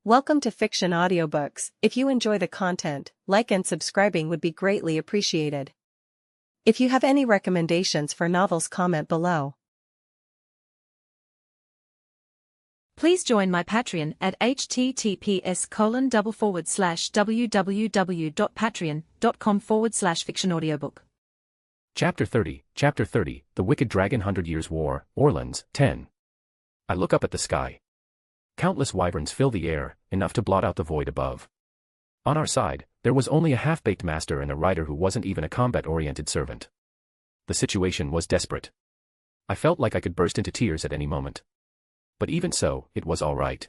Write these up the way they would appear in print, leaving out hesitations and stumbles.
Welcome to Fiction Audiobooks. If you enjoy the content, like and subscribing would be greatly appreciated. If you have any recommendations for novels, comment below. Please join my Patreon at https://www.patreon.com/fictionaudiobook. Chapter 30, The Wicked Dragon 100 Years War, Orleans, 10. I look up at the sky. Countless wyverns fill the air, enough to blot out the void above. On our side, there was only a half-baked master and a rider who wasn't even a combat-oriented servant. The situation was desperate. I felt like I could burst into tears at any moment. But even so, it was all right.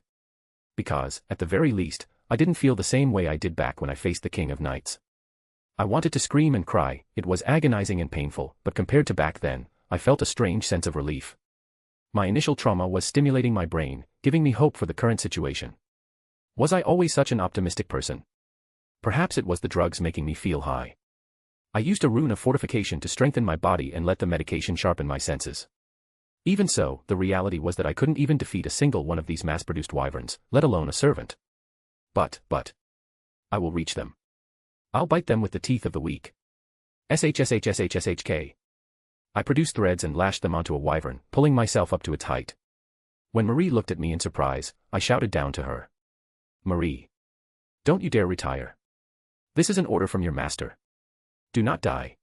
Because, at the very least, I didn't feel the same way I did back when I faced the King of Knights. I wanted to scream and cry, it was agonizing and painful, but compared to back then, I felt a strange sense of relief. My initial trauma was stimulating my brain, giving me hope for the current situation. Was I always such an optimistic person? Perhaps it was the drugs making me feel high. I used a rune of fortification to strengthen my body and let the medication sharpen my senses. Even so, the reality was that I couldn't even defeat a single one of these mass-produced wyverns, let alone a servant. But, I will reach them. I'll bite them with the teeth of the weak. SHSHSHSHK. I produced threads and lashed them onto a wyvern, pulling myself up to its height. When Marie looked at me in surprise, I shouted down to her. Marie. Don't you dare retire. This is an order from your master. Do not die.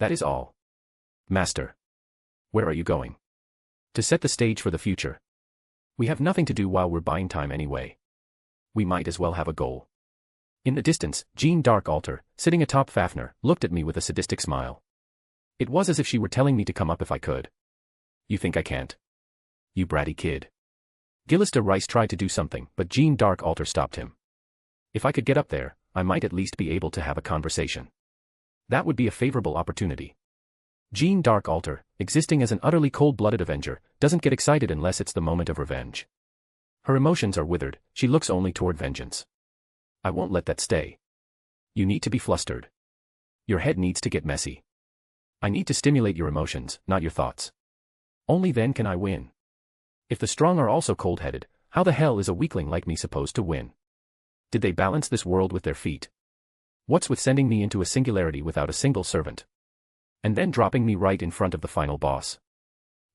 That is all. Master. Where are you going? To set the stage for the future. We have nothing to do while we're buying time anyway. We might as well have a goal. In the distance, Jean Darkalter, sitting atop Fafnir, looked at me with a sadistic smile. It was as if she were telling me to come up if I could. You think I can't? You bratty kid. Gillis de Rice tried to do something, but Jean Darkalter stopped him. If I could get up there, I might at least be able to have a conversation. That would be a favorable opportunity. Jean Darkalter, existing as an utterly cold-blooded avenger, doesn't get excited unless it's the moment of revenge. Her emotions are withered, she looks only toward vengeance. I won't let that stay. You need to be flustered. Your head needs to get messy. I need to stimulate your emotions, not your thoughts. Only then can I win. If the strong are also cold-headed, how the hell is a weakling like me supposed to win? Did they balance this world with their feet? What's with sending me into a singularity without a single servant? And then dropping me right in front of the final boss?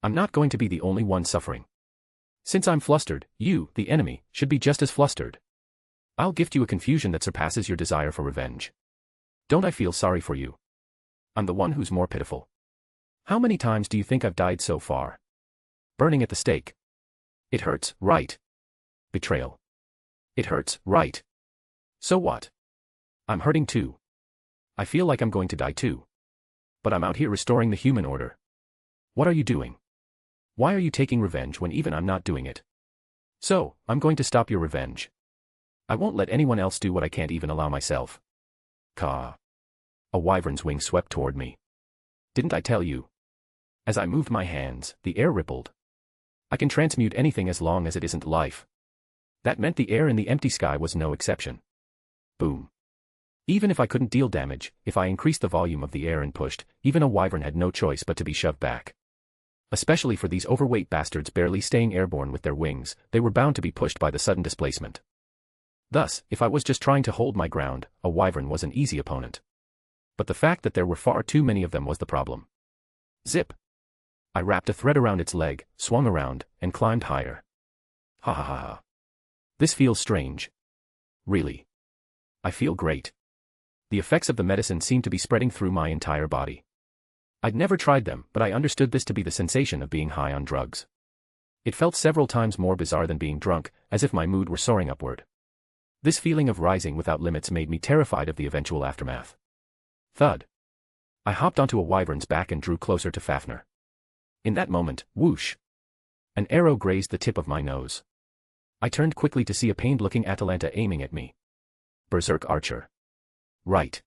I'm not going to be the only one suffering. Since I'm flustered, you, the enemy, should be just as flustered. I'll gift you a confusion that surpasses your desire for revenge. Don't I feel sorry for you? I'm the one who's more pitiful. How many times do you think I've died so far? Burning at the stake. It hurts, right? Betrayal. It hurts, right? So what? I'm hurting too. I feel like I'm going to die too. But I'm out here restoring the human order. What are you doing? Why are you taking revenge when even I'm not doing it? So, I'm going to stop your revenge. I won't let anyone else do what I can't even allow myself. Caw. A wyvern's wing swept toward me. Didn't I tell you? As I moved my hands, the air rippled. I can transmute anything as long as it isn't life. That meant the air in the empty sky was no exception. Boom. Even if I couldn't deal damage, if I increased the volume of the air and pushed, even a wyvern had no choice but to be shoved back. Especially for these overweight bastards barely staying airborne with their wings, they were bound to be pushed by the sudden displacement. Thus, if I was just trying to hold my ground, a wyvern was an easy opponent. But the fact that there were far too many of them was the problem. Zip. I wrapped a thread around its leg, swung around, and climbed higher. Ha ha ha ha. This feels strange. Really. I feel great. The effects of the medicine seem to be spreading through my entire body. I'd never tried them, but I understood this to be the sensation of being high on drugs. It felt several times more bizarre than being drunk, as if my mood were soaring upward. This feeling of rising without limits made me terrified of the eventual aftermath. Thud. I hopped onto a wyvern's back and drew closer to Fafnir. In that moment, whoosh. An arrow grazed the tip of my nose. I turned quickly to see a pained-looking Atalanta aiming at me. Berserk archer. Right.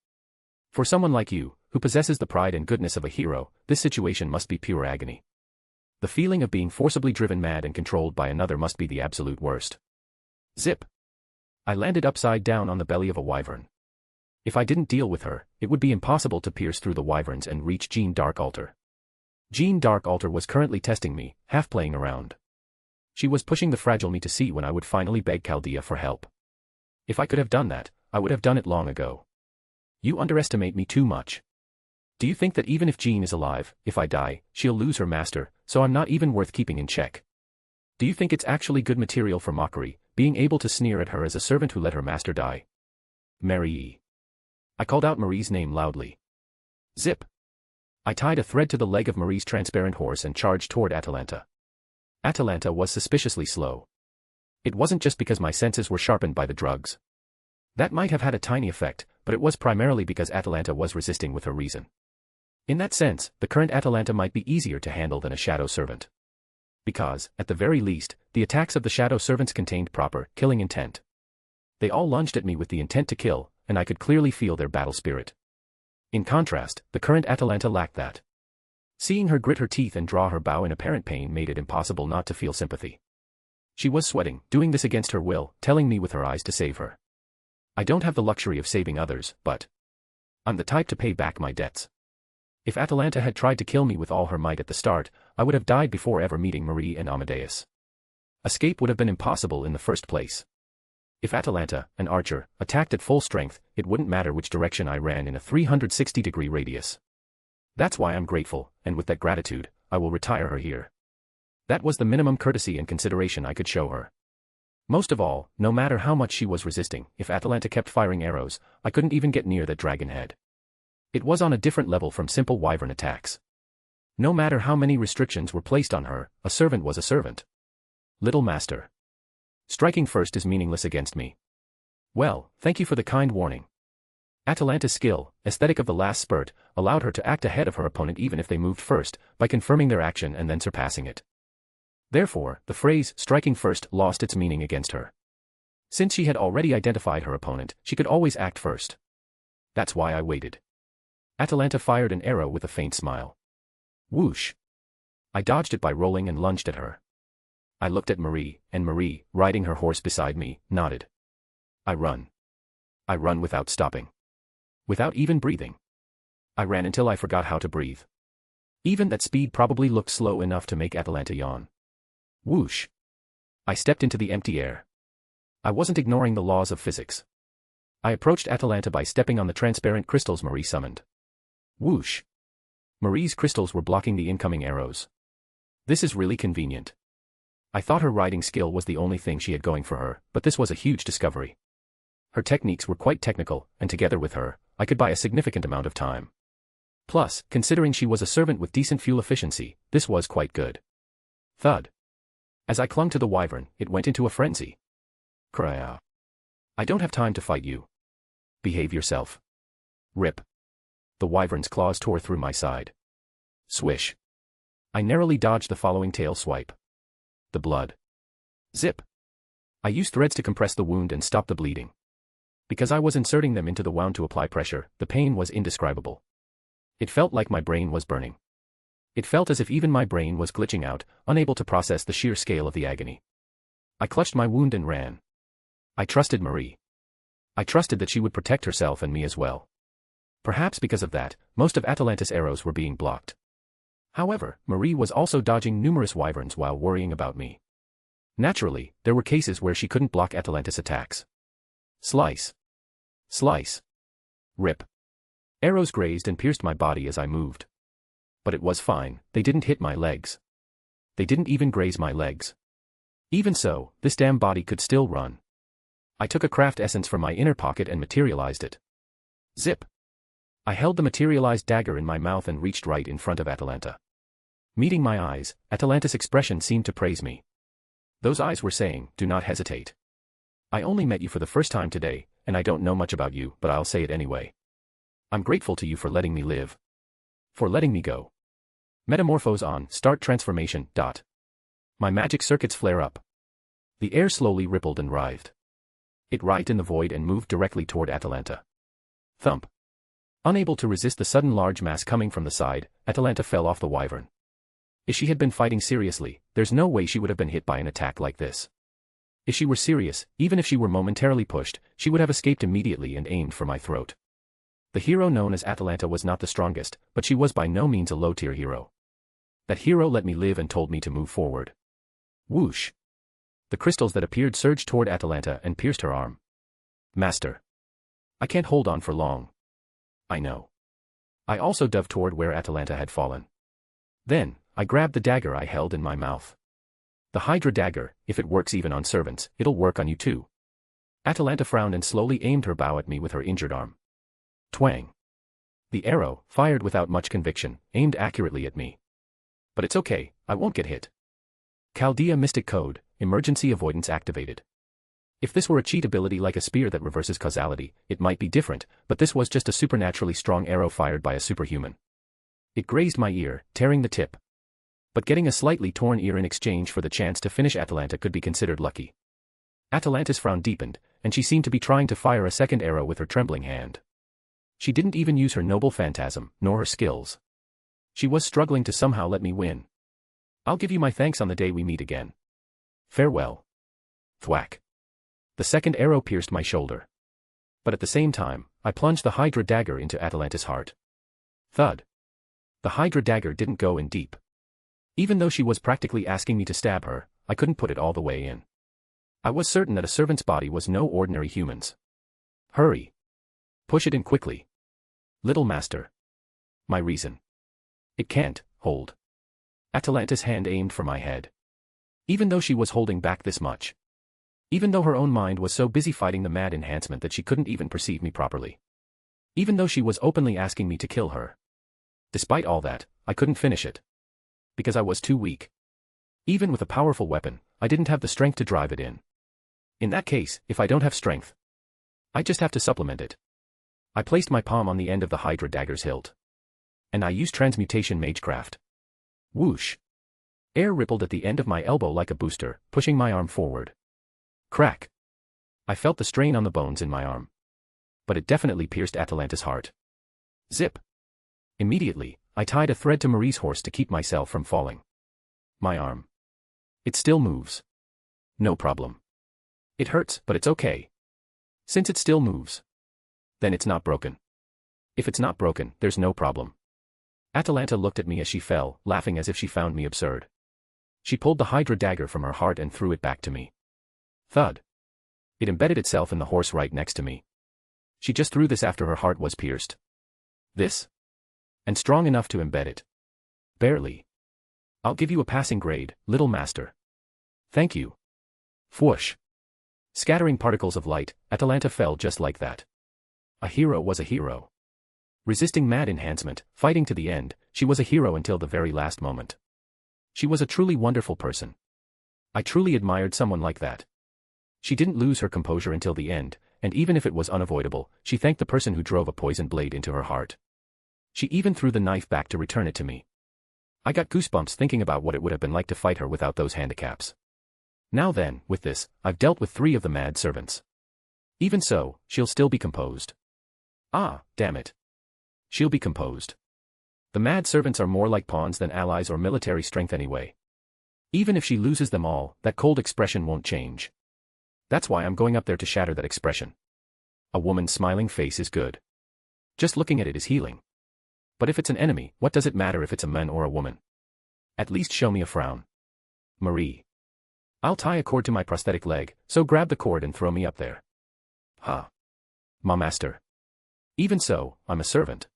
For someone like you, who possesses the pride and goodness of a hero, this situation must be pure agony. The feeling of being forcibly driven mad and controlled by another must be the absolute worst. Zip. I landed upside down on the belly of a wyvern. If I didn't deal with her, it would be impossible to pierce through the wyverns and reach Jean Darkalter. Jean Darkalter was currently testing me, half playing around. She was pushing the fragile me to see when I would finally beg Chaldea for help. If I could have done that, I would have done it long ago. You underestimate me too much. Do you think that even if Jean is alive, if I die, she'll lose her master, so I'm not even worth keeping in check? Do you think it's actually good material for mockery, being able to sneer at her as a servant who let her master die? Marie. I called out Marie's name loudly. Zip. I tied a thread to the leg of Marie's transparent horse and charged toward Atalanta. Atalanta was suspiciously slow. It wasn't just because my senses were sharpened by the drugs. That might have had a tiny effect, but it was primarily because Atalanta was resisting with her reason. In that sense, the current Atalanta might be easier to handle than a shadow servant. Because, at the very least, the attacks of the shadow servants contained proper, killing intent. They all lunged at me with the intent to kill, and I could clearly feel their battle spirit. In contrast, the current Atalanta lacked that. Seeing her grit her teeth and draw her bow in apparent pain made it impossible not to feel sympathy. She was sweating, doing this against her will, telling me with her eyes to save her. I don't have the luxury of saving others, but I'm the type to pay back my debts. If Atalanta had tried to kill me with all her might at the start, I would have died before ever meeting Marie and Amadeus. Escape would have been impossible in the first place. If Atalanta, an archer, attacked at full strength, it wouldn't matter which direction I ran in a 360-degree radius. That's why I'm grateful, and with that gratitude, I will retire her here. That was the minimum courtesy and consideration I could show her. Most of all, no matter how much she was resisting, if Atalanta kept firing arrows, I couldn't even get near that dragon head. It was on a different level from simple wyvern attacks. No matter how many restrictions were placed on her, a servant was a servant. Little master. Striking first is meaningless against me. Well, thank you for the kind warning. Atalanta's skill, aesthetic of the last spurt, allowed her to act ahead of her opponent even if they moved first, by confirming their action and then surpassing it. Therefore, the phrase, striking first, lost its meaning against her. Since she had already identified her opponent, she could always act first. That's why I waited. Atalanta fired an arrow with a faint smile. Whoosh. I dodged it by rolling and lunged at her. I looked at Marie, and Marie, riding her horse beside me, nodded. I run. I run without stopping. Without even breathing. I ran until I forgot how to breathe. Even that speed probably looked slow enough to make Atalanta yawn. Whoosh. I stepped into the empty air. I wasn't ignoring the laws of physics. I approached Atalanta by stepping on the transparent crystals Marie summoned. Whoosh. Marie's crystals were blocking the incoming arrows. This is really convenient. I thought her riding skill was the only thing she had going for her, but this was a huge discovery. Her techniques were quite technical, and together with her, I could buy a significant amount of time. Plus, considering she was a servant with decent fuel efficiency, this was quite good. Thud. As I clung to the wyvern, it went into a frenzy. Cry. I don't have time to fight you. Behave yourself. Rip. The wyvern's claws tore through my side. Swish. I narrowly dodged the following tail swipe. The blood. Zip. I used threads to compress the wound and stop the bleeding. Because I was inserting them into the wound to apply pressure, the pain was indescribable. It felt like my brain was burning. It felt as if even my brain was glitching out, unable to process the sheer scale of the agony. I clutched my wound and ran. I trusted Marie. I trusted that she would protect herself and me as well. Perhaps because of that, most of Atalanta's arrows were being blocked. However, Marie was also dodging numerous wyverns while worrying about me. Naturally, there were cases where she couldn't block Atalanta's attacks. Slice. Slice. Rip. Arrows grazed and pierced my body as I moved. But it was fine, they didn't hit my legs. They didn't even graze my legs. Even so, this damn body could still run. I took a craft essence from my inner pocket and materialized it. Zip. I held the materialized dagger in my mouth and reached right in front of Atalanta. Meeting my eyes, Atalanta's expression seemed to praise me. Those eyes were saying, do not hesitate. I only met you for the first time today, and I don't know much about you, but I'll say it anyway. I'm grateful to you for letting me live. For letting me go. Metamorphose on, start transformation, dot. My magic circuits flare up. The air slowly rippled and writhed. It writhed in the void and moved directly toward Atalanta. Thump. Unable to resist the sudden large mass coming from the side, Atalanta fell off the wyvern. If she had been fighting seriously, there's no way she would have been hit by an attack like this. If she were serious, even if she were momentarily pushed, she would have escaped immediately and aimed for my throat. The hero known as Atalanta was not the strongest, but she was by no means a low-tier hero. That hero let me live and told me to move forward. Whoosh. The crystals that appeared surged toward Atalanta and pierced her arm. Master. I can't hold on for long. I know. I also dove toward where Atalanta had fallen. Then, I grabbed the dagger I held in my mouth. The Hydra dagger, if it works even on servants, it'll work on you too. Atalanta frowned and slowly aimed her bow at me with her injured arm. Twang. The arrow, fired without much conviction, aimed accurately at me. But it's okay, I won't get hit. Chaldea Mystic Code, Emergency Avoidance activated. If this were a cheat ability like a spear that reverses causality, it might be different, but this was just a supernaturally strong arrow fired by a superhuman. It grazed my ear, tearing the tip. But getting a slightly torn ear in exchange for the chance to finish Atalanta could be considered lucky. Atalanta's frown deepened, and she seemed to be trying to fire a second arrow with her trembling hand. She didn't even use her noble phantasm, nor her skills. She was struggling to somehow let me win. I'll give you my thanks on the day we meet again. Farewell. Thwack. The second arrow pierced my shoulder. But at the same time, I plunged the Hydra dagger into Atalanta's heart. Thud. The Hydra dagger didn't go in deep. Even though she was practically asking me to stab her, I couldn't put it all the way in. I was certain that a servant's body was no ordinary human's. Hurry. Push it in quickly. Little master. My reason. It can't hold. Atalanta's hand aimed for my head. Even though she was holding back this much. Even though her own mind was so busy fighting the mad enhancement that she couldn't even perceive me properly. Even though she was openly asking me to kill her. Despite all that, I couldn't finish it. Because I was too weak. Even with a powerful weapon, I didn't have the strength to drive it in. In that case, if I don't have strength, I just have to supplement it. I placed my palm on the end of the Hydra dagger's hilt. And I used transmutation magecraft. Whoosh. Air rippled at the end of my elbow like a booster, pushing my arm forward. Crack. I felt the strain on the bones in my arm. But it definitely pierced Atalanta's heart. Zip. Immediately, I tied a thread to Marie's horse to keep myself from falling. My arm. It still moves. No problem. It hurts, but it's okay. Since it still moves. Then it's not broken. If it's not broken, there's no problem. Atalanta looked at me as she fell, laughing as if she found me absurd. She pulled the Hydra dagger from her heart and threw it back to me. Thud. It embedded itself in the horse right next to me. She just threw this after her heart was pierced. This. And strong enough to embed it. Barely. I'll give you a passing grade, little master. Thank you. Whoosh. Scattering particles of light, Atalanta fell just like that. A hero was a hero. Resisting mad enhancement, fighting to the end, she was a hero until the very last moment. She was a truly wonderful person. I truly admired someone like that. She didn't lose her composure until the end, and even if it was unavoidable, she thanked the person who drove a poison blade into her heart. She even threw the knife back to return it to me. I got goosebumps thinking about what it would have been like to fight her without those handicaps. Now then, with this, I've dealt with 3 of the mad servants. Even so, she'll still be composed. Ah, damn it. She'll be composed. The mad servants are more like pawns than allies or military strength anyway. Even if she loses them all, that cold expression won't change. That's why I'm going up there to shatter that expression. A woman's smiling face is good. Just looking at it is healing. But if it's an enemy, what does it matter if it's a man or a woman? At least show me a frown. Marie. I'll tie a cord to my prosthetic leg, so grab the cord and throw me up there. Huh. Ma master. Even so, I'm a servant.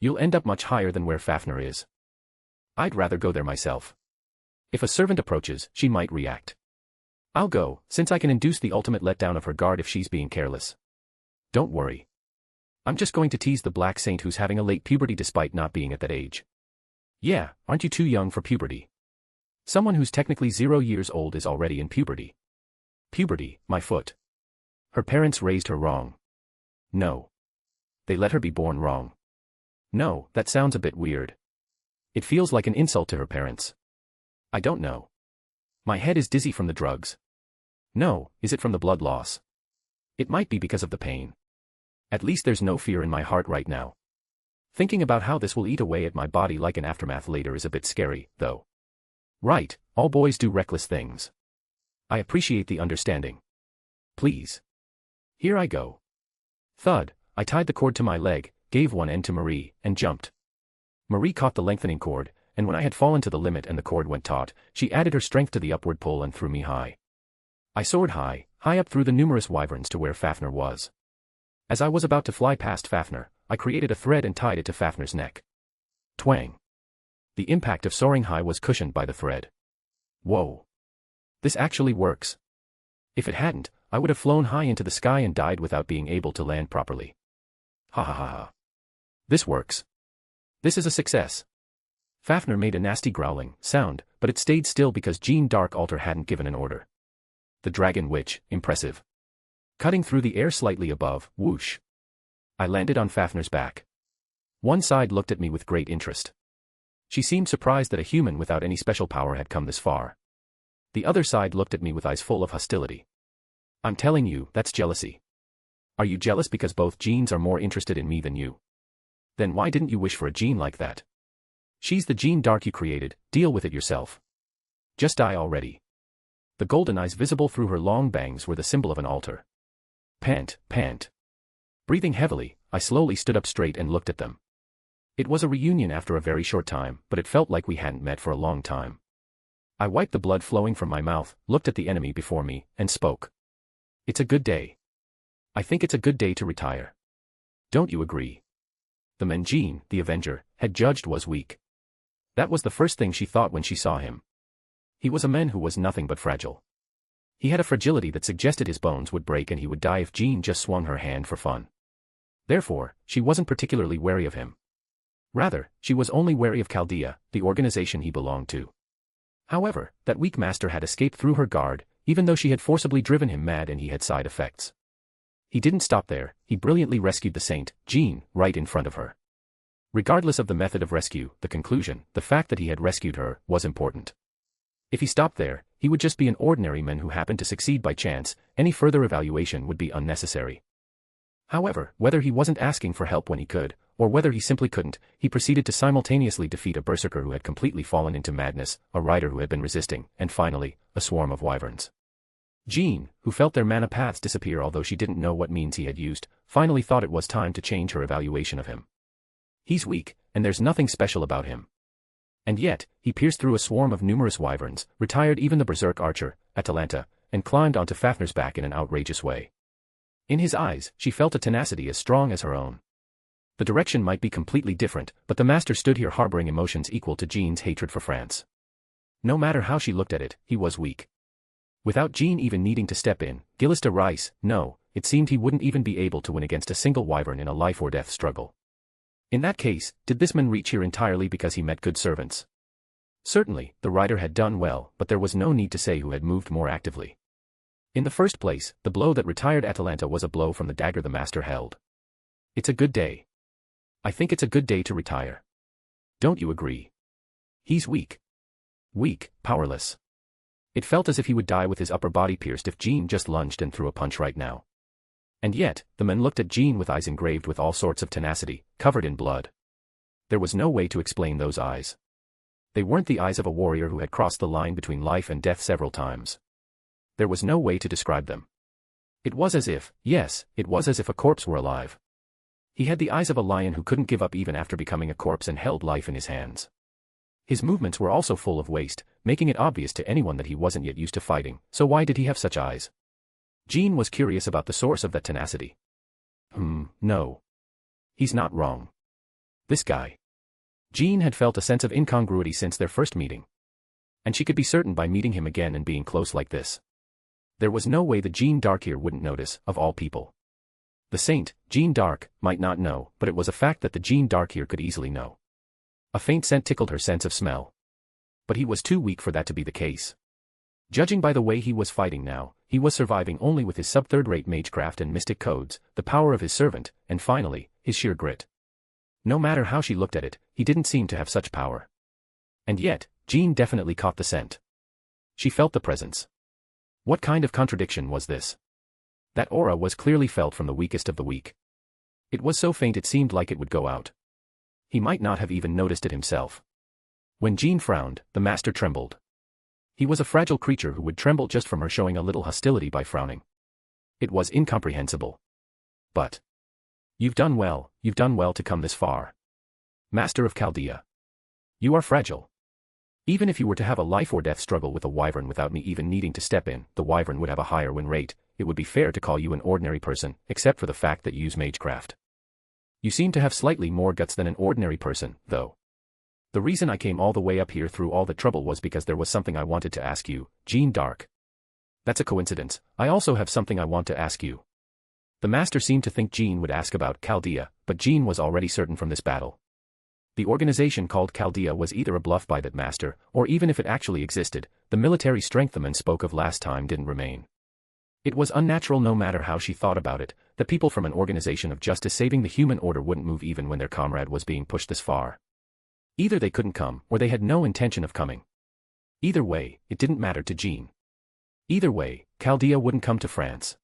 You'll end up much higher than where Fafnir is. I'd rather go there myself. If a servant approaches, she might react. I'll go, since I can induce the ultimate letdown of her guard if she's being careless. Don't worry. I'm just going to tease the black saint who's having a late puberty despite not being at that age. Yeah, aren't you too young for puberty? Someone who's technically 0 years old is already in puberty. Puberty, my foot. Her parents raised her wrong. No. They let her be born wrong. No, that sounds a bit weird. It feels like an insult to her parents. I don't know. My head is dizzy from the drugs. No, is it from the blood loss? It might be because of the pain. At least there's no fear in my heart right now. Thinking about how this will eat away at my body like an aftermath later is a bit scary, though. Right, all boys do reckless things. I appreciate the understanding. Please. Here I go. Thud, I tied the cord to my leg, gave one end to Marie, and jumped. Marie caught the lengthening cord, and when I had fallen to the limit and the cord went taut, she added her strength to the upward pull and threw me high. I soared high, high up through the numerous wyverns to where Fafnir was. As I was about to fly past Fafnir, I created a thread and tied it to Fafnir's neck. Twang. The impact of soaring high was cushioned by the thread. Whoa. This actually works. If it hadn't, I would have flown high into the sky and died without being able to land properly. Ha ha ha ha. This works. This is a success. Fafnir made a nasty growling sound, but it stayed still because Jean Dark Alter hadn't given an order. The Dragon Witch, impressive. Cutting through the air slightly above, whoosh. I landed on Fafnir's back. One side looked at me with great interest. She seemed surprised that a human without any special power had come this far. The other side looked at me with eyes full of hostility. I'm telling you, that's jealousy. Are you jealous because both genes are more interested in me than you? Then why didn't you wish for a gene like that? She's the Jean Dark you created, deal with it yourself. Just die already. The golden eyes visible through her long bangs were the symbol of an altar. Pant, pant. Breathing heavily, I slowly stood up straight and looked at them. It was a reunion after a very short time, but it felt like we hadn't met for a long time. I wiped the blood flowing from my mouth, looked at the enemy before me, and spoke. It's a good day. I think it's a good day to retire. Don't you agree? The man Jean, the Avenger, had judged was weak. That was the first thing she thought when she saw him. He was a man who was nothing but fragile. He had a fragility that suggested his bones would break and he would die if Jean just swung her hand for fun. Therefore, she wasn't particularly wary of him. Rather, she was only wary of Chaldea, the organization he belonged to. However, that weak master had escaped through her guard, even though she had forcibly driven him mad and he had side effects. He didn't stop there, he brilliantly rescued the saint, Jean, right in front of her. Regardless of the method of rescue, the conclusion, the fact that he had rescued her, was important. If he stopped there, he would just be an ordinary man who happened to succeed by chance, any further evaluation would be unnecessary. However, whether he wasn't asking for help when he could, or whether he simply couldn't, he proceeded to simultaneously defeat a berserker who had completely fallen into madness, a rider who had been resisting, and finally, a swarm of wyverns. Jean, who felt their mana paths disappear although she didn't know what means he had used, finally thought it was time to change her evaluation of him. He's weak, and there's nothing special about him. And yet, he pierced through a swarm of numerous wyverns, retired even the berserk archer, Atalanta, and climbed onto Fafnir's back in an outrageous way. In his eyes, she felt a tenacity as strong as her own. The direction might be completely different, but the master stood here harboring emotions equal to Jean's hatred for France. No matter how she looked at it, he was weak. Without Jean even needing to step in, Gillista Rice, no, it seemed he wouldn't even be able to win against a single wyvern in a life-or-death struggle. In that case, did this man reach here entirely because he met good servants? Certainly, the rider had done well, but there was no need to say who had moved more actively. In the first place, the blow that retired Atalanta was a blow from the dagger the master held. It's a good day. I think it's a good day to retire. Don't you agree? He's weak. Weak, powerless. It felt as if he would die with his upper body pierced if Jean just lunged and threw a punch right now. And yet, the man looked at Jean with eyes engraved with all sorts of tenacity, covered in blood. There was no way to explain those eyes. They weren't the eyes of a warrior who had crossed the line between life and death several times. There was no way to describe them. It was as if, yes, it was as if a corpse were alive. He had the eyes of a lion who couldn't give up even after becoming a corpse and held life in his hands. His movements were also full of waste, making it obvious to anyone that he wasn't yet used to fighting, so why did he have such eyes? Jean was curious about the source of that tenacity. No. He's not wrong. This guy. Jean had felt a sense of incongruity since their first meeting. And she could be certain by meeting him again and being close like this. There was no way the Jean Dark here wouldn't notice, of all people. The saint, Jean Dark, might not know, but it was a fact that the Jean Dark here could easily know. A faint scent tickled her sense of smell. But he was too weak for that to be the case. Judging by the way he was fighting now, he was surviving only with his sub-third-rate magecraft and mystic codes, the power of his servant, and finally, his sheer grit. No matter how she looked at it, he didn't seem to have such power. And yet, Jean definitely caught the scent. She felt the presence. What kind of contradiction was this? That aura was clearly felt from the weakest of the weak. It was so faint it seemed like it would go out. He might not have even noticed it himself. When Jean frowned, the master trembled. He was a fragile creature who would tremble just from her showing a little hostility by frowning. It was incomprehensible. But you've done well to come this far. Master of Chaldea. You are fragile. Even if you were to have a life-or-death struggle with a wyvern without me even needing to step in, the wyvern would have a higher win rate. It would be fair to call you an ordinary person, except for the fact that you use magecraft. You seem to have slightly more guts than an ordinary person, though. The reason I came all the way up here through all the trouble was because there was something I wanted to ask you, Jean d'Arc. That's a coincidence. I also have something I want to ask you. The master seemed to think Jean would ask about Chaldea, but Jean was already certain from this battle. The organization called Chaldea was either a bluff by that master, or even if it actually existed, the military strength the man spoke of last time didn't remain. It was unnatural, no matter how she thought about it, that people from an organization of justice saving the human order wouldn't move even when their comrade was being pushed this far. Either they couldn't come, or they had no intention of coming. Either way, it didn't matter to Jean. Either way, Chaldea wouldn't come to France.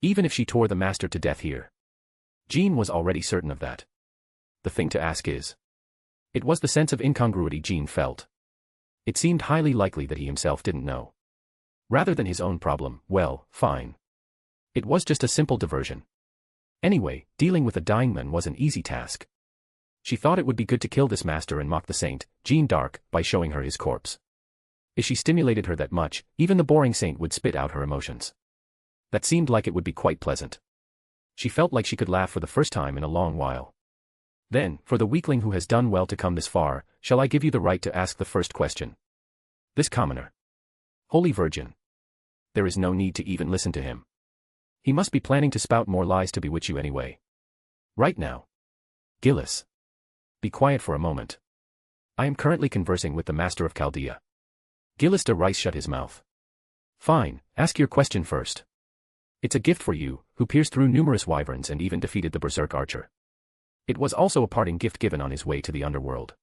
Even if she tore the master to death here. Jean was already certain of that. The thing to ask is. It was the sense of incongruity Jean felt. It seemed highly likely that he himself didn't know. Rather than his own problem, well, fine. It was just a simple diversion. Anyway, dealing with a dying man was an easy task. She thought it would be good to kill this master and mock the saint, Jean d'Arc, by showing her his corpse. If she stimulated her that much, even the boring saint would spit out her emotions. That seemed like it would be quite pleasant. She felt like she could laugh for the first time in a long while. Then, for the weakling who has done well to come this far, shall I give you the right to ask the first question? This commoner. Holy Virgin. There is no need to even listen to him. He must be planning to spout more lies to bewitch you anyway. Right now. Gillis. Be quiet for a moment. I am currently conversing with the master of Chaldea. Gillis de Rice shut his mouth. Fine, ask your question first. It's a gift for you, who pierced through numerous wyverns and even defeated the berserk archer. It was also a parting gift given on his way to the underworld.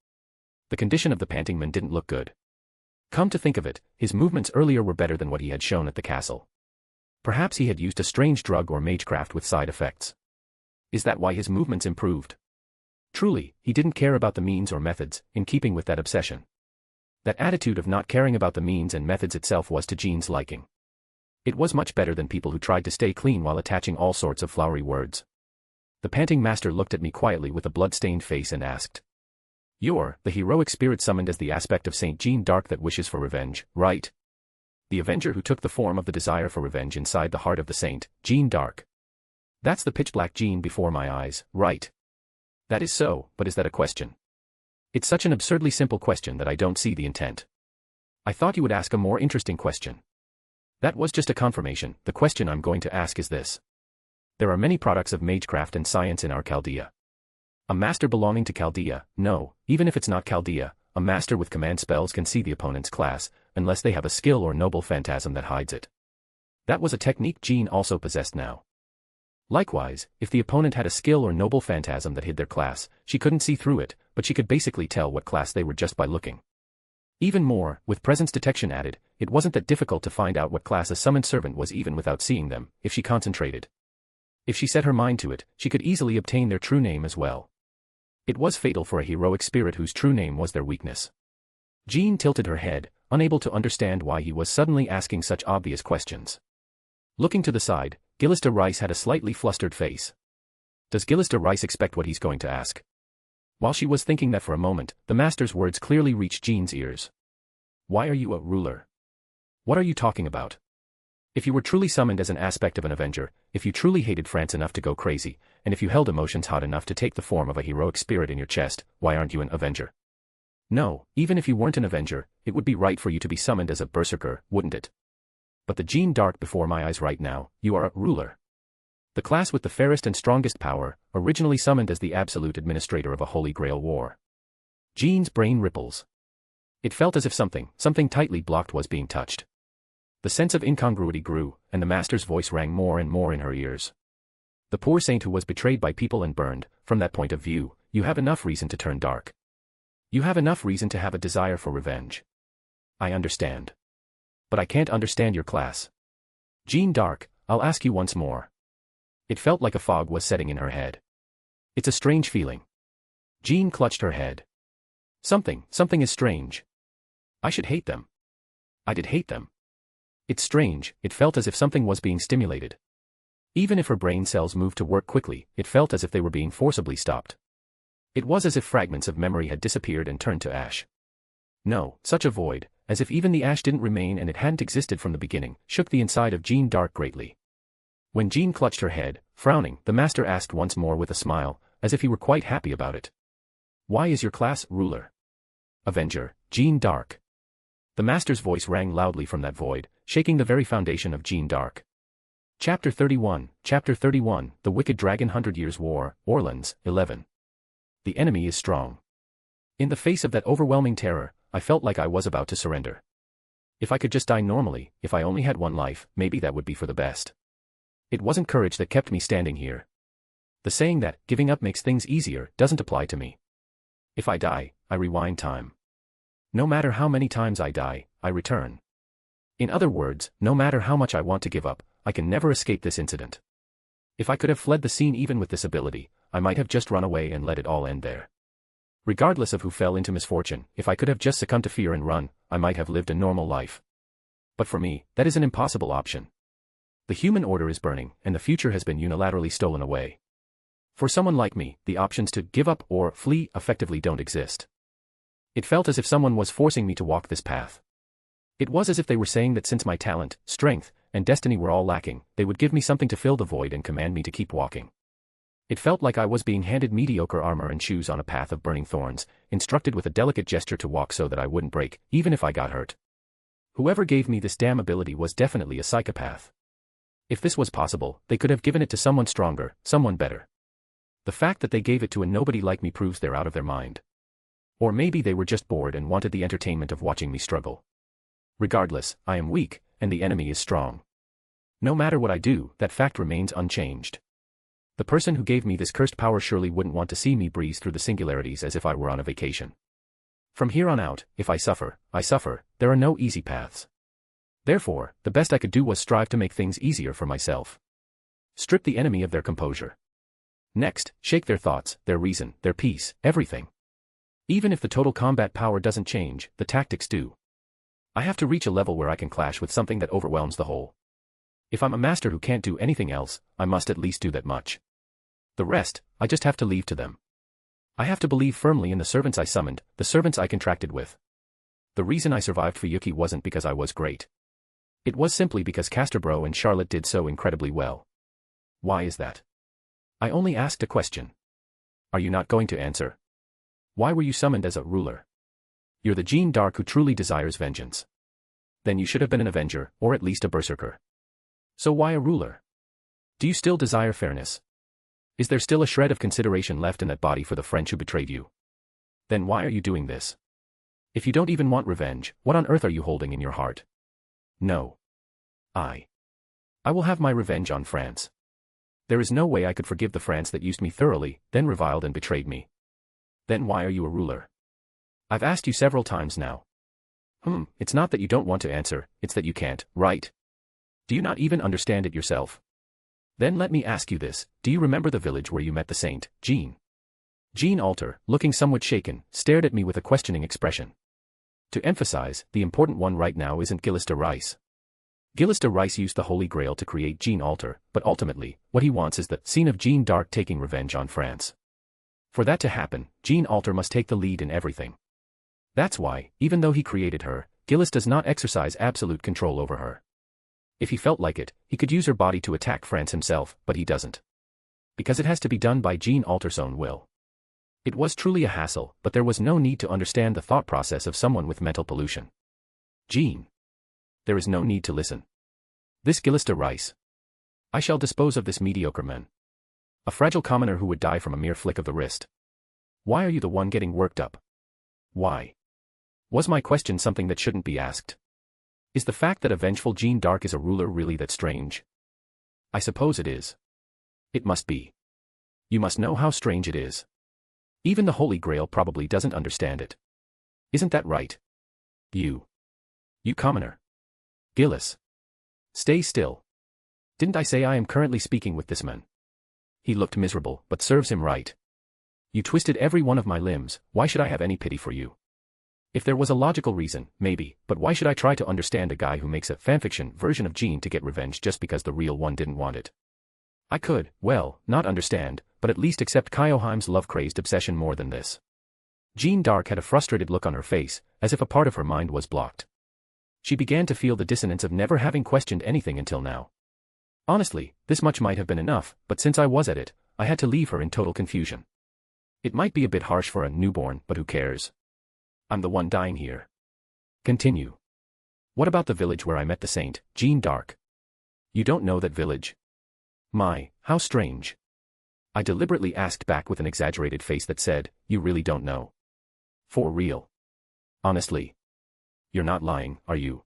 The condition of the panting man didn't look good. Come to think of it, his movements earlier were better than what he had shown at the castle. Perhaps he had used a strange drug or magecraft with side effects. Is that why his movements improved? Truly, he didn't care about the means or methods, in keeping with that obsession. That attitude of not caring about the means and methods itself was to Jean's liking. It was much better than people who tried to stay clean while attaching all sorts of flowery words. The panting master looked at me quietly with a blood-stained face and asked. You're the heroic spirit summoned as the aspect of Saint Jean d'Arc that wishes for revenge, right? The avenger who took the form of the desire for revenge inside the heart of the saint, Jean d'Arc. That's the pitch-black Jean before my eyes, right? That is so, but is that a question? It's such an absurdly simple question that I don't see the intent. I thought you would ask a more interesting question. That was just a confirmation. The question I'm going to ask is this. There are many products of magecraft and science in our Chaldea. A master belonging to Chaldea, no, even if it's not Chaldea, a master with command spells can see the opponent's class, unless they have a skill or noble phantasm that hides it. That was a technique Jean also possessed now. Likewise, if the opponent had a skill or noble phantasm that hid their class, she couldn't see through it, but she could basically tell what class they were just by looking. Even more, with presence detection added, it wasn't that difficult to find out what class a summoned servant was even without seeing them, if she concentrated. If she set her mind to it, she could easily obtain their true name as well. It was fatal for a heroic spirit whose true name was their weakness. Jean tilted her head, unable to understand why he was suddenly asking such obvious questions. Looking to the side, Gillis de Rice had a slightly flustered face. Does Gillis de Rice expect what he's going to ask? While she was thinking that for a moment, the master's words clearly reached Jean's ears. Why are you a ruler? What are you talking about? If you were truly summoned as an aspect of an avenger, if you truly hated France enough to go crazy, and if you held emotions hot enough to take the form of a heroic spirit in your chest, why aren't you an avenger? No, even if you weren't an avenger, it would be right for you to be summoned as a berserker, wouldn't it? But the Jean d'Arc before my eyes right now, you are a ruler. The class with the fairest and strongest power, originally summoned as the absolute administrator of a Holy Grail war. Jean's brain ripples. It felt as if something tightly blocked was being touched. The sense of incongruity grew, and the master's voice rang more and more in her ears. The poor saint who was betrayed by people and burned, from that point of view, you have enough reason to turn dark. You have enough reason to have a desire for revenge. I understand. But I can't understand your class. Jean d'Arc, I'll ask you once more. It felt like a fog was setting in her head. It's a strange feeling. Jean clutched her head. Something is strange. I should hate them. I did hate them. It's strange, it felt as if something was being stimulated. Even if her brain cells moved to work quickly, it felt as if they were being forcibly stopped. It was as if fragments of memory had disappeared and turned to ash. No, such a void, as if even the ash didn't remain and it hadn't existed from the beginning, shook the inside of Jeanne d'Arc greatly. When Jeanne clutched her head, frowning, the master asked once more with a smile, as if he were quite happy about it. Why is your class ruler? Avenger, Jeanne d'Arc. The master's voice rang loudly from that void, shaking the very foundation of Jeanne d'Arc. Chapter 31, The Wicked Dragon 100 Years War, Orleans, 11. The enemy is strong. In the face of that overwhelming terror, I felt like I was about to surrender. If I could just die normally, if I only had one life, maybe that would be for the best. It wasn't courage that kept me standing here. The saying that, giving up makes things easier, doesn't apply to me. If I die, I rewind time. No matter how many times I die, I return. In other words, no matter how much I want to give up, I can never escape this incident. If I could have fled the scene even with this ability, I might have just run away and let it all end there. Regardless of who fell into misfortune, if I could have just succumbed to fear and run, I might have lived a normal life. But for me, that is an impossible option. The human order is burning, and the future has been unilaterally stolen away. For someone like me, the options to give up or flee effectively don't exist. It felt as if someone was forcing me to walk this path. It was as if they were saying that since my talent, strength, and destiny were all lacking, they would give me something to fill the void and command me to keep walking. It felt like I was being handed mediocre armor and shoes on a path of burning thorns, instructed with a delicate gesture to walk so that I wouldn't break, even if I got hurt. Whoever gave me this damn ability was definitely a psychopath. If this was possible, they could have given it to someone stronger, someone better. The fact that they gave it to a nobody like me proves they're out of their mind. Or maybe they were just bored and wanted the entertainment of watching me struggle. Regardless, I am weak, and the enemy is strong. No matter what I do, that fact remains unchanged. The person who gave me this cursed power surely wouldn't want to see me breeze through the singularities as if I were on a vacation. From here on out, if I suffer, there are no easy paths. Therefore, the best I could do was strive to make things easier for myself. Strip the enemy of their composure. Next, shake their thoughts, their reason, their peace, everything. Even if the total combat power doesn't change, the tactics do. I have to reach a level where I can clash with something that overwhelms the whole. If I'm a master who can't do anything else, I must at least do that much. The rest, I just have to leave to them. I have to believe firmly in the servants I summoned, the servants I contracted with. The reason I survived for Yuki wasn't because I was great. It was simply because Casterbro and Charlotte did so incredibly well. Why is that? I only asked a question. Are you not going to answer? Why were you summoned as a ruler? You're the Jeanne d'Arc who truly desires vengeance. Then you should have been an avenger, or at least a berserker. So why a ruler? Do you still desire fairness? Is there still a shred of consideration left in that body for the French who betrayed you? Then why are you doing this? If you don't even want revenge, what on earth are you holding in your heart? No. I will have my revenge on France. There is no way I could forgive the France that used me thoroughly, then reviled and betrayed me. Then why are you a ruler? I've asked you several times now. It's not that you don't want to answer, it's that you can't, right? Do you not even understand it yourself? Then let me ask you this, do you remember the village where you met the saint, Jeanne? Jeanne Alter, looking somewhat shaken, stared at me with a questioning expression. To emphasize, the important one right now isn't Gilles de Rice. Gilles de Rice used the Holy Grail to create Jeanne Alter, but ultimately, what he wants is the scene of Jeanne d'Arc taking revenge on France. For that to happen, Jeanne Alter must take the lead in everything. That's why, even though he created her, Gilles does not exercise absolute control over her. If he felt like it, he could use her body to attack France himself, but he doesn't. Because it has to be done by Jeanne Alter's own will. It was truly a hassle, but there was no need to understand the thought process of someone with mental pollution. Jeanne. There is no need to listen. This Gilles de Rice. I shall dispose of this mediocre man. A fragile commoner who would die from a mere flick of the wrist. Why are you the one getting worked up? Why? Was my question something that shouldn't be asked? Is the fact that a vengeful Jeanne d'Arc is a ruler really that strange? I suppose it is. It must be. You must know how strange it is. Even the Holy Grail probably doesn't understand it. Isn't that right? You commoner. Gilles. Stay still. Didn't I say I am currently speaking with this man? He looked miserable, but serves him right. You twisted every one of my limbs, why should I have any pity for you? If there was a logical reason, maybe, but why should I try to understand a guy who makes a fanfiction version of Jeanne to get revenge just because the real one didn't want it? I could, well, not understand, but at least accept Kyoheim's love-crazed obsession more than this. Jeanne d'Arc had a frustrated look on her face, as if a part of her mind was blocked. She began to feel the dissonance of never having questioned anything until now. Honestly, this much might have been enough, but since I was at it, I had to leave her in total confusion. It might be a bit harsh for a newborn, but who cares? I'm the one dying here. Continue. What about the village where I met the saint, Jeanne d'Arc? You don't know that village? My, how strange. I deliberately asked back with an exaggerated face that said, you really don't know. For real. Honestly. You're not lying, are you?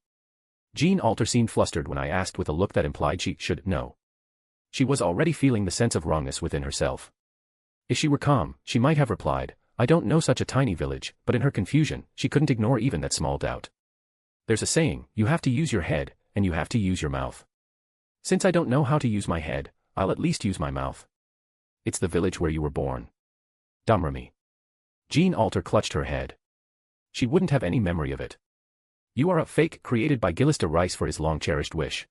Jeanne Alter seemed flustered when I asked with a look that implied she should know. She was already feeling the sense of wrongness within herself. If she were calm, she might have replied, I don't know such a tiny village, but in her confusion, she couldn't ignore even that small doubt. There's a saying, you have to use your head, and you have to use your mouth. Since I don't know how to use my head, I'll at least use my mouth. It's the village where you were born. Damrami. Jeanne Alter clutched her head. She wouldn't have any memory of it. You are a fake created by Gillister Rice for his long-cherished wish.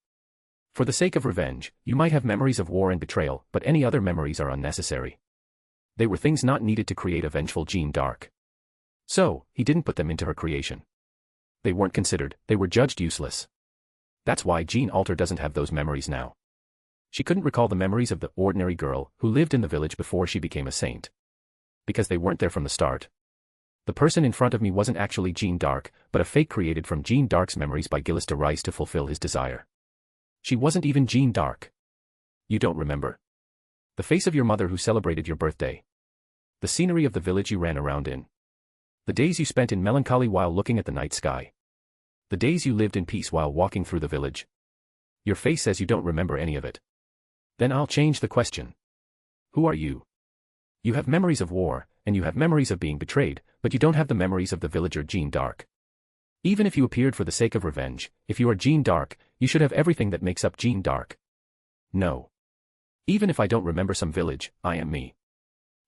For the sake of revenge, you might have memories of war and betrayal, but any other memories are unnecessary. They were things not needed to create a vengeful Jeanne d'Arc. So, he didn't put them into her creation. They weren't considered, they were judged useless. That's why Jeanne Alter doesn't have those memories now. She couldn't recall the memories of the ordinary girl who lived in the village before she became a saint. Because they weren't there from the start. The person in front of me wasn't actually Jeanne d'Arc, but a fake created from Jeanne d'Arc's memories by Gillister Rice to fulfill his desire. She wasn't even Jeanne d'Arc. You don't remember. The face of your mother who celebrated your birthday. The scenery of the village you ran around in. The days you spent in melancholy while looking at the night sky. The days you lived in peace while walking through the village. Your face says you don't remember any of it. Then I'll change the question. Who are you? You have memories of war, and you have memories of being betrayed, but you don't have the memories of the villager Jeanne d'Arc. Even if you appeared for the sake of revenge, if you are Jeanne d'Arc, you should have everything that makes up Jeanne d'Arc. No. Even if I don't remember some village, I am me.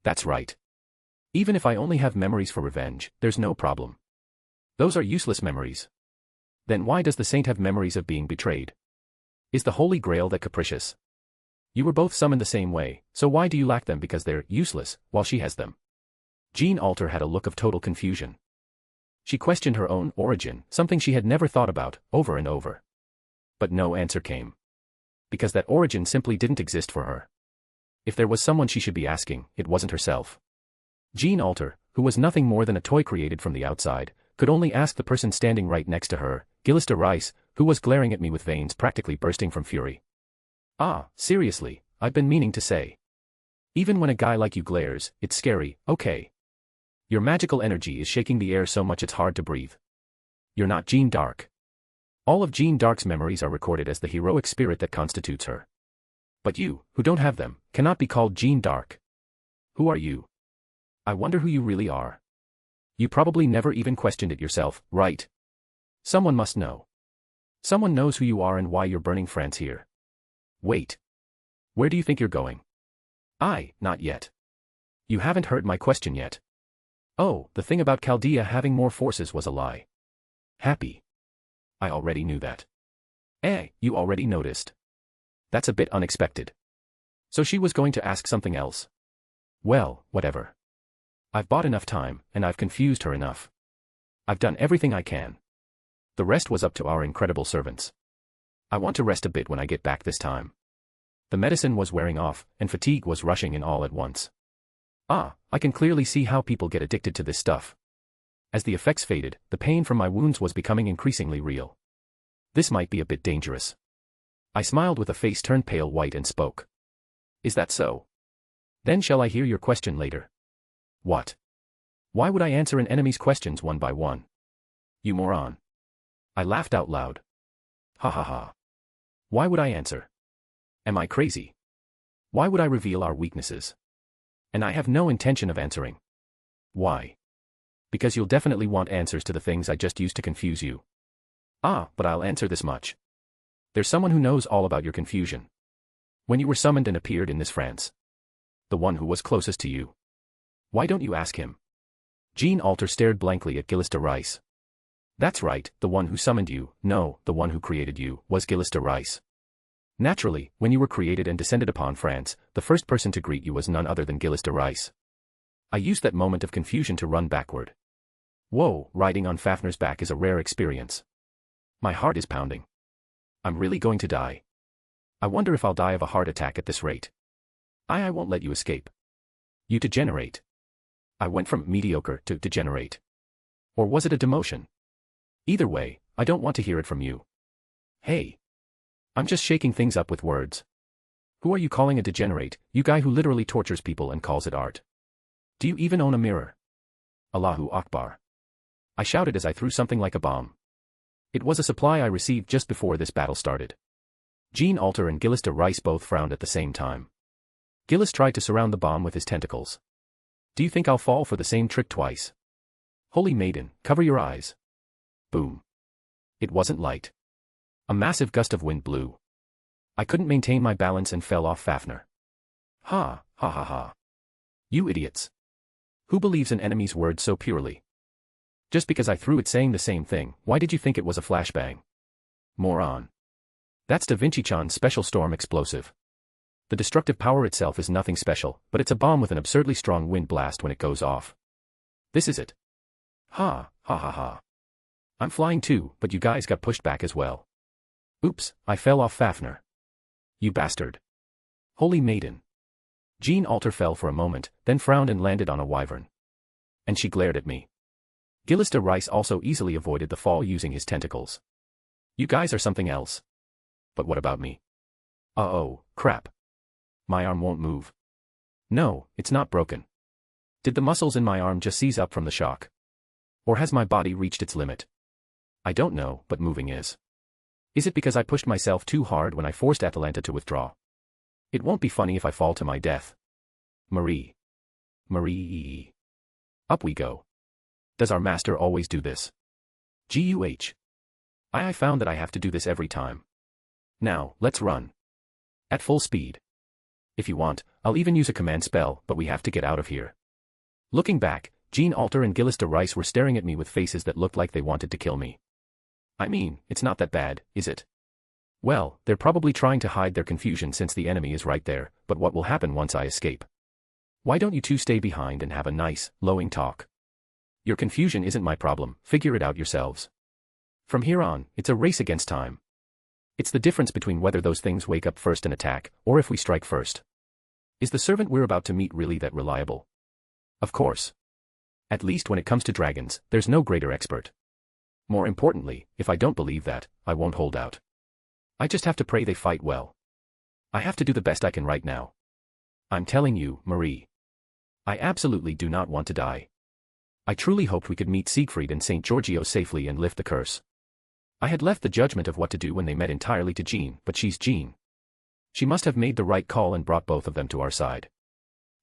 That's right. Even if I only have memories for revenge, there's no problem. Those are useless memories. Then why does the saint have memories of being betrayed? Is the Holy Grail that capricious? You were both summoned the same way, so why do you lack them because they're useless, while she has them? Jeanne Alter had a look of total confusion. She questioned her own origin, something she had never thought about, over and over. But no answer came. Because that origin simply didn't exist for her. If there was someone she should be asking, it wasn't herself. Jeanne Alter, who was nothing more than a toy created from the outside, could only ask the person standing right next to her, Gillister Rice, who was glaring at me with veins practically bursting from fury. Ah, seriously, I've been meaning to say. Even when a guy like you glares, it's scary, okay. Your magical energy is shaking the air so much it's hard to breathe. You're not Jeanne d'Arc. All of Jeanne d'Arc's memories are recorded as the heroic spirit that constitutes her. But you, who don't have them, cannot be called Jeanne d'Arc. Who are you? I wonder who you really are. You probably never even questioned it yourself, right? Someone must know. Someone knows who you are and why you're burning France here. Wait. Where do you think you're going? Not yet. You haven't heard my question yet. Oh, the thing about Chaldea having more forces was a lie. Happy. I already knew that. You already noticed. That's a bit unexpected. So she was going to ask something else. Well, whatever. I've bought enough time, and I've confused her enough. I've done everything I can. The rest was up to our incredible servants. I want to rest a bit when I get back this time. The medicine was wearing off, and fatigue was rushing in all at once. I can clearly see how people get addicted to this stuff. As the effects faded, the pain from my wounds was becoming increasingly real. This might be a bit dangerous. I smiled with a face turned pale white and spoke. Is that so? Then shall I hear your question later? What? Why would I answer an enemy's questions one by one? You moron. I laughed out loud. Ha ha ha. Why would I answer? Am I crazy? Why would I reveal our weaknesses? And I have no intention of answering. Why? Because you'll definitely want answers to the things I just used to confuse you. But I'll answer this much. There's someone who knows all about your confusion. When you were summoned and appeared in this France. The one who was closest to you. Why don't you ask him? Jeanne Alter stared blankly at Gillister Rice. That's right, the one who summoned you, no, the one who created you, was Gillister Rice. Naturally, when you were created and descended upon France, the first person to greet you was none other than Gillister Rice. I used that moment of confusion to run backward. Whoa, riding on Fafner's back is a rare experience. My heart is pounding. I'm really going to die. I wonder if I'll die of a heart attack at this rate. I won't let you escape. You degenerate. I went from mediocre to degenerate. Or was it a demotion? Either way, I don't want to hear it from you. Hey. I'm just shaking things up with words. Who are you calling a degenerate, you guy who literally tortures people and calls it art? Do you even own a mirror? Allahu Akbar. I shouted as I threw something like a bomb. It was a supply I received just before this battle started. Gene Alter and Gillister Rice both frowned at the same time. Gillis tried to surround the bomb with his tentacles. Do you think I'll fall for the same trick twice? Holy maiden, cover your eyes. Boom. It wasn't light. A massive gust of wind blew. I couldn't maintain my balance and fell off Fafner. Ha, ha ha ha. You idiots. Who believes an enemy's words so purely? Just because I threw it saying the same thing, why did you think it was a flashbang? Moron. That's Da Vinci-chan's special storm explosive. The destructive power itself is nothing special, but it's a bomb with an absurdly strong wind blast when it goes off. This is it. Ha, ha ha ha. I'm flying too, but you guys got pushed back as well. Oops, I fell off Fafner. You bastard. Holy maiden. Gene Alter fell for a moment, then frowned and landed on a wyvern. And she glared at me. Gillister Rice also easily avoided the fall using his tentacles. You guys are something else. But what about me? Uh-oh, crap. My arm won't move. No, it's not broken. Did the muscles in my arm just seize up from the shock? Or has my body reached its limit? I don't know, but moving is. Is it because I pushed myself too hard when I forced Atalanta to withdraw? It won't be funny if I fall to my death. Marie. Marie. Up we go. Does our master always do this? GUH. I found that I have to do this every time. Now, let's run. At full speed. If you want, I'll even use a command spell, but we have to get out of here. Looking back, Gene Alter and Gillister Rice were staring at me with faces that looked like they wanted to kill me. I mean, it's not that bad, is it? Well, they're probably trying to hide their confusion since the enemy is right there, but what will happen once I escape? Why don't you two stay behind and have a nice, lowing talk? Your confusion isn't my problem, figure it out yourselves. From here on, it's a race against time. It's the difference between whether those things wake up first and attack, or if we strike first. Is the servant we're about to meet really that reliable? Of course. At least when it comes to dragons, there's no greater expert. More importantly, if I don't believe that, I won't hold out. I just have to pray they fight well. I have to do the best I can right now. I'm telling you, Marie. I absolutely do not want to die. I truly hoped we could meet Siegfried and St. Giorgio safely and lift the curse. I had left the judgment of what to do when they met entirely to Jean, but she's Jean. She must have made the right call and brought both of them to our side.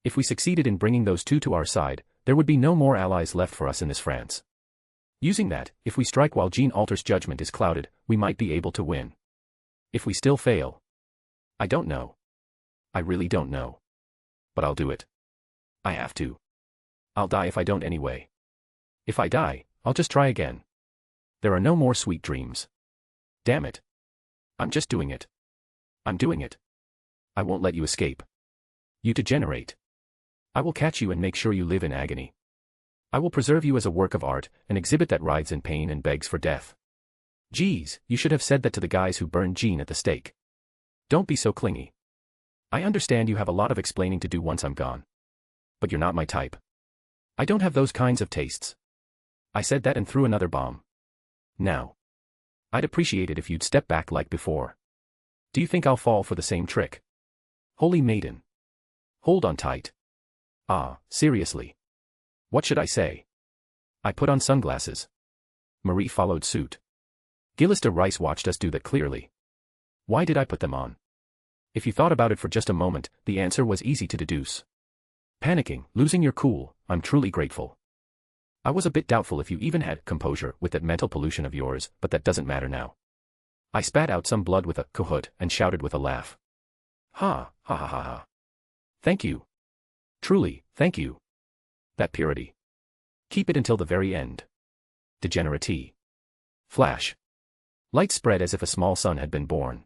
If we succeeded in bringing those two to our side, there would be no more allies left for us in this France. Using that, if we strike while Gene Alter's judgment is clouded, we might be able to win. If we still fail, I don't know. I really don't know. But I'll do it. I have to. I'll die if I don't anyway. If I die, I'll just try again. There are no more sweet dreams. Damn it. I'm just doing it. I'm doing it. I won't let you escape. You degenerate. I will catch you and make sure you live in agony. I will preserve you as a work of art, an exhibit that writhes in pain and begs for death. Geez, you should have said that to the guys who burned Jean at the stake. Don't be so clingy. I understand you have a lot of explaining to do once I'm gone. But you're not my type. I don't have those kinds of tastes. I said that and threw another bomb. Now. I'd appreciate it if you'd step back like before. Do you think I'll fall for the same trick? Holy maiden. Hold on tight. Ah, seriously. What should I say? I put on sunglasses. Marie followed suit. Gillister Rice watched us do that clearly. Why did I put them on? If you thought about it for just a moment, the answer was easy to deduce. Panicking, losing your cool, I'm truly grateful. I was a bit doubtful if you even had composure with that mental pollution of yours, but that doesn't matter now. I spat out some blood with a cahoot and shouted with a laugh. Ha, ha ha ha ha. Thank you. Truly, thank you. That purity. Keep it until the very end. Degenerate. Flash. Light spread as if a small sun had been born.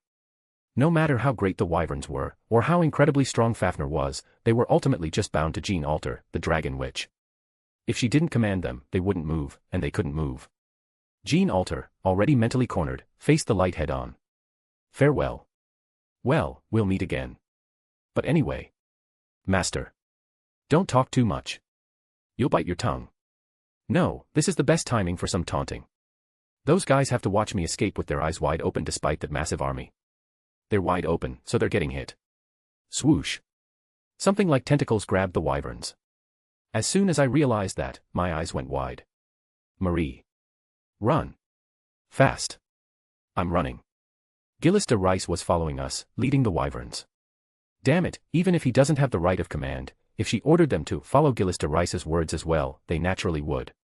No matter how great the wyverns were, or how incredibly strong Fafnir was, they were ultimately just bound to Jean Alter, the dragon witch. If she didn't command them, they wouldn't move, and they couldn't move. Jean Alter, already mentally cornered, faced the light head-on. Farewell. Well, we'll meet again. But anyway. Master. Don't talk too much. You'll bite your tongue. No, this is the best timing for some taunting. Those guys have to watch me escape with their eyes wide open despite that massive army. They're wide open, so they're getting hit. Swoosh. Something like tentacles grabbed the wyverns. As soon as I realized that, my eyes went wide. Marie. Run. Fast. I'm running. Gillis de Rice was following us, leading the wyverns. Damn it, even if he doesn't have the right of command, if she ordered them to follow Gillis de Rice's words as well, they naturally would.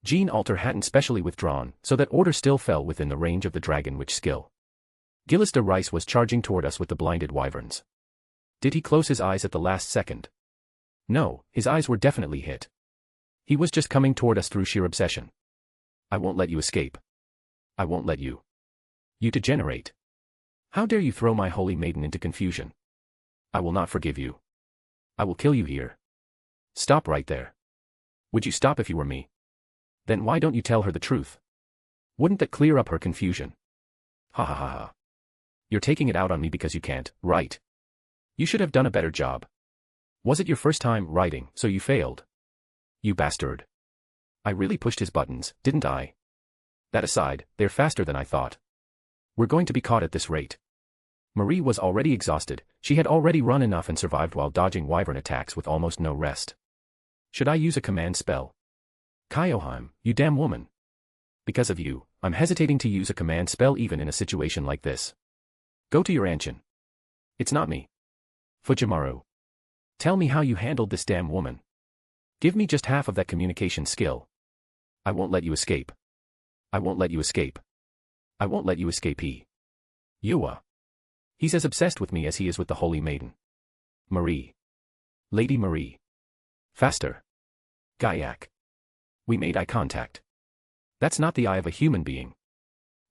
Jean Alter hadn't specially withdrawn, so that order still fell within the range of the dragon witch skill. Gillis de Rice was charging toward us with the blinded wyverns. Did he close his eyes at the last second? No, his eyes were definitely hit. He was just coming toward us through sheer obsession. I won't let you escape. I won't let you. You degenerate. How dare you throw my holy maiden into confusion? I will not forgive you. I will kill you here. Stop right there. Would you stop if you were me? Then why don't you tell her the truth? Wouldn't that clear up her confusion? Ha ha ha ha. You're taking it out on me because you can't, right? You should have done a better job. Was it your first time writing, so you failed? You bastard. I really pushed his buttons, didn't I? That aside, they're faster than I thought. We're going to be caught at this rate. Marie was already exhausted, she had already run enough and survived while dodging wyvern attacks with almost no rest. Should I use a command spell? Kyoheim, you damn woman. Because of you, I'm hesitating to use a command spell even in a situation like this. Go to your ancient. It's not me. Fujimaru. Tell me how you handled this damn woman. Give me just half of that communication skill. I won't let you escape. I won't let you escape. I won't let you escape he. Yua. He's as obsessed with me as he is with the Holy Maiden. Marie. Lady Marie. Faster. Gaiak. We made eye contact. That's not the eye of a human being.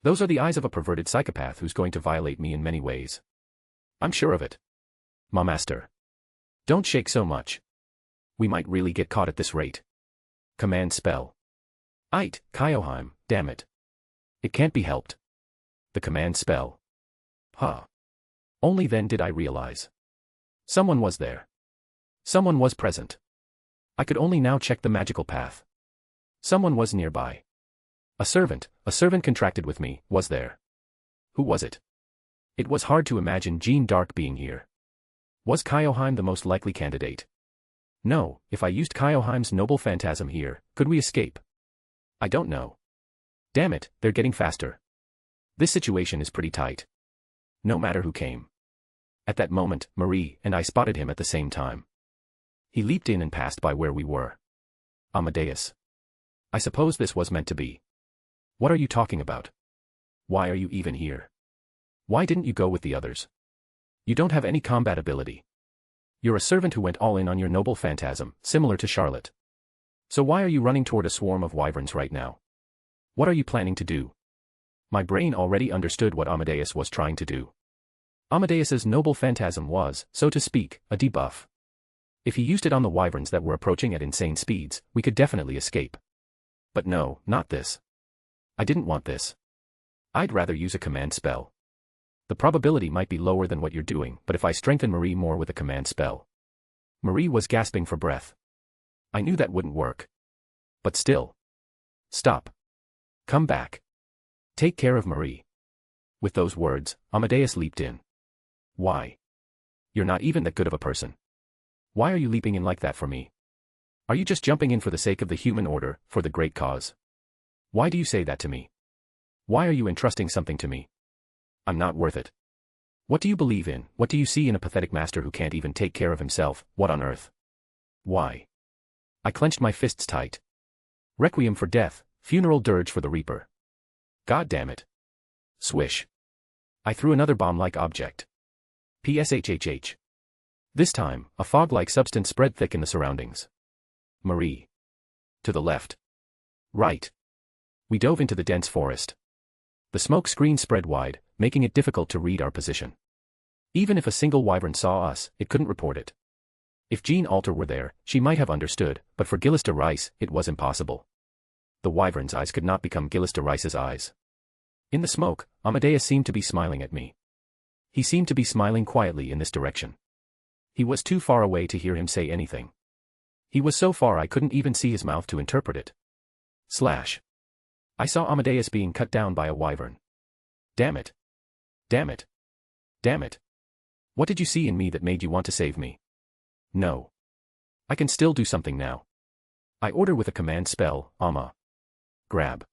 Those are the eyes of a perverted psychopath who's going to violate me in many ways. I'm sure of it. Ma master. Don't shake so much. We might really get caught at this rate. Command spell. Ait, Kyoheim, damn it. It can't be helped. The command spell. Huh. Only then did I realize. Someone was there. Someone was present. I could only now check the magical path. Someone was nearby. A servant contracted with me, was there. Who was it? It was hard to imagine Jean Dark being here. Was Kyoheim the most likely candidate? No, if I used Kyoheim's noble phantasm here, could we escape? I don't know. Damn it, they're getting faster. This situation is pretty tight. No matter who came. At that moment, Marie and I spotted him at the same time. He leaped in and passed by where we were. Amadeus. I suppose this was meant to be. What are you talking about? Why are you even here? Why didn't you go with the others? You don't have any combat ability. You're a servant who went all in on your noble phantasm, similar to Charlotte. So why are you running toward a swarm of wyverns right now? What are you planning to do? My brain already understood what Amadeus was trying to do. Amadeus's noble phantasm was, so to speak, a debuff. If he used it on the wyverns that were approaching at insane speeds, we could definitely escape. But no, not this. I didn't want this. I'd rather use a command spell. The probability might be lower than what you're doing, but if I strengthen Marie more with a command spell. Marie was gasping for breath. I knew that wouldn't work. But still. Stop. Come back. Take care of Marie. With those words, Amadeus leaped in. Why? You're not even that good of a person. Why are you leaping in like that for me? Are you just jumping in for the sake of the human order, for the great cause? Why do you say that to me? Why are you entrusting something to me? I'm not worth it. What do you believe in? What do you see in a pathetic master who can't even take care of himself? What on earth? Why? I clenched my fists tight. Requiem for death, funeral dirge for the reaper. God damn it. Swish. I threw another bomb-like object. PSHHH. This time, a fog-like substance spread thick in the surroundings. Marie. To the left. Right. We dove into the dense forest. The smoke screen spread wide, making it difficult to read our position. Even if a single wyvern saw us, it couldn't report it. If Jean Alter were there, she might have understood, but for Gillis de Rice, it was impossible. The wyvern's eyes could not become Gillis de Rice's eyes. In the smoke, Amadeus seemed to be smiling at me. He seemed to be smiling quietly in this direction. He was too far away to hear him say anything. He was so far I couldn't even see his mouth to interpret it. Slash. I saw Amadeus being cut down by a wyvern. Damn it. Damn it. Damn it. What did you see in me that made you want to save me? No. I can still do something now. I order with a command spell, Ama. Grab.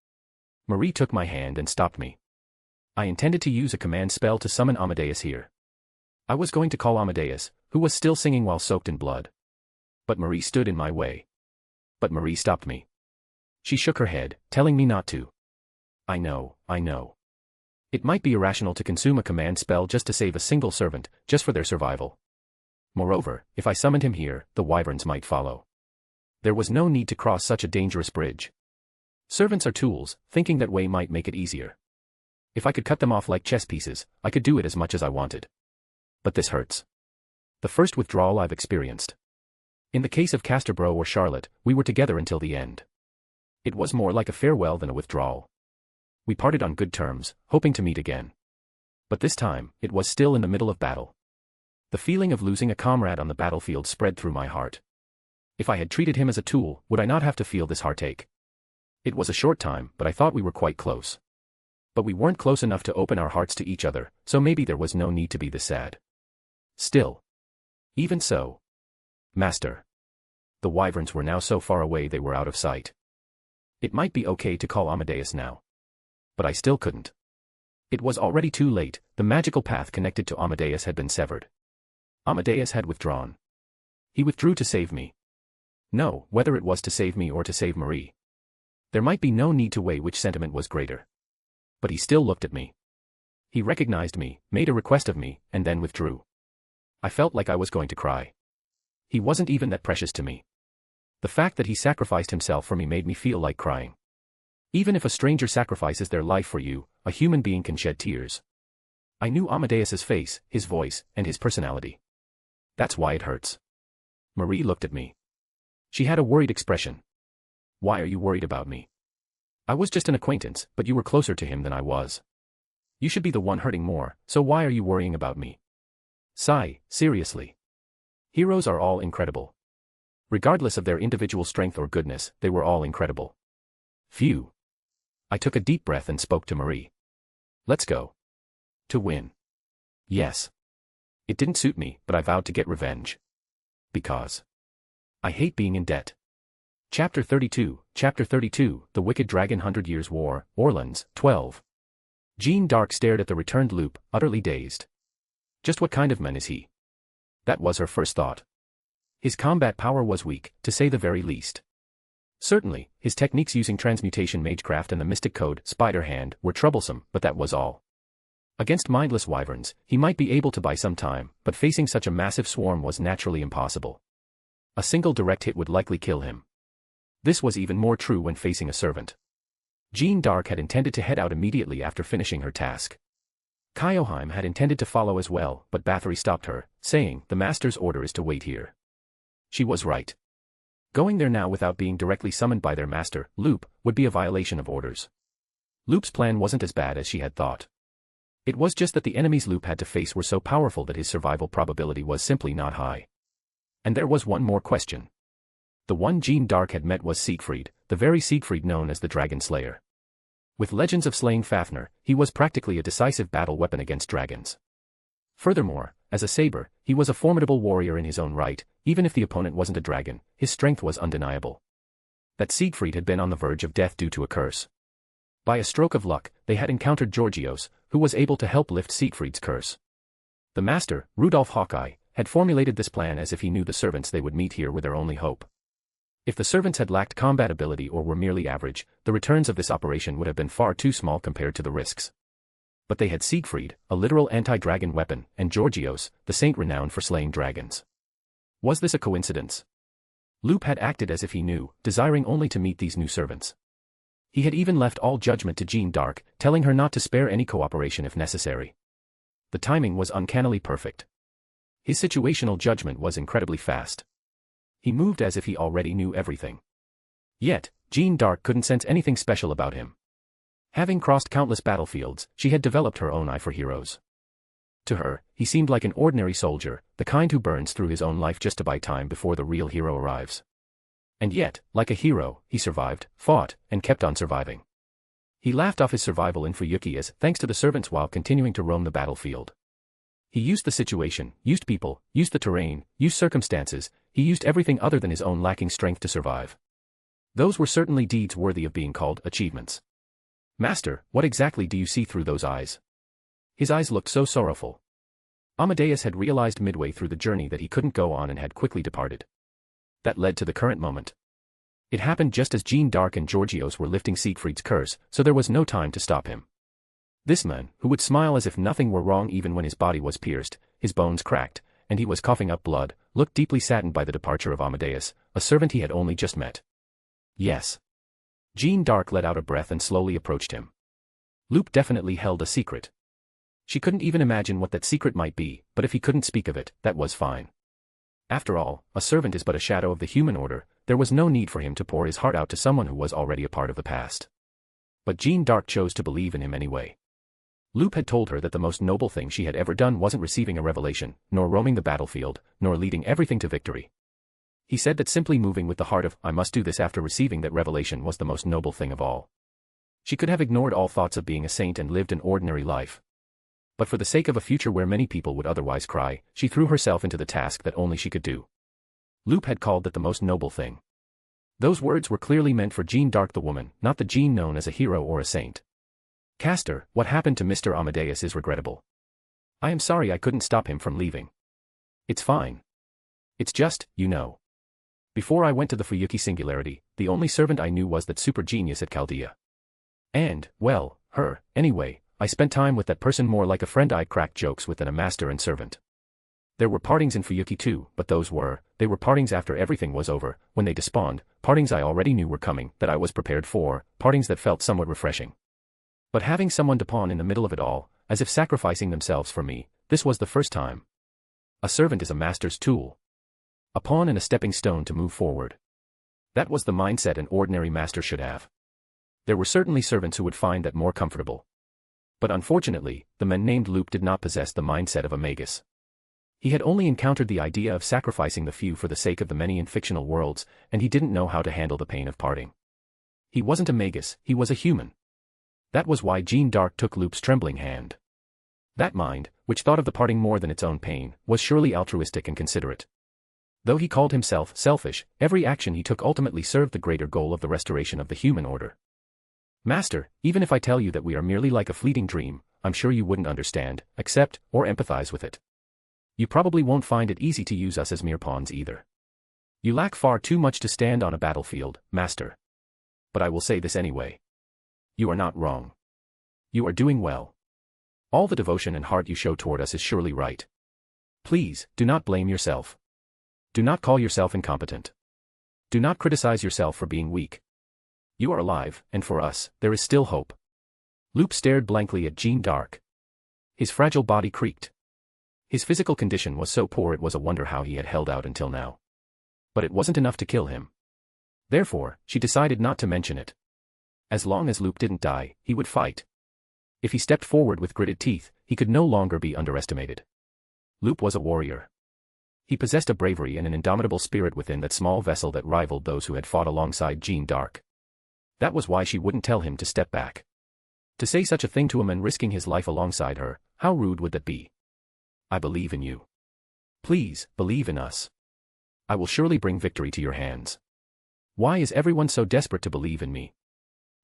Marie took my hand and stopped me. I intended to use a command spell to summon Amadeus here. I was going to call Amadeus, who was still singing while soaked in blood. But Marie stood in my way. But Marie stopped me. She shook her head, telling me not to. I know. It might be irrational to consume a command spell just to save a single servant, just for their survival. Moreover, if I summoned him here, the wyverns might follow. There was no need to cross such a dangerous bridge. Servants are tools, thinking that way might make it easier. If I could cut them off like chess pieces, I could do it as much as I wanted. But this hurts. The first withdrawal I've experienced. In the case of Casterbro or Charlotte, we were together until the end. It was more like a farewell than a withdrawal. We parted on good terms, hoping to meet again. But this time, it was still in the middle of battle. The feeling of losing a comrade on the battlefield spread through my heart. If I had treated him as a tool, would I not have to feel this heartache? It was a short time, but I thought we were quite close. But we weren't close enough to open our hearts to each other, so maybe there was no need to be this sad. Still. Even so. Master. The wyverns were now so far away they were out of sight. It might be okay to call Amadeus now. But I still couldn't. It was already too late, the magical path connected to Amadeus had been severed. Amadeus had withdrawn. He withdrew to save me. No, whether it was to save me or to save Marie. There might be no need to weigh which sentiment was greater. But he still looked at me. He recognized me, made a request of me, and then withdrew. I felt like I was going to cry. He wasn't even that precious to me. The fact that he sacrificed himself for me made me feel like crying. Even if a stranger sacrifices their life for you, a human being can shed tears. I knew Amadeus's face, his voice, and his personality. That's why it hurts. Marie looked at me. She had a worried expression. Why are you worried about me? I was just an acquaintance, but you were closer to him than I was. You should be the one hurting more, so why are you worrying about me? Sigh, seriously. Heroes are all incredible. Regardless of their individual strength or goodness, they were all incredible. Phew. I took a deep breath and spoke to Marie. Let's go. To win. Yes. It didn't suit me, but I vowed to get revenge. Because I hate being in debt. Chapter 32, The Wicked Dragon 100 Years War, Orleans, 12. Jeanne d'Arc stared at the returned Loup, utterly dazed. Just what kind of man is he? That was her first thought. His combat power was weak, to say the very least. Certainly, his techniques using transmutation magecraft and the mystic code, Spider Hand, were troublesome, but that was all. Against mindless wyverns, he might be able to buy some time, but facing such a massive swarm was naturally impossible. A single direct hit would likely kill him. This was even more true when facing a servant. Jeanne d'Arc had intended to head out immediately after finishing her task. Kyoheim had intended to follow as well, but Bathory stopped her, saying, "The master's order is to wait here." She was right. Going there now without being directly summoned by their master, Loup, would be a violation of orders. Loup's plan wasn't as bad as she had thought. It was just that the enemies Loup had to face were so powerful that his survival probability was simply not high. And there was one more question. The one Jeanne d'Arc had met was Siegfried, the very Siegfried known as the Dragon Slayer. With legends of slaying Fafnir, he was practically a decisive battle weapon against dragons. Furthermore, as a saber, he was a formidable warrior in his own right, even if the opponent wasn't a dragon, his strength was undeniable. That Siegfried had been on the verge of death due to a curse. By a stroke of luck, they had encountered Georgios, who was able to help lift Siegfried's curse. The master, Rudolf Hawkeye, had formulated this plan as if he knew the servants they would meet here were their only hope. If the servants had lacked combat ability or were merely average, the returns of this operation would have been far too small compared to the risks. But they had Siegfried, a literal anti-dragon weapon, and Georgios, the saint renowned for slaying dragons. Was this a coincidence? Loup had acted as if he knew, desiring only to meet these new servants. He had even left all judgment to Jeanne d'Arc, telling her not to spare any cooperation if necessary. The timing was uncannily perfect. His situational judgment was incredibly fast. He moved as if he already knew everything. Yet, Jeanne d'Arc couldn't sense anything special about him. Having crossed countless battlefields, she had developed her own eye for heroes. To her, he seemed like an ordinary soldier, the kind who burns through his own life just to buy time before the real hero arrives. And yet, like a hero, he survived, fought, and kept on surviving. He laughed off his survival in Fuyuki as thanks to the servants while continuing to roam the battlefield. He used the situation, used people, used the terrain, used circumstances, he used everything other than his own lacking strength to survive. Those were certainly deeds worthy of being called achievements. Master, what exactly do you see through those eyes? His eyes looked so sorrowful. Amadeus had realized midway through the journey that he couldn't go on and had quickly departed. That led to the current moment. It happened just as Jeanne d'Arc and Georgios were lifting Siegfried's curse, so there was no time to stop him. This man, who would smile as if nothing were wrong even when his body was pierced, his bones cracked, and he was coughing up blood, looked deeply saddened by the departure of Amadeus, a servant he had only just met. Yes. Jeanne d'Arc let out a breath and slowly approached him. Loop definitely held a secret. She couldn't even imagine what that secret might be, but if he couldn't speak of it, that was fine. After all, a servant is but a shadow of the human order, there was no need for him to pour his heart out to someone who was already a part of the past. But Jeanne d'Arc chose to believe in him anyway. Loop had told her that the most noble thing she had ever done wasn't receiving a revelation, nor roaming the battlefield, nor leading everything to victory. He said that simply moving with the heart of, I must do this after receiving that revelation was the most noble thing of all. She could have ignored all thoughts of being a saint and lived an ordinary life. But for the sake of a future where many people would otherwise cry, she threw herself into the task that only she could do. Loop had called that the most noble thing. Those words were clearly meant for Jeanne d'Arc the woman, not the Jeanne known as a hero or a saint. Castor, what happened to Mr. Amadeus is regrettable. I am sorry I couldn't stop him from leaving. It's fine. It's just, you know. Before I went to the Fuyuki Singularity, the only servant I knew was that super genius at Chaldea. And, well, her, anyway, I spent time with that person more like a friend I cracked jokes with than a master and servant. There were partings in Fuyuki too, but they were partings after everything was over, when they despawned, partings I already knew were coming, that I was prepared for, partings that felt somewhat refreshing. But having someone to pawn in the middle of it all, as if sacrificing themselves for me, this was the first time. A servant is a master's tool. A pawn and a stepping stone to move forward. That was the mindset an ordinary master should have. There were certainly servants who would find that more comfortable. But unfortunately, the man named Loop did not possess the mindset of a magus. He had only encountered the idea of sacrificing the few for the sake of the many in fictional worlds, and he didn't know how to handle the pain of parting. He wasn't a magus, he was a human. That was why Jeanne d'Arc took Loop's trembling hand. That mind, which thought of the parting more than its own pain, was surely altruistic and considerate. Though he called himself selfish, every action he took ultimately served the greater goal of the restoration of the human order. Master, even if I tell you that we are merely like a fleeting dream, I'm sure you wouldn't understand, accept, or empathize with it. You probably won't find it easy to use us as mere pawns either. You lack far too much to stand on a battlefield, Master. But I will say this anyway. You are not wrong. You are doing well. All the devotion and heart you show toward us is surely right. Please, do not blame yourself. Do not call yourself incompetent. Do not criticize yourself for being weak. You are alive, and for us, there is still hope. Loop stared blankly at Jeanne d'Arc. His fragile body creaked. His physical condition was so poor it was a wonder how he had held out until now. But it wasn't enough to kill him. Therefore, she decided not to mention it. As long as Loop didn't die, he would fight. If he stepped forward with gritted teeth, he could no longer be underestimated. Loop was a warrior. He possessed a bravery and an indomitable spirit within that small vessel that rivaled those who had fought alongside Jeanne d'Arc. That was why she wouldn't tell him to step back. To say such a thing to a man risking his life alongside her, how rude would that be? I believe in you. Please, believe in us. I will surely bring victory to your hands. Why is everyone so desperate to believe in me?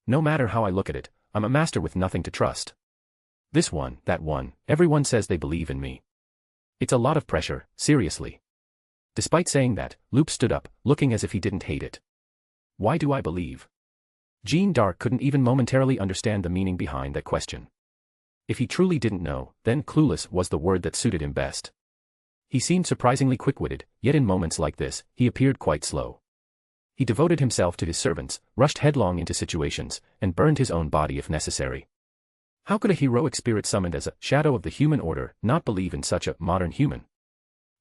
No matter how I look at it, I'm a master with nothing to trust. This one, that one, everyone says they believe in me. It's a lot of pressure, seriously. Despite saying that, Loop stood up, looking as if he didn't hate it. Why do I believe? Jeanne d'Arc couldn't even momentarily understand the meaning behind that question. If he truly didn't know, then clueless was the word that suited him best. He seemed surprisingly quick-witted, yet in moments like this, he appeared quite slow. He devoted himself to his servants, rushed headlong into situations, and burned his own body if necessary. How could a heroic spirit summoned as a shadow of the human order not believe in such a modern human?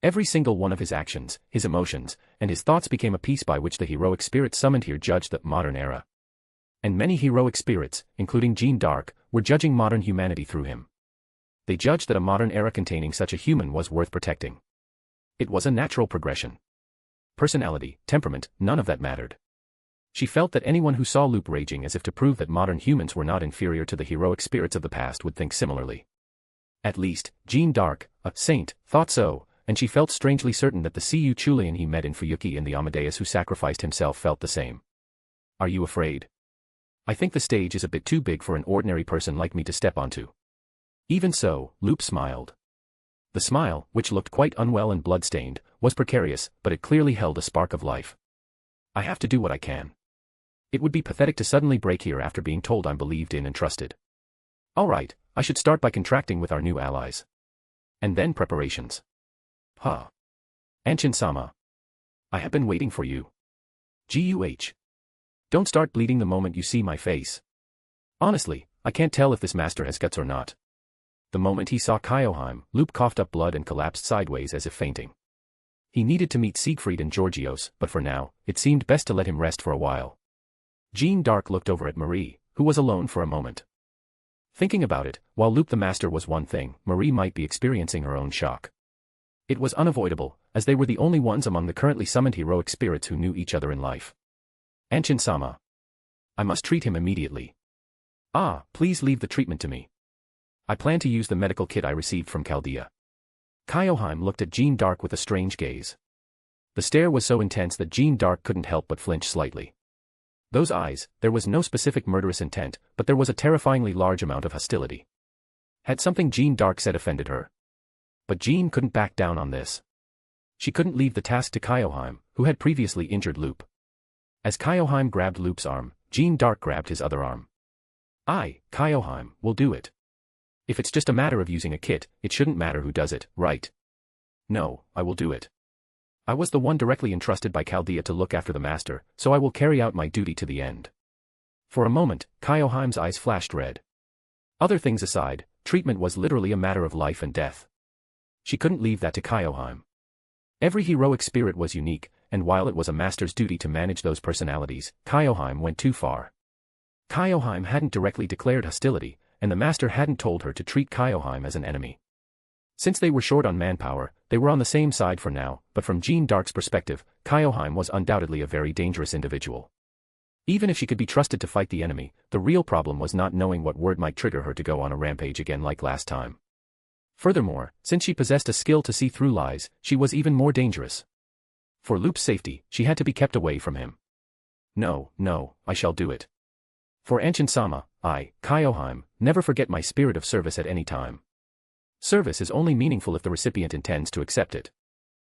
Every single one of his actions, his emotions, and his thoughts became a piece by which the heroic spirit summoned here judged the modern era. And many heroic spirits, including Jeanne d'Arc, were judging modern humanity through him. They judged that a modern era containing such a human was worth protecting. It was a natural progression. Personality, temperament, none of that mattered. She felt that anyone who saw Loop raging as if to prove that modern humans were not inferior to the heroic spirits of the past would think similarly. At least, Jeanne d'Arc, a saint, thought so, and she felt strangely certain that the Cu Chulian he met in Fuyuki and the Amadeus who sacrificed himself felt the same. Are you afraid? I think the stage is a bit too big for an ordinary person like me to step onto. Even so, Loop smiled. The smile, which looked quite unwell and blood-stained, was precarious, but it clearly held a spark of life. I have to do what I can. It would be pathetic to suddenly break here after being told I'm believed in and trusted. All right, I should start by contracting with our new allies. And then preparations. Huh. Anshin-sama. I have been waiting for you. Guh. Don't start bleeding the moment you see my face. Honestly, I can't tell if this master has guts or not. The moment he saw Kyoheim, Loop coughed up blood and collapsed sideways as if fainting. He needed to meet Siegfried and Georgios, but for now, it seemed best to let him rest for a while. Jeanne d'Arc looked over at Marie, who was alone for a moment. Thinking about it, while Loop the master was one thing, Marie might be experiencing her own shock. It was unavoidable, as they were the only ones among the currently summoned heroic spirits who knew each other in life. Anshin-sama. I must treat him immediately. Ah, please leave the treatment to me. I plan to use the medical kit I received from Chaldea. Kyoheim looked at Jeanne d'Arc with a strange gaze. The stare was so intense that Jeanne d'Arc couldn't help but flinch slightly. Those eyes, there was no specific murderous intent, but there was a terrifyingly large amount of hostility. Had something Jeanne d'Arc said offended her? But Jeanne couldn't back down on this. She couldn't leave the task to Kyoheim, who had previously injured Loop. As Kyoheim grabbed Loop's arm, Jeanne d'Arc grabbed his other arm. Kyoheim, will do it. If it's just a matter of using a kit, it shouldn't matter who does it, right? No, I will do it. I was the one directly entrusted by Chaldea to look after the master, so I will carry out my duty to the end. For a moment, Kyoheim's eyes flashed red. Other things aside, treatment was literally a matter of life and death. She couldn't leave that to Kyoheim. Every heroic spirit was unique, and while it was a master's duty to manage those personalities, Kyoheim went too far. Kyoheim hadn't directly declared hostility, and the master hadn't told her to treat Kyoheim as an enemy. Since they were short on manpower, they were on the same side for now, but from Jeanne d'Arc's perspective, Kyoheim was undoubtedly a very dangerous individual. Even if she could be trusted to fight the enemy, the real problem was not knowing what word might trigger her to go on a rampage again like last time. Furthermore, since she possessed a skill to see through lies, she was even more dangerous. For Loop's safety, she had to be kept away from him. No, I shall do it. For Anshin-sama, I, Kyoheim, never forget my spirit of service at any time. Service is only meaningful if the recipient intends to accept it.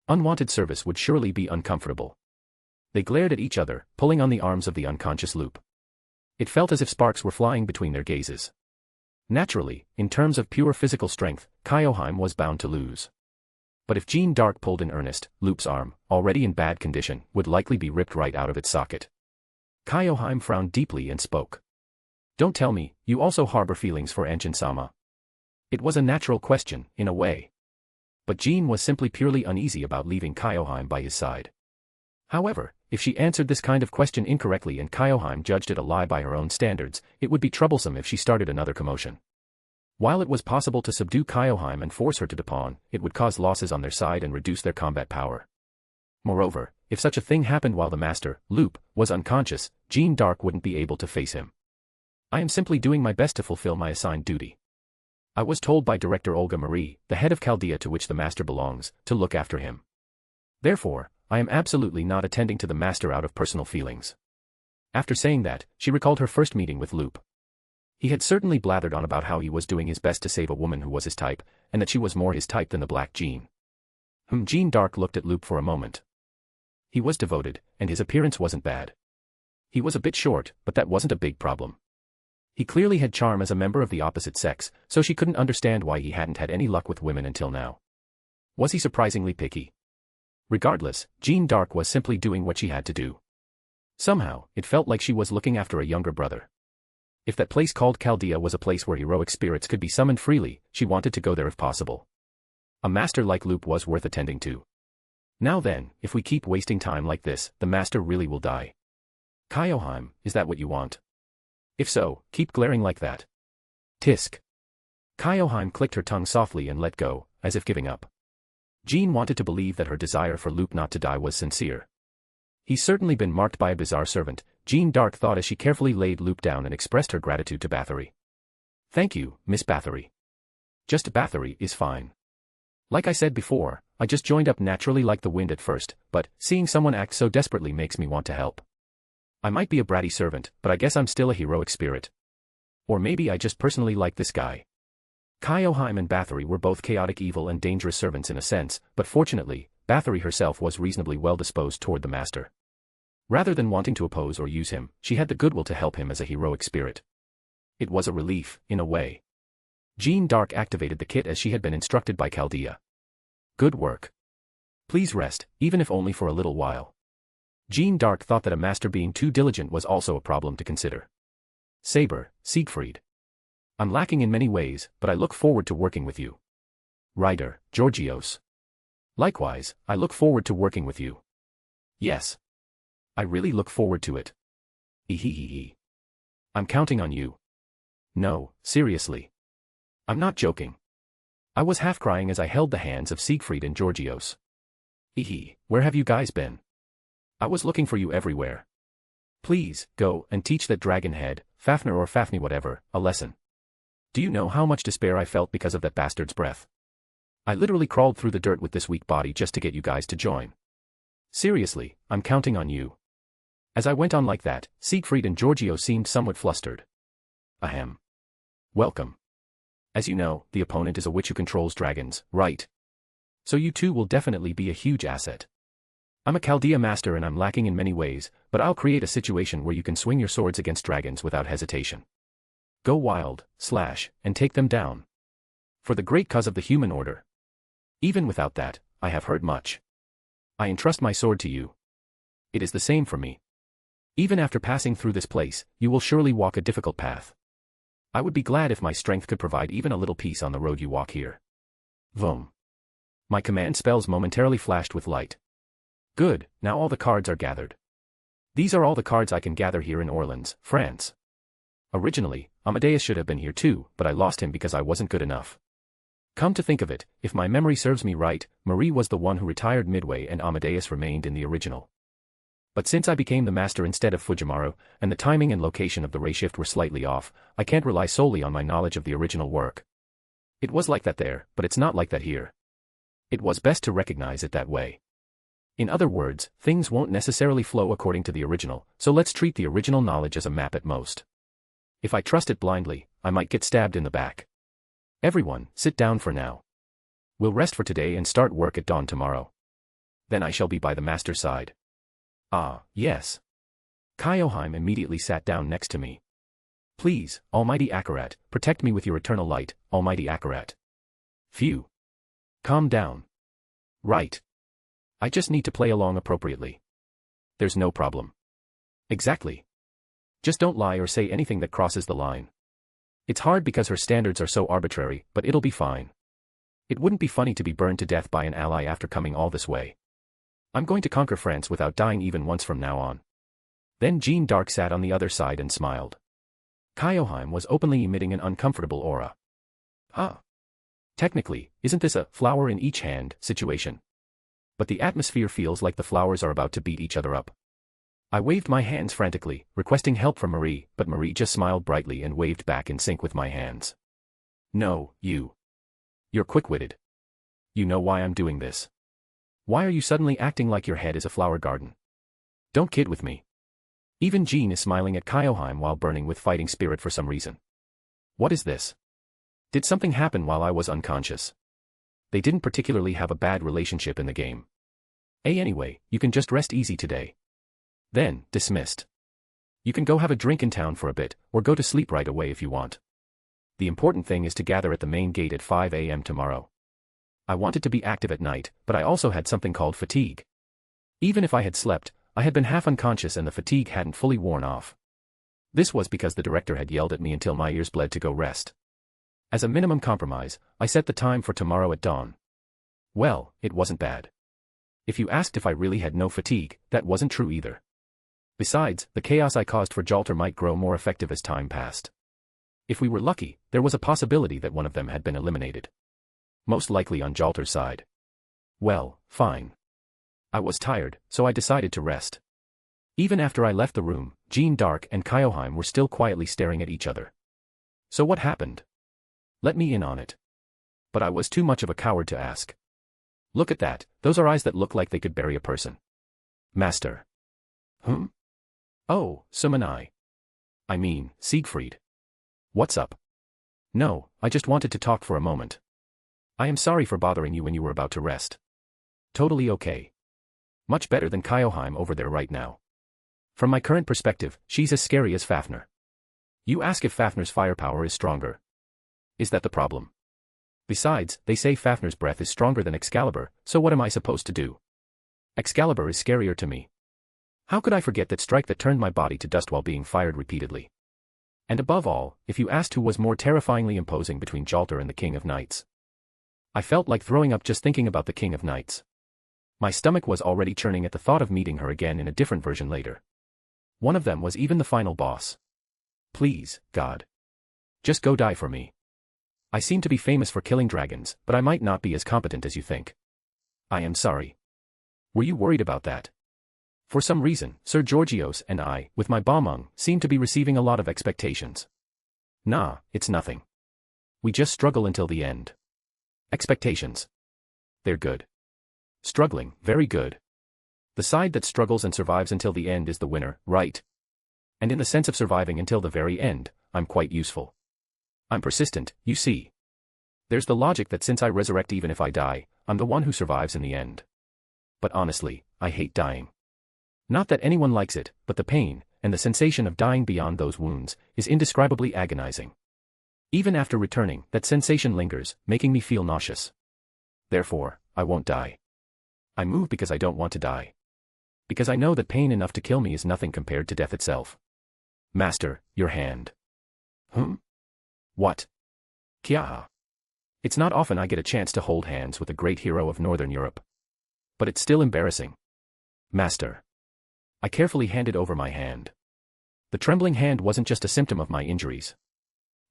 Unwanted service would surely be uncomfortable. They glared at each other, pulling on the arms of the unconscious Loop. It felt as if sparks were flying between their gazes. Naturally, in terms of pure physical strength, Kyoheim was bound to lose. But if Jeanne d'Arc pulled in earnest, Loop's arm, already in bad condition, would likely be ripped right out of its socket. Kyoheim frowned deeply and spoke. Don't tell me, you also harbor feelings for Anshin-sama. It was a natural question, in a way. But Jeanne was simply purely uneasy about leaving Kyoheim by his side. However, if she answered this kind of question incorrectly and Kyoheim judged it a lie by her own standards, it would be troublesome if she started another commotion. While it was possible to subdue Kyoheim and force her to depawn, it would cause losses on their side and reduce their combat power. Moreover, if such a thing happened while the master, Loop, was unconscious, Jeanne d'Arc wouldn't be able to face him. I am simply doing my best to fulfill my assigned duty. I was told by Director Olga Marie, the head of Chaldea to which the master belongs, to look after him. Therefore, I am absolutely not attending to the master out of personal feelings. After saying that, she recalled her first meeting with Loop. He had certainly blathered on about how he was doing his best to save a woman who was his type, and that she was more his type than the Black Jeanne. Jeanne d'Arc looked at Loop for a moment. He was devoted, and his appearance wasn't bad. He was a bit short, but that wasn't a big problem. He clearly had charm as a member of the opposite sex, so she couldn't understand why he hadn't had any luck with women until now. Was he surprisingly picky? Regardless, Jeanne d'Arc was simply doing what she had to do. Somehow, it felt like she was looking after a younger brother. If that place called Chaldea was a place where heroic spirits could be summoned freely, she wanted to go there if possible. A master like Loop was worth attending to. Now then, if we keep wasting time like this, the master really will die. Kyoheim, is that what you want? If so, keep glaring like that. Tisk. Kyoheim clicked her tongue softly and let go, as if giving up. Jean wanted to believe that her desire for Loop not to die was sincere. He's certainly been marked by a bizarre servant, Jean Dark thought as she carefully laid Loop down and expressed her gratitude to Bathory. Thank you, Miss Bathory. Just Bathory is fine. Like I said before, I just joined up naturally like the wind at first, but seeing someone act so desperately makes me want to help. I might be a bratty servant, but I guess I'm still a heroic spirit. Or maybe I just personally like this guy. Kyoheim and Bathory were both chaotic evil and dangerous servants in a sense, but fortunately, Bathory herself was reasonably well disposed toward the master. Rather than wanting to oppose or use him, she had the goodwill to help him as a heroic spirit. It was a relief, in a way. Jean Dark activated the kit as she had been instructed by Chaldea. Good work. Please rest, even if only for a little while. Jean Dark thought that a master being too diligent was also a problem to consider. Saber, Siegfried. I'm lacking in many ways, but I look forward to working with you. Ryder, Georgios. Likewise, I look forward to working with you. Yes. I really look forward to it. Ehehehe. I'm counting on you. No, seriously. I'm not joking. I was half crying as I held the hands of Siegfried and Georgios. Where have you guys been? I was looking for you everywhere. Please, go and teach that dragon head, Fafnir or Fafnir whatever, a lesson. Do you know how much despair I felt because of that bastard's breath? I literally crawled through the dirt with this weak body just to get you guys to join. Seriously, I'm counting on you. As I went on like that, Siegfried and Giorgio seemed somewhat flustered. Ahem. Welcome. As you know, the opponent is a witch who controls dragons, right? So you two will definitely be a huge asset. I'm a Chaldea master and I'm lacking in many ways, but I'll create a situation where you can swing your swords against dragons without hesitation. Go wild, slash, and take them down. For the great cause of the human order. Even without that, I have heard much. I entrust my sword to you. It is the same for me. Even after passing through this place, you will surely walk a difficult path. I would be glad if my strength could provide even a little peace on the road you walk here. Vroom. My command spells momentarily flashed with light. Good, now all the cards are gathered. These are all the cards I can gather here in Orleans, France. Originally, Amadeus should have been here too, but I lost him because I wasn't good enough. Come to think of it, if my memory serves me right, Marie was the one who retired midway and Amadeus remained in the original. But since I became the master instead of Fujimaru, and the timing and location of the ray shift were slightly off, I can't rely solely on my knowledge of the original work. It was like that there, but it's not like that here. It was best to recognize it that way. In other words, things won't necessarily flow according to the original, so let's treat the original knowledge as a map at most. If I trust it blindly, I might get stabbed in the back. Everyone, sit down for now. We'll rest for today and start work at dawn tomorrow. Then I shall be by the master's side. Ah, yes. Kyoheim immediately sat down next to me. Please, Almighty Akarat, protect me with your eternal light, Almighty Akarat. Phew. Calm down. Right. I just need to play along appropriately. There's no problem. Exactly. Just don't lie or say anything that crosses the line. It's hard because her standards are so arbitrary, but it'll be fine. It wouldn't be funny to be burned to death by an ally after coming all this way. I'm going to conquer France without dying even once from now on. Then Jean Dark sat on the other side and smiled. Kyoheim was openly emitting an uncomfortable aura. Technically, isn't this a flower in each hand situation? But the atmosphere feels like the flowers are about to beat each other up. I waved my hands frantically, requesting help from Marie, but Marie just smiled brightly and waved back in sync with my hands. No, you. You're quick-witted. You know why I'm doing this. Why are you suddenly acting like your head is a flower garden? Don't kid with me. Even Jean is smiling at Kyoheim while burning with fighting spirit for some reason. What is this? Did something happen while I was unconscious? They didn't particularly have a bad relationship in the game. Anyway, you can just rest easy today. Then, dismissed. You can go have a drink in town for a bit, or go to sleep right away if you want. The important thing is to gather at the main gate at 5 a.m. tomorrow. I wanted to be active at night, but I also had something called fatigue. Even if I had slept, I had been half unconscious and the fatigue hadn't fully worn off. This was because the director had yelled at me until my ears bled to go rest. As a minimum compromise, I set the time for tomorrow at dawn. Well, it wasn't bad. If you asked if I really had no fatigue, that wasn't true either. Besides, the chaos I caused for Jalter might grow more effective as time passed. If we were lucky, there was a possibility that one of them had been eliminated. Most likely on Jalter's side. Well, fine. I was tired, so I decided to rest. Even after I left the room, Jean d'Arc and Kyoheim were still quietly staring at each other. So what happened? Let me in on it. But I was too much of a coward to ask. Look at that, those are eyes that look like they could bury a person. Master. Oh, Sumanai. I mean, Siegfried. What's up? No, I just wanted to talk for a moment. I am sorry for bothering you when you were about to rest. Totally okay. Much better than Kyoheim over there right now. From my current perspective, she's as scary as Fafnir. You ask if Fafnir's firepower is stronger. Is that the problem? Besides, they say Fafnir's breath is stronger than Excalibur, so what am I supposed to do? Excalibur is scarier to me. How could I forget that strike that turned my body to dust while being fired repeatedly? And above all, if you asked who was more terrifyingly imposing between Jalter and the King of Knights. I felt like throwing up just thinking about the King of Knights. My stomach was already churning at the thought of meeting her again in a different version later. One of them was even the final boss. Please, God. Just go die for me. I seem to be famous for killing dragons, but I might not be as competent as you think. I am sorry. Were you worried about that? For some reason, Sir Georgios and I, with my Balmung, seem to be receiving a lot of expectations. Nah, it's nothing. We just struggle until the end. Expectations. They're good. Struggling, very good. The side that struggles and survives until the end is the winner, right? And in the sense of surviving until the very end, I'm quite useful. I'm persistent, you see. There's the logic that since I resurrect even if I die, I'm the one who survives in the end. But honestly, I hate dying. Not that anyone likes it, but the pain, and the sensation of dying beyond those wounds, is indescribably agonizing. Even after returning, that sensation lingers, making me feel nauseous. Therefore, I won't die. I move because I don't want to die. Because I know that pain enough to kill me is nothing compared to death itself. Master, your hand. What? Kya. It's not often I get a chance to hold hands with a great hero of Northern Europe. But it's still embarrassing. Master. I carefully handed over my hand. The trembling hand wasn't just a symptom of my injuries.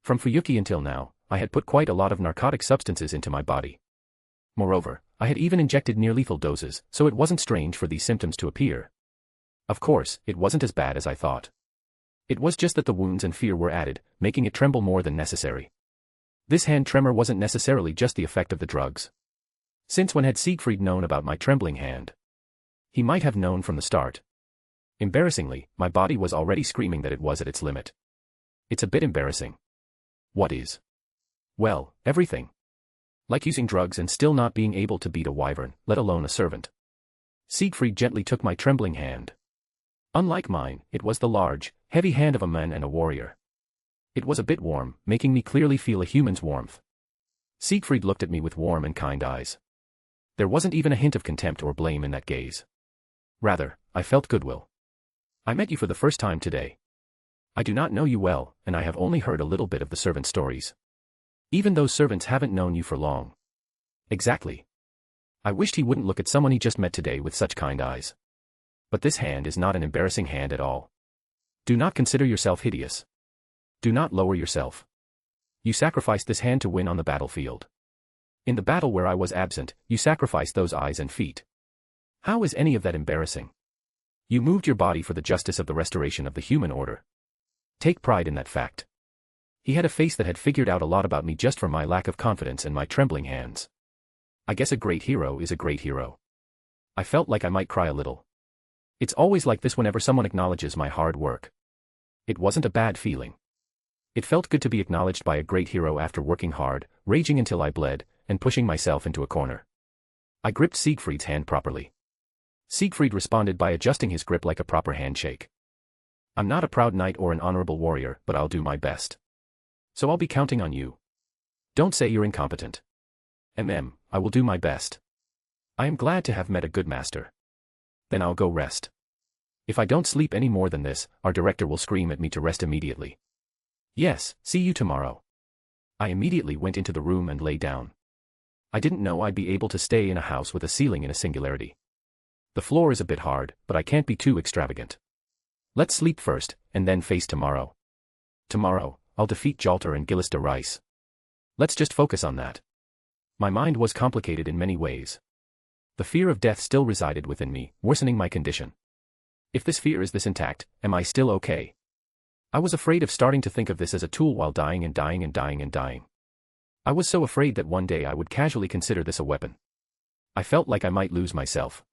From Fuyuki until now, I had put quite a lot of narcotic substances into my body. Moreover, I had even injected near-lethal doses, so it wasn't strange for these symptoms to appear. Of course, it wasn't as bad as I thought. It was just that the wounds and fear were added, making it tremble more than necessary. This hand tremor wasn't necessarily just the effect of the drugs. Since when had Siegfried known about my trembling hand? He might have known from the start. Embarrassingly, my body was already screaming that it was at its limit. It's a bit embarrassing. What is? Well, everything. Like using drugs and still not being able to beat a wyvern, let alone a servant. Siegfried gently took my trembling hand. Unlike mine, it was the large, heavy hand of a man and a warrior. It was a bit warm, making me clearly feel a human's warmth. Siegfried looked at me with warm and kind eyes. There wasn't even a hint of contempt or blame in that gaze. Rather, I felt goodwill. I met you for the first time today. I do not know you well, and I have only heard a little bit of the servant stories. Even those servants haven't known you for long. Exactly. I wished he wouldn't look at someone he just met today with such kind eyes. But this hand is not an embarrassing hand at all. Do not consider yourself hideous. Do not lower yourself. You sacrificed this hand to win on the battlefield. In the battle where I was absent, you sacrificed those eyes and feet. How is any of that embarrassing? You moved your body for the justice of the restoration of the human order. Take pride in that fact. He had a face that had figured out a lot about me just from my lack of confidence and my trembling hands. I guess a great hero is a great hero. I felt like I might cry a little. It's always like this whenever someone acknowledges my hard work. It wasn't a bad feeling. It felt good to be acknowledged by a great hero after working hard, raging until I bled, and pushing myself into a corner. I gripped Siegfried's hand properly. Siegfried responded by adjusting his grip like a proper handshake. I'm not a proud knight or an honorable warrior, but I'll do my best. So I'll be counting on you. Don't say you're incompetent. I will do my best. I am glad to have met a good master. Then I'll go rest. If I don't sleep any more than this, our director will scream at me to rest immediately. Yes, see you tomorrow. I immediately went into the room and lay down. I didn't know I'd be able to stay in a house with a ceiling in a singularity. The floor is a bit hard, but I can't be too extravagant. Let's sleep first, and then face tomorrow. Tomorrow, I'll defeat Jalter and Gillis de Rice. Let's just focus on that. My mind was complicated in many ways. The fear of death still resided within me, worsening my condition. If this fear is this intact, am I still okay? I was afraid of starting to think of this as a tool while dying and dying and dying and dying. I was so afraid that one day I would casually consider this a weapon. I felt like I might lose myself.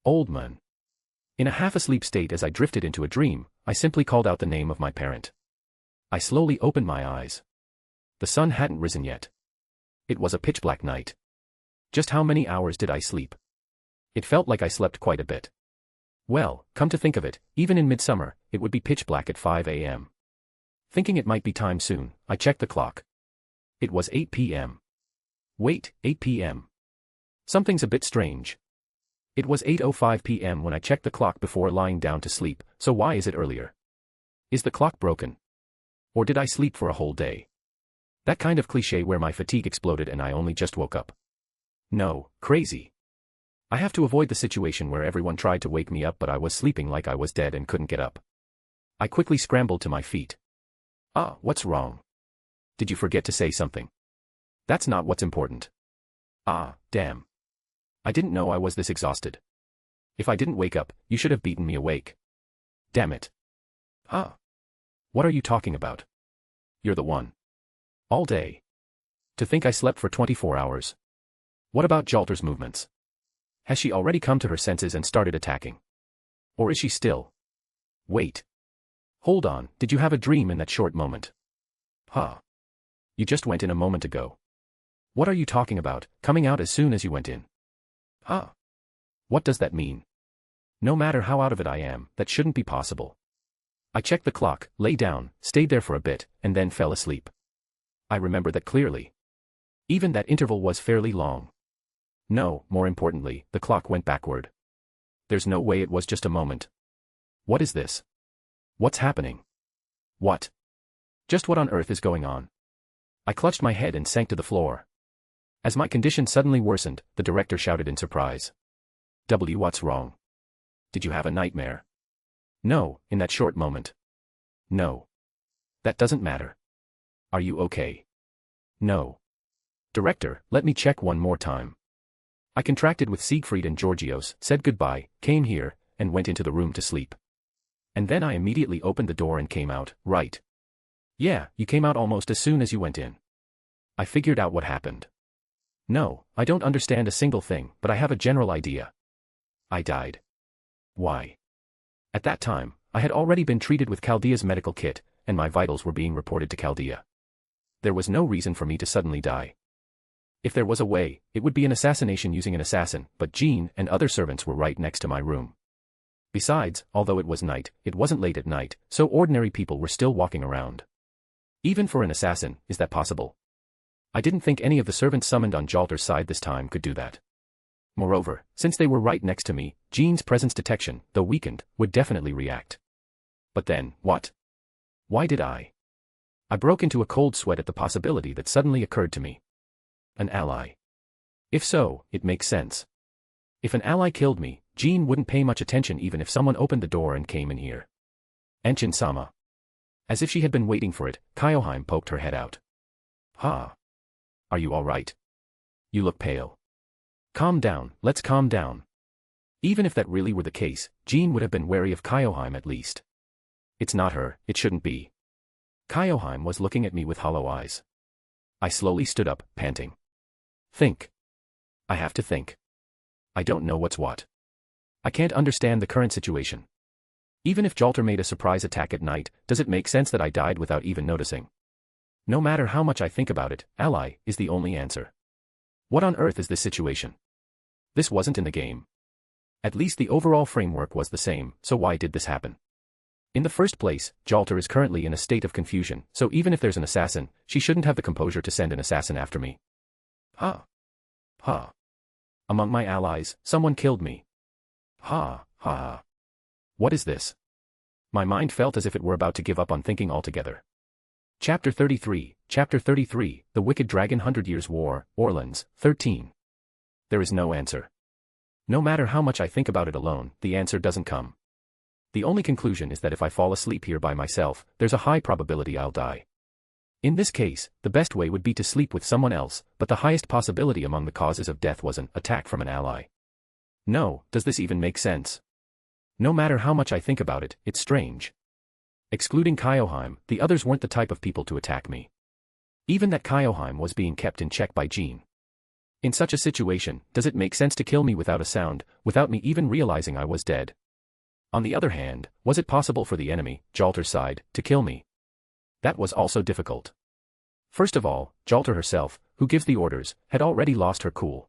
Old man. In a half-asleep state as I drifted into a dream, I simply called out the name of my parent. I slowly opened my eyes. The sun hadn't risen yet. It was a pitch-black night. Just how many hours did I sleep? It felt like I slept quite a bit. Well, come to think of it, even in midsummer, it would be pitch black at 5 a.m. Thinking it might be time soon, I checked the clock. It was 8 p.m. Wait, 8 p.m. Something's a bit strange. It was 8:05 p.m. when I checked the clock before lying down to sleep, so why is it earlier? Is the clock broken? Or did I sleep for a whole day? That kind of cliché where my fatigue exploded and I only just woke up. No, crazy. I have to avoid the situation where everyone tried to wake me up but I was sleeping like I was dead and couldn't get up. I quickly scrambled to my feet. Ah, what's wrong? Did you forget to say something? That's not what's important. Ah, damn. I didn't know I was this exhausted. If I didn't wake up, you should have beaten me awake. Damn it. Ah. What are you talking about? You're the one. All day. To think I slept for 24 hours. What about Jalter's movements? Has she already come to her senses and started attacking? Or is she still? Wait. Hold on, did you have a dream in that short moment? Huh. You just went in a moment ago. What are you talking about, coming out as soon as you went in? Huh. What does that mean? No matter how out of it I am, that shouldn't be possible. I checked the clock, lay down, stayed there for a bit, and then fell asleep. I remember that clearly. Even that interval was fairly long. No, more importantly, the clock went backward. There's no way it was just a moment. What is this? What's happening? What? Just what on earth is going on? I clutched my head and sank to the floor. As my condition suddenly worsened, the director shouted in surprise. What's wrong? Did you have a nightmare? No, in that short moment. No. That doesn't matter. Are you okay? No. Director, let me check one more time. I contracted with Siegfried and Georgios, said goodbye, came here, and went into the room to sleep. And then I immediately opened the door and came out, right? Yeah, you came out almost as soon as you went in. I figured out what happened. No, I don't understand a single thing, but I have a general idea. I died. Why? At that time, I had already been treated with Chaldea's medical kit, and my vitals were being reported to Chaldea. There was no reason for me to suddenly die. If there was a way, it would be an assassination using an assassin, but Jean and other servants were right next to my room. Besides, although it was night, it wasn't late at night, so ordinary people were still walking around. Even for an assassin, is that possible? I didn't think any of the servants summoned on Jalter's side this time could do that. Moreover, since they were right next to me, Jean's presence detection, though weakened, would definitely react. But then, what? Why did I? I broke into a cold sweat at the possibility that suddenly occurred to me. An ally. If so, it makes sense. If an ally killed me, Jean wouldn't pay much attention even if someone opened the door and came in here. Enchin-sama. As if she had been waiting for it, Kyoheim poked her head out. Ha. Are you all right? You look pale. Calm down, let's calm down. Even if that really were the case, Jean would have been wary of Kyoheim at least. It's not her, it shouldn't be. Kyoheim was looking at me with hollow eyes. I slowly stood up, panting. Think. I have to think. I don't know what's what. I can't understand the current situation. Even if Jalter made a surprise attack at night, does it make sense that I died without even noticing? No matter how much I think about it, ally is the only answer. What on earth is this situation? This wasn't in the game. At least the overall framework was the same, so why did this happen? In the first place, Jalter is currently in a state of confusion, so even if there's an assassin, she shouldn't have the composure to send an assassin after me. Ha. Ha. Among my allies, someone killed me. Ha, ha, ha. What is this? My mind felt as if it were about to give up on thinking altogether. Chapter 33, The Wicked Dragon 100 Years War, Orleans, 13. There is no answer. No matter how much I think about it alone, the answer doesn't come. The only conclusion is that if I fall asleep here by myself, there's a high probability I'll die. In this case, the best way would be to sleep with someone else, but the highest possibility among the causes of death was an attack from an ally. No, does this even make sense? No matter how much I think about it, it's strange. Excluding Kyoheim, the others weren't the type of people to attack me. Even that Kyoheim was being kept in check by Jean. In such a situation, does it make sense to kill me without a sound, without me even realizing I was dead? On the other hand, was it possible for the enemy, Jalter's side, to kill me? That was also difficult. First of all, Jalter herself, who gives the orders, had already lost her cool.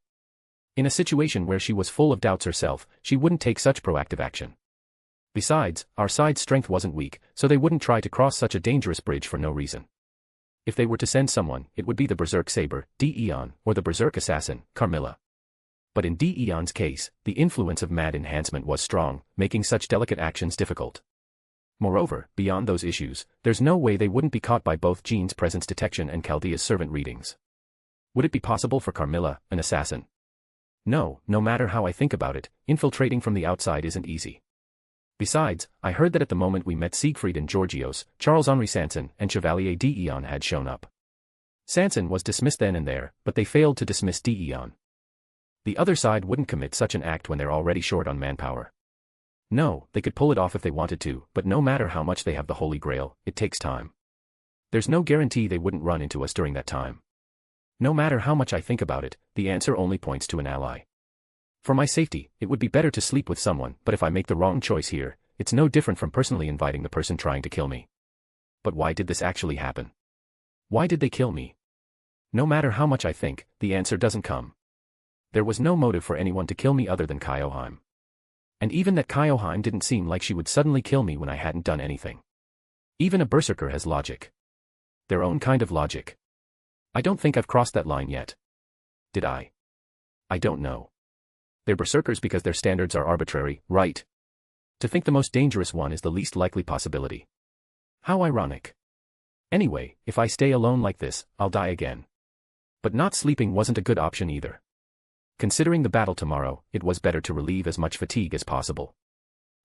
In a situation where she was full of doubts herself, she wouldn't take such proactive action. Besides, our side's strength wasn't weak, so they wouldn't try to cross such a dangerous bridge for no reason. If they were to send someone, it would be the Berserk Saber, Deon, or the Berserk Assassin, Carmilla. But in Deon's case, the influence of mad enhancement was strong, making such delicate actions difficult. Moreover, beyond those issues, there's no way they wouldn't be caught by both Jean's presence detection and Chaldea's servant readings. Would it be possible for Carmilla, an assassin? No, no matter how I think about it, infiltrating from the outside isn't easy. Besides, I heard that at the moment we met Siegfried and Georgios, Charles-Henri Sanson and Chevalier Deon had shown up. Sanson was dismissed then and there, but they failed to dismiss Deon. The other side wouldn't commit such an act when they're already short on manpower. No, they could pull it off if they wanted to, but no matter how much they have the Holy Grail, it takes time. There's no guarantee they wouldn't run into us during that time. No matter how much I think about it, the answer only points to an ally. For my safety, it would be better to sleep with someone, but if I make the wrong choice here, it's no different from personally inviting the person trying to kill me. But why did this actually happen? Why did they kill me? No matter how much I think, the answer doesn't come. There was no motive for anyone to kill me other than Kyoheim. And even that Kyoheim didn't seem like she would suddenly kill me when I hadn't done anything. Even a berserker has logic. Their own kind of logic. I don't think I've crossed that line yet. Did I? I don't know. They're berserkers because their standards are arbitrary, right? To think the most dangerous one is the least likely possibility. How ironic. Anyway, if I stay alone like this, I'll die again. But not sleeping wasn't a good option either. Considering the battle tomorrow, it was better to relieve as much fatigue as possible.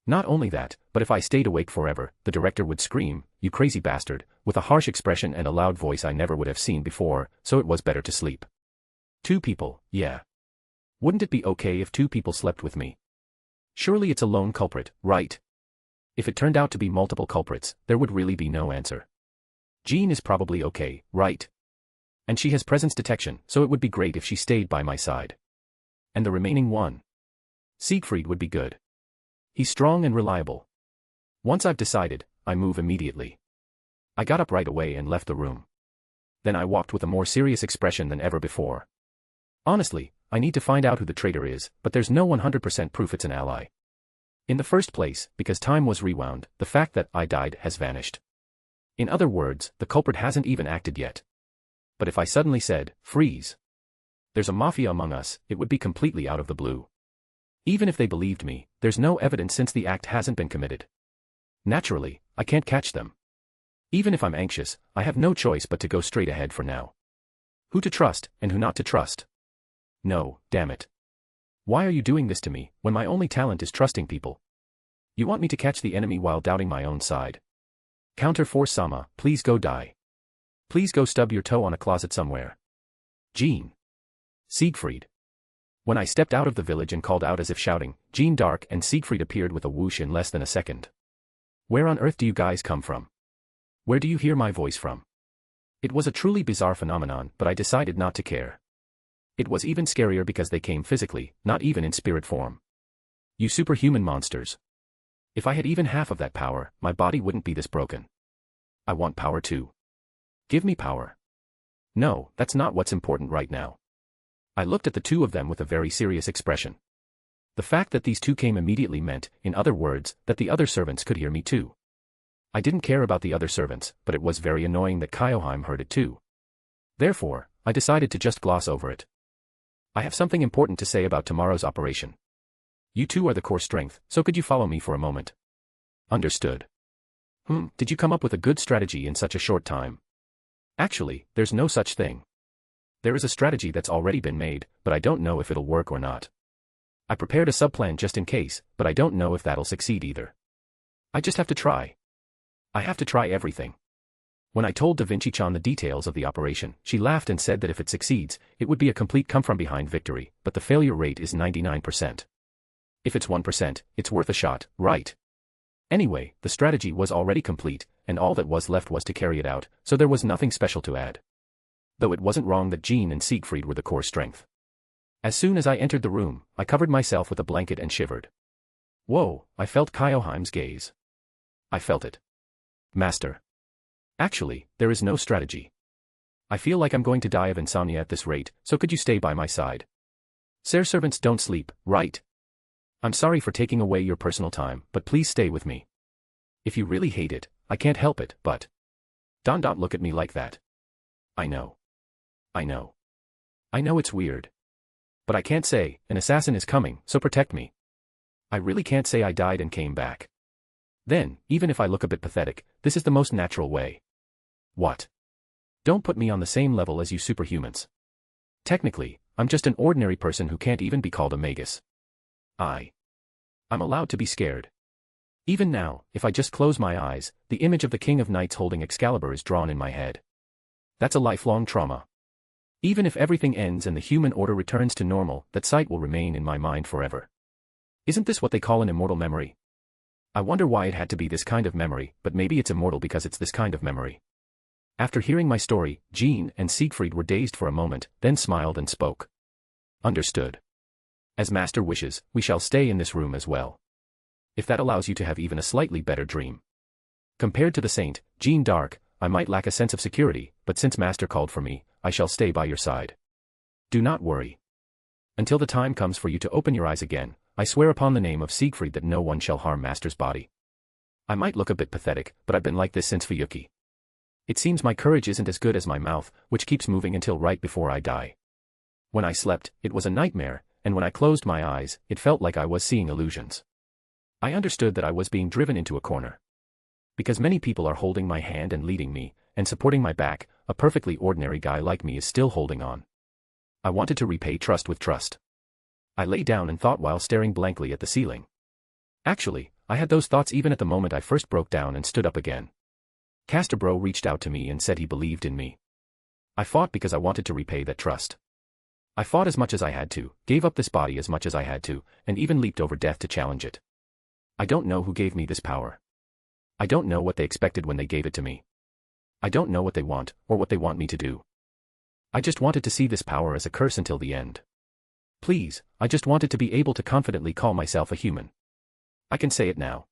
Not only that, but if I stayed awake forever, the director would scream, "You crazy bastard," with a harsh expression and a loud voice I never would have seen before, so it was better to sleep. 2 people, yeah. Wouldn't it be okay if 2 people slept with me? Surely it's a lone culprit, right? If it turned out to be multiple culprits, there would really be no answer. Jean is probably okay, right? And she has presence detection, so it would be great if she stayed by my side. And the remaining one? Siegfried would be good. He's strong and reliable. Once I've decided, I move immediately. I got up right away and left the room. Then I walked with a more serious expression than ever before. Honestly, I need to find out who the traitor is, but there's no 100% proof it's an ally. In the first place, because time was rewound, the fact that I died has vanished. In other words, the culprit hasn't even acted yet. But if I suddenly said, "Freeze. There's a mafia among us," it would be completely out of the blue. Even if they believed me, there's no evidence since the act hasn't been committed. Naturally, I can't catch them. Even if I'm anxious, I have no choice but to go straight ahead for now. Who to trust, and who not to trust? No, damn it. Why are you doing this to me, when my only talent is trusting people? You want me to catch the enemy while doubting my own side. Counter-Force Sama, please go die. Please go stub your toe on a closet somewhere. Jean. Siegfried. When I stepped out of the village and called out as if shouting, Jean Dark and Siegfried appeared with a whoosh in less than a second. Where on earth do you guys come from? Where do you hear my voice from? It was a truly bizarre phenomenon, but I decided not to care. It was even scarier because they came physically, not even in spirit form. You superhuman monsters. If I had even half of that power, my body wouldn't be this broken. I want power too. Give me power. No, that's not what's important right now. I looked at the 2 of them with a very serious expression. The fact that these 2 came immediately meant, in other words, that the other servants could hear me too. I didn't care about the other servants, but it was very annoying that Kyoheim heard it too. Therefore, I decided to just gloss over it. I have something important to say about tomorrow's operation. You 2 are the core strength, so could you follow me for a moment? Understood. Did you come up with a good strategy in such a short time? Actually, there's no such thing. There is a strategy that's already been made, but I don't know if it'll work or not. I prepared a subplan just in case, but I don't know if that'll succeed either. I just have to try. I have to try everything. When I told Da Vinci-chan the details of the operation, she laughed and said that if it succeeds, it would be a complete come-from-behind victory, but the failure rate is 99%. If it's 1%, it's worth a shot, right? Anyway, the strategy was already complete, and all that was left was to carry it out, so there was nothing special to add. Though it wasn't wrong that Jean and Siegfried were the core strength. As soon as I entered the room, I covered myself with a blanket and shivered. Whoa, I felt Kyoheim's gaze. I felt it. Master. Actually, there is no strategy. I feel like I'm going to die of insomnia at this rate, so could you stay by my side? Servants don't sleep, right? I'm sorry for taking away your personal time, but please stay with me. If you really hate it, I can't help it, but... Don't look at me like that. I know. I know. I know it's weird. But I can't say, an assassin is coming, so protect me. I really can't say I died and came back. Then, even if I look a bit pathetic, this is the most natural way. What? Don't put me on the same level as you superhumans. Technically, I'm just an ordinary person who can't even be called a magus. I'm allowed to be scared. Even now, if I just close my eyes, the image of the King of Knights holding Excalibur is drawn in my head. That's a lifelong trauma. Even if everything ends and the human order returns to normal, that sight will remain in my mind forever. Isn't this what they call an immortal memory? I wonder why it had to be this kind of memory, but maybe it's immortal because it's this kind of memory. After hearing my story, Jean and Siegfried were dazed for a moment, then smiled and spoke. Understood. As Master wishes, we shall stay in this room as well. If that allows you to have even a slightly better dream. Compared to the Saint, Jean d'Arc, I might lack a sense of security, but since Master called for me, I shall stay by your side. Do not worry. Until the time comes for you to open your eyes again, I swear upon the name of Siegfried that no one shall harm Master's body. I might look a bit pathetic, but I've been like this since Fuyuki. It seems my courage isn't as good as my mouth, which keeps moving until right before I die. When I slept, it was a nightmare, and when I closed my eyes, it felt like I was seeing illusions. I understood that I was being driven into a corner. Because many people are holding my hand and leading me, and supporting my back, a perfectly ordinary guy like me is still holding on. I wanted to repay trust with trust. I lay down and thought while staring blankly at the ceiling. Actually, I had those thoughts even at the moment I first broke down and stood up again. Casterbro reached out to me and said he believed in me. I fought because I wanted to repay that trust. I fought as much as I had to, gave up this body as much as I had to, and even leaped over death to challenge it. I don't know who gave me this power. I don't know what they expected when they gave it to me. I don't know what they want, or what they want me to do. I just wanted to see this power as a curse until the end. Please, I just wanted to be able to confidently call myself a human. I can say it now.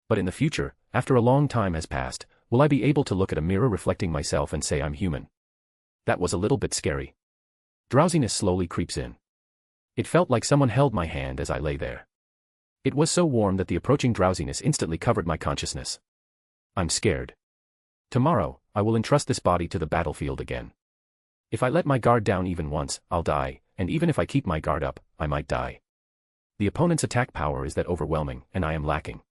But in the future, after a long time has passed, will I be able to look at a mirror reflecting myself and say I'm human? That was a little bit scary. Drowsiness slowly creeps in. It felt like someone held my hand as I lay there. It was so warm that the approaching drowsiness instantly covered my consciousness. I'm scared. Tomorrow, I will entrust this body to the battlefield again. If I let my guard down even once, I'll die, and even if I keep my guard up, I might die. The opponent's attack power is that overwhelming, and I am lacking.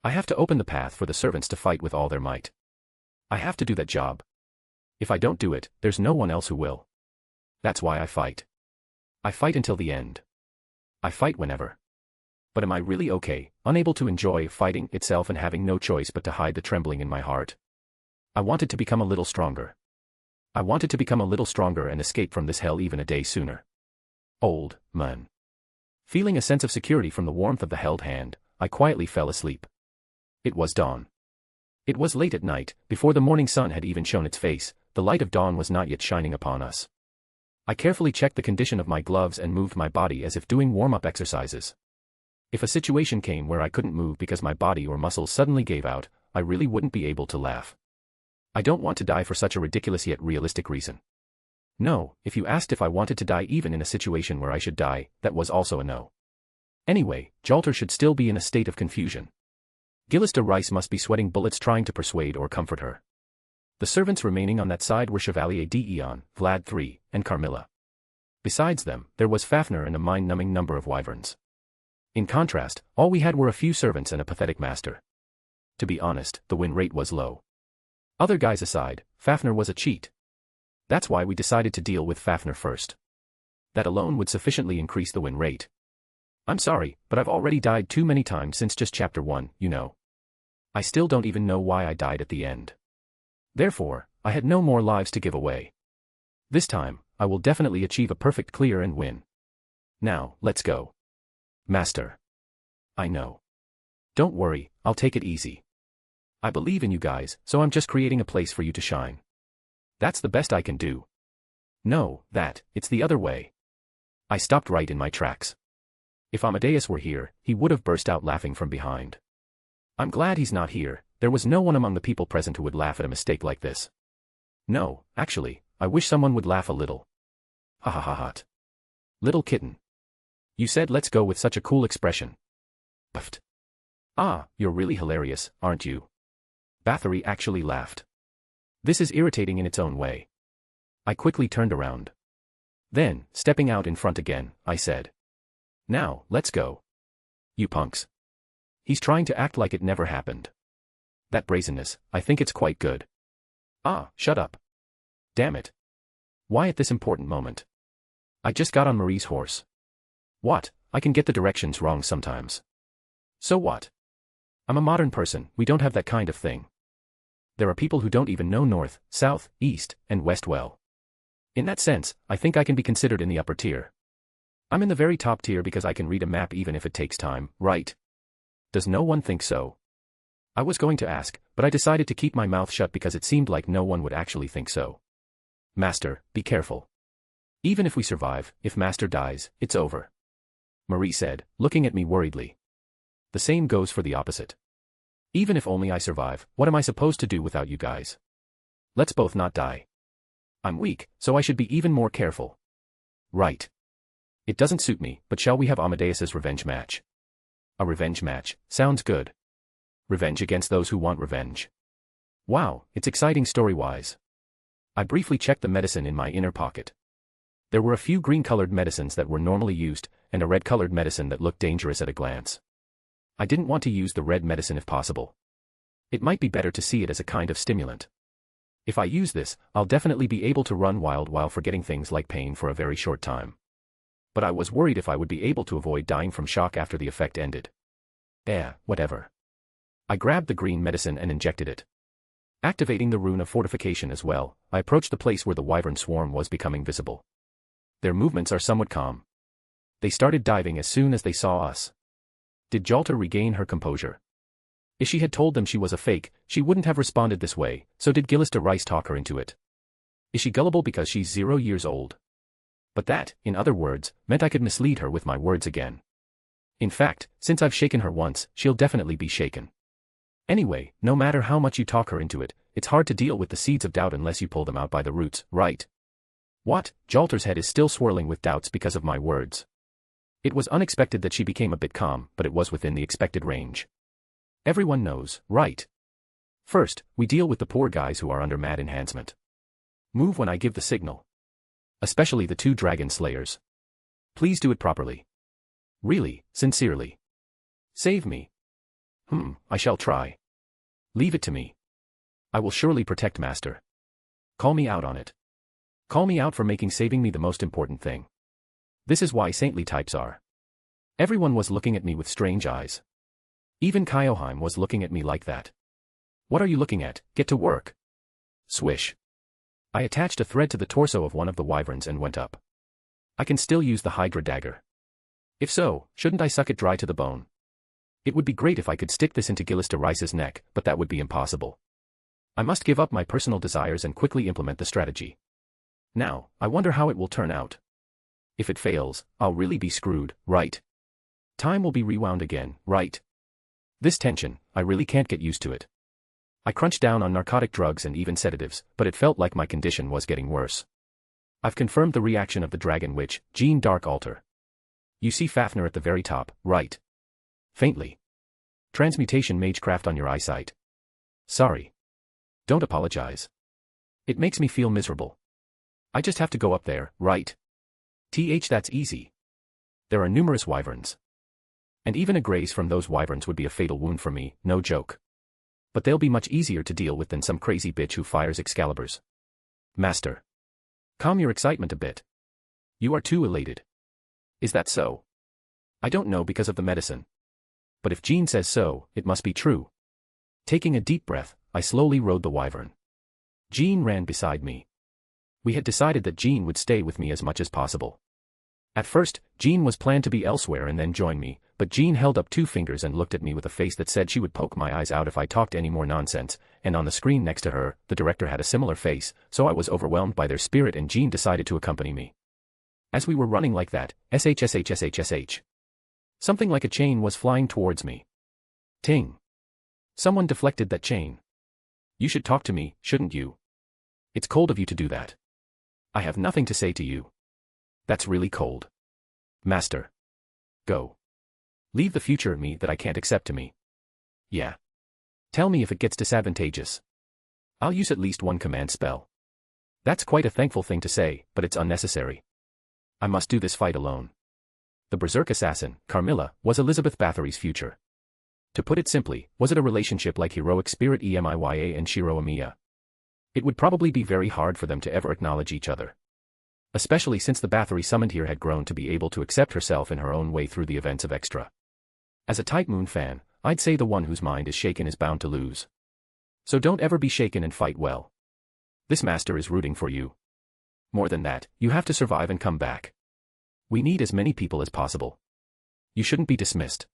I have to open the path for the servants to fight with all their might. I have to do that job. If I don't do it, there's no one else who will. That's why I fight. I fight until the end. I fight whenever. But am I really okay, unable to enjoy fighting itself and having no choice but to hide the trembling in my heart? I wanted to become a little stronger. I wanted to become a little stronger and escape from this hell even a day sooner. Old man. Feeling a sense of security from the warmth of the held hand, I quietly fell asleep. It was dawn. It was late at night, before the morning sun had even shown its face, the light of dawn was not yet shining upon us. I carefully checked the condition of my gloves and moved my body as if doing warm-up exercises. If a situation came where I couldn't move because my body or muscles suddenly gave out, I really wouldn't be able to laugh. I don't want to die for such a ridiculous yet realistic reason. No, if you asked if I wanted to die even in a situation where I should die, that was also a no. Anyway, Jalter should still be in a state of confusion. Gillis de Rice must be sweating bullets trying to persuade or comfort her. The servants remaining on that side were Chevalier d'Eon, Vlad III, and Carmilla. Besides them, there was Fafnir and a mind-numbing number of wyverns. In contrast, all we had were a few servants and a pathetic master. To be honest, the win rate was low. Other guys aside, Fafnir was a cheat. That's why we decided to deal with Fafnir first. That alone would sufficiently increase the win rate. I'm sorry, but I've already died too many times since just chapter 1, you know. I still don't even know why I died at the end. Therefore, I had no more lives to give away. This time, I will definitely achieve a perfect clear and win. Now, let's go. Master. I know. Don't worry, I'll take it easy. I believe in you guys, so I'm just creating a place for you to shine. That's the best I can do. No, it's the other way. I stopped right in my tracks. If Amadeus were here, he would have burst out laughing from behind. I'm glad he's not here. There was no one among the people present who would laugh at a mistake like this. No, actually, I wish someone would laugh a little. Ha ha ha ha. Little kitten. You said let's go with such a cool expression. Puffed. Ah, you're really hilarious, aren't you? Bathory actually laughed. This is irritating in its own way. I quickly turned around. Then, stepping out in front again, I said. Now, let's go. You punks. He's trying to act like it never happened. That brazenness, I think it's quite good. Ah, shut up. Damn it. Why at this important moment? I just got on Marie's horse. What? I can get the directions wrong sometimes. So what? I'm a modern person, we don't have that kind of thing. There are people who don't even know north, south, east, and west well. In that sense, I think I can be considered in the upper tier. I'm in the very top tier because I can read a map even if it takes time, right? Does no one think so? I was going to ask, but I decided to keep my mouth shut because it seemed like no one would actually think so. Master, be careful. Even if we survive, if Master dies, it's over. Marie said, looking at me worriedly. The same goes for the opposite. Even if only I survive, what am I supposed to do without you guys? Let's both not die. I'm weak, so I should be even more careful. Right. It doesn't suit me, but shall we have Amadeus's revenge match? A revenge match, sounds good. Revenge against those who want revenge. Wow, it's exciting story-wise. I briefly checked the medicine in my inner pocket. There were a few green-colored medicines that were normally used, and a red-colored medicine that looked dangerous at a glance. I didn't want to use the red medicine if possible. It might be better to see it as a kind of stimulant. If I use this, I'll definitely be able to run wild while forgetting things like pain for a very short time. But I was worried if I would be able to avoid dying from shock after the effect ended. Whatever. I grabbed the green medicine and injected it. Activating the rune of fortification as well, I approached the place where the wyvern swarm was becoming visible. Their movements are somewhat calm. They started diving as soon as they saw us. Did Jalter regain her composure? If she had told them she was a fake, she wouldn't have responded this way, so did Gillista Rice talk her into it? Is she gullible because she's 0 years old? But that, in other words, meant I could mislead her with my words again. In fact, since I've shaken her once, she'll definitely be shaken. Anyway, no matter how much you talk her into it, it's hard to deal with the seeds of doubt unless you pull them out by the roots, right? What? Jalter's head is still swirling with doubts because of my words. It was unexpected that she became a bit calm, but it was within the expected range. Everyone knows, right? First, we deal with the poor guys who are under mad enhancement. Move when I give the signal. Especially the 2 dragon slayers. Please do it properly. Really, sincerely. Save me. I shall try. Leave it to me. I will surely protect Master. Call me out on it. Call me out for making saving me the most important thing. This is why saintly types are. Everyone was looking at me with strange eyes. Even Kyoheim was looking at me like that. What are you looking at? Get to work. Swish. I attached a thread to the torso of one of the wyverns and went up. I can still use the Hydra dagger. If so, shouldn't I suck it dry to the bone? It would be great if I could stick this into Gillista Rice's neck, but that would be impossible. I must give up my personal desires and quickly implement the strategy. Now, I wonder how it will turn out. If it fails, I'll really be screwed, right? Time will be rewound again, right? This tension, I really can't get used to it. I crunched down on narcotic drugs and even sedatives, but it felt like my condition was getting worse. I've confirmed the reaction of the Dragon Witch, Jean Dark Altar. You see Fafnir at the very top, right? Faintly. Transmutation Magecraft on your eyesight. Sorry. Don't apologize. It makes me feel miserable. I just have to go up there, right? That's easy. There are numerous wyverns. And even a graze from those wyverns would be a fatal wound for me, no joke. but they'll be much easier to deal with than some crazy bitch who fires Excaliburs. Master. Calm your excitement a bit. You are too elated. Is that so? I don't know because of the medicine. But if Jean says so, it must be true. Taking a deep breath, I slowly rode the wyvern. Jean ran beside me. We had decided that Jean would stay with me as much as possible. At first, Jean was planned to be elsewhere and then join me, but Jean held up 2 fingers and looked at me with a face that said she would poke my eyes out if I talked any more nonsense, and on the screen next to her, the director had a similar face, so I was overwhelmed by their spirit and Jean decided to accompany me. As we were running like that, SHSHSHSH. Something like a chain was flying towards me. Ting. Someone deflected that chain. You should talk to me, shouldn't you? It's cold of you to do that. I have nothing to say to you. That's really cold. Master. Go. Leave the future me that I can't accept to me. Yeah. Tell me if it gets disadvantageous. I'll use at least one command spell. That's quite a thankful thing to say, but it's unnecessary. I must do this fight alone. The Berserk assassin, Carmilla, was Elizabeth Bathory's future. To put it simply, was it a relationship like Heroic Spirit Emiya and Shiro Amiya? It would probably be very hard for them to ever acknowledge each other. Especially since the Bathory summoned here had grown to be able to accept herself in her own way through the events of Extra. As a Type Moon fan, I'd say the one whose mind is shaken is bound to lose. So don't ever be shaken and fight well. This master is rooting for you. More than that, you have to survive and come back. We need as many people as possible. You shouldn't be dismissed.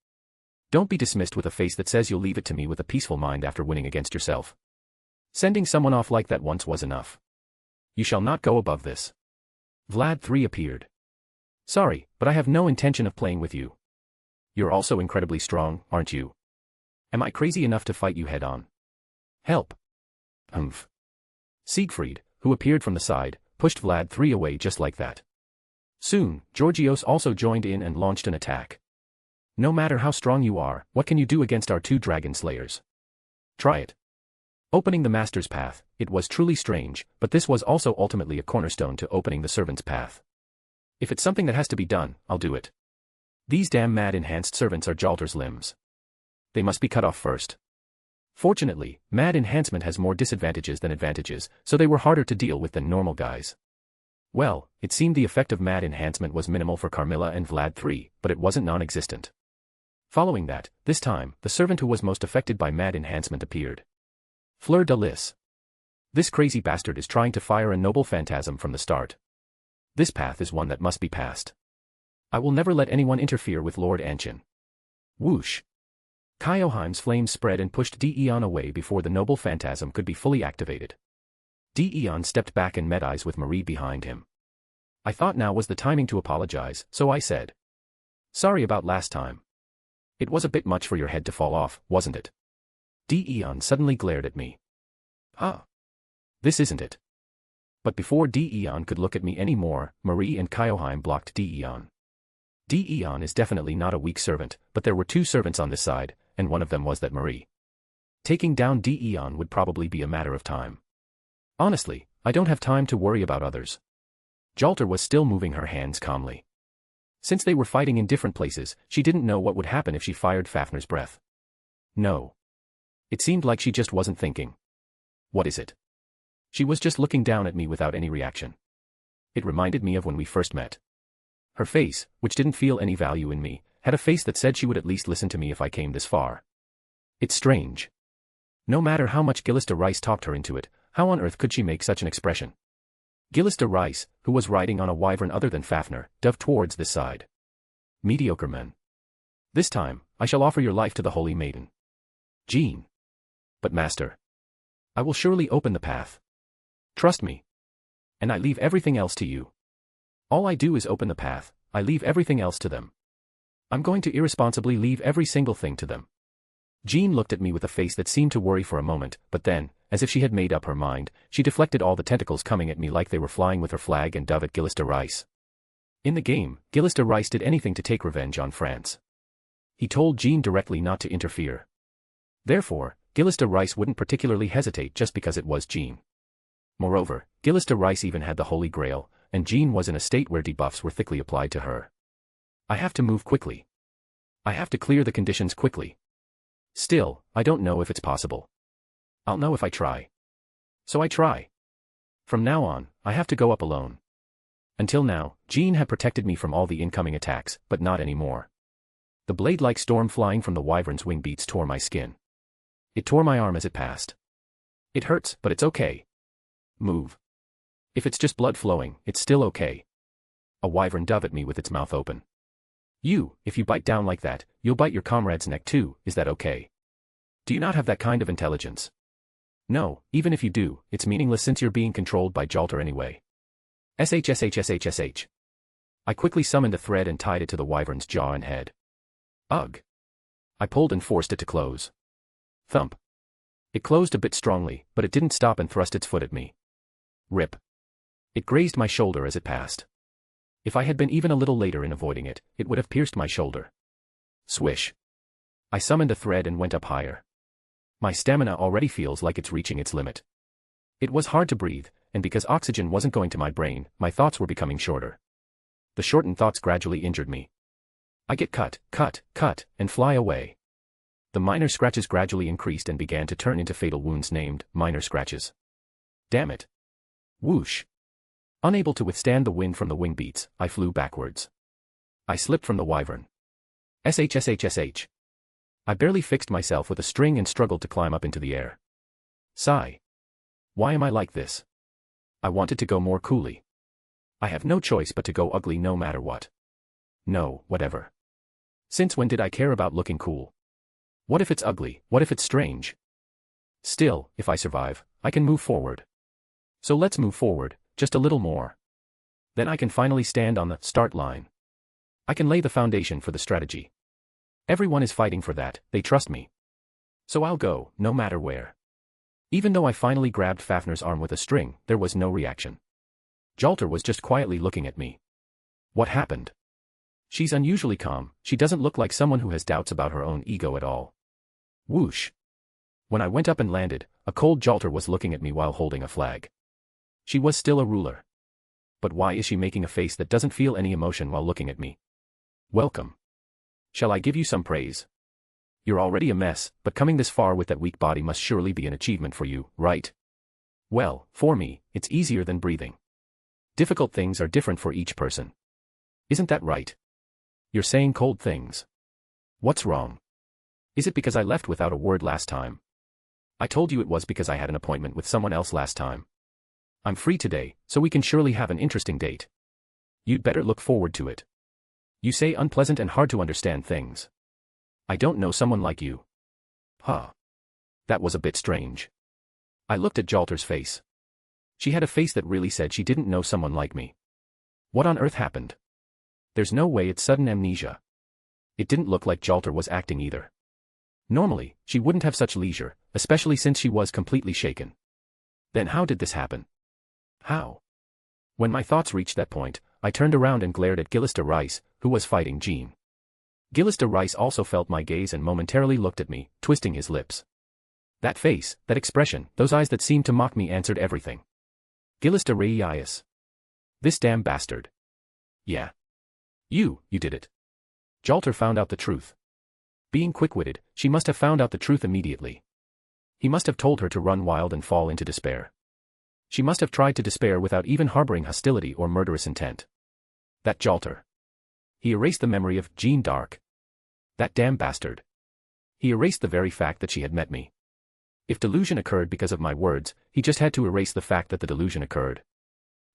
Don't be dismissed with a face that says you'll leave it to me with a peaceful mind after winning against yourself. Sending someone off like that once was enough. You shall not go above this. Vlad 3 appeared. Sorry, but I have no intention of playing with you. You're also incredibly strong, aren't you? Am I crazy enough to fight you head-on? Help. Humph. Siegfried, who appeared from the side, pushed Vlad 3 away just like that. Soon, Georgios also joined in and launched an attack. No matter how strong you are, what can you do against our 2 dragon slayers? Try it. Opening the master's path, it was truly strange, but this was also ultimately a cornerstone to opening the servant's path. If it's something that has to be done, I'll do it. These damn mad enhanced servants are Jalter's limbs. They must be cut off first. Fortunately, mad enhancement has more disadvantages than advantages, so they were harder to deal with than normal guys. Well, it seemed the effect of mad enhancement was minimal for Carmilla and Vlad 3, but it wasn't non-existent. Following that, this time, the servant who was most affected by mad enhancement appeared. Fleur de Lis. This crazy bastard is trying to fire a noble phantasm from the start. This path is one that must be passed. I will never let anyone interfere with Lord Anshin. Whoosh. Kyoheim's flames spread and pushed Deon away before the noble phantasm could be fully activated. Deon stepped back and met eyes with Marie behind him. I thought now was the timing to apologize, so I said. Sorry about last time. It was a bit much for your head to fall off, wasn't it? Deon suddenly glared at me. Huh. This isn't it. But before Deon could look at me anymore, Marie and Kyoheim blocked Deon. Deon is definitely not a weak servant, but there were 2 servants on this side, and one of them was that Marie. Taking down Deon would probably be a matter of time. Honestly, I don't have time to worry about others. Jalter was still moving her hands calmly. Since they were fighting in different places, she didn't know what would happen if she fired Fafnir's breath. No. It seemed like she just wasn't thinking. What is it? She was just looking down at me without any reaction. It reminded me of when we first met. Her face, which didn't feel any value in me, had a face that said she would at least listen to me if I came this far. It's strange. No matter how much Gillis de Rice talked her into it, how on earth could she make such an expression? Gillis de Rice, who was riding on a wyvern other than Fafnir, dove towards this side. Mediocre men. This time, I shall offer your life to the Holy Maiden. Jean. But master. I will surely open the path. Trust me. And I leave everything else to you. All I do is open the path, I leave everything else to them. I'm going to irresponsibly leave every single thing to them. Jean looked at me with a face that seemed to worry for a moment, but then, as if she had made up her mind, she deflected all the tentacles coming at me like they were flying with her flag and dove at Gillis de Rice. In the game, Gillis de Rice did anything to take revenge on France. He told Jean directly not to interfere. Therefore, Gillis de Rice wouldn't particularly hesitate just because it was Jean. Moreover, Gillis de Rice even had the Holy Grail, and Jean was in a state where debuffs were thickly applied to her. I have to move quickly. I have to clear the conditions quickly. Still, I don't know if it's possible. I'll know if I try. So I try. From now on, I have to go up alone. Until now, Jean had protected me from all the incoming attacks, but not anymore. The blade-like storm flying from the wyvern's wing beats tore my skin. It tore my arm as it passed. It hurts, but it's okay. Move. If it's just blood flowing, it's still okay. A wyvern dove at me with its mouth open. If you bite down like that, you'll bite your comrade's neck too, is that okay? Do you not have that kind of intelligence? No, even if you do, it's meaningless since you're being controlled by Jalter anyway. SHSHSHSH. I quickly summoned a thread and tied it to the wyvern's jaw and head. Ugh. I pulled and forced it to close. Thump. It closed a bit strongly, but it didn't stop and thrust its foot at me. Rip. It grazed my shoulder as it passed. If I had been even a little later in avoiding it, it would have pierced my shoulder. Swish. I summoned a thread and went up higher. My stamina already feels like it's reaching its limit. It was hard to breathe, and because oxygen wasn't going to my brain, my thoughts were becoming shorter. The shortened thoughts gradually injured me. I get cut, and fly away. The minor scratches gradually increased and began to turn into fatal wounds named minor scratches. Damn it. Whoosh. Unable to withstand the wind from the wing beats, I flew backwards. I slipped from the wyvern. SHSHSH. I barely fixed myself with a string and struggled to climb up into the air. Sigh. Why am I like this? I wanted to go more coolly. I have no choice but to go ugly no matter what. No, whatever. Since when did I care about looking cool? What if it's ugly? What if it's strange? Still, if I survive, I can move forward. So let's move forward, just a little more. Then I can finally stand on the start line. I can lay the foundation for the strategy. Everyone is fighting for that, they trust me. So I'll go, no matter where. Even though I finally grabbed Fafner's arm with a string, there was no reaction. Jalter was just quietly looking at me. What happened? She's unusually calm, she doesn't look like someone who has doubts about her own ego at all. Whoosh. When I went up and landed, a cold Jalter was looking at me while holding a flag. She was still a ruler. But why is she making a face that doesn't feel any emotion while looking at me? Welcome. Shall I give you some praise? You're already a mess, but coming this far with that weak body must surely be an achievement for you, right? Well, for me, it's easier than breathing. Difficult things are different for each person. Isn't that right? You're saying cold things. What's wrong? Is it because I left without a word last time? I told you it was because I had an appointment with someone else last time. I'm free today, so we can surely have an interesting date. You'd better look forward to it. You say unpleasant and hard to understand things. I don't know someone like you. Huh. That was a bit strange. I looked at Jalter's face. She had a face that really said she didn't know someone like me. What on earth happened? There's no way it's sudden amnesia. It didn't look like Jalter was acting either. Normally, she wouldn't have such leisure, especially since she was completely shaken. Then how did this happen? How? When my thoughts reached that point, I turned around and glared at Gillister Rice, who was fighting Jean. Gillister Rice also felt my gaze and momentarily looked at me, twisting his lips. That face, that expression, those eyes that seemed to mock me answered everything. Gillister Rice. This damn bastard. Yeah. You did it. Jalter found out the truth. Being quick-witted, she must have found out the truth immediately. He must have told her to run wild and fall into despair. She must have tried to despair without even harboring hostility or murderous intent. That Jalter. He erased the memory of Jean d'Arc. That damn bastard. He erased the very fact that she had met me. If delusion occurred because of my words, he just had to erase the fact that the delusion occurred.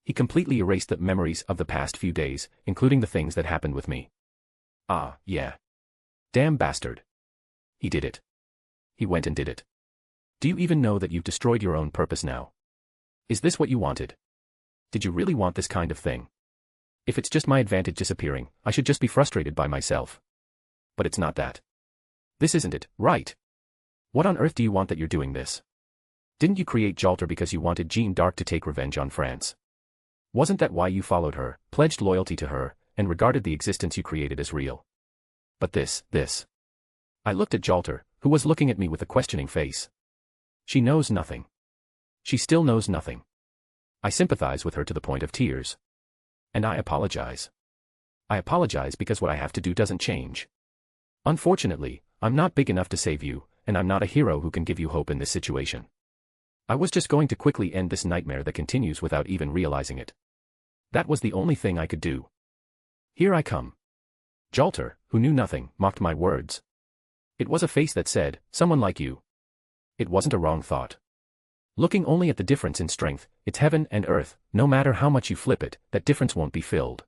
He completely erased the memories of the past few days, including the things that happened with me. Ah, yeah. Damn bastard. He did it. He went and did it. Do you even know that you've destroyed your own purpose now? Is this what you wanted? Did you really want this kind of thing? If it's just my advantage disappearing, I should just be frustrated by myself. But it's not that. This isn't it, right? What on earth do you want that you're doing this? Didn't you create Jalter because you wanted Jean d'Arc to take revenge on France? Wasn't that why you followed her, pledged loyalty to her, and regarded the existence you created as real? But this. I looked at Jalter, who was looking at me with a questioning face. She knows nothing. She still knows nothing. I sympathize with her to the point of tears. And I apologize. I apologize because what I have to do doesn't change. Unfortunately, I'm not big enough to save you, and I'm not a hero who can give you hope in this situation. I was just going to quickly end this nightmare that continues without even realizing it. That was the only thing I could do. Here I come. Jalter, who knew nothing, mocked my words. It was a face that said, someone like you. It wasn't a wrong thought. Looking only at the difference in strength, it's heaven and earth, no matter how much you flip it, that difference won't be filled.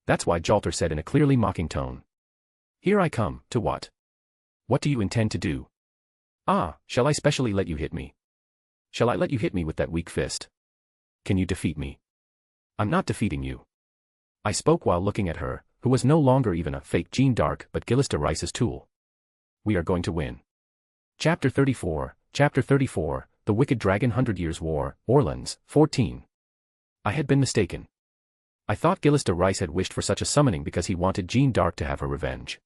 That's why Jalter said in a clearly mocking tone. Here I come, to what? What do you intend to do? Ah, shall I specially let you hit me? Shall I let you hit me with that weak fist? Can you defeat me? I'm not defeating you. I spoke while looking at her, who was no longer even a fake Jeanne d'Arc but Gillista Rice's tool. We are going to win. Chapter 34, The Wicked Dragon 100 Years War, Orleans, 14. I had been mistaken. I thought Gillista Rice had wished for such a summoning because he wanted Jeanne d'Arc to have her revenge.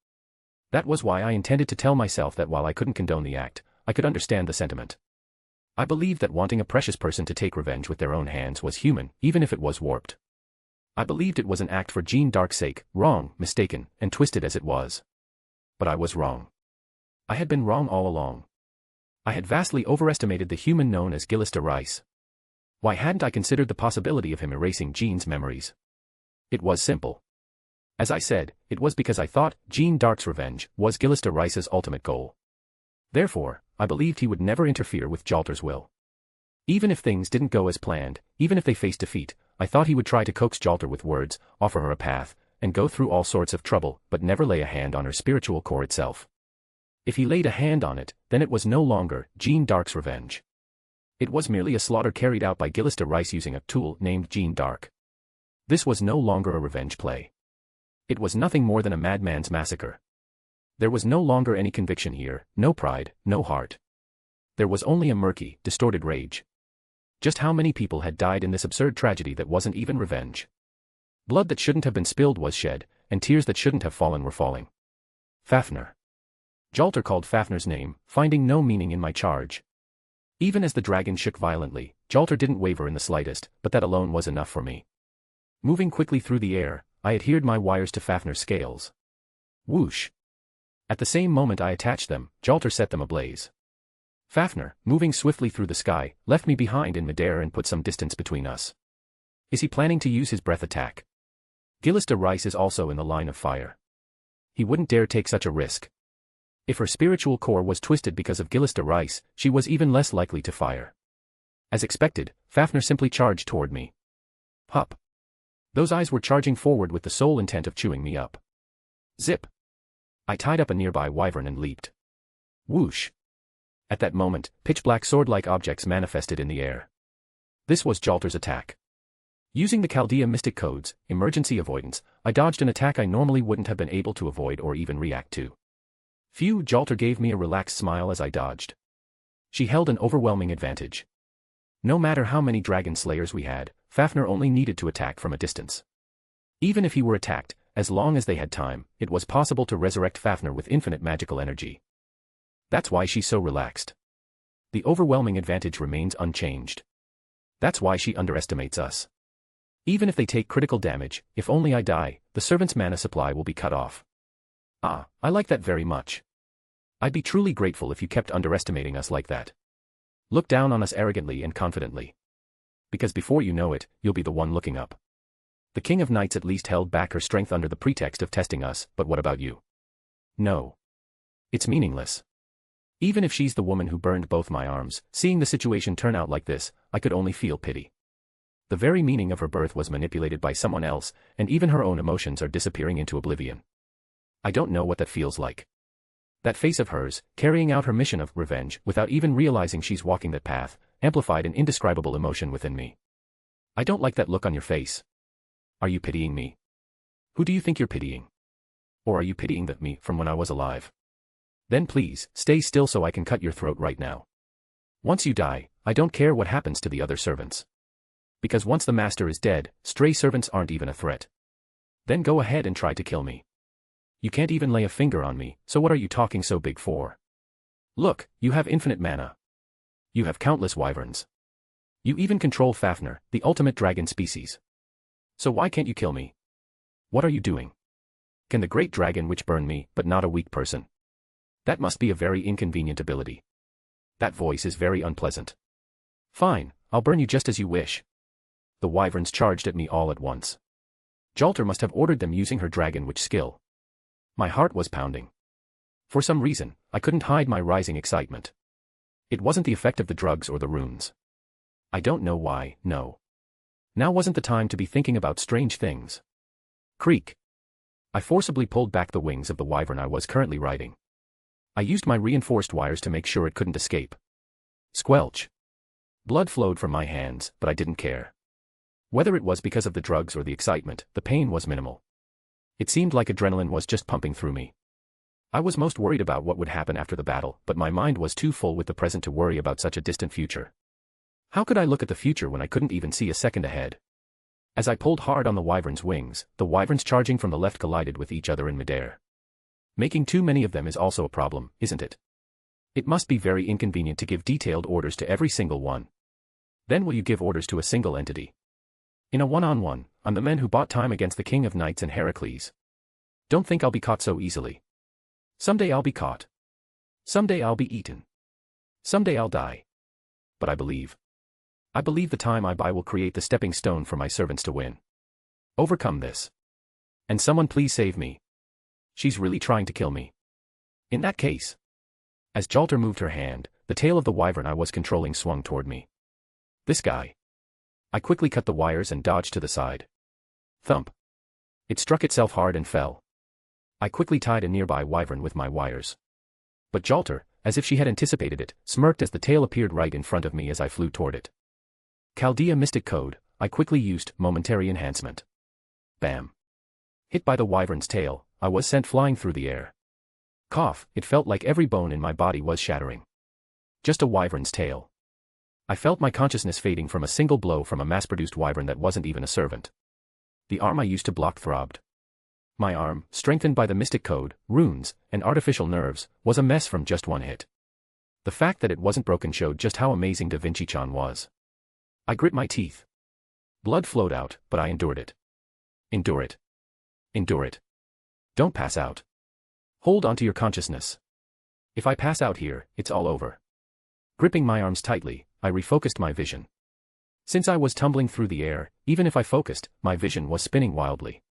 That was why I intended to tell myself that while I couldn't condone the act, I could understand the sentiment. I believed that wanting a precious person to take revenge with their own hands was human, even if it was warped. I believed it was an act for Jeanne d'Arc's sake, wrong, mistaken, and twisted as it was. But I was wrong. I had been wrong all along. I had vastly overestimated the human known as Gillista Rice. Why hadn't I considered the possibility of him erasing Jeanne's memories? It was simple. As I said, it was because I thought Jeanne d'Arc's revenge was Gillista Rice's ultimate goal. Therefore, I believed he would never interfere with Jalter's will. Even if things didn't go as planned, even if they faced defeat, I thought he would try to coax Jalter with words, offer her a path, and go through all sorts of trouble, but never lay a hand on her spiritual core itself. If he laid a hand on it, then it was no longer Jeanne d'Arc's revenge. It was merely a slaughter carried out by Gillista Rice using a tool named Jeanne d'Arc. This was no longer a revenge play. It was nothing more than a madman's massacre. There was no longer any conviction here, no pride, no heart. There was only a murky, distorted rage. Just how many people had died in this absurd tragedy that wasn't even revenge? Blood that shouldn't have been spilled was shed, and tears that shouldn't have fallen were falling. Fafnir. Jalter called Fafnir's name, finding no meaning in my charge. Even as the dragon shook violently, Jalter didn't waver in the slightest, but that alone was enough for me. Moving quickly through the air, I adhered my wires to Fafnir's scales. Whoosh! At the same moment I attached them, Jalter set them ablaze. Fafnir, moving swiftly through the sky, left me behind in midair and put some distance between us. Is he planning to use his breath attack? Gillista Rice is also in the line of fire. He wouldn't dare take such a risk. If her spiritual core was twisted because of Gillista Rice, she was even less likely to fire. As expected, Fafnir simply charged toward me. Hup! Those eyes were charging forward with the sole intent of chewing me up. Zip! I tied up a nearby wyvern and leaped. Whoosh! At that moment, pitch-black sword-like objects manifested in the air. This was Jalter's attack. Using the Chaldea mystic codes, emergency avoidance, I dodged an attack I normally wouldn't have been able to avoid or even react to. Phew! Jalter gave me a relaxed smile as I dodged. She held an overwhelming advantage. No matter how many dragon slayers we had, Fafnir only needed to attack from a distance. Even if he were attacked, as long as they had time, it was possible to resurrect Fafnir with infinite magical energy. That's why she's so relaxed. The overwhelming advantage remains unchanged. That's why she underestimates us. Even if they take critical damage, if only I die, the servant's mana supply will be cut off. Ah, I like that very much. I'd be truly grateful if you kept underestimating us like that. Look down on us arrogantly and confidently. Because before you know it, you'll be the one looking up. The King of Knights at least held back her strength under the pretext of testing us, but what about you? No. It's meaningless. Even if she's the woman who burned both my arms, seeing the situation turn out like this, I could only feel pity. The very meaning of her birth was manipulated by someone else, and even her own emotions are disappearing into oblivion. I don't know what that feels like. That face of hers, carrying out her mission of revenge without even realizing she's walking that path, amplified an indescribable emotion within me. I don't like that look on your face. Are you pitying me? Who do you think you're pitying? Or are you pitying me from when I was alive? Then please, stay still so I can cut your throat right now. Once you die, I don't care what happens to the other servants. Because once the master is dead, stray servants aren't even a threat. Then go ahead and try to kill me. You can't even lay a finger on me, so what are you talking so big for? Look, you have infinite mana. You have countless wyverns. You even control Fafnir, the ultimate dragon species. So why can't you kill me? What are you doing? Can the great dragon witch burn me, but not a weak person? That must be a very inconvenient ability. That voice is very unpleasant. Fine, I'll burn you just as you wish. The wyverns charged at me all at once. Jalter must have ordered them using her dragon witch skill. My heart was pounding. For some reason, I couldn't hide my rising excitement. It wasn't the effect of the drugs or the runes. I don't know why, no. Now wasn't the time to be thinking about strange things. Creak. I forcibly pulled back the wings of the wyvern I was currently riding. I used my reinforced wires to make sure it couldn't escape. Squelch. Blood flowed from my hands, but I didn't care. Whether it was because of the drugs or the excitement, the pain was minimal. It seemed like adrenaline was just pumping through me. I was most worried about what would happen after the battle, but my mind was too full with the present to worry about such a distant future. How could I look at the future when I couldn't even see a second ahead? As I pulled hard on the wyvern's wings, the wyverns charging from the left collided with each other in midair. Making too many of them is also a problem, isn't it? It must be very inconvenient to give detailed orders to every single one. Then will you give orders to a single entity? In a one-on-one, I'm the men who bought time against the King of Knights and Heracles. Don't think I'll be caught so easily. Someday I'll be caught. Someday I'll be eaten. Someday I'll die. But I believe the time I buy will create the stepping stone for my servants to win. Overcome this. And someone please save me. She's really trying to kill me. In that case. As Jalter moved her hand, the tail of the wyvern I was controlling swung toward me. This guy. I quickly cut the wires and dodged to the side. Thump. It struck itself hard and fell. I quickly tied a nearby wyvern with my wires. But Jalter, as if she had anticipated it, smirked as the tail appeared right in front of me as I flew toward it. Chaldea Mystic Code, I quickly used momentary enhancement. Bam. Hit by the wyvern's tail, I was sent flying through the air. Cough, it felt like every bone in my body was shattering. Just a wyvern's tail. I felt my consciousness fading from a single blow from a mass-produced wyvern that wasn't even a servant. The arm I used to block throbbed. My arm, strengthened by the mystic code, runes, and artificial nerves, was a mess from just one hit. The fact that it wasn't broken showed just how amazing Da Vinci-chan was. I grit my teeth. Blood flowed out, but I endured it. Endure it. Endure it. Don't pass out. Hold on to your consciousness. If I pass out here, it's all over. Gripping my arms tightly, I refocused my vision. Since I was tumbling through the air, even if I focused, my vision was spinning wildly.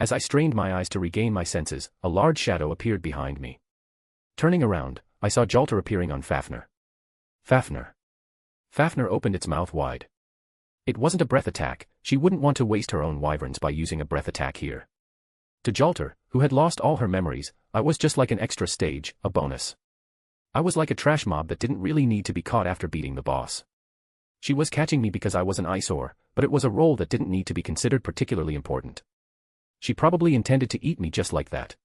As I strained my eyes to regain my senses, a large shadow appeared behind me. Turning around, I saw Jalter appearing on Fafnir. Fafnir. Fafnir opened its mouth wide. It wasn't a breath attack, she wouldn't want to waste her own wyverns by using a breath attack here. To Jalter, who had lost all her memories, I was just like an extra stage, a bonus. I was like a trash mob that didn't really need to be caught after beating the boss. She was catching me because I was an eyesore, but it was a role that didn't need to be considered particularly important. She probably intended to eat me just like that.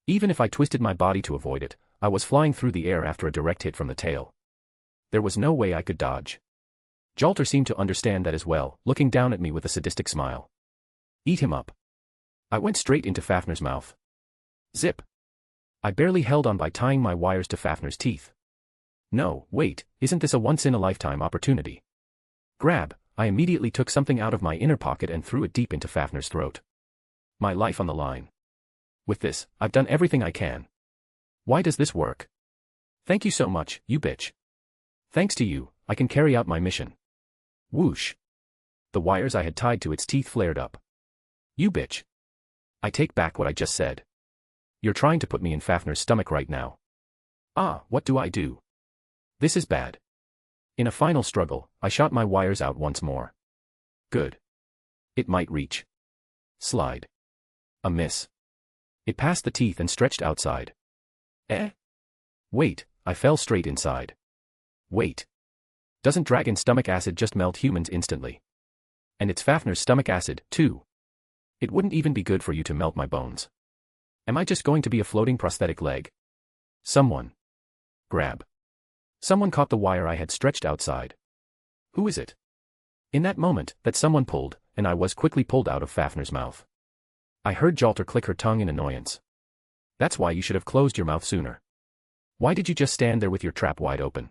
Even if I twisted my body to avoid it, I was flying through the air after a direct hit from the tail. There was no way I could dodge. Jalter seemed to understand that as well, looking down at me with a sadistic smile. Eat him up. I went straight into Fafnir's mouth. Zip. I barely held on by tying my wires to Fafnir's teeth. No, wait, isn't this a once-in-a-lifetime opportunity? Grab, I immediately took something out of my inner pocket and threw it deep into Fafnir's throat. My life on the line. With this, I've done everything I can. Why does this work? Thank you so much, you bitch. Thanks to you, I can carry out my mission. Whoosh. The wires I had tied to its teeth flared up. You bitch. I take back what I just said. You're trying to put me in Fafnir's stomach right now. Ah, what do I do? This is bad. In a final struggle, I shot my wires out once more. Good. It might reach. Slide. A miss. It passed the teeth and stretched outside. Eh? Wait, I fell straight inside. Wait. Doesn't dragon stomach acid just melt humans instantly? And it's Fafnir's stomach acid, too. It wouldn't even be good for you to melt my bones. Am I just going to be a floating prosthetic leg? Someone. Grab. Someone caught the wire I had stretched outside. Who is it? In that moment, that someone pulled, and I was quickly pulled out of Fafnir's mouth. I heard Jalter click her tongue in annoyance. That's why you should have closed your mouth sooner. Why did you just stand there with your trap wide open?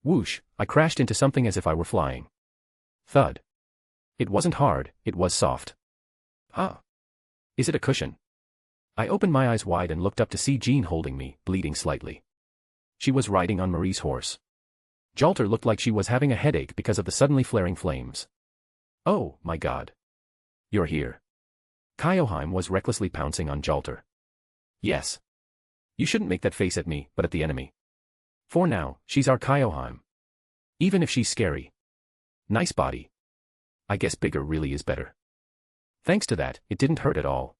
Whoosh, I crashed into something as if I were flying. Thud. It wasn't hard, it was soft. Ah. Is it a cushion? I opened my eyes wide and looked up to see Jean holding me, bleeding slightly. She was riding on Marie's horse. Jalter looked like she was having a headache because of the suddenly flaring flames. Oh, my God. You're here. Kyoheim was recklessly pouncing on Jalter. Yes. You shouldn't make that face at me, but at the enemy. For now, she's our Kyoheim. Even if she's scary. Nice body. I guess bigger really is better. Thanks to that, it didn't hurt at all.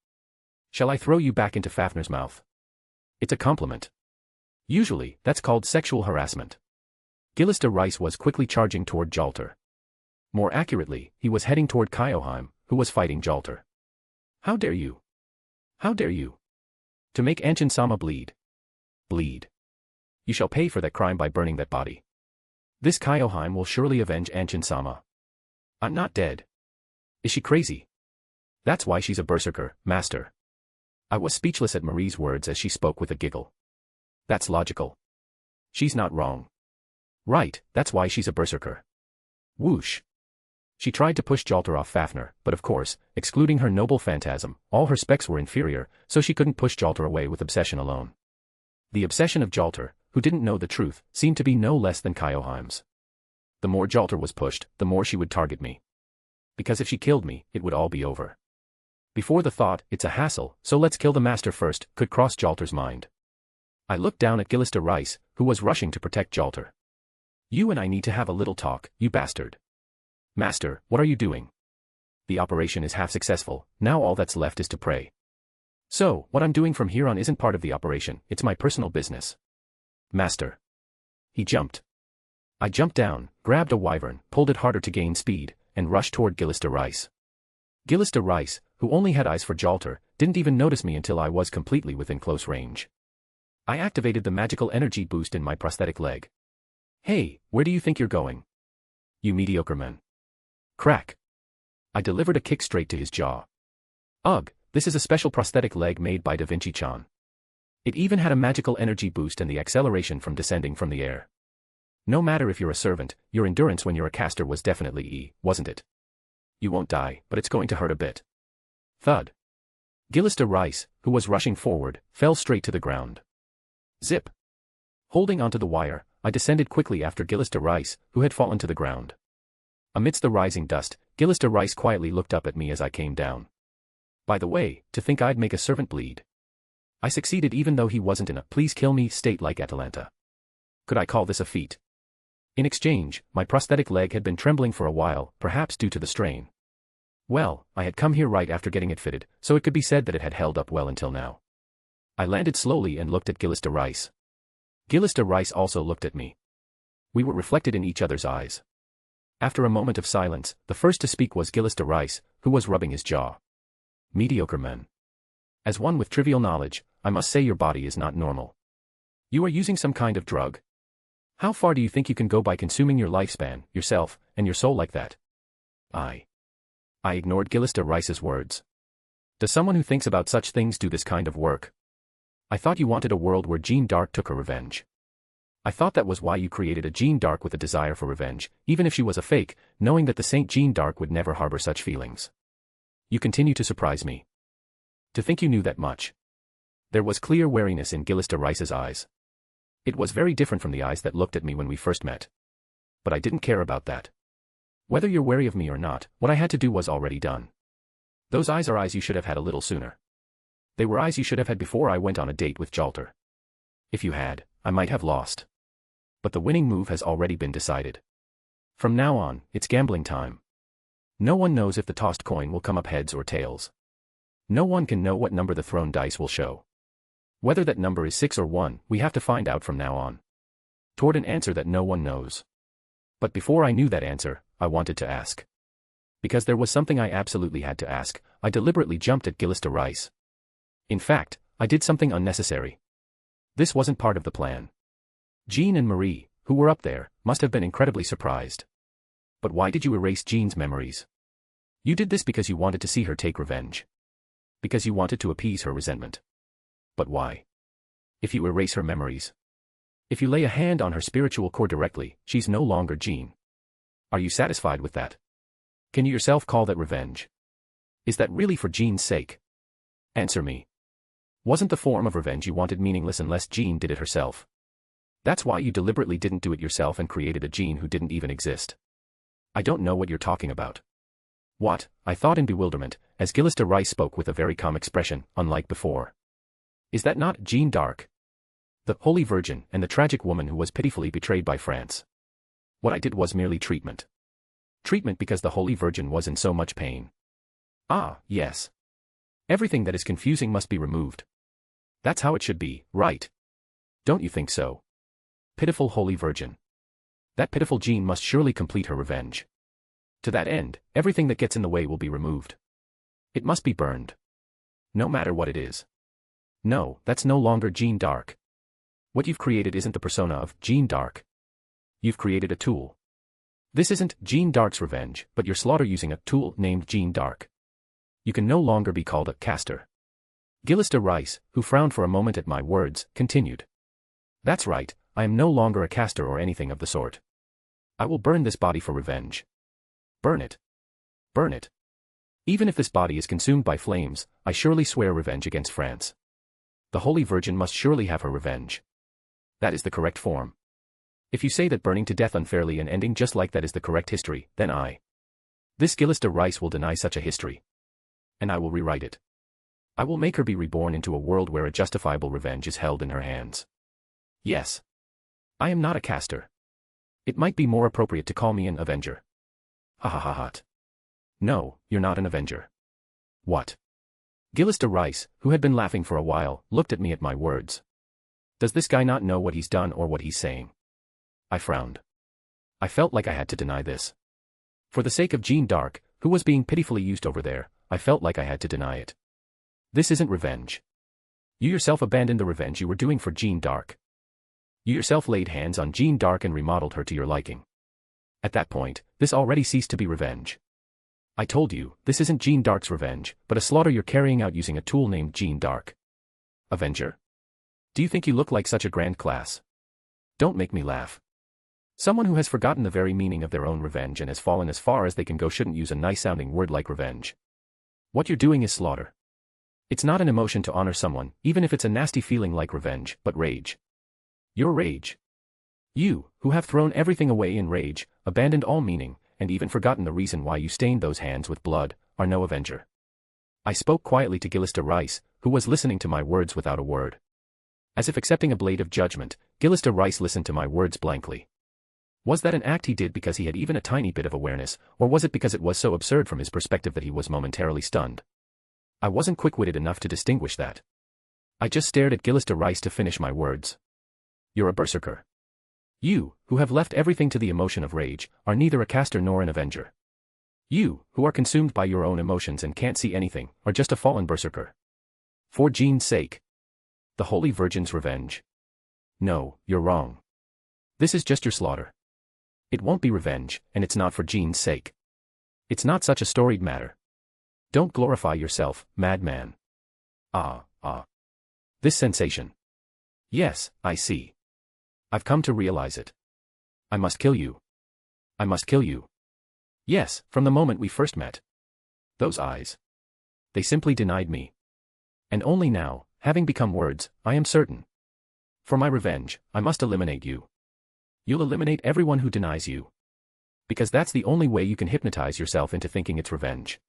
Shall I throw you back into Fafner's mouth? It's a compliment. Usually, that's called sexual harassment. Gillister Rice was quickly charging toward Jalter. More accurately, he was heading toward Kyoheim, who was fighting Jalter. How dare you? How dare you? To make Anshin-sama bleed. Bleed. You shall pay for that crime by burning that body. This Kyoheim will surely avenge Anshin-sama. I'm not dead. Is she crazy? That's why she's a berserker, master. I was speechless at Marie's words as she spoke with a giggle. That's logical. She's not wrong. Right, that's why she's a berserker. Whoosh. She tried to push Jalter off Fafner, but of course, excluding her noble phantasm, all her specs were inferior, so she couldn't push Jalter away with obsession alone. The obsession of Jalter, who didn't know the truth, seemed to be no less than Kyoheim's. The more Jalter was pushed, the more she would target me. Because if she killed me, it would all be over. Before the thought, it's a hassle, so let's kill the master first, could cross Jalter's mind. I looked down at Gillister Rice, who was rushing to protect Jalter. You and I need to have a little talk, you bastard. Master, what are you doing? The operation is half successful, now all that's left is to pray. So, what I'm doing from here on isn't part of the operation, it's my personal business. Master. He jumped. I jumped down, grabbed a wyvern, pulled it harder to gain speed, and rushed toward Gillister Rice. Gillister Rice, who only had eyes for Jalter, didn't even notice me until I was completely within close range. I activated the magical energy boost in my prosthetic leg. Hey, where do you think you're going? You mediocre man. Crack. I delivered a kick straight to his jaw. Ugh, this is a special prosthetic leg made by Da Vinci-chan. It even had a magical energy boost and the acceleration from descending from the air. No matter if you're a servant, your endurance when you're a caster was definitely E, wasn't it? You won't die, but it's going to hurt a bit. Thud. Gillister Rice, who was rushing forward, fell straight to the ground. Zip. Holding onto the wire, I descended quickly after Gillister Rice, who had fallen to the ground. Amidst the rising dust, Gillister Rice quietly looked up at me as I came down. By the way, to think I'd make a servant bleed. I succeeded even though he wasn't in a please kill me state like Atalanta. Could I call this a feat? In exchange, my prosthetic leg had been trembling for a while, perhaps due to the strain. Well, I had come here right after getting it fitted, so it could be said that it had held up well until now. I landed slowly and looked at Gillister Rice. Gillister Rice also looked at me. We were reflected in each other's eyes. After a moment of silence, the first to speak was Gillister Rice, who was rubbing his jaw. Mediocre man. As one with trivial knowledge, I must say your body is not normal. You are using some kind of drug. How far do you think you can go by consuming your lifespan, yourself, and your soul like that? I ignored Gillister Rice's words. Does someone who thinks about such things do this kind of work? I thought you wanted a world where Jeanne d'Arc took her revenge. I thought that was why you created a Jeanne d'Arc with a desire for revenge, even if she was a fake, knowing that the Saint Jeanne d'Arc would never harbor such feelings. You continue to surprise me. To think you knew that much. There was clear wariness in Gillister Rice's eyes. It was very different from the eyes that looked at me when we first met. But I didn't care about that. Whether you're wary of me or not, what I had to do was already done. Those eyes are eyes you should have had a little sooner. They were eyes you should have had before I went on a date with Jalter. If you had, I might have lost. But the winning move has already been decided. From now on, it's gambling time. No one knows if the tossed coin will come up heads or tails. No one can know what number the thrown dice will show. Whether that number is 6 or 1, we have to find out from now on. Toward an answer that no one knows. But before I knew that answer, I wanted to ask. Because there was something I absolutely had to ask, I deliberately jumped at Gillister Rice. In fact, I did something unnecessary. This wasn't part of the plan. Jeanne and Marie, who were up there, must have been incredibly surprised. But why did you erase Jeanne's memories? You did this because you wanted to see her take revenge. Because you wanted to appease her resentment. But why? If you erase her memories. If you lay a hand on her spiritual core directly, she's no longer Jeanne. Are you satisfied with that? Can you yourself call that revenge? Is that really for Jeanne's sake? Answer me. Wasn't the form of revenge you wanted meaningless unless Jeanne did it herself? That's why you deliberately didn't do it yourself and created a Jean who didn't even exist. I don't know what you're talking about. What? I thought in bewilderment, as Gillista Rice spoke with a very calm expression, unlike before. Is that not Jeanne d'Arc? The Holy Virgin and the tragic woman who was pitifully betrayed by France. What I did was merely treatment. Treatment because the Holy Virgin was in so much pain. Ah, yes. Everything that is confusing must be removed. That's how it should be, right? Don't you think so? Pitiful Holy Virgin. That pitiful Jeanne must surely complete her revenge. To that end, everything that gets in the way will be removed. It must be burned. No matter what it is. No, that's no longer Jeanne d'Arc. What you've created isn't the persona of Jeanne d'Arc. You've created a tool. This isn't Jeanne d'Arc's revenge, but your slaughter using a tool named Jeanne d'Arc. You can no longer be called a caster. Gillista Rice, who frowned for a moment at my words, continued. That's right, I am no longer a caster or anything of the sort. I will burn this body for revenge. Burn it. Burn it. Even if this body is consumed by flames, I surely swear revenge against France. The Holy Virgin must surely have her revenge. That is the correct form. If you say that burning to death unfairly and ending just like that is the correct history, then this Gillista Rice will deny such a history. And I will rewrite it. I will make her be reborn into a world where a justifiable revenge is held in her hands. Yes. I am not a caster. It might be more appropriate to call me an avenger. Ha ha ha ha. No, you're not an avenger. What? Gillista Rice, who had been laughing for a while, looked at me at my words. Does this guy not know what he's done or what he's saying? I frowned. I felt like I had to deny this. For the sake of Jeanne d'Arc, who was being pitifully used over there, I felt like I had to deny it. This isn't revenge. You yourself abandoned the revenge you were doing for Jeanne d'Arc. You yourself laid hands on Jeanne d'Arc and remodeled her to your liking. At that point, this already ceased to be revenge. I told you, this isn't Jeanne d'Arc's revenge, but a slaughter you're carrying out using a tool named Jeanne d'Arc. Avenger? Do you think you look like such a grand class? Don't make me laugh. Someone who has forgotten the very meaning of their own revenge and has fallen as far as they can go shouldn't use a nice-sounding word like revenge. What you're doing is slaughter. It's not an emotion to honor someone, even if it's a nasty feeling like revenge, but rage. Your rage. You, who have thrown everything away in rage, abandoned all meaning, and even forgotten the reason why you stained those hands with blood, are no avenger. I spoke quietly to Gillista Rice, who was listening to my words without a word. As if accepting a blade of judgment, Gillista Rice listened to my words blankly. Was that an act he did because he had even a tiny bit of awareness, or was it because it was so absurd from his perspective that he was momentarily stunned? I wasn't quick-witted enough to distinguish that. I just stared at Gillista Rice to finish my words. You're a berserker. You, who have left everything to the emotion of rage, are neither a caster nor an avenger. You, who are consumed by your own emotions and can't see anything, are just a fallen berserker. For Jeanne's sake. The Holy Virgin's revenge. No, you're wrong. This is just your slaughter. It won't be revenge, and it's not for Jeanne's sake. It's not such a storied matter. Don't glorify yourself, madman. This sensation. Yes, I see. I've come to realize it. I must kill you. I must kill you. Yes, from the moment we first met. Those eyes. They simply denied me. And only now, having become words, I am certain. For my revenge, I must eliminate you. You'll eliminate everyone who denies you. Because that's the only way you can hypnotize yourself into thinking it's revenge.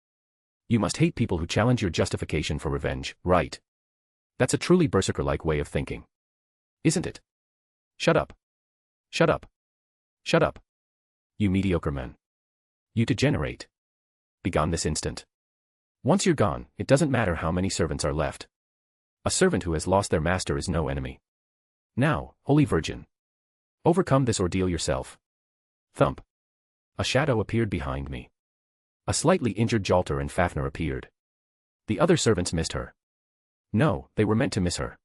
You must hate people who challenge your justification for revenge, right? That's a truly berserker-like way of thinking. Isn't it? Shut up. Shut up. Shut up. You mediocre men. You degenerate. Begone this instant. Once you're gone, it doesn't matter how many servants are left. A servant who has lost their master is no enemy. Now, Holy Virgin. Overcome this ordeal yourself. Thump. A shadow appeared behind me. A slightly injured Jalter and Fafnir appeared. The other servants missed her. No, they were meant to miss her.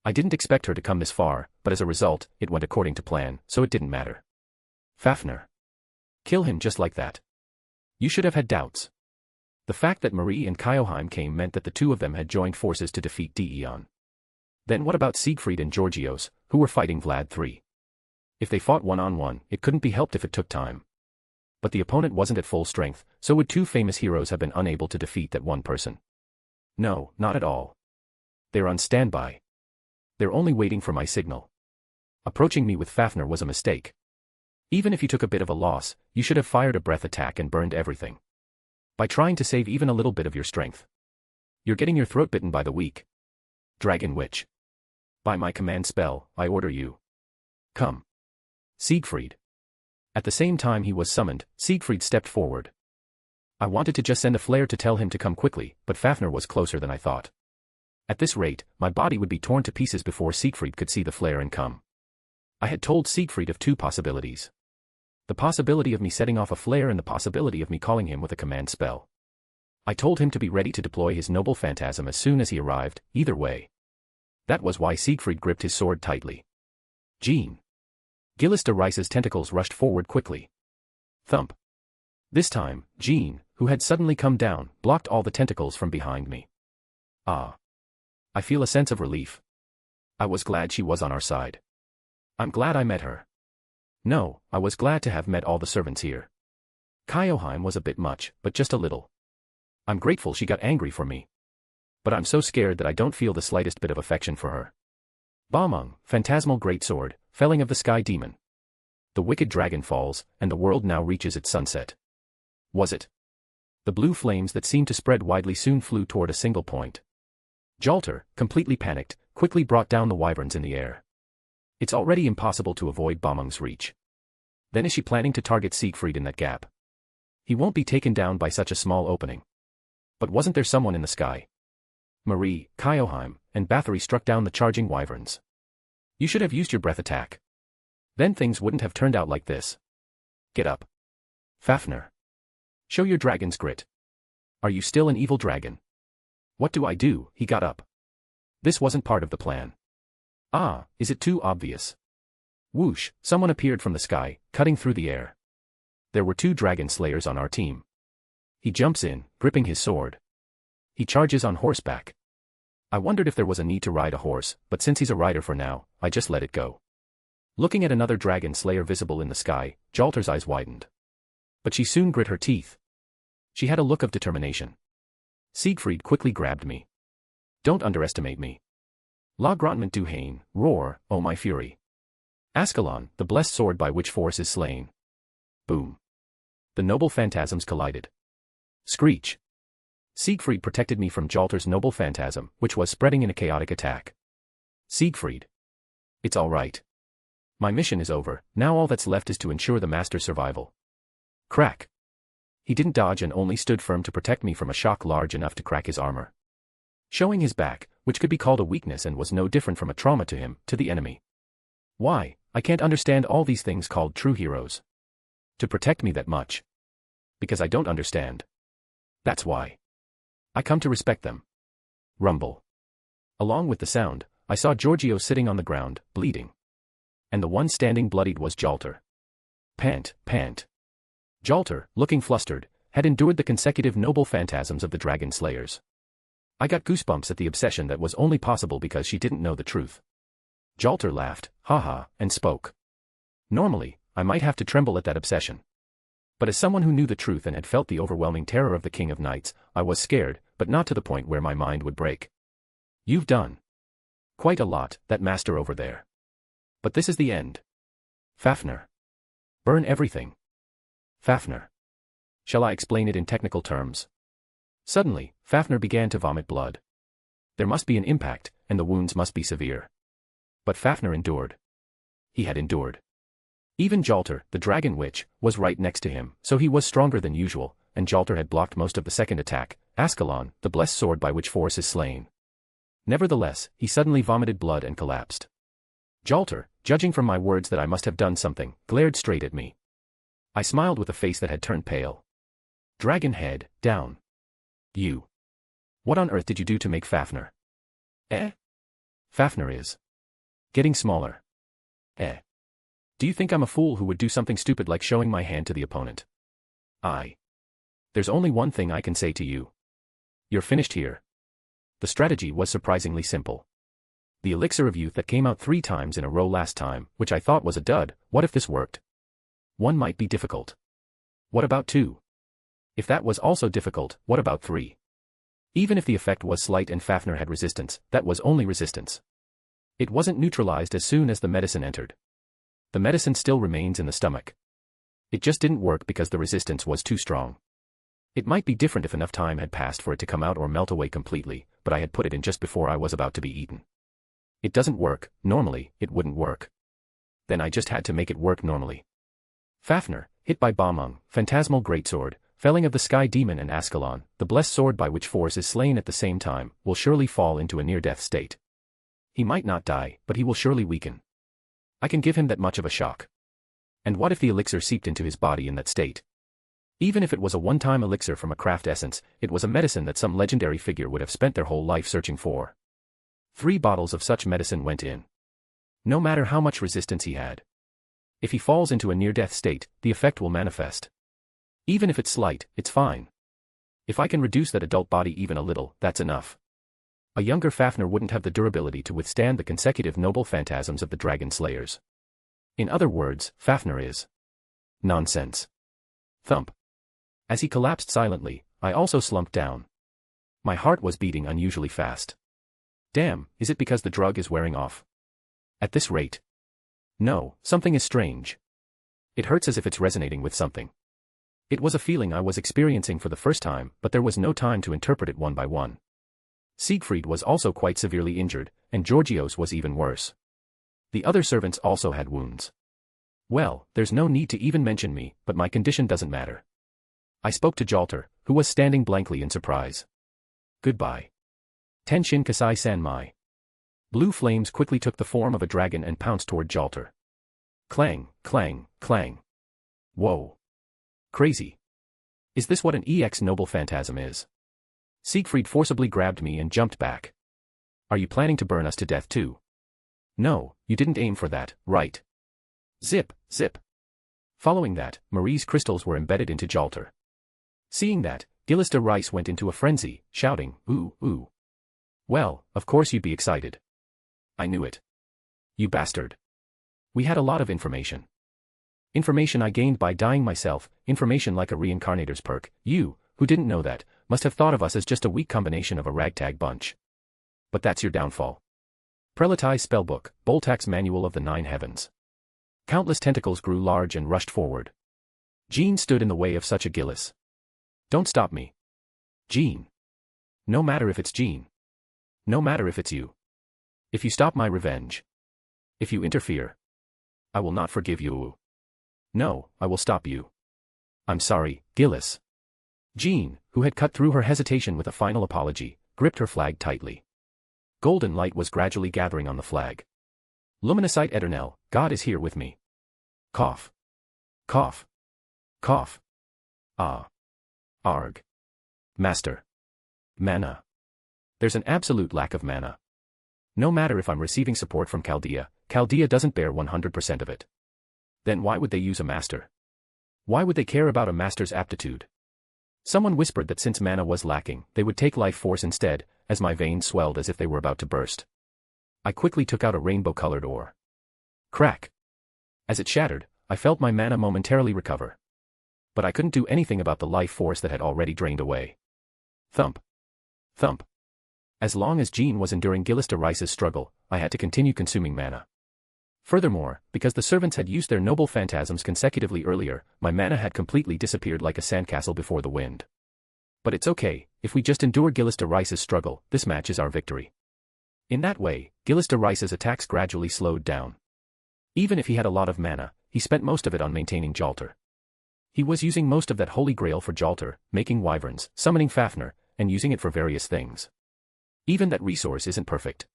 I didn't expect her to come this far, but as a result, it went according to plan, so it didn't matter. Fafnir. Kill him just like that. You should have had doubts. The fact that Marie and Kyoheim came meant that the two of them had joined forces to defeat Dion. Then what about Siegfried and Georgios, who were fighting Vlad III? If they fought one-on-one, it couldn't be helped if it took time. But the opponent wasn't at full strength, so would two famous heroes have been unable to defeat that one person? No, not at all. They're on standby. They're only waiting for my signal. Approaching me with Fafnir was a mistake. Even if you took a bit of a loss, you should have fired a breath attack and burned everything. By trying to save even a little bit of your strength. You're getting your throat bitten by the weak Dragon Witch. By my command spell, I order you. Come. Siegfried. At the same time he was summoned, Siegfried stepped forward. I wanted to just send a flare to tell him to come quickly, but Fafnir was closer than I thought. At this rate, my body would be torn to pieces before Siegfried could see the flare and come. I had told Siegfried of two possibilities. The possibility of me setting off a flare and the possibility of me calling him with a command spell. I told him to be ready to deploy his noble phantasm as soon as he arrived, either way. That was why Siegfried gripped his sword tightly. Jean. Gillis de Rice's tentacles rushed forward quickly. Thump. This time, Jean, who had suddenly come down, blocked all the tentacles from behind me. Ah. I feel a sense of relief. I was glad she was on our side. I'm glad I met her. No, I was glad to have met all the servants here. Kyoheim was a bit much, but just a little. I'm grateful she got angry for me. But I'm so scared that I don't feel the slightest bit of affection for her. Balmung, phantasmal greatsword, felling of the sky demon. The wicked dragon falls, and the world now reaches its sunset. Was it? The blue flames that seemed to spread widely soon flew toward a single point. Jalter, completely panicked, quickly brought down the wyverns in the air. It's already impossible to avoid Balmung's reach. Then is she planning to target Siegfried in that gap? He won't be taken down by such a small opening. But wasn't there someone in the sky? Marie, Kyoheim, and Bathory struck down the charging wyverns. You should have used your breath attack. Then things wouldn't have turned out like this. Get up. Fafnir. Show your dragon's grit. Are you still an evil dragon? What do I do? He got up. This wasn't part of the plan. Ah, is it too obvious? Whoosh, someone appeared from the sky, cutting through the air. There were 2 dragon slayers on our team. He jumps in, gripping his sword. He charges on horseback. I wondered if there was a need to ride a horse, but since he's a rider for now, I just let it go. Looking at another dragon slayer visible in the sky, Jalter's eyes widened. But she soon grit her teeth. She had a look of determination. Siegfried quickly grabbed me. Don't underestimate me. La Grandement du Haine, roar, oh my fury. Ascalon, the blessed sword by which force is slain. Boom. The noble phantasms collided. Screech. Siegfried protected me from Jalter's noble phantasm, which was spreading in a chaotic attack. Siegfried. It's all right. My mission is over, now all that's left is to ensure the master's survival. Crack. He didn't dodge and only stood firm to protect me from a shock large enough to crack his armor. Showing his back, which could be called a weakness and was no different from a trauma to him, to the enemy. Why, I can't understand all these things called true heroes. To protect me that much. Because I don't understand. That's why. I come to respect them. Rumble. Along with the sound, I saw Giorgio sitting on the ground, bleeding. And the one standing bloodied was Jalter. Pant, pant. Jalter, looking flustered, had endured the consecutive noble phantasms of the dragon slayers. I got goosebumps at the obsession that was only possible because she didn't know the truth. Jalter laughed, haha, and spoke. Normally, I might have to tremble at that obsession. But as someone who knew the truth and had felt the overwhelming terror of the King of Knights, I was scared, but not to the point where my mind would break. You've done quite a lot, that master over there. But this is the end. Fafnir. Burn everything. Fafnir. Shall I explain it in technical terms? Suddenly, Fafnir began to vomit blood. There must be an impact, and the wounds must be severe. But Fafnir endured. He had endured. Even Jalter, the dragon witch, was right next to him, so he was stronger than usual, and Jalter had blocked most of the second attack, Ascalon, the blessed sword by which force is slain. Nevertheless, he suddenly vomited blood and collapsed. Jalter, judging from my words that I must have done something, glared straight at me. I smiled with a face that had turned pale. Dragon head, down. You. What on earth did you do to make Fafnir? Fafnir is getting smaller. Do you think I'm a fool who would do something stupid like showing my hand to the opponent? There's only one thing I can say to you. You're finished here. The strategy was surprisingly simple. The elixir of youth that came out 3 times in a row last time, which I thought was a dud, what if this worked? 1 might be difficult. What about 2? If that was also difficult, what about 3? Even if the effect was slight and Fafnir had resistance, that was only resistance. It wasn't neutralized as soon as the medicine entered. The medicine still remains in the stomach. It just didn't work because the resistance was too strong. It might be different if enough time had passed for it to come out or melt away completely, but I had put it in just before I was about to be eaten. It doesn't work. Normally, it wouldn't work. Then I just had to make it work normally. Fafnir, hit by Balmung, phantasmal greatsword, felling of the sky demon and Ascalon, the blessed sword by which force is slain at the same time, will surely fall into a near-death state. He might not die, but he will surely weaken. I can give him that much of a shock. And what if the elixir seeped into his body in that state? Even if it was a one-time elixir from a craft essence, it was a medicine that some legendary figure would have spent their whole life searching for. 3 bottles of such medicine went in. No matter how much resistance he had. If he falls into a near-death state, the effect will manifest. Even if it's slight, it's fine. If I can reduce that adult body even a little, that's enough. A younger Fafnir wouldn't have the durability to withstand the consecutive noble phantasms of the dragon slayers. In other words, Fafnir is nonsense. Thump. As he collapsed silently, I also slumped down. My heart was beating unusually fast. Damn, is it because the drug is wearing off? At this rate? No, something is strange. It hurts as if it's resonating with something. It was a feeling I was experiencing for the first time, but there was no time to interpret it one by one. Siegfried was also quite severely injured, and Georgios was even worse. The other servants also had wounds. Well, there's no need to even mention me, but my condition doesn't matter. I spoke to Jalter, who was standing blankly in surprise. Goodbye. Tenshin Kasai Sanmai. Blue flames quickly took the form of a dragon and pounced toward Jalter. Clang, clang, clang. Whoa. Crazy. Is this what an EX noble phantasm is? Siegfried forcibly grabbed me and jumped back. Are you planning to burn us to death too? No, you didn't aim for that, right? Zip, zip. Following that, Marie's crystals were embedded into Jalter. Seeing that, Gillista Rice went into a frenzy, shouting, ooh, ooh. Well, of course you'd be excited. I knew it. You bastard. We had a lot of information. Information I gained by dying myself, information like a reincarnator's perk. You, who didn't know that, must have thought of us as just a weak combination of a ragtag bunch. But that's your downfall. Prelati's spellbook, Boltak's Manual of the Nine Heavens. Countless tentacles grew large and rushed forward. Jean stood in the way of such a Gillis. Don't stop me. Jean. No matter if it's Jean. No matter if it's you. If you stop my revenge. If you interfere. I will not forgive you. No, I will stop you. I'm sorry, Gillis. Jean, who had cut through her hesitation with a final apology, gripped her flag tightly. Golden light was gradually gathering on the flag. Luminosite Eternel, God is here with me. Cough. Cough. Cough. Ah. Arg. Master. Mana. There's an absolute lack of mana. No matter if I'm receiving support from Chaldea, Chaldea doesn't bear 100% of it. Then why would they use a master? Why would they care about a master's aptitude? Someone whispered that since mana was lacking, they would take life force instead, as my veins swelled as if they were about to burst. I quickly took out a rainbow-colored ore. Crack. As it shattered, I felt my mana momentarily recover. But I couldn't do anything about the life force that had already drained away. Thump. Thump. As long as Jean was enduring Gillista Rice's struggle, I had to continue consuming mana. Furthermore, because the servants had used their noble phantasms consecutively earlier, my mana had completely disappeared like a sandcastle before the wind. But it's okay, if we just endure Gillista Rice's struggle, this match is our victory. In that way, Gillista Rice's attacks gradually slowed down. Even if he had a lot of mana, he spent most of it on maintaining Jalter. He was using most of that holy grail for Jalter, making wyverns, summoning Fafnir, and using it for various things. Even that resource isn't perfect.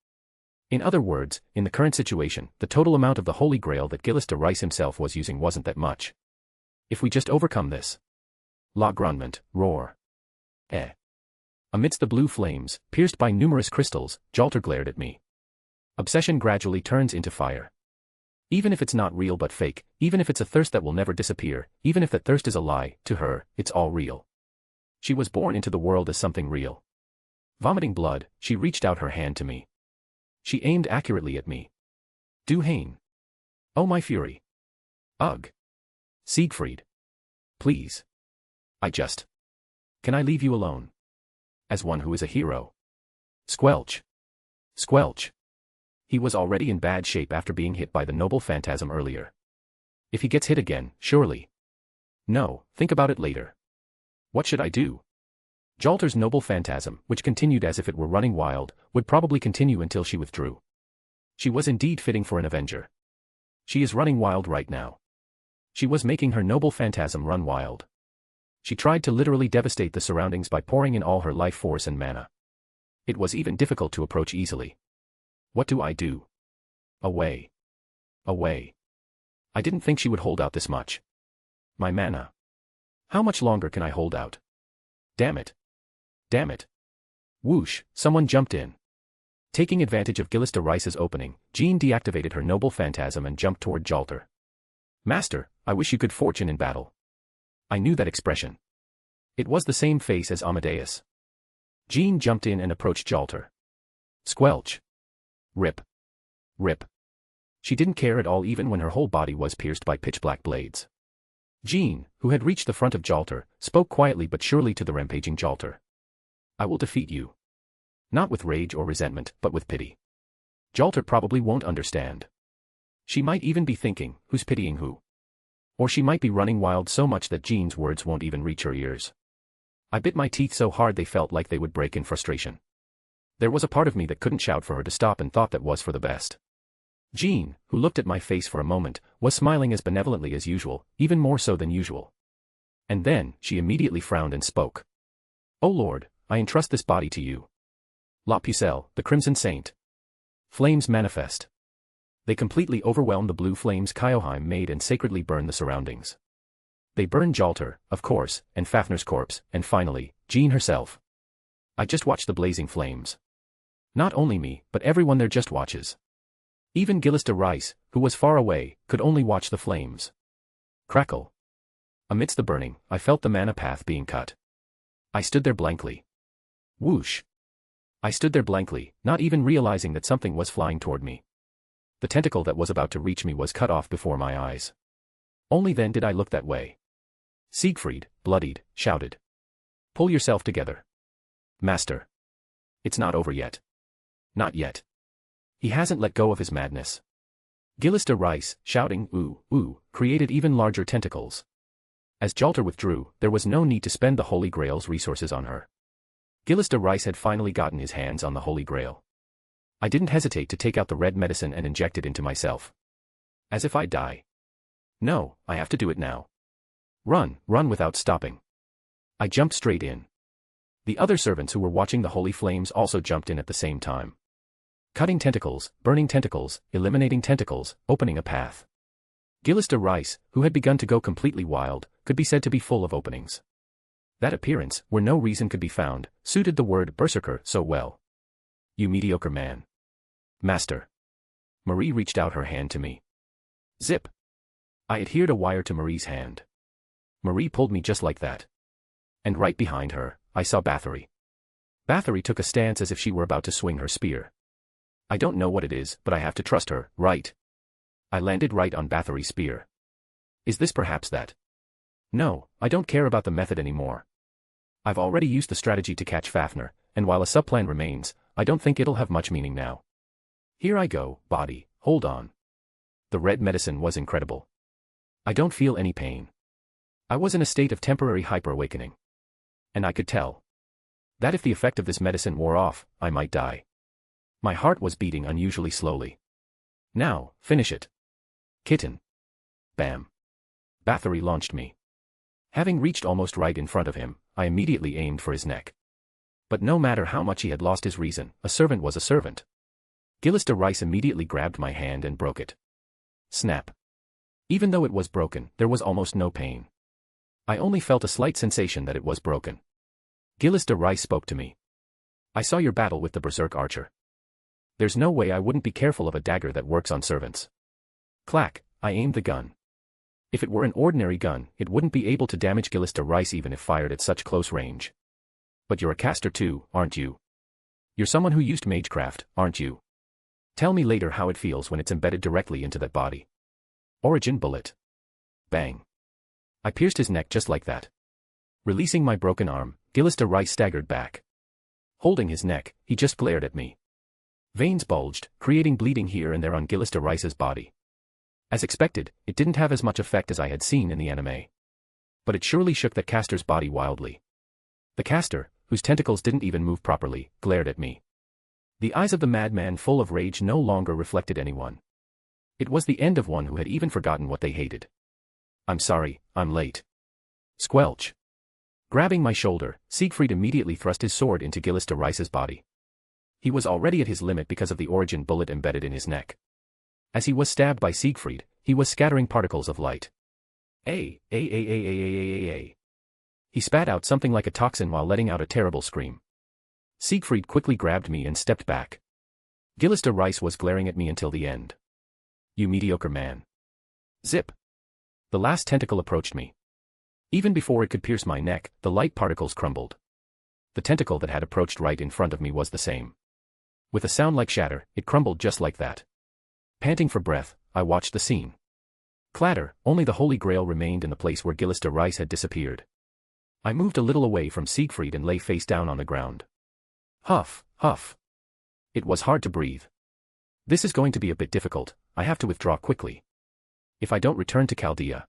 In other words, in the current situation, the total amount of the holy grail that Gillista Rice himself was using wasn't that much. If we just overcome this. La Grandement, roar. Eh. Amidst the blue flames, pierced by numerous crystals, Jalter glared at me. Obsession gradually turns into fire. Even if it's not real but fake, even if it's a thirst that will never disappear, even if that thirst is a lie, to her, it's all real. She was born into the world as something real. Vomiting blood, she reached out her hand to me. She aimed accurately at me. Duhain. Oh my fury. Ugh. Siegfried. Please. Can I leave you alone? As one who is a hero. Squelch. Squelch. He was already in bad shape after being hit by the noble phantasm earlier. If he gets hit again, surely. No, think about it later. What should I do? Jalter's noble phantasm, which continued as if it were running wild, would probably continue until she withdrew. She was indeed fitting for an Avenger. She is running wild right now. She was making her noble phantasm run wild. She tried to literally devastate the surroundings by pouring in all her life force and mana. It was even difficult to approach easily. What do I do? Away. Away. I didn't think she would hold out this much. My mana. How much longer can I hold out? Damn it. Damn it. Whoosh, someone jumped in. Taking advantage of Gillista Rice's opening, Jean deactivated her noble phantasm and jumped toward Jalter. Master, I wish you good fortune in battle. I knew that expression. It was the same face as Amadeus. Jean jumped in and approached Jalter. Squelch. Rip. Rip. She didn't care at all even when her whole body was pierced by pitch-black blades. Jean, who had reached the front of Jalter, spoke quietly but surely to the rampaging Jalter. I will defeat you. Not with rage or resentment, but with pity. Jalter probably won't understand. She might even be thinking, who's pitying who? Or she might be running wild so much that Jean's words won't even reach her ears. I bit my teeth so hard they felt like they would break in frustration. There was a part of me that couldn't shout for her to stop and thought that was for the best. Jean, who looked at my face for a moment, was smiling as benevolently as usual, even more so than usual. And then, she immediately frowned and spoke. "O Lord, I entrust this body to you. La Pucelle, the Crimson Saint. Flames manifest." They completely overwhelmed the blue flames Kyoheim made and sacredly burned the surroundings. They burned Jalter, of course, and Fafnir's corpse, and finally, Jean herself. I just watched the blazing flames. Not only me, but everyone there just watches. Even Gillista Rice, who was far away, could only watch the flames. Crackle. Amidst the burning, I felt the mana path being cut. I stood there blankly. Whoosh. I stood there blankly, not even realizing that something was flying toward me. The tentacle that was about to reach me was cut off before my eyes. Only then did I look that way. Siegfried, bloodied, shouted. "Pull yourself together. Master. It's not over yet. Not yet." He hasn't let go of his madness. Gillista Rice, shouting, "Ooh, ooh," created even larger tentacles. As Jalter withdrew, there was no need to spend the Holy Grail's resources on her. Gillista Rice had finally gotten his hands on the Holy Grail. I didn't hesitate to take out the red medicine and inject it into myself. As if I'd die. No, I have to do it now. Run, run without stopping. I jumped straight in. The other servants who were watching the holy flames also jumped in at the same time. Cutting tentacles, burning tentacles, eliminating tentacles, opening a path. Gillista Rice, who had begun to go completely wild, could be said to be full of openings. That appearance, where no reason could be found, suited the word berserker so well. You mediocre man. Master. Marie reached out her hand to me. Zip. I adhered a wire to Marie's hand. Marie pulled me just like that. And right behind her, I saw Bathory. Bathory took a stance as if she were about to swing her spear. I don't know what it is, but I have to trust her, right? I landed right on Bathory's spear. Is this perhaps that? No, I don't care about the method anymore. I've already used the strategy to catch Fafnir, and while a subplan remains, I don't think it'll have much meaning now. Here I go, body, hold on. The red medicine was incredible. I don't feel any pain. I was in a state of temporary hyper-awakening. And I could tell that if the effect of this medicine wore off, I might die. My heart was beating unusually slowly. Now, finish it. Kitten. Bam. Bathory launched me. Having reached almost right in front of him, I immediately aimed for his neck. But no matter how much he had lost his reason, a servant was a servant. Gillista Rice immediately grabbed my hand and broke it. Snap. Even though it was broken, there was almost no pain. I only felt a slight sensation that it was broken. Gillista Rice spoke to me. I saw your battle with the Berserk Archer. There's no way I wouldn't be careful of a dagger that works on servants. Clack, I aimed the gun. If it were an ordinary gun, it wouldn't be able to damage Gillista Rice even if fired at such close range. But you're a caster too, aren't you? You're someone who used magecraft, aren't you? Tell me later how it feels when it's embedded directly into that body. Origin bullet. Bang. I pierced his neck just like that. Releasing my broken arm, Gillista Rice staggered back. Holding his neck, he just glared at me. Veins bulged, creating bleeding here and there on Gillis de Rice's body. As expected, it didn't have as much effect as I had seen in the anime. But it surely shook the caster's body wildly. The caster, whose tentacles didn't even move properly, glared at me. The eyes of the madman full of rage no longer reflected anyone. It was the end of one who had even forgotten what they hated. I'm sorry, I'm late. Squelch. Grabbing my shoulder, Siegfried immediately thrust his sword into Gillis de Rice's body. He was already at his limit because of the origin bullet embedded in his neck. As he was stabbed by Siegfried, he was scattering particles of light. He spat out something like a toxin while letting out a terrible scream. Siegfried quickly grabbed me and stepped back. Gillis de Rice was glaring at me until the end. You mediocre man. Zip. The last tentacle approached me. Even before it could pierce my neck, the light particles crumbled. The tentacle that had approached right in front of me was the same. With a sound like shatter, it crumbled just like that. Panting for breath, I watched the scene. Clatter, only the Holy Grail remained in the place where Gillis de Rice had disappeared. I moved a little away from Siegfried and lay face down on the ground. Huff, huff. It was hard to breathe. This is going to be a bit difficult, I have to withdraw quickly. If I don't return to Chaldea.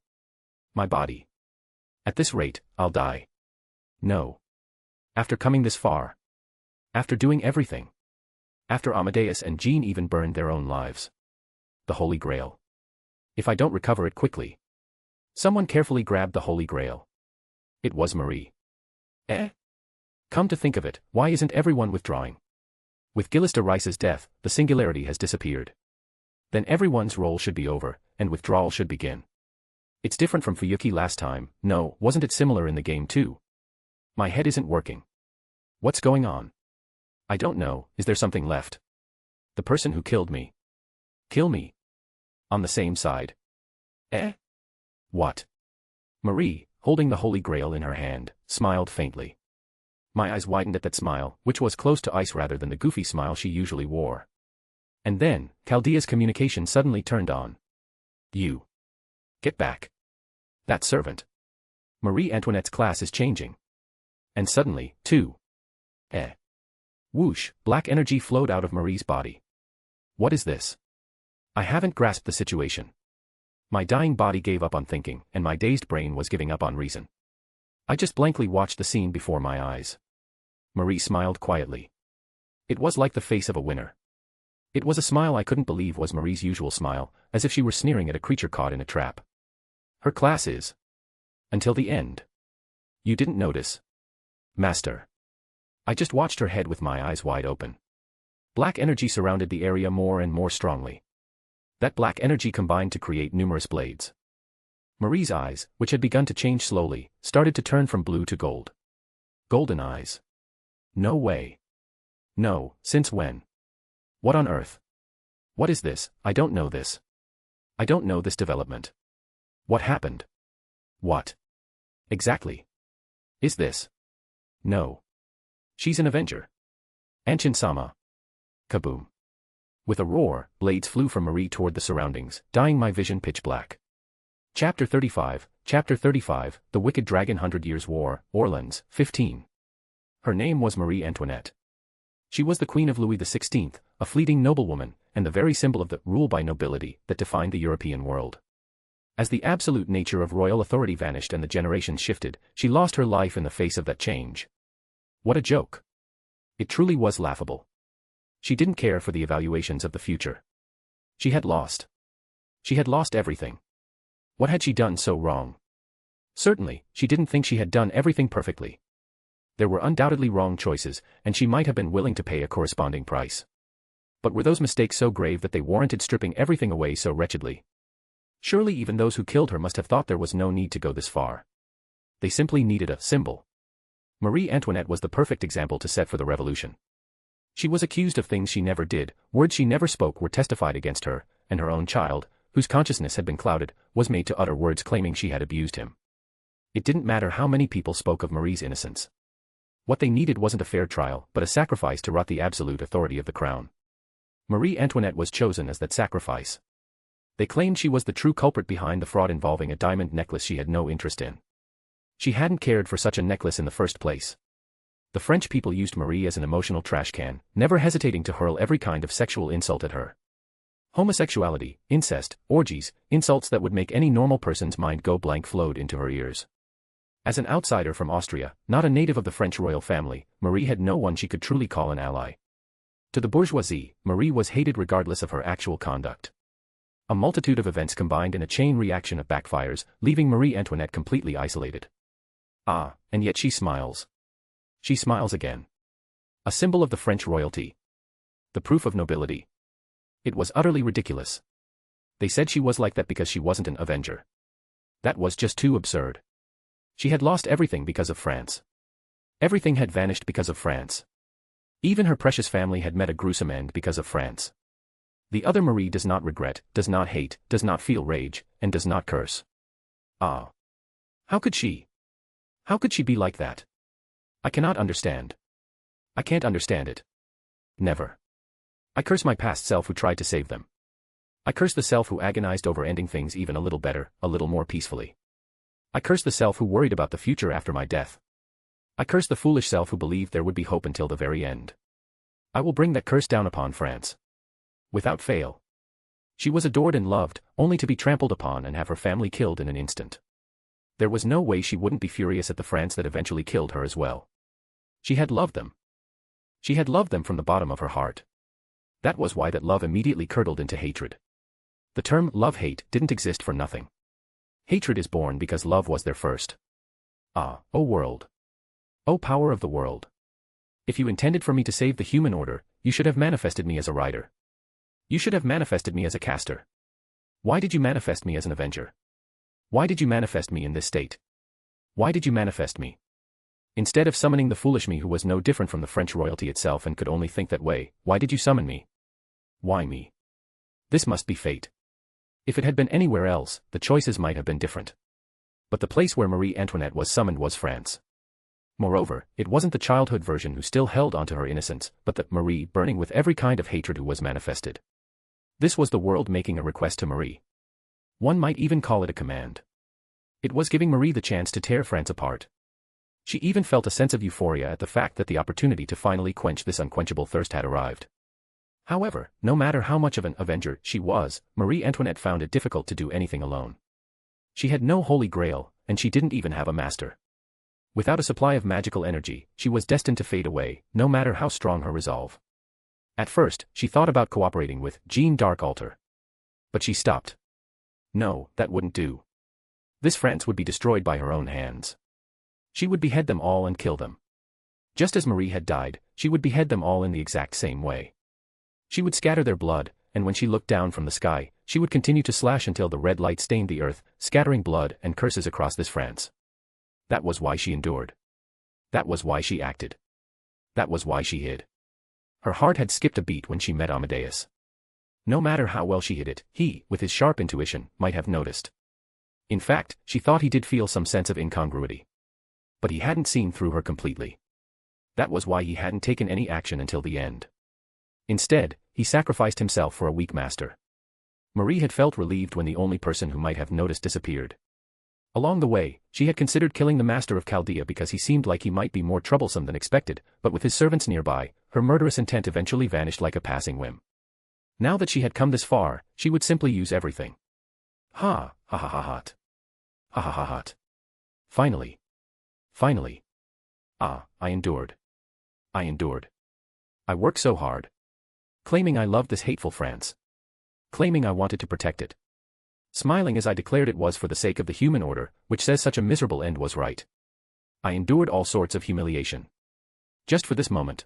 My body. At this rate, I'll die. No. After coming this far. After doing everything. After Amadeus and Jean even burned their own lives. The Holy Grail. If I don't recover it quickly. Someone carefully grabbed the Holy Grail. It was Marie. Come to think of it, why isn't everyone withdrawing? With Gillis de Rice's death, the singularity has disappeared. Then everyone's role should be over, and withdrawal should begin. It's different from Fuyuki last time, no, wasn't it similar in the game too? My head isn't working. What's going on? I don't know, is there something left? The person who killed me. Kill me. On the same side. What? Marie, holding the Holy Grail in her hand, smiled faintly. My eyes widened at that smile, which was close to ice rather than the goofy smile she usually wore. And then, Chaldea's communication suddenly turned on. You. Get back. That servant. Marie Antoinette's class is changing. And suddenly, too. Whoosh, black energy flowed out of Marie's body. What is this? I haven't grasped the situation. My dying body gave up on thinking, and my dazed brain was giving up on reason. I just blankly watched the scene before my eyes. Marie smiled quietly. It was like the face of a winner. It was a smile I couldn't believe was Marie's usual smile, as if she were sneering at a creature caught in a trap. Her class is. Until the end. You didn't notice. Master. I just watched her head with my eyes wide open. Black energy surrounded the area more and more strongly. That black energy combined to create numerous blades. Marie's eyes, which had begun to change slowly, started to turn from blue to gold. Golden eyes. No way. No, since when? What on earth? What is this? I don't know this. I don't know this development. What happened? What? Exactly. Is this? No. She's an Avenger. Anshin-sama. Kaboom. With a roar, blades flew from Marie toward the surroundings, dyeing my vision pitch black. Chapter 35, The Wicked Dragon 100 Years War, Orleans, 15. Her name was Marie Antoinette. She was the Queen of Louis XVI, a fleeting noblewoman, and the very symbol of the rule by nobility that defined the European world. As the absolute nature of royal authority vanished and the generations shifted, she lost her life in the face of that change. What a joke. It truly was laughable. She didn't care for the evaluations of the future. She had lost. She had lost everything. What had she done so wrong? Certainly, she didn't think she had done everything perfectly. There were undoubtedly wrong choices, and she might have been willing to pay a corresponding price. But were those mistakes so grave that they warranted stripping everything away so wretchedly? Surely even those who killed her must have thought there was no need to go this far. They simply needed a symbol. Marie Antoinette was the perfect example to set for the revolution. She was accused of things she never did, words she never spoke were testified against her, and her own child, whose consciousness had been clouded, was made to utter words claiming she had abused him. It didn't matter how many people spoke of Marie's innocence. What they needed wasn't a fair trial, but a sacrifice to rot the absolute authority of the crown. Marie Antoinette was chosen as that sacrifice. They claimed she was the true culprit behind the fraud involving a diamond necklace she had no interest in. She hadn't cared for such a necklace in the first place. The French people used Marie as an emotional trash can, never hesitating to hurl every kind of sexual insult at her. Homosexuality, incest, orgies, insults that would make any normal person's mind go blank flowed into her ears. As an outsider from Austria, not a native of the French royal family, Marie had no one she could truly call an ally. To the bourgeoisie, Marie was hated regardless of her actual conduct. A multitude of events combined in a chain reaction of backfires, leaving Marie Antoinette completely isolated. Ah, and yet she smiles. She smiles again. A symbol of the French royalty. The proof of nobility. It was utterly ridiculous. They said she was like that because she wasn't an Avenger. That was just too absurd. She had lost everything because of France. Everything had vanished because of France. Even her precious family had met a gruesome end because of France. The other Marie does not regret, does not hate, does not feel rage, and does not curse. Ah. How could she? How could she be like that? I cannot understand. I can't understand it. Never. I curse my past self who tried to save them. I curse the self who agonized over ending things even a little better, a little more peacefully. I curse the self who worried about the future after my death. I curse the foolish self who believed there would be hope until the very end. I will bring that curse down upon France. Without fail. She was adored and loved, only to be trampled upon and have her family killed in an instant. There was no way she wouldn't be furious at the France that eventually killed her as well. She had loved them. She had loved them from the bottom of her heart. That was why that love immediately curdled into hatred. The term love-hate didn't exist for nothing. Hatred is born because love was there first. Ah, O world. O power of the world. If you intended for me to save the human order, you should have manifested me as a rider. You should have manifested me as a caster. Why did you manifest me as an avenger? Why did you manifest me in this state? Why did you manifest me? Instead of summoning the foolish me who was no different from the French royalty itself and could only think that way, why did you summon me? Why me? This must be fate. If it had been anywhere else, the choices might have been different. But the place where Marie Antoinette was summoned was France. Moreover, it wasn't the childhood version who still held onto her innocence, but the Marie burning with every kind of hatred who was manifested. This was the world making a request to Marie. One might even call it a command. It was giving Marie the chance to tear France apart. She even felt a sense of euphoria at the fact that the opportunity to finally quench this unquenchable thirst had arrived. However, no matter how much of an avenger she was, Marie Antoinette found it difficult to do anything alone. She had no holy grail, and she didn't even have a master. Without a supply of magical energy, she was destined to fade away, no matter how strong her resolve. At first, she thought about cooperating with Jeanne d'Arc. But she stopped. No, that wouldn't do. This France would be destroyed by her own hands. She would behead them all and kill them. Just as Marie had died, she would behead them all in the exact same way. She would scatter their blood, and when she looked down from the sky, she would continue to slash until the red light stained the earth, scattering blood and curses across this France. That was why she endured. That was why she acted. That was why she hid. Her heart had skipped a beat when she met Amadeus. No matter how well she hid it, he, with his sharp intuition, might have noticed. In fact, she thought he did feel some sense of incongruity. But he hadn't seen through her completely. That was why he hadn't taken any action until the end. Instead, he sacrificed himself for a weak master. Marie had felt relieved when the only person who might have noticed disappeared. Along the way, she had considered killing the master of Chaldea because he seemed like he might be more troublesome than expected, but with his servants nearby, her murderous intent eventually vanished like a passing whim. Now that she had come this far, she would simply use everything. Ha, ha ha ha ha. Ha ha ha ha. Finally. Finally. Ah, I endured. I endured. I worked so hard. Claiming I loved this hateful France. Claiming I wanted to protect it. Smiling as I declared it was for the sake of the human order, which says such a miserable end was right. I endured all sorts of humiliation. Just for this moment.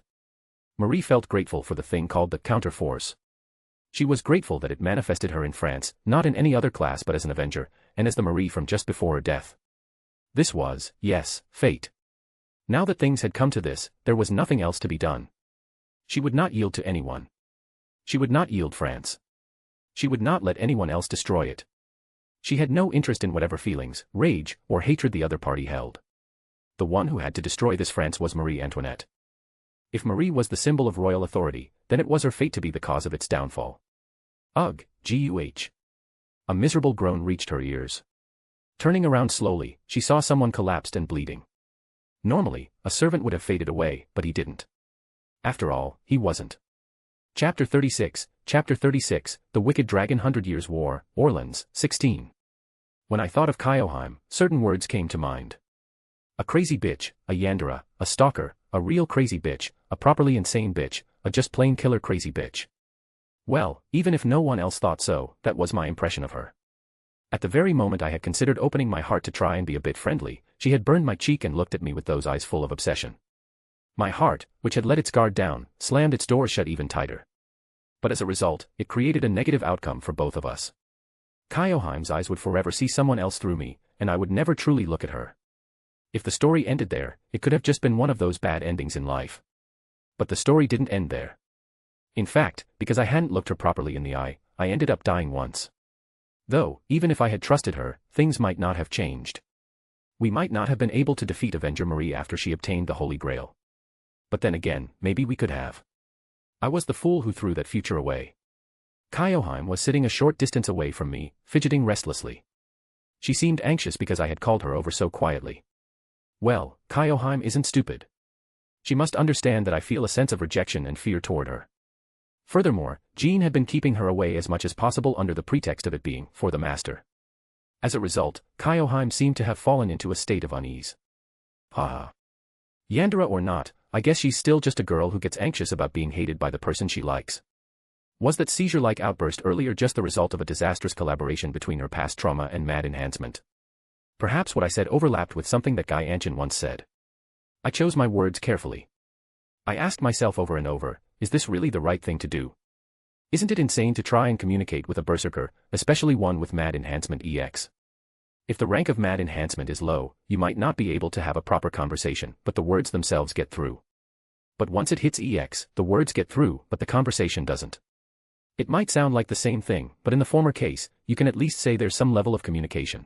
Marie felt grateful for the thing called the counter-force. She was grateful that it manifested her in France, not in any other class but as an avenger, and as the Marie from just before her death. This was, yes, fate. Now that things had come to this, there was nothing else to be done. She would not yield to anyone. She would not yield France. She would not let anyone else destroy it. She had no interest in whatever feelings, rage, or hatred the other party held. The one who had to destroy this France was Marie Antoinette. If Marie was the symbol of royal authority, then it was her fate to be the cause of its downfall. Ugh, guh. A miserable groan reached her ears. Turning around slowly, she saw someone collapsed and bleeding. Normally, a servant would have faded away, but he didn't. After all, he wasn't. Chapter 36, The Wicked Dragon 100 Years War, Orleans, 16. When I thought of Kyoheim, certain words came to mind. A crazy bitch, a yandere, a stalker, a real crazy bitch, a properly insane bitch, a just plain killer crazy bitch. Well, even if no one else thought so, that was my impression of her. At the very moment I had considered opening my heart to try and be a bit friendly, she had burned my cheek and looked at me with those eyes full of obsession. My heart, which had let its guard down, slammed its doors shut even tighter. But as a result, it created a negative outcome for both of us. Kyoheim's eyes would forever see someone else through me, and I would never truly look at her. If the story ended there, it could have just been one of those bad endings in life. But the story didn't end there. In fact, because I hadn't looked her properly in the eye, I ended up dying once. Though, even if I had trusted her, things might not have changed. We might not have been able to defeat Avenger Marie after she obtained the Holy Grail. But then again, maybe we could have. I was the fool who threw that future away. Kyoheim was sitting a short distance away from me, fidgeting restlessly. She seemed anxious because I had called her over so quietly. Well, Kyoheim isn't stupid. She must understand that I feel a sense of rejection and fear toward her. Furthermore, Jean had been keeping her away as much as possible under the pretext of it being for the master. As a result, Kyoheim seemed to have fallen into a state of unease. Haha. Yandere or not, I guess she's still just a girl who gets anxious about being hated by the person she likes. Was that seizure-like outburst earlier just the result of a disastrous collaboration between her past trauma and mad enhancement? Perhaps what I said overlapped with something that Guy Anchin once said. I chose my words carefully. I asked myself over and over, is this really the right thing to do? Isn't it insane to try and communicate with a berserker, especially one with mad enhancement EX? If the rank of mad enhancement is low, you might not be able to have a proper conversation, but the words themselves get through. But once it hits EX, the words get through, but the conversation doesn't. It might sound like the same thing, but in the former case, you can at least say there's some level of communication.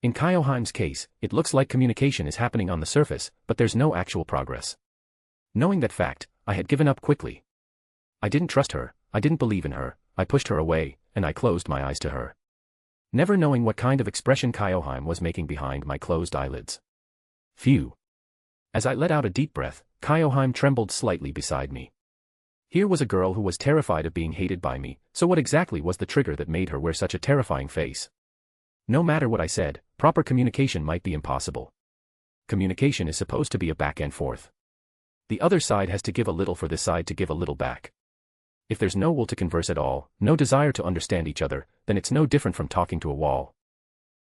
In Kyoheim's case, it looks like communication is happening on the surface, but there's no actual progress. Knowing that fact, I had given up quickly. I didn't trust her, I didn't believe in her, I pushed her away, and I closed my eyes to her. Never knowing what kind of expression Kyoheim was making behind my closed eyelids. Phew. As I let out a deep breath, Kyoheim trembled slightly beside me. Here was a girl who was terrified of being hated by me, so what exactly was the trigger that made her wear such a terrifying face? No matter what I said, proper communication might be impossible. Communication is supposed to be a back and forth. The other side has to give a little for this side to give a little back. If there's no will to converse at all, no desire to understand each other, then it's no different from talking to a wall.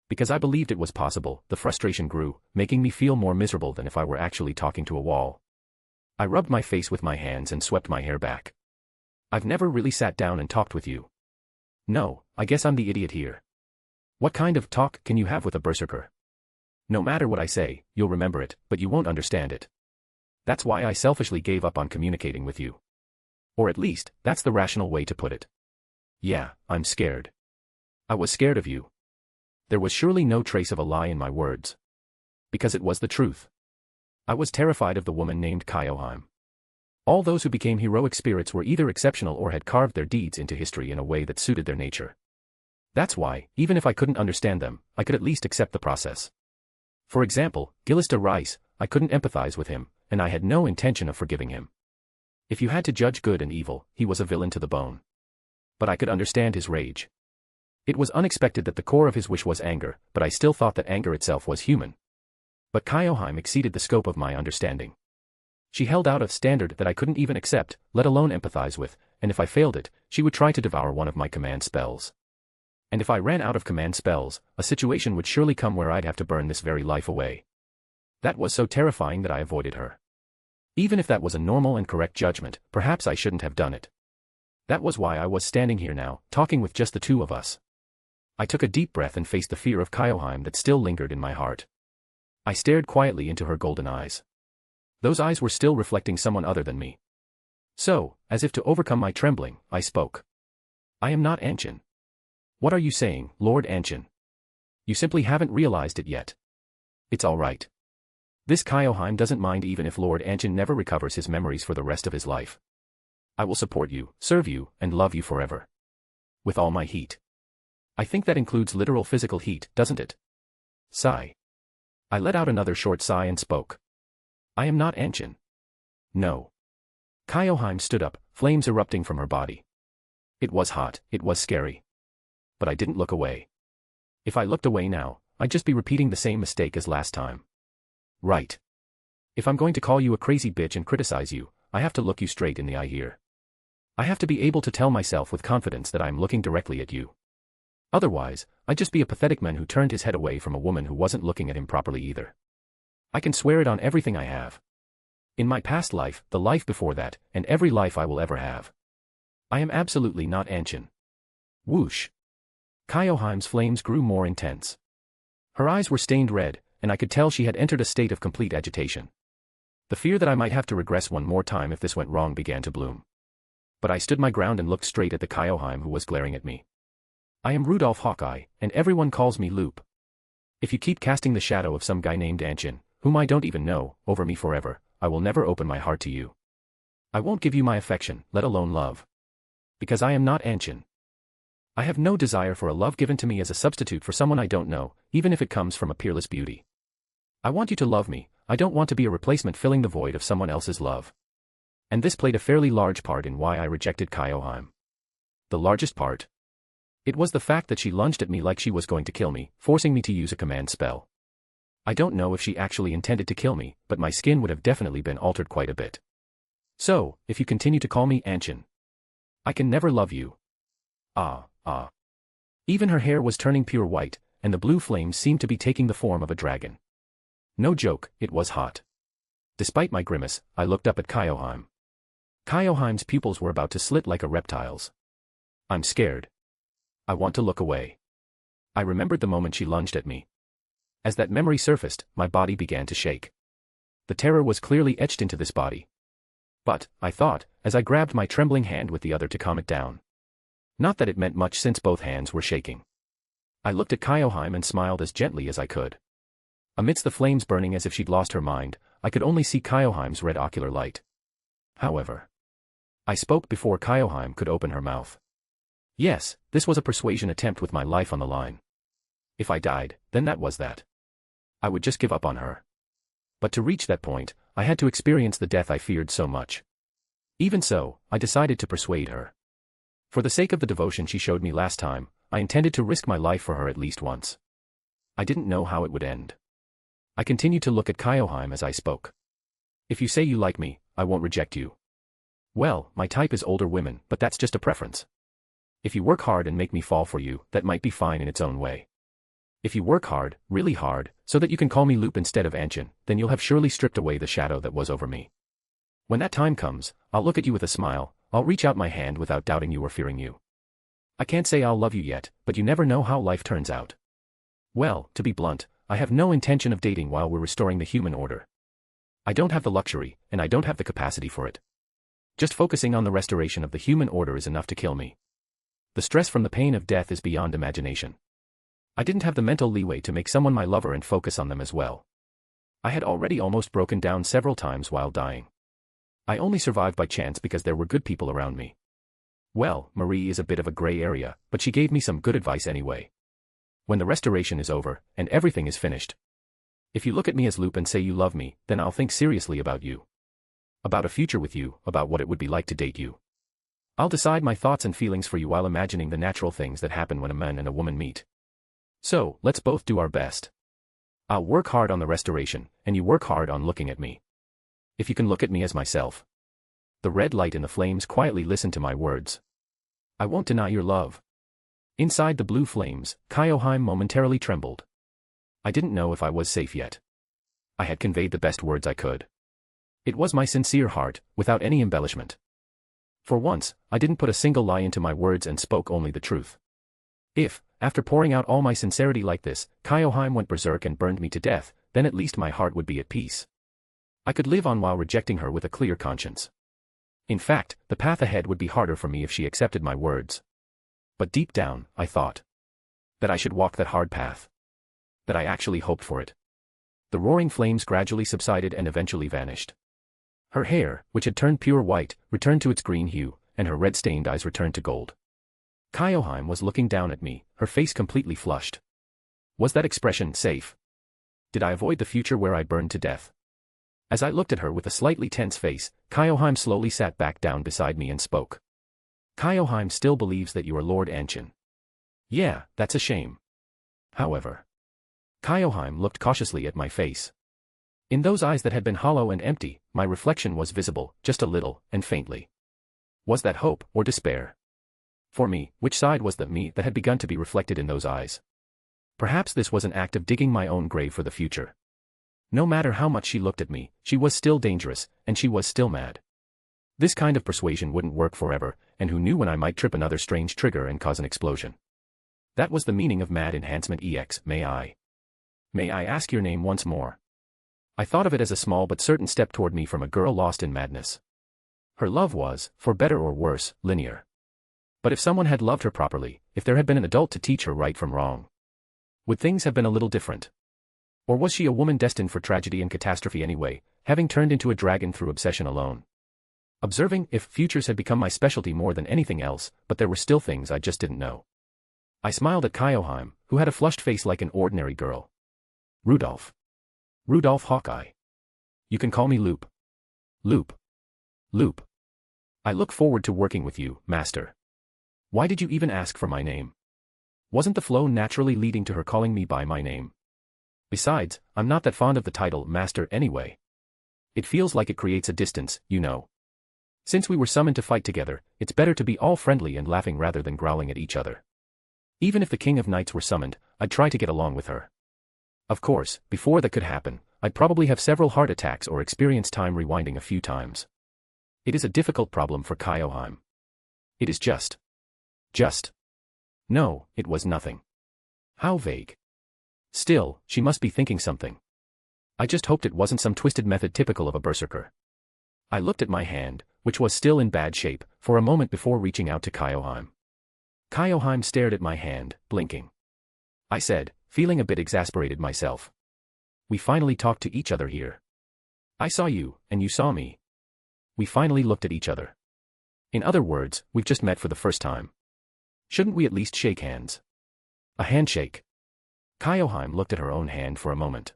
Because I believed it was possible, the frustration grew, making me feel more miserable than if I were actually talking to a wall. I rubbed my face with my hands and swept my hair back. I've never really sat down and talked with you. No, I guess I'm the idiot here. What kind of talk can you have with a berserker? No matter what I say, you'll remember it, but you won't understand it. That's why I selfishly gave up on communicating with you. Or at least, that's the rational way to put it. Yeah, I'm scared. I was scared of you. There was surely no trace of a lie in my words. Because it was the truth. I was terrified of the woman named Kyoheim. All those who became heroic spirits were either exceptional or had carved their deeds into history in a way that suited their nature. That's why, even if I couldn't understand them, I could at least accept the process. For example, Gillista Rice, I couldn't empathize with him, and I had no intention of forgiving him. If you had to judge good and evil, he was a villain to the bone. But I could understand his rage. It was unexpected that the core of his wish was anger, but I still thought that anger itself was human. But Kyoheim exceeded the scope of my understanding. She held out a standard that I couldn't even accept, let alone empathize with, and if I failed it, she would try to devour one of my command spells. And if I ran out of command spells, a situation would surely come where I'd have to burn this very life away. That was so terrifying that I avoided her. Even if that was a normal and correct judgment, perhaps I shouldn't have done it. That was why I was standing here now, talking with just the two of us. I took a deep breath and faced the fear of Kyoheim that still lingered in my heart. I stared quietly into her golden eyes. Those eyes were still reflecting someone other than me. So, as if to overcome my trembling, I spoke. I am not Anchin. What are you saying, Lord Anchin? You simply haven't realized it yet. It's all right. This Kyoheim doesn't mind even if Lord Anchin never recovers his memories for the rest of his life. I will support you, serve you, and love you forever. With all my heat. I think that includes literal physical heat, doesn't it? Sigh. I let out another short sigh and spoke. I am not Anshin. No. Kyoheim stood up, flames erupting from her body. It was hot, it was scary. But I didn't look away. If I looked away now, I'd just be repeating the same mistake as last time. Right. If I'm going to call you a crazy bitch and criticize you, I have to look you straight in the eye here. I have to be able to tell myself with confidence that I'm looking directly at you. Otherwise, I'd just be a pathetic man who turned his head away from a woman who wasn't looking at him properly either. I can swear it on everything I have. In my past life, the life before that, and every life I will ever have. I am absolutely not Anshin. Whoosh. Kyoheim's flames grew more intense. Her eyes were stained red, and I could tell she had entered a state of complete agitation. The fear that I might have to regress one more time if this went wrong began to bloom. But I stood my ground and looked straight at the Kyoheim who was glaring at me. I am Rudolph Hawkeye, and everyone calls me Loop. If you keep casting the shadow of some guy named Anshin, whom I don't even know, over me forever, I will never open my heart to you. I won't give you my affection, let alone love. Because I am not Anshin. I have no desire for a love given to me as a substitute for someone I don't know, even if it comes from a peerless beauty. I want you to love me, I don't want to be a replacement filling the void of someone else's love. And this played a fairly large part in why I rejected Kyoheim. The largest part? It was the fact that she lunged at me like she was going to kill me, forcing me to use a command spell. I don't know if she actually intended to kill me, but my skin would have definitely been altered quite a bit. So, if you continue to call me Anshin, I can never love you. Ah. Even her hair was turning pure white, and the blue flames seemed to be taking the form of a dragon. No joke, it was hot. Despite my grimace, I looked up at Kyoheim. Kyoheim's pupils were about to slit like a reptile's. I'm scared. I want to look away. I remembered the moment she lunged at me. As that memory surfaced, my body began to shake. The terror was clearly etched into this body. But, I thought, as I grabbed my trembling hand with the other to calm it down. Not that it meant much since both hands were shaking. I looked at Kyoheim and smiled as gently as I could. Amidst the flames burning as if she'd lost her mind, I could only see Kyoheim's red ocular light. However, I spoke before Kyoheim could open her mouth. Yes, this was a persuasion attempt with my life on the line. If I died, then that was that. I would just give up on her. But to reach that point, I had to experience the death I feared so much. Even so, I decided to persuade her. For the sake of the devotion she showed me last time, I intended to risk my life for her at least once. I didn't know how it would end. I continued to look at Kyoheim as I spoke. If you say you like me, I won't reject you. Well, my type is older women, but that's just a preference. If you work hard and make me fall for you, that might be fine in its own way. If you work hard, really hard, so that you can call me Loop instead of Anshin, then you'll have surely stripped away the shadow that was over me. When that time comes, I'll look at you with a smile, I'll reach out my hand without doubting you or fearing you. I can't say I'll love you yet, but you never know how life turns out. Well, to be blunt, I have no intention of dating while we're restoring the human order. I don't have the luxury, and I don't have the capacity for it. Just focusing on the restoration of the human order is enough to kill me. The stress from the pain of death is beyond imagination. I didn't have the mental leeway to make someone my lover and focus on them as well. I had already almost broken down several times while dying. I only survived by chance because there were good people around me. Well, Marie is a bit of a gray area, but she gave me some good advice anyway. When the restoration is over, and everything is finished. If you look at me as Loop and say you love me, then I'll think seriously about you. About a future with you, about what it would be like to date you. I'll decide my thoughts and feelings for you while imagining the natural things that happen when a man and a woman meet. So, let's both do our best. I'll work hard on the restoration, and you work hard on looking at me. If you can look at me as myself. The red light in the flames quietly listened to my words. I won't deny your love. Inside the blue flames, Kyoheim momentarily trembled. I didn't know if I was safe yet. I had conveyed the best words I could. It was my sincere heart, without any embellishment. For once, I didn't put a single lie into my words and spoke only the truth. If, after pouring out all my sincerity like this, Kyoheim went berserk and burned me to death, then at least my heart would be at peace. I could live on while rejecting her with a clear conscience. In fact, the path ahead would be harder for me if she accepted my words. But deep down, I thought that I should walk that hard path. That I actually hoped for it. The roaring flames gradually subsided and eventually vanished. Her hair, which had turned pure white, returned to its green hue, and her red-stained eyes returned to gold. Kyoheim was looking down at me, her face completely flushed. Was that expression safe? Did I avoid the future where I burned to death? As I looked at her with a slightly tense face, Kyoheim slowly sat back down beside me and spoke. Kyoheim still believes that you are Lord Anshin. Yeah, that's a shame. However. Kyoheim looked cautiously at my face. In those eyes that had been hollow and empty, my reflection was visible, just a little, and faintly. Was that hope, or despair? For me, which side was the me that had begun to be reflected in those eyes? Perhaps this was an act of digging my own grave for the future. No matter how much she looked at me, she was still dangerous, and she was still mad. This kind of persuasion wouldn't work forever, and who knew when I might trip another strange trigger and cause an explosion. That was the meaning of Mad Enhancement EX, may I? May I ask your name once more? I thought of it as a small but certain step toward me from a girl lost in madness. Her love was, for better or worse, linear. But if someone had loved her properly, if there had been an adult to teach her right from wrong, would things have been a little different? Or was she a woman destined for tragedy and catastrophe anyway, having turned into a dragon through obsession alone? Observing if futures had become my specialty more than anything else, but there were still things I just didn't know. I smiled at Kyoheim, who had a flushed face like an ordinary girl. Rudolph. Rudolph Hawkeye. You can call me Loop. Loop. Loop. I look forward to working with you, Master. Why did you even ask for my name? Wasn't the flow naturally leading to her calling me by my name? Besides, I'm not that fond of the title Master anyway. It feels like it creates a distance, you know. Since we were summoned to fight together, it's better to be all friendly and laughing rather than growling at each other. Even if the King of Knights were summoned, I'd try to get along with her. Of course, before that could happen, I'd probably have several heart attacks or experience time rewinding a few times. It is a difficult problem for Kyoheim. It is just. No, it was nothing. How vague. Still, she must be thinking something. I just hoped it wasn't some twisted method typical of a berserker. I looked at my hand, which was still in bad shape, for a moment before reaching out to Kyoheim. Kyoheim stared at my hand, blinking. I said, feeling a bit exasperated myself. We finally talked to each other here. I saw you, and you saw me. We finally looked at each other. In other words, we've just met for the first time. Shouldn't we at least shake hands? A handshake. Kyoheim looked at her own hand for a moment.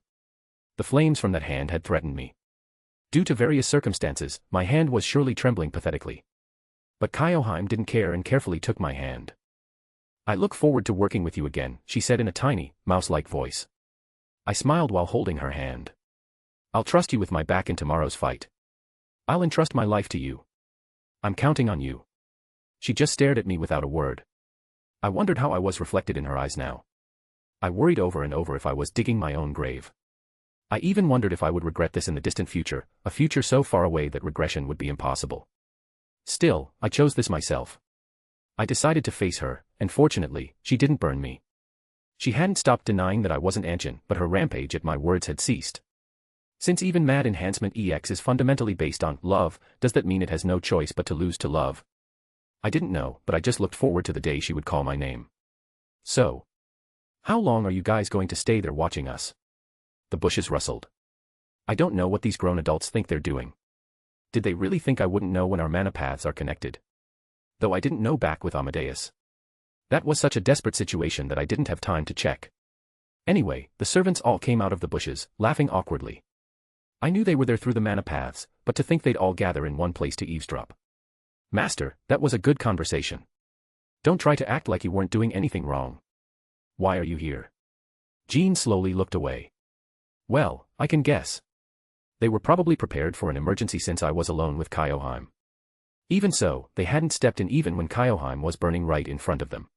The flames from that hand had threatened me. Due to various circumstances, my hand was surely trembling pathetically. But Kyoheim didn't care and carefully took my hand. I look forward to working with you again, she said in a tiny, mouse-like voice. I smiled while holding her hand. I'll trust you with my back in tomorrow's fight. I'll entrust my life to you. I'm counting on you. She just stared at me without a word. I wondered how I was reflected in her eyes now. I worried over and over if I was digging my own grave. I even wondered if I would regret this in the distant future, a future so far away that regression would be impossible. Still, I chose this myself. I decided to face her, and fortunately, she didn't burn me. She hadn't stopped denying that I wasn't Anshin, but her rampage at my words had ceased. Since even Mad Enhancement EX is fundamentally based on love, does that mean it has no choice but to lose to love? I didn't know, but I just looked forward to the day she would call my name. So. How long are you guys going to stay there watching us? The bushes rustled. I don't know what these grown adults think they're doing. Did they really think I wouldn't know when our mana paths are connected? Though I didn't know back with Amadeus. That was such a desperate situation that I didn't have time to check. Anyway, the servants all came out of the bushes, laughing awkwardly. I knew they were there through the mana paths, but to think they'd all gather in one place to eavesdrop. Master, that was a good conversation. Don't try to act like you weren't doing anything wrong. Why are you here? Jean slowly looked away. Well, I can guess. They were probably prepared for an emergency since I was alone with Kyoheim. Even so, they hadn't stepped in even when Kyoheim was burning right in front of them.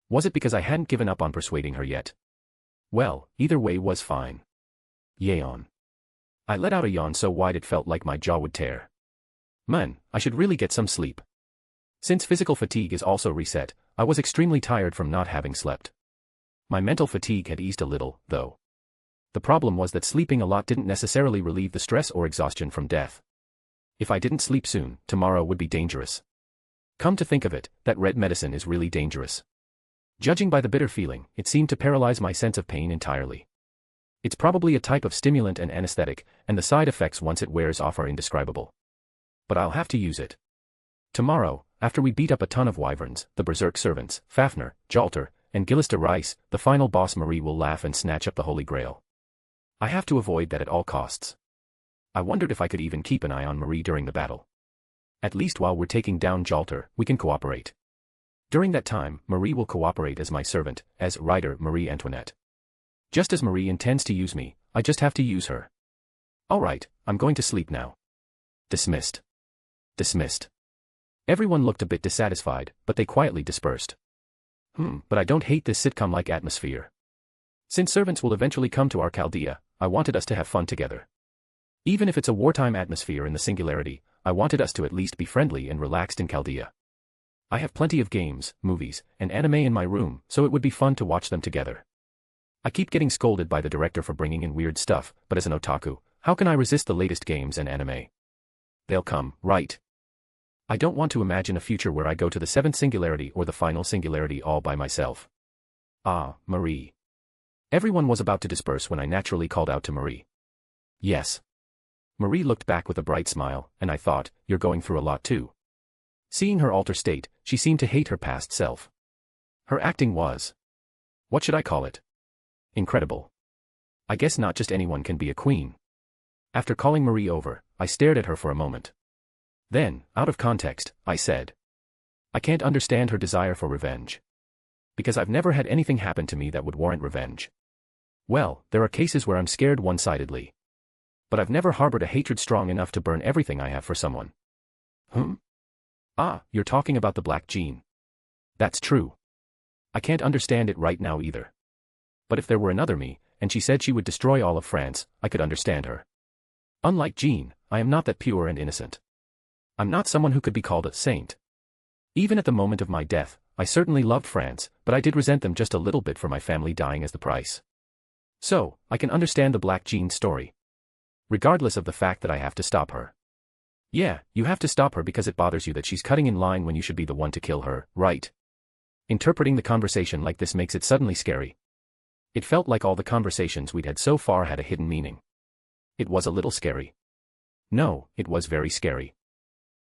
Was it because I hadn't given up on persuading her yet? Well, either way was fine. Yawn. I let out a yawn so wide it felt like my jaw would tear. Man, I should really get some sleep. Since physical fatigue is also reset, I was extremely tired from not having slept. My mental fatigue had eased a little, though. The problem was that sleeping a lot didn't necessarily relieve the stress or exhaustion from death. If I didn't sleep soon, tomorrow would be dangerous. Come to think of it, that red medicine is really dangerous. Judging by the bitter feeling, it seemed to paralyze my sense of pain entirely. It's probably a type of stimulant and anesthetic, and the side effects once it wears off are indescribable. But I'll have to use it. Tomorrow, after we beat up a ton of wyverns, the berserk servants, Fafnir, Jalter, and Gillister Rice, the final boss Marie will laugh and snatch up the Holy Grail. I have to avoid that at all costs. I wondered if I could even keep an eye on Marie during the battle. At least while we're taking down Jalter, we can cooperate. During that time, Marie will cooperate as my servant, as Rider Marie Antoinette. Just as Marie intends to use me, I just have to use her. Alright, I'm going to sleep now. Dismissed. Dismissed. Everyone looked a bit dissatisfied, but they quietly dispersed. But I don't hate this sitcom-like atmosphere. Since servants will eventually come to our Chaldea, I wanted us to have fun together. Even if it's a wartime atmosphere in the Singularity, I wanted us to at least be friendly and relaxed in Chaldea. I have plenty of games, movies, and anime in my room, so it would be fun to watch them together. I keep getting scolded by the director for bringing in weird stuff, but as an otaku, how can I resist the latest games and anime? They'll come, right? I don't want to imagine a future where I go to the 7th Singularity or the final Singularity all by myself. Ah, Marie. Everyone was about to disperse when I naturally called out to Marie. Yes. Marie looked back with a bright smile, and I thought, you're going through a lot too. Seeing her alter state, she seemed to hate her past self. Her acting was... what should I call it? Incredible. I guess not just anyone can be a queen. After calling Marie over, I stared at her for a moment. Then, out of context, I said, I can't understand her desire for revenge. Because I've never had anything happen to me that would warrant revenge. Well, there are cases where I'm scared one-sidedly. But I've never harbored a hatred strong enough to burn everything I have for someone. Ah, you're talking about the black gene. That's true. I can't understand it right now either. But if there were another me, and she said she would destroy all of France, I could understand her. Unlike Jean, I am not that pure and innocent. I'm not someone who could be called a saint. Even at the moment of my death, I certainly loved France, but I did resent them just a little bit for my family dying as the price. So, I can understand the black Jean story. Regardless of the fact that I have to stop her. Yeah, you have to stop her because it bothers you that she's cutting in line when you should be the one to kill her, right? Interpreting the conversation like this makes it suddenly scary. It felt like all the conversations we'd had so far had a hidden meaning. It was a little scary. No, it was very scary.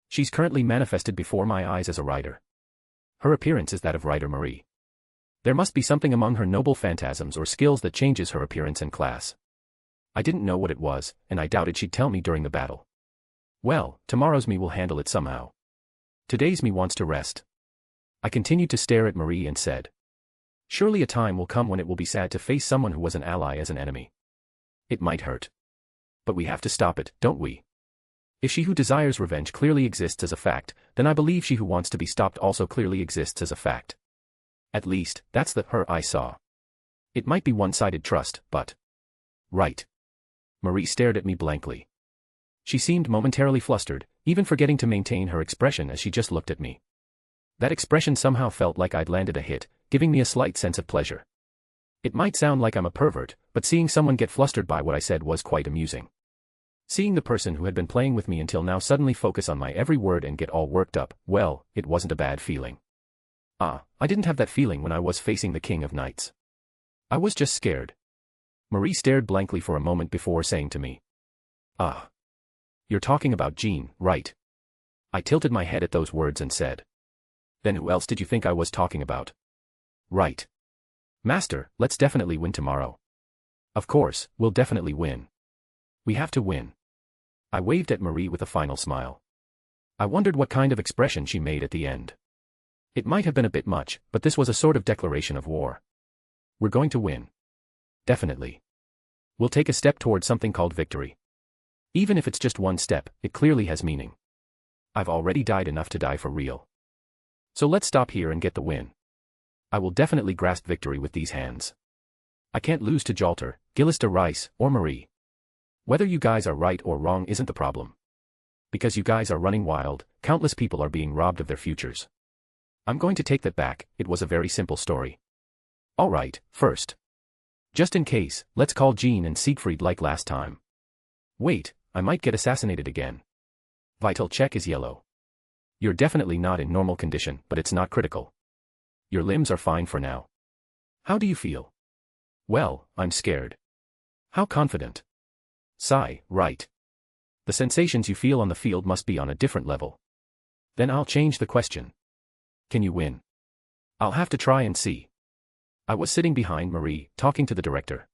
She's currently manifested before my eyes as a rider. Her appearance is that of Rider Marie. There must be something among her noble phantasms or skills that changes her appearance and class. I didn't know what it was, and I doubted she'd tell me during the battle. Well, tomorrow's me will handle it somehow. Today's me wants to rest. I continued to stare at Marie and said, surely a time will come when it will be sad to face someone who was an ally as an enemy. It might hurt. But we have to stop it, don't we? If she who desires revenge clearly exists as a fact, then I believe she who wants to be stopped also clearly exists as a fact. At least, that's the her I saw. It might be one-sided trust, but... right. Marie stared at me blankly. She seemed momentarily flustered, even forgetting to maintain her expression as she just looked at me. That expression somehow felt like I'd landed a hit, giving me a slight sense of pleasure. It might sound like I'm a pervert, but seeing someone get flustered by what I said was quite amusing. Seeing the person who had been playing with me until now suddenly focus on my every word and get all worked up, well, it wasn't a bad feeling. I didn't have that feeling when I was facing the King of Knights. I was just scared. Marie stared blankly for a moment before saying to me, you're talking about Jean, right? I tilted my head at those words and said, then who else did you think I was talking about? Right. Master, let's definitely win tomorrow. Of course, we'll definitely win. We have to win. I waved at Marie with a final smile. I wondered what kind of expression she made at the end. It might have been a bit much, but this was a sort of declaration of war. We're going to win. Definitely. We'll take a step toward something called victory. Even if it's just one step, it clearly has meaning. I've already died enough to die for real. So let's stop here and get the win. I will definitely grasp victory with these hands. I can't lose to Jalter, Gillis de Rice, or Marie. Whether you guys are right or wrong isn't the problem. Because you guys are running wild, countless people are being robbed of their futures. I'm going to take that back, it was a very simple story. Alright, first. Just in case, let's call Jean and Siegfried like last time. Wait, I might get assassinated again. Vital check is yellow. You're definitely not in normal condition, but it's not critical. Your limbs are fine for now. How do you feel? Well, I'm scared. How confident? Sigh, right. The sensations you feel on the field must be on a different level. Then I'll change the question. Can you win? I'll have to try and see. I was sitting behind Marie, talking to the director.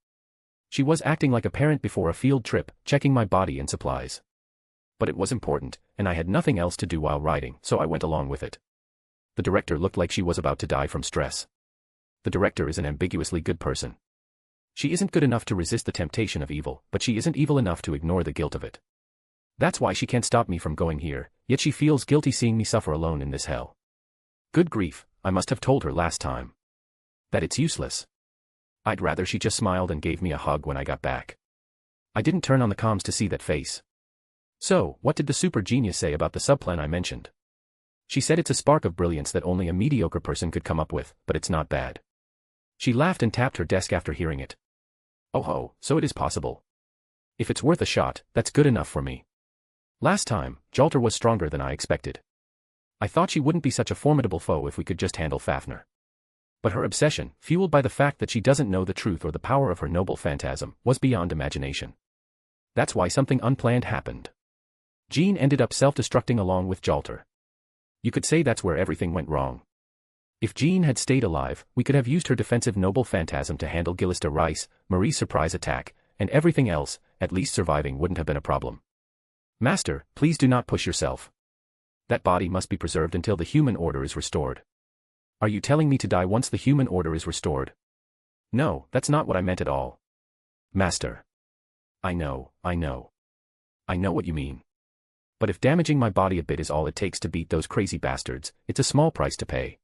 She was acting like a parent before a field trip, checking my body and supplies. But it was important, and I had nothing else to do while riding, so I went along with it. The director looked like she was about to die from stress. The director is an ambiguously good person. She isn't good enough to resist the temptation of evil, but she isn't evil enough to ignore the guilt of it. That's why she can't stop me from going here, yet she feels guilty seeing me suffer alone in this hell. Good grief, I must have told her last time. That it's useless. I'd rather she just smiled and gave me a hug when I got back. I didn't turn on the comms to see that face. So, what did the super genius say about the subplan I mentioned? She said it's a spark of brilliance that only a mediocre person could come up with, but it's not bad. She laughed and tapped her desk after hearing it. Oh ho, so it is possible. If it's worth a shot, that's good enough for me. Last time, Jalter was stronger than I expected. I thought she wouldn't be such a formidable foe if we could just handle Fafnir. But her obsession, fueled by the fact that she doesn't know the truth or the power of her noble phantasm, was beyond imagination. That's why something unplanned happened. Jean ended up self-destructing along with Jalter. You could say that's where everything went wrong. If Jean had stayed alive, we could have used her defensive noble phantasm to handle Gillista Rice, Marie's surprise attack, and everything else. At least surviving wouldn't have been a problem. Master, please do not push yourself. That body must be preserved until the human order is restored. Are you telling me to die once the human order is restored? No, that's not what I meant at all. Master. I know what you mean. But if damaging my body a bit is all it takes to beat those crazy bastards, it's a small price to pay.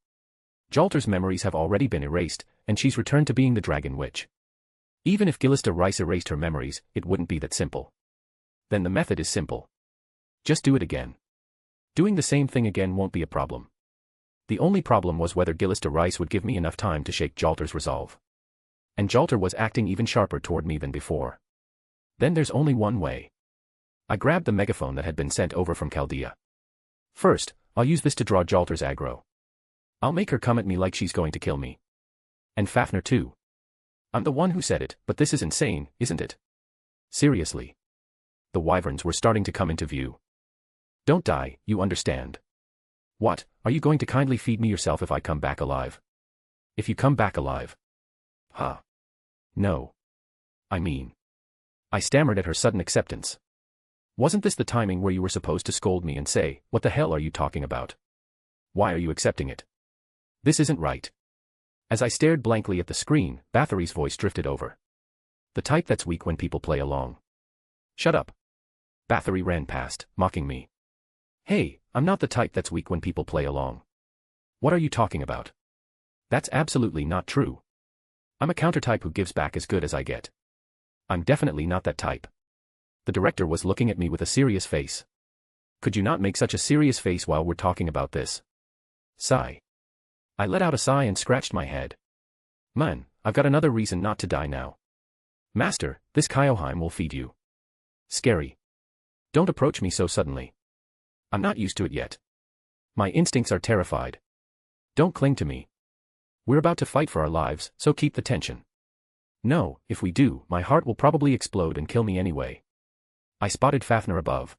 Jalter's memories have already been erased, and she's returned to being the Dragon Witch. Even if Gillista Rice erased her memories, it wouldn't be that simple. Then the method is simple. Just do it again. Doing the same thing again won't be a problem. The only problem was whether Gillista Rice would give me enough time to shake Jalter's resolve. And Jalter was acting even sharper toward me than before. Then there's only one way. I grabbed the megaphone that had been sent over from Chaldea. First, I'll use this to draw Jalter's aggro. I'll make her come at me like she's going to kill me. And Fafnir too. I'm the one who said it, but this is insane, isn't it? Seriously. The wyverns were starting to come into view. Don't die, you understand. What, are you going to kindly feed me yourself if I come back alive? If you come back alive. Huh. No. I stammered at her sudden acceptance. Wasn't this the timing where you were supposed to scold me and say, what the hell are you talking about? Why are you accepting it? This isn't right. As I stared blankly at the screen, Bathory's voice drifted over. The type that's weak when people play along. Shut up. Bathory ran past, mocking me. Hey, I'm not the type that's weak when people play along. What are you talking about? That's absolutely not true. I'm a counter-type who gives back as good as I get. I'm definitely not that type. The director was looking at me with a serious face. Could you not make such a serious face while we're talking about this? Sigh. I let out a sigh and scratched my head. Man, I've got another reason not to die now. Master, this Kyoheim will feed you. Scary. Don't approach me so suddenly. I'm not used to it yet. My instincts are terrified. Don't cling to me. We're about to fight for our lives, so keep the tension. No, if we do, my heart will probably explode and kill me anyway. I spotted Fafnir above.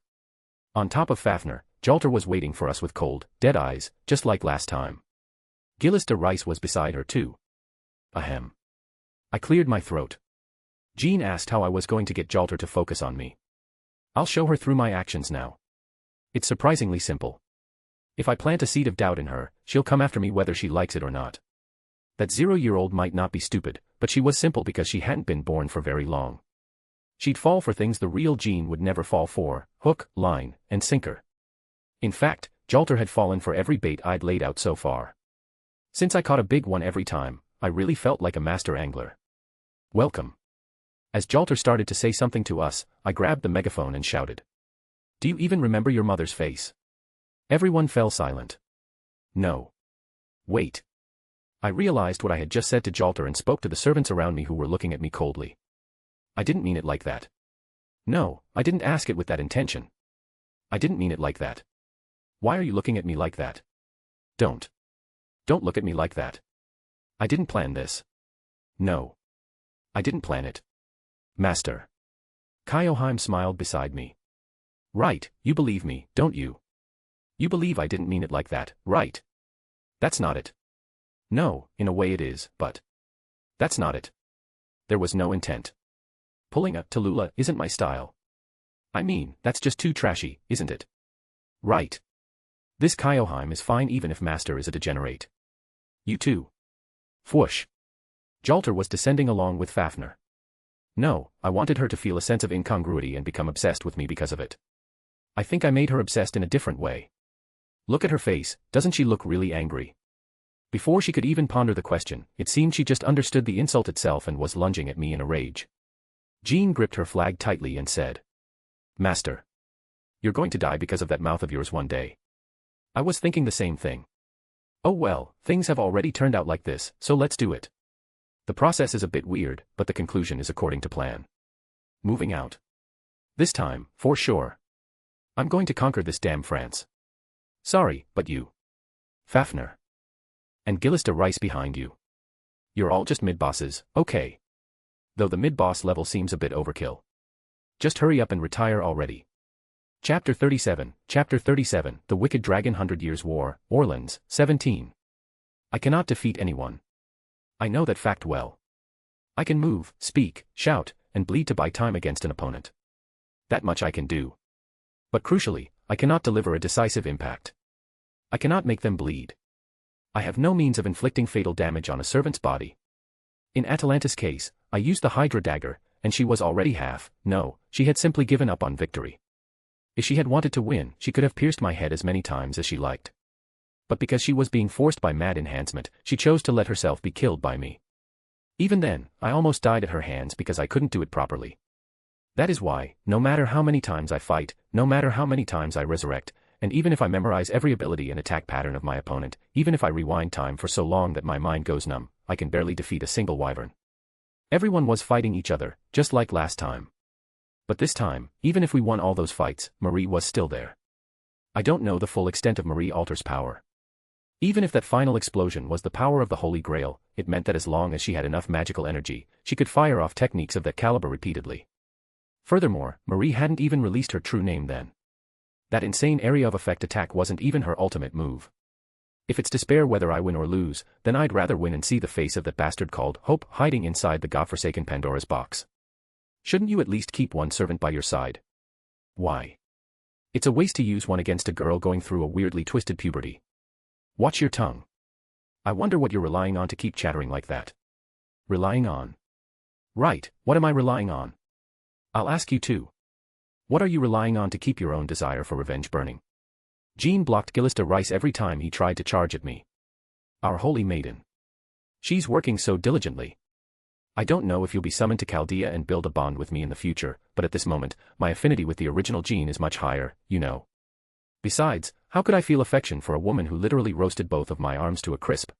On top of Fafnir, Jalter was waiting for us with cold, dead eyes, just like last time. Gillista Rice was beside her too. Ahem. I cleared my throat. Jean asked how I was going to get Jalter to focus on me. I'll show her through my actions now. It's surprisingly simple. If I plant a seed of doubt in her, she'll come after me whether she likes it or not. That 0-year-old might not be stupid, but she was simple because she hadn't been born for very long. She'd fall for things the real Jean would never fall for, hook, line, and sinker. In fact, Jalter had fallen for every bait I'd laid out so far. Since I caught a big one every time, I really felt like a master angler. Welcome. As Jalter started to say something to us, I grabbed the megaphone and shouted. Do you even remember your mother's face? Everyone fell silent. No. Wait. I realized what I had just said to Jalter and spoke to the servants around me who were looking at me coldly. I didn't mean it like that. No, I didn't ask it with that intention. I didn't mean it like that. Why are you looking at me like that? Don't. Don't look at me like that. I didn't plan this. No. I didn't plan it. Master. Kyoheim smiled beside me. Right, you believe me, don't you? You believe I didn't mean it like that, right? That's not it. No, in a way it is, but that's not it. There was no intent. Pulling a Tallulah isn't my style. I mean, that's just too trashy, isn't it? Right. This Kyoheim is fine even if Master is a degenerate. You too. Whoosh. Jalter was descending along with Fafnir. No, I wanted her to feel a sense of incongruity and become obsessed with me because of it. I think I made her obsessed in a different way. Look at her face, doesn't she look really angry? Before she could even ponder the question, it seemed she just understood the insult itself and was lunging at me in a rage. Jean gripped her flag tightly and said, Master. You're going to die because of that mouth of yours one day. I was thinking the same thing. Oh well, things have already turned out like this, so let's do it. The process is a bit weird, but the conclusion is according to plan. Moving out. This time, for sure. I'm going to conquer this damn France. Sorry, but you. Fafnir. And Gillis de Rice behind you. You're all just mid-bosses, okay. Though the mid-boss level seems a bit overkill. Just hurry up and retire already. Chapter 37, The Wicked Dragon 100 Years War, Orleans, 17. I cannot defeat anyone. I know that fact well. I can move, speak, shout, and bleed to buy time against an opponent. That much I can do. But crucially, I cannot deliver a decisive impact. I cannot make them bleed. I have no means of inflicting fatal damage on a servant's body. In Atalanta's case, I used the Hydra dagger, and she was already she had simply given up on victory. If she had wanted to win, she could have pierced my head as many times as she liked. But because she was being forced by mad enhancement, she chose to let herself be killed by me. Even then, I almost died at her hands because I couldn't do it properly. That is why, no matter how many times I fight, no matter how many times I resurrect, and even if I memorize every ability and attack pattern of my opponent, even if I rewind time for so long that my mind goes numb, I can barely defeat a single wyvern. Everyone was fighting each other, just like last time. But this time, even if we won all those fights, Marie was still there. I don't know the full extent of Marie Alter's power. Even if that final explosion was the power of the Holy Grail, it meant that as long as she had enough magical energy, she could fire off techniques of that caliber repeatedly. Furthermore, Marie hadn't even released her true name then. That insane area of effect attack wasn't even her ultimate move. If it's despair whether I win or lose, then I'd rather win and see the face of that bastard called Hope hiding inside the godforsaken Pandora's box. Shouldn't you at least keep one servant by your side? Why? It's a waste to use one against a girl going through a weirdly twisted puberty. Watch your tongue. I wonder what you're relying on to keep chattering like that. Relying on? Right, what am I relying on? I'll ask you too. What are you relying on to keep your own desire for revenge burning? Jean blocked Gillis de Rice every time he tried to charge at me. Our holy maiden. She's working so diligently. I don't know if you'll be summoned to Chaldea and build a bond with me in the future, but at this moment, my affinity with the original Jean is much higher, you know. Besides, how could I feel affection for a woman who literally roasted both of my arms to a crisp?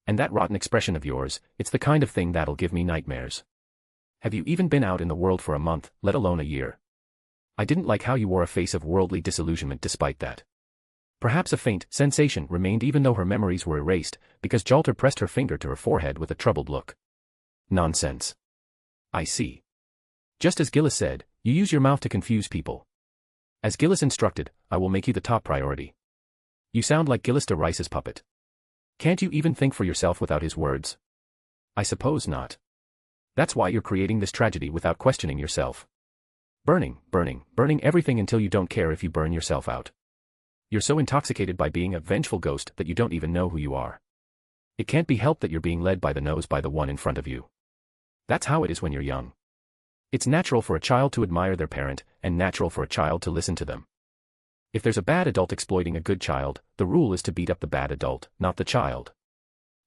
And that rotten expression of yours, it's the kind of thing that'll give me nightmares. Have you even been out in the world for a month, let alone a year? I didn't like how you wore a face of worldly disillusionment despite that. Perhaps a faint sensation remained even though her memories were erased, because Jalter pressed her finger to her forehead with a troubled look. Nonsense. I see. Just as Gillis said, you use your mouth to confuse people. As Gillis instructed, I will make you the top priority. You sound like Gillis de Rice's puppet. Can't you even think for yourself without his words? I suppose not. That's why you're creating this tragedy without questioning yourself. Burning everything until you don't care if you burn yourself out. You're so intoxicated by being a vengeful ghost that you don't even know who you are. It can't be helped that you're being led by the nose by the one in front of you. That's how it is when you're young. It's natural for a child to admire their parent, and natural for a child to listen to them. If there's a bad adult exploiting a good child, the rule is to beat up the bad adult, not the child.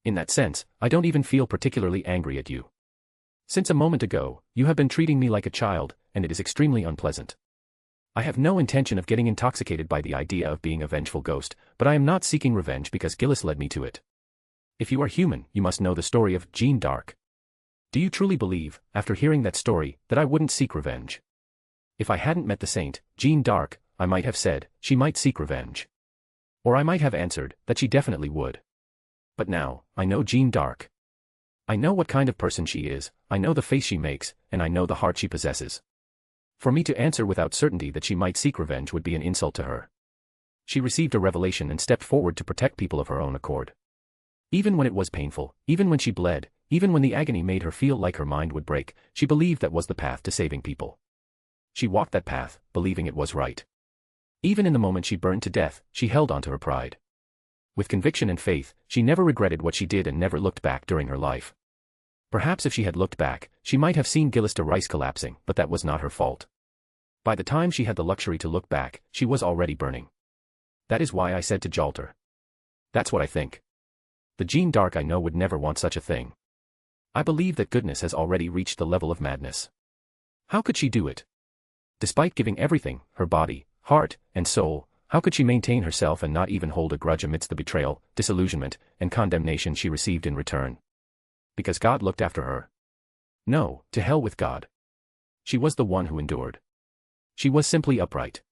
In that sense, I don't even feel particularly angry at you. Since a moment ago, you have been treating me like a child, and it is extremely unpleasant. I have no intention of getting intoxicated by the idea of being a vengeful ghost, but I am not seeking revenge because Gillis led me to it. If you are human, you must know the story of Jeanne d'Arc. Do you truly believe, after hearing that story, that I wouldn't seek revenge? If I hadn't met the saint, Jeanne d'Arc, I might have said, she might seek revenge. Or I might have answered, that she definitely would. But now, I know Jeanne d'Arc. I know what kind of person she is, I know the face she makes, and I know the heart she possesses. For me to answer without certainty that she might seek revenge would be an insult to her. She received a revelation and stepped forward to protect people of her own accord. Even when it was painful, even when she bled, even when the agony made her feel like her mind would break, she believed that was the path to saving people. She walked that path, believing it was right. Even in the moment she burned to death, she held on to her pride. With conviction and faith, she never regretted what she did and never looked back during her life. Perhaps if she had looked back, she might have seen Gilista Rice collapsing, but that was not her fault. By the time she had the luxury to look back, she was already burning. That is why I said to Jalter. That's what I think. The Jeanne d'Arc I know would never want such a thing. I believe that goodness has already reached the level of madness. How could she do it? Despite giving everything, her body, heart, and soul, how could she maintain herself and not even hold a grudge amidst the betrayal, disillusionment, and condemnation she received in return? Because God looked after her? No, to hell with God. She was the one who endured. She was simply upright.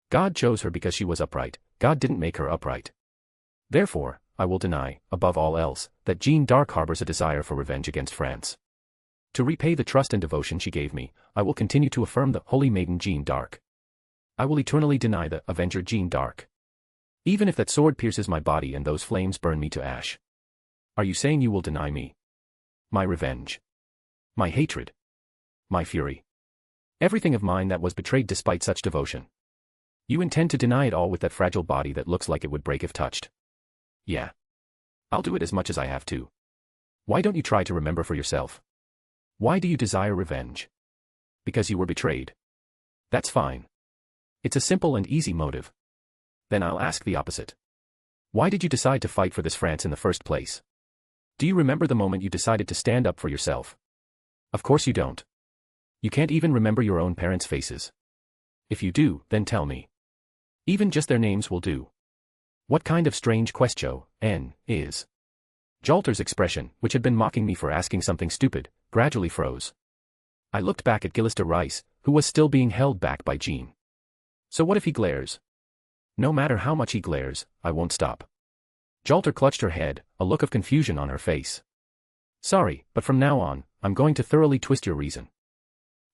God chose her because she was upright. God didn't make her upright. Therefore, I will deny, above all else, that Jeanne d'Arc harbors a desire for revenge against France. To repay the trust and devotion she gave me, I will continue to affirm the Holy Maiden Jeanne d'Arc. I will eternally deny the Avenger Jeanne d'Arc. Even if that sword pierces my body and those flames burn me to ash. Are you saying you will deny me? My revenge. My hatred. My fury. Everything of mine that was betrayed despite such devotion. You intend to deny it all with that fragile body that looks like it would break if touched. Yeah. I'll do it as much as I have to. Why don't you try to remember for yourself? Why do you desire revenge? Because you were betrayed. That's fine. It's a simple and easy motive. Then I'll ask the opposite. Why did you decide to fight for this France in the first place? Do you remember the moment you decided to stand up for yourself? Of course you don't. You can't even remember your own parents' faces. If you do, then tell me. Even just their names will do. What kind of strange question is? Jalter's expression, which had been mocking me for asking something stupid, gradually froze. I looked back at Gilista Rice, who was still being held back by Jeanne. So what if he glares? No matter how much he glares, I won't stop. Jalter clutched her head, a look of confusion on her face. Sorry, but from now on, I'm going to thoroughly twist your reason.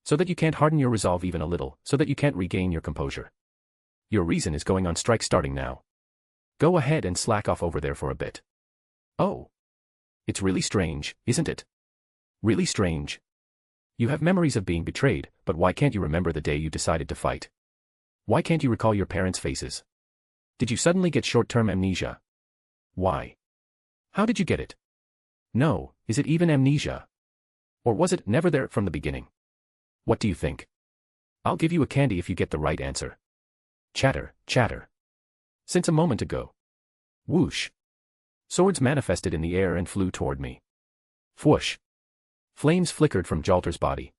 So that you can't harden your resolve even a little, so that you can't regain your composure. Your reason is going on strike starting now. Go ahead and slack off over there for a bit. Oh. It's really strange, isn't it? Really strange. You have memories of being betrayed, but why can't you remember the day you decided to fight? Why can't you recall your parents' faces? Did you suddenly get short-term amnesia? Why? How did you get it? No, is it even amnesia? Or was it never there from the beginning? What do you think? I'll give you a candy if you get the right answer. Chatter, chatter. Since a moment ago. Whoosh. Swords manifested in the air and flew toward me. Whoosh. Flames flickered from Jalter's body.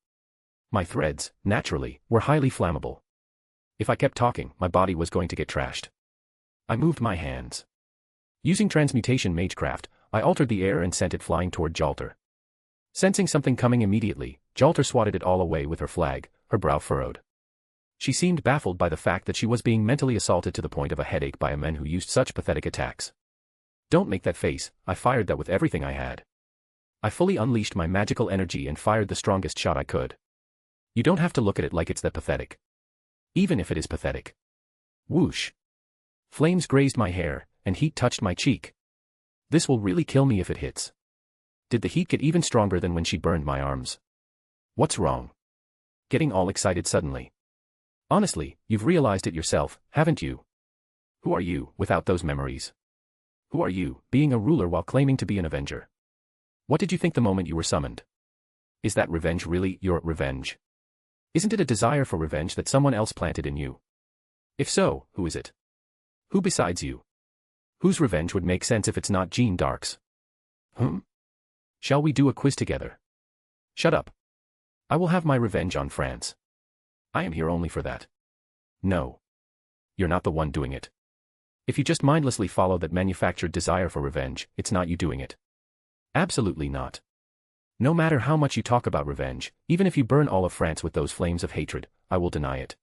My threads, naturally, were highly flammable. If I kept talking, my body was going to get trashed. I moved my hands. Using transmutation magecraft, I altered the air and sent it flying toward Jalter. Sensing something coming immediately, Jalter swatted it all away with her flag, her brow furrowed. She seemed baffled by the fact that she was being mentally assaulted to the point of a headache by a man who used such pathetic attacks. Don't make that face, I fired that with everything I had. I fully unleashed my magical energy and fired the strongest shot I could. You don't have to look at it like it's that pathetic. Even if it is pathetic. Whoosh. Flames grazed my hair, and heat touched my cheek. This will really kill me if it hits. Did the heat get even stronger than when she burned my arms? What's wrong? Getting all excited suddenly. Honestly, you've realized it yourself, haven't you? Who are you, without those memories? Who are you, being a ruler while claiming to be an avenger? What did you think the moment you were summoned? Is that revenge really your revenge? Isn't it a desire for revenge that someone else planted in you? If so, who is it? Who besides you? Whose revenge would make sense if it's not Jeanne d'Arc's? Shall we do a quiz together? Shut up. I will have my revenge on France. I am here only for that. No. You're not the one doing it. If you just mindlessly follow that manufactured desire for revenge, it's not you doing it. Absolutely not. No matter how much you talk about revenge, even if you burn all of France with those flames of hatred, I will deny it.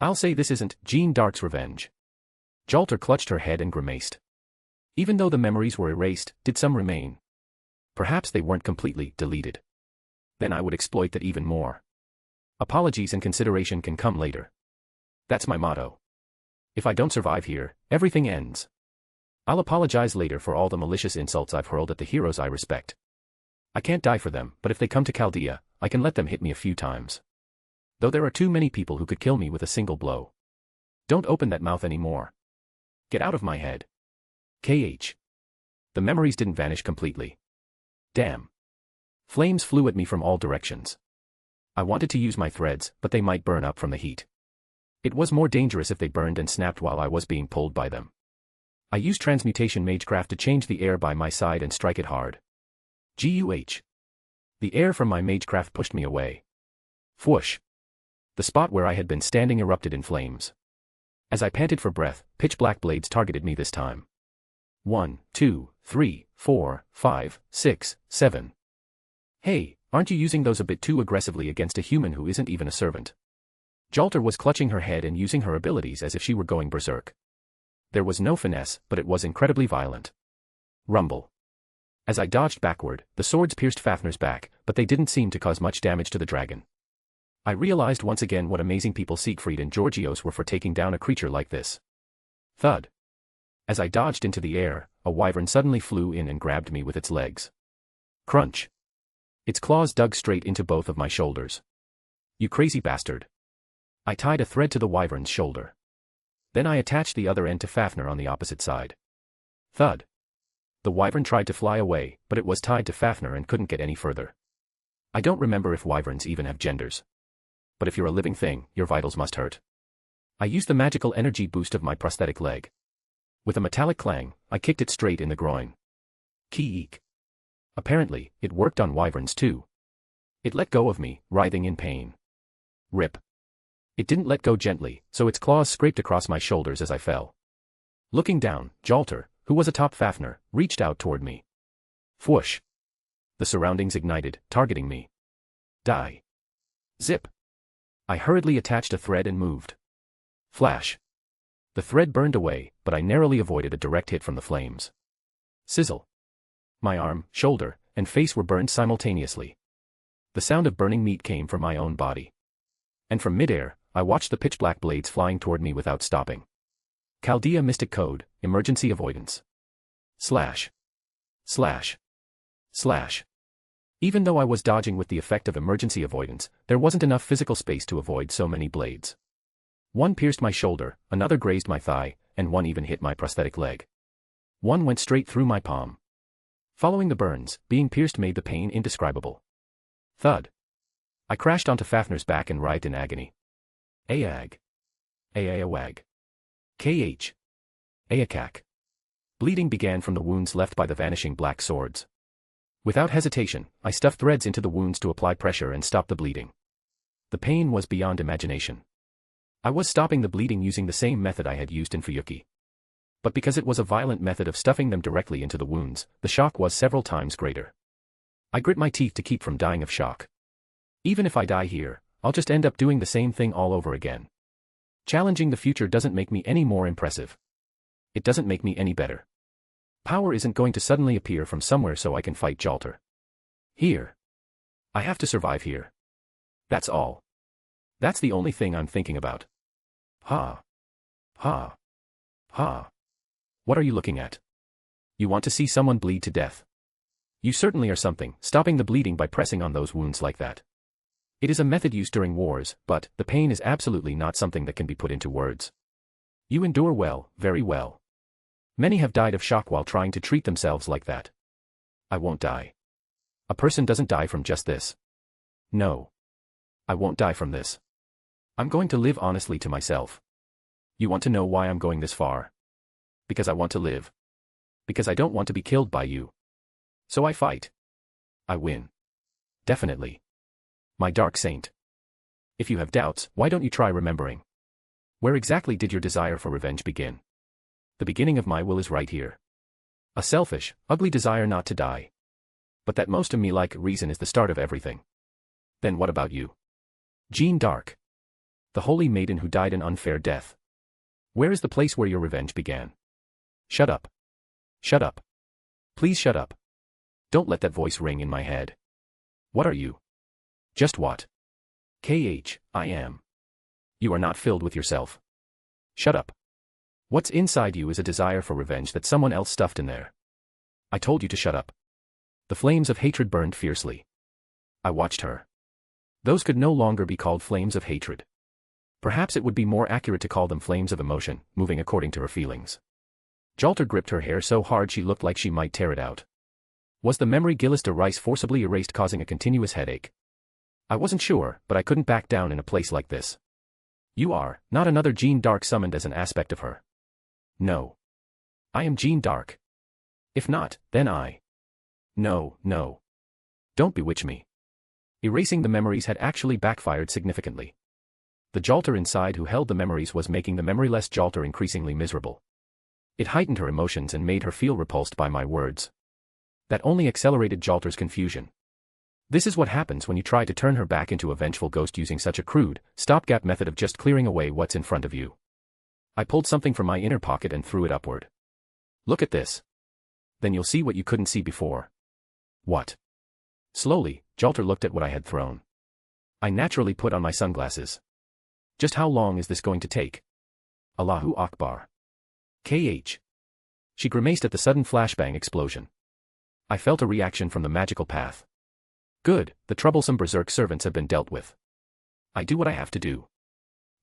I'll say this isn't Jeanne d'Arc's revenge. Jalter clutched her head and grimaced. Even though the memories were erased, did some remain? Perhaps they weren't completely deleted. Then I would exploit that even more. Apologies and consideration can come later. That's my motto. If I don't survive here, everything ends. I'll apologize later for all the malicious insults I've hurled at the heroes I respect. I can't die for them, but if they come to Chaldea, I can let them hit me a few times. Though there are too many people who could kill me with a single blow. Don't open that mouth anymore. Get out of my head. KH. The memories didn't vanish completely. Damn. Flames flew at me from all directions. I wanted to use my threads, but they might burn up from the heat. It was more dangerous if they burned and snapped while I was being pulled by them. I used Transmutation Magecraft to change the air by my side and strike it hard. GUH. The air from my Magecraft pushed me away. Whoosh. The spot where I had been standing erupted in flames. As I panted for breath, pitch-black blades targeted me this time. 1, 2, 3, 4, 5, 6, 7. Hey, aren't you using those a bit too aggressively against a human who isn't even a servant? Jalter was clutching her head and using her abilities as if she were going berserk. There was no finesse, but it was incredibly violent. Rumble. As I dodged backward, the swords pierced Fafnir's back, but they didn't seem to cause much damage to the dragon. I realized once again what amazing people Siegfried and Georgios were for taking down a creature like this. Thud. As I dodged into the air, a wyvern suddenly flew in and grabbed me with its legs. Crunch. Its claws dug straight into both of my shoulders. You crazy bastard. I tied a thread to the wyvern's shoulder. Then I attached the other end to Fafnir on the opposite side. Thud. The wyvern tried to fly away, but it was tied to Fafnir and couldn't get any further. I don't remember if wyverns even have genders. But if you're a living thing, your vitals must hurt. I used the magical energy boost of my prosthetic leg. With a metallic clang, I kicked it straight in the groin. Keek. Apparently, it worked on wyverns too. It let go of me, writhing in pain. Rip. It didn't let go gently, so its claws scraped across my shoulders as I fell. Looking down, Jalter, who was atop Fafnir, reached out toward me. Whoosh. The surroundings ignited, targeting me. Die. Zip. I hurriedly attached a thread and moved. Flash. The thread burned away, but I narrowly avoided a direct hit from the flames. Sizzle. My arm, shoulder, and face were burned simultaneously. The sound of burning meat came from my own body. And from midair, I watched the pitch-black blades flying toward me without stopping. Chaldea Mystic Code, Emergency Avoidance. Slash. Slash. Slash. Even though I was dodging with the effect of emergency avoidance, there wasn't enough physical space to avoid so many blades. One pierced my shoulder, another grazed my thigh, and one even hit my prosthetic leg. One went straight through my palm. Following the burns, being pierced made the pain indescribable. Thud. I crashed onto Fafnir's back and writhed in agony. Aag. Aawag. KH. Aakak. Bleeding began from the wounds left by the vanishing black swords. Without hesitation, I stuffed threads into the wounds to apply pressure and stop the bleeding. The pain was beyond imagination. I was stopping the bleeding using the same method I had used in Fuyuki. But because it was a violent method of stuffing them directly into the wounds, the shock was several times greater. I grit my teeth to keep from dying of shock. Even if I die here, I'll just end up doing the same thing all over again. Challenging the future doesn't make me any more impressive. It doesn't make me any better. Power isn't going to suddenly appear from somewhere so I can fight Jalter. Here. I have to survive here. That's all. That's the only thing I'm thinking about. Ha. Ha. Ha. What are you looking at? You want to see someone bleed to death? You certainly are something, stopping the bleeding by pressing on those wounds like that. It is a method used during wars, but the pain is absolutely not something that can be put into words. You endure well, very well. Many have died of shock while trying to treat themselves like that. I won't die. A person doesn't die from just this. No. I won't die from this. I'm going to live honestly to myself. You want to know why I'm going this far? Because I want to live. Because I don't want to be killed by you. So I fight. I win. Definitely. My dark saint. If you have doubts, why don't you try remembering? Where exactly did your desire for revenge begin? The beginning of my will is right here. A selfish, ugly desire not to die. But that most of me like reason is the start of everything. Then what about you? Jeanne d'Arc. The holy maiden who died an unfair death. Where is the place where your revenge began? Shut up. Shut up. Please shut up. Don't let that voice ring in my head. What are you? Just what? KH, I am. You are not filled with yourself. Shut up. What's inside you is a desire for revenge that someone else stuffed in there. I told you to shut up. The flames of hatred burned fiercely. I watched her. Those could no longer be called flames of hatred. Perhaps it would be more accurate to call them flames of emotion, moving according to her feelings. Jalter gripped her hair so hard she looked like she might tear it out. Was the memory Gillis de Rice forcibly erased, causing a continuous headache? I wasn't sure, but I couldn't back down in a place like this. You are not another Jeanne d'Arc summoned as an aspect of her. No. I am Jeanne d'Arc. If not, then I. No, no. Don't bewitch me. Erasing the memories had actually backfired significantly. The Jalter inside who held the memories was making the memoryless Jalter increasingly miserable. It heightened her emotions and made her feel repulsed by my words. That only accelerated Jalter's confusion. This is what happens when you try to turn her back into a vengeful ghost using such a crude, stopgap method of just clearing away what's in front of you. I pulled something from my inner pocket and threw it upward. Look at this. Then you'll see what you couldn't see before. What? Slowly, Jalter looked at what I had thrown. I naturally put on my sunglasses. Just how long is this going to take? Allahu Akbar. KH. She grimaced at the sudden flashbang explosion. I felt a reaction from the magical path. Good, the troublesome berserk servants have been dealt with. I do what I have to do.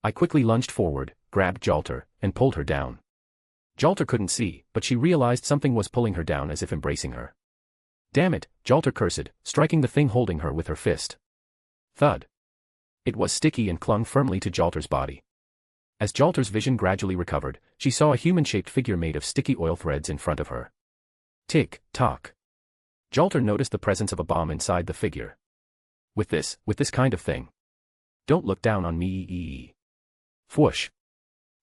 I quickly lunged forward, grabbed Jalter, and pulled her down. Jalter couldn't see, but she realized something was pulling her down as if embracing her. Damn it, Jalter cursed, striking the thing holding her with her fist. Thud. It was sticky and clung firmly to Jalter's body. As Jalter's vision gradually recovered, she saw a human-shaped figure made of sticky oil threads in front of her. Tick, tock. Jalter noticed the presence of a bomb inside the figure. With this kind of thing. Don't look down on me. Whoosh.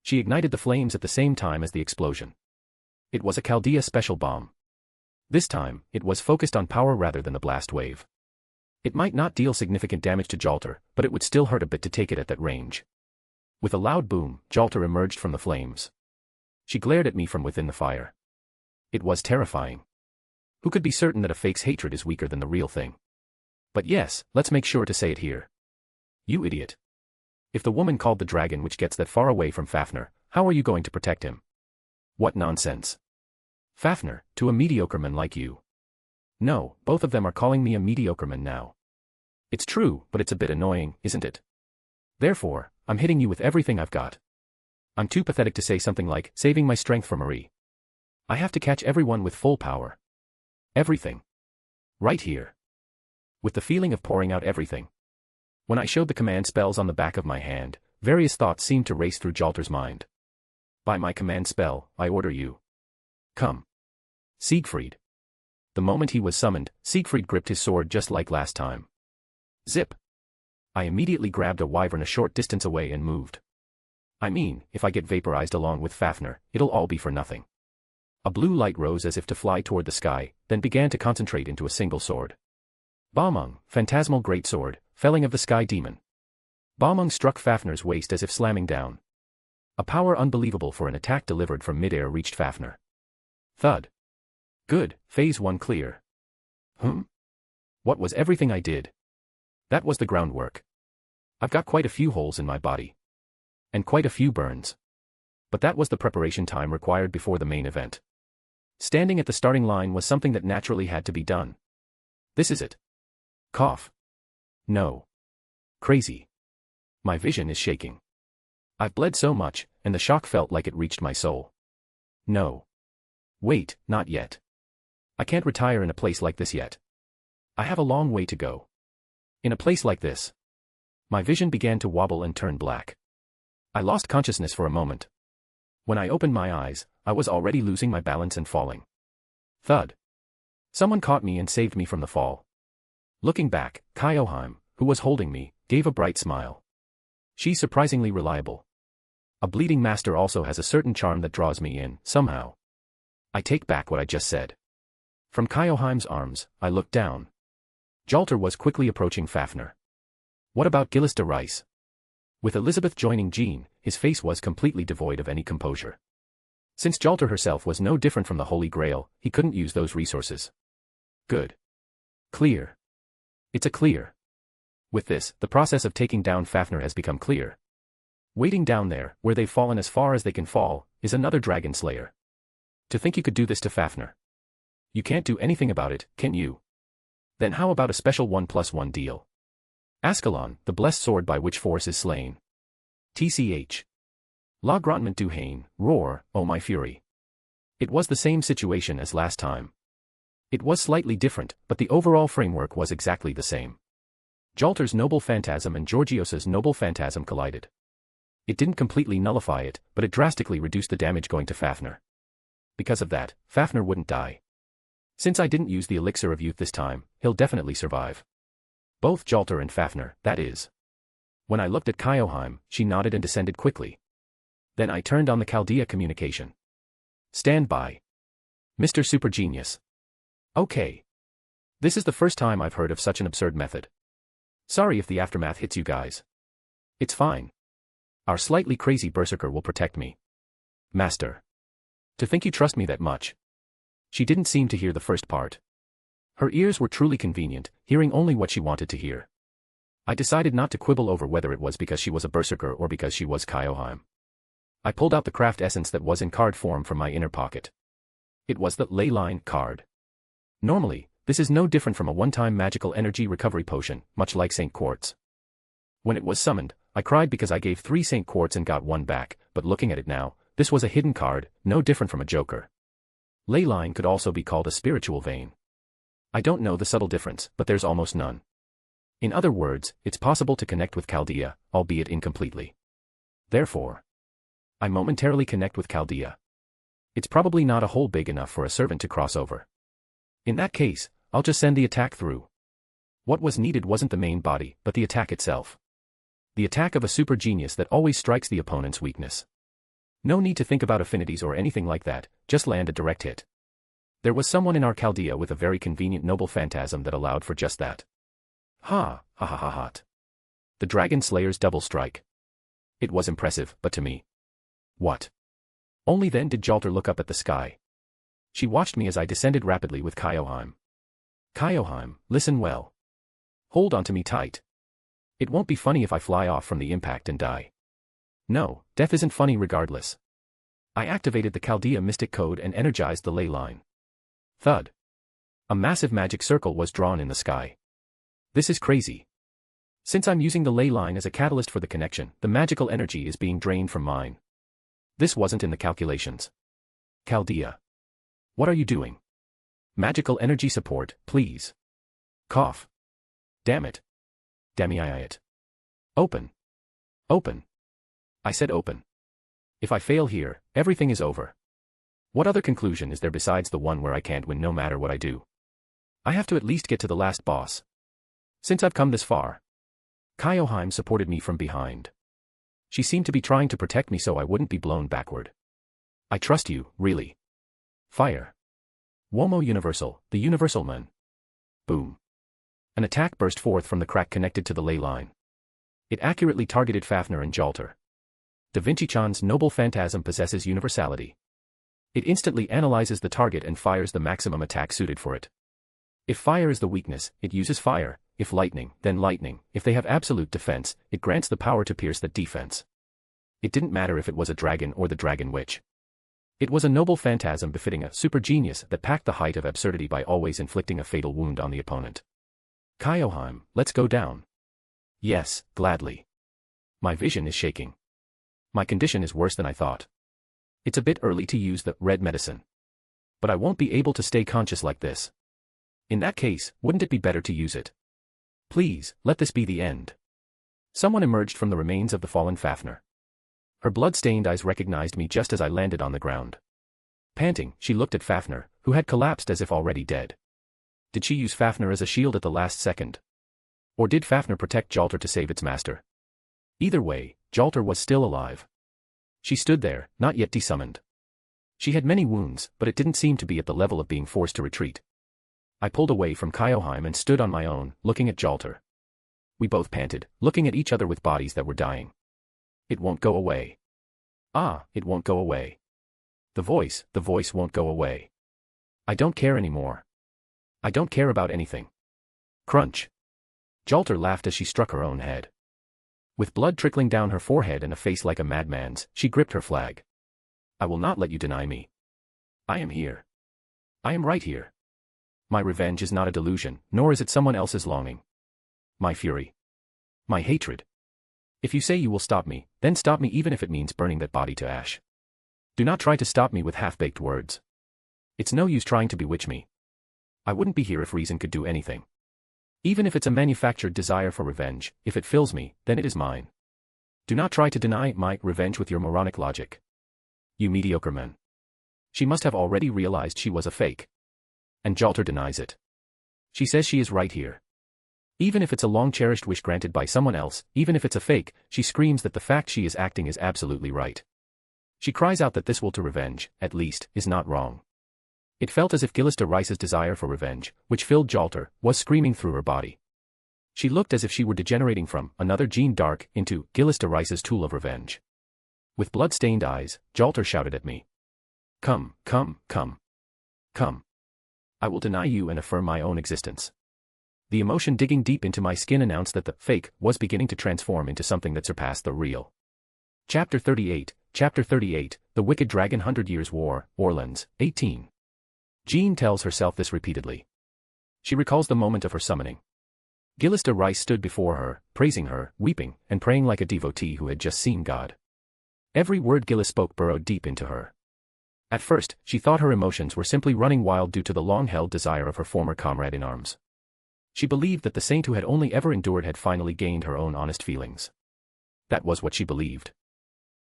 She ignited the flames at the same time as the explosion. It was a Chaldea special bomb. This time, it was focused on power rather than the blast wave. It might not deal significant damage to Jalter, but it would still hurt a bit to take it at that range. With a loud boom, Jalter emerged from the flames. She glared at me from within the fire. It was terrifying. Who could be certain that a fake's hatred is weaker than the real thing? But yes, let's make sure to say it here. You idiot. If the woman called the dragon which gets that far away from Fafnir, how are you going to protect him? What nonsense. Fafnir, to a mediocre man like you. No, both of them are calling me a mediocre man now. It's true, but it's a bit annoying, isn't it? Therefore, I'm hitting you with everything I've got. I'm too pathetic to say something like, saving my strength for Marie. I have to catch everyone with full power. Everything. Right here. With the feeling of pouring out everything. When I showed the command spells on the back of my hand, various thoughts seemed to race through Jalter's mind. By my command spell, I order you. Come. Siegfried. The moment he was summoned, Siegfried gripped his sword just like last time. Zip. I immediately grabbed a wyvern a short distance away and moved. I mean, if I get vaporized along with Fafnir, it'll all be for nothing. A blue light rose as if to fly toward the sky, then began to concentrate into a single sword. Balmung, phantasmal greatsword, felling of the sky demon. Balmung struck Fafnir's waist as if slamming down. A power unbelievable for an attack delivered from midair reached Fafnir. Thud. Good, phase 1 clear. What was everything I did? That was the groundwork. I've got quite a few holes in my body. And quite a few burns. But that was the preparation time required before the main event. Standing at the starting line was something that naturally had to be done. This is it. Cough. No. Crazy. My vision is shaking. I've bled so much, and the shock felt like it reached my soul. No. Wait, not yet. I can't retire in a place like this yet. I have a long way to go. In a place like this. My vision began to wobble and turn black. I lost consciousness for a moment. When I opened my eyes, I was already losing my balance and falling. Thud. Someone caught me and saved me from the fall. Looking back, Kyoheim, who was holding me, gave a bright smile. She's surprisingly reliable. A bleeding master also has a certain charm that draws me in, somehow. I take back what I just said. From Kyoheim's arms, I looked down. Jalter was quickly approaching Fafnir. What about Gillis de Rice? With Elizabeth joining Jean, his face was completely devoid of any composure. Since Jalter herself was no different from the Holy Grail, he couldn't use those resources. Good. Clear. It's a clear. With this, the process of taking down Fafnir has become clear. Waiting down there, where they've fallen as far as they can fall, is another dragon slayer. To think you could do this to Fafnir. You can't do anything about it, can you? Then how about a special 1+1 deal? Ascalon, the blessed sword by which force is slain. TCH. La grandement du haine, roar, oh my fury. It was the same situation as last time. It was slightly different, but the overall framework was exactly the same. Jalter's noble phantasm and Georgios's noble phantasm collided. It didn't completely nullify it, but it drastically reduced the damage going to Fafnir. Because of that, Fafnir wouldn't die. Since I didn't use the elixir of youth this time, he'll definitely survive. Both Jalter and Fafnir, that is. When I looked at Kyoheim, she nodded and descended quickly. Then I turned on the Chaldea communication. Stand by. Mr. Super Genius. Okay. This is the first time I've heard of such an absurd method. Sorry if the aftermath hits you guys. It's fine. Our slightly crazy berserker will protect me. Master. To think you trust me that much. She didn't seem to hear the first part. Her ears were truly convenient, hearing only what she wanted to hear. I decided not to quibble over whether it was because she was a berserker or because she was Kyoheim. I pulled out the craft essence that was in card form from my inner pocket. It was the Ley Line card. Normally, this is no different from a one-time magical energy recovery potion, much like St. Quartz. When it was summoned, I cried because I gave 3 St. Quartz and got 1 back, but looking at it now, this was a hidden card, no different from a joker. Ley Line could also be called a spiritual vein. I don't know the subtle difference, but there's almost none. In other words, it's possible to connect with Chaldea, albeit incompletely. Therefore, I momentarily connect with Chaldea. It's probably not a hole big enough for a servant to cross over. In that case, I'll just send the attack through. What was needed wasn't the main body, but the attack itself. The attack of a super genius that always strikes the opponent's weakness. No need to think about affinities or anything like that, just land a direct hit. There was someone in our Chaldea with a very convenient noble phantasm that allowed for just that. Ha ha ha ha ha. The Dragon Slayer's double strike. It was impressive, but to me. What? Only then did Jalter look up at the sky. She watched me as I descended rapidly with Kyoheim. Kyoheim, listen well. Hold on to me tight. It won't be funny if I fly off from the impact and die. No, death isn't funny regardless. I activated the Chaldea Mystic Code and energized the Ley Line. Thud. A massive magic circle was drawn in the sky. This is crazy. Since I'm using the Ley Line as a catalyst for the connection, the magical energy is being drained from mine. This wasn't in the calculations. Chaldea. What are you doing? Magical energy support, please. Cough. Damn it. Damn-it. Open. Open. I said open. If I fail here, everything is over. What other conclusion is there besides the one where I can't win no matter what I do? I have to at least get to the last boss. Since I've come this far. Kyoheim supported me from behind. She seemed to be trying to protect me so I wouldn't be blown backward. I trust you, really. Fire. Womo Universal, the Universal Man. Boom. An attack burst forth from the crack connected to the Ley Line. It accurately targeted Fafnir and Jalter. Da Vinci-chan's noble phantasm possesses universality. It instantly analyzes the target and fires the maximum attack suited for it. If fire is the weakness, it uses fire, if lightning, then lightning, if they have absolute defense, it grants the power to pierce that defense. It didn't matter if it was a dragon or the Dragon Witch. It was a noble phantasm befitting a super genius that packed the height of absurdity by always inflicting a fatal wound on the opponent. Kyoheim, let's go down. Yes, gladly. My vision is shaking. My condition is worse than I thought. It's a bit early to use the red medicine. But I won't be able to stay conscious like this. In that case, wouldn't it be better to use it? Please, let this be the end. Someone emerged from the remains of the fallen Fafnir. Her blood-stained eyes recognized me just as I landed on the ground. Panting, she looked at Fafnir, who had collapsed as if already dead. Did she use Fafnir as a shield at the last second? Or did Fafnir protect Jalter to save its master? Either way, Jalter was still alive. She stood there, not yet desummoned. She had many wounds, but it didn't seem to be at the level of being forced to retreat. I pulled away from Kyoheim and stood on my own, looking at Jalter. We both panted, looking at each other with bodies that were dying. It won't go away. Ah, it won't go away. The voice won't go away. I don't care anymore. I don't care about anything. Crunch. Jalter laughed as she struck her own head. With blood trickling down her forehead and a face like a madman's, she gripped her flag. I will not let you deny me. I am here. I am right here. My revenge is not a delusion, nor is it someone else's longing. My fury. My hatred. If you say you will stop me, then stop me even if it means burning that body to ash. Do not try to stop me with half-baked words. It's no use trying to bewitch me. I wouldn't be here if reason could do anything. Even if it's a manufactured desire for revenge, if it fills me, then it is mine. Do not try to deny my revenge with your moronic logic. You mediocre men. She must have already realized she was a fake. And Jalter denies it. She says she is right here. Even if it's a long-cherished wish granted by someone else, even if it's a fake, she screams that the fact she is acting is absolutely right. She cries out that this will to revenge, at least, is not wrong. It felt as if Gillista Rice's desire for revenge, which filled Jalter, was screaming through her body. She looked as if she were degenerating from another Jean Dark into Gillista Rice's tool of revenge. With blood-stained eyes, Jalter shouted at me. Come, come, come. Come. I will deny you and affirm my own existence. The emotion digging deep into my skin announced that the fake was beginning to transform into something that surpassed the real. Chapter 38, The Wicked Dragon 100 Years War, Orleans, 18. Jean tells herself this repeatedly. She recalls the moment of her summoning. Gillista Rice stood before her, praising her, weeping, and praying like a devotee who had just seen God. Every word Gillis spoke burrowed deep into her. At first, she thought her emotions were simply running wild due to the long-held desire of her former comrade in arms. She believed that the saint who had only ever endured had finally gained her own honest feelings. That was what she believed.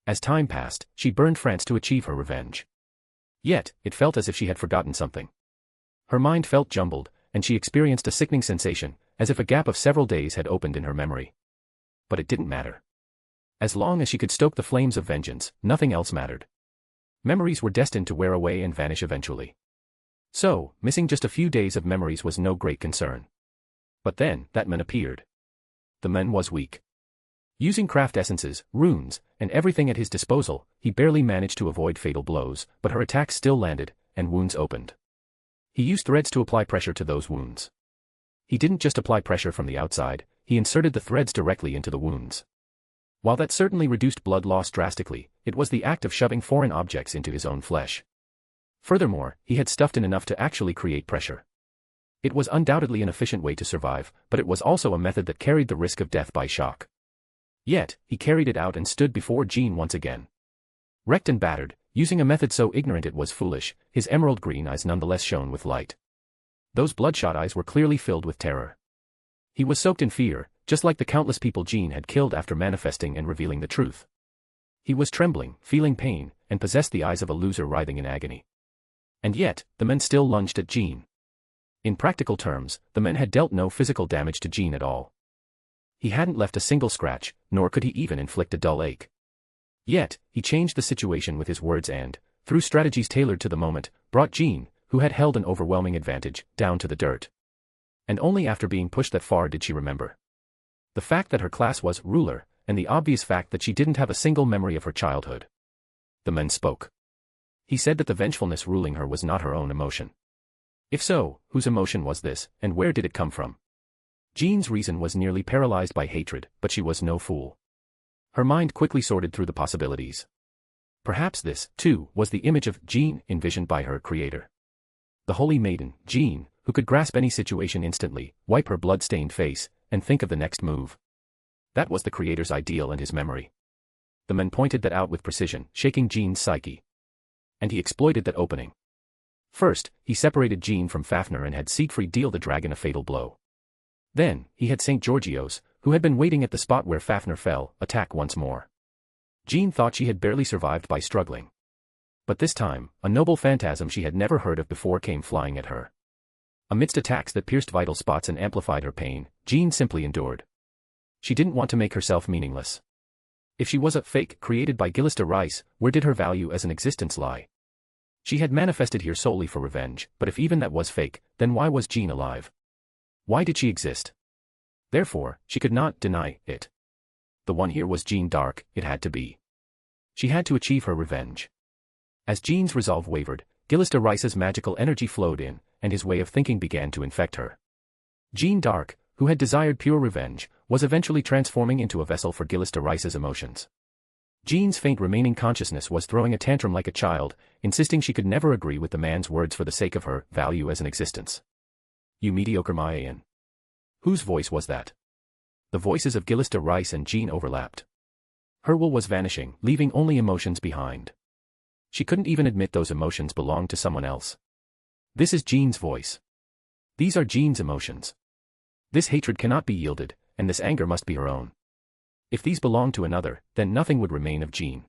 As time passed, she burned France to achieve her revenge. Yet, it felt as if she had forgotten something. Her mind felt jumbled, and she experienced a sickening sensation, as if a gap of several days had opened in her memory. But it didn't matter. As long as she could stoke the flames of vengeance, nothing else mattered. Memories were destined to wear away and vanish eventually. So, missing just a few days of memories was no great concern. But then, that man appeared. The man was weak. Using craft essences, runes, and everything at his disposal, he barely managed to avoid fatal blows, but her attacks still landed, and wounds opened. He used threads to apply pressure to those wounds. He didn't just apply pressure from the outside, he inserted the threads directly into the wounds. While that certainly reduced blood loss drastically, it was the act of shoving foreign objects into his own flesh. Furthermore, he had stuffed in enough to actually create pressure. It was undoubtedly an efficient way to survive, but it was also a method that carried the risk of death by shock. Yet, he carried it out and stood before Jean once again. Wrecked and battered, using a method so ignorant it was foolish, his emerald green eyes nonetheless shone with light. Those bloodshot eyes were clearly filled with terror. He was soaked in fear, just like the countless people Jean had killed after manifesting and revealing the truth. He was trembling, feeling pain, and possessed the eyes of a loser writhing in agony. And yet, the men still lunged at Jean. In practical terms, the men had dealt no physical damage to Jean at all. He hadn't left a single scratch, nor could he even inflict a dull ache. Yet, he changed the situation with his words and, through strategies tailored to the moment, brought Jean, who had held an overwhelming advantage, down to the dirt. And only after being pushed that far did she remember. The fact that her class was ruler, and the obvious fact that she didn't have a single memory of her childhood. The man spoke. He said that the vengefulness ruling her was not her own emotion. If so, whose emotion was this, and where did it come from? Jean's reason was nearly paralyzed by hatred, but she was no fool. Her mind quickly sorted through the possibilities. Perhaps this, too, was the image of Jean envisioned by her creator. The holy maiden, Jean, who could grasp any situation instantly, wipe her blood-stained face, and think of the next move. That was the creator's ideal and his memory. The man pointed that out with precision, shaking Jean's psyche. And he exploited that opening. First, he separated Jean from Fafnir and had Siegfried deal the dragon a fatal blow. Then, he had St. Georgios, who had been waiting at the spot where Fafnir fell, attack once more. Jean thought she had barely survived by struggling. But this time, a noble phantasm she had never heard of before came flying at her. Amidst attacks that pierced vital spots and amplified her pain, Jean simply endured. She didn't want to make herself meaningless. If she was a fake created by Gillista Rice, where did her value as an existence lie? She had manifested here solely for revenge, but if even that was fake, then why was Jean alive? Why did she exist? Therefore, she could not deny it. The one here was Jean Dark, it had to be. She had to achieve her revenge. As Jean's resolve wavered, Gillista Rice's magical energy flowed in, and his way of thinking began to infect her. Jean Dark, who had desired pure revenge, was eventually transforming into a vessel for Gillista Rice's emotions. Jean's faint remaining consciousness was throwing a tantrum like a child, insisting she could never agree with the man's words for the sake of her value as an existence. You mediocre Mayan. Whose voice was that? The voices of Gillista Rice and Jean overlapped. Her will was vanishing, leaving only emotions behind. She couldn't even admit those emotions belonged to someone else. This is Jean's voice. These are Jean's emotions. This hatred cannot be yielded, and this anger must be her own. If these belonged to another, then nothing would remain of Jean.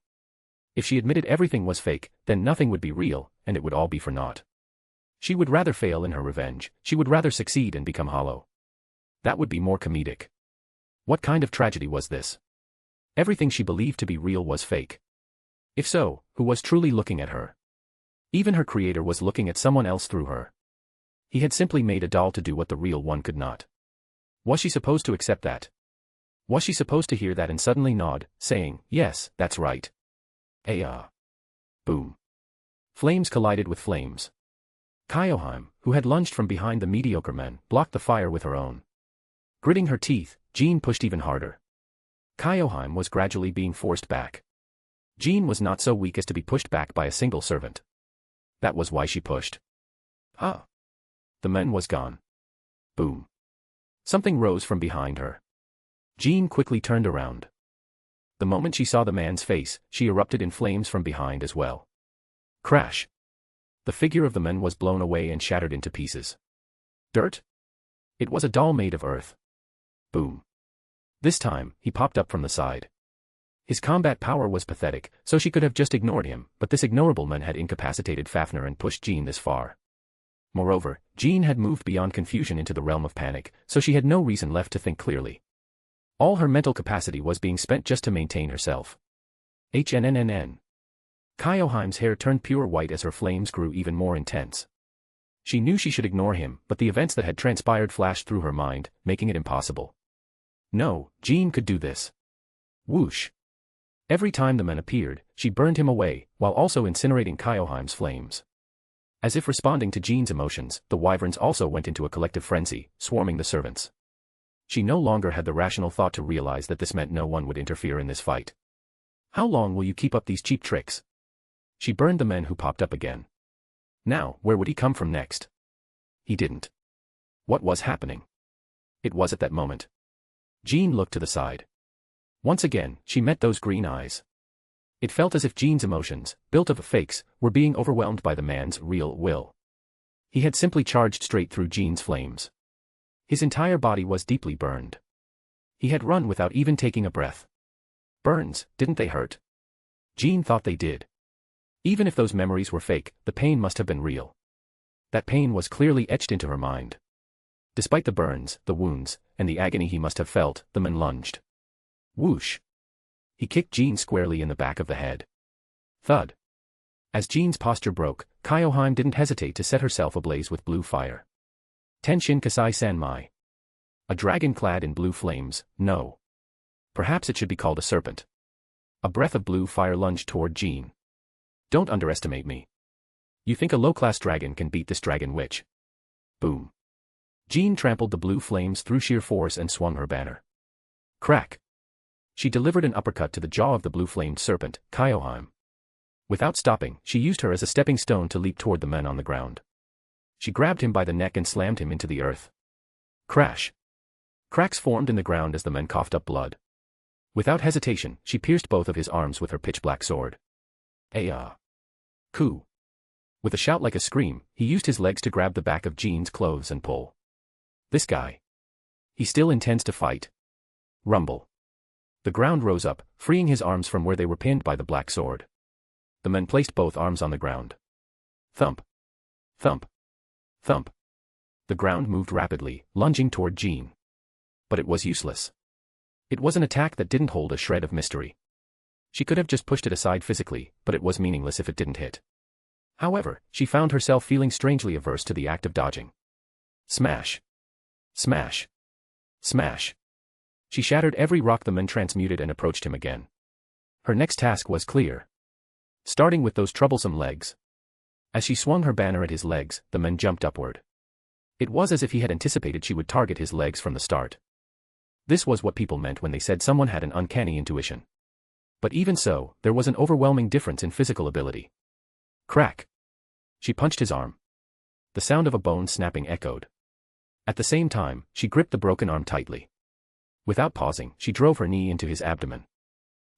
If she admitted everything was fake, then nothing would be real, and it would all be for naught. She would rather fail in her revenge, she would rather succeed and become hollow. That would be more comedic. What kind of tragedy was this? Everything she believed to be real was fake. If so, who was truly looking at her? Even her creator was looking at someone else through her. He had simply made a doll to do what the real one could not. Was she supposed to accept that? Was she supposed to hear that and suddenly nod, saying, yes, that's right? Boom. Flames collided with flames. Kyoheim, who had lunged from behind the mediocre men, blocked the fire with her own. Gritting her teeth, Jean pushed even harder. Kyoheim was gradually being forced back. Jean was not so weak as to be pushed back by a single servant. That was why she pushed. The man was gone. Boom. Something rose from behind her. Jean quickly turned around. The moment she saw the man's face, she erupted in flames from behind as well. Crash. The figure of the man was blown away and shattered into pieces. Dirt? It was a doll made of earth. Boom. This time, he popped up from the side. His combat power was pathetic, so she could have just ignored him, but this ignorable man had incapacitated Fafnir and pushed Jean this far. Moreover, Jean had moved beyond confusion into the realm of panic, so she had no reason left to think clearly. All her mental capacity was being spent just to maintain herself. HNNNN. Kyoheim's hair turned pure white as her flames grew even more intense. She knew she should ignore him, but the events that had transpired flashed through her mind, making it impossible. No, Jean could do this. Whoosh. Every time the man appeared, she burned him away, while also incinerating Kyoheim's flames. As if responding to Jean's emotions, the wyverns also went into a collective frenzy, swarming the servants. She no longer had the rational thought to realize that this meant no one would interfere in this fight. How long will you keep up these cheap tricks? She burned the men who popped up again. Now, where would he come from next? He didn't. What was happening? It was at that moment. Jean looked to the side. Once again, she met those green eyes. It felt as if Jean's emotions, built of fakes, were being overwhelmed by the man's real will. He had simply charged straight through Jean's flames. His entire body was deeply burned. He had run without even taking a breath. Burns, didn't they hurt? Jean thought they did. Even if those memories were fake, the pain must have been real. That pain was clearly etched into her mind. Despite the burns, the wounds, and the agony he must have felt, the man lunged. Whoosh. He kicked Jean squarely in the back of the head. Thud. As Jean's posture broke, Kyoheim didn't hesitate to set herself ablaze with blue fire. Tenshin Kasai Sanmai. A dragon clad in blue flames, no. Perhaps it should be called a serpent. A breath of blue fire lunged toward Jean. Don't underestimate me. You think a low-class dragon can beat this dragon witch? Boom. Jean trampled the blue flames through sheer force and swung her banner. Crack. She delivered an uppercut to the jaw of the blue-flamed serpent, Kyoheim. Without stopping, she used her as a stepping stone to leap toward the man on the ground. She grabbed him by the neck and slammed him into the earth. Crash. Cracks formed in the ground as the man coughed up blood. Without hesitation, she pierced both of his arms with her pitch-black sword. Coo. With a shout like a scream, he used his legs to grab the back of Jean's clothes and pull. This guy. He still intends to fight. Rumble. The ground rose up, freeing his arms from where they were pinned by the black sword. The man placed both arms on the ground. Thump. Thump. Thump. The ground moved rapidly, lunging toward Jean. But it was useless. It was an attack that didn't hold a shred of mystery. She could have just pushed it aside physically, but it was meaningless if it didn't hit. However, she found herself feeling strangely averse to the act of dodging. Smash. Smash. Smash. She shattered every rock the man transmuted and approached him again. Her next task was clear. Starting with those troublesome legs. As she swung her banner at his legs, the man jumped upward. It was as if he had anticipated she would target his legs from the start. This was what people meant when they said someone had an uncanny intuition. But even so, there was an overwhelming difference in physical ability. Crack. She punched his arm. The sound of a bone snapping echoed. At the same time, she gripped the broken arm tightly. Without pausing, she drove her knee into his abdomen.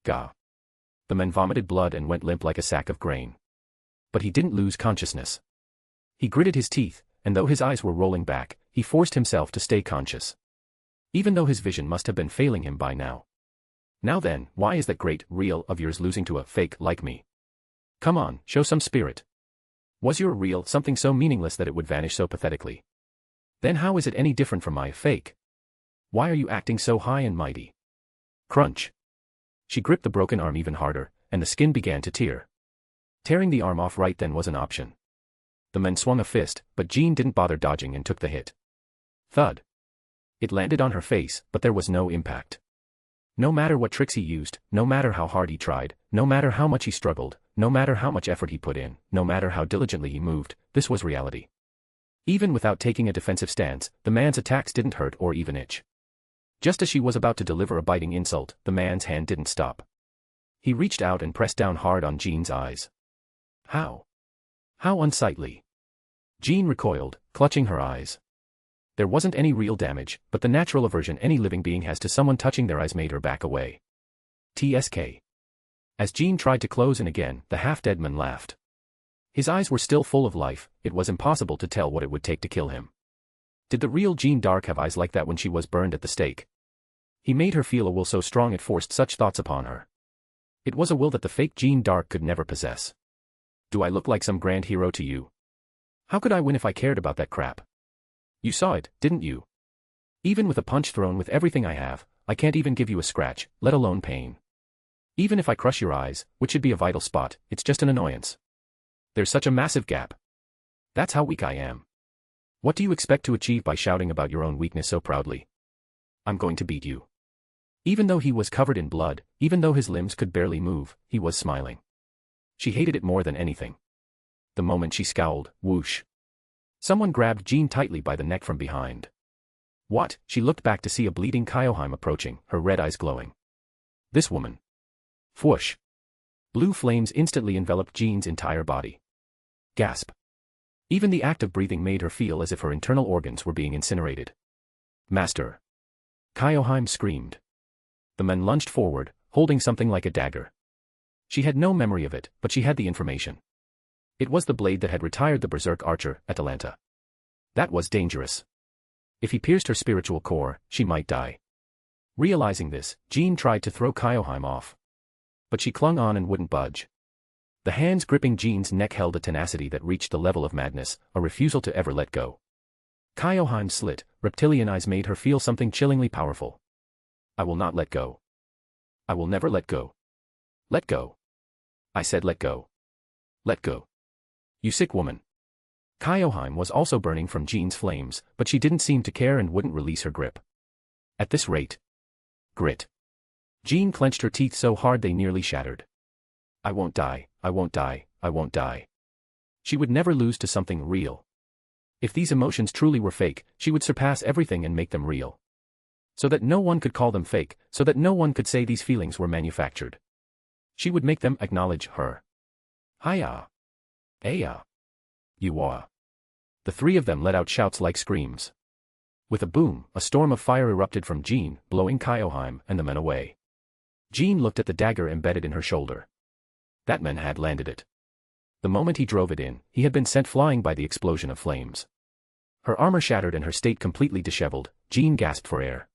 Gah. The man vomited blood and went limp like a sack of grain. But he didn't lose consciousness. He gritted his teeth, and though his eyes were rolling back, he forced himself to stay conscious. Even though his vision must have been failing him by now. Now then, why is that great, real of yours losing to a fake like me? Come on, show some spirit. Was your real something so meaningless that it would vanish so pathetically? Then how is it any different from my fake? Why are you acting so high and mighty? Crunch. She gripped the broken arm even harder, and the skin began to tear. Tearing the arm off right then was an option. The man swung a fist, but Jean didn't bother dodging and took the hit. Thud. It landed on her face, but there was no impact. No matter what tricks he used, no matter how hard he tried, no matter how much he struggled, no matter how much effort he put in, no matter how diligently he moved, this was reality. Even without taking a defensive stance, the man's attacks didn't hurt or even itch. Just as she was about to deliver a biting insult, the man's hand didn't stop. He reached out and pressed down hard on Jean's eyes. How? How unsightly. Jean recoiled, clutching her eyes. There wasn't any real damage, but the natural aversion any living being has to someone touching their eyes made her back away. TSK. As Jean tried to close in again, the half-dead man laughed. His eyes were still full of life, it was impossible to tell what it would take to kill him. Did the real Jeanne d'Arc have eyes like that when she was burned at the stake? He made her feel a will so strong it forced such thoughts upon her. It was a will that the fake Jeanne d'Arc could never possess. Do I look like some grand hero to you? How could I win if I cared about that crap? You saw it, didn't you? Even with a punch thrown with everything I have, I can't even give you a scratch, let alone pain. Even if I crush your eyes, which should be a vital spot, it's just an annoyance. There's such a massive gap. That's how weak I am. What do you expect to achieve by shouting about your own weakness so proudly? I'm going to beat you. Even though he was covered in blood, even though his limbs could barely move, he was smiling. She hated it more than anything. The moment she scowled, whoosh. Someone grabbed Jean tightly by the neck from behind. What? She looked back to see a bleeding Kyoheim approaching, her red eyes glowing. This woman. Whoosh. Blue flames instantly enveloped Jean's entire body. Gasp. Even the act of breathing made her feel as if her internal organs were being incinerated. Master. Kyoheim screamed. The man lunged forward, holding something like a dagger. She had no memory of it, but she had the information. It was the blade that had retired the berserk archer, Atalanta. That was dangerous. If he pierced her spiritual core, she might die. Realizing this, Jean tried to throw Kyoheim off. But she clung on and wouldn't budge. The hands gripping Jean's neck held a tenacity that reached the level of madness, a refusal to ever let go. Kyoheim's slit, reptilian eyes made her feel something chillingly powerful. I will not let go. I will never let go. Let go. I said let go. Let go. You sick woman. Kyoheim was also burning from Jean's flames, but she didn't seem to care and wouldn't release her grip. At this rate. Grit. Jean clenched her teeth so hard they nearly shattered. I won't die, I won't die, I won't die. She would never lose to something real. If these emotions truly were fake, she would surpass everything and make them real. So that no one could call them fake, so that no one could say these feelings were manufactured. She would make them acknowledge her. Hiya. Aya. You are. The three of them let out shouts like screams. With a boom, a storm of fire erupted from Jean, blowing Kyoheim and the men away. Jean looked at the dagger embedded in her shoulder. That man had landed it. The moment he drove it in, he had been sent flying by the explosion of flames. Her armor shattered and her state completely disheveled, Jean gasped for air.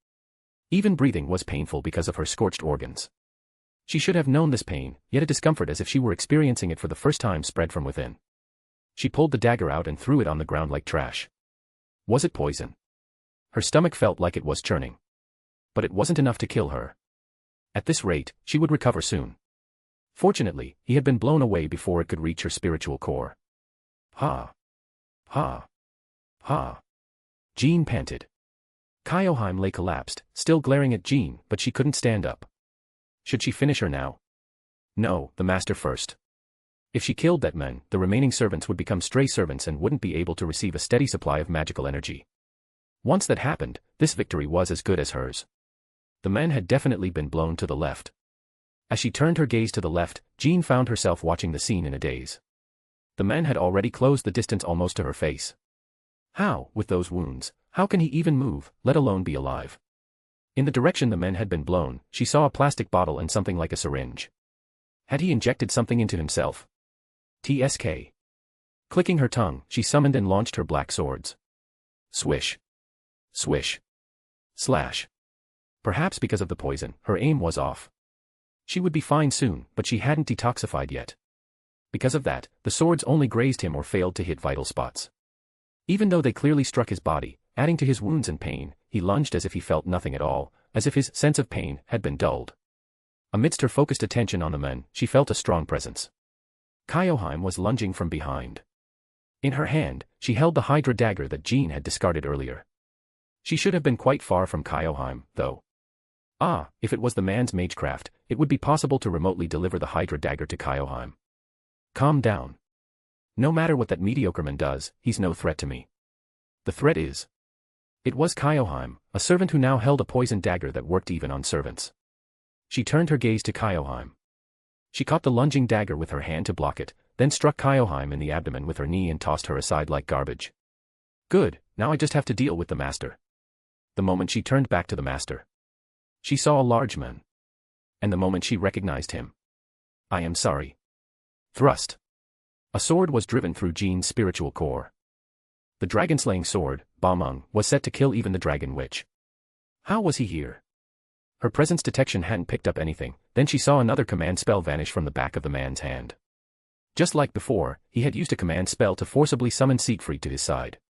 Even breathing was painful because of her scorched organs. She should have known this pain, yet a discomfort as if she were experiencing it for the first time spread from within. She pulled the dagger out and threw it on the ground like trash. Was it poison? Her stomach felt like it was churning. But it wasn't enough to kill her. At this rate, she would recover soon. Fortunately, he had been blown away before it could reach her spiritual core. Ha! Ha! Ha! Jean panted. Kyoheim lay collapsed, still glaring at Jean, but she couldn't stand up. Should she finish her now? No, the master first. If she killed that man, the remaining servants would become stray servants and wouldn't be able to receive a steady supply of magical energy. Once that happened, this victory was as good as hers. The man had definitely been blown to the left. As she turned her gaze to the left, Jean found herself watching the scene in a daze. The man had already closed the distance almost to her face. How, with those wounds, How can he even move, let alone be alive? In the direction the men had been blown, she saw a plastic bottle and something like a syringe. Had he injected something into himself? TSK. Clicking her tongue, she summoned and launched her black swords. Swish. Swish. Slash. Perhaps because of the poison, her aim was off. She would be fine soon, but she hadn't detoxified yet. Because of that, the swords only grazed him or failed to hit vital spots. Even though they clearly struck his body, adding to his wounds and pain, he lunged as if he felt nothing at all, as if his sense of pain had been dulled. Amidst her focused attention on the men, she felt a strong presence. Kyoheim was lunging from behind. In her hand, she held the Hydra dagger that Jean had discarded earlier. She should have been quite far from Kyoheim, though. If it was the man's magecraft, it would be possible to remotely deliver the Hydra dagger to Kyoheim. Calm down. No matter what that mediocre man does, he's no threat to me. The threat is. It was Kyoheim, a servant who now held a poisoned dagger that worked even on servants. She turned her gaze to Kyoheim. She caught the lunging dagger with her hand to block it, then struck Kyoheim in the abdomen with her knee and tossed her aside like garbage. Good, now I just have to deal with the master. The moment she turned back to the master, she saw a large man. And the moment she recognized him. I am sorry. Thrust. A sword was driven through Jean's spiritual core. The dragon-slaying sword, Ba-Meng, was set to kill even the dragon witch. How was he here? Her presence detection hadn't picked up anything, then she saw another command spell vanish from the back of the man's hand. Just like before, he had used a command spell to forcibly summon Siegfried to his side.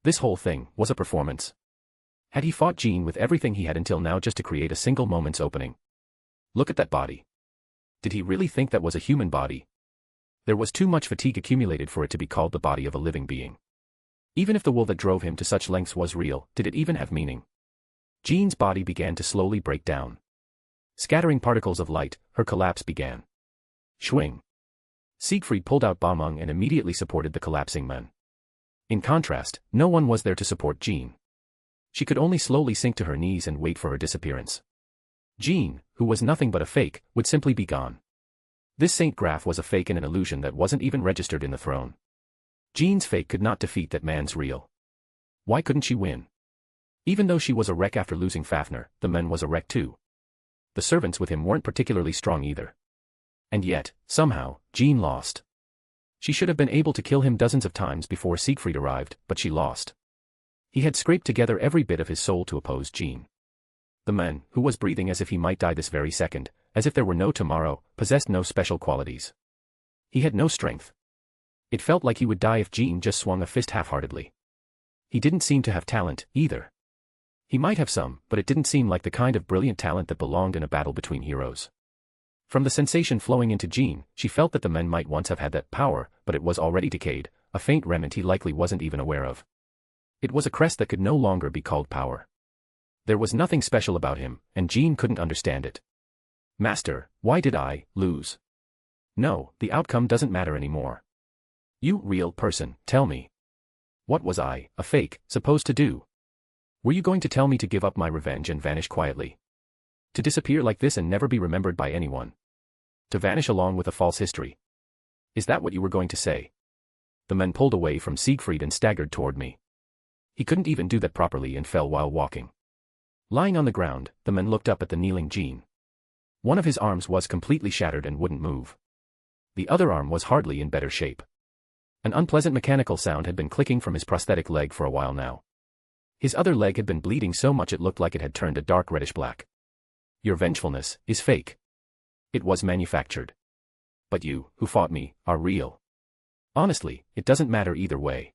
This whole thing was a performance. Had he fought Jean with everything he had until now just to create a single moment's opening? Look at that body. Did he really think that was a human body? There was too much fatigue accumulated for it to be called the body of a living being. Even if the will that drove him to such lengths was real, did it even have meaning? Jean's body began to slowly break down. Scattering particles of light, her collapse began. Schwing. Siegfried pulled out Ba-Meng and immediately supported the collapsing men. In contrast, no one was there to support Jean. She could only slowly sink to her knees and wait for her disappearance. Jean, who was nothing but a fake, would simply be gone. This Saint Graph was a fake and an illusion that wasn't even registered in the throne. Jean's fake could not defeat that man's real. Why couldn't she win? Even though she was a wreck after losing Fafnir, the man was a wreck too. The servants with him weren't particularly strong either. And yet, somehow, Jean lost. She should have been able to kill him dozens of times before Siegfried arrived, but she lost. He had scraped together every bit of his soul to oppose Jean. The man, who was breathing as if he might die this very second, as if there were no tomorrow, possessed no special qualities. He had no strength. It felt like he would die if Jean just swung a fist half-heartedly. He didn't seem to have talent, either. He might have some, but it didn't seem like the kind of brilliant talent that belonged in a battle between heroes. From the sensation flowing into Jean, she felt that the men might once have had that power, but it was already decayed, a faint remnant he likely wasn't even aware of. It was a crest that could no longer be called power. There was nothing special about him, and Jean couldn't understand it. Master, why did I lose? No, the outcome doesn't matter anymore. You, real person, tell me. What was I, a fake, supposed to do? Were you going to tell me to give up my revenge and vanish quietly? To disappear like this and never be remembered by anyone? To vanish along with a false history? Is that what you were going to say? The men pulled away from Siegfried and staggered toward me. He couldn't even do that properly and fell while walking. Lying on the ground, the men looked up at the kneeling Jean. One of his arms was completely shattered and wouldn't move. The other arm was hardly in better shape. An unpleasant mechanical sound had been clicking from his prosthetic leg for a while now. His other leg had been bleeding so much it looked like it had turned a dark reddish black. Your vengefulness is fake. It was manufactured. But you, who fought me, are real. Honestly, it doesn't matter either way.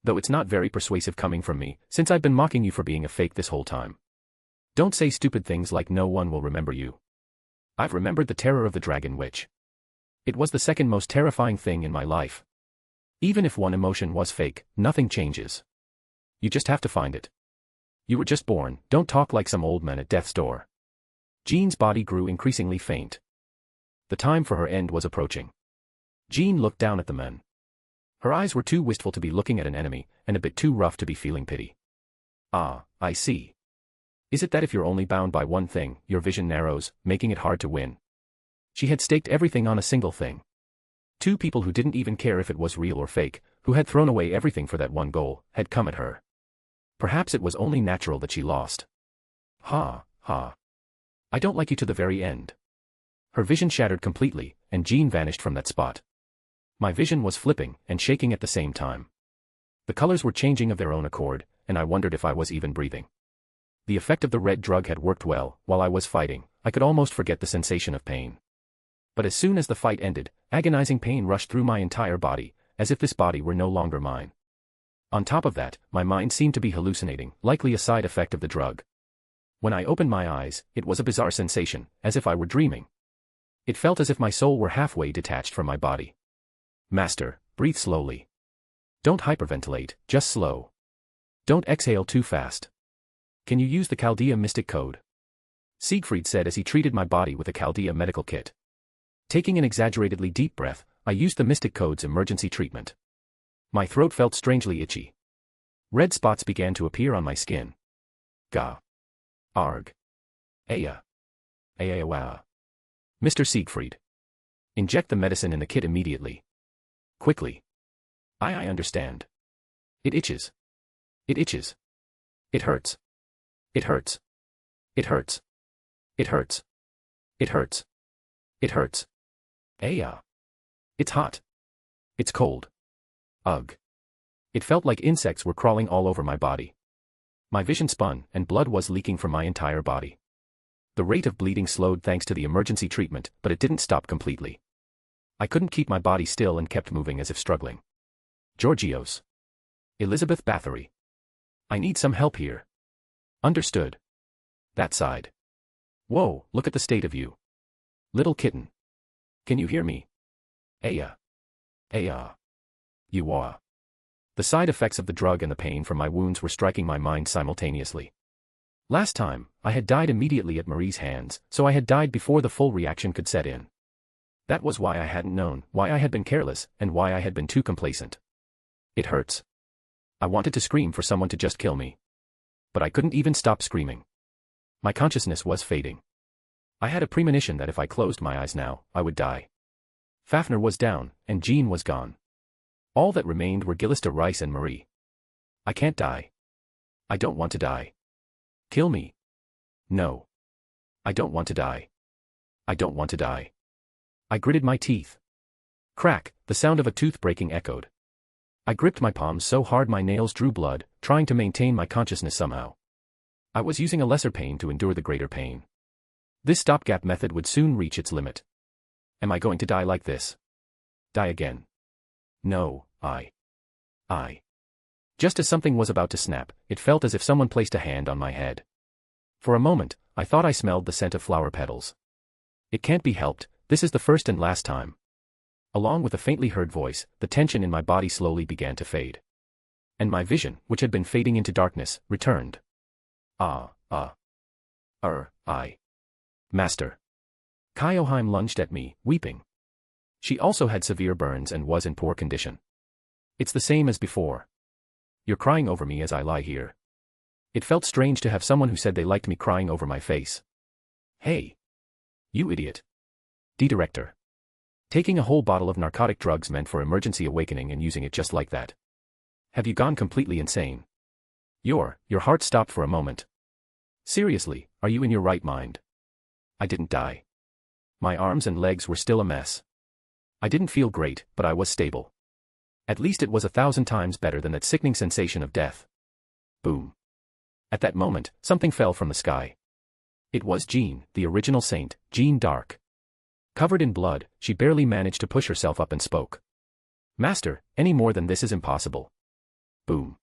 Though it's not very persuasive coming from me, since I've been mocking you for being a fake this whole time. Don't say stupid things like no one will remember you. I've remembered the terror of the Dragon Witch. It was the second most terrifying thing in my life. Even if one emotion was fake, nothing changes. You just have to find it. You were just born, don't talk like some old man at death's door. Jean's body grew increasingly faint. The time for her end was approaching. Jean looked down at the men. Her eyes were too wistful to be looking at an enemy, and a bit too rough to be feeling pity. Ah, I see. Is it that if you're only bound by one thing, your vision narrows, making it hard to win? She had staked everything on a single thing. Two people who didn't even care if it was real or fake, who had thrown away everything for that one goal, had come at her. Perhaps it was only natural that she lost. Ha, ha. I don't like you to the very end. Her vision shattered completely, and Jean vanished from that spot. My vision was flipping and shaking at the same time. The colors were changing of their own accord, and I wondered if I was even breathing. The effect of the red drug had worked well. While I was fighting, I could almost forget the sensation of pain. But as soon as the fight ended, agonizing pain rushed through my entire body, as if this body were no longer mine. On top of that, my mind seemed to be hallucinating, likely a side effect of the drug. When I opened my eyes, it was a bizarre sensation, as if I were dreaming. It felt as if my soul were halfway detached from my body. Master, breathe slowly. Don't hyperventilate, just slow. Don't exhale too fast. Can you use the Chaldea Mystic Code? Siegfried said as he treated my body with a Chaldea medical kit. Taking an exaggeratedly deep breath, I used the Mystic Code's emergency treatment. My throat felt strangely itchy. Red spots began to appear on my skin. Gah. Arg. Aya. Aya. Mr. Siegfried. Inject the medicine in the kit immediately. Quickly. I understand. It itches. It itches. It hurts. It hurts. It hurts. It hurts. It hurts. It hurts. Aya. It's hot. It's cold. Ugh. It felt like insects were crawling all over my body. My vision spun, and blood was leaking from my entire body. The rate of bleeding slowed thanks to the emergency treatment, but it didn't stop completely. I couldn't keep my body still and kept moving as if struggling. Georgios. Elizabeth Bathory. I need some help here. Understood. That side. Whoa, look at the state of you. Little kitten. Can you hear me? Aya. Aya. You are. The side effects of the drug and the pain from my wounds were striking my mind simultaneously. Last time, I had died immediately at Marie's hands, so I had died before the full reaction could set in. That was why I hadn't known, why I had been careless, and why I had been too complacent. It hurts. I wanted to scream for someone to just kill me. But I couldn't even stop screaming. My consciousness was fading. I had a premonition that if I closed my eyes now, I would die. Fafnir was down, and Jean was gone. All that remained were Gillista Rice and Marie. I can't die. I don't want to die. Kill me. No. I don't want to die. I don't want to die. I gritted my teeth. Crack, the sound of a tooth breaking echoed. I gripped my palms so hard my nails drew blood, trying to maintain my consciousness somehow. I was using a lesser pain to endure the greater pain. This stopgap method would soon reach its limit. Am I going to die like this? Die again? No, I. Just as something was about to snap, it felt as if someone placed a hand on my head. For a moment, I thought I smelled the scent of flower petals. It can't be helped, this is the first and last time. Along with a faintly heard voice, the tension in my body slowly began to fade. And my vision, which had been fading into darkness, returned. Master. Kyoheim lunged at me, weeping. She also had severe burns and was in poor condition. It's the same as before. You're crying over me as I lie here. It felt strange to have someone who said they liked me crying over my face. Hey. You idiot. D-Director. Taking a whole bottle of narcotic drugs meant for emergency awakening and using it just like that. Have you gone completely insane? Your heart stopped for a moment. Seriously, are you in your right mind? I didn't die. My arms and legs were still a mess. I didn't feel great, but I was stable. At least it was 1,000 times better than that sickening sensation of death. Boom. At that moment, something fell from the sky. It was Jean, the original saint, Jean d'Arc. Covered in blood, she barely managed to push herself up and spoke. Master, any more than this is impossible. Boom.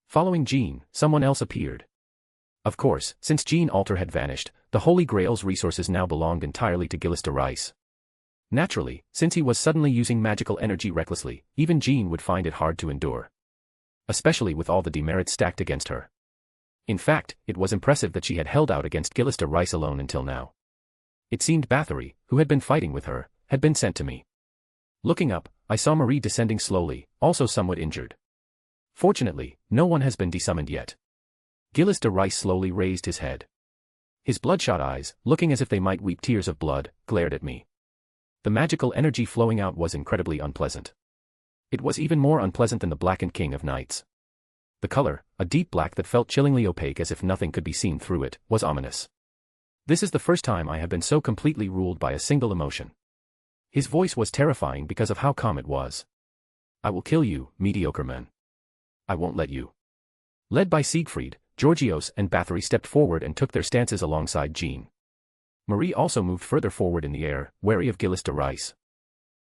Following Jean, someone else appeared. Of course, since Jean Alter had vanished, the Holy Grail's resources now belonged entirely to Gillista Rice. Naturally, since he was suddenly using magical energy recklessly, even Jean would find it hard to endure. Especially with all the demerits stacked against her. In fact, it was impressive that she had held out against Gillista Rice alone until now. It seemed Bathory, who had been fighting with her, had been sent to me. Looking up, I saw Marie descending slowly, also somewhat injured. Fortunately, no one has been desummoned yet. Gillista Rice slowly raised his head. His bloodshot eyes, looking as if they might weep tears of blood, glared at me. The magical energy flowing out was incredibly unpleasant. It was even more unpleasant than the blackened King of Knights. The color, a deep black that felt chillingly opaque as if nothing could be seen through it, was ominous. This is the first time I have been so completely ruled by a single emotion. His voice was terrifying because of how calm it was. I will kill you, mediocre man. I won't let you. Led by Siegfried, Georgios and Bathory stepped forward and took their stances alongside Jean. Marie also moved further forward in the air, wary of Gilles de Rice.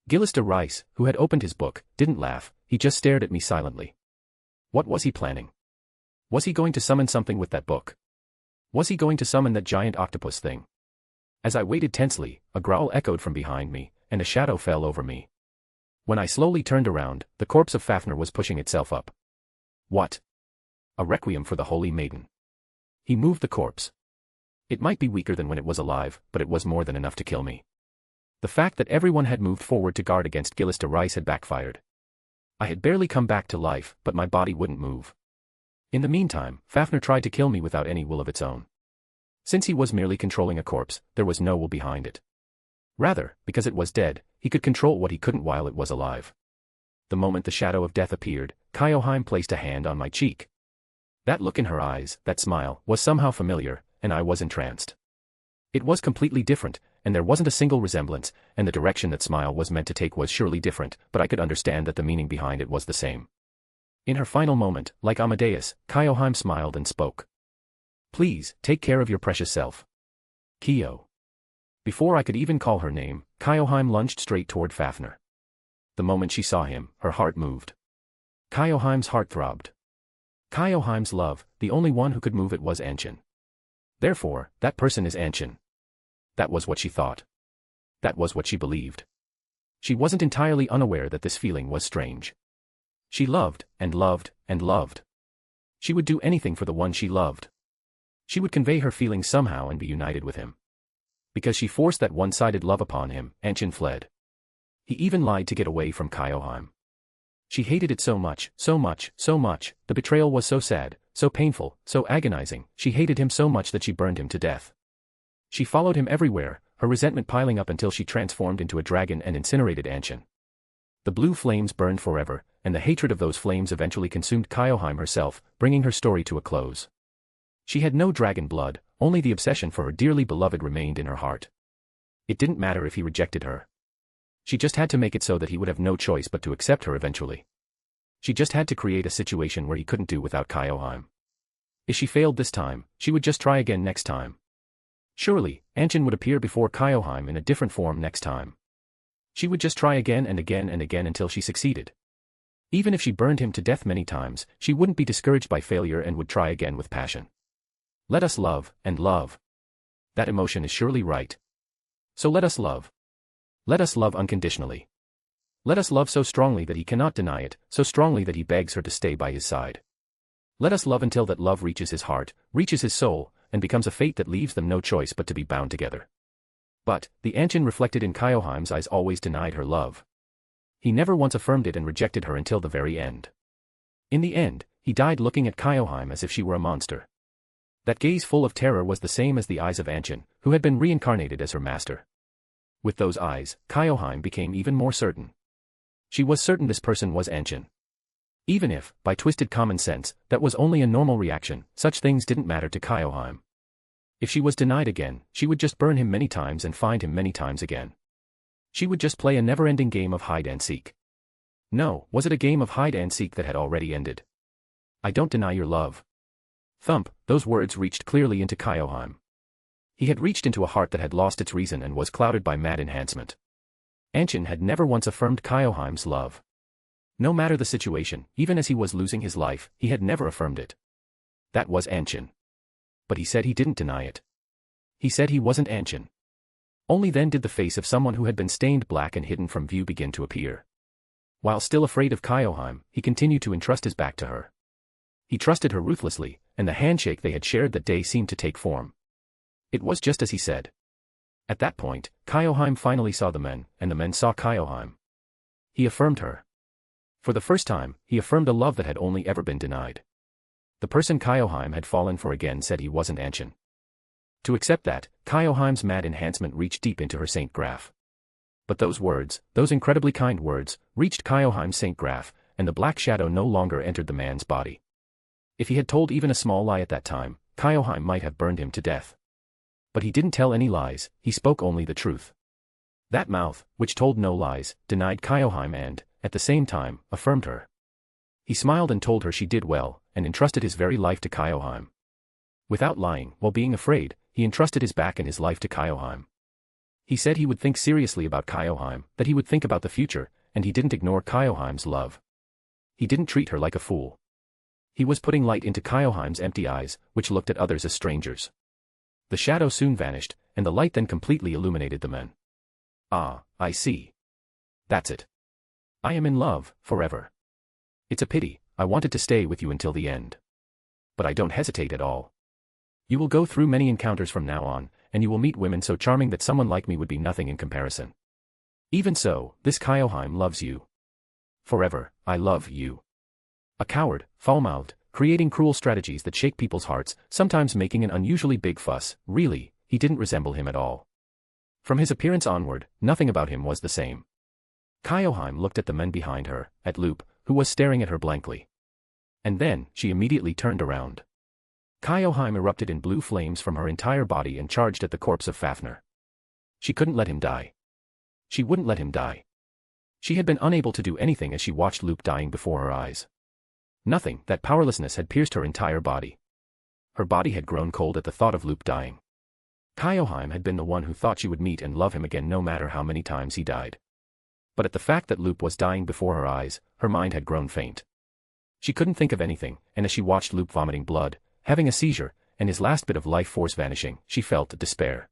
Gilles de Rice, who had opened his book, didn't laugh, he just stared at me silently. What was he planning? Was he going to summon something with that book? Was he going to summon that giant octopus thing? As I waited tensely, a growl echoed from behind me, and a shadow fell over me. When I slowly turned around, the corpse of Fafnir was pushing itself up. What? A requiem for the Holy Maiden. He moved the corpse. It might be weaker than when it was alive, but it was more than enough to kill me. The fact that everyone had moved forward to guard against Gilles de Rice had backfired. I had barely come back to life, but my body wouldn't move. In the meantime, Fafnir tried to kill me without any will of its own. Since he was merely controlling a corpse, there was no will behind it. Rather, because it was dead, he could control what he couldn't while it was alive. The moment the shadow of death appeared, Kyoheim placed a hand on my cheek. That look in her eyes, that smile, was somehow familiar, and I was entranced. It was completely different, and there wasn't a single resemblance, and the direction that smile was meant to take was surely different, but I could understand that the meaning behind it was the same. In her final moment, like Amadeus, Kyoheim smiled and spoke. Please, take care of your precious self. Kyo. Before I could even call her name, Kyoheim lunged straight toward Fafnir. The moment she saw him, her heart moved. Kyoheim's heart throbbed. Kyoheim's love, the only one who could move it was Anshin. Therefore, that person is Anshin. That was what she thought. That was what she believed. She wasn't entirely unaware that this feeling was strange. She loved, and loved, and loved. She would do anything for the one she loved. She would convey her feelings somehow and be united with him. Because she forced that one-sided love upon him, Anshin fled. He even lied to get away from Kyoheim. She hated it so much, so much, so much, the betrayal was so sad, so painful, so agonizing, she hated him so much that she burned him to death. She followed him everywhere, her resentment piling up until she transformed into a dragon and incinerated Anshin. The blue flames burned forever, and the hatred of those flames eventually consumed Kyoheim herself, bringing her story to a close. She had no dragon blood, only the obsession for her dearly beloved remained in her heart. It didn't matter if he rejected her. She just had to make it so that he would have no choice but to accept her eventually. She just had to create a situation where he couldn't do without Kyoheim. If she failed this time, she would just try again next time. Surely, Anshin would appear before Kyoheim in a different form next time. She would just try again and again and again until she succeeded. Even if she burned him to death many times, she wouldn't be discouraged by failure and would try again with passion. Let us love, and love. That emotion is surely right. So let us love. Let us love unconditionally. Let us love so strongly that he cannot deny it, so strongly that he begs her to stay by his side. Let us love until that love reaches his heart, reaches his soul, and becomes a fate that leaves them no choice but to be bound together. But, the Anshin reflected in Kyoheim's eyes always denied her love. He never once affirmed it and rejected her until the very end. In the end, he died looking at Kyoheim as if she were a monster. That gaze full of terror was the same as the eyes of Anshin, who had been reincarnated as her master. With those eyes, Kyoheim became even more certain. She was certain this person was Anshin. Even if, by twisted common sense, that was only a normal reaction, such things didn't matter to Kyoheim. If she was denied again, she would just burn him many times and find him many times again. She would just play a never-ending game of hide-and-seek. No, was it a game of hide-and-seek that had already ended? I don't deny your love. Thump, those words reached clearly into Kyoheim. He had reached into a heart that had lost its reason and was clouded by mad enhancement. Anshin had never once affirmed Kyoheim's love. No matter the situation, even as he was losing his life, he had never affirmed it. That was Anshin. But he said he didn't deny it. He said he wasn't Anshin. Only then did the face of someone who had been stained black and hidden from view begin to appear. While still afraid of Kyoheim, he continued to entrust his back to her. He trusted her ruthlessly, and the handshake they had shared that day seemed to take form. It was just as he said. At that point, Kyoheim finally saw the men, and the men saw Kyoheim. He affirmed her. For the first time, he affirmed a love that had only ever been denied. The person Kyoheim had fallen for again said he wasn't Anshin. To accept that, Kyoheim's mad enhancement reached deep into her Saint Graph. But those words, those incredibly kind words, reached Kyoheim's Saint Graph, and the black shadow no longer entered the man's body. If he had told even a small lie at that time, Kyoheim might have burned him to death. But he didn't tell any lies, he spoke only the truth. That mouth, which told no lies, denied Kyoheim and, at the same time, affirmed her. He smiled and told her she did well, and entrusted his very life to Kyoheim. Without lying, while being afraid, he entrusted his back and his life to Kyoheim. He said he would think seriously about Kyoheim, that he would think about the future, and he didn't ignore Kyoheim's love. He didn't treat her like a fool. He was putting light into Kyoheim's empty eyes, which looked at others as strangers. The shadow soon vanished, and the light then completely illuminated the men. Ah, I see. That's it. I am in love, forever. It's a pity, I wanted to stay with you until the end. But I don't hesitate at all. You will go through many encounters from now on, and you will meet women so charming that someone like me would be nothing in comparison. Even so, this Kyoheim loves you. Forever, I love you. A coward, foul-mouthed, creating cruel strategies that shake people's hearts, sometimes making an unusually big fuss, really, he didn't resemble him at all. From his appearance onward, nothing about him was the same. Kyoheim looked at the men behind her, at Loop, who was staring at her blankly. And then, she immediately turned around. Kyoheim erupted in blue flames from her entire body and charged at the corpse of Fafnir. She couldn't let him die. She wouldn't let him die. She had been unable to do anything as she watched Loop dying before her eyes. Nothing, that powerlessness had pierced her entire body. Her body had grown cold at the thought of Loop dying. Kyoheim had been the one who thought she would meet and love him again no matter how many times he died. But at the fact that Loop was dying before her eyes, her mind had grown faint. She couldn't think of anything, and as she watched Loop vomiting blood, having a seizure, and his last bit of life force vanishing, she felt despair.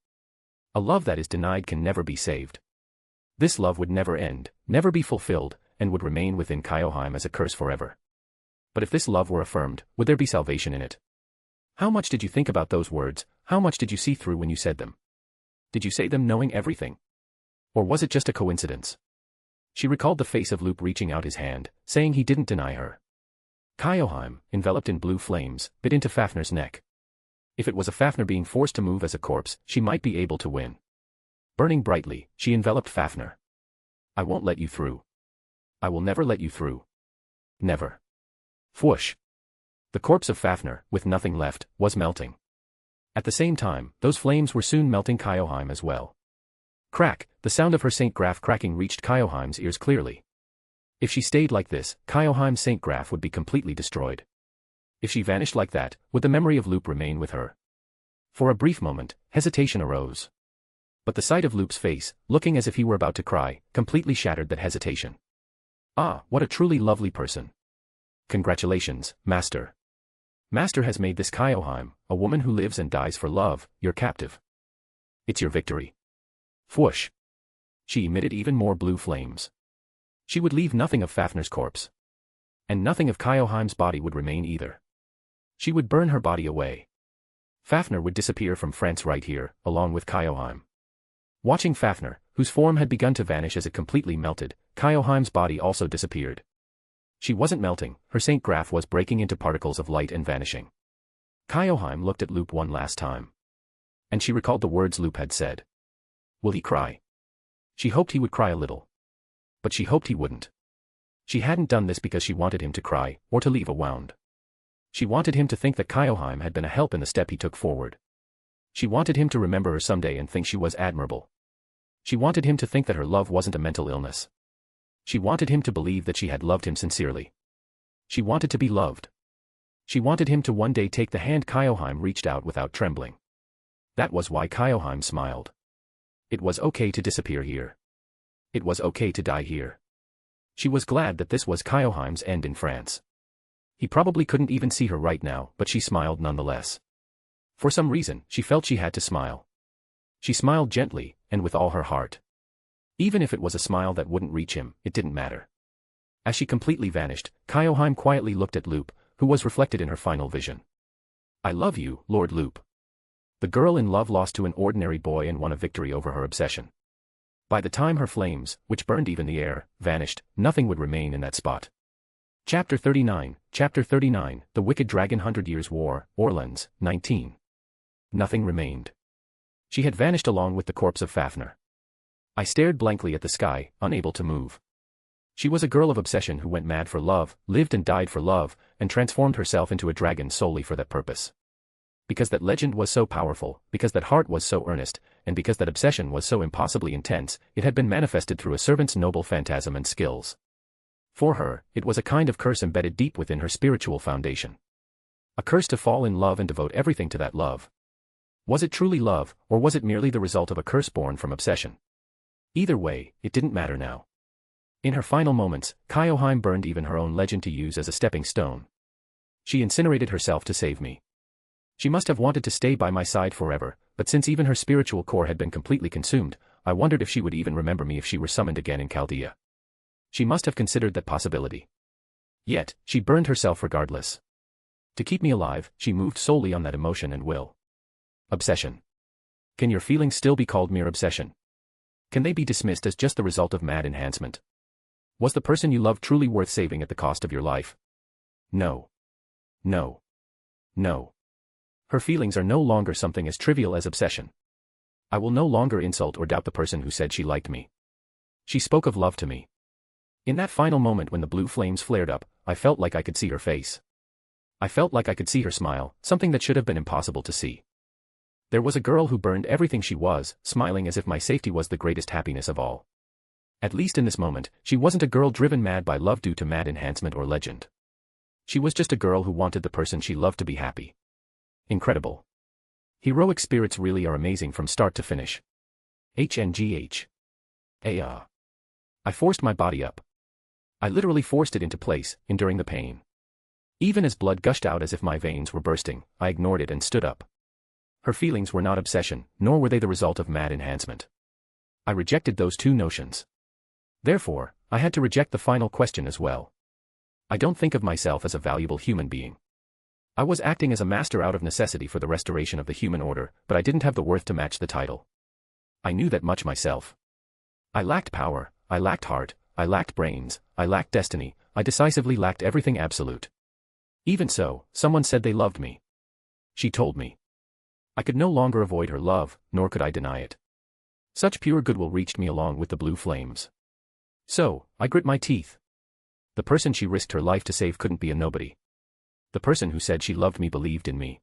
A love that is denied can never be saved. This love would never end, never be fulfilled, and would remain within Kyoheim as a curse forever. But if this love were affirmed, would there be salvation in it? How much did you think about those words? How much did you see through when you said them? Did you say them knowing everything? Or was it just a coincidence? She recalled the face of Loop reaching out his hand, saying he didn't deny her. Kyoheim, enveloped in blue flames, bit into Fafnir's neck. If it was a Fafnir being forced to move as a corpse, she might be able to win. Burning brightly, she enveloped Fafnir. I won't let you through. I will never let you through. Never. Whoosh. The corpse of Fafnir, with nothing left, was melting. At the same time, those flames were soon melting Kyoheim as well. Crack, the sound of her St. Graph cracking reached Kyoheim's ears clearly. If she stayed like this, Kyoheim's St. Graph would be completely destroyed. If she vanished like that, would the memory of Loop remain with her? For a brief moment, hesitation arose. But the sight of Loop's face, looking as if he were about to cry, completely shattered that hesitation. Ah, what a truly lovely person. Congratulations, Master. Master has made this Kyoheim, a woman who lives and dies for love, your captive. It's your victory. Whoosh. She emitted even more blue flames. She would leave nothing of Fafnir's corpse. And nothing of Kyoheim's body would remain either. She would burn her body away. Fafnir would disappear from France right here, along with Kyoheim. Watching Fafnir, whose form had begun to vanish as it completely melted, Kyoheim's body also disappeared. She wasn't melting, her St. Graph was breaking into particles of light and vanishing. Kyoheim looked at Loop one last time. And she recalled the words Loop had said. Will he cry? She hoped he would cry a little. But she hoped he wouldn't. She hadn't done this because she wanted him to cry, or to leave a wound. She wanted him to think that Kyoheim had been a help in the step he took forward. She wanted him to remember her someday and think she was admirable. She wanted him to think that her love wasn't a mental illness. She wanted him to believe that she had loved him sincerely. She wanted to be loved. She wanted him to one day take the hand Kyoheim reached out without trembling. That was why Kyoheim smiled. It was okay to disappear here. It was okay to die here. She was glad that this was Kyoheim's end in France. He probably couldn't even see her right now, but she smiled nonetheless. For some reason, she felt she had to smile. She smiled gently, and with all her heart. Even if it was a smile that wouldn't reach him, it didn't matter. As she completely vanished, Kyoheim quietly looked at Loop, who was reflected in her final vision. I love you, Lord Loop. The girl in love lost to an ordinary boy and won a victory over her obsession. By the time her flames, which burned even the air, vanished, nothing would remain in that spot. Chapter 39, The Wicked Dragon 100 Years War, Orleans, 19. Nothing remained. She had vanished along with the corpse of Fafnir. I stared blankly at the sky, unable to move. She was a girl of obsession who went mad for love, lived and died for love, and transformed herself into a dragon solely for that purpose. Because that legend was so powerful, because that heart was so earnest, and because that obsession was so impossibly intense, it had been manifested through a servant's noble phantasm and skills. For her, it was a kind of curse embedded deep within her spiritual foundation. A curse to fall in love and devote everything to that love. Was it truly love, or was it merely the result of a curse born from obsession? Either way, it didn't matter now. In her final moments, Kyoheim burned even her own legend to use as a stepping stone. She incinerated herself to save me. She must have wanted to stay by my side forever, but since even her spiritual core had been completely consumed, I wondered if she would even remember me if she were summoned again in Chaldea. She must have considered that possibility. Yet, she burned herself regardless. To keep me alive, she moved solely on that emotion and will. Obsession. Can your feelings still be called mere obsession? Can they be dismissed as just the result of mad enhancement? Was the person you loved truly worth saving at the cost of your life? No. No. No. Her feelings are no longer something as trivial as obsession. I will no longer insult or doubt the person who said she liked me. She spoke of love to me. In that final moment when the blue flames flared up, I felt like I could see her face. I felt like I could see her smile, something that should have been impossible to see. There was a girl who burned everything she was, smiling as if my safety was the greatest happiness of all. At least in this moment, she wasn't a girl driven mad by love due to mad enhancement or legend. She was just a girl who wanted the person she loved to be happy. Incredible. Heroic spirits really are amazing from start to finish. HNGH. I forced my body up. I literally forced it into place, enduring the pain. Even as blood gushed out as if my veins were bursting, I ignored it and stood up. Her feelings were not obsession, nor were they the result of mad enhancement. I rejected those two notions. Therefore, I had to reject the final question as well. I don't think of myself as a valuable human being. I was acting as a master out of necessity for the restoration of the human order, but I didn't have the worth to match the title. I knew that much myself. I lacked power, I lacked heart, I lacked brains, I lacked destiny, I decisively lacked everything absolute. Even so, someone said they loved me. She told me. I could no longer avoid her love, nor could I deny it. Such pure goodwill reached me along with the blue flames. So, I grit my teeth. The person she risked her life to save couldn't be a nobody. The person who said she loved me believed in me.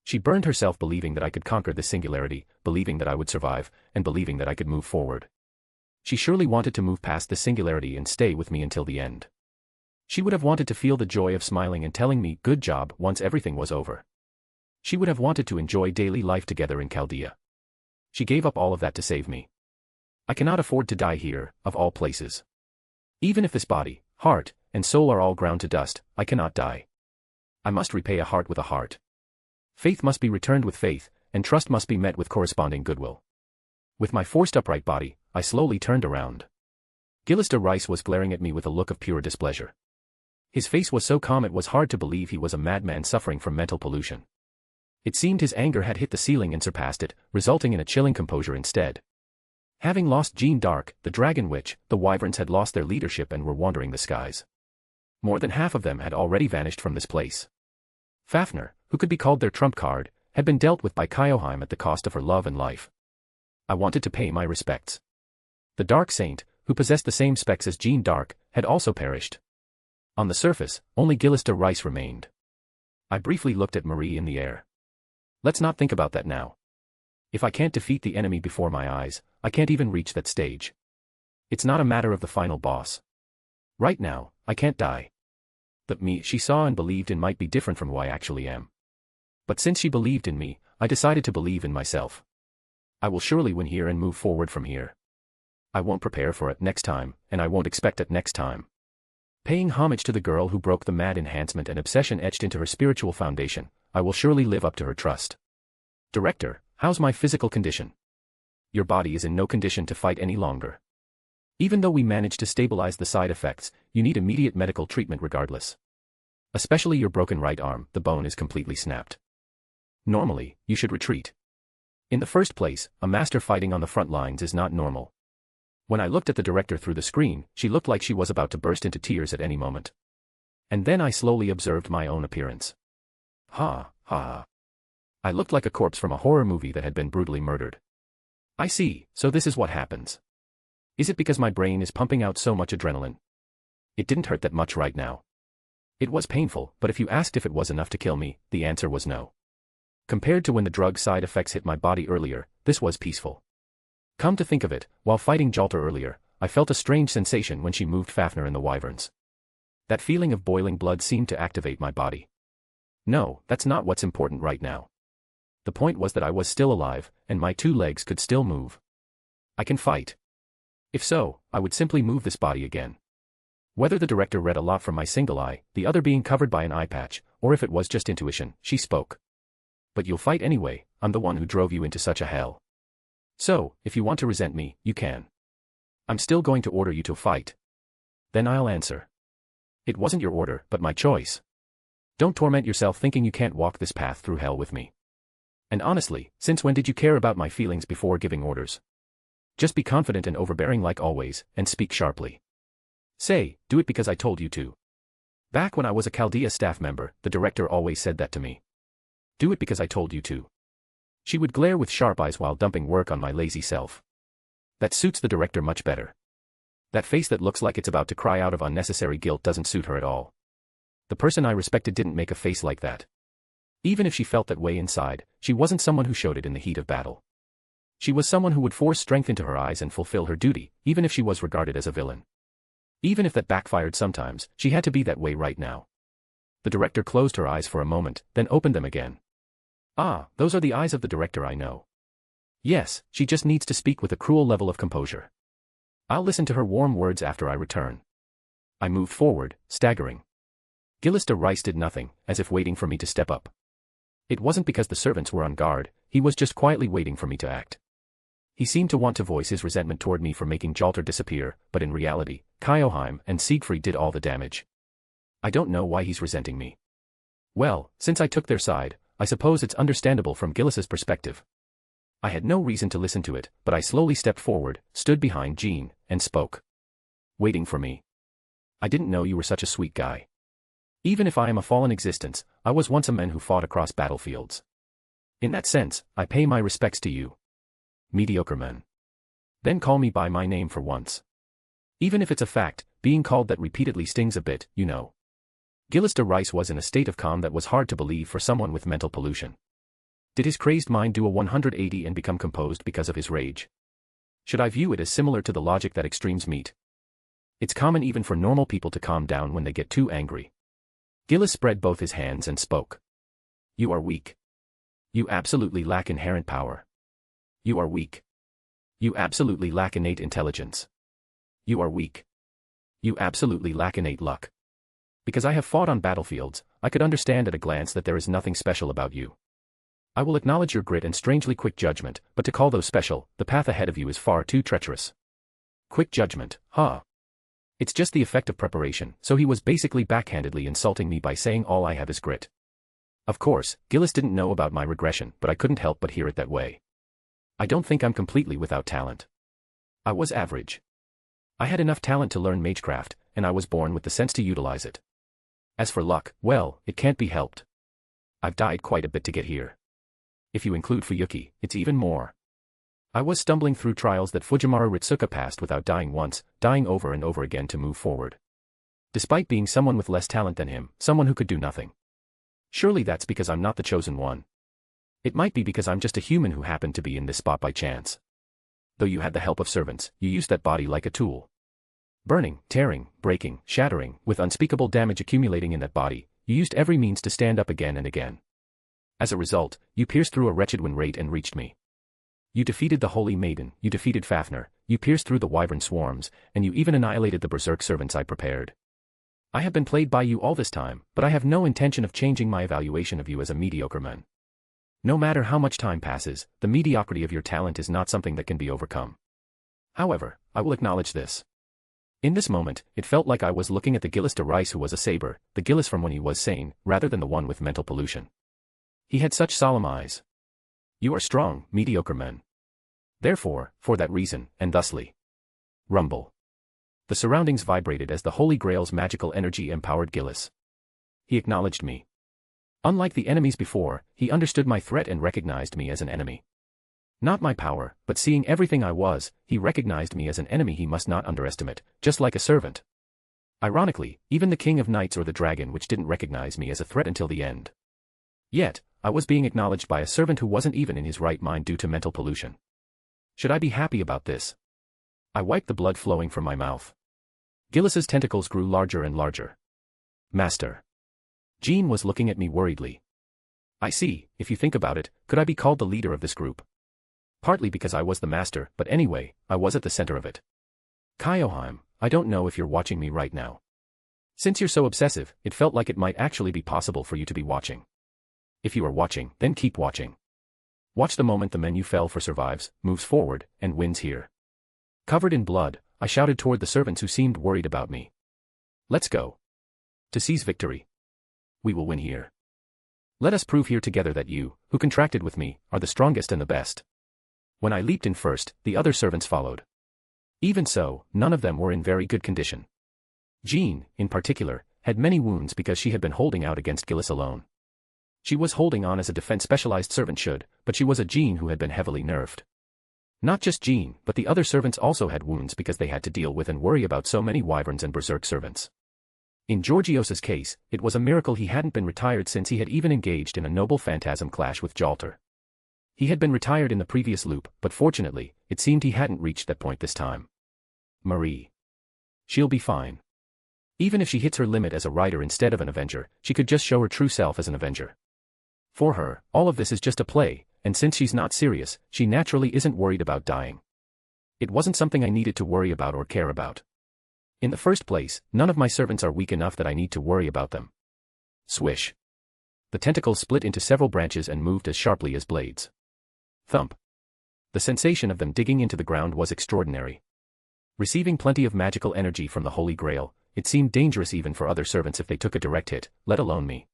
She burned herself believing that I could conquer this singularity, believing that I would survive, and believing that I could move forward. She surely wanted to move past this singularity and stay with me until the end. She would have wanted to feel the joy of smiling and telling me, "Good job," once everything was over. She would have wanted to enjoy daily life together in Chaldea. She gave up all of that to save me. I cannot afford to die here, of all places. Even if this body, heart, and soul are all ground to dust, I cannot die. I must repay a heart with a heart. Faith must be returned with faith, and trust must be met with corresponding goodwill. With my forced upright body, I slowly turned around. Gillister Rice was glaring at me with a look of pure displeasure. His face was so calm it was hard to believe he was a madman suffering from mental pollution. It seemed his anger had hit the ceiling and surpassed it, resulting in a chilling composure instead. Having lost Jeanne d'Arc, the Dragon Witch, the Wyverns had lost their leadership and were wandering the skies. More than half of them had already vanished from this place. Fafnir, who could be called their trump card, had been dealt with by Kyoheim at the cost of her love and life. I wanted to pay my respects. The Dark Saint, who possessed the same specs as Jeanne d'Arc, had also perished. On the surface, only Gillister Rice remained. I briefly looked at Marie in the air. Let's not think about that now. If I can't defeat the enemy before my eyes, I can't even reach that stage. It's not a matter of the final boss. Right now, I can't die. The me she saw and believed in might be different from who I actually am. But since she believed in me, I decided to believe in myself. I will surely win here and move forward from here. I won't prepare for it next time, and I won't expect it next time. Paying homage to the girl who broke the mad enhancement and obsession etched into her spiritual foundation, I will surely live up to her trust. Director, how's my physical condition? Your body is in no condition to fight any longer. Even though we managed to stabilize the side effects, you need immediate medical treatment regardless. Especially your broken right arm, the bone is completely snapped. Normally, you should retreat. In the first place, a master fighting on the front lines is not normal. When I looked at the director through the screen, she looked like she was about to burst into tears at any moment. And then I slowly observed my own appearance. Ha, ha. I looked like a corpse from a horror movie that had been brutally murdered. I see, so this is what happens. Is it because my brain is pumping out so much adrenaline? It didn't hurt that much right now. It was painful, but if you asked if it was enough to kill me, the answer was no. Compared to when the drug side effects hit my body earlier, this was peaceful. Come to think of it, while fighting Jalter earlier, I felt a strange sensation when she moved Fafnir and the wyverns. That feeling of boiling blood seemed to activate my body. No, that's not what's important right now. The point was that I was still alive, and my 2 legs could still move. I can fight. If so, I would simply move this body again. Whether the director read a lot from my single eye, the other being covered by an eye patch, or if it was just intuition, she spoke. But you'll fight anyway, I'm the one who drove you into such a hell. So, if you want to resent me, you can. I'm still going to order you to fight. Then I'll answer. It wasn't your order, but my choice. Don't torment yourself thinking you can't walk this path through hell with me. And honestly, since when did you care about my feelings before giving orders? Just be confident and overbearing like always, and speak sharply. Say, do it because I told you to. Back when I was a Chaldea staff member, the director always said that to me. Do it because I told you to. She would glare with sharp eyes while dumping work on my lazy self. That suits the director much better. That face that looks like it's about to cry out of unnecessary guilt doesn't suit her at all. The person I respected didn't make a face like that. Even if she felt that way inside, she wasn't someone who showed it in the heat of battle. She was someone who would force strength into her eyes and fulfill her duty, even if she was regarded as a villain. Even if that backfired sometimes, she had to be that way right now. The director closed her eyes for a moment, then opened them again. Ah, those are the eyes of the director I know. Yes, she just needs to speak with a cruel level of composure. I'll listen to her warm words after I return. I moved forward, staggering. Gillis de Rice did nothing, as if waiting for me to step up. It wasn't because the servants were on guard, he was just quietly waiting for me to act. He seemed to want to voice his resentment toward me for making Jalter disappear, but in reality, Kyoheim and Siegfried did all the damage. I don't know why he's resenting me. Well, since I took their side, I suppose it's understandable from Gillis's perspective. I had no reason to listen to it, but I slowly stepped forward, stood behind Jean, and spoke. Waiting for me. I didn't know you were such a sweet guy. Even if I am a fallen existence, I was once a man who fought across battlefields. In that sense, I pay my respects to you. Mediocre man. Then call me by my name for once. Even if it's a fact, being called that repeatedly stings a bit, you know. Gillis de Rice was in a state of calm that was hard to believe for someone with mental pollution. Did his crazed mind do a 180 and become composed because of his rage? Should I view it as similar to the logic that extremes meet? It's common even for normal people to calm down when they get too angry. Gillis spread both his hands and spoke. You are weak. You absolutely lack inherent power. You are weak. You absolutely lack innate intelligence. You are weak. You absolutely lack innate luck. Because I have fought on battlefields, I could understand at a glance that there is nothing special about you. I will acknowledge your grit and strangely quick judgment, but to call those special, the path ahead of you is far too treacherous. Quick judgment, huh? It's just the effect of preparation, so he was basically backhandedly insulting me by saying all I have is grit. Of course, Gillis didn't know about my regression, but I couldn't help but hear it that way. I don't think I'm completely without talent. I was average. I had enough talent to learn magecraft, and I was born with the sense to utilize it. As for luck, well, it can't be helped. I've died quite a bit to get here. If you include Fuyuki, it's even more. I was stumbling through trials that Fujimaru Ritsuka passed without dying once, dying over and over again to move forward. Despite being someone with less talent than him, someone who could do nothing. Surely that's because I'm not the chosen one. It might be because I'm just a human who happened to be in this spot by chance. Though you had the help of servants, you used that body like a tool. Burning, tearing, breaking, shattering, with unspeakable damage accumulating in that body, you used every means to stand up again and again. As a result, you pierced through a wretched wind rate and reached me. You defeated the Holy Maiden, you defeated Fafnir, you pierced through the wyvern swarms, and you even annihilated the berserk servants I prepared. I have been played by you all this time, but I have no intention of changing my evaluation of you as a mediocre man. No matter how much time passes, the mediocrity of your talent is not something that can be overcome. However, I will acknowledge this. In this moment, it felt like I was looking at the Gillis de Rice who was a saber, the Gillis from when he was sane, rather than the one with mental pollution. He had such solemn eyes. You are strong, mediocre men. Therefore, for that reason, and thusly. Rumble. The surroundings vibrated as the Holy Grail's magical energy empowered Gillis. He acknowledged me. Unlike the enemies before, he understood my threat and recognized me as an enemy. Not my power, but seeing everything I was, he recognized me as an enemy he must not underestimate, just like a servant. Ironically, even the King of Knights or the dragon which didn't recognize me as a threat until the end. Yet, I was being acknowledged by a servant who wasn't even in his right mind due to mental pollution. Should I be happy about this? I wiped the blood flowing from my mouth. Gillis's tentacles grew larger and larger. Master. Jean was looking at me worriedly. I see, if you think about it, could I be called the leader of this group? Partly because I was the master, but anyway, I was at the center of it. Kyoheim, I don't know if you're watching me right now. Since you're so obsessive, it felt like it might actually be possible for you to be watching. If you are watching, then keep watching. Watch the moment the menu fell for survives, moves forward, and wins here. Covered in blood, I shouted toward the servants who seemed worried about me. Let's go. To seize victory. We will win here. Let us prove here together that you, who contracted with me, are the strongest and the best. When I leaped in first, the other servants followed. Even so, none of them were in very good condition. Jean, in particular, had many wounds because she had been holding out against Gillis alone. She was holding on as a defense-specialized servant should, but she was a Jean who had been heavily nerfed. Not just Jean, but the other servants also had wounds because they had to deal with and worry about so many wyverns and berserk servants. In Georgios's case, it was a miracle he hadn't been retired since he had even engaged in a noble phantasm clash with Jalter. He had been retired in the previous loop, but fortunately, it seemed he hadn't reached that point this time. Marie. She'll be fine. Even if she hits her limit as a rider instead of an Avenger, she could just show her true self as an Avenger. For her, all of this is just a play, and since she's not serious, she naturally isn't worried about dying. It wasn't something I needed to worry about or care about. In the first place, none of my servants are weak enough that I need to worry about them. Swish. The tentacles split into several branches and moved as sharply as blades. Thump. The sensation of them digging into the ground was extraordinary. Receiving plenty of magical energy from the Holy Grail, it seemed dangerous even for other servants if they took a direct hit, let alone me.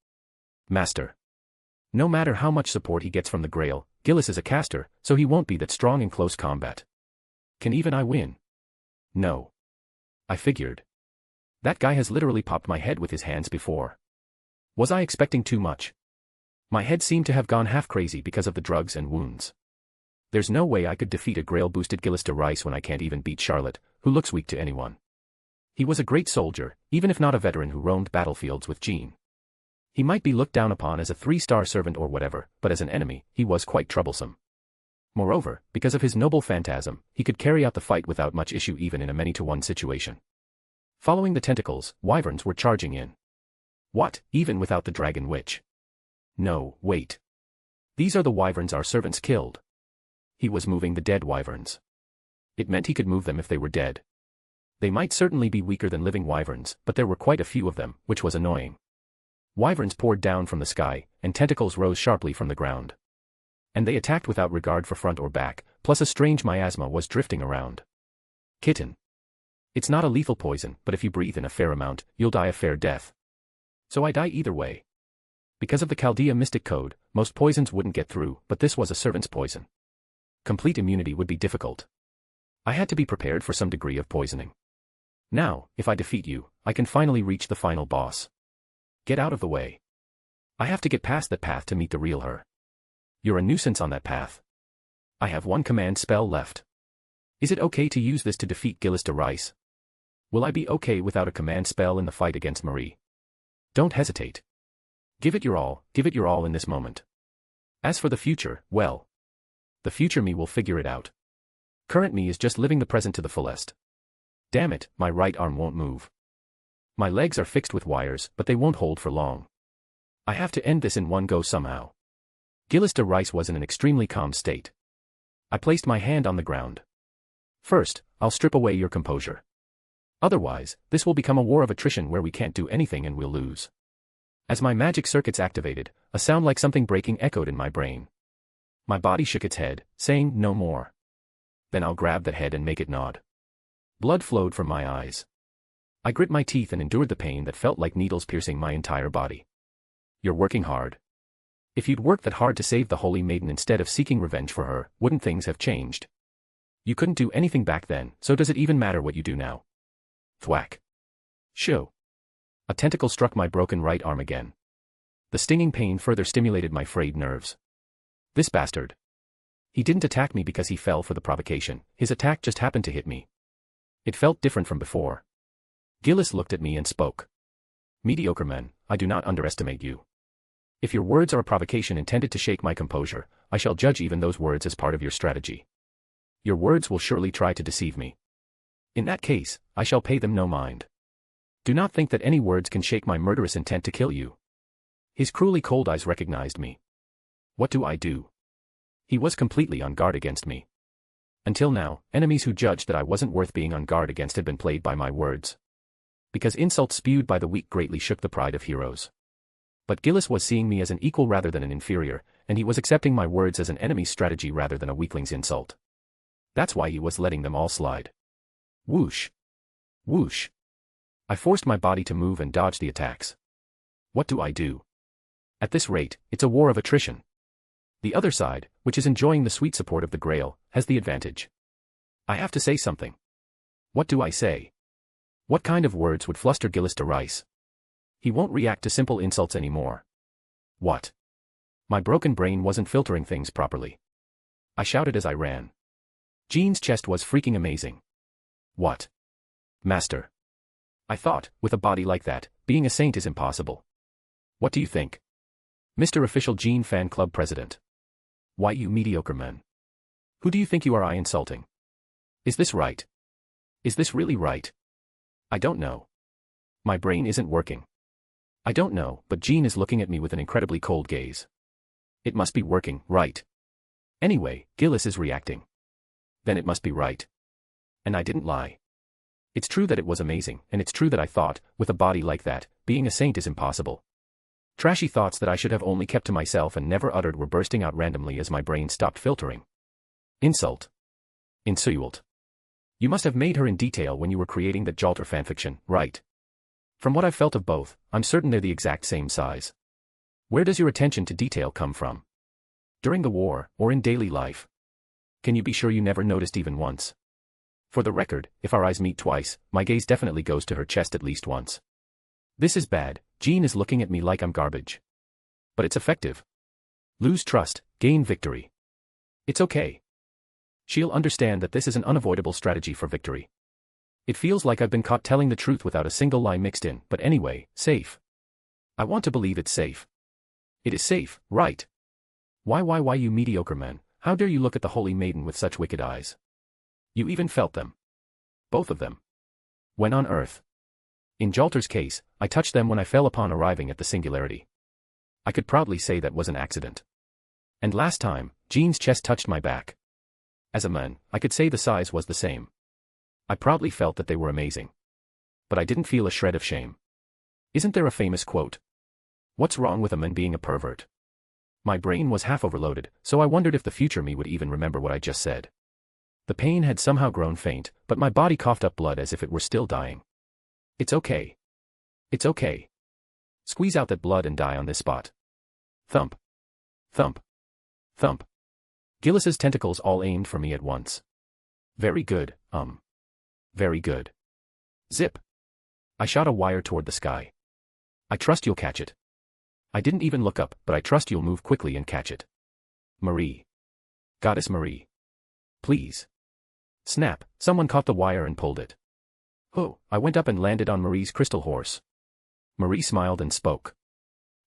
Master. No matter how much support he gets from the Grail, Gillis is a caster, so he won't be that strong in close combat. Can even I win? No. I figured. That guy has literally popped my head with his hands before. Was I expecting too much? My head seemed to have gone half crazy because of the drugs and wounds. There's no way I could defeat a Grail-boosted Gillis de Rice when I can't even beat Charlotte, who looks weak to anyone. He was a great soldier, even if not a veteran who roamed battlefields with Jean. He might be looked down upon as a 3-star servant or whatever, but as an enemy, he was quite troublesome. Moreover, because of his noble phantasm, he could carry out the fight without much issue even in a many-to-one situation. Following the tentacles, wyverns were charging in. What, even without the dragon witch? No, wait. These are the wyverns our servants killed. He was moving the dead wyverns. It meant he could move them if they were dead. They might certainly be weaker than living wyverns, but there were quite a few of them, which was annoying. Wyverns poured down from the sky, and tentacles rose sharply from the ground. And they attacked without regard for front or back, plus a strange miasma was drifting around. Kitten. It's not a lethal poison, but if you breathe in a fair amount, you'll die a fair death. So I die either way. Because of the Chaldea Mystic Code, most poisons wouldn't get through, but this was a servant's poison. Complete immunity would be difficult. I had to be prepared for some degree of poisoning. Now, if I defeat you, I can finally reach the final boss. Get out of the way. I have to get past that path to meet the real her. You're a nuisance on that path. I have one command spell left. Is it okay to use this to defeat Gillis de Rice? Will I be okay without a command spell in the fight against Marie? Don't hesitate. Give it your all in this moment. As for the future, well. The future me will figure it out. Current me is just living the present to the fullest. Damn it, my right arm won't move. My legs are fixed with wires, but they won't hold for long. I have to end this in one go somehow. Gillis de Rice was in an extremely calm state. I placed my hand on the ground. First, I'll strip away your composure. Otherwise, this will become a war of attrition where we can't do anything and we'll lose. As my magic circuits activated, a sound like something breaking echoed in my brain. My body shook its head, saying no more. Then I'll grab that head and make it nod. Blood flowed from my eyes. I grit my teeth and endured the pain that felt like needles piercing my entire body. You're working hard. If you'd worked that hard to save the Holy Maiden instead of seeking revenge for her, wouldn't things have changed? You couldn't do anything back then, so does it even matter what you do now? Thwack. Shoo. A tentacle struck my broken right arm again. The stinging pain further stimulated my frayed nerves. This bastard. He didn't attack me because he fell for the provocation, his attack just happened to hit me. It felt different from before. Gillis looked at me and spoke. Mediocre men, I do not underestimate you. If your words are a provocation intended to shake my composure, I shall judge even those words as part of your strategy. Your words will surely try to deceive me. In that case, I shall pay them no mind. Do not think that any words can shake my murderous intent to kill you. His cruelly cold eyes recognized me. What do I do? He was completely on guard against me. Until now, enemies who judged that I wasn't worth being on guard against had been played by my words. Because insults spewed by the weak greatly shook the pride of heroes. But Gillis was seeing me as an equal rather than an inferior, and he was accepting my words as an enemy's strategy rather than a weakling's insult. That's why he was letting them all slide. Whoosh. Whoosh. I forced my body to move and dodge the attacks. What do I do? At this rate, it's a war of attrition. The other side, which is enjoying the sweet support of the Grail, has the advantage. I have to say something. What do I say? What kind of words would fluster Gillis de Rice? He won't react to simple insults anymore. What? My broken brain wasn't filtering things properly. I shouted as I ran. Jean's chest was freaking amazing. What? Master. I thought, with a body like that, being a saint is impossible. What do you think? Mr. Official Jean Fan Club President. Why you mediocre men? Who do you think you are insulting? Is this right? Is this really right? I don't know. My brain isn't working. I don't know, but Jean is looking at me with an incredibly cold gaze. It must be working, right? Anyway, Gillis is reacting. Then it must be right. And I didn't lie. It's true that it was amazing, and it's true that I thought, with a body like that, being a saint is impossible. Trashy thoughts that I should have only kept to myself and never uttered were bursting out randomly as my brain stopped filtering. Insult. Insult. You must have made her in detail when you were creating that Jalter fanfiction, right? From what I've felt of both, I'm certain they're the exact same size. Where does your attention to detail come from? During the war, or in daily life? Can you be sure you never noticed even once? For the record, if our eyes meet twice, my gaze definitely goes to her chest at least once. This is bad. Jean is looking at me like I'm garbage. But it's effective. Lose trust, gain victory. It's okay. She'll understand that this is an unavoidable strategy for victory. It feels like I've been caught telling the truth without a single lie mixed in, but anyway, safe. I want to believe it's safe. It is safe, right? Why you mediocre men, how dare you look at the holy maiden with such wicked eyes? You even felt them. Both of them. When on earth? In Jalter's case, I touched them when I fell upon arriving at the singularity. I could proudly say that was an accident. And last time, Jean's chest touched my back. As a man, I could say the size was the same. I proudly felt that they were amazing. But I didn't feel a shred of shame. Isn't there a famous quote? What's wrong with a man being a pervert? My brain was half overloaded, so I wondered if the future me would even remember what I just said. The pain had somehow grown faint, but my body coughed up blood as if it were still dying. It's okay. It's okay. Squeeze out that blood and die on this spot. Thump. Thump. Thump. Gillis's tentacles all aimed for me at once. Very good, Very good. Zip. I shot a wire toward the sky. I trust you'll catch it. I didn't even look up, but I trust you'll move quickly and catch it. Marie. Goddess Marie. Please. Snap, someone caught the wire and pulled it. Oh, I went up and landed on Marie's crystal horse. Marie smiled and spoke.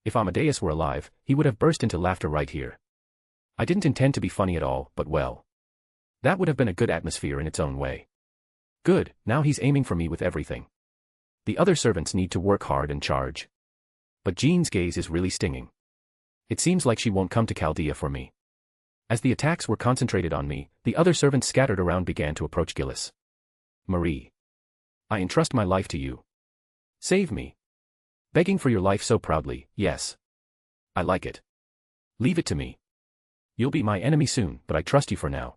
If Amadeus were alive, he would have burst into laughter right here. I didn't intend to be funny at all, but well. That would have been a good atmosphere in its own way. Good, now he's aiming for me with everything. The other servants need to work hard and charge. But Jean's gaze is really stinging. It seems like she won't come to Chaldea for me. As the attacks were concentrated on me, the other servants scattered around began to approach Gillis. Marie. I entrust my life to you. Save me. Begging for your life so proudly, yes. I like it. Leave it to me. You'll be my enemy soon, but I trust you for now.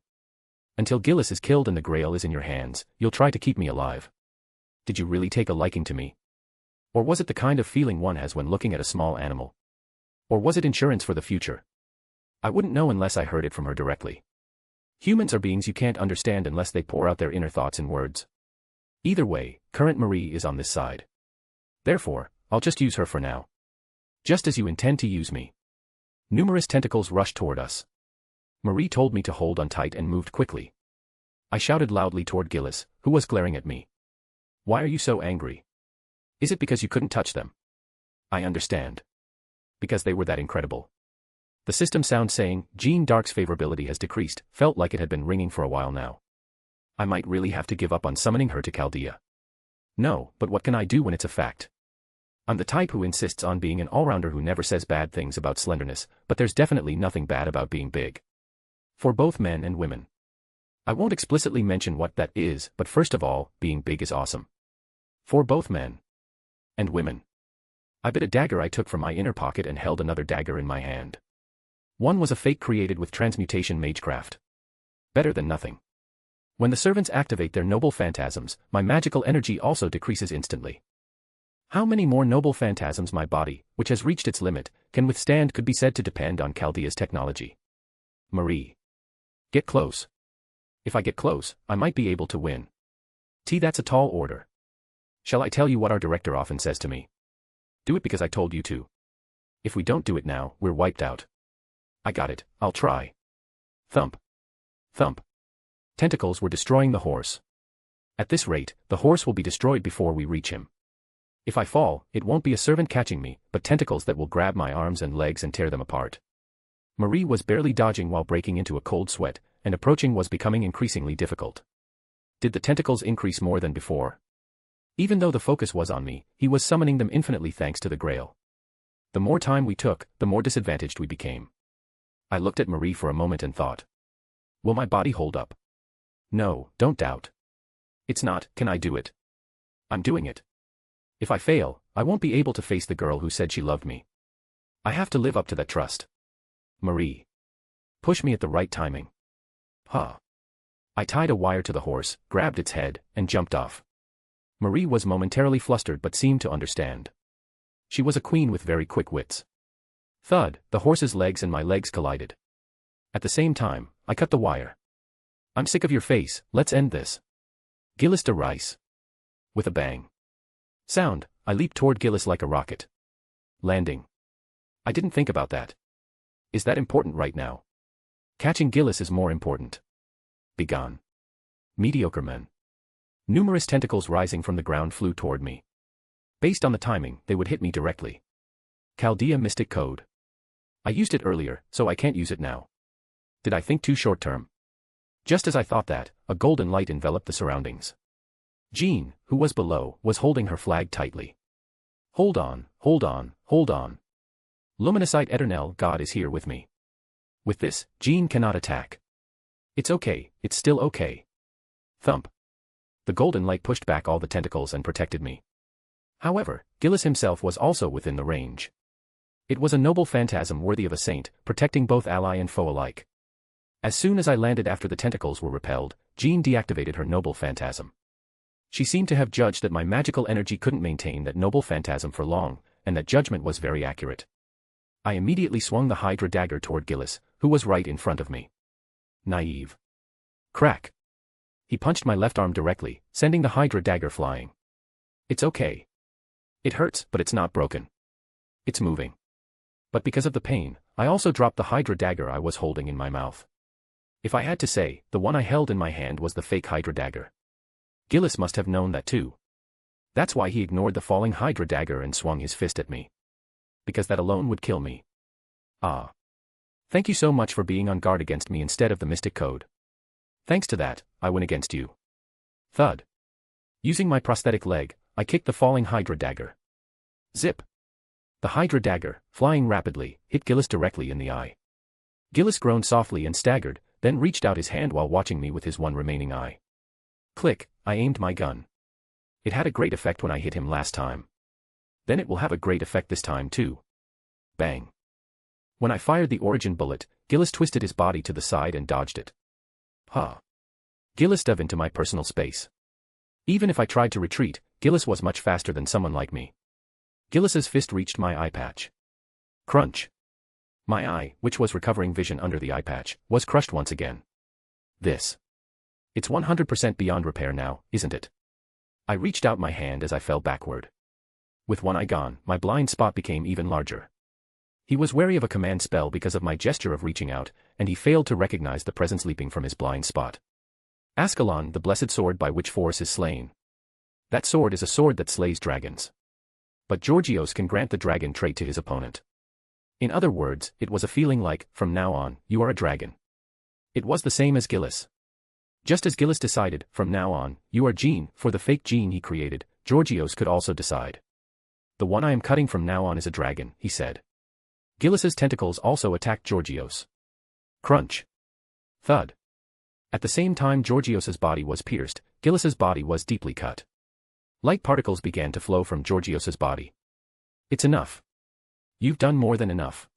Until Gillis is killed and the Grail is in your hands, you'll try to keep me alive. Did you really take a liking to me? Or was it the kind of feeling one has when looking at a small animal? Or was it insurance for the future? I wouldn't know unless I heard it from her directly. Humans are beings you can't understand unless they pour out their inner thoughts in words. Either way, current Marie is on this side. Therefore, I'll just use her for now. Just as you intend to use me. Numerous tentacles rushed toward us. Marie told me to hold on tight and moved quickly. I shouted loudly toward Gillis, who was glaring at me. Why are you so angry? Is it because you couldn't touch them? I understand. Because they were that incredible. The system sound saying, Jeanne d'Arc's favorability has decreased, felt like it had been ringing for a while now. I might really have to give up on summoning her to Chaldea. No, but what can I do when it's a fact? I'm the type who insists on being an all-rounder who never says bad things about slenderness, but there's definitely nothing bad about being big. For both men and women. I won't explicitly mention what that is, but first of all, being big is awesome. For both men and women. I bit a dagger I took from my inner pocket and held another dagger in my hand. One was a fake created with transmutation magecraft. Better than nothing. When the servants activate their noble phantasms, my magical energy also decreases instantly. How many more noble phantasms my body, which has reached its limit, can withstand could be said to depend on Chaldea's technology. Marie. Get close. If I get close, I might be able to win. That's a tall order. Shall I tell you what our director often says to me? Do it because I told you to. If we don't do it now, we're wiped out. I got it, I'll try. Thump. Thump. Tentacles were destroying the horse. At this rate, the horse will be destroyed before we reach him. If I fall, it won't be a servant catching me, but tentacles that will grab my arms and legs and tear them apart. Marie was barely dodging while breaking into a cold sweat, and approaching was becoming increasingly difficult. Did the tentacles increase more than before? Even though the focus was on me, he was summoning them infinitely thanks to the Grail. The more time we took, the more disadvantaged we became. I looked at Marie for a moment and thought. Will my body hold up? No, don't doubt. It's not, can I do it? I'm doing it. If I fail, I won't be able to face the girl who said she loved me. I have to live up to that trust. Marie. Push me at the right timing. Huh. I tied a wire to the horse, grabbed its head, and jumped off. Marie was momentarily flustered but seemed to understand. She was a queen with very quick wits. Thud, the horse's legs and my legs collided. At the same time, I cut the wire. I'm sick of your face, let's end this. Gillis de Rice. With a bang. Sound, I leaped toward Gillis like a rocket. Landing. I didn't think about that. Is that important right now? Catching Gillis is more important. Begone. Mediocre men. Numerous tentacles rising from the ground flew toward me. Based on the timing, they would hit me directly. Chaldea Mystic Code. I used it earlier, so I can't use it now. Did I think too short-term? Just as I thought that, a golden light enveloped the surroundings. Jeanne, who was below, was holding her flag tightly. Hold on, hold on, hold on. Luminosite Eternel God is here with me. With this, Jeanne cannot attack. It's okay, it's still okay. Thump. The golden light pushed back all the tentacles and protected me. However, Gillis himself was also within the range. It was a noble phantasm worthy of a saint, protecting both ally and foe alike. As soon as I landed after the tentacles were repelled, Jeanne deactivated her noble phantasm. She seemed to have judged that my magical energy couldn't maintain that noble phantasm for long, and that judgment was very accurate. I immediately swung the Hydra dagger toward Gillis, who was right in front of me. Naive. Crack. He punched my left arm directly, sending the Hydra dagger flying. It's okay. It hurts, but it's not broken. It's moving. But because of the pain, I also dropped the Hydra dagger I was holding in my mouth. If I had to say, the one I held in my hand was the fake Hydra dagger. Gillis must have known that too. That's why he ignored the falling Hydra dagger and swung his fist at me. Because that alone would kill me. Ah. Thank you so much for being on guard against me instead of the Mystic Code. Thanks to that, I win against you. Thud. Using my prosthetic leg, I kicked the falling Hydra dagger. Zip. The Hydra dagger, flying rapidly, hit Gillis directly in the eye. Gillis groaned softly and staggered, then reached out his hand while watching me with his one remaining eye. Click, I aimed my gun. It had a great effect when I hit him last time. Then it will have a great effect this time too. Bang. When I fired the origin bullet, Gillis twisted his body to the side and dodged it. Huh. Gillis dove into my personal space. Even if I tried to retreat, Gillis was much faster than someone like me. Gillis's fist reached my eye patch. Crunch. My eye, which was recovering vision under the eye patch, was crushed once again. This. It's 100% beyond repair now, isn't it? I reached out my hand as I fell backward. With one eye gone, my blind spot became even larger. He was wary of a command spell because of my gesture of reaching out, and he failed to recognize the presence leaping from his blind spot. Ascalon, the blessed sword by which force is slain. That sword is a sword that slays dragons. But Georgios can grant the dragon trait to his opponent. In other words, it was a feeling like, from now on, you are a dragon. It was the same as Gillis. Just as Gillis decided, from now on, you are Jean, for the fake Jean he created, Georgios could also decide. The one I am cutting from now on is a dragon, he said. Gillis's tentacles also attacked Georgios. Crunch. Thud. At the same time Georgios's body was pierced, Gillis's body was deeply cut. Light particles began to flow from Georgios's body. It's enough. You've done more than enough.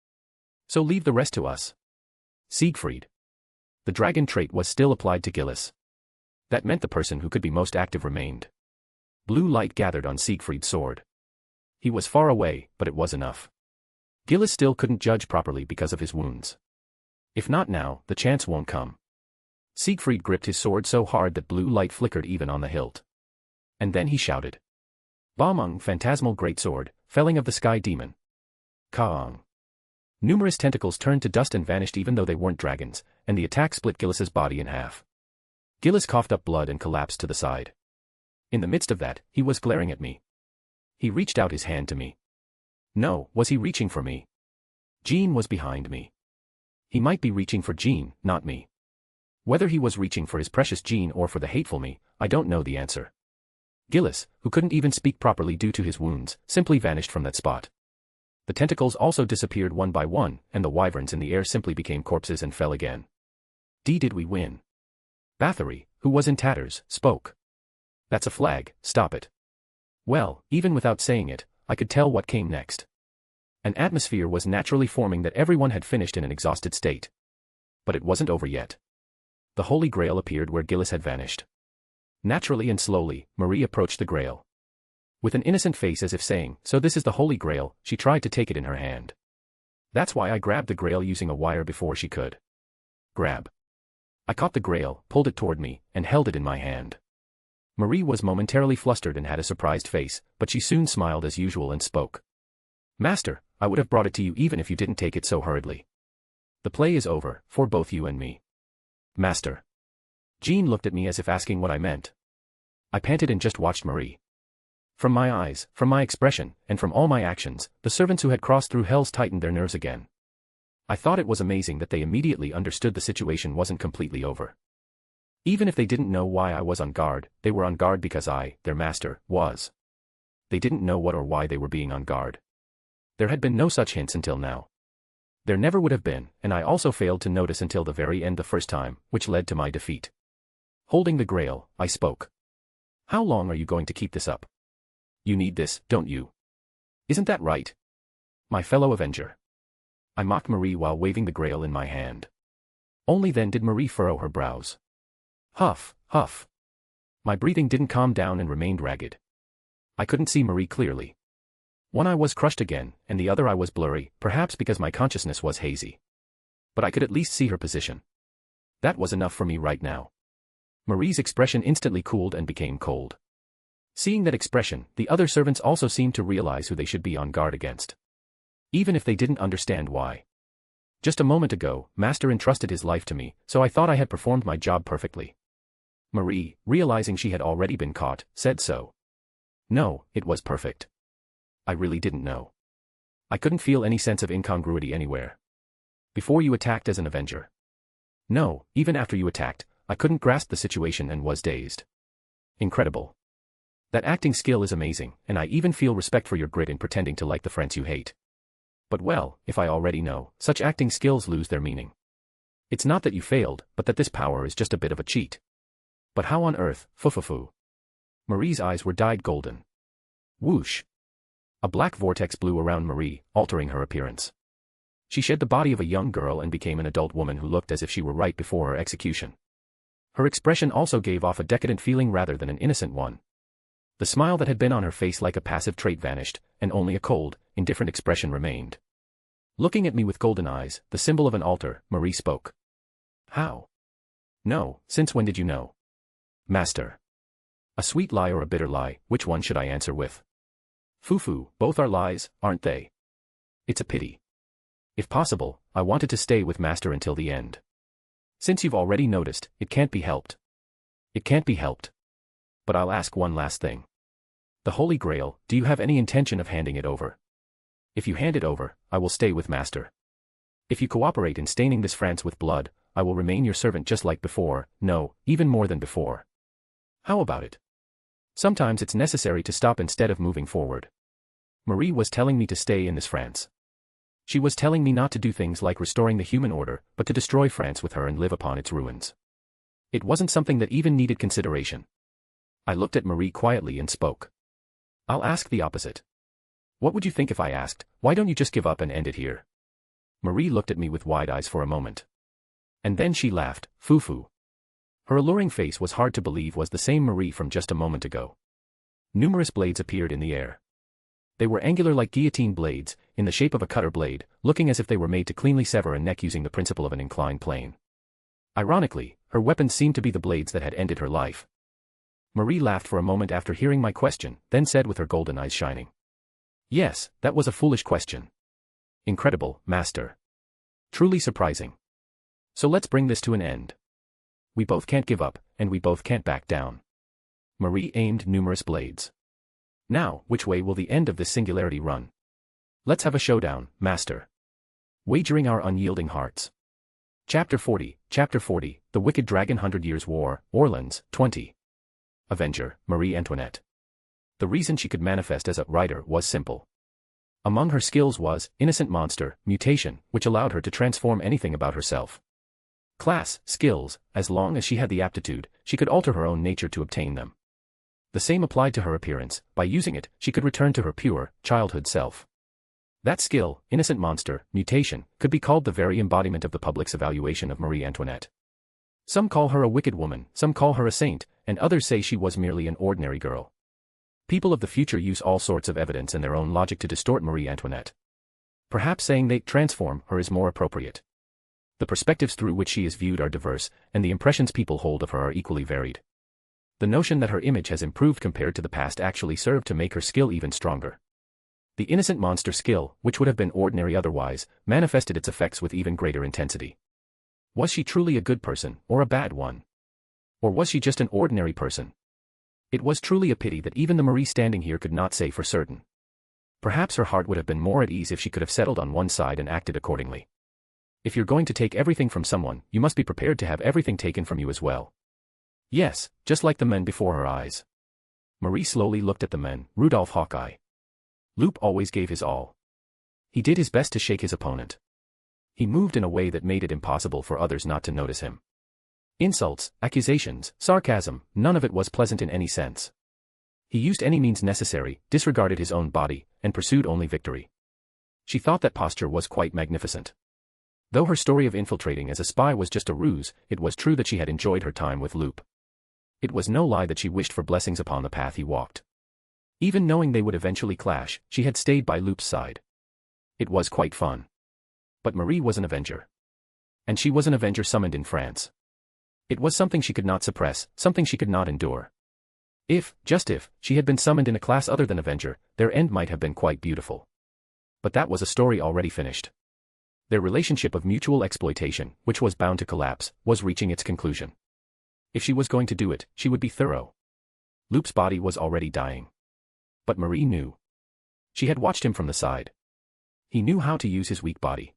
So leave the rest to us. Siegfried. The dragon trait was still applied to Gillis. That meant the person who could be most active remained. Blue light gathered on Siegfried's sword. He was far away, but it was enough. Gillis still couldn't judge properly because of his wounds. If not now, the chance won't come. Siegfried gripped his sword so hard that blue light flickered even on the hilt. And then he shouted. Bamung, phantasmal greatsword, felling of the sky demon. Kaong. Numerous tentacles turned to dust and vanished even though they weren't dragons, and the attack split Gillis's body in half. Gillis coughed up blood and collapsed to the side. In the midst of that, he was glaring at me. He reached out his hand to me. No, was he reaching for me? Jean was behind me. He might be reaching for Jean, not me. Whether he was reaching for his precious Jean or for the hateful me, I don't know the answer. Gillis, who couldn't even speak properly due to his wounds, simply vanished from that spot. The tentacles also disappeared one by one, and the wyverns in the air simply became corpses and fell again. Did we win? Bathory, who was in tatters, spoke. That's a flag, stop it. Well, even without saying it, I could tell what came next. An atmosphere was naturally forming that everyone had finished in an exhausted state. But it wasn't over yet. The Holy Grail appeared where Gillis had vanished. Naturally and slowly, Marie approached the Grail. With an innocent face as if saying, so this is the Holy Grail, she tried to take it in her hand. That's why I grabbed the Grail using a wire before she could. Grab. I caught the Grail, pulled it toward me, and held it in my hand. Marie was momentarily flustered and had a surprised face, but she soon smiled as usual and spoke. Master, I would have brought it to you even if you didn't take it so hurriedly. The play is over, for both you and me. Master. Jean looked at me as if asking what I meant. I panted and just watched Marie. From my eyes, from my expression, and from all my actions, the servants who had crossed through hells tightened their nerves again. I thought it was amazing that they immediately understood the situation wasn't completely over. Even if they didn't know why I was on guard, they were on guard because I, their master, was. They didn't know what or why they were being on guard. There had been no such hints until now. There never would have been, and I also failed to notice until the very end the first time, which led to my defeat. Holding the Grail, I spoke. How long are you going to keep this up? You need this, don't you? Isn't that right? My fellow Avenger. I mocked Marie while waving the Grail in my hand. Only then did Marie furrow her brows. Huff, huff. My breathing didn't calm down and remained ragged. I couldn't see Marie clearly. One eye was crushed again, and the other eye was blurry, perhaps because my consciousness was hazy. But I could at least see her position. That was enough for me right now. Marie's expression instantly cooled and became cold. Seeing that expression, the other servants also seemed to realize who they should be on guard against. Even if they didn't understand why. Just a moment ago, Master entrusted his life to me, so I thought I had performed my job perfectly. Marie, realizing she had already been caught, said so. No, it was perfect. I really didn't know. I couldn't feel any sense of incongruity anywhere. Before you attacked as an Avenger. No, even after you attacked, I couldn't grasp the situation and was dazed. Incredible. That acting skill is amazing, and I even feel respect for your grit in pretending to like the friends you hate. But well, if I already know, such acting skills lose their meaning. It's not that you failed, but that this power is just a bit of a cheat. But how on earth, foo. Marie's eyes were dyed golden. Whoosh. A black vortex blew around Marie, altering her appearance. She shed the body of a young girl and became an adult woman who looked as if she were right before her execution. Her expression also gave off a decadent feeling rather than an innocent one. The smile that had been on her face like a passive trait vanished, and only a cold, indifferent expression remained. Looking at me with golden eyes, the symbol of an altar, Marie spoke. How? No, since when did you know? Master. A sweet lie or a bitter lie, which one should I answer with? Foo, both are lies, aren't they? It's a pity. If possible, I wanted to stay with Master until the end. Since you've already noticed, it can't be helped. It can't be helped. But I'll ask one last thing. The Holy Grail, do you have any intention of handing it over? If you hand it over, I will stay with Master. If you cooperate in staining this France with blood, I will remain your servant just like before, no, even more than before. How about it? Sometimes it's necessary to stop instead of moving forward. Marie was telling me to stay in this France. She was telling me not to do things like restoring the human order, but to destroy France with her and live upon its ruins. It wasn't something that even needed consideration. I looked at Marie quietly and spoke. I'll ask the opposite. What would you think if I asked, why don't you just give up and end it here? Marie looked at me with wide eyes for a moment. And then she laughed, foo-foo. Her alluring face was hard to believe was the same Marie from just a moment ago. Numerous blades appeared in the air. They were angular like guillotine blades, in the shape of a cutter blade, looking as if they were made to cleanly sever a neck using the principle of an inclined plane. Ironically, her weapons seemed to be the blades that had ended her life. Marie laughed for a moment after hearing my question, then said with her golden eyes shining. Yes, that was a foolish question. Incredible, Master. Truly surprising. So let's bring this to an end. We both can't give up, and we both can't back down. Marie aimed numerous blades. Now, which way will the end of this singularity run? Let's have a showdown, Master. Wagering our unyielding hearts. Chapter 40, The Wicked Dragon 100 Years War, Orleans, 20. Avenger, Marie Antoinette. The reason she could manifest as a writer was simple. Among her skills was, innocent monster, mutation, which allowed her to transform anything about herself. Class, skills, as long as she had the aptitude, she could alter her own nature to obtain them. The same applied to her appearance, by using it, she could return to her pure, childhood self. That skill, innocent monster, mutation, could be called the very embodiment of the public's evaluation of Marie Antoinette. Some call her a wicked woman, some call her a saint, and others say she was merely an ordinary girl. People of the future use all sorts of evidence and their own logic to distort Marie Antoinette. Perhaps saying they transform her is more appropriate. The perspectives through which she is viewed are diverse, and the impressions people hold of her are equally varied. The notion that her image has improved compared to the past actually served to make her skill even stronger. The innocent monster skill, which would have been ordinary otherwise, manifested its effects with even greater intensity. Was she truly a good person, or a bad one? Or was she just an ordinary person? It was truly a pity that even the Marie standing here could not say for certain. Perhaps her heart would have been more at ease if she could have settled on one side and acted accordingly. If you're going to take everything from someone, you must be prepared to have everything taken from you as well. Yes, just like the men before her eyes. Marie slowly looked at the men, Rudolph Hawkeye. Loop always gave his all. He did his best to shake his opponent. He moved in a way that made it impossible for others not to notice him. Insults, accusations, sarcasm, none of it was pleasant in any sense. He used any means necessary, disregarded his own body, and pursued only victory. She thought that posture was quite magnificent. Though her story of infiltrating as a spy was just a ruse, it was true that she had enjoyed her time with Loop. It was no lie that she wished for blessings upon the path he walked. Even knowing they would eventually clash, she had stayed by Loop's side. It was quite fun. But Marie was an avenger. And she was an avenger summoned in France. It was something she could not suppress, something she could not endure. If, just if, she had been summoned in a class other than avenger, their end might have been quite beautiful. But that was a story already finished. Their relationship of mutual exploitation, which was bound to collapse, was reaching its conclusion. If she was going to do it, she would be thorough. Loop's body was already dying. But Marie knew. She had watched him from the side. He knew how to use his weak body.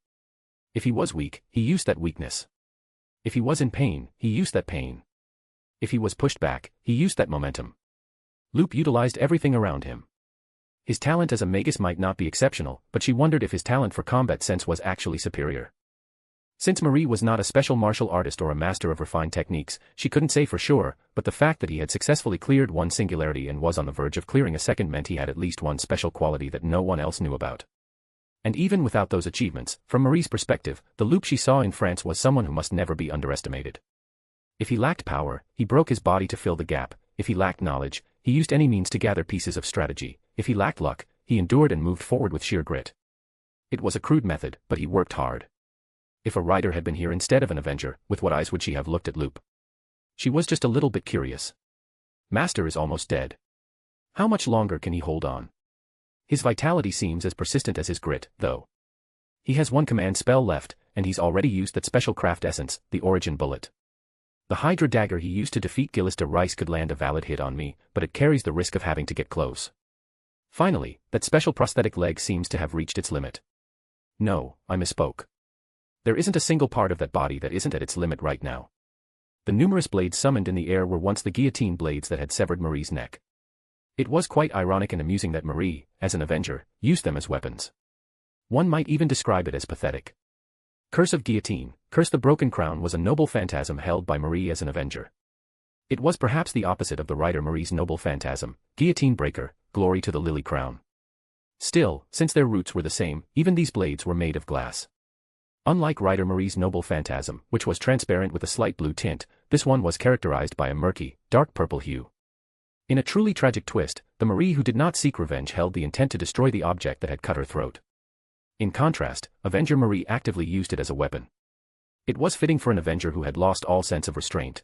If he was weak, he used that weakness. If he was in pain, he used that pain. If he was pushed back, he used that momentum. Loop utilized everything around him. His talent as a magus might not be exceptional, but she wondered if his talent for combat sense was actually superior. Since Marie was not a special martial artist or a master of refined techniques, she couldn't say for sure, but the fact that he had successfully cleared one singularity and was on the verge of clearing a second meant he had at least one special quality that no one else knew about. And even without those achievements, from Marie's perspective, the Loop she saw in France was someone who must never be underestimated. If he lacked power, he broke his body to fill the gap. If he lacked knowledge, he used any means to gather pieces of strategy. If he lacked luck, he endured and moved forward with sheer grit. It was a crude method, but he worked hard. If a writer had been here instead of an avenger, with what eyes would she have looked at Loop? She was just a little bit curious. Master is almost dead. How much longer can he hold on? His vitality seems as persistent as his grit, though. He has one command spell left, and he's already used that special craft essence, the Origin Bullet. The Hydra dagger he used to defeat Gillis de Rice could land a valid hit on me, but it carries the risk of having to get close. Finally, that special prosthetic leg seems to have reached its limit. No, I misspoke. There isn't a single part of that body that isn't at its limit right now. The numerous blades summoned in the air were once the guillotine blades that had severed Marie's neck. It was quite ironic and amusing that Marie, as an Avenger, used them as weapons. One might even describe it as pathetic. Curse of Guillotine, Curse the Broken Crown was a noble phantasm held by Marie as an Avenger. It was perhaps the opposite of the writer Marie's noble phantasm, Guillotine Breaker, Glory to the Lily Crown. Still, since their roots were the same, even these blades were made of glass. Unlike writer Marie's noble phantasm, which was transparent with a slight blue tint, this one was characterized by a murky, dark purple hue. In a truly tragic twist, the Marie who did not seek revenge held the intent to destroy the object that had cut her throat. In contrast, Avenger Marie actively used it as a weapon. It was fitting for an Avenger who had lost all sense of restraint.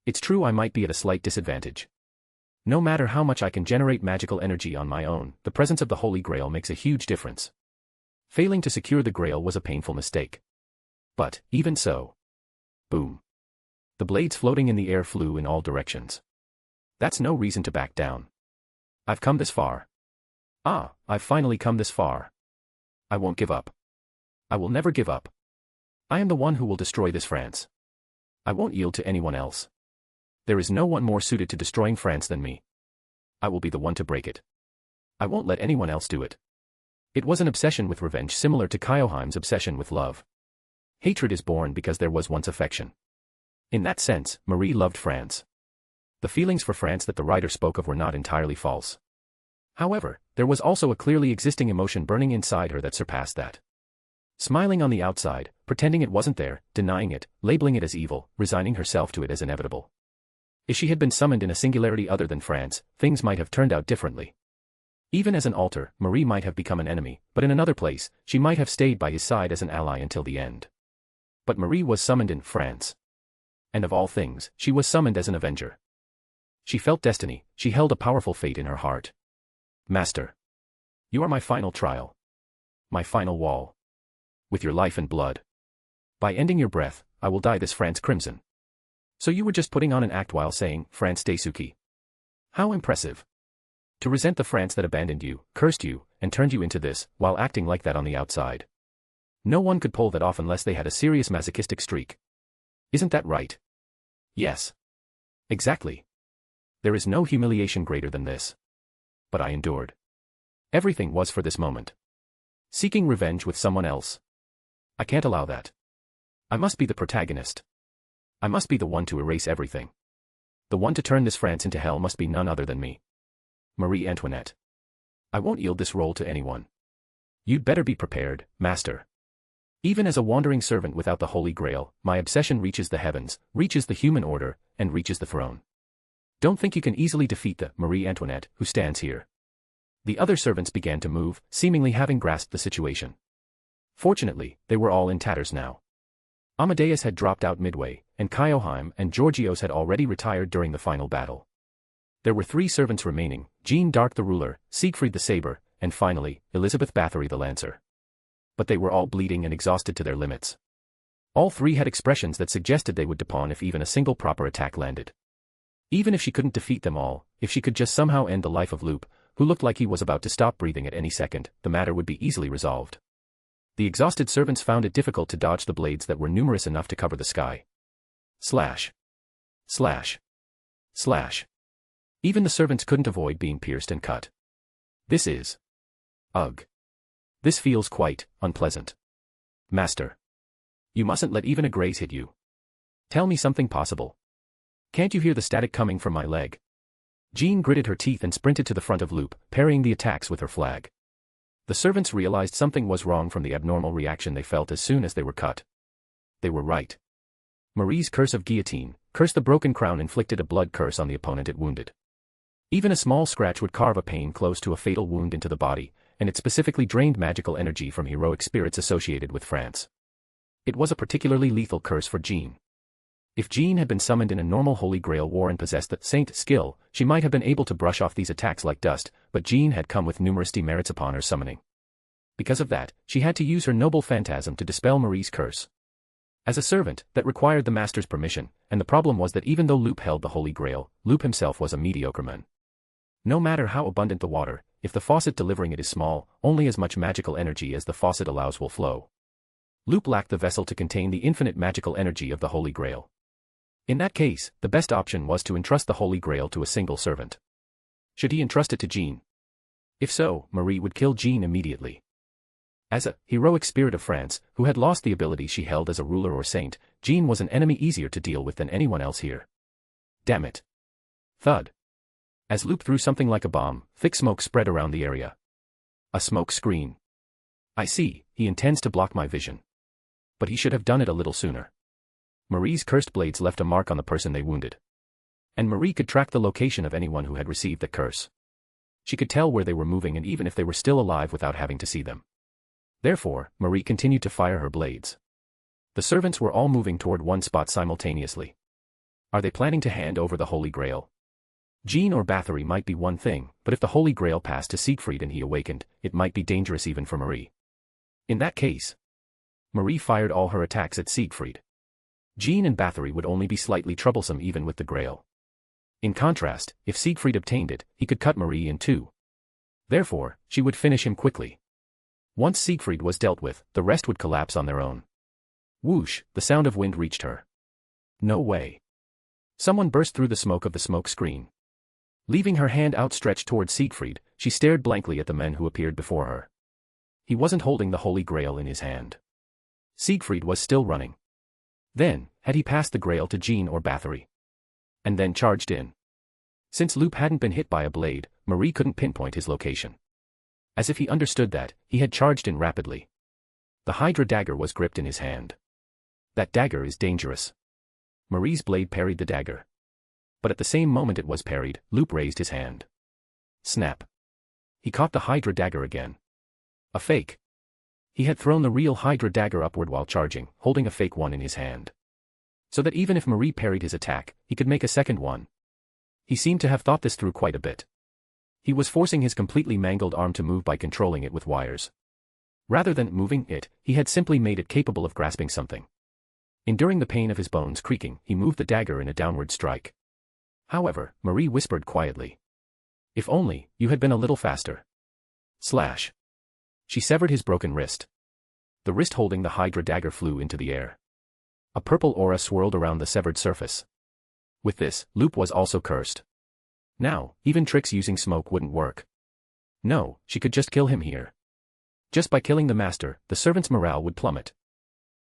It's true I might be at a slight disadvantage. No matter how much I can generate magical energy on my own, the presence of the Holy Grail makes a huge difference. Failing to secure the Grail was a painful mistake. But, even so. Boom. The blades floating in the air flew in all directions. That's no reason to back down. I've come this far. I've finally come this far. I won't give up. I will never give up. I am the one who will destroy this France. I won't yield to anyone else. There is no one more suited to destroying France than me. I will be the one to break it. I won't let anyone else do it. It was an obsession with revenge similar to Kyoheim's obsession with love. Hatred is born because there was once affection. In that sense, Marie loved France. The feelings for France that the writer spoke of were not entirely false. However, there was also a clearly existing emotion burning inside her that surpassed that. Smiling on the outside, pretending it wasn't there, denying it, labeling it as evil, resigning herself to it as inevitable. If she had been summoned in a singularity other than France, things might have turned out differently. Even as an alter, Marie might have become an enemy, but in another place, she might have stayed by his side as an ally until the end. But Marie was summoned in France. And of all things, she was summoned as an Avenger. She felt destiny, she held a powerful fate in her heart. Master. You are my final trial. My final wall. With your life and blood. By ending your breath, I will dye this France crimson. So you were just putting on an act while saying, France Daisuke. How impressive. To resent the France that abandoned you, cursed you, and turned you into this, while acting like that on the outside. No one could pull that off unless they had a serious masochistic streak. Isn't that right? Yes. Exactly. There is no humiliation greater than this. But I endured. Everything was for this moment. Seeking revenge with someone else. I can't allow that. I must be the protagonist. I must be the one to erase everything. The one to turn this France into hell must be none other than me. Marie Antoinette. I won't yield this role to anyone. You'd better be prepared, Master. Even as a wandering servant without the Holy Grail, my obsession reaches the heavens, reaches the human order, and reaches the throne. Don't think you can easily defeat the Marie Antoinette who stands here. The other servants began to move, seemingly having grasped the situation. Fortunately, they were all in tatters now. Amadeus had dropped out midway, and Kyoheim and Georgios had already retired during the final battle. There were 3 servants remaining, Jeanne d'Arc the ruler, Siegfried the saber, and finally, Elizabeth Bathory the lancer. But they were all bleeding and exhausted to their limits. All 3 had expressions that suggested they would depawn if even a single proper attack landed. Even if she couldn't defeat them all, if she could just somehow end the life of Loop, who looked like he was about to stop breathing at any second, the matter would be easily resolved. The exhausted servants found it difficult to dodge the blades that were numerous enough to cover the sky. Slash. Slash. Slash. Even the servants couldn't avoid being pierced and cut. This is. Ugh. This feels quite unpleasant. Master. You mustn't let even a graze hit you. Tell me something possible. Can't you hear the static coming from my leg? Jeanne gritted her teeth and sprinted to the front of Loop, parrying the attacks with her flag. The servants realized something was wrong from the abnormal reaction they felt as soon as they were cut. They were right. Marie's curse of guillotine, Curse the Broken Crown, inflicted a blood curse on the opponent it wounded. Even a small scratch would carve a pain close to a fatal wound into the body, and it specifically drained magical energy from heroic spirits associated with France. It was a particularly lethal curse for Jeanne. If Jeanne had been summoned in a normal Holy Grail war and possessed the Saint skill, she might have been able to brush off these attacks like dust, but Jeanne had come with numerous demerits upon her summoning. Because of that, she had to use her noble phantasm to dispel Marie's curse. As a servant, that required the master's permission, and the problem was that even though Loop held the Holy Grail, Loop himself was a mediocre man. No matter how abundant the water, if the faucet delivering it is small, only as much magical energy as the faucet allows will flow. Loop lacked the vessel to contain the infinite magical energy of the Holy Grail. In that case, the best option was to entrust the Holy Grail to a single servant. Should he entrust it to Jean? If so, Marie would kill Jean immediately. As a heroic spirit of France, who had lost the ability she held as a ruler or saint, Jean was an enemy easier to deal with than anyone else here. Damn it. Thud. As Loop threw something like a bomb, thick smoke spread around the area. A smoke screen. I see, he intends to block my vision. But he should have done it a little sooner. Marie's cursed blades left a mark on the person they wounded. And Marie could track the location of anyone who had received the curse. She could tell where they were moving and even if they were still alive without having to see them. Therefore, Marie continued to fire her blades. The servants were all moving toward one spot simultaneously. Are they planning to hand over the Holy Grail? Jean or Bathory might be one thing, but if the Holy Grail passed to Siegfried and he awakened, it might be dangerous even for Marie. In that case, Marie fired all her attacks at Siegfried. Jean and Bathory would only be slightly troublesome even with the Grail. In contrast, if Siegfried obtained it, he could cut Marie in two. Therefore, she would finish him quickly. Once Siegfried was dealt with, the rest would collapse on their own. Whoosh, the sound of wind reached her. No way. Someone burst through the smoke of the smoke screen. Leaving her hand outstretched toward Siegfried, she stared blankly at the men who appeared before her. He wasn't holding the Holy Grail in his hand. Siegfried was still running. Then, had he passed the Grail to Jean or Bathory? And then charged in. Since Loop hadn't been hit by a blade, Marie couldn't pinpoint his location. As if he understood that, he had charged in rapidly. The Hydra dagger was gripped in his hand. That dagger is dangerous. Marie's blade parried the dagger. But at the same moment it was parried, Loop raised his hand. Snap. He caught the Hydra dagger again. A fake. He had thrown the real Hydra dagger upward while charging, holding a fake one in his hand. So that even if Marie parried his attack, he could make a second one. He seemed to have thought this through quite a bit. He was forcing his completely mangled arm to move by controlling it with wires. Rather than moving it, he had simply made it capable of grasping something. Enduring the pain of his bones creaking, he moved the dagger in a downward strike. However, Marie whispered quietly. If only, you had been a little faster. Slash. She severed his broken wrist. The wrist holding the Hydra dagger flew into the air. A purple aura swirled around the severed surface. With this, Loop was also cursed. Now, even tricks using smoke wouldn't work. No, she could just kill him here. Just by killing the master, the servant's morale would plummet.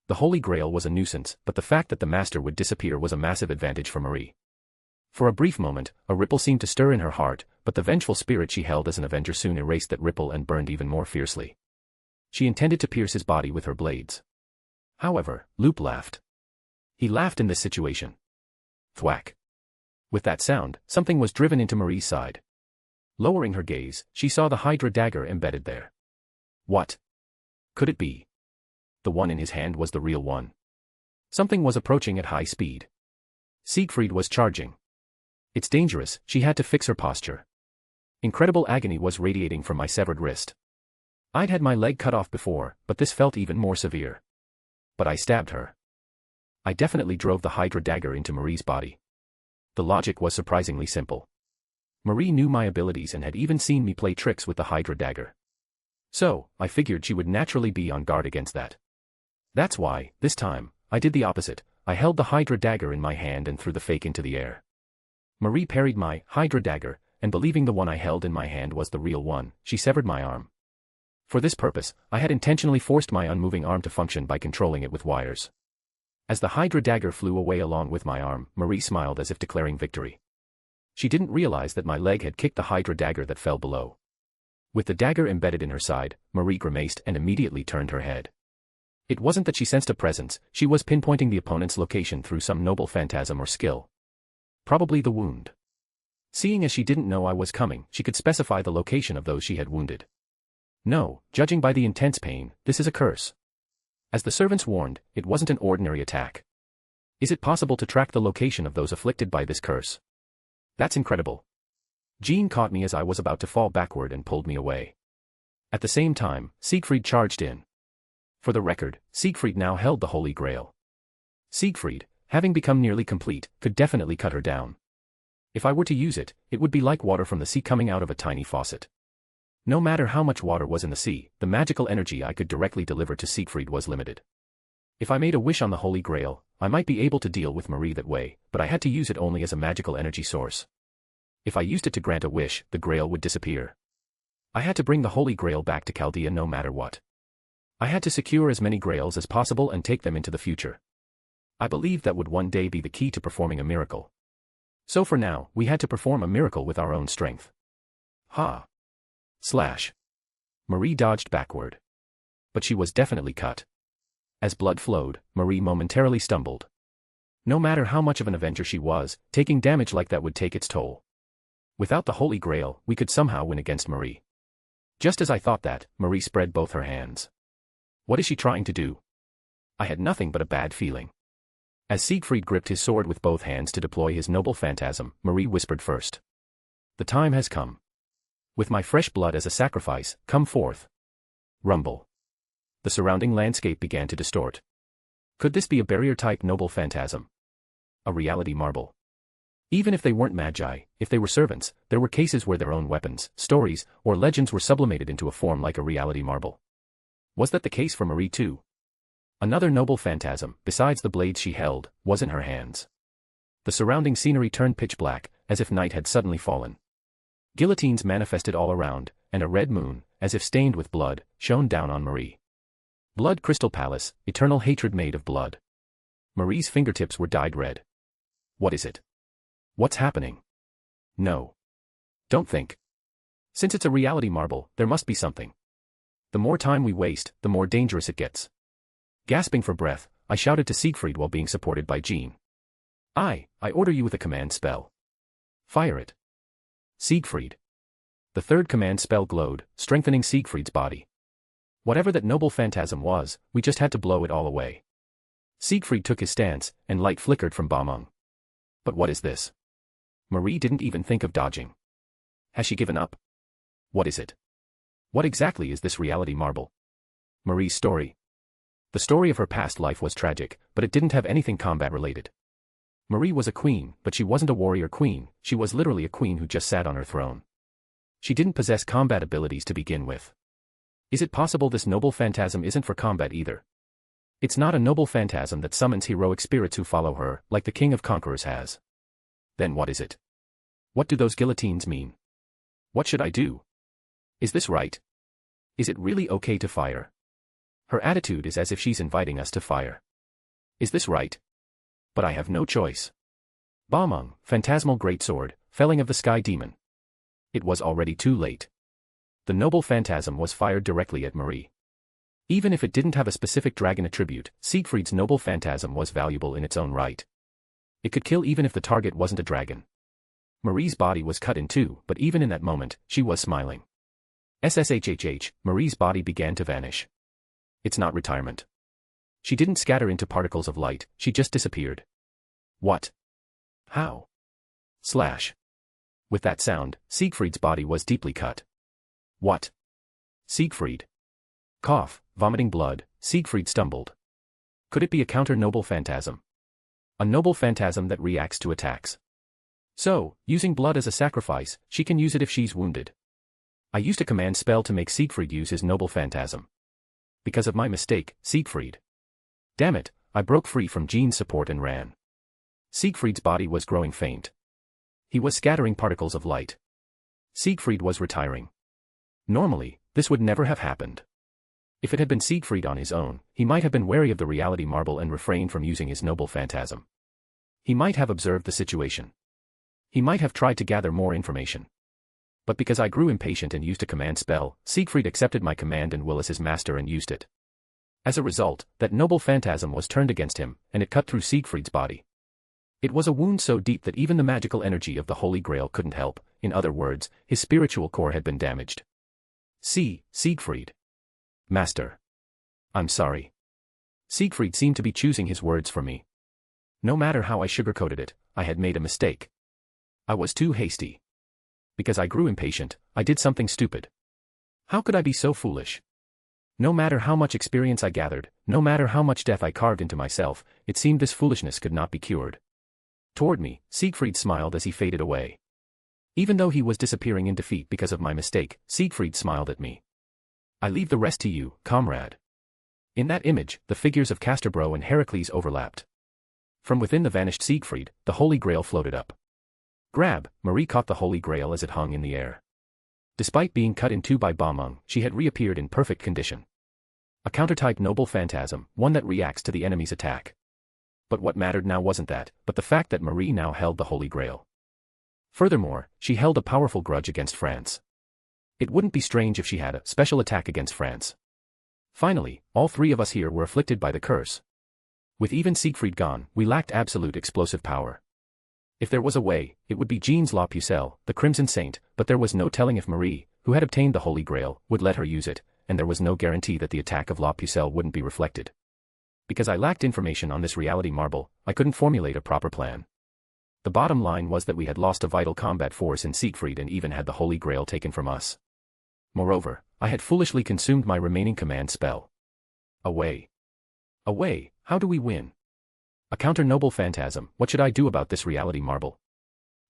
The Holy Grail was a nuisance, but the fact that the master would disappear was a massive advantage for Marie. For a brief moment, a ripple seemed to stir in her heart, but the vengeful spirit she held as an avenger soon erased that ripple and burned even more fiercely. She intended to pierce his body with her blades. However, Loop laughed. He laughed in this situation. Thwack. With that sound, something was driven into Marie's side. Lowering her gaze, she saw the Hydra dagger embedded there. What could it be? The one in his hand was the real one. Something was approaching at high speed. Siegfried was charging. It's dangerous, she had to fix her posture. Incredible agony was radiating from my severed wrist. I'd had my leg cut off before, but this felt even more severe. But I stabbed her. I definitely drove the Hydra dagger into Marie's body. The logic was surprisingly simple. Marie knew my abilities and had even seen me play tricks with the Hydra dagger. So, I figured she would naturally be on guard against that. That's why, this time, I did the opposite. I held the Hydra dagger in my hand and threw the fake into the air. Marie parried my Hydra dagger, and believing the one I held in my hand was the real one, she severed my arm. For this purpose, I had intentionally forced my unmoving arm to function by controlling it with wires. As the Hydra dagger flew away along with my arm, Marie smiled as if declaring victory. She didn't realize that my leg had kicked the Hydra dagger that fell below. With the dagger embedded in her side, Marie grimaced and immediately turned her head. It wasn't that she sensed a presence, she was pinpointing the opponent's location through some noble phantasm or skill. Probably the wound. Seeing as she didn't know I was coming, she could specify the location of those she had wounded. No, judging by the intense pain, this is a curse. As the servants warned, it wasn't an ordinary attack. Is it possible to track the location of those afflicted by this curse? That's incredible. Jean caught me as I was about to fall backward and pulled me away. At the same time, Siegfried charged in. For the record, Siegfried now held the Holy Grail. Siegfried, having become nearly complete, could definitely cut her down. If I were to use it, it would be like water from the sea coming out of a tiny faucet. No matter how much water was in the sea, the magical energy I could directly deliver to Siegfried was limited. If I made a wish on the Holy Grail, I might be able to deal with Marie that way, but I had to use it only as a magical energy source. If I used it to grant a wish, the Grail would disappear. I had to bring the Holy Grail back to Chaldea no matter what. I had to secure as many Grails as possible and take them into the future. I believed that would one day be the key to performing a miracle. So for now, we had to perform a miracle with our own strength. Ha! Slash. Marie dodged backward. But she was definitely cut. As blood flowed, Marie momentarily stumbled. No matter how much of an avenger she was, taking damage like that would take its toll. Without the Holy Grail, we could somehow win against Marie. Just as I thought that, Marie spread both her hands. What is she trying to do? I had nothing but a bad feeling. As Siegfried gripped his sword with both hands to deploy his noble phantasm, Marie whispered first. The time has come. With my fresh blood as a sacrifice, come forth. Rumble. The surrounding landscape began to distort. Could this be a barrier-type noble phantasm? A reality marble? Even if they weren't magi, if they were servants, there were cases where their own weapons, stories, or legends were sublimated into a form like a reality marble. Was that the case for Marie too? Another noble phantasm, besides the blades she held, was in her hands. The surrounding scenery turned pitch black, as if night had suddenly fallen. Guillotines manifested all around, and a red moon, as if stained with blood, shone down on Marie. Blood Crystal Palace, eternal hatred made of blood. Marie's fingertips were dyed red. What is it? What's happening? No. Don't think. Since it's a reality marble, there must be something. The more time we waste, the more dangerous it gets. Gasping for breath, I shouted to Siegfried while being supported by Jean. I order you with a command spell. Fire it. Siegfried. The third command spell glowed, strengthening Siegfried's body. Whatever that noble phantasm was, we just had to blow it all away. Siegfried took his stance, and light flickered from Bamung. But what is this? Marie didn't even think of dodging. Has she given up? What is it? What exactly is this reality marble? Marie's story. The story of her past life was tragic, but it didn't have anything combat-related. Marie was a queen, but she wasn't a warrior queen, she was literally a queen who just sat on her throne. She didn't possess combat abilities to begin with. Is it possible this noble phantasm isn't for combat either? It's not a noble phantasm that summons heroic spirits who follow her, like the King of Conquerors has. Then what is it? What do those guillotines mean? What should I do? Is this right? Is it really okay to fire? Her attitude is as if she's inviting us to fire. Is this right? But I have no choice. Bamung, phantasmal greatsword, felling of the sky demon. It was already too late. The noble phantasm was fired directly at Marie. Even if it didn't have a specific dragon attribute, Siegfried's noble phantasm was valuable in its own right. It could kill even if the target wasn't a dragon. Marie's body was cut in two, but even in that moment, she was smiling. SSHHH, Marie's body began to vanish. It's not retirement. She didn't scatter into particles of light, she just disappeared. What? How? Slash. With that sound, Siegfried's body was deeply cut. What? Siegfried. Cough, vomiting blood, Siegfried stumbled. Could it be a counter-noble phantasm? A noble phantasm that reacts to attacks. So, using blood as a sacrifice, she can use it if she's wounded. I used a command spell to make Siegfried use his noble phantasm. Because of my mistake, Siegfried. Damn it, I broke free from Jean's support and ran. Siegfried's body was growing faint. He was scattering particles of light. Siegfried was retiring. Normally, this would never have happened. If it had been Siegfried on his own, he might have been wary of the reality marble and refrained from using his noble phantasm. He might have observed the situation. He might have tried to gather more information. But because I grew impatient and used a command spell, Siegfried accepted my command and will as his master and used it. As a result, that noble phantasm was turned against him, and it cut through Siegfried's body. It was a wound so deep that even the magical energy of the Holy Grail couldn't help, in other words, his spiritual core had been damaged. Siegfried. Master. I'm sorry. Siegfried seemed to be choosing his words for me. No matter how I sugarcoated it, I had made a mistake. I was too hasty. Because I grew impatient, I did something stupid. How could I be so foolish? No matter how much experience I gathered, no matter how much death I carved into myself, it seemed this foolishness could not be cured. Toward me, Siegfried smiled as he faded away. Even though he was disappearing in defeat because of my mistake, Siegfried smiled at me. I leave the rest to you, comrade. In that image, the figures of Casterbro and Heracles overlapped. From within the vanished Siegfried, the Holy Grail floated up. Grab, Marie caught the Holy Grail as it hung in the air. Despite being cut in two by Balmung, she had reappeared in perfect condition. A countertype noble phantasm, one that reacts to the enemy's attack. But what mattered now wasn't that, but the fact that Marie now held the Holy Grail. Furthermore, she held a powerful grudge against France. It wouldn't be strange if she had a special attack against France. Finally, all three of us here were afflicted by the curse. With even Siegfried gone, we lacked absolute explosive power. If there was a way, it would be Jean's La Pucelle, the Crimson Saint, but there was no telling if Marie, who had obtained the Holy Grail, would let her use it, and there was no guarantee that the attack of La Pucelle wouldn't be reflected. Because I lacked information on this reality marble, I couldn't formulate a proper plan. The bottom line was that we had lost a vital combat force in Siegfried and even had the Holy Grail taken from us. Moreover, I had foolishly consumed my remaining command spell. Away. Away, how do we win? A counter-noble phantasm, what should I do about this reality marble?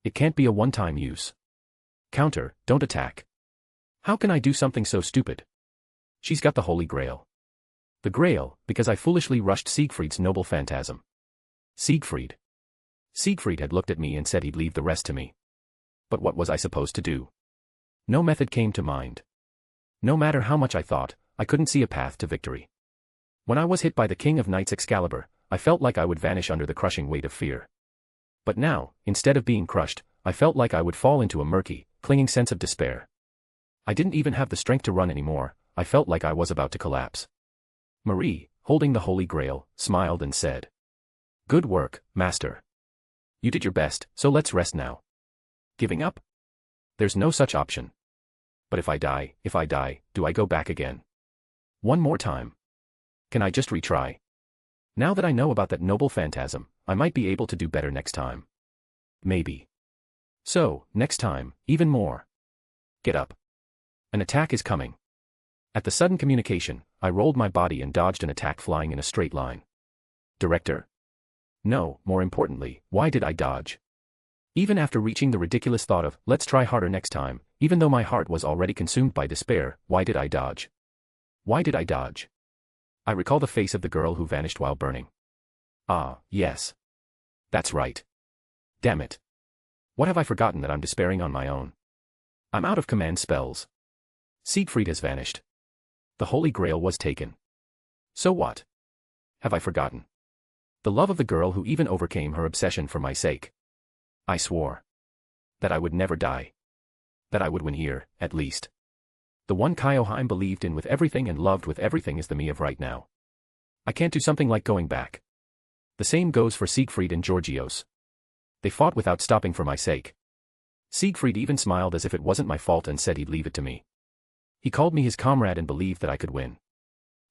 It can't be a one-time use. Counter, don't attack. How can I do something so stupid? She's got the Holy Grail. The Grail, because I foolishly rushed Siegfried's noble phantasm. Siegfried. Siegfried had looked at me and said he'd leave the rest to me. But what was I supposed to do? No method came to mind. No matter how much I thought, I couldn't see a path to victory. When I was hit by the King of Knights Excalibur, I felt like I would vanish under the crushing weight of fear. But now, instead of being crushed, I felt like I would fall into a murky, clinging sense of despair. I didn't even have the strength to run anymore, I felt like I was about to collapse. Marie, holding the Holy Grail, smiled and said, "Good work, Master. You did your best, so let's rest now." Giving up? There's no such option. But if I die, do I go back again? One more time. Can I just retry? Now that I know about that noble phantasm, I might be able to do better next time. Maybe. So, next time, even more. Get up. An attack is coming. At the sudden communication, I rolled my body and dodged an attack flying in a straight line. Director? No, more importantly, why did I dodge? Even after reaching the ridiculous thought of, let's try harder next time, even though my heart was already consumed by despair, why did I dodge? Why did I dodge? I recall the face of the girl who vanished while burning. Ah, yes. That's right. Damn it. What have I forgotten that I'm despairing on my own? I'm out of command spells. Siegfried has vanished. The Holy Grail was taken. So what? Have I forgotten? The love of the girl who even overcame her obsession for my sake. I swore. That I would never die. That I would win here, at least. The one Kyoheim believed in with everything and loved with everything is the me of right now. I can't do something like going back. The same goes for Siegfried and Georgios. They fought without stopping for my sake. Siegfried even smiled as if it wasn't my fault and said he'd leave it to me. He called me his comrade and believed that I could win.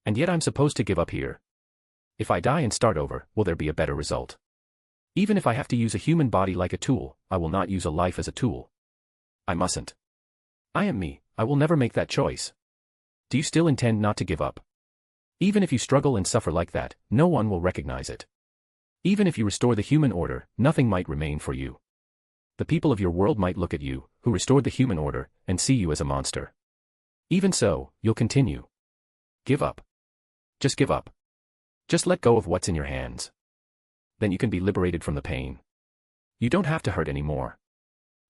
And yet I'm supposed to give up here. If I die and start over, will there be a better result? Even if I have to use a human body like a tool, I will not use a life as a tool. I mustn't. I am me, I will never make that choice. Do you still intend not to give up? Even if you struggle and suffer like that, no one will recognize it. Even if you restore the human order, nothing might remain for you. The people of your world might look at you, who restored the human order, and see you as a monster. Even so, you'll continue. Give up. Just give up. Just let go of what's in your hands. Then you can be liberated from the pain. You don't have to hurt anymore.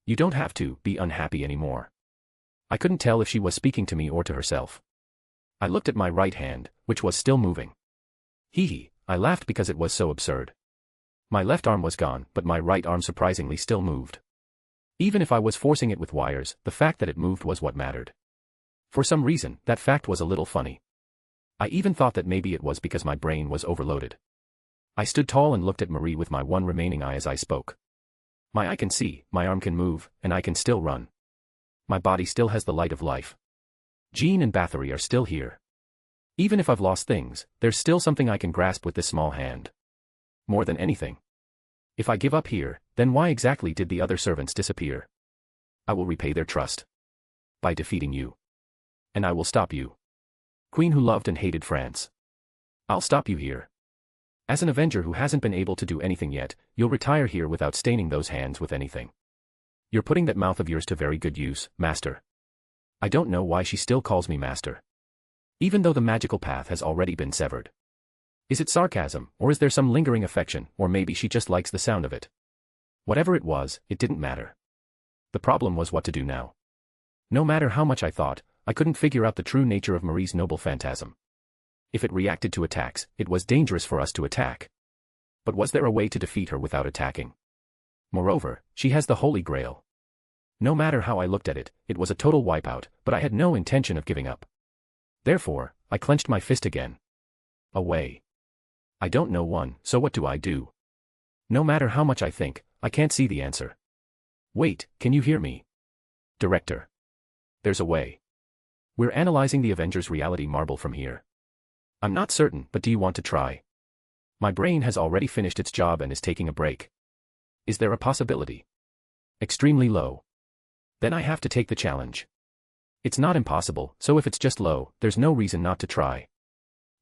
You don't have to be unhappy anymore. I couldn't tell if she was speaking to me or to herself. I looked at my right hand, which was still moving. Hee hee, I laughed because it was so absurd. My left arm was gone, but my right arm surprisingly still moved. Even if I was forcing it with wires, the fact that it moved was what mattered. For some reason, that fact was a little funny. I even thought that maybe it was because my brain was overloaded. I stood tall and looked at Marie with my one remaining eye as I spoke. My eye can see, my arm can move, and I can still run. My body still has the light of life. Jean and Bathory are still here. Even if I've lost things, there's still something I can grasp with this small hand. More than anything. If I give up here, then why exactly did the other servants disappear? I will repay their trust. By defeating you. And I will stop you. Queen who loved and hated France. I'll stop you here. As an Avenger who hasn't been able to do anything yet, you'll retire here without staining those hands with anything. You're putting that mouth of yours to very good use, Master. I don't know why she still calls me Master. Even though the magical path has already been severed. Is it sarcasm, or is there some lingering affection, or maybe she just likes the sound of it? Whatever it was, it didn't matter. The problem was what to do now. No matter how much I thought, I couldn't figure out the true nature of Marie's noble phantasm. If it reacted to attacks, it was dangerous for us to attack. But was there a way to defeat her without attacking? Moreover, she has the Holy Grail. No matter how I looked at it, it was a total wipeout, but I had no intention of giving up. Therefore, I clenched my fist again. Away. I don't know one, so what do I do? No matter how much I think, I can't see the answer. Wait, can you hear me? Director. There's a way. We're analyzing the Avengers reality marble from here. I'm not certain, but do you want to try? My brain has already finished its job and is taking a break. Is there a possibility? Extremely low. Then I have to take the challenge. It's not impossible, so if it's just low, there's no reason not to try.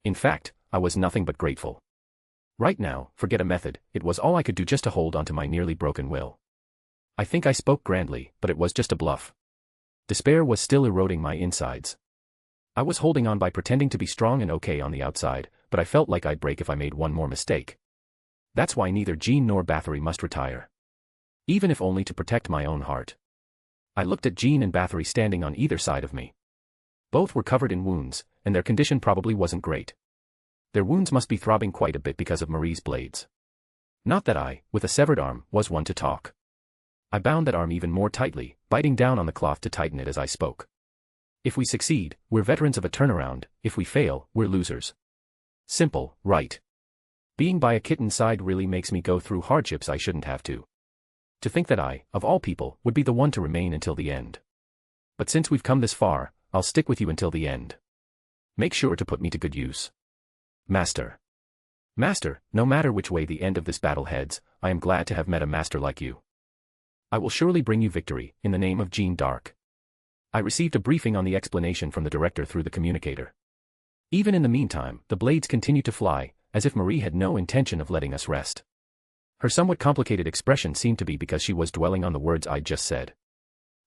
In fact, I was nothing but grateful. Right now, forget a method, it was all I could do just to hold onto my nearly broken will. I think I spoke grandly, but it was just a bluff. Despair was still eroding my insides. I was holding on by pretending to be strong and okay on the outside, but I felt like I'd break if I made one more mistake. That's why neither Jean nor Bathory must retire. Even if only to protect my own heart. I looked at Jean and Bathory standing on either side of me. Both were covered in wounds, and their condition probably wasn't great. Their wounds must be throbbing quite a bit because of Marie's blades. Not that I, with a severed arm, was one to talk. I bound that arm even more tightly, biting down on the cloth to tighten it as I spoke. If we succeed, we're veterans of a turnaround, if we fail, we're losers. Simple, right? Being by a kitten's side really makes me go through hardships I shouldn't have to. To think that I, of all people, would be the one to remain until the end. But since we've come this far, I'll stick with you until the end. Make sure to put me to good use. Master. Master, no matter which way the end of this battle heads, I am glad to have met a master like you. I will surely bring you victory, in the name of Jean d'Arc. I received a briefing on the explanation from the director through the communicator. Even in the meantime, the blades continued to fly, as if Marie had no intention of letting us rest. Her somewhat complicated expression seemed to be because she was dwelling on the words I'd just said.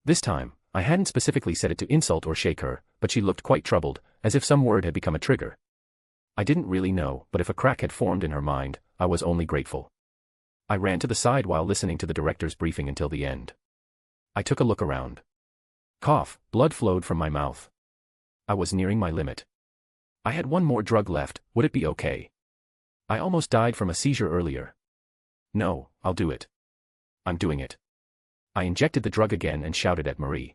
This time, I hadn't specifically said it to insult or shake her, but she looked quite troubled, as if some word had become a trigger. I didn't really know, but if a crack had formed in her mind, I was only grateful. I ran to the side while listening to the director's briefing until the end. I took a look around. Cough, blood flowed from my mouth. I was nearing my limit. I had one more drug left, would it be okay? I almost died from a seizure earlier. No, I'll do it. I'm doing it. I injected the drug again and shouted at Marie.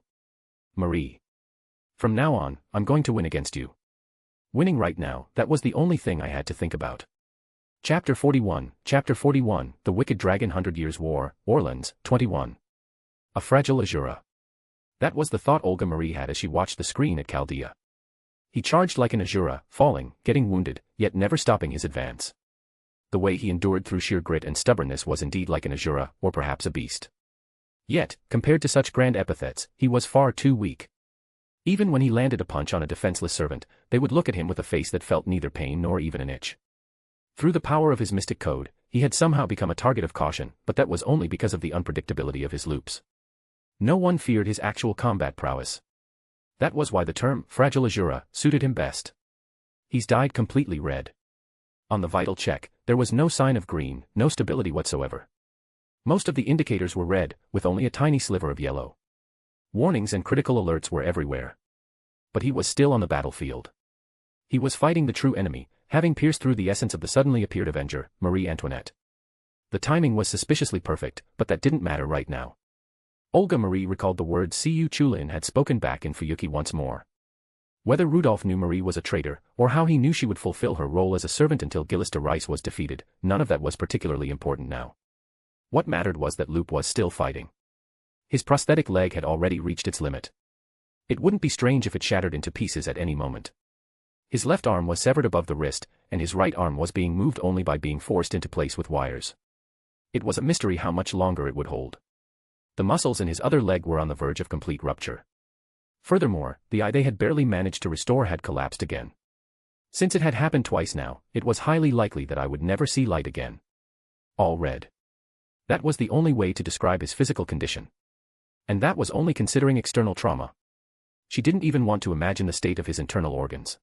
Marie. From now on, I'm going to win against you. Winning right now, that was the only thing I had to think about. Chapter 41, The Wicked Dragon 100 Years War, Orleans, 21. A Fragile Azura. That was the thought Olga Marie had as she watched the screen at Chaldea. He charged like an Azura, falling, getting wounded, yet never stopping his advance. The way he endured through sheer grit and stubbornness was indeed like an Azura, or perhaps a beast. Yet, compared to such grand epithets, he was far too weak. Even when he landed a punch on a defenseless servant, they would look at him with a face that felt neither pain nor even an itch. Through the power of his mystic code, he had somehow become a target of caution, but that was only because of the unpredictability of his loops. No one feared his actual combat prowess. That was why the term, Fragile Azura, suited him best. He's dyed completely red. On the vital check, there was no sign of green, no stability whatsoever. Most of the indicators were red, with only a tiny sliver of yellow. Warnings and critical alerts were everywhere. But he was still on the battlefield. He was fighting the true enemy, having pierced through the essence of the suddenly appeared Avenger, Marie Antoinette. The timing was suspiciously perfect, but that didn't matter right now. Olga Marie recalled the words Siyu Chulin had spoken back in Fuyuki once more. Whether Rudolph knew Marie was a traitor, or how he knew she would fulfill her role as a servant until Gilles de Rice was defeated, none of that was particularly important now. What mattered was that Loop was still fighting. His prosthetic leg had already reached its limit. It wouldn't be strange if it shattered into pieces at any moment. His left arm was severed above the wrist, and his right arm was being moved only by being forced into place with wires. It was a mystery how much longer it would hold. The muscles in his other leg were on the verge of complete rupture. Furthermore, the eye they had barely managed to restore had collapsed again. Since it had happened twice now, it was highly likely that I would never see light again. All red. That was the only way to describe his physical condition. And that was only considering external trauma. She didn't even want to imagine the state of his internal organs.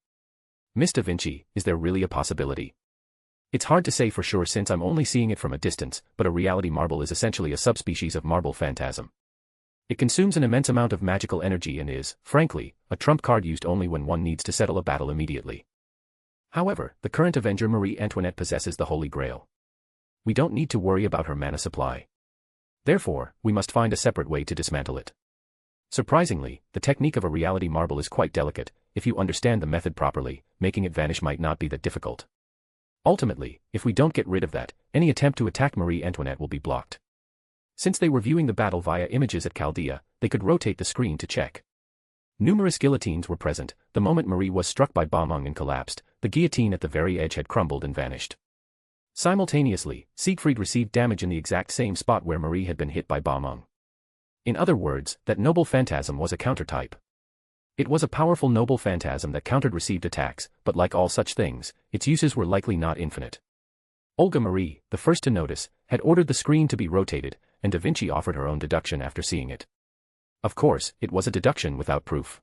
Miss Da Vinci, is there really a possibility? It's hard to say for sure since I'm only seeing it from a distance, but a reality marble is essentially a subspecies of marble phantasm. It consumes an immense amount of magical energy and is, frankly, a trump card used only when one needs to settle a battle immediately. However, the current Avenger Marie Antoinette possesses the Holy Grail. We don't need to worry about her mana supply. Therefore, we must find a separate way to dismantle it. Surprisingly, the technique of a reality marble is quite delicate. If you understand the method properly, making it vanish might not be that difficult. Ultimately, if we don't get rid of that, any attempt to attack Marie Antoinette will be blocked. Since they were viewing the battle via images at Chaldea, they could rotate the screen to check. Numerous guillotines were present. The moment Marie was struck by Ba-Meng and collapsed, the guillotine at the very edge had crumbled and vanished. Simultaneously, Siegfried received damage in the exact same spot where Marie had been hit by Ba-Meng. In other words, that noble phantasm was a counter-type. It was a powerful noble phantasm that countered received attacks, but like all such things, its uses were likely not infinite. Olga Marie, the first to notice, had ordered the screen to be rotated, and Da Vinci offered her own deduction after seeing it. Of course, it was a deduction without proof.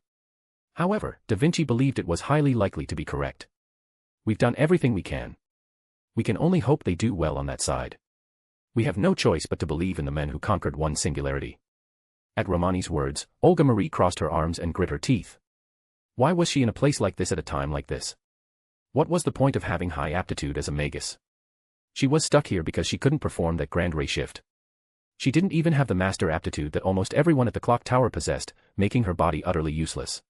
However, Da Vinci believed it was highly likely to be correct. We've done everything we can. We can only hope they do well on that side. We have no choice but to believe in the men who conquered one singularity. At Romani's words, Olga Marie crossed her arms and grit her teeth. Why was she in a place like this at a time like this? What was the point of having high aptitude as a magus? She was stuck here because she couldn't perform that grand ray shift. She didn't even have the master aptitude that almost everyone at the clock tower possessed, making her body utterly useless.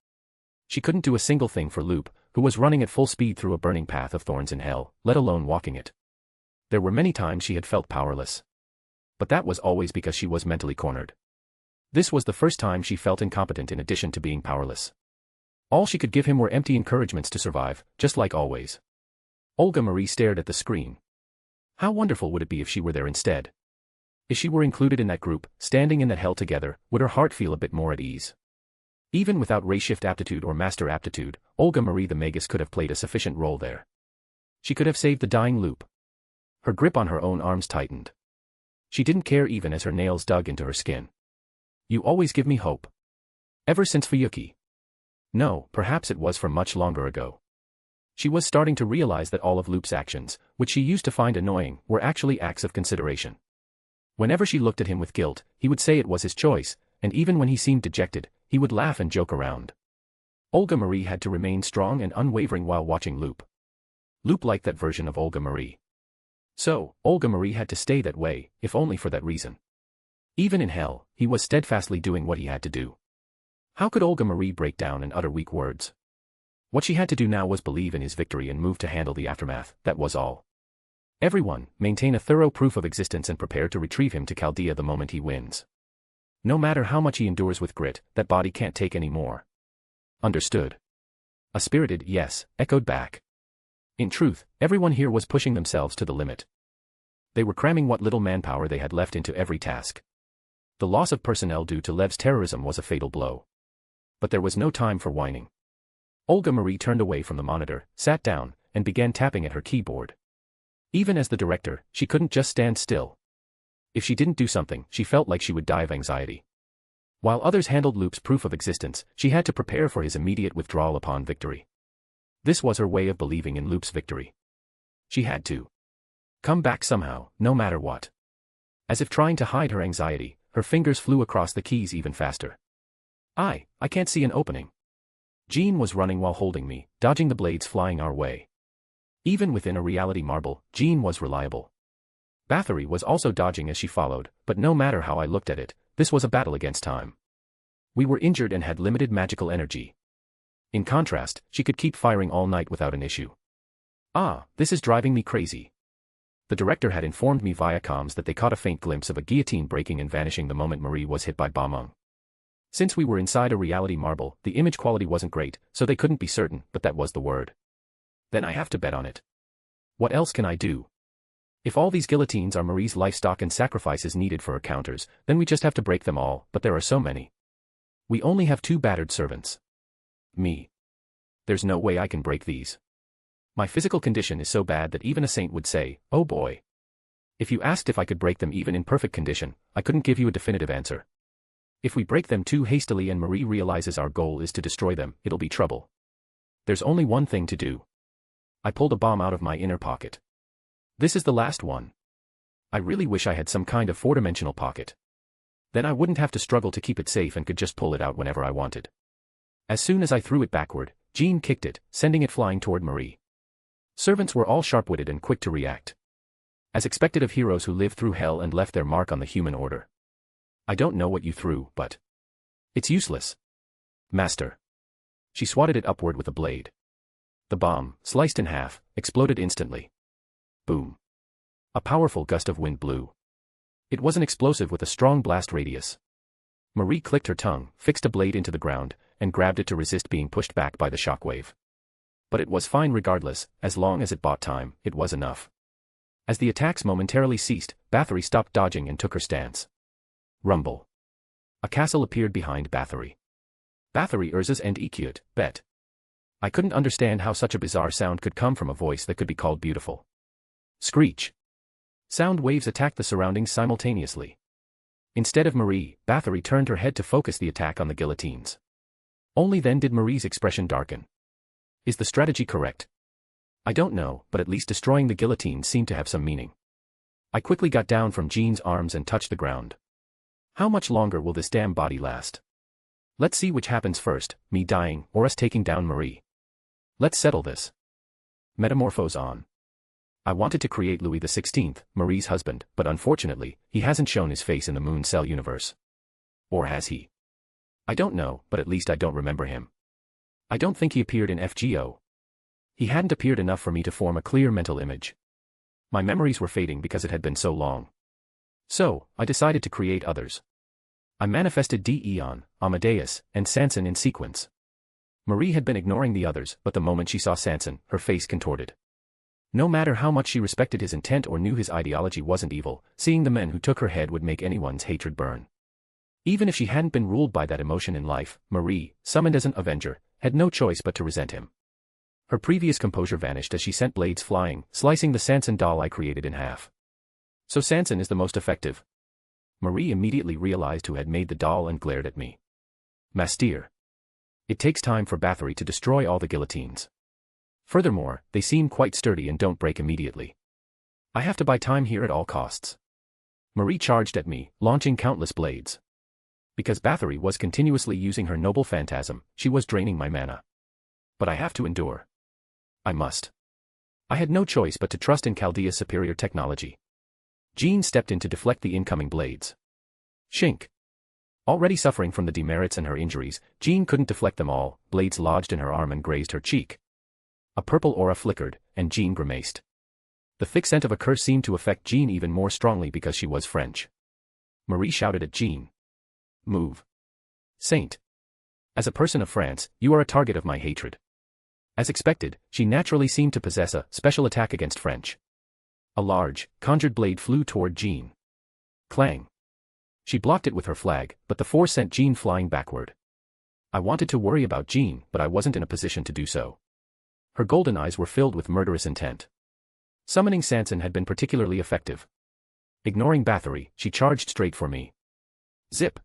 She couldn't do a single thing for Loop, who was running at full speed through a burning path of thorns in hell, let alone walking it. There were many times she had felt powerless. But that was always because she was mentally cornered. This was the first time she felt incompetent in addition to being powerless. All she could give him were empty encouragements to survive, just like always. Olga Marie stared at the screen. How wonderful would it be if she were there instead? If she were included in that group, standing in that hell together, would her heart feel a bit more at ease? Even without ray shift aptitude or master aptitude, Olga Marie the Magus could have played a sufficient role there. She could have saved the dying Loop. Her grip on her own arms tightened. She didn't care even as her nails dug into her skin. You always give me hope. Ever since Fuyuki. No, perhaps it was from much longer ago. She was starting to realize that all of Loop's actions, which she used to find annoying, were actually acts of consideration. Whenever she looked at him with guilt, he would say it was his choice, and even when he seemed dejected, he would laugh and joke around. Olga Marie had to remain strong and unwavering while watching Loop. Loop liked that version of Olga Marie. So, Olga Marie had to stay that way, if only for that reason. Even in hell, he was steadfastly doing what he had to do. How could Olga Marie break down and utter weak words? What she had to do now was believe in his victory and move to handle the aftermath, that was all. Everyone, maintain a thorough proof of existence and prepare to retrieve him to Chaldea the moment he wins. No matter how much he endures with grit, that body can't take any more. Understood. A spirited yes echoed back. In truth, everyone here was pushing themselves to the limit. They were cramming what little manpower they had left into every task. The loss of personnel due to Lev's terrorism was a fatal blow. But there was no time for whining. Olga Marie turned away from the monitor, sat down, and began tapping at her keyboard. Even as the director, she couldn't just stand still. If she didn't do something, she felt like she would die of anxiety. While others handled Loop's proof of existence, she had to prepare for his immediate withdrawal upon victory. This was her way of believing in Loop's victory. She had to come back somehow, no matter what. As if trying to hide her anxiety, her fingers flew across the keys even faster. I can't see an opening. Jean was running while holding me, dodging the blades flying our way. Even within a reality marble, Jean was reliable. Bathory was also dodging as she followed, but no matter how I looked at it, this was a battle against time. We were injured and had limited magical energy. In contrast, she could keep firing all night without an issue. This is driving me crazy. The director had informed me via comms that they caught a faint glimpse of a guillotine breaking and vanishing the moment Marie was hit by Ba-Meng. Since we were inside a reality marble, the image quality wasn't great, so they couldn't be certain, but that was the word. Then I have to bet on it. What else can I do? If all these guillotines are Marie's livestock and sacrifices needed for her counters, then we just have to break them all, but there are so many. We only have 2 battered servants. Me. There's no way I can break these. My physical condition is so bad that even a saint would say, oh boy. If you asked if I could break them even in perfect condition, I couldn't give you a definitive answer. If we break them too hastily and Marie realizes our goal is to destroy them, it'll be trouble. There's only one thing to do. I pulled a bomb out of my inner pocket. This is the last one. I really wish I had some kind of four-dimensional pocket. Then I wouldn't have to struggle to keep it safe and could just pull it out whenever I wanted. As soon as I threw it backward, Jean kicked it, sending it flying toward Marie. Servants were all sharp-witted and quick to react. As expected of heroes who lived through hell and left their mark on the human order. I don't know what you threw, but it's useless. Master. She swatted it upward with a blade. The bomb, sliced in half, exploded instantly. Boom. A powerful gust of wind blew. It was an explosive with a strong blast radius. Marie clicked her tongue, fixed a blade into the ground, and grabbed it to resist being pushed back by the shockwave. But it was fine regardless, as long as it bought time, it was enough. As the attacks momentarily ceased, Bathory stopped dodging and took her stance. Rumble. A castle appeared behind Bathory. Bathory Urzas and Ekiut, bet. I couldn't understand how such a bizarre sound could come from a voice that could be called beautiful. Screech. Sound waves attacked the surroundings simultaneously. Instead of Marie, Bathory turned her head to focus the attack on the guillotines. Only then did Marie's expression darken. Is the strategy correct? I don't know, but at least destroying the guillotines seemed to have some meaning. I quickly got down from Jean's arms and touched the ground. How much longer will this damn body last? Let's see which happens first, me dying, or us taking down Marie. Let's settle this. Metamorphose on. I wanted to create Louis XVI, Marie's husband, but unfortunately, he hasn't shown his face in the Moon Cell universe. Or has he? I don't know, but at least I don't remember him. I don't think he appeared in FGO. He hadn't appeared enough for me to form a clear mental image. My memories were fading because it had been so long. So, I decided to create others. I manifested Dion, Amadeus, and Sanson in sequence. Marie had been ignoring the others, but the moment she saw Sanson, her face contorted. No matter how much she respected his intent or knew his ideology wasn't evil, seeing the men who took her head would make anyone's hatred burn. Even if she hadn't been ruled by that emotion in life, Marie, summoned as an Avenger, had no choice but to resent him. Her previous composure vanished as she sent blades flying, slicing the Sanson doll I created in half. So Sanson is the most effective. Marie immediately realized who had made the doll and glared at me. Master. It takes time for Bathory to destroy all the guillotines. Furthermore, they seem quite sturdy and don't break immediately. I have to buy time here at all costs. Marie charged at me, launching countless blades. Because Bathory was continuously using her noble phantasm, she was draining my mana. But I have to endure. I must. I had no choice but to trust in Chaldea's superior technology. Jean stepped in to deflect the incoming blades. Shink. Already suffering from the demerits and her injuries, Jean couldn't deflect them all, blades lodged in her arm and grazed her cheek. A purple aura flickered, and Jean grimaced. The thick scent of a curse seemed to affect Jean even more strongly because she was French. Marie shouted at Jean. Move. Saint. As a person of France, you are a target of my hatred. As expected, she naturally seemed to possess a special attack against French. A large, conjured blade flew toward Jean. Clang. She blocked it with her flag, but the force sent Jean flying backward. I wanted to worry about Jean, but I wasn't in a position to do so. Her golden eyes were filled with murderous intent. Summoning Sanson had been particularly effective. Ignoring Bathory, she charged straight for me. Zip.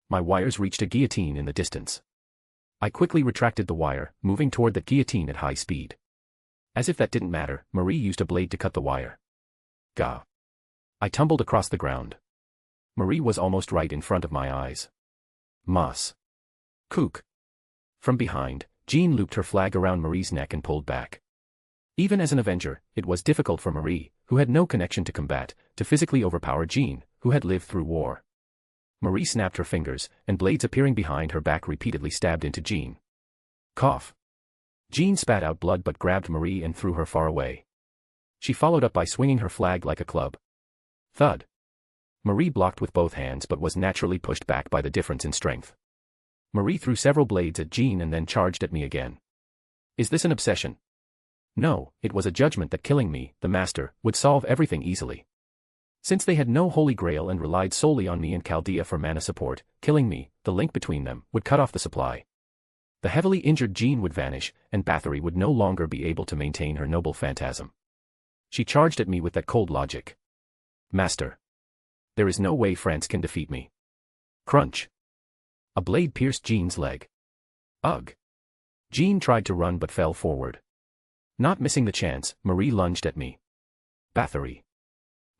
My wires reached a guillotine in the distance. I quickly retracted the wire, moving toward the guillotine at high speed. As if that didn't matter, Marie used a blade to cut the wire. Gah. I tumbled across the ground. Marie was almost right in front of my eyes. Moss. Kook. From behind, Jean looped her flag around Marie's neck and pulled back. Even as an Avenger, it was difficult for Marie, who had no connection to combat, to physically overpower Jean, who had lived through war. Marie snapped her fingers, and blades appearing behind her back repeatedly stabbed into Jean. Cough. Jean spat out blood but grabbed Marie and threw her far away. She followed up by swinging her flag like a club. Thud. Marie blocked with both hands but was naturally pushed back by the difference in strength. Marie threw several blades at Jean and then charged at me again. Is this an obsession? No, it was a judgment that killing me, the master, would solve everything easily. Since they had no holy grail and relied solely on me and Chaldea for mana support, killing me, the link between them, would cut off the supply. The heavily injured Jean would vanish, and Bathory would no longer be able to maintain her noble phantasm. She charged at me with that cold logic. Master. There is no way France can defeat me. Crunch. A blade pierced Jean's leg. Ugh. Jean tried to run but fell forward. Not missing the chance, Marie lunged at me. Bathory.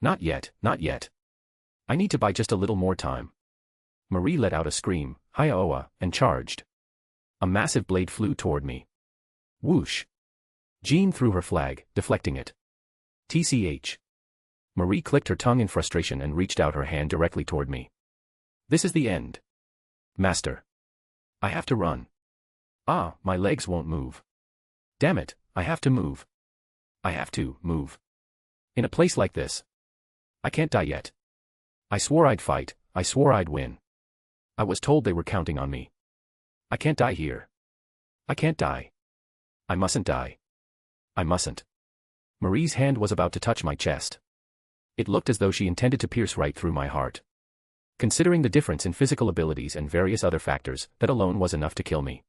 Not yet, not yet. I need to buy just a little more time. Marie let out a scream, hi-oa, and charged. A massive blade flew toward me. Whoosh. Jean threw her flag, deflecting it. TCH. Marie clicked her tongue in frustration and reached out her hand directly toward me. This is the end. Master. I have to run. Ah, my legs won't move. Damn it, I have to move. I have to move. In a place like this. I can't die yet. I swore I'd fight, I swore I'd win. I was told they were counting on me. I can't die here. I can't die. I mustn't die. I mustn't. Marie's hand was about to touch my chest. It looked as though she intended to pierce right through my heart. Considering the difference in physical abilities and various other factors, that alone was enough to kill me.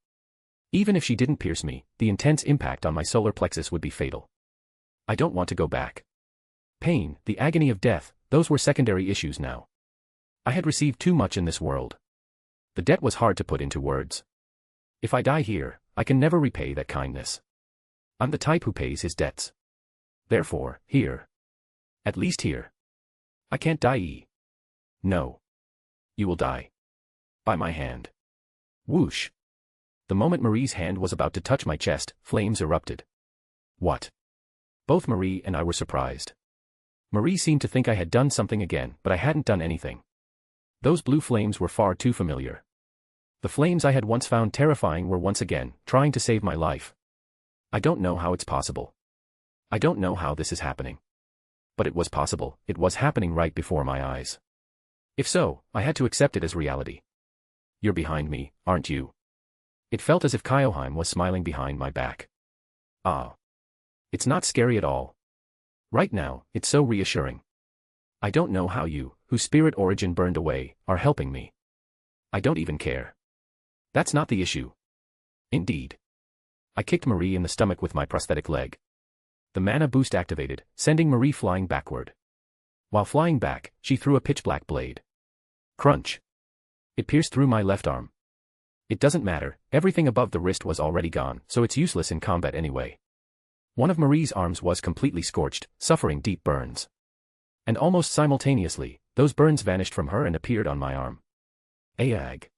Even if she didn't pierce me, the intense impact on my solar plexus would be fatal. I don't want to go back. Pain, the agony of death, those were secondary issues now. I had received too much in this world. The debt was hard to put into words. If I die here, I can never repay that kindness. I'm the type who pays his debts. Therefore, here. At least here. I can't die. No. You will die. By my hand. Whoosh. The moment Marie's hand was about to touch my chest, flames erupted. What? Both Marie and I were surprised. Marie seemed to think I had done something again, but I hadn't done anything. Those blue flames were far too familiar. The flames I had once found terrifying were once again trying to save my life. I don't know how it's possible. I don't know how this is happening. But it was possible, it was happening right before my eyes. If so, I had to accept it as reality. You're behind me, aren't you? It felt as if Kyoheim was smiling behind my back. Ah. It's not scary at all. Right now, it's so reassuring. I don't know how you, whose spirit origin burned away, are helping me. I don't even care. That's not the issue. Indeed. I kicked Marie in the stomach with my prosthetic leg. The mana boost activated, sending Marie flying backward. While flying back, she threw a pitch-black blade. Crunch. It pierced through my left arm. It doesn't matter, everything above the wrist was already gone, so it's useless in combat anyway. One of Marie's arms was completely scorched, suffering deep burns. And almost simultaneously, those burns vanished from her and appeared on my arm. Ayag.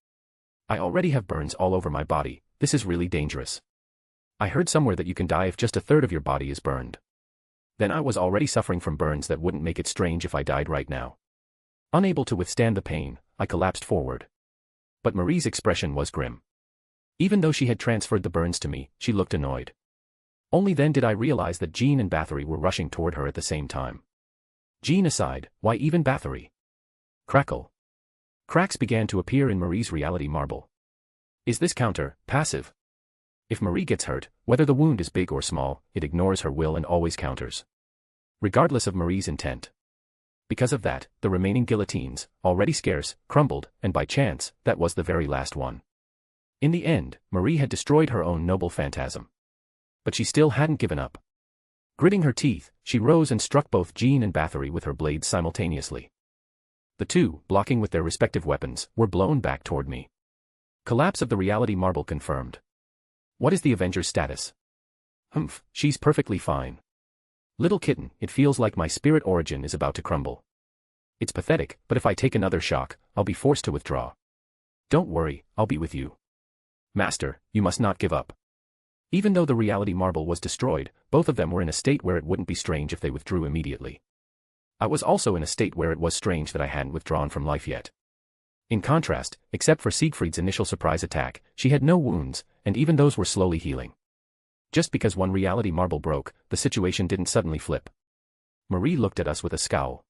I already have burns all over my body, this is really dangerous. I heard somewhere that you can die if just a third of your body is burned. Then I was already suffering from burns that wouldn't make it strange if I died right now. Unable to withstand the pain, I collapsed forward. But Marie's expression was grim. Even though she had transferred the burns to me, she looked annoyed. Only then did I realize that Jean and Bathory were rushing toward her at the same time. Jean aside, why even Bathory? Crackle. Cracks began to appear in Marie's reality marble. Is this counter, passive? If Marie gets hurt, whether the wound is big or small, it ignores her will and always counters. Regardless of Marie's intent. Because of that, the remaining guillotines, already scarce, crumbled, and by chance, that was the very last one. In the end, Marie had destroyed her own noble phantasm. But she still hadn't given up. Gritting her teeth, she rose and struck both Jean and Bathory with her blades simultaneously. The two, blocking with their respective weapons, were blown back toward me. Collapse of the reality marble confirmed. What is the Avenger's status? Humph, she's perfectly fine. Little kitten, it feels like my spirit origin is about to crumble. It's pathetic, but if I take another shock, I'll be forced to withdraw. Don't worry, I'll be with you. Master, you must not give up. Even though the reality marble was destroyed, both of them were in a state where it wouldn't be strange if they withdrew immediately. I was also in a state where it was strange that I hadn't withdrawn from life yet. In contrast, except for Siegfried's initial surprise attack, she had no wounds, and even those were slowly healing. Just because one reality marble broke, the situation didn't suddenly flip. Marie looked at us with a scowl.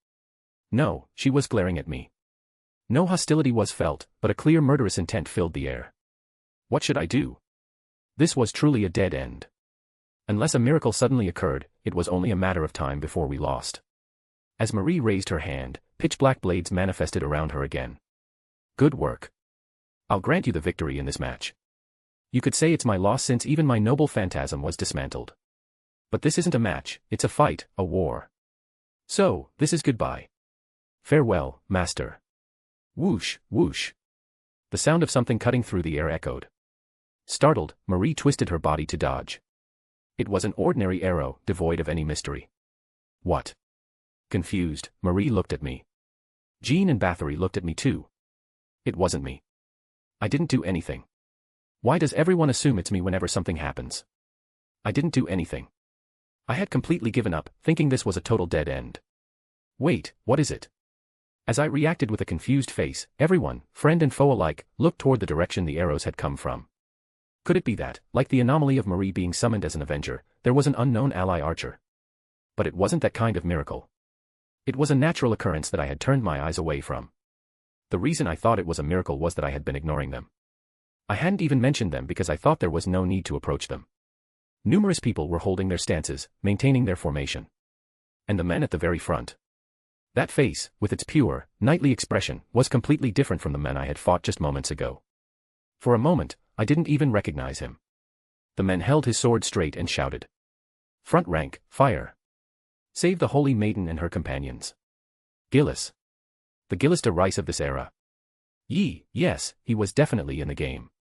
No, she was glaring at me. No hostility was felt, but a clear murderous intent filled the air. What should I do? This was truly a dead end. Unless a miracle suddenly occurred, it was only a matter of time before we lost. As Marie raised her hand, pitch-black blades manifested around her again. Good work. I'll grant you the victory in this match. You could say it's my loss since even my noble phantasm was dismantled. But this isn't a match, it's a fight, a war. So, this is goodbye. Farewell, master. Whoosh, whoosh. The sound of something cutting through the air echoed. Startled, Marie twisted her body to dodge. It was an ordinary arrow, devoid of any mystery. What? Confused, Marie looked at me. Jean and Bathory looked at me too. It wasn't me. I didn't do anything. Why does everyone assume it's me whenever something happens? I didn't do anything. I had completely given up, thinking this was a total dead end. Wait, what is it? As I reacted with a confused face, everyone, friend and foe alike, looked toward the direction the arrows had come from. Could it be that, like the anomaly of Marie being summoned as an avenger, there was an unknown ally archer? But it wasn't that kind of miracle. It was a natural occurrence that I had turned my eyes away from. The reason I thought it was a miracle was that I had been ignoring them. I hadn't even mentioned them because I thought there was no need to approach them. Numerous people were holding their stances, maintaining their formation. And the men at the very front. That face, with its pure, knightly expression, was completely different from the men I had fought just moments ago. For a moment, I didn't even recognize him. The man held his sword straight and shouted. Front rank, fire! Save the Holy Maiden and her companions. Gillis. The Gillis de Rice of this era. Yes, he was definitely in the game.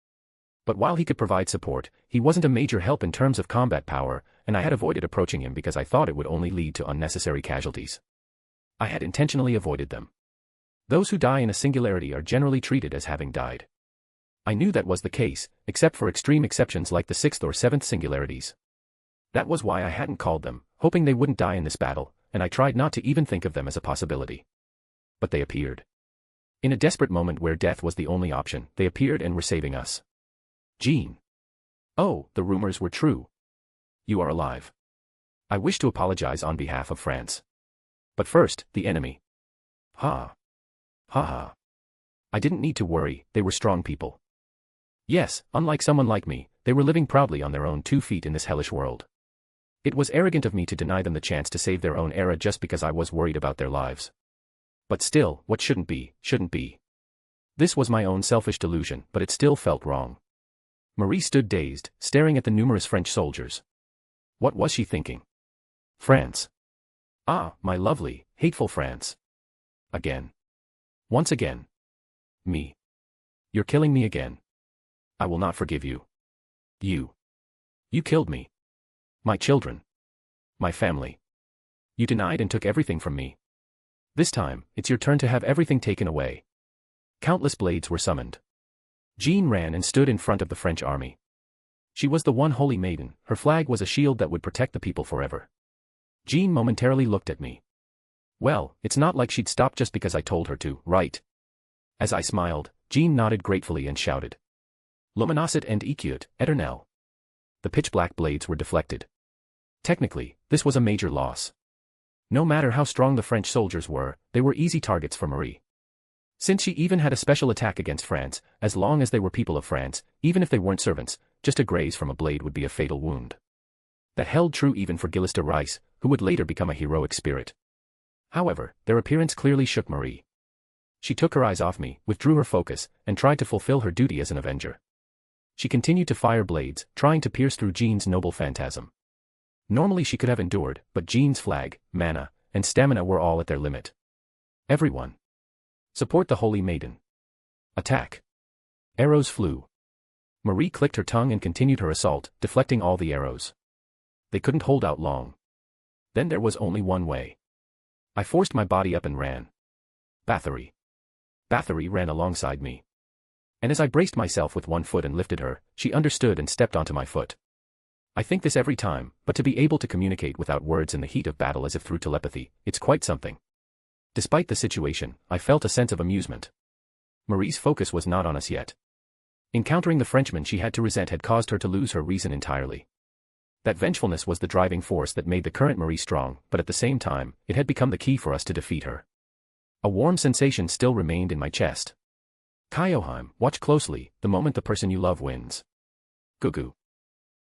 But while he could provide support, he wasn't a major help in terms of combat power, and I had avoided approaching him because I thought it would only lead to unnecessary casualties. I had intentionally avoided them. Those who die in a singularity are generally treated as having died. I knew that was the case, except for extreme exceptions like the 6th or 7th singularities. That was why I hadn't called them, hoping they wouldn't die in this battle, and I tried not to even think of them as a possibility. But they appeared. In a desperate moment where death was the only option, they appeared and were saving us. Jean. Oh, the rumors were true. You are alive. I wish to apologize on behalf of France. But first, the enemy. Ha. Ha ha. I didn't need to worry, they were strong people. Yes, unlike someone like me, they were living proudly on their own 2 feet in this hellish world. It was arrogant of me to deny them the chance to save their own era just because I was worried about their lives. But still, what shouldn't be, shouldn't be. This was my own selfish delusion, but it still felt wrong. Marie stood dazed, staring at the numerous French soldiers. What was she thinking? France. Ah, my lovely, hateful France. Again. Once again. Me. You're killing me again. I will not forgive you. You. You killed me. My children. My family. You denied and took everything from me. This time, it's your turn to have everything taken away. Countless blades were summoned. Jean ran and stood in front of the French army. She was the one holy maiden, her flag was a shield that would protect the people forever. Jean momentarily looked at me. Well, it's not like she'd stop just because I told her to, right? As I smiled, Jean nodded gratefully and shouted. Luminosity and Equiot, Eternel. The pitch-black blades were deflected. Technically, this was a major loss. No matter how strong the French soldiers were, they were easy targets for Marie. Since she even had a special attack against France, as long as they were people of France, even if they weren't servants, just a graze from a blade would be a fatal wound. That held true even for Gillis de Rice, who would later become a heroic spirit. However, their appearance clearly shook Marie. She took her eyes off me, withdrew her focus, and tried to fulfill her duty as an avenger. She continued to fire blades, trying to pierce through Jean's noble phantasm. Normally she could have endured, but Jean's flag, mana, and stamina were all at their limit. Everyone. Support the Holy Maiden. Attack. Arrows flew. Marie clicked her tongue and continued her assault, deflecting all the arrows. They couldn't hold out long. Then there was only one way. I forced my body up and ran. Bathory. Bathory ran alongside me. And as I braced myself with one foot and lifted her, she understood and stepped onto my foot. I think this every time, but to be able to communicate without words in the heat of battle as if through telepathy, it's quite something. Despite the situation, I felt a sense of amusement. Marie's focus was not on us yet. Encountering the Frenchman she had to resent had caused her to lose her reason entirely. That vengefulness was the driving force that made the current Marie strong, but at the same time, it had become the key for us to defeat her. A warm sensation still remained in my chest. Kyoheim, watch closely, the moment the person you love wins. Gugu.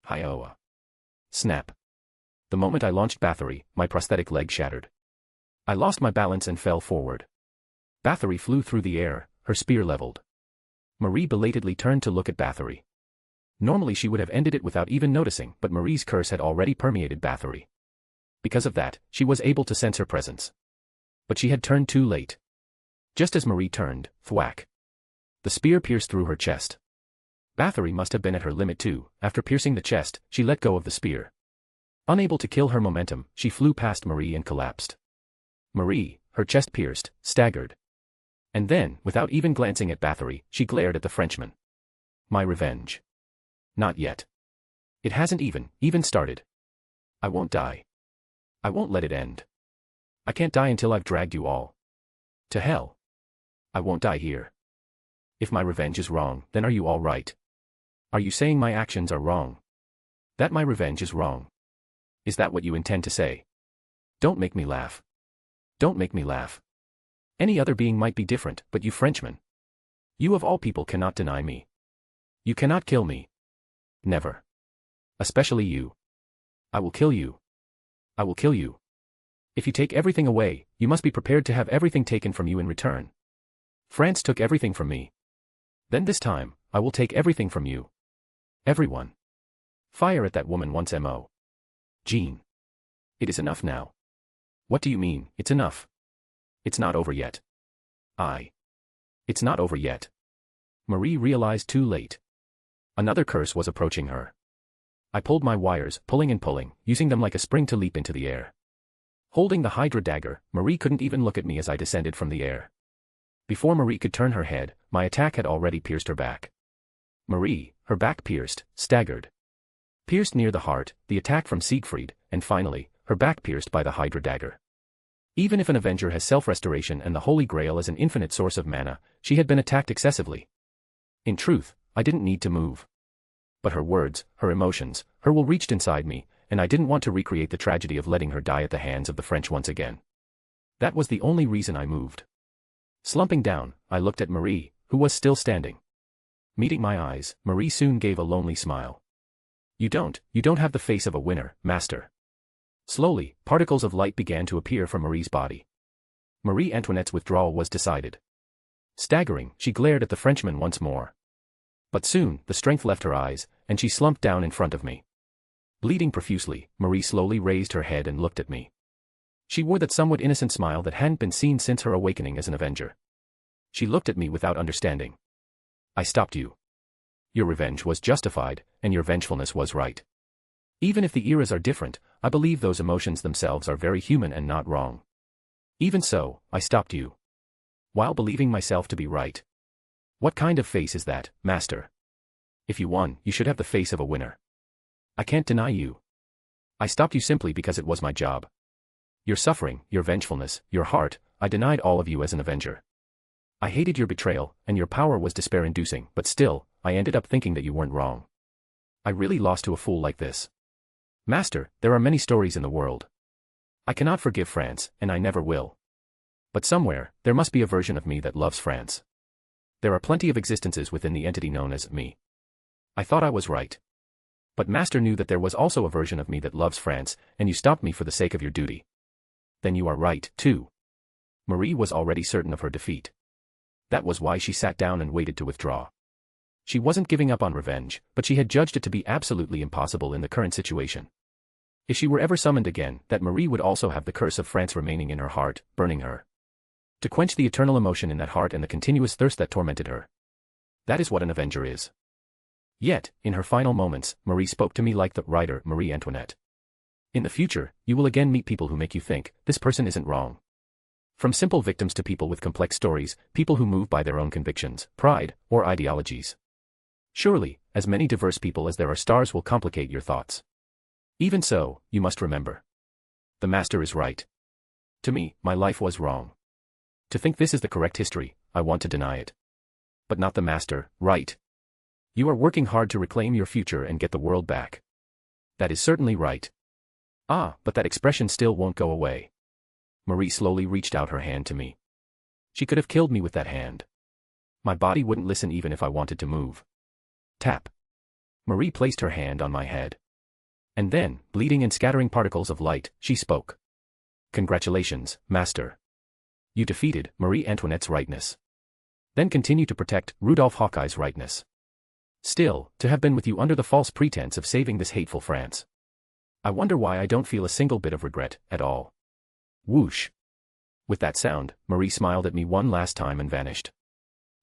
Hioa. Snap. The moment I launched Bathory, my prosthetic leg shattered. I lost my balance and fell forward. Bathory flew through the air, her spear leveled. Marie belatedly turned to look at Bathory. Normally she would have ended it without even noticing, but Marie's curse had already permeated Bathory. Because of that, she was able to sense her presence. But she had turned too late. Just as Marie turned, thwack. The spear pierced through her chest. Bathory must have been at her limit too. After piercing the chest, she let go of the spear. Unable to kill her momentum, she flew past Marie and collapsed. Marie, her chest pierced, staggered. And then, without even glancing at Bathory, she glared at the Frenchman. My revenge. Not yet. It hasn't even started. I won't die. I won't let it end. I can't die until I've dragged you all to hell. I won't die here. If my revenge is wrong, then are you all right? Are you saying my actions are wrong? That my revenge is wrong? Is that what you intend to say? Don't make me laugh. Don't make me laugh. Any other being might be different, but you Frenchmen. You of all people cannot deny me. You cannot kill me. Never. Especially you. I will kill you. I will kill you. If you take everything away, you must be prepared to have everything taken from you in return. France took everything from me. Then this time, I will take everything from you. Everyone. Fire at that woman once more. Jean. It is enough now. What do you mean, it's enough? It's not over yet. It's not over yet. Marie realized too late. Another curse was approaching her. I pulled my wires, pulling and pulling, using them like a spring to leap into the air. Holding the Hydra dagger, Marie couldn't even look at me as I descended from the air. Before Marie could turn her head, my attack had already pierced her back. Marie, her back pierced, staggered. Pierced near the heart, the attack from Siegfried, and finally, her back pierced by the Hydra dagger. Even if an Avenger has self-restoration and the Holy Grail as an infinite source of mana, she had been attacked excessively. In truth, I didn't need to move. But her words, her emotions, her will reached inside me, and I didn't want to recreate the tragedy of letting her die at the hands of the French once again. That was the only reason I moved. Slumping down, I looked at Marie, who was still standing. Meeting my eyes, Marie soon gave a lonely smile. You don't have the face of a winner, master. Slowly, particles of light began to appear from Marie's body. Marie Antoinette's withdrawal was decided. Staggering, she glared at the Frenchman once more. But soon, the strength left her eyes, and she slumped down in front of me. Bleeding profusely, Marie slowly raised her head and looked at me. She wore that somewhat innocent smile that hadn't been seen since her awakening as an Avenger. She looked at me without understanding. I stopped you. Your revenge was justified, and your vengefulness was right. Even if the eras are different, I believe those emotions themselves are very human and not wrong. Even so, I stopped you. While believing myself to be right. What kind of face is that, master? If you won, you should have the face of a winner. I can't deny you. I stopped you simply because it was my job. Your suffering, your vengefulness, your heart, I denied all of you as an Avenger. I hated your betrayal, and your power was despair-inducing, but still, I ended up thinking that you weren't wrong. I really lost to a fool like this. Master, there are many stories in the world. I cannot forgive France, and I never will. But somewhere, there must be a version of me that loves France. There are plenty of existences within the entity known as me. I thought I was right. But Master knew that there was also a version of me that loves France, and you stopped me for the sake of your duty. Then you are right, too. Marie was already certain of her defeat. That was why she sat down and waited to withdraw. She wasn't giving up on revenge, but she had judged it to be absolutely impossible in the current situation. If she were ever summoned again, that Marie would also have the curse of France remaining in her heart, burning her. To quench the eternal emotion in that heart and the continuous thirst that tormented her. That is what an Avenger is. Yet, in her final moments, Marie spoke to me like the writer Marie Antoinette. In the future, you will again meet people who make you think, this person isn't wrong. From simple victims to people with complex stories, people who move by their own convictions, pride, or ideologies. Surely, as many diverse people as there are stars will complicate your thoughts. Even so, you must remember. The Master is right. To me, my life was wrong. To think this is the correct history, I want to deny it. But not the Master, right? You are working hard to reclaim your future and get the world back. That is certainly right. Ah, but that expression still won't go away. Marie slowly reached out her hand to me. She could have killed me with that hand. My body wouldn't listen even if I wanted to move. Tap. Marie placed her hand on my head. And then, bleeding and scattering particles of light, she spoke. Congratulations, Master. You defeated Marie Antoinette's rightness. Then continue to protect Rudolph Hawkeye's rightness. Still, to have been with you under the false pretense of saving this hateful France. I wonder why I don't feel a single bit of regret, at all. Whoosh. With that sound, Marie smiled at me one last time and vanished.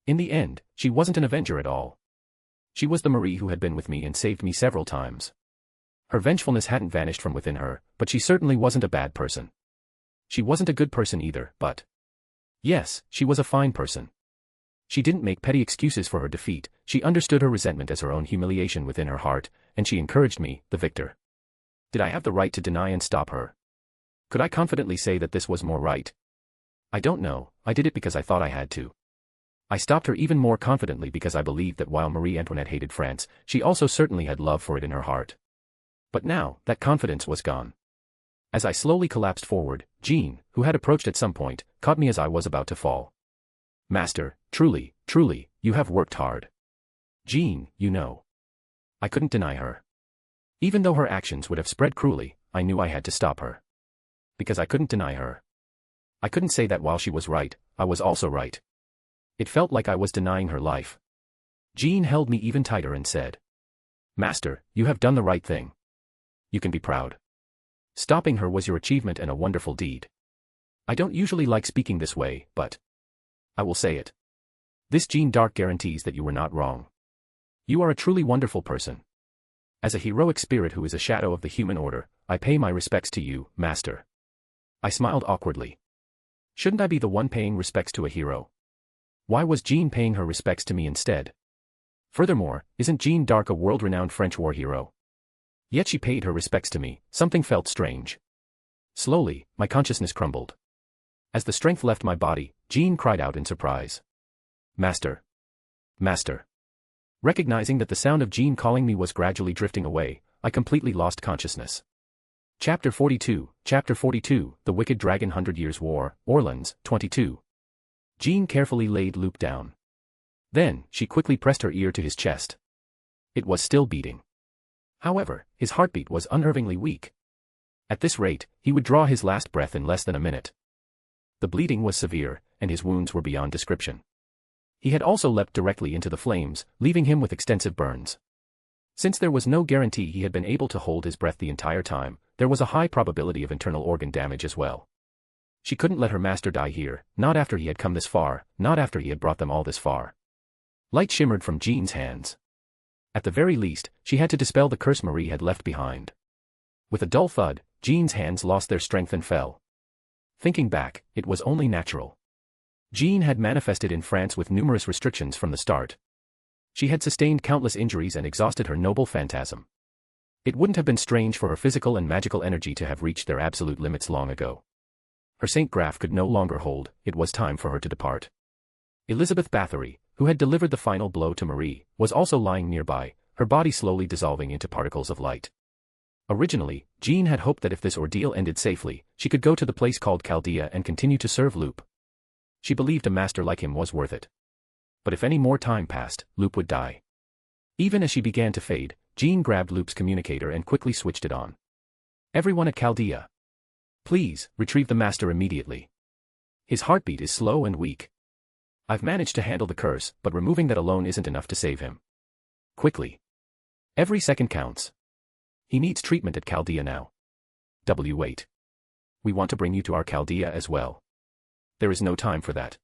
In the end, she wasn't an Avenger at all. She was the Marie who had been with me and saved me several times. Her vengefulness hadn't vanished from within her, but she certainly wasn't a bad person. She wasn't a good person either, but yes, she was a fine person. She didn't make petty excuses for her defeat, she understood her resentment as her own humiliation within her heart, and she encouraged me, the victor. Did I have the right to deny and stop her? Could I confidently say that this was more right? I don't know, I did it because I thought I had to. I stopped her even more confidently because I believed that while Marie Antoinette hated France, she also certainly had love for it in her heart. But now, that confidence was gone. As I slowly collapsed forward, Jean, who had approached at some point, caught me as I was about to fall. Master, truly, you have worked hard. Jean, you know. I couldn't deny her. Even though her actions would have spread cruelly, I knew I had to stop her. Because I couldn't deny her. I couldn't say that while she was right, I was also right. It felt like I was denying her life. Jean held me even tighter and said, Master, you have done the right thing. You can be proud. Stopping her was your achievement and a wonderful deed. I don't usually like speaking this way, but I will say it. This Jean d'Arc guarantees that you were not wrong. You are a truly wonderful person. As a heroic spirit who is a shadow of the human order, I pay my respects to you, Master. I smiled awkwardly. Shouldn't I be the one paying respects to a hero? Why was Jean paying her respects to me instead? Furthermore, isn't Jean d'Arc a world-renowned French war hero? Yet she paid her respects to me, something felt strange. Slowly, my consciousness crumbled. As the strength left my body, Jean cried out in surprise. Master. Master. Recognizing that the sound of Jean calling me was gradually drifting away, I completely lost consciousness. Chapter 42, The Wicked Dragon 100 Years War, Orleans, 22. Jean carefully laid Loup down. Then, she quickly pressed her ear to his chest. It was still beating. However, his heartbeat was unnervingly weak. At this rate, he would draw his last breath in less than a minute. The bleeding was severe, and his wounds were beyond description. He had also leapt directly into the flames, leaving him with extensive burns. Since there was no guarantee he had been able to hold his breath the entire time, there was a high probability of internal organ damage as well. She couldn't let her master die here, not after he had come this far, not after he had brought them all this far. Light shimmered from Jean's hands. At the very least, she had to dispel the curse Marie had left behind. With a dull thud, Jean's hands lost their strength and fell. Thinking back, it was only natural. Jean had manifested in France with numerous restrictions from the start. She had sustained countless injuries and exhausted her noble phantasm. It wouldn't have been strange for her physical and magical energy to have reached their absolute limits long ago. Her Saint Graph could no longer hold, it was time for her to depart. Elizabeth Bathory, who had delivered the final blow to Marie, was also lying nearby, her body slowly dissolving into particles of light. Originally, Jean had hoped that if this ordeal ended safely, she could go to the place called Chaldea and continue to serve Loup. She believed a master like him was worth it. But if any more time passed, Loup would die. Even as she began to fade, Jean grabbed Loup's communicator and quickly switched it on. Everyone at Chaldea. Please, retrieve the master immediately. His heartbeat is slow and weak. I've managed to handle the curse, but removing that alone isn't enough to save him. Quickly. Every second counts. He needs treatment at Chaldea now. Wait. We want to bring you to our Chaldea as well. There is no time for that.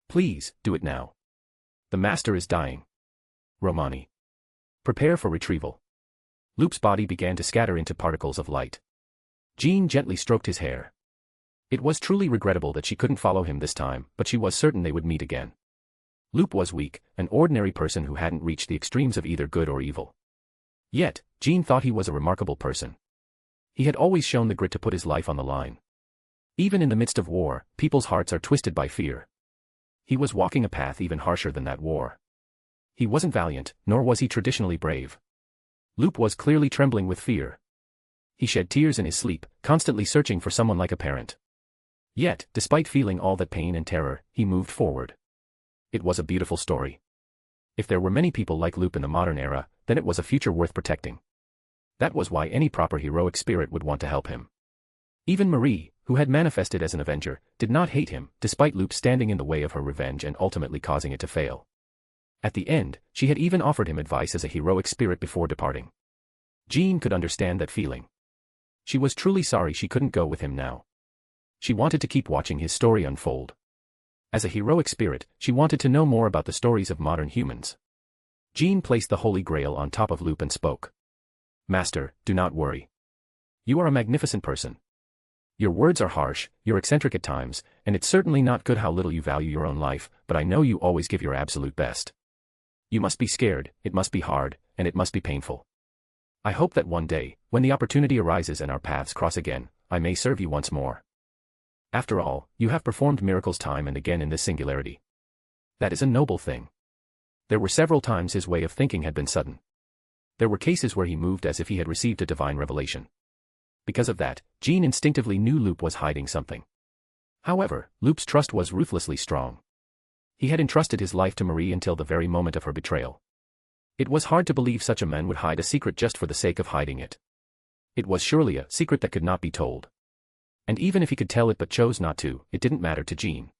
Please, do it now. The master is dying. Romani. Prepare for retrieval. Loup's body began to scatter into particles of light. Jean gently stroked his hair. It was truly regrettable that she couldn't follow him this time, but she was certain they would meet again. Loup was weak, an ordinary person who hadn't reached the extremes of either good or evil. Yet, Jean thought he was a remarkable person. He had always shown the grit to put his life on the line. Even in the midst of war, people's hearts are twisted by fear. He was walking a path even harsher than that war. He wasn't valiant, nor was he traditionally brave. Loup was clearly trembling with fear. He shed tears in his sleep, constantly searching for someone like a parent. Yet, despite feeling all that pain and terror, he moved forward. It was a beautiful story. If there were many people like Loup in the modern era, then it was a future worth protecting. That was why any proper heroic spirit would want to help him. Even Marie, who had manifested as an avenger, did not hate him, despite Loup standing in the way of her revenge and ultimately causing it to fail. At the end, she had even offered him advice as a heroic spirit before departing. Jean could understand that feeling. She was truly sorry she couldn't go with him now. She wanted to keep watching his story unfold. As a heroic spirit, she wanted to know more about the stories of modern humans. Jean placed the Holy Grail on top of Loop and spoke. Master, do not worry. You are a magnificent person. Your words are harsh, you're eccentric at times, and it's certainly not good how little you value your own life, but I know you always give your absolute best. You must be scared, it must be hard, and it must be painful. I hope that one day, when the opportunity arises and our paths cross again, I may serve you once more. After all, you have performed miracles time and again in this singularity. That is a noble thing. There were several times his way of thinking had been sudden. There were cases where he moved as if he had received a divine revelation. Because of that, Jean instinctively knew Loop was hiding something. However, Loop's trust was ruthlessly strong. He had entrusted his life to Marie until the very moment of her betrayal. It was hard to believe such a man would hide a secret just for the sake of hiding it. It was surely a secret that could not be told. And even if he could tell it but chose not to, it didn't matter to Jean.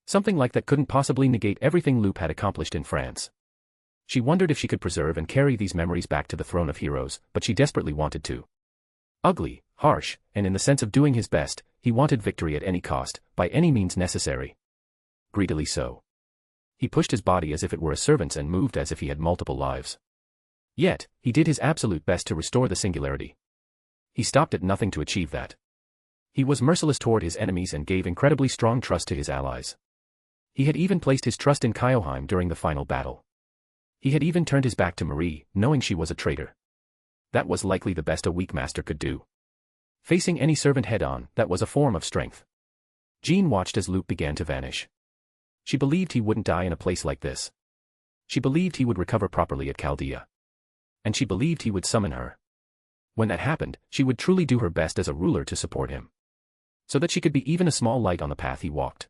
Something like that couldn't possibly negate everything Loop had accomplished in France. She wondered if she could preserve and carry these memories back to the throne of heroes, but she desperately wanted to. Ugly, harsh, and in the sense of doing his best, he wanted victory at any cost, by any means necessary. Greedily so. He pushed his body as if it were a servant's and moved as if he had multiple lives. Yet, he did his absolute best to restore the singularity. He stopped at nothing to achieve that. He was merciless toward his enemies and gave incredibly strong trust to his allies. He had even placed his trust in Kyoheim during the final battle. He had even turned his back to Marie, knowing she was a traitor. That was likely the best a weak master could do. Facing any servant head-on, that was a form of strength. Jean watched as Loop began to vanish. She believed he wouldn't die in a place like this. She believed he would recover properly at Chaldea. And she believed he would summon her. When that happened, she would truly do her best as a ruler to support him. So that she could be even a small light on the path he walked.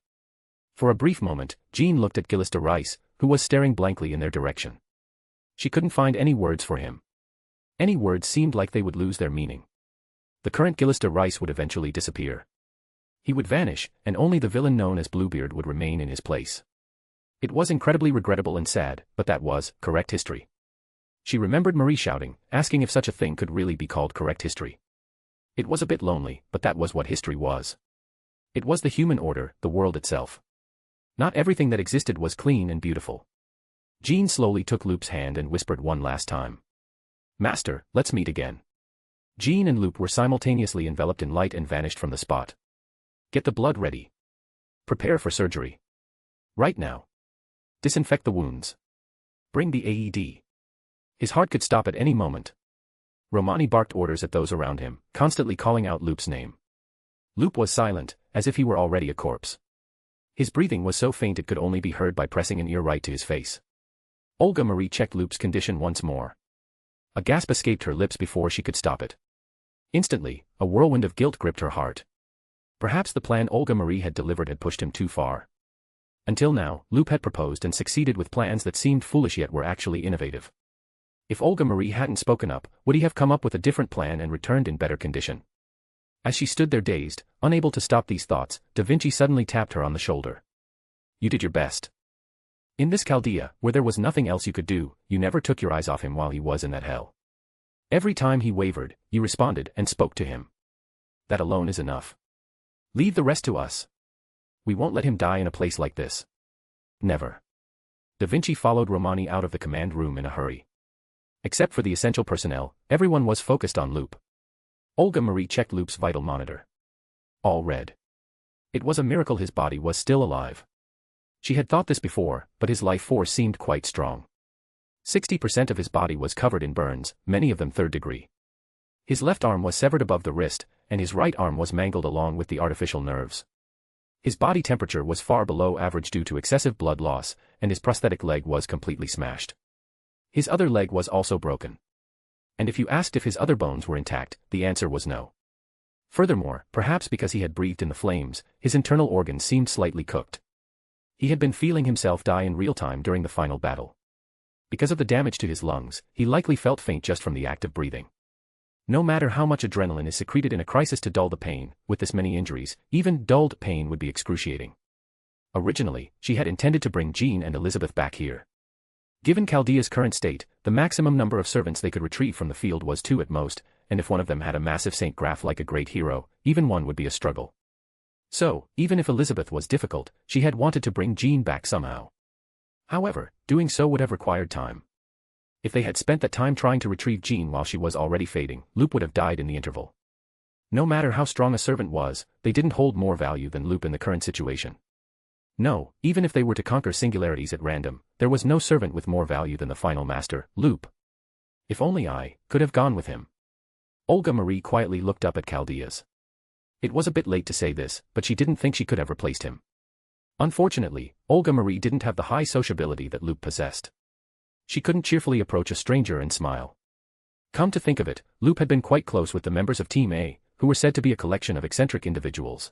For a brief moment, Jean looked at Gilles de Rice, who was staring blankly in their direction. She couldn't find any words for him. Any words seemed like they would lose their meaning. The current Gilles de Rice would eventually disappear. He would vanish, and only the villain known as Bluebeard would remain in his place. It was incredibly regrettable and sad, but that was correct history. She remembered Marie shouting, asking if such a thing could really be called correct history. It was a bit lonely, but that was what history was. It was the human order, the world itself. Not everything that existed was clean and beautiful. Jean slowly took Loop's hand and whispered one last time. Master, let's meet again. Jean and Loop were simultaneously enveloped in light and vanished from the spot. Get the blood ready. Prepare for surgery. Right now. Disinfect the wounds. Bring the AED. His heart could stop at any moment. Romani barked orders at those around him, constantly calling out Loop's name. Loop was silent, as if he were already a corpse. His breathing was so faint it could only be heard by pressing an ear right to his face. Olga Marie checked Loop's condition once more. A gasp escaped her lips before she could stop it. Instantly, a whirlwind of guilt gripped her heart. Perhaps the plan Olga Marie had delivered had pushed him too far. Until now, Loop had proposed and succeeded with plans that seemed foolish yet were actually innovative. If Olga Marie hadn't spoken up, would he have come up with a different plan and returned in better condition? As she stood there dazed, unable to stop these thoughts, Da Vinci suddenly tapped her on the shoulder. You did your best. In this Chaldea, where there was nothing else you could do, you never took your eyes off him while he was in that hell. Every time he wavered, you responded and spoke to him. That alone is enough. Leave the rest to us. We won't let him die in a place like this. Never. Da Vinci followed Romani out of the command room in a hurry. Except for the essential personnel, everyone was focused on Loop. Olga Marie checked Loop's vital monitor. All red. It was a miracle his body was still alive. She had thought this before, but his life force seemed quite strong. 60% of his body was covered in burns, many of them third degree. His left arm was severed above the wrist, and his right arm was mangled along with the artificial nerves. His body temperature was far below average due to excessive blood loss, and his prosthetic leg was completely smashed. His other leg was also broken. And if you asked if his other bones were intact, the answer was no. Furthermore, perhaps because he had breathed in the flames, his internal organs seemed slightly cooked. He had been feeling himself die in real time during the final battle. Because of the damage to his lungs, he likely felt faint just from the act of breathing. No matter how much adrenaline is secreted in a crisis to dull the pain, with this many injuries, even dulled pain would be excruciating. Originally, she had intended to bring Jean and Elizabeth back here. Given Chaldea's current state, the maximum number of servants they could retrieve from the field was 2 at most, and if one of them had a massive Saint Graph like a great hero, even one would be a struggle. So, even if Elizabeth was difficult, she had wanted to bring Jean back somehow. However, doing so would have required time. If they had spent that time trying to retrieve Jean while she was already fading, Loop would have died in the interval. No matter how strong a servant was, they didn't hold more value than Loop in the current situation. No, even if they were to conquer singularities at random, there was no servant with more value than the final master, Loop. If only I could have gone with him. Olga Marie quietly looked up at Chaldeas. It was a bit late to say this, but she didn't think she could have replaced him. Unfortunately, Olga Marie didn't have the high sociability that Loop possessed. She couldn't cheerfully approach a stranger and smile. Come to think of it, Loop had been quite close with the members of Team A, who were said to be a collection of eccentric individuals.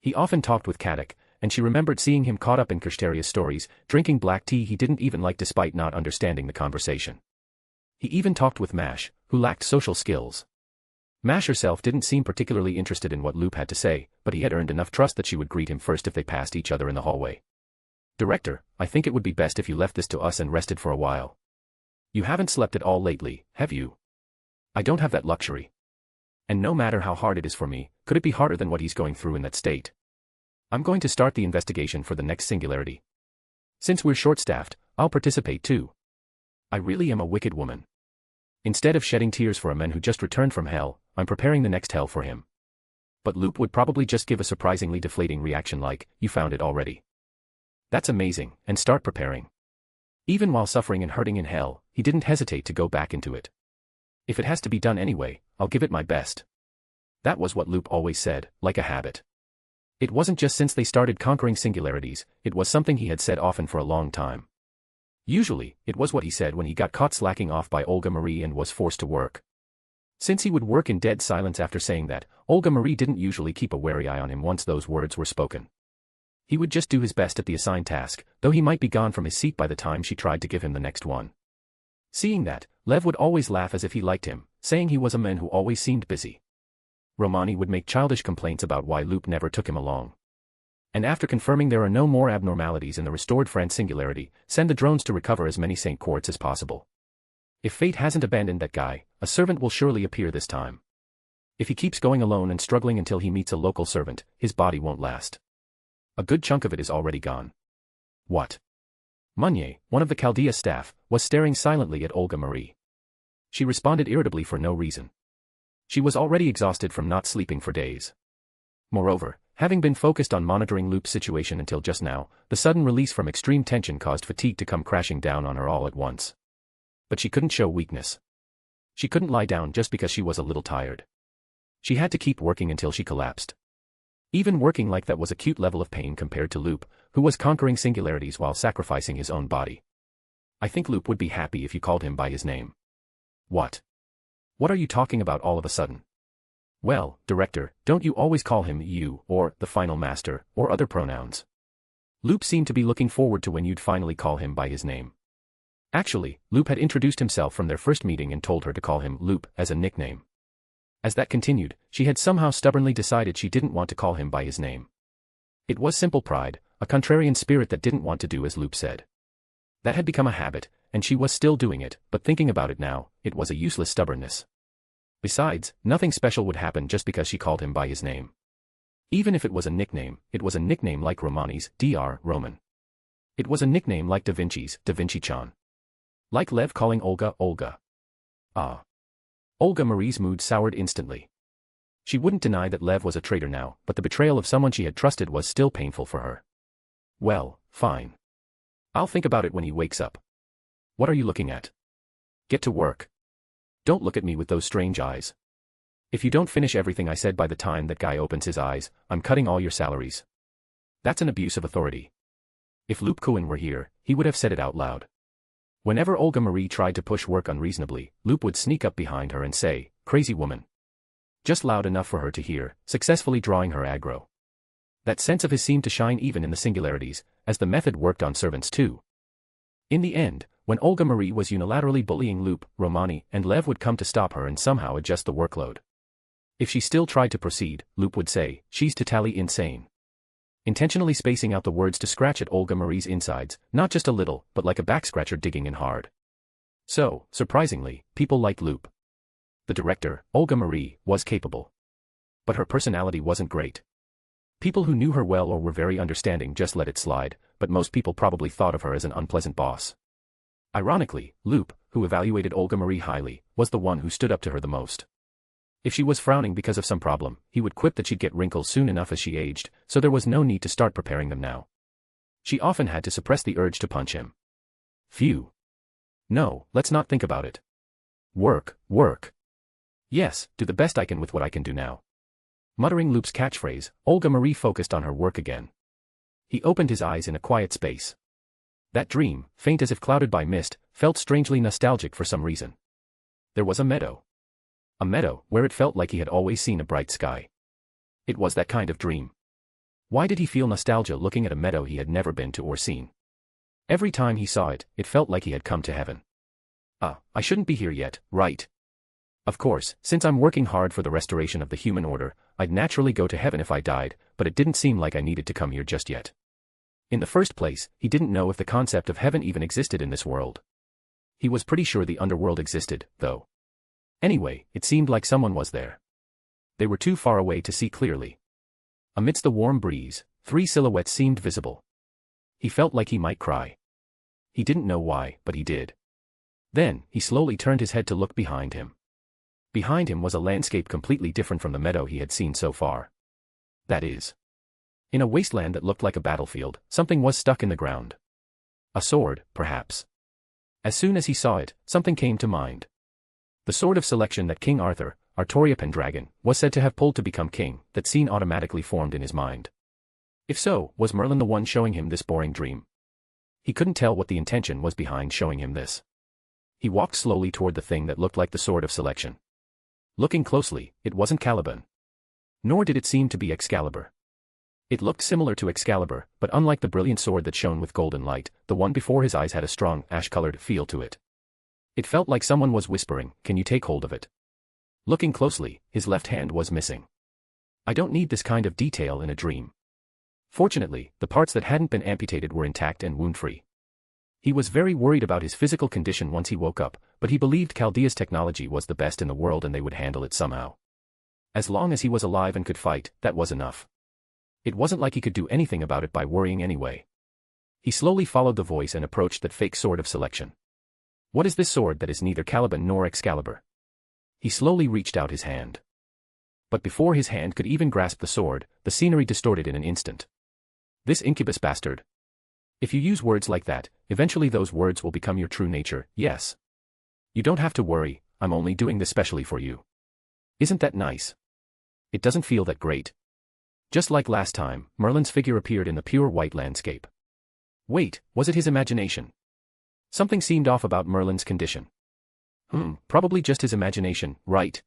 He often talked with Kadak, and she remembered seeing him caught up in Kristeria's stories, drinking black tea he didn't even like despite not understanding the conversation. He even talked with Mash, who lacked social skills. Mash herself didn't seem particularly interested in what Loop had to say, but he had earned enough trust that she would greet him first if they passed each other in the hallway. Director, I think it would be best if you left this to us and rested for a while. You haven't slept at all lately, have you? I don't have that luxury. And no matter how hard it is for me, could it be harder than what he's going through in that state? I'm going to start the investigation for the next singularity. Since we're short-staffed, I'll participate too. I really am a wicked woman. Instead of shedding tears for a man who just returned from hell, I'm preparing the next hell for him. But Loop would probably just give a surprisingly deflating reaction like, you found it already. That's amazing, and start preparing. Even while suffering and hurting in hell, he didn't hesitate to go back into it. If it has to be done anyway, I'll give it my best. That was what Loop always said, like a habit. It wasn't just since they started conquering singularities, it was something he had said often for a long time. Usually, it was what he said when he got caught slacking off by Olga Marie and was forced to work. Since he would work in dead silence after saying that, Olga Marie didn't usually keep a wary eye on him once those words were spoken. He would just do his best at the assigned task, though he might be gone from his seat by the time she tried to give him the next one. Seeing that, Lev would always laugh as if he liked him, saying he was a man who always seemed busy. Romani would make childish complaints about why Loop never took him along. And after confirming there are no more abnormalities in the restored France singularity, send the drones to recover as many Saint Quartz as possible. If fate hasn't abandoned that guy, a servant will surely appear this time. If he keeps going alone and struggling until he meets a local servant, his body won't last. A good chunk of it is already gone. What? Meunier, one of the Chaldea staff, was staring silently at Olga Marie. She responded irritably for no reason. She was already exhausted from not sleeping for days. Moreover, having been focused on monitoring Loop's situation until just now, the sudden release from extreme tension caused fatigue to come crashing down on her all at once. But she couldn't show weakness. She couldn't lie down just because she was a little tired. She had to keep working until she collapsed. Even working like that was a cute level of pain compared to Loop, who was conquering singularities while sacrificing his own body. I think Loop would be happy if you called him by his name. What? What are you talking about all of a sudden? Well, Director, don't you always call him you, or the final master, or other pronouns? Loop seemed to be looking forward to when you'd finally call him by his name. Actually, Loop had introduced himself from their first meeting and told her to call him Loop as a nickname. As that continued, she had somehow stubbornly decided she didn't want to call him by his name. It was simple pride, a contrarian spirit that didn't want to do as Loop said. That had become a habit, and she was still doing it, but thinking about it now, it was a useless stubbornness. Besides, nothing special would happen just because she called him by his name. Even if it was a nickname, it was a nickname like Romani's, Dr. Roman. It was a nickname like Da Vinci's, Da Vinci-chan. Like Lev calling Olga, Olga. Ah. Olga Marie's mood soured instantly. She wouldn't deny that Lev was a traitor now, but the betrayal of someone she had trusted was still painful for her. Well, fine. I'll think about it when he wakes up. What are you looking at? Get to work. Don't look at me with those strange eyes. If you don't finish everything I said by the time that guy opens his eyes, I'm cutting all your salaries. That's an abuse of authority. If Loop Cohen were here, he would have said it out loud. Whenever Olga Marie tried to push work unreasonably, Loop would sneak up behind her and say, "Crazy woman." Just loud enough for her to hear, successfully drawing her aggro. That sense of his seemed to shine even in the singularities, as the method worked on servants too. In the end, when Olga Marie was unilaterally bullying Loop, Romani, and Lev would come to stop her and somehow adjust the workload. If she still tried to proceed, Loop would say, "She's totally insane." Intentionally spacing out the words to scratch at Olga Marie's insides, not just a little, but like a backscratcher digging in hard. So, surprisingly, people liked Loop. The director, Olga Marie, was capable. But her personality wasn't great. People who knew her well or were very understanding just let it slide, but most people probably thought of her as an unpleasant boss. Ironically, Loop, who evaluated Olga Marie highly, was the one who stood up to her the most. If she was frowning because of some problem, he would quip that she'd get wrinkles soon enough as she aged, so there was no need to start preparing them now. She often had to suppress the urge to punch him. Phew. No, let's not think about it. Work, work. Yes, do the best I can with what I can do now. Muttering Loop's catchphrase, Olga Marie focused on her work again. He opened his eyes in a quiet space. That dream, faint as if clouded by mist, felt strangely nostalgic for some reason. There was a meadow. A meadow where it felt like he had always seen a bright sky. It was that kind of dream. Why did he feel nostalgia looking at a meadow he had never been to or seen? Every time he saw it, it felt like he had come to heaven. I shouldn't be here yet, right? Of course, since I'm working hard for the restoration of the human order, I'd naturally go to heaven if I died, but it didn't seem like I needed to come here just yet. In the first place, he didn't know if the concept of heaven even existed in this world. He was pretty sure the underworld existed, though. Anyway, it seemed like someone was there. They were too far away to see clearly. Amidst the warm breeze, 3 silhouettes seemed visible. He felt like he might cry. He didn't know why, but he did. Then, he slowly turned his head to look behind him. Behind him was a landscape completely different from the meadow he had seen so far. That is, in a wasteland that looked like a battlefield, something was stuck in the ground. A sword, perhaps. As soon as he saw it, something came to mind. The sword of selection that King Arthur, Artoria Pendragon, was said to have pulled to become king, that scene automatically formed in his mind. If so, was Merlin the one showing him this boring dream? He couldn't tell what the intention was behind showing him this. He walked slowly toward the thing that looked like the sword of selection. Looking closely, it wasn't Caliban. Nor did it seem to be Excalibur. It looked similar to Excalibur, but unlike the brilliant sword that shone with golden light, the one before his eyes had a strong, ash-colored feel to it. It felt like someone was whispering, "Can you take hold of it?" Looking closely, his left hand was missing. I don't need this kind of detail in a dream. Fortunately, the parts that hadn't been amputated were intact and wound-free. He was very worried about his physical condition once he woke up, but he believed Chaldea's technology was the best in the world and they would handle it somehow. As long as he was alive and could fight, that was enough. It wasn't like he could do anything about it by worrying anyway. He slowly followed the voice and approached that fake sword of selection. What is this sword that is neither Caliban nor Excalibur? He slowly reached out his hand. But before his hand could even grasp the sword, the scenery distorted in an instant. This incubus bastard. If you use words like that, eventually those words will become your true nature, yes. You don't have to worry, I'm only doing this specially for you. Isn't that nice? It doesn't feel that great. Just like last time, Merlin's figure appeared in the pure white landscape. Wait, was it his imagination? Something seemed off about Merlin's condition. Probably just his imagination, right?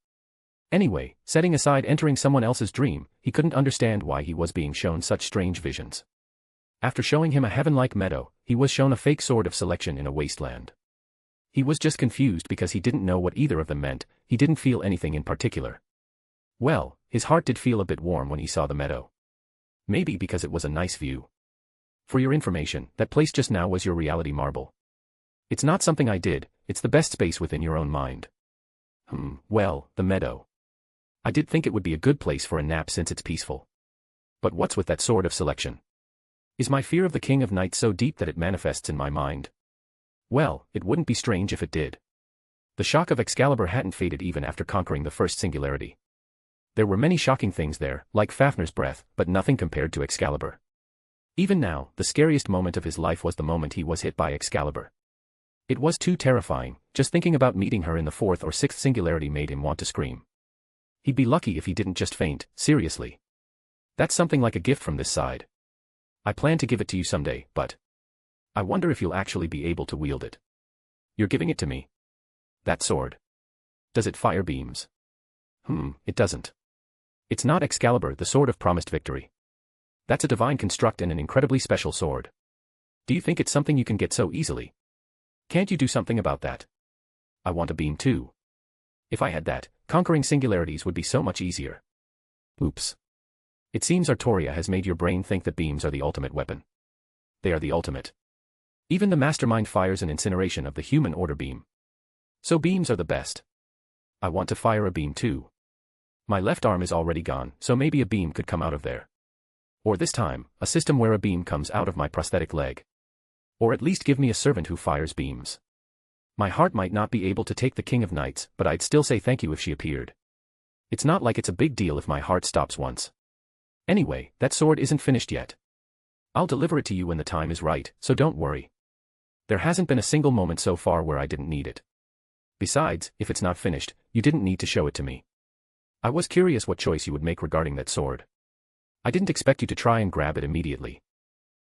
Anyway, setting aside entering someone else's dream, he couldn't understand why he was being shown such strange visions. After showing him a heaven-like meadow, he was shown a fake sword of selection in a wasteland. He was just confused because he didn't know what either of them meant, he didn't feel anything in particular. Well, his heart did feel a bit warm when he saw the meadow. Maybe because it was a nice view. For your information, that place just now was your reality marble. It's not something I did, it's the best space within your own mind. Well, the meadow. I did think it would be a good place for a nap since it's peaceful. But what's with that sword of selection? Is my fear of the King of Night so deep that it manifests in my mind? Well, it wouldn't be strange if it did. The shock of Excalibur hadn't faded even after conquering the first singularity. There were many shocking things there, like Fafnir's breath, but nothing compared to Excalibur. Even now, the scariest moment of his life was the moment he was hit by Excalibur. It was too terrifying, just thinking about meeting her in the 4th or 6th singularity made him want to scream. He'd be lucky if he didn't just faint, seriously. That's something like a gift from this side. I plan to give it to you someday, but I wonder if you'll actually be able to wield it. You're giving it to me? That sword. Does it fire beams? It doesn't. It's not Excalibur, the sword of promised victory. That's a divine construct and an incredibly special sword. Do you think it's something you can get so easily? Can't you do something about that? I want a beam too. If I had that, conquering singularities would be so much easier. Oops. It seems Artoria has made your brain think that beams are the ultimate weapon. They are the ultimate. Even the mastermind fires an incineration of the human order beam. So beams are the best. I want to fire a beam too. My left arm is already gone, so maybe a beam could come out of there. Or this time, a system where a beam comes out of my prosthetic leg. Or at least give me a servant who fires beams. My heart might not be able to take the King of Knights, but I'd still say thank you if she appeared. It's not like it's a big deal if my heart stops once. Anyway, that sword isn't finished yet. I'll deliver it to you when the time is right, so don't worry. There hasn't been a single moment so far where I didn't need it. Besides, if it's not finished, you didn't need to show it to me. I was curious what choice you would make regarding that sword. I didn't expect you to try and grab it immediately.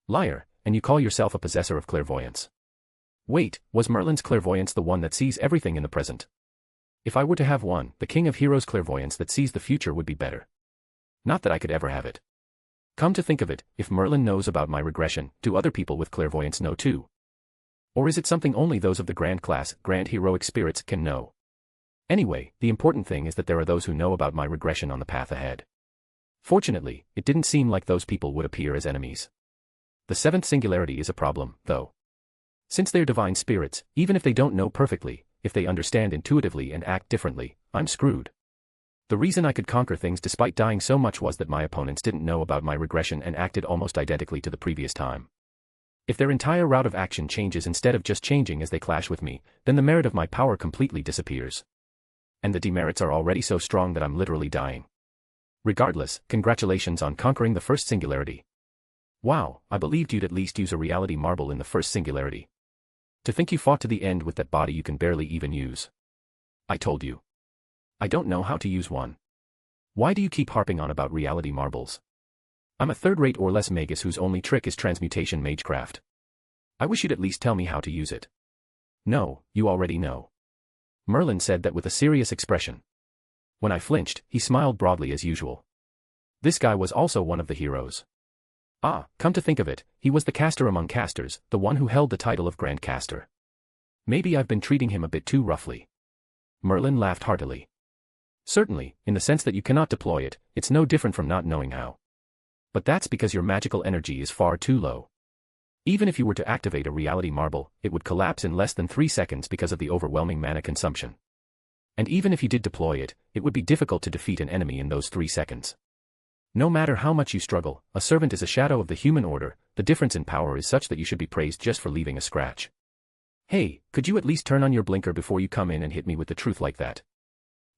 Liar, and you call yourself a possessor of clairvoyance. Wait, was Merlin's clairvoyance the one that sees everything in the present? If I were to have one, the King of Heroes' clairvoyance that sees the future would be better. Not that I could ever have it. Come to think of it, if Merlin knows about my regression, do other people with clairvoyance know too? Or is it something only those of the grand class, grand heroic spirits can know? Anyway, the important thing is that there are those who know about my regression on the path ahead. Fortunately, it didn't seem like those people would appear as enemies. The seventh singularity is a problem, though. Since they're divine spirits, even if they don't know perfectly, if they understand intuitively and act differently, I'm screwed. The reason I could conquer things despite dying so much was that my opponents didn't know about my regression and acted almost identically to the previous time. If their entire route of action changes instead of just changing as they clash with me, then the merit of my power completely disappears. And the demerits are already so strong that I'm literally dying. Regardless, congratulations on conquering the first singularity. Wow, I believed you'd at least use a reality marble in the first singularity. To think you fought to the end with that body you can barely even use. I told you. I don't know how to use one. Why do you keep harping on about reality marbles? I'm a third-rate or less magus whose only trick is transmutation magecraft. I wish you'd at least tell me how to use it. No, you already know. Merlin said that with a serious expression. When I flinched, he smiled broadly as usual. This guy was also one of the heroes. Ah, come to think of it, he was the caster among casters, the one who held the title of Grand Caster. Maybe I've been treating him a bit too roughly. Merlin laughed heartily. Certainly, in the sense that you cannot deploy it, it's no different from not knowing how. But that's because your magical energy is far too low. Even if you were to activate a reality marble, it would collapse in less than 3 seconds because of the overwhelming mana consumption. And even if you did deploy it, it would be difficult to defeat an enemy in those 3 seconds. No matter how much you struggle, a servant is a shadow of the human order, the difference in power is such that you should be praised just for leaving a scratch. Hey, could you at least turn on your blinker before you come in and hit me with the truth like that?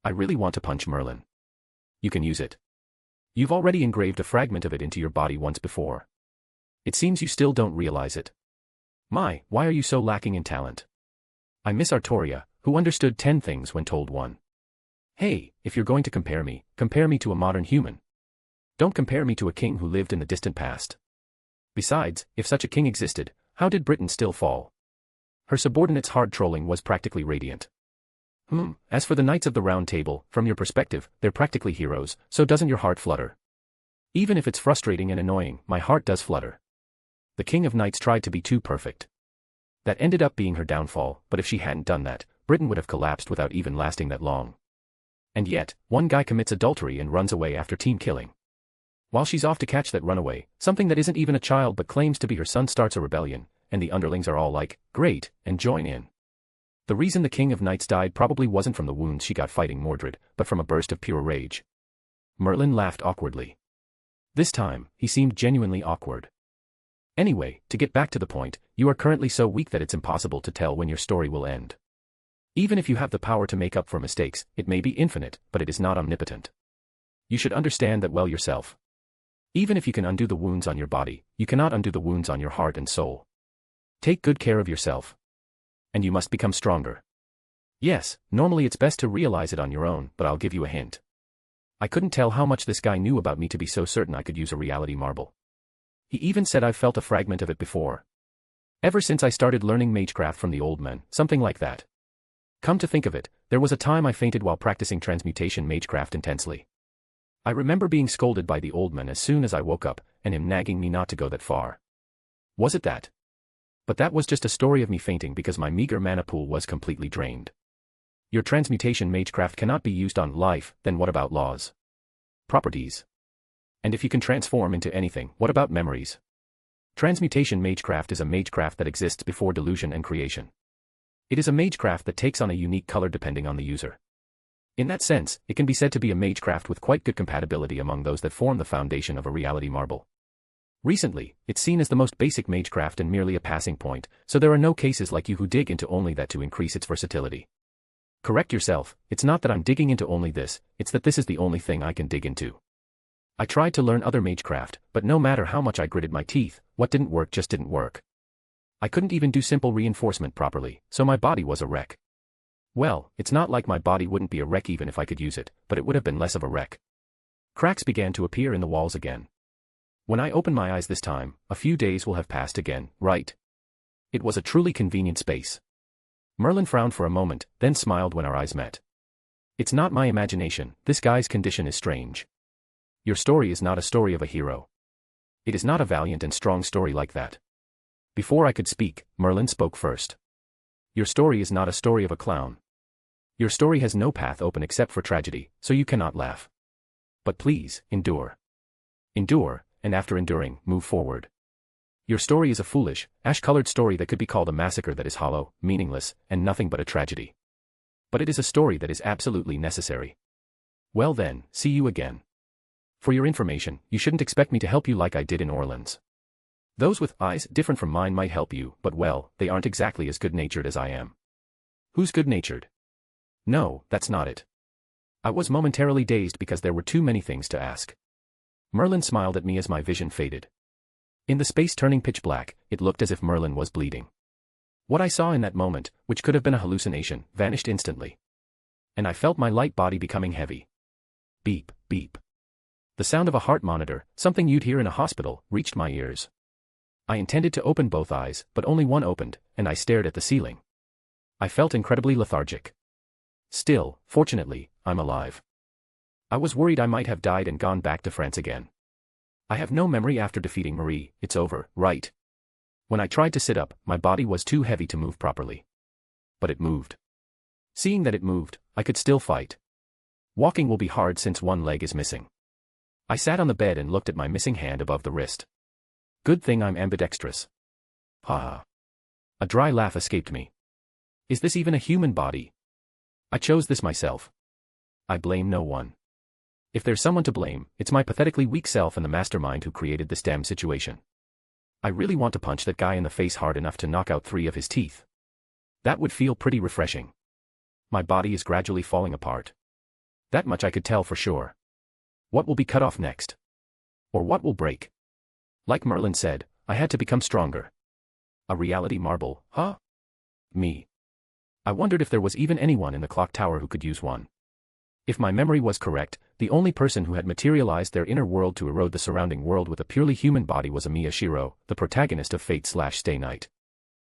I really want to punch Merlin. You can use it. You've already engraved a fragment of it into your body once before. It seems you still don't realize it. My, why are you so lacking in talent? I miss Artoria, who understood 10 things when told one. Hey, if you're going to compare me to a modern human. Don't compare me to a king who lived in the distant past. Besides, if such a king existed, how did Britain still fall? Her subordinates' hard trolling was practically radiant. As for the Knights of the Round Table, from your perspective, they're practically heroes, so doesn't your heart flutter? Even if it's frustrating and annoying, my heart does flutter. The King of Knights tried to be too perfect. That ended up being her downfall, but if she hadn't done that, Britain would have collapsed without even lasting that long. And yet, one guy commits adultery and runs away after team killing. While she's off to catch that runaway, something that isn't even a child but claims to be her son starts a rebellion, and the underlings are all like, great, and join in. The reason the King of Knights died probably wasn't from the wounds she got fighting Mordred, but from a burst of pure rage. Merlin laughed awkwardly. This time, he seemed genuinely awkward. Anyway, to get back to the point, you are currently so weak that it's impossible to tell when your story will end. Even if you have the power to make up for mistakes, it may be infinite, but it is not omnipotent. You should understand that well yourself. Even if you can undo the wounds on your body, you cannot undo the wounds on your heart and soul. Take good care of yourself. And you must become stronger. Yes, normally it's best to realize it on your own, but I'll give you a hint. I couldn't tell how much this guy knew about me to be so certain I could use a reality marble. He even said I've felt a fragment of it before. Ever since I started learning magecraft from the old men, something like that. Come to think of it, there was a time I fainted while practicing transmutation magecraft intensely. I remember being scolded by the old man as soon as I woke up, and him nagging me not to go that far. Was it that? But that was just a story of me fainting because my meager mana pool was completely drained. Your transmutation magecraft cannot be used on life, then what about laws? Properties? And if you can transform into anything, what about memories? Transmutation magecraft is a magecraft that exists before delusion and creation. It is a magecraft that takes on a unique color depending on the user. In that sense, it can be said to be a magecraft with quite good compatibility among those that form the foundation of a reality marble. Recently, it's seen as the most basic magecraft and merely a passing point, so there are no cases like you who dig into only that to increase its versatility. Correct yourself, it's not that I'm digging into only this, it's that this is the only thing I can dig into. I tried to learn other magecraft, but no matter how much I gritted my teeth, what didn't work just didn't work. I couldn't even do simple reinforcement properly, so my body was a wreck. Well, it's not like my body wouldn't be a wreck even if I could use it, but it would have been less of a wreck. Cracks began to appear in the walls again. When I opened my eyes this time, a few days will have passed again, right? It was a truly convenient space. Merlin frowned for a moment, then smiled when our eyes met. It's not my imagination, this guy's condition is strange. Your story is not a story of a hero. It is not a valiant and strong story like that. Before I could speak, Merlin spoke first. Your story is not a story of a clown. Your story has no path open except for tragedy, so you cannot laugh. But please, endure. Endure, and after enduring, move forward. Your story is a foolish, ash-colored story that could be called a massacre that is hollow, meaningless, and nothing but a tragedy. But it is a story that is absolutely necessary. Well then, see you again. For your information, you shouldn't expect me to help you like I did in Orleans. Those with eyes different from mine might help you, but well, they aren't exactly as good-natured as I am. Who's good-natured? No, that's not it. I was momentarily dazed because there were too many things to ask. Merlin smiled at me as my vision faded. In the space turning pitch black, it looked as if Merlin was bleeding. What I saw in that moment, which could have been a hallucination, vanished instantly. And I felt my light body becoming heavy. Beep, beep. The sound of a heart monitor, something you'd hear in a hospital, reached my ears. I intended to open both eyes, but only one opened, and I stared at the ceiling. I felt incredibly lethargic. Still, fortunately, I'm alive. I was worried I might have died and gone back to France again. I have no memory after defeating Marie, it's over, right? When I tried to sit up, my body was too heavy to move properly. But it moved. Seeing that it moved, I could still fight. Walking will be hard since one leg is missing. I sat on the bed and looked at my missing hand above the wrist. Good thing I'm ambidextrous. Ha ha. A dry laugh escaped me. Is this even a human body? I chose this myself. I blame no one. If there's someone to blame, it's my pathetically weak self and the mastermind who created this damn situation. I really want to punch that guy in the face hard enough to knock out 3 of his teeth. That would feel pretty refreshing. My body is gradually falling apart. That much I could tell for sure. What will be cut off next? Or what will break? Like Merlin said, I had to become stronger. A reality marble, huh? Me. I wondered if there was even anyone in the clock tower who could use one. If my memory was correct, the only person who had materialized their inner world to erode the surrounding world with a purely human body was Amiya Shiro, the protagonist of Fate/Stay Night.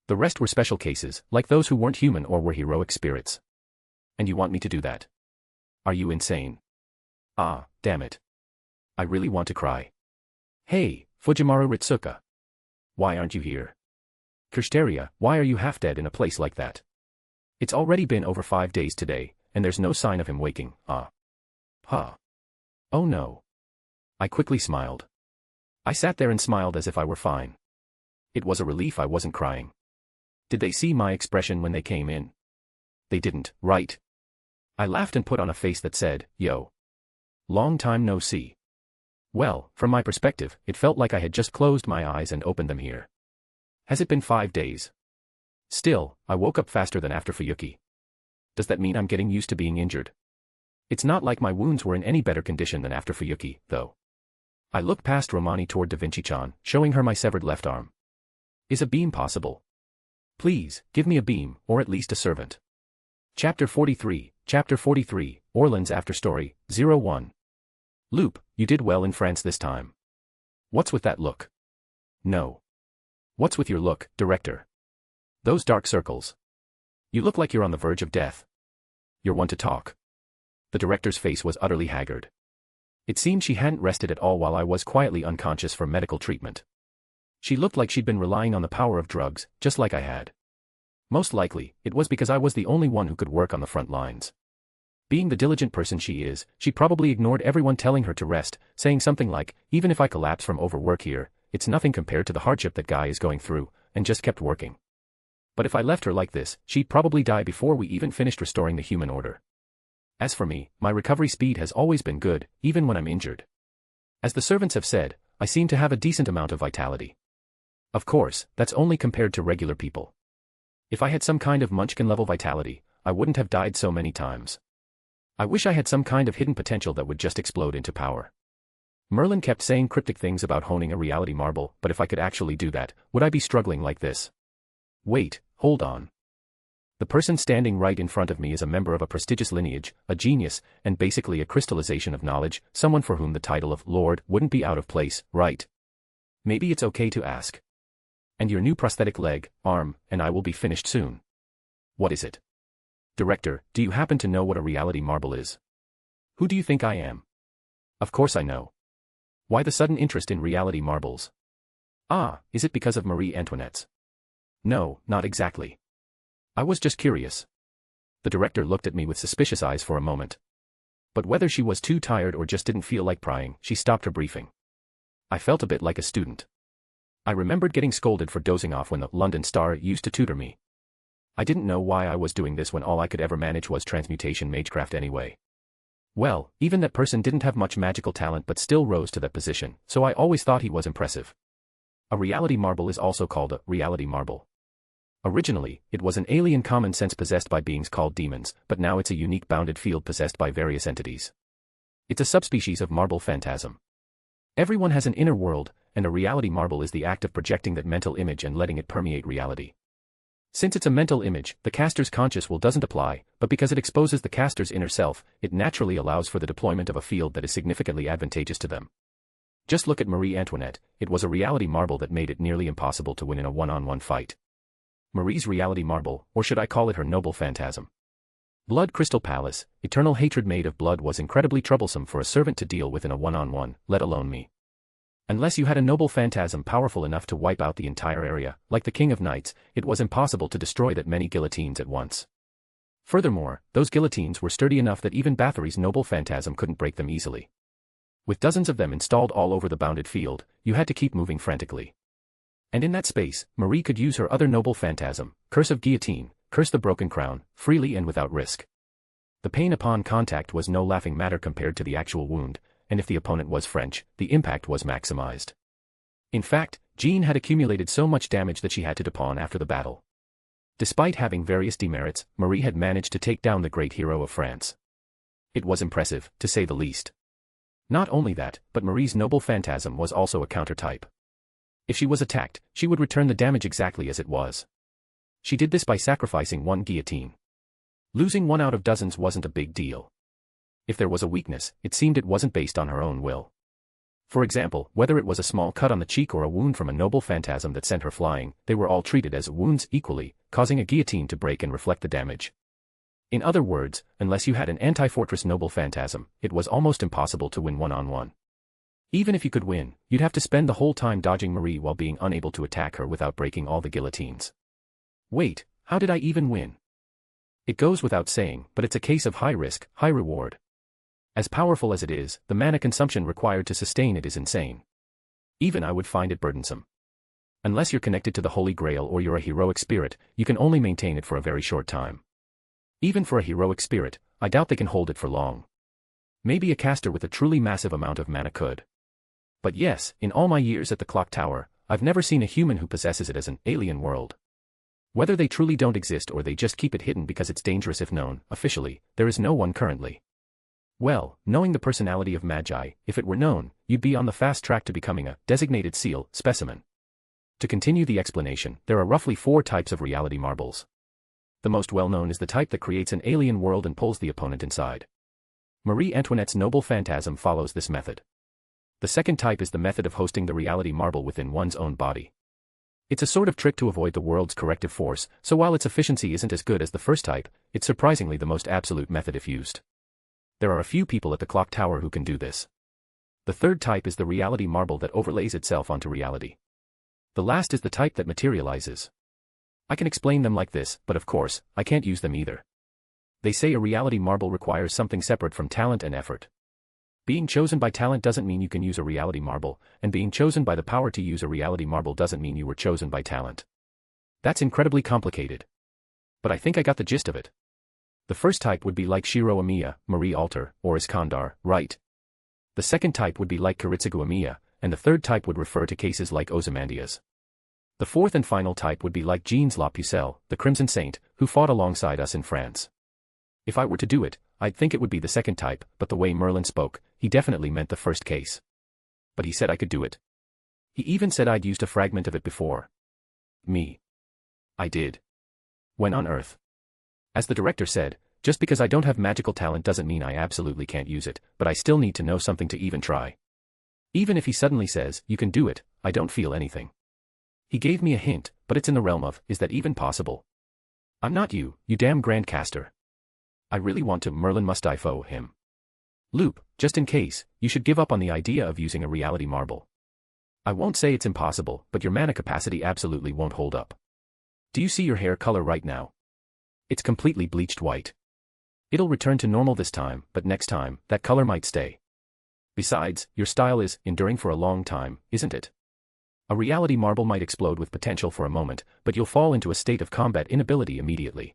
The rest were special cases, like those who weren't human or were heroic spirits. And you want me to do that? Are you insane? Ah, damn it. I really want to cry. Hey, Fujimaru Ritsuka. Why aren't you here? Kirsteria, why are you half dead in a place like that? It's already been over 5 days today, and there's no sign of him waking, ah. Huh. Oh no. I quickly smiled. I sat there and smiled as if I were fine. It was a relief I wasn't crying. Did they see my expression when they came in? They didn't, right? I laughed and put on a face that said, yo. Long time no see. Well, from my perspective, it felt like I had just closed my eyes and opened them here. Has it been 5 days? Still, I woke up faster than after Fuyuki. Does that mean I'm getting used to being injured? It's not like my wounds were in any better condition than after Fuyuki, though. I looked past Romani toward Da Vinci-chan, showing her my severed left arm. Is a beam possible? Please, give me a beam, or at least a servant. Chapter 43, Orleans After Story, 01. Loop, you did well in France this time. What's with that look? No. What's with your look, director? Those dark circles. You look like you're on the verge of death. You're one to talk. The director's face was utterly haggard. It seemed she hadn't rested at all while I was quietly unconscious for medical treatment. She looked like she'd been relying on the power of drugs, just like I had. Most likely, it was because I was the only one who could work on the front lines. Being the diligent person she is, she probably ignored everyone telling her to rest, saying something like, even if I collapse from overwork here, it's nothing compared to the hardship that guy is going through, and just kept working. But if I left her like this, she'd probably die before we even finished restoring the human order. As for me, my recovery speed has always been good, even when I'm injured. As the servants have said, I seem to have a decent amount of vitality. Of course, that's only compared to regular people. If I had some kind of Munchkin-level vitality, I wouldn't have died so many times. I wish I had some kind of hidden potential that would just explode into power. Merlin kept saying cryptic things about honing a reality marble, but if I could actually do that, would I be struggling like this? Wait, hold on. The person standing right in front of me is a member of a prestigious lineage, a genius, and basically a crystallization of knowledge, someone for whom the title of Lord wouldn't be out of place, right? Maybe it's okay to ask. And your new prosthetic leg, arm, and I will be finished soon. What is it? Director, do you happen to know what a reality marble is? Who do you think I am? Of course I know. Why the sudden interest in reality marbles? Ah, is it because of Marie Antoinette's? No, not exactly. I was just curious. The director looked at me with suspicious eyes for a moment. But whether she was too tired or just didn't feel like prying, she stopped her briefing. I felt a bit like a student. I remembered getting scolded for dozing off when the London Star used to tutor me. I didn't know why I was doing this when all I could ever manage was transmutation magecraft anyway. Well, even that person didn't have much magical talent but still rose to that position, so I always thought he was impressive. A reality marble is also called a reality marble. Originally, it was an alien common sense possessed by beings called demons, but now it's a unique bounded field possessed by various entities. It's a subspecies of marble phantasm. Everyone has an inner world, and a reality marble is the act of projecting that mental image and letting it permeate reality. Since it's a mental image, the caster's conscious will doesn't apply, but because it exposes the caster's inner self, it naturally allows for the deployment of a field that is significantly advantageous to them. Just look at Marie Antoinette, it was a reality marble that made it nearly impossible to win in a one-on-one fight. Marie's reality marble, or should I call it her noble phantasm? Blood Crystal Palace, eternal hatred made of blood was incredibly troublesome for a servant to deal with in a one-on-one, let alone me. Unless you had a noble phantasm powerful enough to wipe out the entire area, like the King of Knights, it was impossible to destroy that many guillotines at once. Furthermore, those guillotines were sturdy enough that even Bathory's noble phantasm couldn't break them easily. With dozens of them installed all over the bounded field, you had to keep moving frantically. And in that space, Marie could use her other noble phantasm, Curse of Guillotine, curse the broken crown, freely and without risk. The pain upon contact was no laughing matter compared to the actual wound, and if the opponent was French, the impact was maximized. In fact, Jean had accumulated so much damage that she had to depawn after the battle. Despite having various demerits, Marie had managed to take down the great hero of France. It was impressive, to say the least. Not only that, but Marie's noble phantasm was also a counter-type. If she was attacked, she would return the damage exactly as it was. She did this by sacrificing one guillotine. Losing one out of dozens wasn't a big deal. If there was a weakness, it seemed it wasn't based on her own will. For example, whether it was a small cut on the cheek or a wound from a noble phantasm that sent her flying, they were all treated as wounds equally, causing a guillotine to break and reflect the damage. In other words, unless you had an anti-fortress noble phantasm, it was almost impossible to win one-on-one. Even if you could win, you'd have to spend the whole time dodging Marie while being unable to attack her without breaking all the guillotines. Wait, how did I even win? It goes without saying, but it's a case of high risk, high reward. As powerful as it is, the mana consumption required to sustain it is insane. Even I would find it burdensome. Unless you're connected to the Holy Grail or you're a heroic spirit, you can only maintain it for a very short time. Even for a heroic spirit, I doubt they can hold it for long. Maybe a caster with a truly massive amount of mana could. But yes, in all my years at the Clock Tower, I've never seen a human who possesses it as an alien world. Whether they truly don't exist or they just keep it hidden because it's dangerous if known, officially, there is no one currently. Well, knowing the personality of Magi, if it were known, you'd be on the fast track to becoming a designated seal specimen. To continue the explanation, there are roughly 4 types of reality marbles. The most well-known is the type that creates an alien world and pulls the opponent inside. Marie Antoinette's noble phantasm follows this method. The second type is the method of hosting the reality marble within one's own body. It's a sort of trick to avoid the world's corrective force, so while its efficiency isn't as good as the first type, it's surprisingly the most absolute method if used. There are a few people at the Clock Tower who can do this. The third type is the reality marble that overlays itself onto reality. The last is the type that materializes. I can explain them like this, but of course, I can't use them either. They say a reality marble requires something separate from talent and effort. Being chosen by talent doesn't mean you can use a reality marble, and being chosen by the power to use a reality marble doesn't mean you were chosen by talent. That's incredibly complicated. But I think I got the gist of it. The first type would be like Shiro Amiya, Marie Alter, or Iskandar, right? The second type would be like Kiritsugu Amiya, and the third type would refer to cases like Ozymandias. The fourth and final type would be like Jean's La Pucelle, the Crimson Saint, who fought alongside us in France. If I were to do it, I'd think it would be the second type, but the way Merlin spoke, he definitely meant the first case. But he said I could do it. He even said I'd used a fragment of it before. Me. I did. When on Earth? As the director said, just because I don't have magical talent doesn't mean I absolutely can't use it, but I still need to know something to even try. Even if he suddenly says, you can do it, I don't feel anything. He gave me a hint, but it's in the realm of, is that even possible? I'm not you damn grand caster. I really want to. Merlin must I foe him. Loop, just in case, you should give up on the idea of using a reality marble. I won't say it's impossible, but your mana capacity absolutely won't hold up. Do you see your hair color right now? It's completely bleached white. It'll return to normal this time, but next time, that color might stay. Besides, your style is enduring for a long time, isn't it? A reality marble might explode with potential for a moment, but you'll fall into a state of combat inability immediately.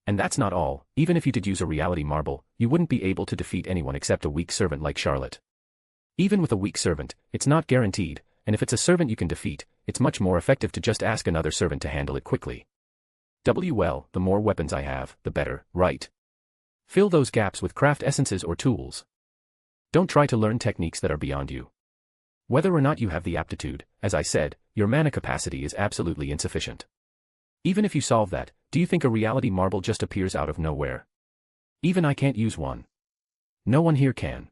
And that's not all. Even if you did use a reality marble, you wouldn't be able to defeat anyone except a weak servant like Charlotte. Even with a weak servant, it's not guaranteed, and if it's a servant you can defeat, it's much more effective to just ask another servant to handle it quickly. Well, the more weapons I have, the better, right? Fill those gaps with craft essences or tools. Don't try to learn techniques that are beyond you. Whether or not you have the aptitude, as I said, your mana capacity is absolutely insufficient. Even if you solve that, do you think a reality marble just appears out of nowhere? Even I can't use one. No one here can.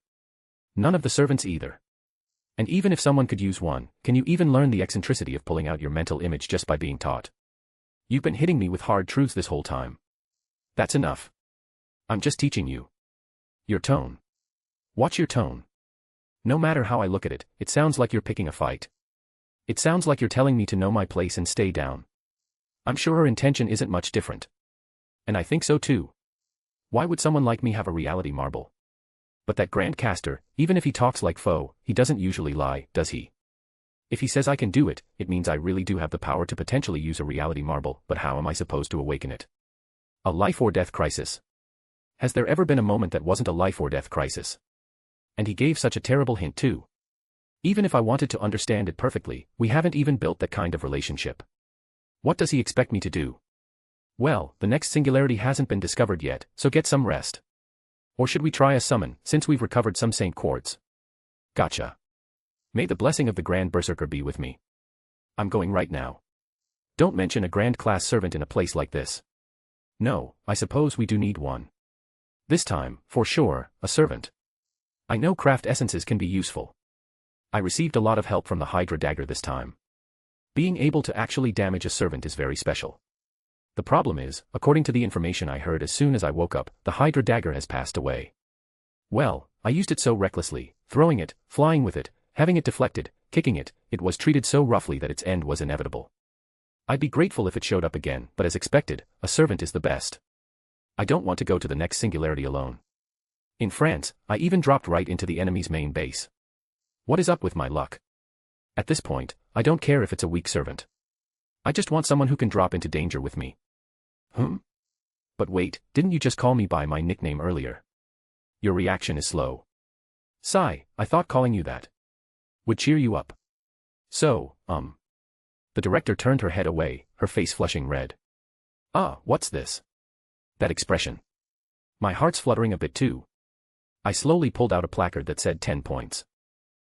None of the servants either. And even if someone could use one, can you even learn the eccentricity of pulling out your mental image just by being taught? You've been hitting me with hard truths this whole time. That's enough. I'm just teaching you. Your tone. Watch your tone. No matter how I look at it, it sounds like you're picking a fight. It sounds like you're telling me to know my place and stay down. I'm sure her intention isn't much different. And I think so too. Why would someone like me have a reality marble? But that grand caster, even if he talks like foe, he doesn't usually lie, does he? If he says I can do it, it means I really do have the power to potentially use a reality marble, but how am I supposed to awaken it? A life or death crisis. Has there ever been a moment that wasn't a life or death crisis? And he gave such a terrible hint too. Even if I wanted to understand it perfectly, we haven't even built that kind of relationship. What does he expect me to do? Well, the next singularity hasn't been discovered yet, so get some rest. Or should we try a summon, since we've recovered some Saint Quartz? Gotcha. May the blessing of the Grand Berserker be with me. I'm going right now. Don't mention a Grand Class servant in a place like this. No, I suppose we do need one. This time, for sure, a servant. I know craft essences can be useful. I received a lot of help from the Hydra dagger this time. Being able to actually damage a servant is very special. The problem is, according to the information I heard as soon as I woke up, the Hydra dagger has passed away. Well, I used it so recklessly, throwing it, flying with it, having it deflected, kicking it, it was treated so roughly that its end was inevitable. I'd be grateful if it showed up again, but as expected, a servant is the best. I don't want to go to the next singularity alone. In France, I even dropped right into the enemy's main base. What is up with my luck? At this point, I don't care if it's a weak servant. I just want someone who can drop into danger with me. But wait, didn't you just call me by my nickname earlier? Your reaction is slow. Sigh, I thought calling you that would cheer you up. So, The director turned her head away, her face flushing red. Ah, what's this? That expression. My heart's fluttering a bit too. I slowly pulled out a placard that said 10 points.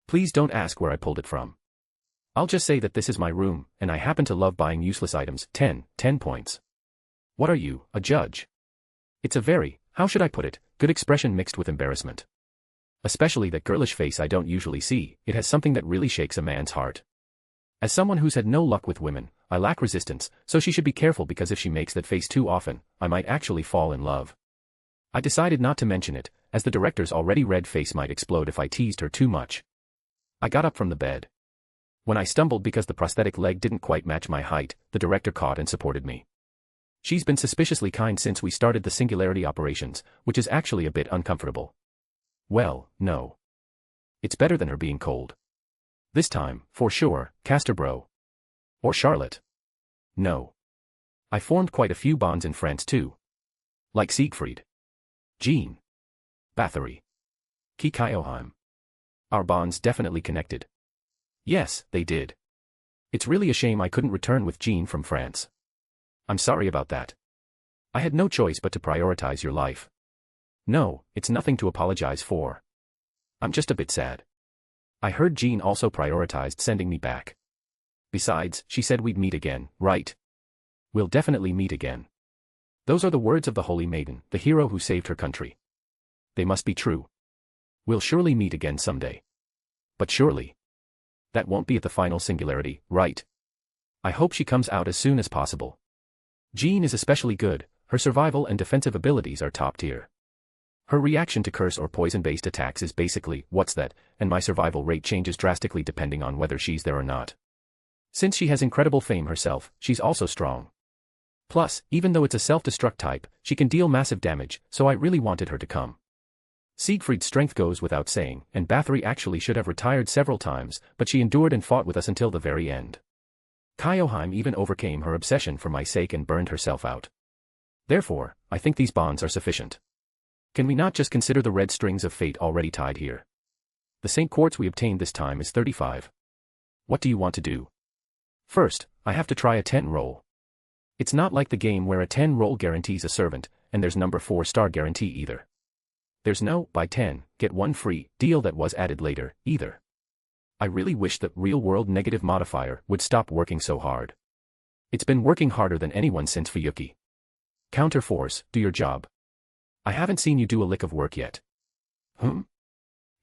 Please don't ask where I pulled it from. I'll just say that this is my room, and I happen to love buying useless items. 10 points. What are you, a judge? It's a very, how should I put it, good expression mixed with embarrassment. Especially that girlish face I don't usually see, it has something that really shakes a man's heart. As someone who's had no luck with women, I lack resistance, so she should be careful because if she makes that face too often, I might actually fall in love. I decided not to mention it, as the director's already red face might explode if I teased her too much. I got up from the bed. When I stumbled because the prosthetic leg didn't quite match my height, the director caught and supported me. She's been suspiciously kind since we started the singularity operations, which is actually a bit uncomfortable. Well, no. It's better than her being cold. This time, for sure, Caster Bro. Or Charlotte. No. I formed quite a few bonds in France too. Like Siegfried. Jean. Bathory. Kikaioheim. Our bonds definitely connected. Yes, they did. It's really a shame I couldn't return with Jean from France. I'm sorry about that. I had no choice but to prioritize your life. No, it's nothing to apologize for. I'm just a bit sad. I heard Jean also prioritized sending me back. Besides, she said we'd meet again, right? We'll definitely meet again. Those are the words of the Holy Maiden, the hero who saved her country. They must be true. We'll surely meet again someday. But surely. That won't be at the final singularity, right? I hope she comes out as soon as possible. Jean is especially good, her survival and defensive abilities are top tier. Her reaction to curse or poison-based attacks is basically, what's that, and my survival rate changes drastically depending on whether she's there or not. Since she has incredible fame herself, she's also strong. Plus, even though it's a self-destruct type, she can deal massive damage, so I really wanted her to come. Siegfried's strength goes without saying, and Bathory actually should have retired several times, but she endured and fought with us until the very end. Kyoheim even overcame her obsession for my sake and burned herself out. Therefore, I think these bonds are sufficient. Can we not just consider the red strings of fate already tied here? The Saint Quartz we obtained this time is 35. What do you want to do? First, I have to try a 10 roll. It's not like the game where a 10 roll guarantees a servant, and there's number 4-star guarantee either. There's no, buy 10, get 1 free, deal that was added later, either. I really wish that real-world negative modifier would stop working so hard. It's been working harder than anyone since Fuyuki. Counterforce, do your job. I haven't seen you do a lick of work yet.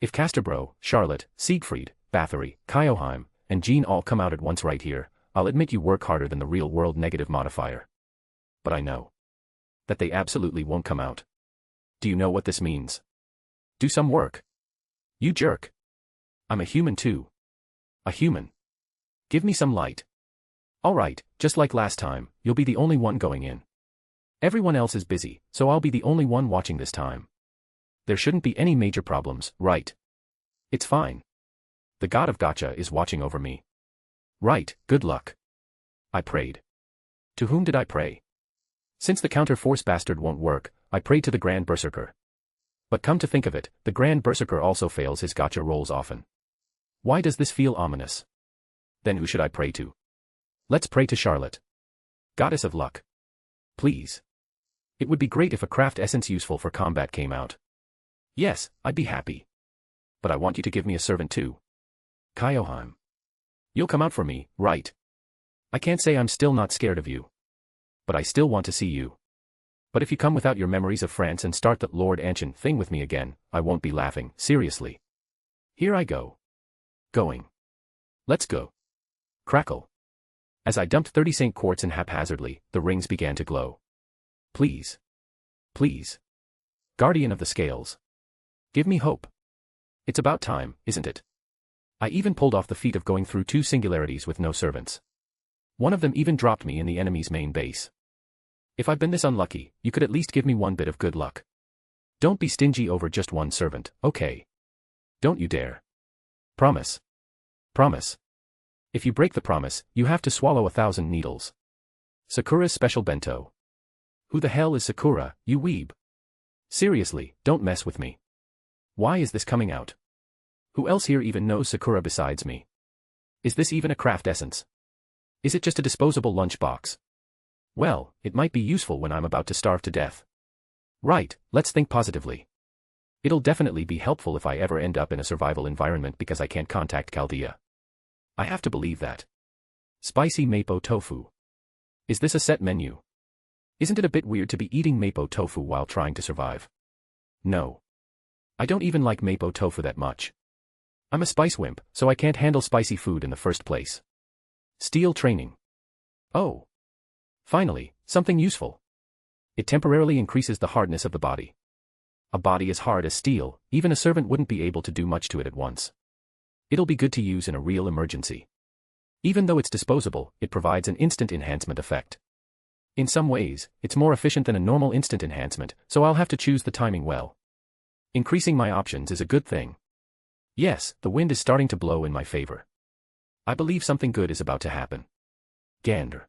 If Casterbro, Charlotte, Siegfried, Bathory, Kyoheim, and Jean all come out at once right here, I'll admit you work harder than the real-world negative modifier. But I know that they absolutely won't come out. Do you know what this means? Do some work. You jerk. I'm a human too. A human. Give me some light. Alright, just like last time, you'll be the only one going in. Everyone else is busy, so I'll be the only one watching this time. There shouldn't be any major problems, right? It's fine. The god of Gotcha is watching over me. Right, good luck. I prayed. To whom did I pray? Since the counter-force bastard won't work, I prayed to the Grand Berserker. But come to think of it, the Grand Berserker also fails his gotcha rolls often. Why does this feel ominous? Then who should I pray to? Let's pray to Charlotte. Goddess of luck. Please. It would be great if a craft essence useful for combat came out. Yes, I'd be happy. But I want you to give me a servant too. Kyoheim. You'll come out for me, right? I can't say I'm still not scared of you. But I still want to see you. But if you come without your memories of France and start that Lord Ancient thing with me again, I won't be laughing, seriously. Here I go. Going. Let's go. Crackle. As I dumped 30 Saint Quartz in haphazardly, the rings began to glow. Please. Please. Guardian of the Scales. Give me hope. It's about time, isn't it? I even pulled off the feat of going through 2 singularities with no servants. One of them even dropped me in the enemy's main base. If I've been this unlucky, you could at least give me one bit of good luck. Don't be stingy over just one servant, okay? Don't you dare. Promise. Promise. If you break the promise, you have to swallow 1,000 needles. Sakura's special bento. Who the hell is Sakura, you weeb? Seriously, don't mess with me. Why is this coming out? Who else here even knows Sakura besides me? Is this even a craft essence? Is it just a disposable lunchbox? Well, it might be useful when I'm about to starve to death. Right, let's think positively. It'll definitely be helpful if I ever end up in a survival environment because I can't contact Chaldea. I have to believe that. Spicy Mapo tofu. Is this a set menu? Isn't it a bit weird to be eating Mapo tofu while trying to survive? No. I don't even like Mapo tofu that much. I'm a spice wimp, so I can't handle spicy food in the first place. Steel training. Oh. Finally, something useful. It temporarily increases the hardness of the body. A body as hard as steel, even a servant wouldn't be able to do much to it at once. It'll be good to use in a real emergency. Even though it's disposable, it provides an instant enhancement effect. In some ways, it's more efficient than a normal instant enhancement, so I'll have to choose the timing well. Increasing my options is a good thing. Yes, the wind is starting to blow in my favor. I believe something good is about to happen. Gander.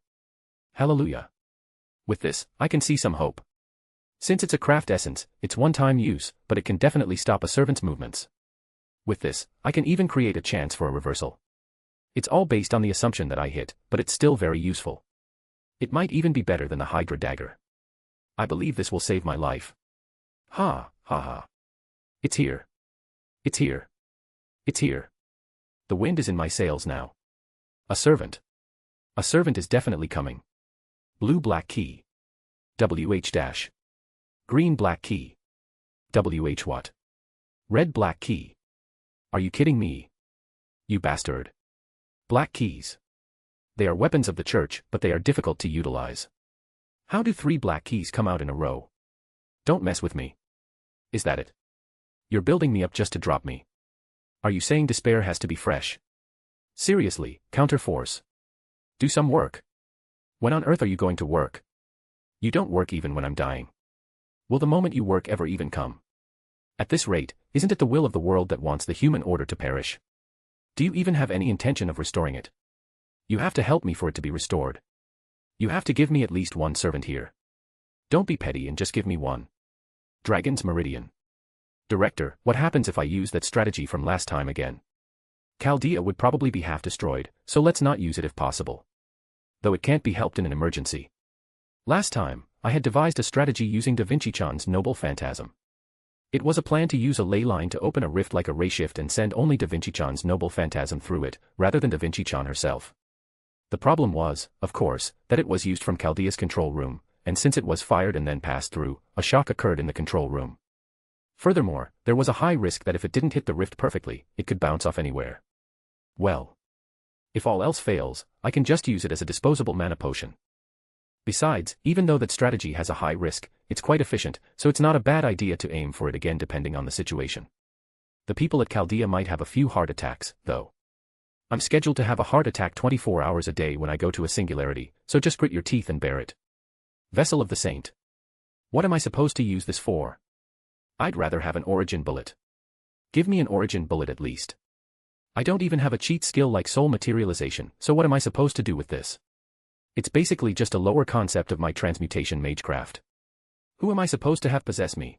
Hallelujah. With this, I can see some hope. Since it's a craft essence, it's one-time use, but it can definitely stop a servant's movements. With this, I can even create a chance for a reversal. It's all based on the assumption that I hit, but it's still very useful. It might even be better than the Hydra dagger. I believe this will save my life. Ha, ha ha. It's here. It's here. It's here. The wind is in my sails now. A servant. A servant is definitely coming. Blue-black key. WH dash. Green-black key. WH what? Red-black key. Are you kidding me? You bastard. Black keys. They are weapons of the church, but they are difficult to utilize. How do 3 black keys come out in a row? Don't mess with me. Is that it? You're building me up just to drop me. Are you saying despair has to be fresh? Seriously, counterforce. Do some work. When on earth are you going to work? You don't work even when I'm dying. Will the moment you work ever even come? At this rate, isn't it the will of the world that wants the human order to perish? Do you even have any intention of restoring it? You have to help me for it to be restored. You have to give me at least one servant here. Don't be petty and just give me one. Dragon's Meridian. Director, what happens if I use that strategy from last time again? Chaldea would probably be half destroyed, so let's not use it if possible. Though it can't be helped in an emergency. Last time, I had devised a strategy using Da Vinci-chan's Noble Phantasm. It was a plan to use a ley line to open a rift like a ray shift and send only Da Vinci-chan's Noble Phantasm through it, rather than Da Vinci-chan herself. The problem was, of course, that it was used from Chaldea's control room, and since it was fired and then passed through, a shock occurred in the control room. Furthermore, there was a high risk that if it didn't hit the rift perfectly, it could bounce off anywhere. Well. If all else fails, I can just use it as a disposable mana potion. Besides, even though that strategy has a high risk, it's quite efficient, so it's not a bad idea to aim for it again depending on the situation. The people at Chaldea might have a few heart attacks, though. I'm scheduled to have a heart attack 24 hours a day when I go to a singularity, so just grit your teeth and bear it. Vessel of the Saint. What am I supposed to use this for? I'd rather have an origin bullet. Give me an origin bullet at least. I don't even have a cheat skill like soul materialization, so what am I supposed to do with this? It's basically just a lower concept of my transmutation magecraft. Who am I supposed to have possess me?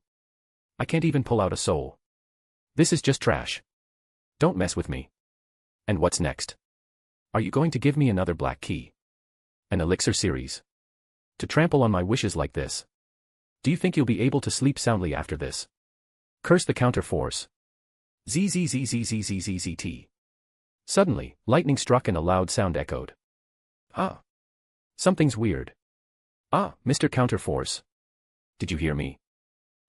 I can't even pull out a soul. This is just trash. Don't mess with me. And what's next? Are you going to give me another black key? An elixir series? To trample on my wishes like this? Do you think you'll be able to sleep soundly after this? Curse the counterforce. ZZZZZZZZT. Suddenly, lightning struck and a loud sound echoed. Ah. Something's weird. Ah, Mr. Counterforce. Did you hear me?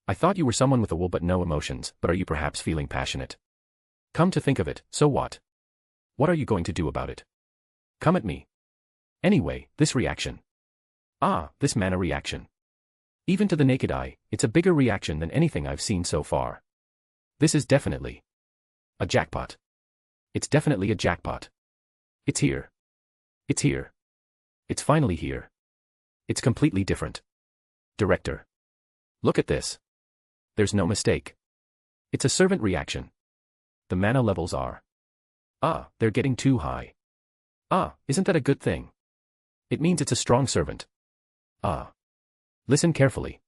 I thought you were someone with a will but no emotions, but are you perhaps feeling passionate? Come to think of it, so what? What are you going to do about it? Come at me. Anyway, this reaction. Ah, this mana reaction. Even to the naked eye, it's a bigger reaction than anything I've seen so far. This is definitely a jackpot. It's definitely a jackpot. It's here. It's here. It's finally here. It's completely different. Director. Look at this. There's no mistake. It's a servant reaction. The mana levels are. Ah, they're getting too high. Ah, isn't that a good thing? It means it's a strong servant. Ah. Listen carefully.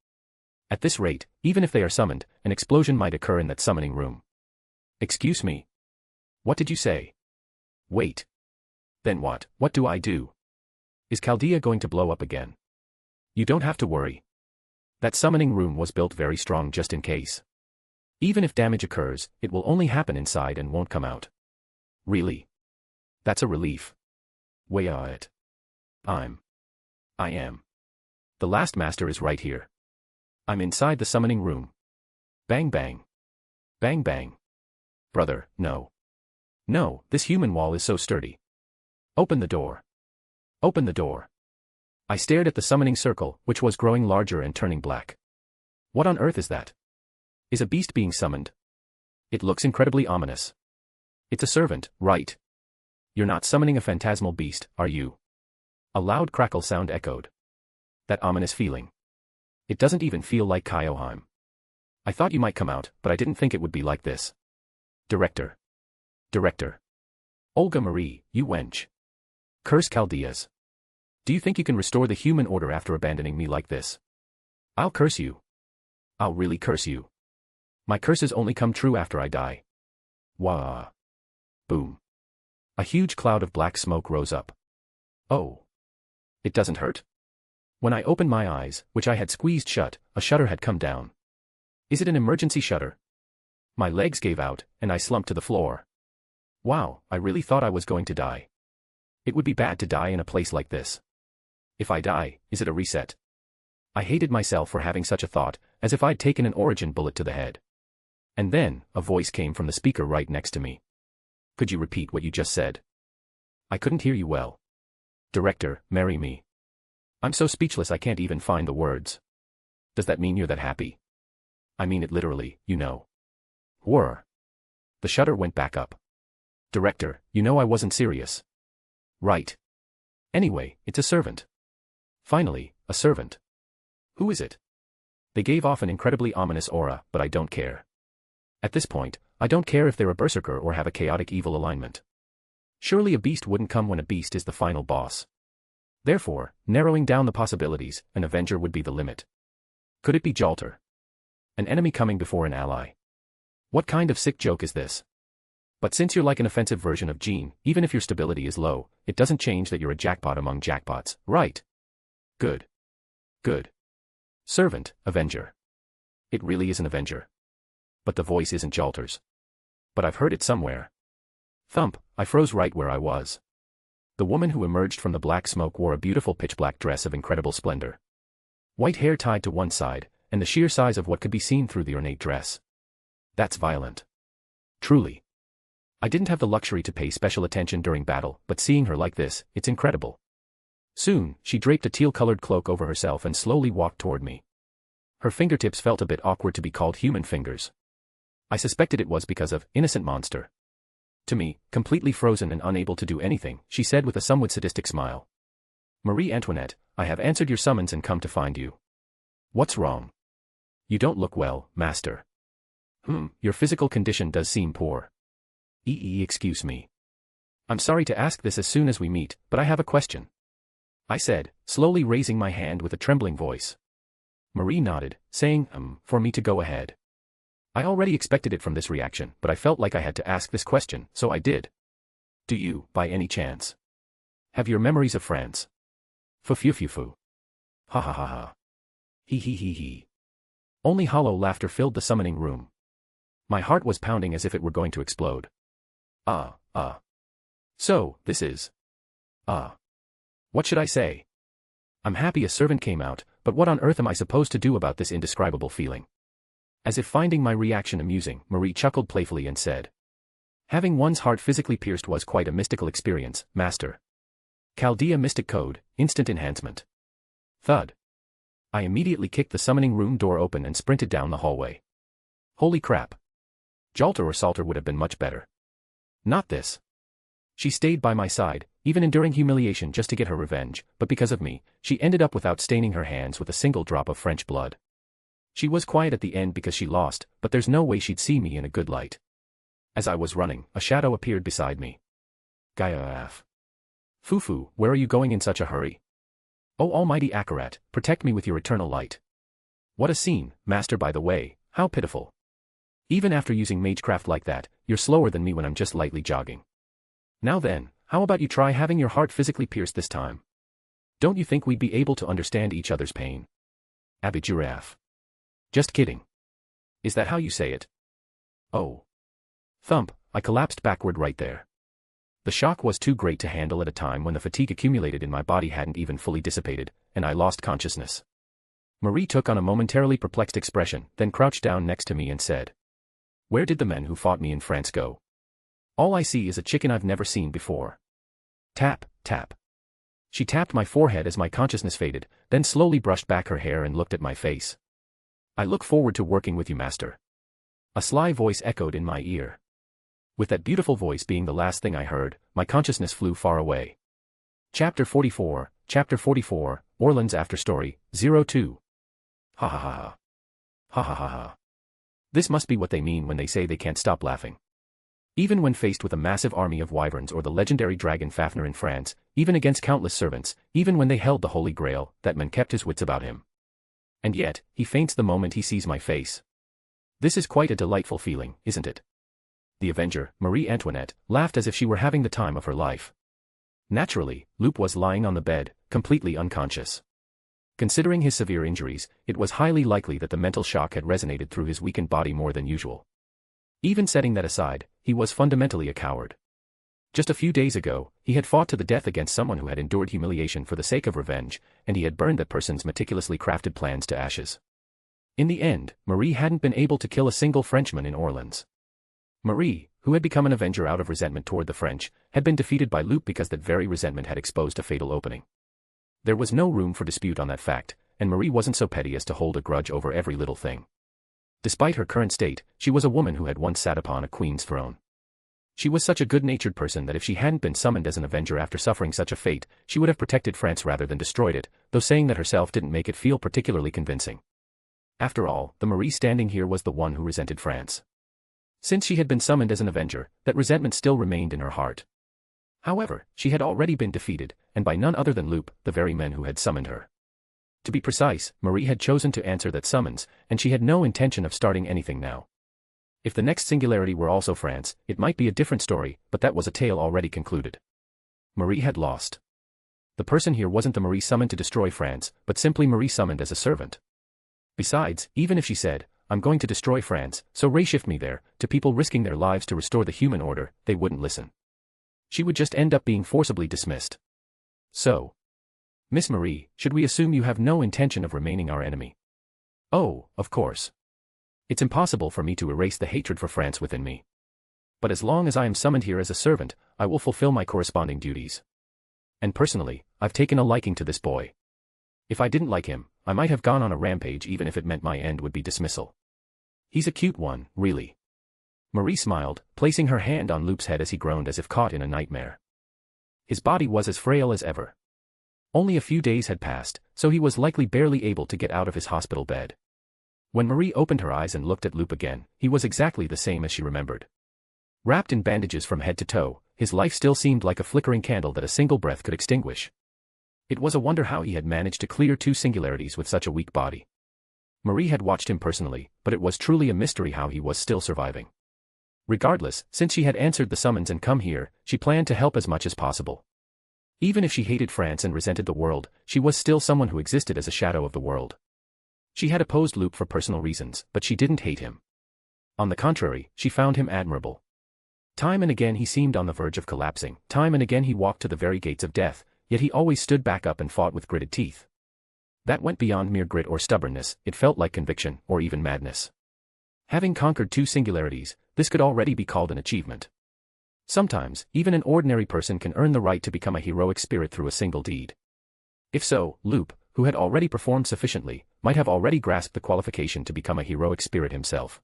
At this rate, even if they are summoned, an explosion might occur in that summoning room. Excuse me. What did you say? Wait. Then what? What do I do? Is Chaldea going to blow up again? You don't have to worry. That summoning room was built very strong just in case. Even if damage occurs, it will only happen inside and won't come out. Really? That's a relief. Wait it. I am. The last master is right here. I'm inside the summoning room. Bang bang. Bang bang. Brother, no. No, this human wall is so sturdy. Open the door. Open the door. I stared at the summoning circle, which was growing larger and turning black. What on earth is that? Is a beast being summoned? It looks incredibly ominous. It's a servant, right? You're not summoning a phantasmal beast, are you? A loud crackle sound echoed. That ominous feeling. It doesn't even feel like Kyoheim. I thought you might come out, but I didn't think it would be like this. Director. Director. Olga Marie, you wench. Curse Chaldeas. Do you think you can restore the human order after abandoning me like this? I'll curse you. I'll really curse you. My curses only come true after I die. Wah. Boom. A huge cloud of black smoke rose up. Oh. It doesn't hurt? When I opened my eyes, which I had squeezed shut, a shutter had come down. Is it an emergency shutter? My legs gave out, and I slumped to the floor. Wow, I really thought I was going to die. It would be bad to die in a place like this. If I die, is it a reset? I hated myself for having such a thought, as if I'd taken an origin bullet to the head. And then, a voice came from the speaker right next to me. Could you repeat what you just said? I couldn't hear you well. Director, marry me. I'm so speechless I can't even find the words. Does that mean you're that happy? I mean it literally, you know. Whir. The shutter went back up. Director, you know I wasn't serious. Right. Anyway, it's a servant. Finally, a servant. Who is it? They gave off an incredibly ominous aura, but I don't care. At this point, I don't care if they're a berserker or have a chaotic evil alignment. Surely a beast wouldn't come when a beast is the final boss. Therefore, narrowing down the possibilities, an Avenger would be the limit. Could it be Jalter? An enemy coming before an ally. What kind of sick joke is this? But since you're like an offensive version of Jean, even if your stability is low, it doesn't change that you're a jackpot among jackpots, right? Good. Good. Servant, Avenger. It really is an Avenger. But the voice isn't Jalter's. But I've heard it somewhere. Thump, I froze right where I was. The woman who emerged from the black smoke wore a beautiful pitch-black dress of incredible splendor. White hair tied to one side, and the sheer size of what could be seen through the ornate dress. That's violent. Truly. I didn't have the luxury to pay special attention during battle, but seeing her like this, it's incredible. Soon, she draped a teal-colored cloak over herself and slowly walked toward me. Her fingertips felt a bit awkward to be called human fingers. I suspected it was because of innocent monster. To me, completely frozen and unable to do anything, she said with a somewhat sadistic smile. Marie Antoinette, I have answered your summons and come to find you. What's wrong? You don't look well, master. Your physical condition does seem poor. Excuse me. I'm sorry to ask this as soon as we meet, but I have a question. I said, slowly raising my hand with a trembling voice. Marie nodded, saying, for me to go ahead. I already expected it from this reaction, but I felt like I had to ask this question, so I did. Do you, by any chance, have your memories of France? Fu. Ha ha ha ha. He. Only hollow laughter filled the summoning room. My heart was pounding as if it were going to explode. So, this is... What should I say? I'm happy a servant came out, but what on earth am I supposed to do about this indescribable feeling? As if finding my reaction amusing, Marie chuckled playfully and said, having one's heart physically pierced was quite a mystical experience, master. Chaldea Mystic Code, Instant Enhancement. Thud. I immediately kicked the summoning room door open and sprinted down the hallway. Holy crap. Jalter or Salter would have been much better. Not this. She stayed by my side, even enduring humiliation just to get her revenge, but because of me, she ended up without staining her hands with a single drop of French blood. She was quiet at the end because she lost, but there's no way she'd see me in a good light. As I was running, a shadow appeared beside me. Gaia. Fufu, where are you going in such a hurry? Oh almighty Akarat, protect me with your eternal light. What a scene, master, by the way, how pitiful. Even after using magecraft like that, you're slower than me when I'm just lightly jogging. Now then, how about you try having your heart physically pierced this time? Don't you think we'd be able to understand each other's pain? Abijiraf. Just kidding. Is that how you say it? Oh. Thump, I collapsed backward right there. The shock was too great to handle at a time when the fatigue accumulated in my body hadn't even fully dissipated, and I lost consciousness. Marie took on a momentarily perplexed expression, then crouched down next to me and said, where did the men who fought me in France go? All I see is a chicken I've never seen before. Tap, tap. She tapped my forehead as my consciousness faded, then slowly brushed back her hair and looked at my face. I look forward to working with you, master. A sly voice echoed in my ear. With that beautiful voice being the last thing I heard, my consciousness flew far away. Chapter 44, Orland's After Story, 02. Ha ha ha ha. Ha ha ha ha. This must be what they mean when they say they can't stop laughing. Even when faced with a massive army of wyverns or the legendary dragon Fafnir in France, even against countless servants, even when they held the Holy Grail, that man kept his wits about him. And yet, he faints the moment he sees my face. This is quite a delightful feeling, isn't it? the Avenger, Marie Antoinette, laughed as if she were having the time of her life. Naturally, Loop was lying on the bed, completely unconscious. Considering his severe injuries, it was highly likely that the mental shock had resonated through his weakened body more than usual. Even setting that aside, he was fundamentally a coward. Just a few days ago, he had fought to the death against someone who had endured humiliation for the sake of revenge, and he had burned that person's meticulously crafted plans to ashes. In the end, Marie hadn't been able to kill a single Frenchman in Orleans. Marie, who had become an avenger out of resentment toward the French, had been defeated by Loop because that very resentment had exposed a fatal opening. There was no room for dispute on that fact, and Marie wasn't so petty as to hold a grudge over every little thing. Despite her current state, she was a woman who had once sat upon a queen's throne. She was such a good-natured person that if she hadn't been summoned as an avenger after suffering such a fate, she would have protected France rather than destroyed it, though saying that herself didn't make it feel particularly convincing. After all, the Marie standing here was the one who resented France. Since she had been summoned as an avenger, that resentment still remained in her heart. However, she had already been defeated, and by none other than Loop, the very men who had summoned her. To be precise, Marie had chosen to answer that summons, and she had no intention of starting anything now. If the next singularity were also France, it might be a different story, but that was a tale already concluded. Marie had lost. The person here wasn't the Marie summoned to destroy France, but simply Marie summoned as a servant. Besides, even if she said, "I'm going to destroy France, so reshift me there," to people risking their lives to restore the human order, they wouldn't listen. She would just end up being forcibly dismissed. So, Miss Marie, should we assume you have no intention of remaining our enemy? Oh, of course. It's impossible for me to erase the hatred for France within me. But as long as I am summoned here as a servant, I will fulfill my corresponding duties. And personally, I've taken a liking to this boy. If I didn't like him, I might have gone on a rampage even if it meant my end would be dismissal. He's a cute one, really. Marie smiled, placing her hand on Loop's head as he groaned as if caught in a nightmare. His body was as frail as ever. Only a few days had passed, so he was likely barely able to get out of his hospital bed. When Marie opened her eyes and looked at Loop again, he was exactly the same as she remembered. Wrapped in bandages from head to toe, his life still seemed like a flickering candle that a single breath could extinguish. It was a wonder how he had managed to clear two singularities with such a weak body. Marie had watched him personally, but it was truly a mystery how he was still surviving. Regardless, since she had answered the summons and come here, she planned to help as much as possible. Even if she hated France and resented the world, she was still someone who existed as a shadow of the world. She had opposed Loop for personal reasons, but she didn't hate him. On the contrary, she found him admirable. Time and again he seemed on the verge of collapsing, time and again he walked to the very gates of death, yet he always stood back up and fought with gritted teeth. That went beyond mere grit or stubbornness, it felt like conviction, or even madness. Having conquered two singularities, this could already be called an achievement. Sometimes, even an ordinary person can earn the right to become a heroic spirit through a single deed. If so, Loop, who had already performed sufficiently, might have already grasped the qualification to become a heroic spirit himself.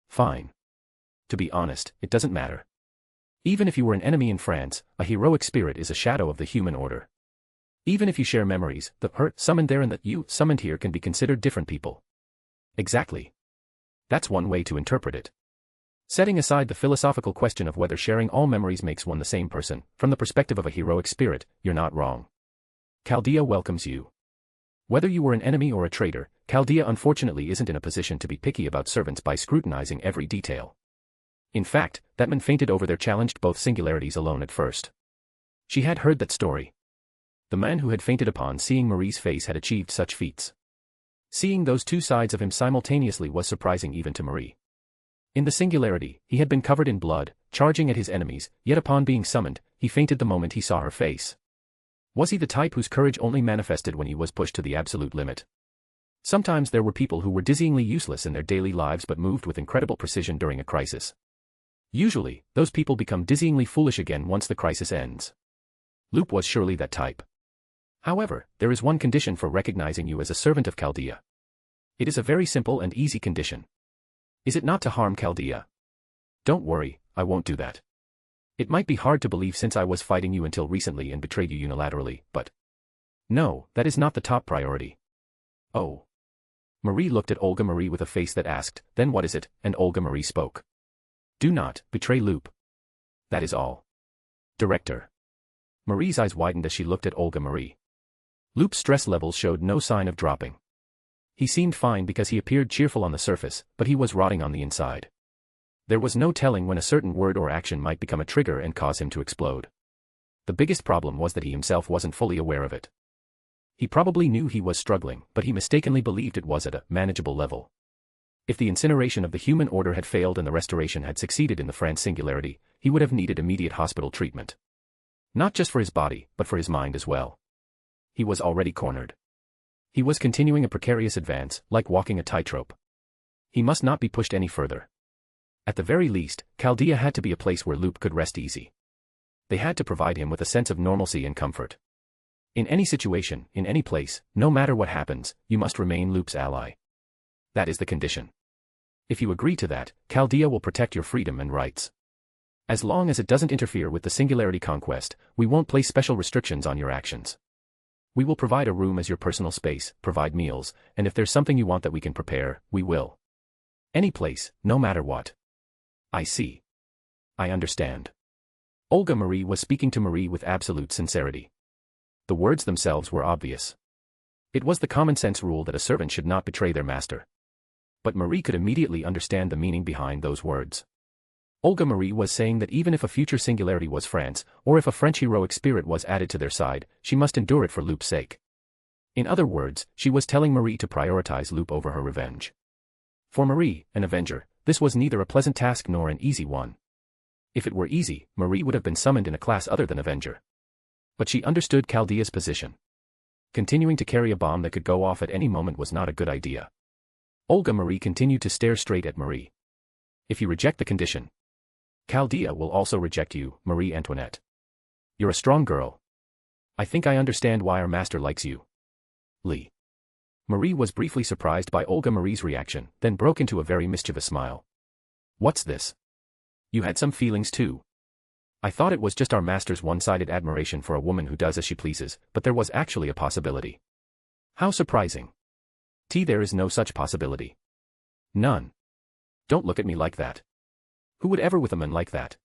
Fine. To be honest, it doesn't matter. Even if you were an enemy in France, a heroic spirit is a shadow of the human order. Even if you share memories, the her summoned there and the you summoned here can be considered different people. Exactly. That's one way to interpret it. Setting aside the philosophical question of whether sharing all memories makes one the same person, from the perspective of a heroic spirit, you're not wrong. Chaldea welcomes you. Whether you were an enemy or a traitor, Chaldea unfortunately isn't in a position to be picky about servants by scrutinizing every detail. In fact, that man fainted over there challenged both singularities alone at first. She had heard that story. The man who had fainted upon seeing Marie's face had achieved such feats. Seeing those two sides of him simultaneously was surprising even to Marie. In the singularity, he had been covered in blood, charging at his enemies, yet upon being summoned, he fainted the moment he saw her face. Was he the type whose courage only manifested when he was pushed to the absolute limit? Sometimes there were people who were dizzyingly useless in their daily lives but moved with incredible precision during a crisis. Usually, those people become dizzyingly foolish again once the crisis ends. Loop was surely that type. However, there is one condition for recognizing you as a servant of Chaldea. It is a very simple and easy condition. Is it not to harm Chaldea? Don't worry, I won't do that. It might be hard to believe since I was fighting you until recently and betrayed you unilaterally, but... No, that is not the top priority. Oh. Marie looked at Olga Marie with a face that asked, then what is it, and Olga Marie spoke. Do not betray Loop. That is all. Director. Marie's eyes widened as she looked at Olga Marie. Loop's stress levels showed no sign of dropping. He seemed fine because he appeared cheerful on the surface, but he was rotting on the inside. There was no telling when a certain word or action might become a trigger and cause him to explode. The biggest problem was that he himself wasn't fully aware of it. He probably knew he was struggling, but he mistakenly believed it was at a manageable level. If the incineration of the human order had failed and the restoration had succeeded in the France singularity, he would have needed immediate hospital treatment. Not just for his body, but for his mind as well. He was already cornered. He was continuing a precarious advance, like walking a tightrope. He must not be pushed any further. At the very least, Chaldea had to be a place where Loop could rest easy. They had to provide him with a sense of normalcy and comfort. In any situation, in any place, no matter what happens, you must remain Loop's ally. That is the condition. If you agree to that, Chaldea will protect your freedom and rights. As long as it doesn't interfere with the singularity conquest, we won't place special restrictions on your actions. We will provide a room as your personal space, provide meals, and if there's something you want that we can prepare, we will. Any place, no matter what. I see. I understand. Olga Marie was speaking to Marie with absolute sincerity. The words themselves were obvious. It was the common-sense rule that a servant should not betray their master. But Marie could immediately understand the meaning behind those words. Olga Marie was saying that even if a future singularity was France, or if a French heroic spirit was added to their side, she must endure it for Loop's sake. In other words, she was telling Marie to prioritize Loop over her revenge. For Marie, an avenger, this was neither a pleasant task nor an easy one. If it were easy, Marie would have been summoned in a class other than Avenger. But she understood Chaldea's position. Continuing to carry a bomb that could go off at any moment was not a good idea. Olga Marie continued to stare straight at Marie. If you reject the condition, Chaldea will also reject you, Marie Antoinette. You're a strong girl. I think I understand why our master likes you. Lee. Marie was briefly surprised by Olga Marie's reaction, then broke into a very mischievous smile. What's this? You had some feelings too. I thought it was just our master's one-sided admiration for a woman who does as she pleases, but there was actually a possibility. How surprising. There is no such possibility. None. Don't look at me like that. Who would ever with a man like that?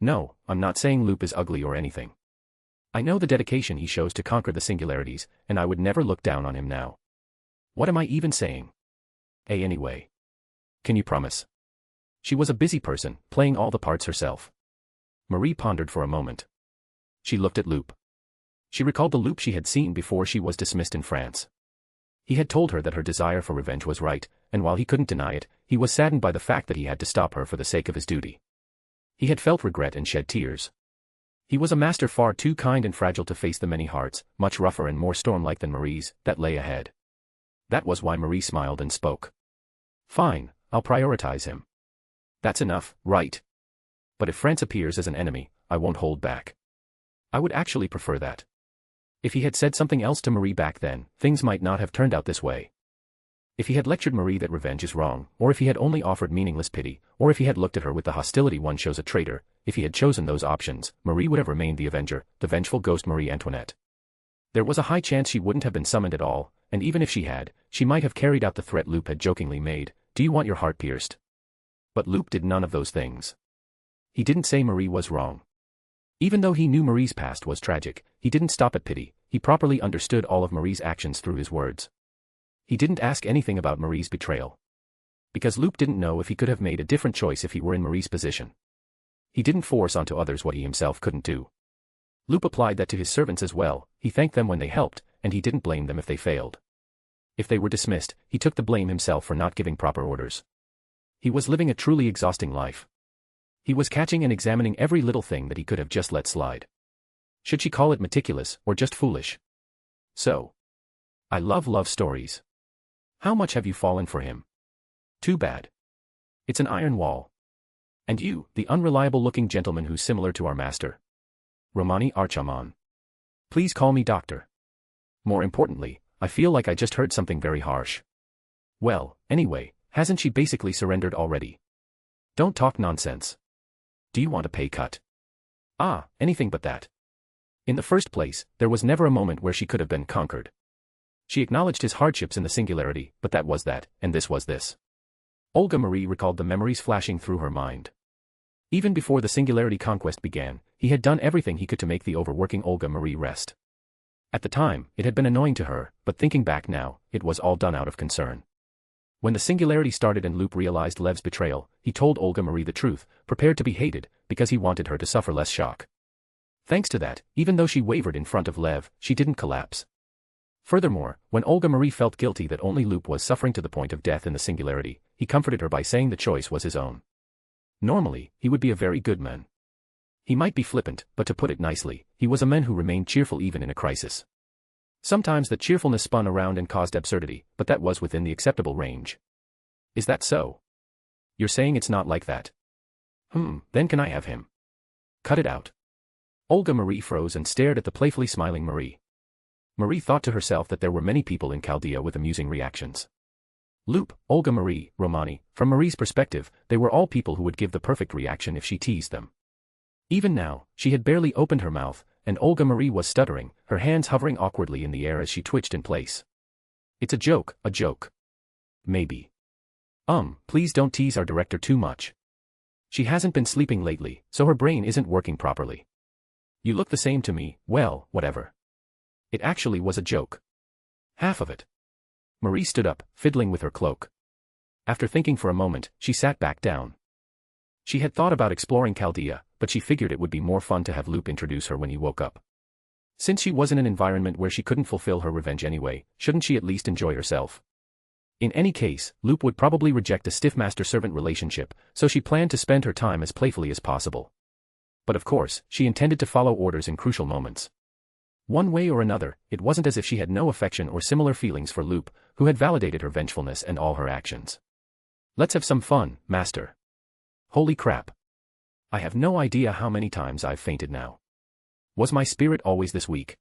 No, I'm not saying Loop is ugly or anything. I know the dedication he shows to conquer the singularities, and I would never look down on him now. What am I even saying? Anyway. Can you promise? She was a busy person, playing all the parts herself. Marie pondered for a moment. She looked at Loop. She recalled the Loop she had seen before she was dismissed in France. He had told her that her desire for revenge was right, and while he couldn't deny it, he was saddened by the fact that he had to stop her for the sake of his duty. He had felt regret and shed tears. He was a master far too kind and fragile to face the many hearts, much rougher and more storm-like than Marie's, that lay ahead. That was why Marie smiled and spoke. Fine, I'll prioritize him. That's enough, right? But if France appears as an enemy, I won't hold back. I would actually prefer that. If he had said something else to Marie back then, things might not have turned out this way. If he had lectured Marie that revenge is wrong, or if he had only offered meaningless pity, or if he had looked at her with the hostility one shows a traitor, if he had chosen those options, Marie would have remained the avenger, the vengeful ghost Marie Antoinette. There was a high chance she wouldn't have been summoned at all, and even if she had, she might have carried out the threat Loop had jokingly made, "Do you want your heart pierced?" But Loop did none of those things. He didn't say Marie was wrong. Even though he knew Marie's past was tragic, he didn't stop at pity, he properly understood all of Marie's actions through his words. He didn't ask anything about Marie's betrayal. Because Loop didn't know if he could have made a different choice if he were in Marie's position. He didn't force onto others what he himself couldn't do. Loop applied that to his servants as well, he thanked them when they helped, and he didn't blame them if they failed. If they were dismissed, he took the blame himself for not giving proper orders. He was living a truly exhausting life. He was catching and examining every little thing that he could have just let slide. Should she call it meticulous, or just foolish? So. I love love stories. How much have you fallen for him? Too bad. It's an iron wall. And you, the unreliable-looking gentleman who's similar to our master. Romani Archaman. Please call me doctor. More importantly, I feel like I just heard something very harsh. Well, anyway, hasn't she basically surrendered already? Don't talk nonsense. Do you want a pay cut? Anything but that. In the first place, there was never a moment where she could have been conquered. She acknowledged his hardships in the singularity, but that was that, and this was this. Olga Marie recalled the memories flashing through her mind. Even before the singularity conquest began, he had done everything he could to make the overworking Olga Marie rest. At the time, it had been annoying to her, but thinking back now, it was all done out of concern. When the singularity started and Loop realized Lev's betrayal, he told Olga Marie the truth, prepared to be hated, because he wanted her to suffer less shock. Thanks to that, even though she wavered in front of Lev, she didn't collapse. Furthermore, when Olga Marie felt guilty that only Loop was suffering to the point of death in the singularity, he comforted her by saying the choice was his own. Normally, he would be a very good man. He might be flippant, but to put it nicely, he was a man who remained cheerful even in a crisis. Sometimes the cheerfulness spun around and caused absurdity, but that was within the acceptable range. Is that so? You're saying it's not like that? Then can I have him? Cut it out. Olga Marie froze and stared at the playfully smiling Marie. Marie thought to herself that there were many people in Chaldea with amusing reactions. Loop, Olga Marie, Romani, from Marie's perspective, they were all people who would give the perfect reaction if she teased them. Even now, she had barely opened her mouth, and Olga Marie was stuttering, her hands hovering awkwardly in the air as she twitched in place. It's a joke, a joke. Maybe. Please don't tease our director too much. She hasn't been sleeping lately, so her brain isn't working properly. You look the same to me, well, whatever. It actually was a joke. Half of it. Marie stood up, fiddling with her cloak. After thinking for a moment, she sat back down. She had thought about exploring Chaldea, but she figured it would be more fun to have Loop introduce her when he woke up. Since she was in an environment where she couldn't fulfill her revenge anyway, shouldn't she at least enjoy herself? In any case, Loop would probably reject a stiff master-servant relationship, so she planned to spend her time as playfully as possible. But of course, she intended to follow orders in crucial moments. One way or another, it wasn't as if she had no affection or similar feelings for Loop, who had validated her vengefulness and all her actions. Let's have some fun, master. Holy crap. I have no idea how many times I've fainted now. Was my spirit always this weak?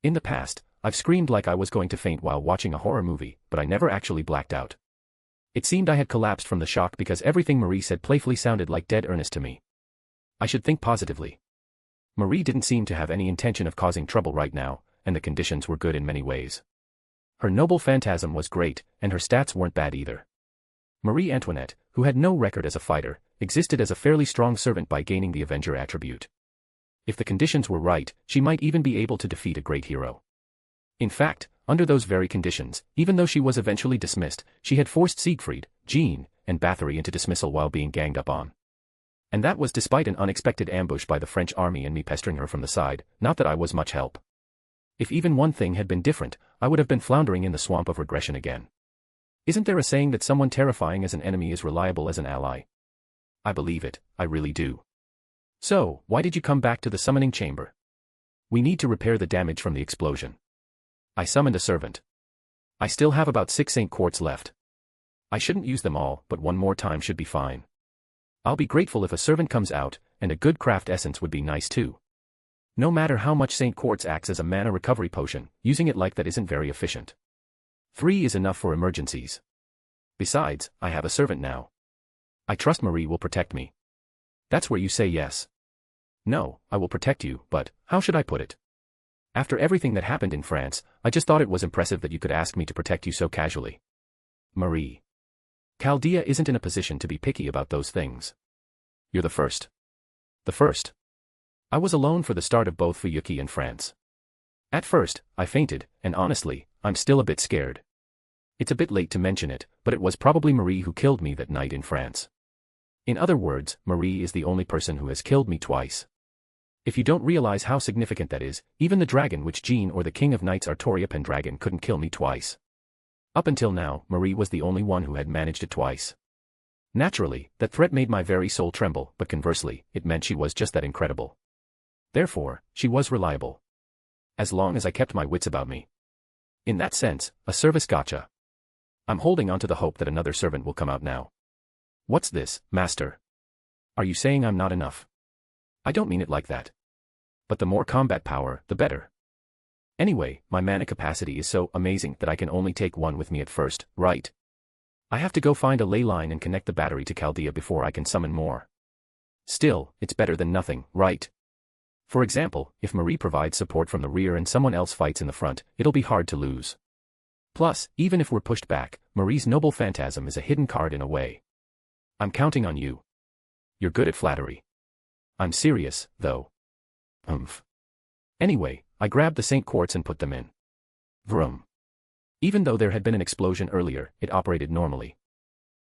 In the past, I've screamed like I was going to faint while watching a horror movie, but I never actually blacked out. It seemed I had collapsed from the shock because everything Marie said playfully sounded like dead earnest to me. I should think positively. Marie didn't seem to have any intention of causing trouble right now, and the conditions were good in many ways. Her noble phantasm was great, and her stats weren't bad either. Marie Antoinette, who had no record as a fighter, existed as a fairly strong servant by gaining the Avenger attribute. If the conditions were right, she might even be able to defeat a great hero. In fact, under those very conditions, even though she was eventually dismissed, she had forced Siegfried, Jean, and Bathory into dismissal while being ganged up on. And that was despite an unexpected ambush by the French army and me pestering her from the side, not that I was much help. If even one thing had been different, I would have been floundering in the swamp of regression again. Isn't there a saying that someone terrifying as an enemy is reliable as an ally? I believe it, I really do. So, why did you come back to the summoning chamber? We need to repair the damage from the explosion. I summoned a servant. I still have about 6 Saint quartz left. I shouldn't use them all, but one more time should be fine. I'll be grateful if a servant comes out, and a good craft essence would be nice too. No matter how much Saint quartz acts as a mana recovery potion, using it like that isn't very efficient. 3 is enough for emergencies. Besides, I have a servant now. I trust Marie will protect me. That's where you say yes. No, I will protect you, but, how should I put it? After everything that happened in France, I just thought it was impressive that you could ask me to protect you so casually. Marie. Chaldea isn't in a position to be picky about those things. You're the first. The first. I was alone for the start of both Fuyuki and France. At first, I fainted, and honestly, I'm still a bit scared. It's a bit late to mention it, but it was probably Marie who killed me that night in France. In other words, Marie is the only person who has killed me twice. If you don't realize how significant that is, even the dragon which Jean or the King of Knights Artoria Pendragon couldn't kill me twice. Up until now, Marie was the only one who had managed it twice. Naturally, that threat made my very soul tremble, but conversely, it meant she was just that incredible. Therefore, she was reliable. As long as I kept my wits about me. In that sense, a service gotcha. I'm holding on to the hope that another servant will come out now. What's this, master? Are you saying I'm not enough? I don't mean it like that. But the more combat power, the better. Anyway, my mana capacity is so amazing that I can only take one with me at first, right? I have to go find a ley line and connect the battery to Chaldea before I can summon more. Still, it's better than nothing, right? For example, if Marie provides support from the rear and someone else fights in the front, it'll be hard to lose. Plus, even if we're pushed back, Marie's noble phantasm is a hidden card in a way. I'm counting on you. You're good at flattery. I'm serious, though. Anyway, I grabbed the Saint quartz and put them in. Vroom. Even though there had been an explosion earlier, it operated normally.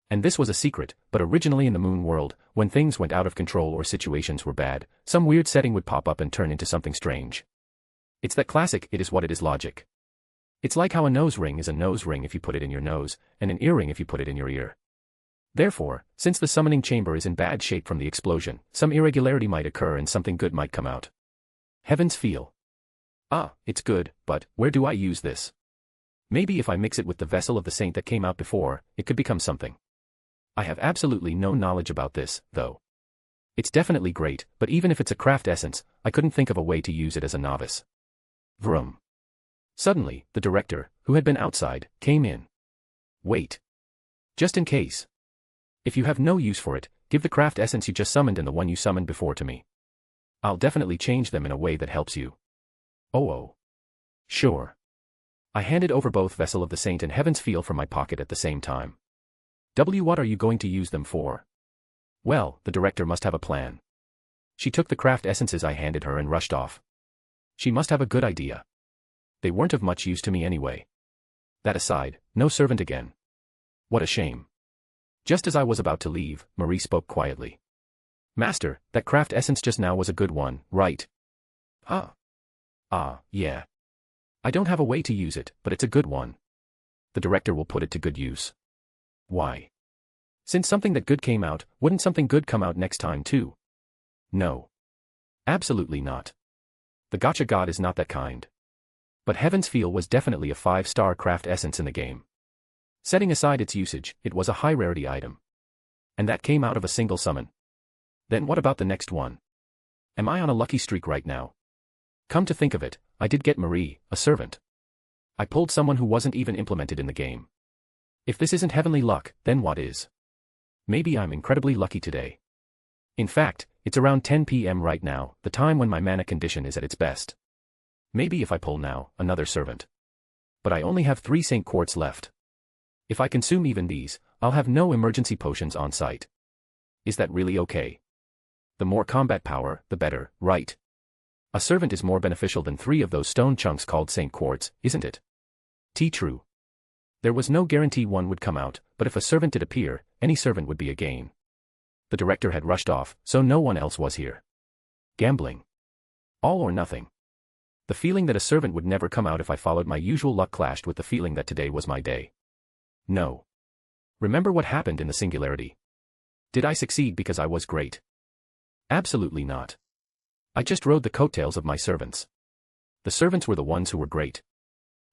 And this was a secret, but originally in the moon world, when things went out of control or situations were bad, some weird setting would pop up and turn into something strange. It's that classic "it is what it is" logic. It's like how a nose ring is a nose ring if you put it in your nose, and an earring if you put it in your ear. Therefore, since the summoning chamber is in bad shape from the explosion, some irregularity might occur and something good might come out. Heavens feel. Ah, it's good, but where do I use this? Maybe if I mix it with the vessel of the saint that came out before, it could become something. I have absolutely no knowledge about this, though. It's definitely great, but even if it's a craft essence, I couldn't think of a way to use it as a novice. Vroom. Suddenly, the director, who had been outside, came in. Wait. Just in case. If you have no use for it, give the craft essence you just summoned and the one you summoned before to me. I'll definitely change them in a way that helps you. Oh. Sure. I handed over both Vessel of the Saint and Heaven's Feel from my pocket at the same time. What are you going to use them for? Well, the director must have a plan. She took the craft essences I handed her and rushed off. She must have a good idea. They weren't of much use to me anyway. That aside, no servant again. What a shame. Just as I was about to leave, Marie spoke quietly. Master, that craft essence just now was a good one, right? Huh? Ah, yeah. I don't have a way to use it, but it's a good one. The director will put it to good use. Why? Since something that good came out, wouldn't something good come out next time too? No. Absolutely not. The Gotcha God is not that kind. But Heaven's Feel was definitely a 5-star craft essence in the game. Setting aside its usage, it was a high-rarity item. And that came out of a single summon. Then what about the next one? Am I on a lucky streak right now? Come to think of it, I did get Marie, a servant. I pulled someone who wasn't even implemented in the game. If this isn't heavenly luck, then what is? Maybe I'm incredibly lucky today. In fact, it's around 10 p.m. right now, the time when my mana condition is at its best. Maybe if I pull now, another servant. But I only have 3 Saint Quartz left. If I consume even these, I'll have no emergency potions on site. Is that really okay? The more combat power, the better, right? A servant is more beneficial than 3 of those stone chunks called Saint Quartz, isn't it? True. There was no guarantee one would come out, but if a servant did appear, any servant would be a gain. The director had rushed off, so no one else was here. Gambling. All or nothing. The feeling that a servant would never come out if I followed my usual luck clashed with the feeling that today was my day. No. Remember what happened in the singularity? Did I succeed because I was great? Absolutely not. I just rode the coattails of my servants. The servants were the ones who were great.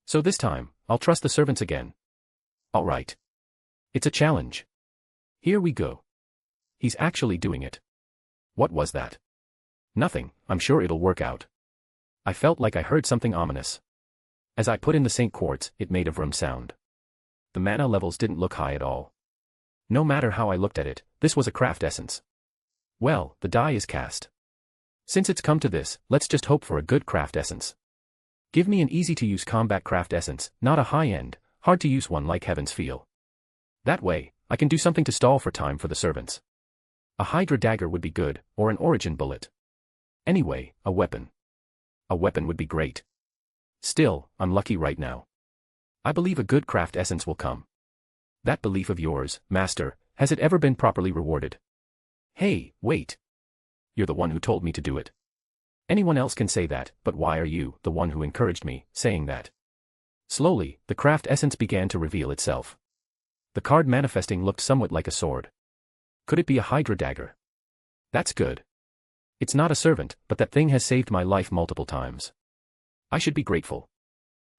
So this time, I'll trust the servants again. All right. It's a challenge. Here we go. He's actually doing it. What was that? Nothing, I'm sure it'll work out. I felt like I heard something ominous. As I put in the Saint Quartz, it made a vroom sound. The mana levels didn't look high at all. No matter how I looked at it, this was a craft essence. Well, the die is cast. Since it's come to this, let's just hope for a good craft essence. Give me an easy-to-use combat craft essence, not a high-end, hard-to-use one like Heaven's Feel. That way, I can do something to stall for time for the servants. A Hydra dagger would be good, or an origin bullet. Anyway, a weapon. A weapon would be great. Still, I'm lucky right now. I believe a good craft essence will come. That belief of yours, Master, has it ever been properly rewarded? Hey, wait. You're the one who told me to do it. Anyone else can say that, but why are you, the one who encouraged me, saying that? Slowly, the craft essence began to reveal itself. The card manifesting looked somewhat like a sword. Could it be a Hydra dagger? That's good. It's not a servant, but that thing has saved my life multiple times. I should be grateful.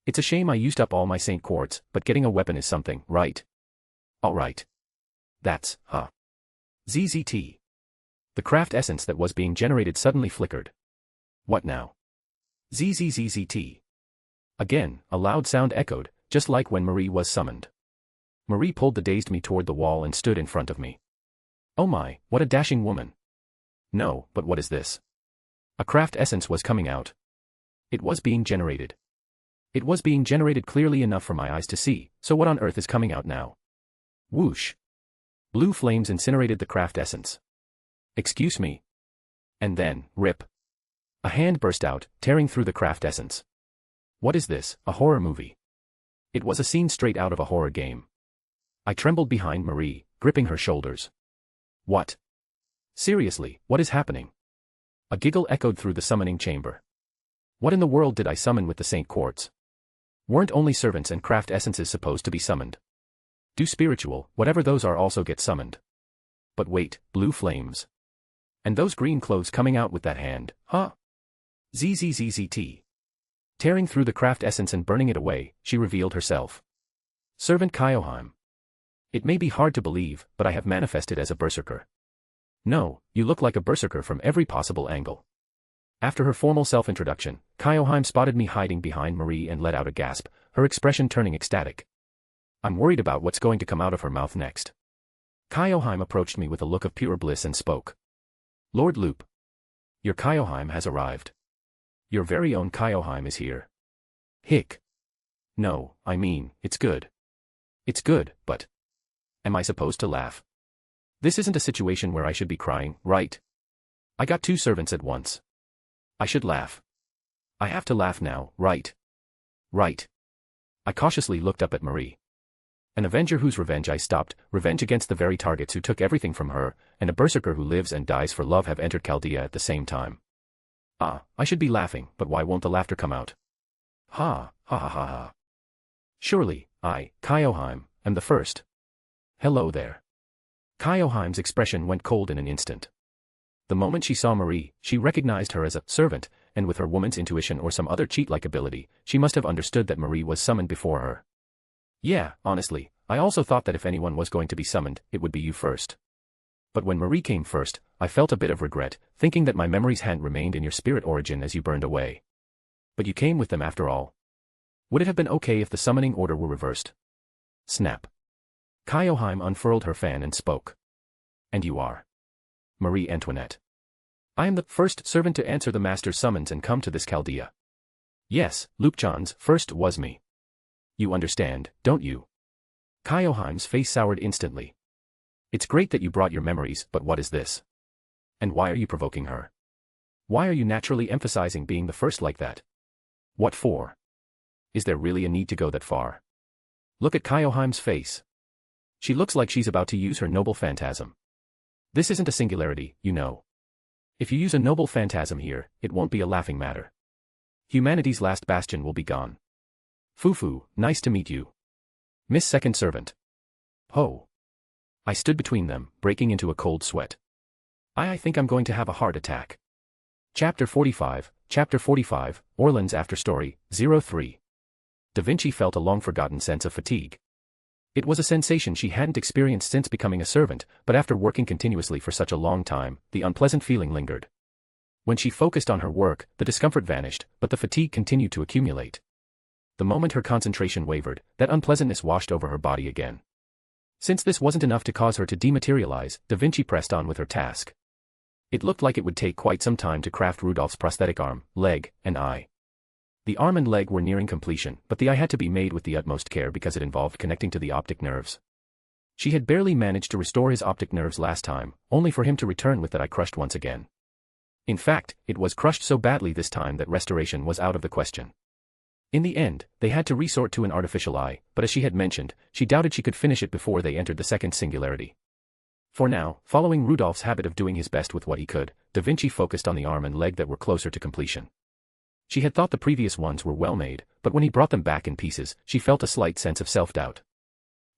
It's a shame I used up all my Saint Quartz, but getting a weapon is something, right? Alright. That's, ZZT. The craft essence that was being generated suddenly flickered. What now? ZZZZT. Again, a loud sound echoed, just like when Marie was summoned. Marie pulled the dazed me toward the wall and stood in front of me. Oh my, what a dashing woman. No, but what is this? A craft essence was coming out. It was being generated. It was being generated clearly enough for my eyes to see, so what on earth is coming out now? Whoosh. Blue flames incinerated the craft essence. Excuse me. And then, rip. A hand burst out, tearing through the craft essence. What is this, a horror movie? It was a scene straight out of a horror game. I trembled behind Marie, gripping her shoulders. What? Seriously, what is happening? A giggle echoed through the summoning chamber. What in the world did I summon with the Saint Quartz? Weren't only servants and craft essences supposed to be summoned? Do spiritual, whatever those are, also get summoned? But wait, blue flames. And those green clothes coming out with that hand, huh? ZZZZT. Tearing through the craft essence and burning it away, she revealed herself. Servant Kyoheim. It may be hard to believe, but I have manifested as a berserker. No, you look like a berserker from every possible angle. After her formal self-introduction, Kyoheim spotted me hiding behind Marie and let out a gasp, her expression turning ecstatic. I'm worried about what's going to come out of her mouth next. Kyoheim approached me with a look of pure bliss and spoke. Lord Loop. Your Kyoheim has arrived. Your very own Kyoheim is here. Hick. No, I mean, it's good. It's good, but... Am I supposed to laugh? This isn't a situation where I should be crying, right? I got 2 servants at once. I should laugh. I have to laugh now, right? Right. I cautiously looked up at Marie. An avenger whose revenge I stopped, revenge against the very targets who took everything from her, and a berserker who lives and dies for love have entered Chaldea at the same time. Ah, I should be laughing, but why won't the laughter come out? Ha, ha ha ha ha. Surely, I, Kyoheim, am the first. Hello there. Kyoheim's expression went cold in an instant. The moment she saw Marie, she recognized her as a servant, and with her woman's intuition or some other cheat-like ability, she must have understood that Marie was summoned before her. Yeah, honestly, I also thought that if anyone was going to be summoned, it would be you first. But when Marie came first, I felt a bit of regret, thinking that my memories hadn't remained in your spirit origin as you burned away. But you came with them after all. Would it have been okay if the summoning order were reversed? Snap. Kyoheim unfurled her fan and spoke. And you are? Marie Antoinette. I am the first servant to answer the master's summons and come to this Chaldea. Yes, Lupchan's first was me. You understand, don't you? Kyoheim's face soured instantly. It's great that you brought your memories, but what is this? And why are you provoking her? Why are you naturally emphasizing being the first like that? What for? Is there really a need to go that far? Look at Kyoheim's face. She looks like she's about to use her noble phantasm. This isn't a singularity, you know. If you use a noble phantasm here, it won't be a laughing matter. Humanity's last bastion will be gone. Fufu, nice to meet you. Miss Second Servant. Ho. I stood between them, breaking into a cold sweat. I think I'm going to have a heart attack. Chapter 45, Orland's Afterstory, 03. Da Vinci felt a long-forgotten sense of fatigue. It was a sensation she hadn't experienced since becoming a servant, but after working continuously for such a long time, the unpleasant feeling lingered. When she focused on her work, the discomfort vanished, but the fatigue continued to accumulate. The moment her concentration wavered, that unpleasantness washed over her body again. Since this wasn't enough to cause her to dematerialize, Da Vinci pressed on with her task. It looked like it would take quite some time to craft Rudolph's prosthetic arm, leg, and eye. The arm and leg were nearing completion, but the eye had to be made with the utmost care because it involved connecting to the optic nerves. She had barely managed to restore his optic nerves last time, only for him to return with that eye crushed once again. In fact, it was crushed so badly this time that restoration was out of the question. In the end, they had to resort to an artificial eye, but as she had mentioned, she doubted she could finish it before they entered the second singularity. For now, following Rudolph's habit of doing his best with what he could, Da Vinci focused on the arm and leg that were closer to completion. She had thought the previous ones were well made, but when he brought them back in pieces, she felt a slight sense of self-doubt.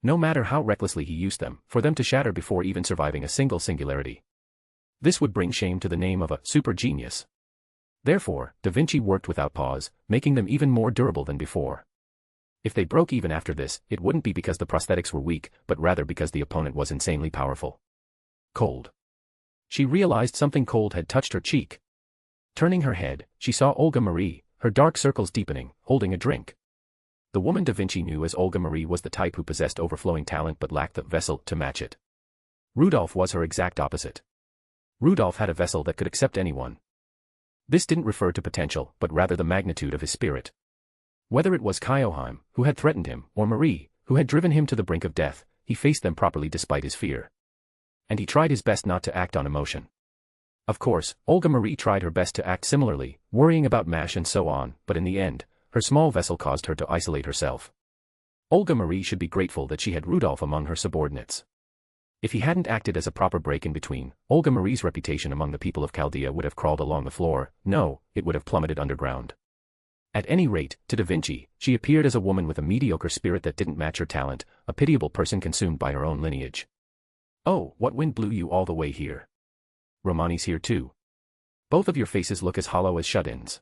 No matter how recklessly he used them, for them to shatter before even surviving a single singularity. This would bring shame to the name of a super genius. Therefore, Da Vinci worked without pause, making them even more durable than before. If they broke even after this, it wouldn't be because the prosthetics were weak, but rather because the opponent was insanely powerful. Cold. She realized something cold had touched her cheek. Turning her head, she saw Olga Marie, her dark circles deepening, holding a drink. The woman Da Vinci knew as Olga Marie was the type who possessed overflowing talent but lacked the vessel to match it. Rudolph was her exact opposite. Rudolph had a vessel that could accept anyone. This didn't refer to potential, but rather the magnitude of his spirit. Whether it was Kyoheim, who had threatened him, or Marie, who had driven him to the brink of death, he faced them properly despite his fear. And he tried his best not to act on emotion. Of course, Olga Marie tried her best to act similarly, worrying about MASH and so on, but in the end, her small vessel caused her to isolate herself. Olga Marie should be grateful that she had Rudolph among her subordinates. If he hadn't acted as a proper break in between, Olga Marie's reputation among the people of Chaldea would have crawled along the floor. No, it would have plummeted underground. At any rate, to Da Vinci, she appeared as a woman with a mediocre spirit that didn't match her talent, a pitiable person consumed by her own lineage. Oh, what wind blew you all the way here? Romani's here too. Both of your faces look as hollow as shut-ins.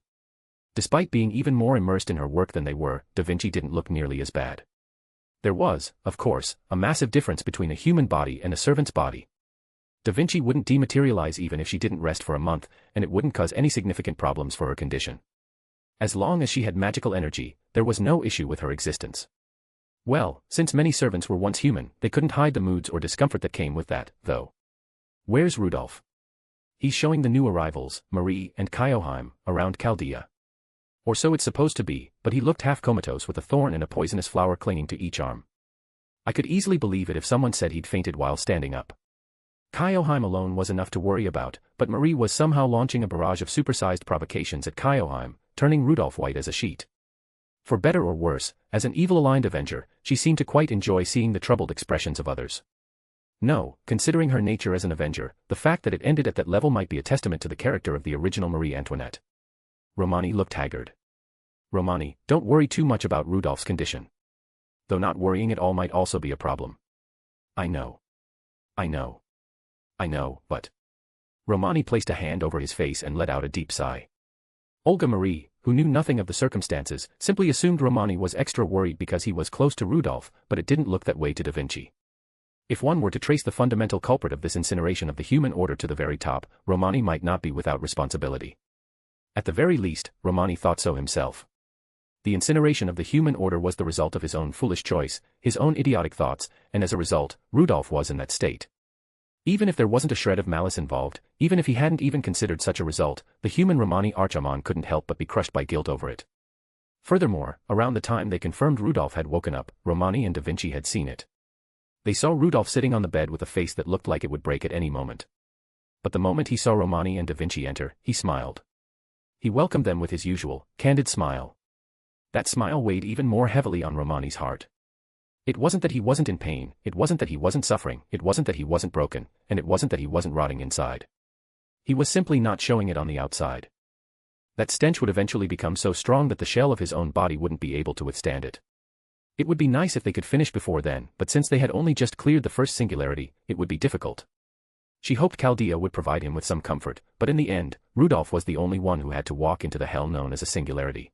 Despite being even more immersed in her work than they were, Da Vinci didn't look nearly as bad. There was, of course, a massive difference between a human body and a servant's body. Da Vinci wouldn't dematerialize even if she didn't rest for a month, and it wouldn't cause any significant problems for her condition. As long as she had magical energy, there was no issue with her existence. Well, since many servants were once human, they couldn't hide the moods or discomfort that came with that, though. Where's Rudolph? He's showing the new arrivals, Marie and Kyoheim, around Chaldea. Or so it's supposed to be, but he looked half comatose with a thorn and a poisonous flower clinging to each arm. I could easily believe it if someone said he'd fainted while standing up. Kyoheim alone was enough to worry about, but Marie was somehow launching a barrage of supersized provocations at Kyoheim, turning Rudolph white as a sheet. For better or worse, as an evil-aligned Avenger, she seemed to quite enjoy seeing the troubled expressions of others. No, considering her nature as an Avenger, the fact that it ended at that level might be a testament to the character of the original Marie Antoinette. Romani looked haggard. Romani, don't worry too much about Rudolph's condition. Though not worrying at all might also be a problem. I know. I know. I know, but... Romani placed a hand over his face and let out a deep sigh. Olga Marie, who knew nothing of the circumstances, simply assumed Romani was extra worried because he was close to Rudolph, but it didn't look that way to Da Vinci. If one were to trace the fundamental culprit of this incineration of the human order to the very top, Romani might not be without responsibility. At the very least, Romani thought so himself. The incineration of the human order was the result of his own foolish choice, his own idiotic thoughts, and as a result, Rudolph was in that state. Even if there wasn't a shred of malice involved, even if he hadn't even considered such a result, the human Romani Archamon couldn't help but be crushed by guilt over it. Furthermore, around the time they confirmed Rudolph had woken up, Romani and Da Vinci had seen it. They saw Rudolph sitting on the bed with a face that looked like it would break at any moment. But the moment he saw Romani and Da Vinci enter, he smiled. He welcomed them with his usual, candid smile. That smile weighed even more heavily on Romani's heart. It wasn't that he wasn't in pain, it wasn't that he wasn't suffering, it wasn't that he wasn't broken, and it wasn't that he wasn't rotting inside. He was simply not showing it on the outside. That stench would eventually become so strong that the shell of his own body wouldn't be able to withstand it. It would be nice if they could finish before then, but since they had only just cleared the first singularity, it would be difficult. She hoped Chaldea would provide him with some comfort, but in the end, Rudolph was the only one who had to walk into the hell known as a singularity.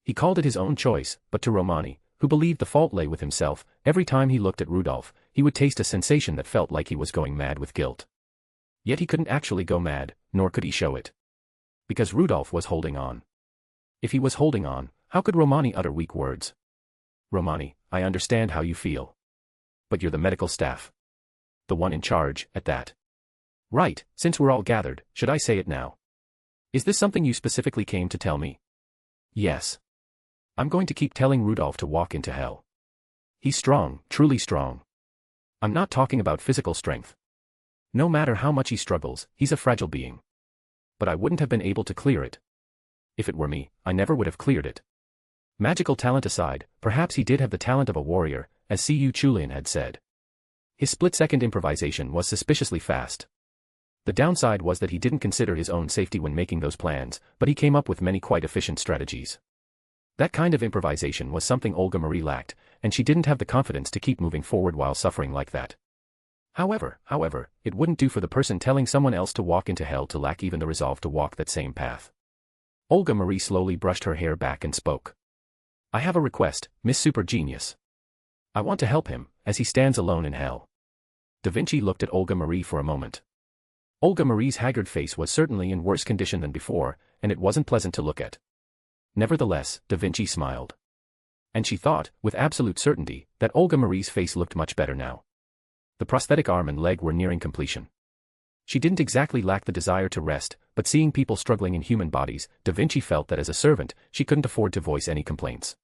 He called it his own choice, but to Romani, who believed the fault lay with himself, every time he looked at Rudolph, he would taste a sensation that felt like he was going mad with guilt. Yet he couldn't actually go mad, nor could he show it. Because Rudolph was holding on. If he was holding on, how could Romani utter weak words? Romani, I understand how you feel. But you're the medical staff. The one in charge, at that. Right, since we're all gathered, should I say it now? Is this something you specifically came to tell me? Yes. I'm going to keep telling Rudolph to walk into hell. He's strong, truly strong. I'm not talking about physical strength. No matter how much he struggles, he's a fragile being. But I wouldn't have been able to clear it. If it were me, I never would have cleared it. Magical talent aside, perhaps he did have the talent of a warrior, as Cu Chulin had said. His split-second improvisation was suspiciously fast. The downside was that he didn't consider his own safety when making those plans, but he came up with many quite efficient strategies. That kind of improvisation was something Olga Marie lacked, and she didn't have the confidence to keep moving forward while suffering like that. However, it wouldn't do for the person telling someone else to walk into hell to lack even the resolve to walk that same path. Olga Marie slowly brushed her hair back and spoke. I have a request, Miss Super Genius. I want to help him, as he stands alone in hell. Da Vinci looked at Olga Marie for a moment. Olga Marie's haggard face was certainly in worse condition than before, and it wasn't pleasant to look at. Nevertheless, Da Vinci smiled. And she thought, with absolute certainty, that Olga Marie's face looked much better now. The prosthetic arm and leg were nearing completion. She didn't exactly lack the desire to rest, but seeing people struggling in human bodies, Da Vinci felt that as a servant, she couldn't afford to voice any complaints.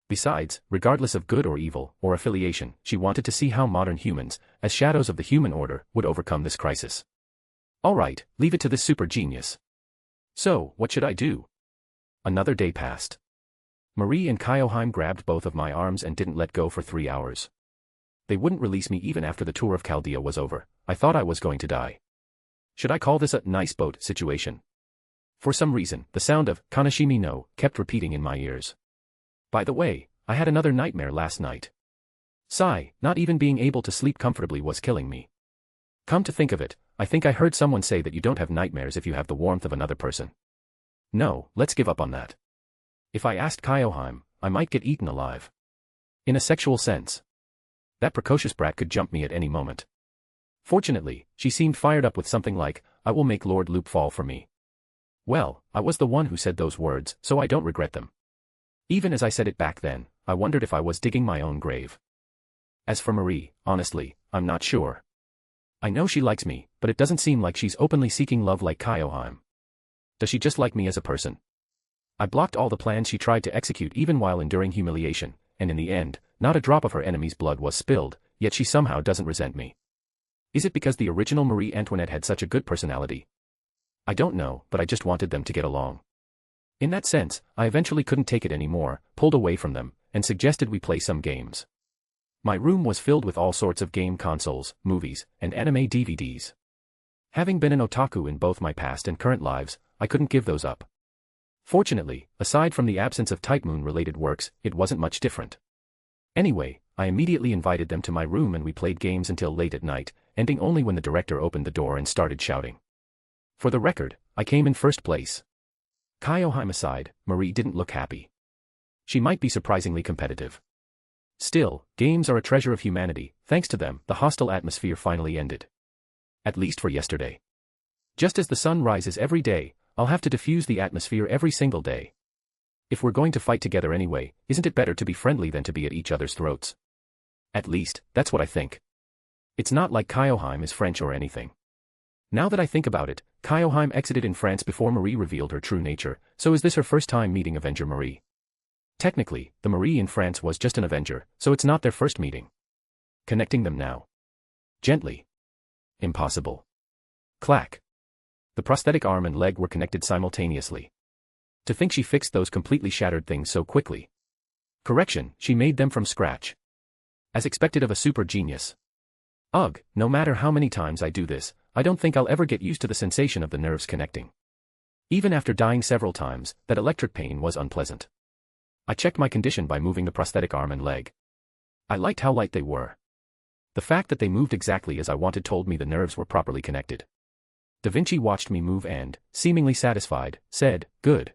Besides, regardless of good or evil, or affiliation, she wanted to see how modern humans, as shadows of the human order, would overcome this crisis. All right, leave it to this super genius. So, what should I do? Another day passed. Marie and Kyoheim grabbed both of my arms and didn't let go for 3 hours. They wouldn't release me even after the tour of Chaldea was over. I thought I was going to die. Should I call this a nice boat situation? For some reason, the sound of Kanashimi no kept repeating in my ears. By the way, I had another nightmare last night. Sigh, not even being able to sleep comfortably was killing me. Come to think of it, I think I heard someone say that you don't have nightmares if you have the warmth of another person. No, let's give up on that. If I asked Kyoheim, I might get eaten alive. In a sexual sense. That precocious brat could jump me at any moment. Fortunately, she seemed fired up with something like, I will make Lord Loop fall for me. Well, I was the one who said those words, so I don't regret them. Even as I said it back then, I wondered if I was digging my own grave. As for Marie, honestly, I'm not sure. I know she likes me, but it doesn't seem like she's openly seeking love like Kyoheim. Does she just like me as a person? I blocked all the plans she tried to execute even while enduring humiliation, and in the end, not a drop of her enemy's blood was spilled, yet she somehow doesn't resent me. Is it because the original Marie Antoinette had such a good personality? I don't know, but I just wanted them to get along. In that sense, I eventually couldn't take it anymore, pulled away from them, and suggested we play some games. My room was filled with all sorts of game consoles, movies, and anime DVDs. Having been an otaku in both my past and current lives, I couldn't give those up. Fortunately, aside from the absence of Type Moon-related works, it wasn't much different. Anyway, I immediately invited them to my room and we played games until late at night, ending only when the director opened the door and started shouting. For the record, I came in first place. Kyoheim aside, Marie didn't look happy. She might be surprisingly competitive. Still, games are a treasure of humanity. Thanks to them, the hostile atmosphere finally ended. At least for yesterday. Just as the sun rises every day, I'll have to diffuse the atmosphere every single day. If we're going to fight together anyway, isn't it better to be friendly than to be at each other's throats? At least, that's what I think. It's not like Kyoheim is French or anything. Now that I think about it, Kyoheim exited in France before Marie revealed her true nature, so is this her first time meeting Avenger Marie? Technically, the Marie in France was just an Avenger, so it's not their first meeting. Connecting them now. Gently. Impossible. Clack. The prosthetic arm and leg were connected simultaneously. To think she fixed those completely shattered things so quickly. Correction, she made them from scratch. As expected of a super genius. Ugh, no matter how many times I do this, I don't think I'll ever get used to the sensation of the nerves connecting. Even after dying several times, that electric pain was unpleasant. I checked my condition by moving the prosthetic arm and leg. I liked how light they were. The fact that they moved exactly as I wanted told me the nerves were properly connected. Da Vinci watched me move and, seemingly satisfied, said, "Good.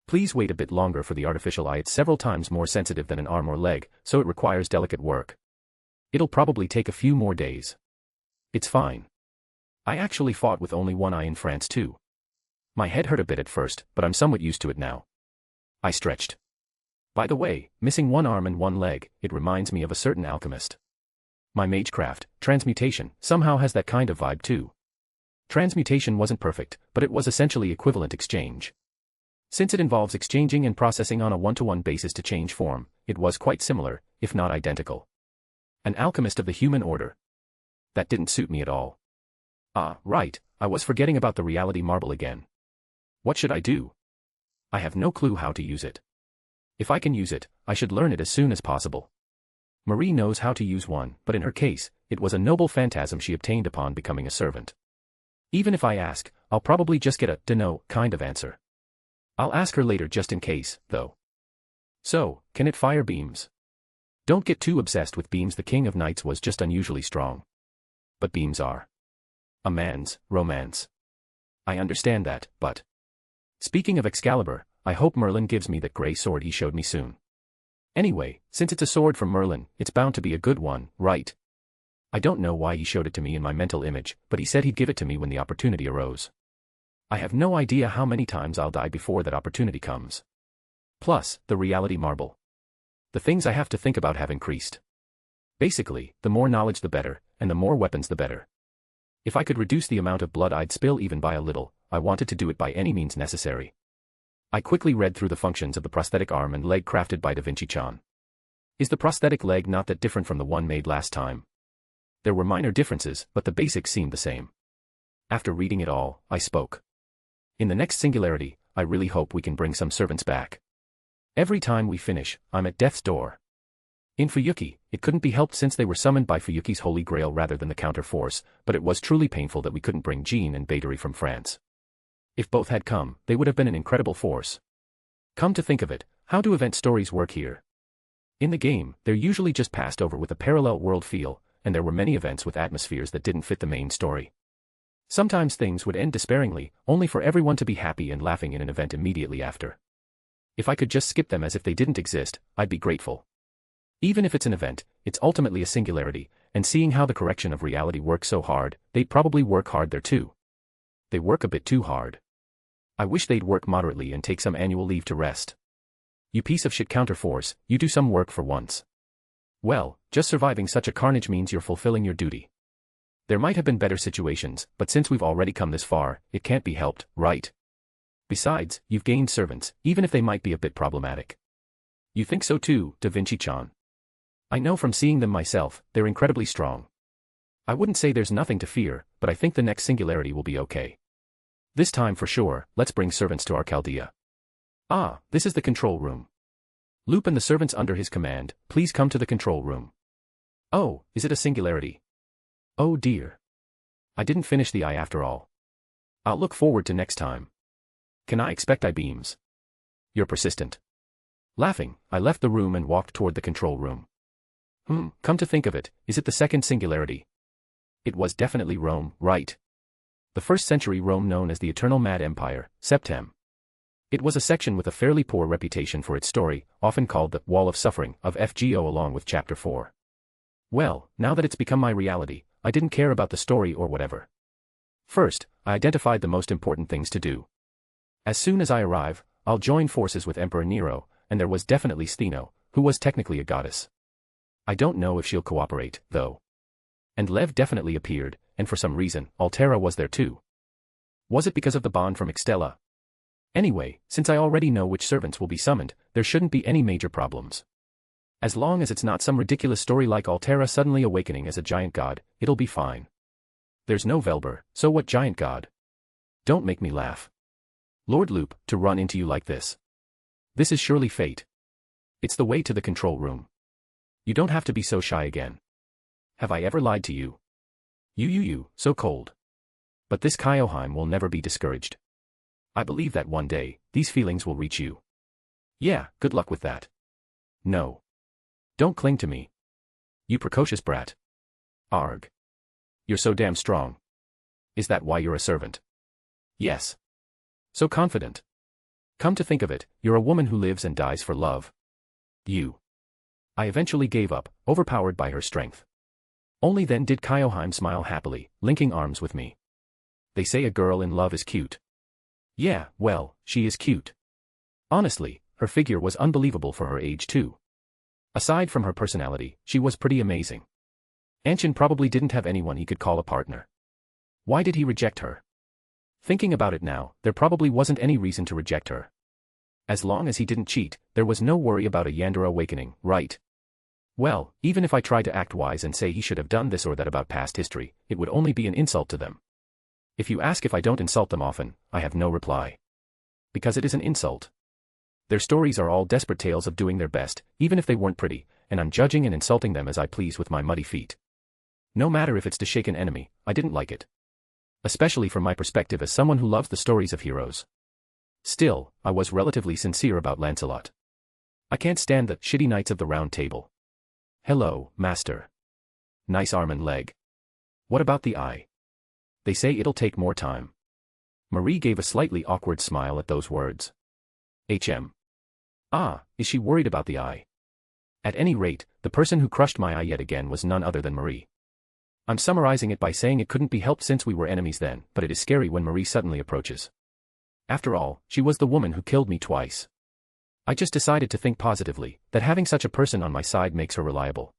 Please wait a bit longer for the artificial eye. It's several times more sensitive than an arm or leg, so it requires delicate work. It'll probably take a few more days. It's fine. I actually fought with only one eye in France too. My head hurt a bit at first, but I'm somewhat used to it now." I stretched. By the way, missing one arm and one leg, it reminds me of a certain alchemist. My magecraft, transmutation, somehow has that kind of vibe too. Transmutation wasn't perfect, but it was essentially equivalent exchange. Since it involves exchanging and processing on a one-to-one basis to change form, it was quite similar, if not identical. An alchemist of the human order. That didn't suit me at all. Ah, right, I was forgetting about the reality marble again. What should I do? I have no clue how to use it. If I can use it, I should learn it as soon as possible. Marie knows how to use one, but in her case, it was a noble phantasm she obtained upon becoming a servant. Even if I ask, I'll probably just get a "dunno" kind of answer. I'll ask her later just in case, though. So, can it fire beams? Don't get too obsessed with beams. The King of Knights was just unusually strong. But beams are a man's romance. I understand that, but... Speaking of Excalibur, I hope Merlin gives me that grey sword he showed me soon. Anyway, since it's a sword from Merlin, it's bound to be a good one, right? I don't know why he showed it to me in my mental image, but he said he'd give it to me when the opportunity arose. I have no idea how many times I'll die before that opportunity comes. Plus, the reality marble. The things I have to think about have increased. Basically, the more knowledge the better, and the more weapons the better. If I could reduce the amount of blood I'd spill even by a little, I wanted to do it by any means necessary. I quickly read through the functions of the prosthetic arm and leg crafted by Da Vinci-chan. Is the prosthetic leg not that different from the one made last time? There were minor differences, but the basics seemed the same. After reading it all, I spoke. In the next singularity, I really hope we can bring some servants back. Every time we finish, I'm at death's door. In Fuyuki, it couldn't be helped since they were summoned by Fuyuki's holy grail rather than the counter-force, but it was truly painful that we couldn't bring Jean and Battery from France. If both had come, they would have been an incredible force. Come to think of it, how do event stories work here? In the game, they're usually just passed over with a parallel world feel, and there were many events with atmospheres that didn't fit the main story. Sometimes things would end despairingly, only for everyone to be happy and laughing in an event immediately after. If I could just skip them as if they didn't exist, I'd be grateful. Even if it's an event, it's ultimately a singularity, and seeing how the correction of reality works so hard, they'd probably work hard there too. They work a bit too hard. I wish they'd work moderately and take some annual leave to rest. You piece of shit counterforce, you do some work for once. Well, just surviving such a carnage means you're fulfilling your duty. There might have been better situations, but since we've already come this far, it can't be helped, right? Besides, you've gained servants, even if they might be a bit problematic. You think so too, Da Vinci-chan? I know from seeing them myself, they're incredibly strong. I wouldn't say there's nothing to fear, but I think the next singularity will be okay. This time for sure, let's bring servants to our Chaldea. Ah, this is the control room. Loop and the servants under his command, please come to the control room. Oh, is it a singularity? Oh dear. I didn't finish the eye after all. I'll look forward to next time. Can I expect eye beams? You're persistent. Laughing, I left the room and walked toward the control room. Come to think of it, is it the second singularity? It was definitely Rome, right? The 1st century Rome known as the Eternal Mad Empire, Septem. It was a section with a fairly poor reputation for its story, often called the Wall of Suffering of FGO along with Chapter 4. Well, now that it's become my reality, I didn't care about the story or whatever. First, I identified the most important things to do. As soon as I arrive, I'll join forces with Emperor Nero, and there was definitely Stheno, who was technically a goddess. I don't know if she'll cooperate, though. And Lev definitely appeared, and for some reason, Altera was there too. Was it because of the bond from Ixtella? Anyway, since I already know which servants will be summoned, there shouldn't be any major problems. As long as it's not some ridiculous story like Altera suddenly awakening as a giant god, it'll be fine. There's no Velber, so what giant god? Don't make me laugh. Lord Loop, to run into you like this. This is surely fate. It's the way to the control room. You don't have to be so shy again. Have I ever lied to you? You, so cold. But this Kyoheim will never be discouraged. I believe that one day, these feelings will reach you. Yeah, good luck with that. No. Don't cling to me. You precocious brat. Arg. You're so damn strong. Is that why you're a servant? Yes. So confident. Come to think of it, you're a woman who lives and dies for love. You. I eventually gave up, overpowered by her strength. Only then did Kyoheim smile happily, linking arms with me. They say a girl in love is cute. Yeah, well, she is cute. Honestly, her figure was unbelievable for her age too. Aside from her personality, she was pretty amazing. Anshin probably didn't have anyone he could call a partner. Why did he reject her? Thinking about it now, there probably wasn't any reason to reject her. As long as he didn't cheat, there was no worry about a Yandere awakening, right? Well, even if I tried to act wise and say he should have done this or that about past history, it would only be an insult to them. If you ask if I don't insult them often, I have no reply. Because it is an insult. Their stories are all desperate tales of doing their best, even if they weren't pretty, and I'm judging and insulting them as I please with my muddy feet. No matter if it's to shake an enemy, I didn't like it. Especially from my perspective as someone who loves the stories of heroes. Still, I was relatively sincere about Lancelot. I can't stand the shitty Knights of the Round Table. Hello, master. Nice arm and leg. What about the eye? They say it'll take more time. Marie gave a slightly awkward smile at those words. Ah, is she worried about the eye? At any rate, the person who crushed my eye yet again was none other than Marie. I'm summarizing it by saying it couldn't be helped since we were enemies then, but it is scary when Marie suddenly approaches. After all, she was the woman who killed me twice. I just decided to think positively, that having such a person on my side makes her reliable.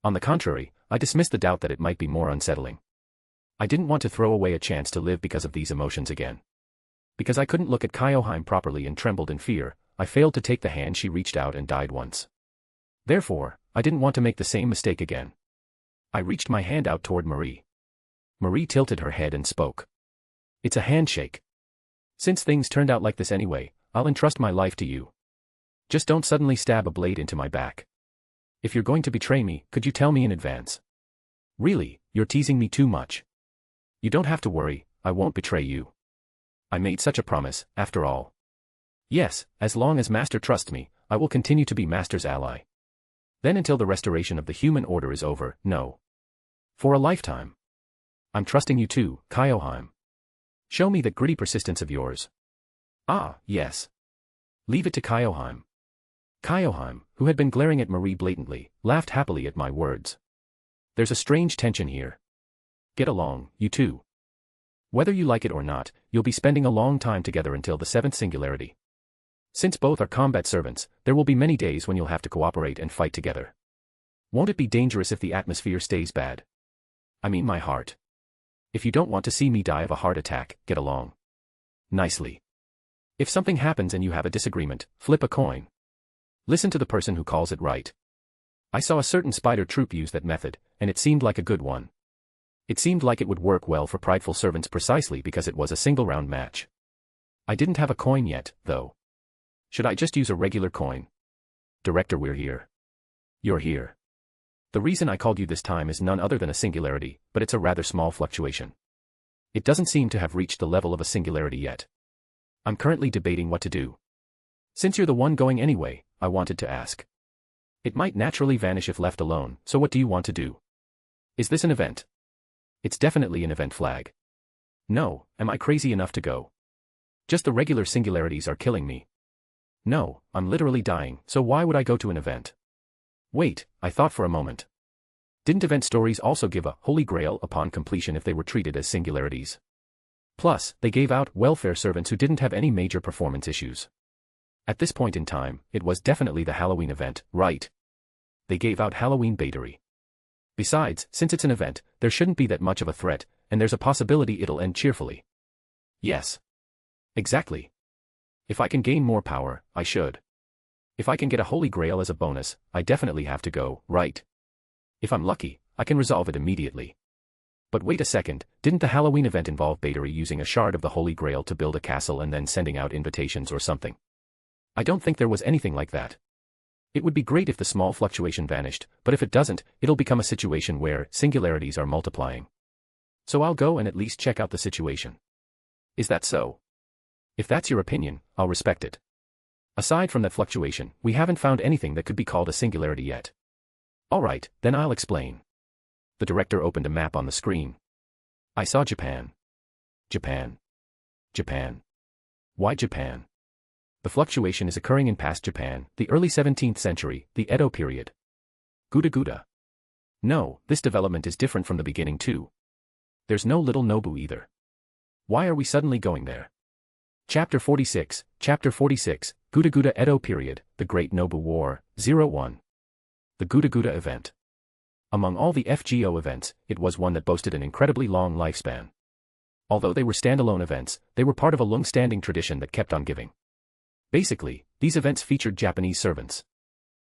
On the contrary, I dismissed the doubt that it might be more unsettling. I didn't want to throw away a chance to live because of these emotions again. Because I couldn't look at Kyoheim properly and trembled in fear, I failed to take the hand she reached out and died once. Therefore, I didn't want to make the same mistake again. I reached my hand out toward Marie. Marie tilted her head and spoke. It's a handshake. Since things turned out like this anyway, I'll entrust my life to you. Just don't suddenly stab a blade into my back. If you're going to betray me, could you tell me in advance? Really, you're teasing me too much. You don't have to worry, I won't betray you. I made such a promise, after all. Yes, as long as Master trusts me, I will continue to be Master's ally. Then until the restoration of the human order is over, no. For a lifetime. I'm trusting you too, Kyoheim. Show me that gritty persistence of yours. Ah, yes. Leave it to Kyoheim. Kyoheim, who had been glaring at Marie blatantly, laughed happily at my words. There's a strange tension here. Get along, you two. Whether you like it or not, you'll be spending a long time together until the 7th singularity. Since both are combat servants, there will be many days when you'll have to cooperate and fight together. Won't it be dangerous if the atmosphere stays bad? I mean my heart. If you don't want to see me die of a heart attack, get along nicely. If something happens and you have a disagreement, flip a coin. Listen to the person who calls it right. I saw a certain spider troop use that method, and it seemed like a good one. It seemed like it would work well for prideful servants precisely because it was a single-round match. I didn't have a coin yet, though. Should I just use a regular coin? Director, we're here. You're here. The reason I called you this time is none other than a singularity, but it's a rather small fluctuation. It doesn't seem to have reached the level of a singularity yet. I'm currently debating what to do. Since you're the one going anyway, I wanted to ask. It might naturally vanish if left alone, so what do you want to do? Is this an event? It's definitely an event flag. No, am I crazy enough to go? Just the regular singularities are killing me. No, I'm literally dying, so why would I go to an event? Wait, I thought for a moment. Didn't event stories also give a holy grail upon completion if they were treated as singularities? Plus, they gave out welfare servants who didn't have any major performance issues. At this point in time, it was definitely the Halloween event, right? They gave out Halloween baitery. Besides, since it's an event, there shouldn't be that much of a threat, and there's a possibility it'll end cheerfully. Yes. Exactly. If I can gain more power, I should. If I can get a holy grail as a bonus, I definitely have to go, right? If I'm lucky, I can resolve it immediately. But wait a second, didn't the Halloween event involve baitery using a shard of the holy grail to build a castle and then sending out invitations or something? I don't think there was anything like that. It would be great if the small fluctuation vanished, but if it doesn't, it'll become a situation where singularities are multiplying. So I'll go and at least check out the situation. Is that so? If that's your opinion, I'll respect it. Aside from that fluctuation, we haven't found anything that could be called a singularity yet. Alright, then I'll explain. The director opened a map on the screen. I saw Japan. Japan. Japan. Why Japan? The fluctuation is occurring in past Japan, the early 17th century, the Edo period. Guda Guda. No, this development is different from the beginning too. There's no little Nobu either. Why are we suddenly going there? Chapter 46, Guda Guda Edo period, the Great Nobu War, 01. The Guda Guda event. Among all the FGO events, it was one that boasted an incredibly long lifespan. Although they were standalone events, they were part of a long-standing tradition that kept on giving. Basically, these events featured Japanese servants.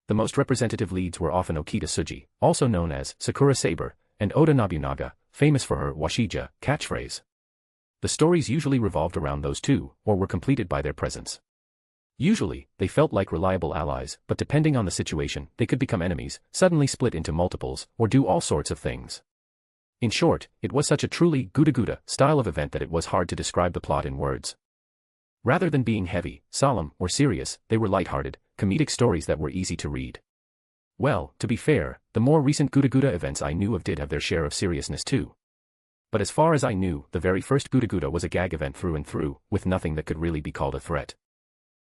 The most representative leads were often Okita Tsuji, also known as Sakura Saber, and Oda Nobunaga, famous for her Washija catchphrase. The stories usually revolved around those two, or were completed by their presence. Usually, they felt like reliable allies, but depending on the situation, they could become enemies, suddenly split into multiples, or do all sorts of things. In short, it was such a truly Guda Guda style of event that it was hard to describe the plot in words. Rather than being heavy, solemn, or serious, they were lighthearted, comedic stories that were easy to read. Well, to be fair, the more recent Guda Guda events I knew of did have their share of seriousness too. But as far as I knew, the very first Guda Guda was a gag event through and through, with nothing that could really be called a threat.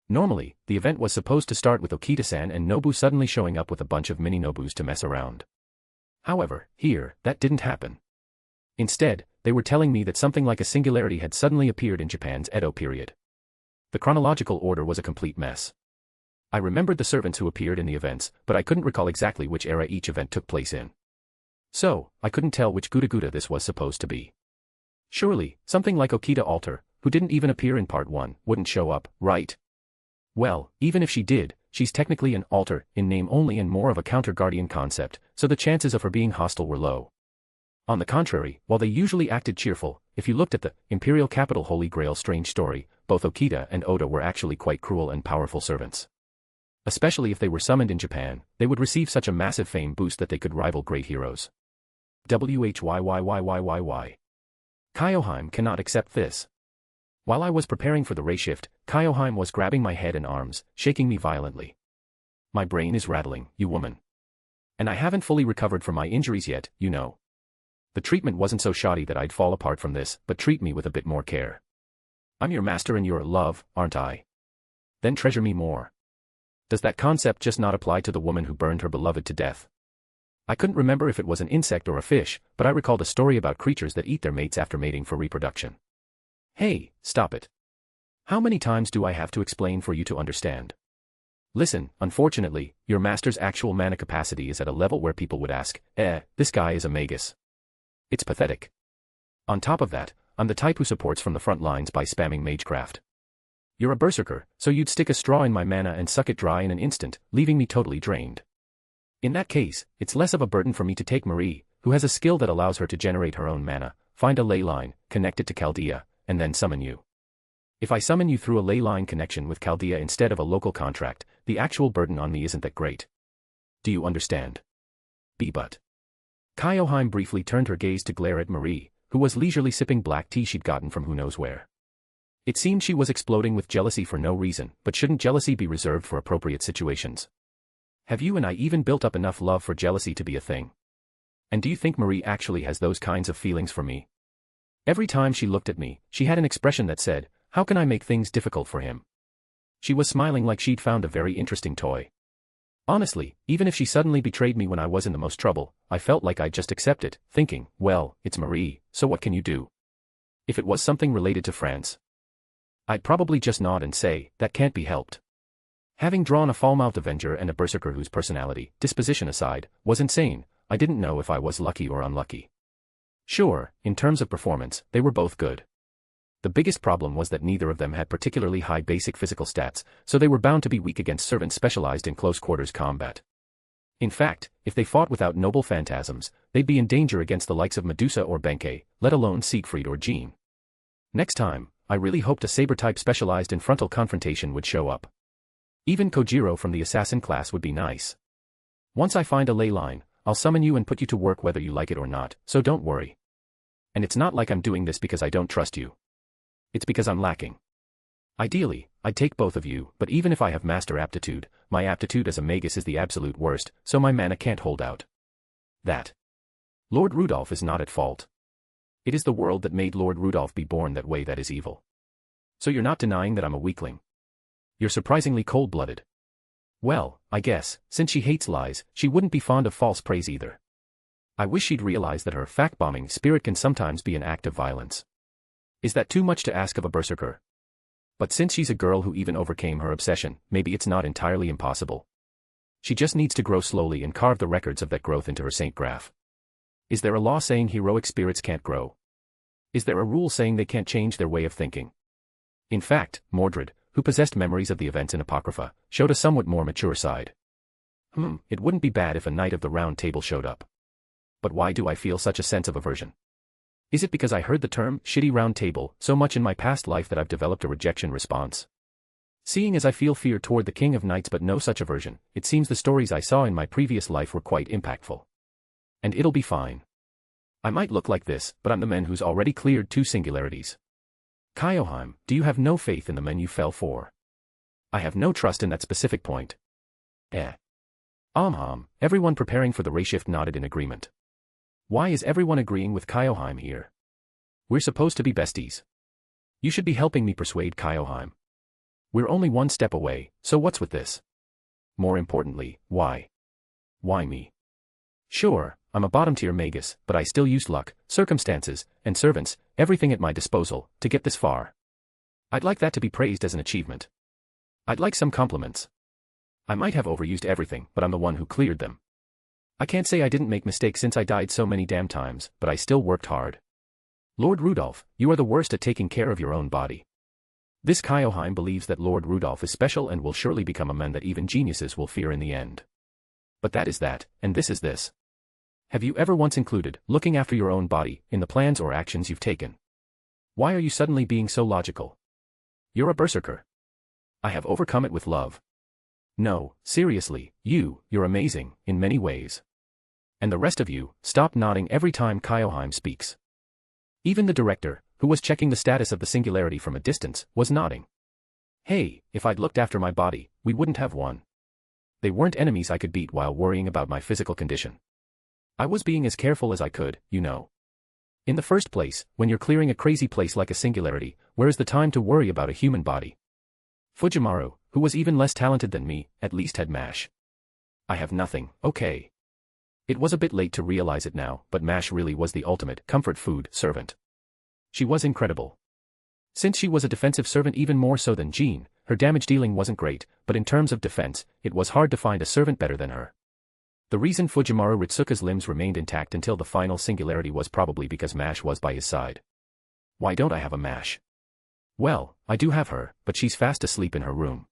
Normally, the event was supposed to start with Okita-san and Nobu suddenly showing up with a bunch of mini-Nobus to mess around. However, here, that didn't happen. Instead, they were telling me that something like a singularity had suddenly appeared in Japan's Edo period. The chronological order was a complete mess. I remembered the servants who appeared in the events, but I couldn't recall exactly which era each event took place in. So, I couldn't tell which Guda Guda this was supposed to be. Surely, something like Okita Alter, who didn't even appear in Part 1, wouldn't show up, right? Well, even if she did, she's technically an alter, in name only and more of a counter-guardian concept, so the chances of her being hostile were low. On the contrary, while they usually acted cheerful, if you looked at the Imperial Capital Holy Grail strange story, both Okita and Oda were actually quite cruel and powerful servants. Especially if they were summoned in Japan, they would receive such a massive fame boost that they could rival great heroes. Whyy. Kyoheim cannot accept this. While I was preparing for the ray shift, Kyoheim was grabbing my head and arms, shaking me violently. My brain is rattling, you woman. And I haven't fully recovered from my injuries yet, you know. The treatment wasn't so shoddy that I'd fall apart from this, but treat me with a bit more care. I'm your master and you're love, aren't I? Then treasure me more. Does that concept just not apply to the woman who burned her beloved to death? I couldn't remember if it was an insect or a fish, but I recalled a story about creatures that eat their mates after mating for reproduction. Hey, stop it. How many times do I have to explain for you to understand? Listen, unfortunately, your master's actual mana capacity is at a level where people would ask, this guy is a magus. It's pathetic. On top of that, I'm the type who supports from the front lines by spamming magecraft. You're a berserker, so you'd stick a straw in my mana and suck it dry in an instant, leaving me totally drained. In that case, it's less of a burden for me to take Marie, who has a skill that allows her to generate her own mana, find a ley line, connect it to Chaldea, and then summon you. If I summon you through a ley line connection with Chaldea instead of a local contract, the actual burden on me isn't that great. Do you understand? But. Kyoheim briefly turned her gaze to glare at Marie, who was leisurely sipping black tea she'd gotten from who knows where. It seemed she was exploding with jealousy for no reason, but shouldn't jealousy be reserved for appropriate situations? Have you and I even built up enough love for jealousy to be a thing? And do you think Marie actually has those kinds of feelings for me? Every time she looked at me, she had an expression that said, how can I make things difficult for him? She was smiling like she'd found a very interesting toy. Honestly, even if she suddenly betrayed me when I was in the most trouble, I felt like I'd just accept it, thinking, well, it's Marie, so what can you do? If it was something related to France, I'd probably just nod and say, that can't be helped. Having drawn a foul-mouthed Avenger and a Berserker whose personality, disposition aside, was insane, I didn't know if I was lucky or unlucky. Sure, in terms of performance, they were both good. The biggest problem was that neither of them had particularly high basic physical stats, so they were bound to be weak against servants specialized in close-quarters combat. In fact, if they fought without noble phantasms, they'd be in danger against the likes of Medusa or Benkei, let alone Siegfried or Jean. Next time, I really hoped a saber-type specialized in frontal confrontation would show up. Even Kojiro from the assassin class would be nice. Once I find a ley line, I'll summon you and put you to work whether you like it or not, so don't worry. And it's not like I'm doing this because I don't trust you. It's because I'm lacking. Ideally, I'd take both of you, but even if I have master aptitude, my aptitude as a magus is the absolute worst, so my mana can't hold out. That. Lord Rudolph is not at fault. It is the world that made Lord Rudolph be born that way that is evil. So you're not denying that I'm a weakling. You're surprisingly cold-blooded. Well, I guess, since she hates lies, she wouldn't be fond of false praise either. I wish she'd realize that her fact-bombing spirit can sometimes be an act of violence. Is that too much to ask of a berserker? But since she's a girl who even overcame her obsession, maybe it's not entirely impossible. She just needs to grow slowly and carve the records of that growth into her saint graph. Is there a law saying heroic spirits can't grow? Is there a rule saying they can't change their way of thinking? In fact, Mordred, who possessed memories of the events in Apocrypha, showed a somewhat more mature side. It wouldn't be bad if a Knight of the Round Table showed up. But why do I feel such a sense of aversion? Is it because I heard the term, shitty round table, so much in my past life that I've developed a rejection response? Seeing as I feel fear toward the King of Knights but no such aversion, it seems the stories I saw in my previous life were quite impactful. And it'll be fine. I might look like this, but I'm the man who's already cleared 2 singularities. Kyoheim, do you have no faith in the men you fell for? I have no trust in that specific point. Everyone preparing for the ray shift nodded in agreement. Why is everyone agreeing with Kyoheim here? We're supposed to be besties. You should be helping me persuade Kyoheim. We're only one step away, so what's with this? More importantly, why? Why me? Sure, I'm a bottom-tier magus, but I still used luck, circumstances, and servants, everything at my disposal, to get this far. I'd like that to be praised as an achievement. I'd like some compliments. I might have overused everything, but I'm the one who cleared them. I can't say I didn't make mistakes since I died so many damn times, but I still worked hard. Lord Rudolph, you are the worst at taking care of your own body. This Kyoheim believes that Lord Rudolph is special and will surely become a man that even geniuses will fear in the end. But that is that, and this is this. Have you ever once included looking after your own body in the plans or actions you've taken? Why are you suddenly being so logical? You're a berserker. I have overcome it with love. No, seriously, you're amazing, in many ways. And the rest of you, stop nodding every time Kyoheim speaks. Even the director, who was checking the status of the singularity from a distance, was nodding. Hey, if I'd looked after my body, we wouldn't have won. They weren't enemies I could beat while worrying about my physical condition. I was being as careful as I could, you know. In the first place, when you're clearing a crazy place like a singularity, where's the time to worry about a human body? Fujimaru, who was even less talented than me, at least had MASH. I have nothing, okay. It was a bit late to realize it now, but MASH really was the ultimate comfort food servant. She was incredible. Since she was a defensive servant even more so than Jean, her damage dealing wasn't great, but in terms of defense, it was hard to find a servant better than her. The reason Fujimaru Ritsuka's limbs remained intact until the final singularity was probably because MASH was by his side. Why don't I have a MASH? Well, I do have her, but she's fast asleep in her room.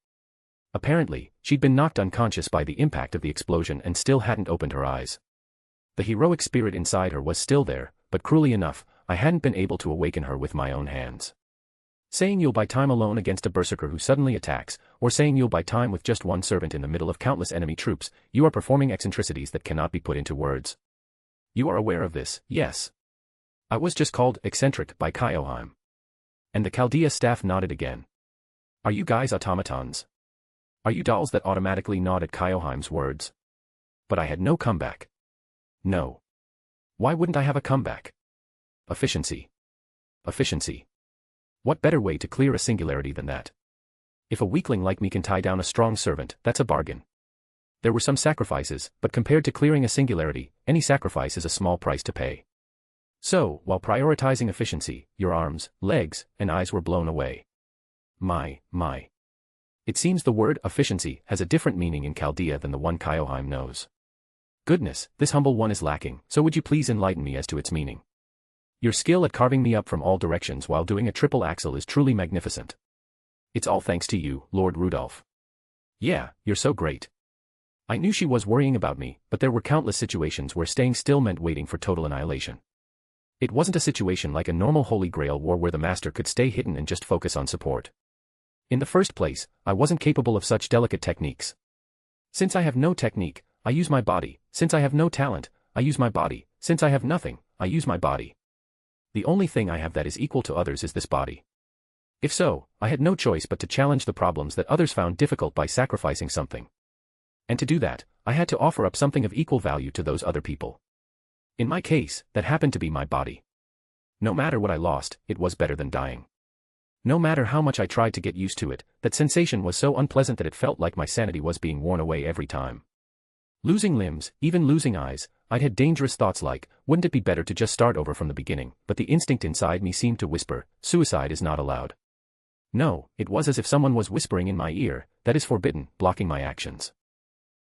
Apparently, she'd been knocked unconscious by the impact of the explosion and still hadn't opened her eyes. The heroic spirit inside her was still there, but cruelly enough, I hadn't been able to awaken her with my own hands. Saying you'll buy time alone against a berserker who suddenly attacks, or saying you'll buy time with just one servant in the middle of countless enemy troops, you are performing eccentricities that cannot be put into words. You are aware of this, yes. I was just called eccentric by Kyoheim. And the Chaldea staff nodded again. Are you guys automatons? Are you dolls that automatically nod at Kyoheim's words? But I had no comeback. No. Why wouldn't I have a comeback? Efficiency. Efficiency. What better way to clear a singularity than that? If a weakling like me can tie down a strong servant, that's a bargain. There were some sacrifices, but compared to clearing a singularity, any sacrifice is a small price to pay. So, while prioritizing efficiency, your arms, legs, and eyes were blown away. My. It seems the word efficiency has a different meaning in Chaldea than the one Kyoheim knows. Goodness, this humble one is lacking, so would you please enlighten me as to its meaning? Your skill at carving me up from all directions while doing a triple axel is truly magnificent. It's all thanks to you, Lord Rudolph. Yeah, you're so great. I knew she was worrying about me, but there were countless situations where staying still meant waiting for total annihilation. It wasn't a situation like a normal Holy Grail war where the master could stay hidden and just focus on support. In the first place, I wasn't capable of such delicate techniques. Since I have no technique, I use my body. Since I have no talent, I use my body. Since I have nothing, I use my body. The only thing I have that is equal to others is this body. If so, I had no choice but to challenge the problems that others found difficult by sacrificing something. And to do that, I had to offer up something of equal value to those other people. In my case, that happened to be my body. No matter what I lost, it was better than dying. No matter how much I tried to get used to it, that sensation was so unpleasant that it felt like my sanity was being worn away every time. Losing limbs, even losing eyes, I'd had dangerous thoughts like, wouldn't it be better to just start over from the beginning, but the instinct inside me seemed to whisper, suicide is not allowed. No, it was as if someone was whispering in my ear, that is forbidden, blocking my actions.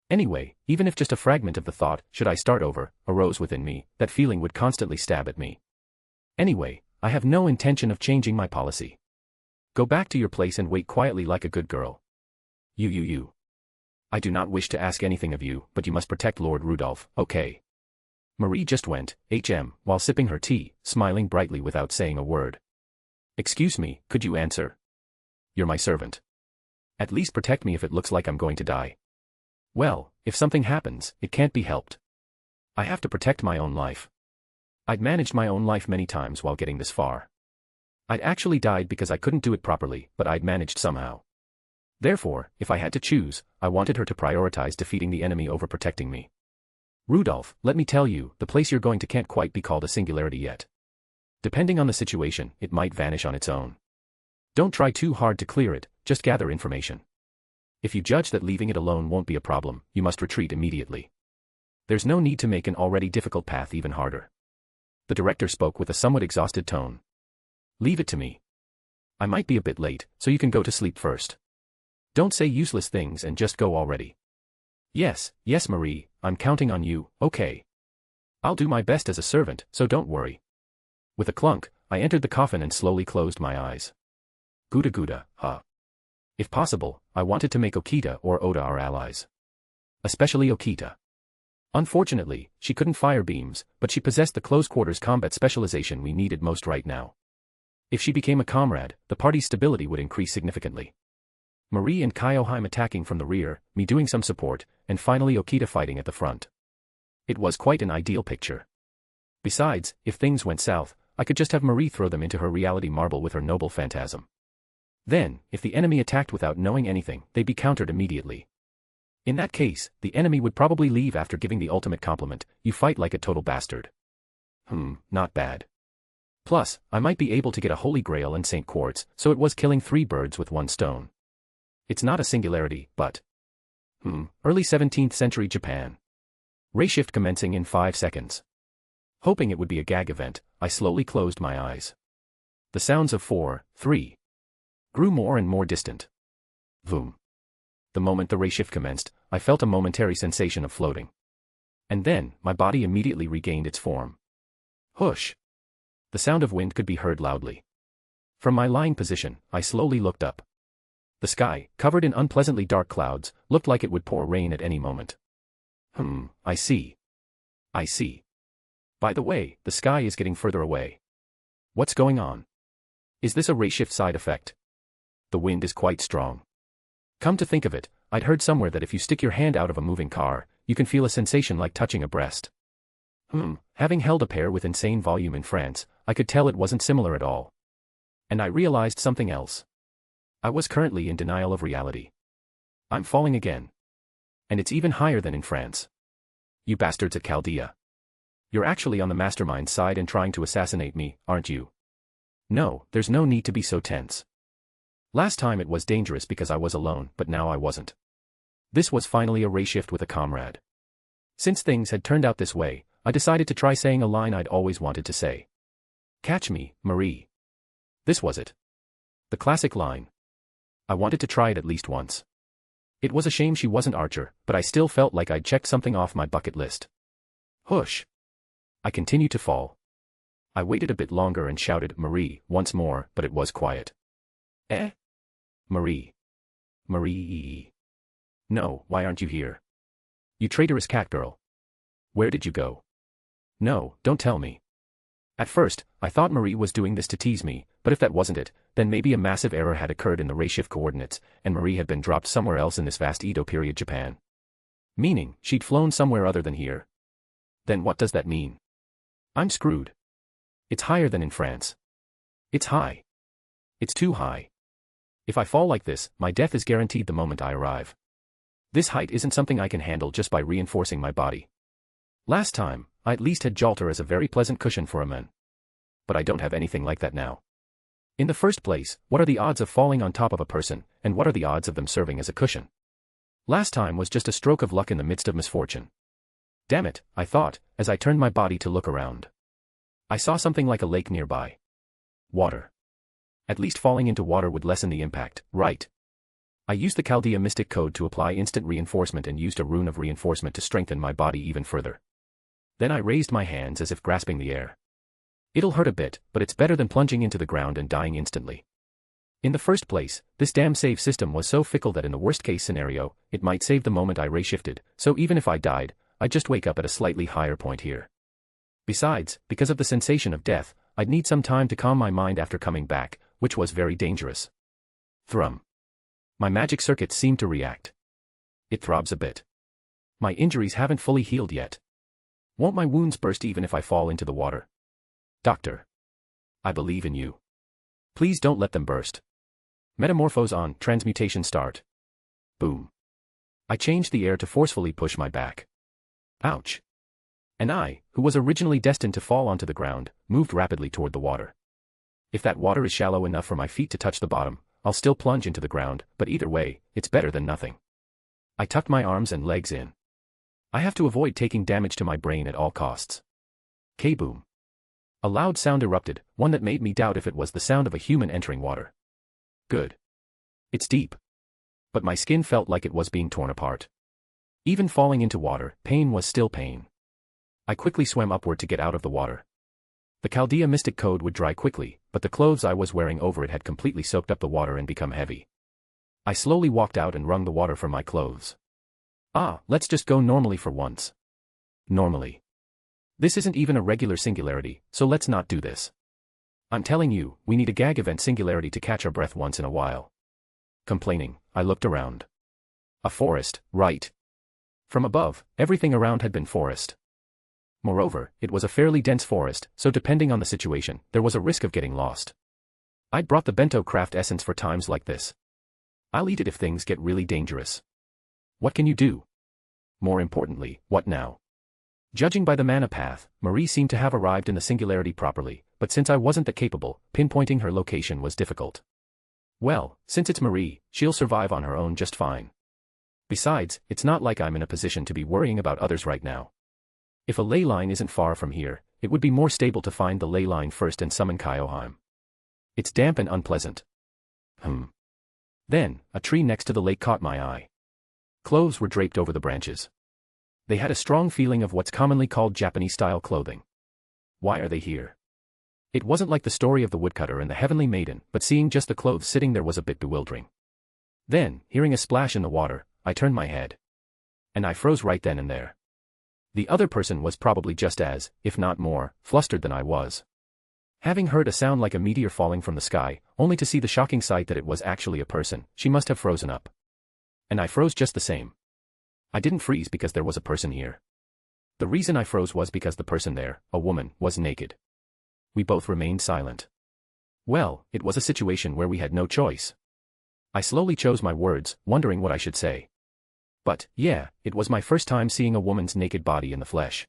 Anyway, even if just a fragment of the thought, should I start over, arose within me, that feeling would constantly stab at me. Anyway, I have no intention of changing my policy. Go back to your place and wait quietly like a good girl. You. I do not wish to ask anything of you, but you must protect Lord Rudolph, okay? Marie just went, while sipping her tea, smiling brightly without saying a word. Excuse me, could you answer? You're my servant. At least protect me if it looks like I'm going to die. Well, if something happens, it can't be helped. I have to protect my own life. I'd managed my own life many times while getting this far. I'd actually died because I couldn't do it properly, but I'd managed somehow. Therefore, if I had to choose, I wanted her to prioritize defeating the enemy over protecting me. Rudolph, let me tell you, the place you're going to can't quite be called a singularity yet. Depending on the situation, it might vanish on its own. Don't try too hard to clear it, just gather information. If you judge that leaving it alone won't be a problem, you must retreat immediately. There's no need to make an already difficult path even harder. The director spoke with a somewhat exhausted tone. Leave it to me. I might be a bit late, so you can go to sleep first. Don't say useless things and just go already. Yes, Marie, I'm counting on you, okay. I'll do my best as a servant, so don't worry. With a clunk, I entered the coffin and slowly closed my eyes. Gouda, huh. If possible, I wanted to make Okita or Oda our allies. Especially Okita. Unfortunately, she couldn't fire beams, but she possessed the close-quarters combat specialization we needed most right now. If she became a comrade, the party's stability would increase significantly. Marie and Kyoheim attacking from the rear, me doing some support, and finally Okita fighting at the front. It was quite an ideal picture. Besides, if things went south, I could just have Marie throw them into her reality marble with her noble phantasm. Then, if the enemy attacked without knowing anything, they'd be countered immediately. In that case, the enemy would probably leave after giving the ultimate compliment, "You fight like a total bastard." Not bad. Plus, I might be able to get a Holy Grail and St. Quartz, so it was killing 3 birds with 1 stone. It's not a singularity, but... Early 17th century Japan. Ray shift commencing in 5 seconds. Hoping it would be a gag event, I slowly closed my eyes. The sounds of 4, 3 grew more and more distant. Boom. The moment the ray shift commenced, I felt a momentary sensation of floating. And then, my body immediately regained its form. Whoosh. The sound of wind could be heard loudly. From my lying position, I slowly looked up. The sky, covered in unpleasantly dark clouds, looked like it would pour rain at any moment. I see. By the way, the sky is getting further away. What's going on? Is this a ray shift side effect? The wind is quite strong. Come to think of it, I'd heard somewhere that if you stick your hand out of a moving car, you can feel a sensation like touching a breast. Having held a pair with insane volume in France, I could tell it wasn't similar at all. And I realized something else. I was currently in denial of reality. I'm falling again. And it's even higher than in France. You bastards at Chaldea. You're actually on the mastermind side and trying to assassinate me, aren't you? No, there's no need to be so tense. Last time it was dangerous because I was alone, but now I wasn't. This was finally a ray shift with a comrade. Since things had turned out this way, I decided to try saying a line I'd always wanted to say. Catch me, Marie. This was it. The classic line. I wanted to try it at least once. It was a shame she wasn't Archer, but I still felt like I'd checked something off my bucket list. Whoosh. I continued to fall. I waited a bit longer and shouted, "Marie," once more, but it was quiet. Marie. Marie. No, why aren't you here? You traitorous cat girl. Where did you go? No, don't tell me. At first, I thought Marie was doing this to tease me, but if that wasn't it, then maybe a massive error had occurred in the ray shift coordinates, and Marie had been dropped somewhere else in this vast Edo period Japan. Meaning, she'd flown somewhere other than here. Then what does that mean? I'm screwed. It's higher than in France. It's high. It's too high. If I fall like this, my death is guaranteed the moment I arrive. This height isn't something I can handle just by reinforcing my body. Last time, I at least had Jalter as a very pleasant cushion for a man. But I don't have anything like that now. In the first place, what are the odds of falling on top of a person, and what are the odds of them serving as a cushion? Last time was just a stroke of luck in the midst of misfortune. Damn it, I thought, as I turned my body to look around. I saw something like a lake nearby. Water. At least falling into water would lessen the impact, right? I used the Chaldea Mystic Code to apply instant reinforcement and used a rune of reinforcement to strengthen my body even further. Then I raised my hands as if grasping the air. It'll hurt a bit, but it's better than plunging into the ground and dying instantly. In the first place, this damn save system was so fickle that in the worst-case scenario, it might save the moment I ray-shifted, so even if I died, I'd just wake up at a slightly higher point here. Besides, because of the sensation of death, I'd need some time to calm my mind after coming back, which was very dangerous. Thrum. My magic circuits seem to react. It throbs a bit. My injuries haven't fully healed yet. Won't my wounds burst even if I fall into the water? Doctor. I believe in you. Please don't let them burst. Metamorphose on, transmutation start. Boom. I changed the air to forcefully push my back. Ouch. And I, who was originally destined to fall onto the ground, moved rapidly toward the water. If that water is shallow enough for my feet to touch the bottom, I'll still plunge into the ground, but either way, it's better than nothing. I tucked my arms and legs in. I have to avoid taking damage to my brain at all costs. K-boom. A loud sound erupted, one that made me doubt if it was the sound of a human entering water. Good. It's deep. But my skin felt like it was being torn apart. Even falling into water, pain was still pain. I quickly swam upward to get out of the water. The Chaldea Mystic Code would dry quickly, but the clothes I was wearing over it had completely soaked up the water and become heavy. I slowly walked out and wrung the water from my clothes. Let's just go normally for once. Normally. This isn't even a regular singularity, so let's not do this. I'm telling you, we need a gag event singularity to catch our breath once in a while. Complaining, I looked around. A forest, right? From above, everything around had been forest. Moreover, it was a fairly dense forest, so depending on the situation, there was a risk of getting lost. I'd brought the bento craft essence for times like this. I'll eat it if things get really dangerous. What can you do? More importantly, what now? Judging by the mana path, Marie seemed to have arrived in the singularity properly, but since I wasn't that capable, pinpointing her location was difficult. Well, since it's Marie, she'll survive on her own just fine. Besides, it's not like I'm in a position to be worrying about others right now. If a ley line isn't far from here, it would be more stable to find the ley line first and summon Kyoheim. It's damp and unpleasant. Then, a tree next to the lake caught my eye. Clothes were draped over the branches. They had a strong feeling of what's commonly called Japanese-style clothing. Why are they here? It wasn't like the story of the woodcutter and the heavenly maiden, but seeing just the clothes sitting there was a bit bewildering. Then, hearing a splash in the water, I turned my head. And I froze right then and there. The other person was probably just as, if not more, flustered than I was. Having heard a sound like a meteor falling from the sky, only to see the shocking sight that it was actually a person, she must have frozen up. And I froze just the same. I didn't freeze because there was a person here. The reason I froze was because the person there, a woman, was naked. We both remained silent. Well, it was a situation where we had no choice. I slowly chose my words, wondering what I should say. But, yeah, it was my first time seeing a woman's naked body in the flesh.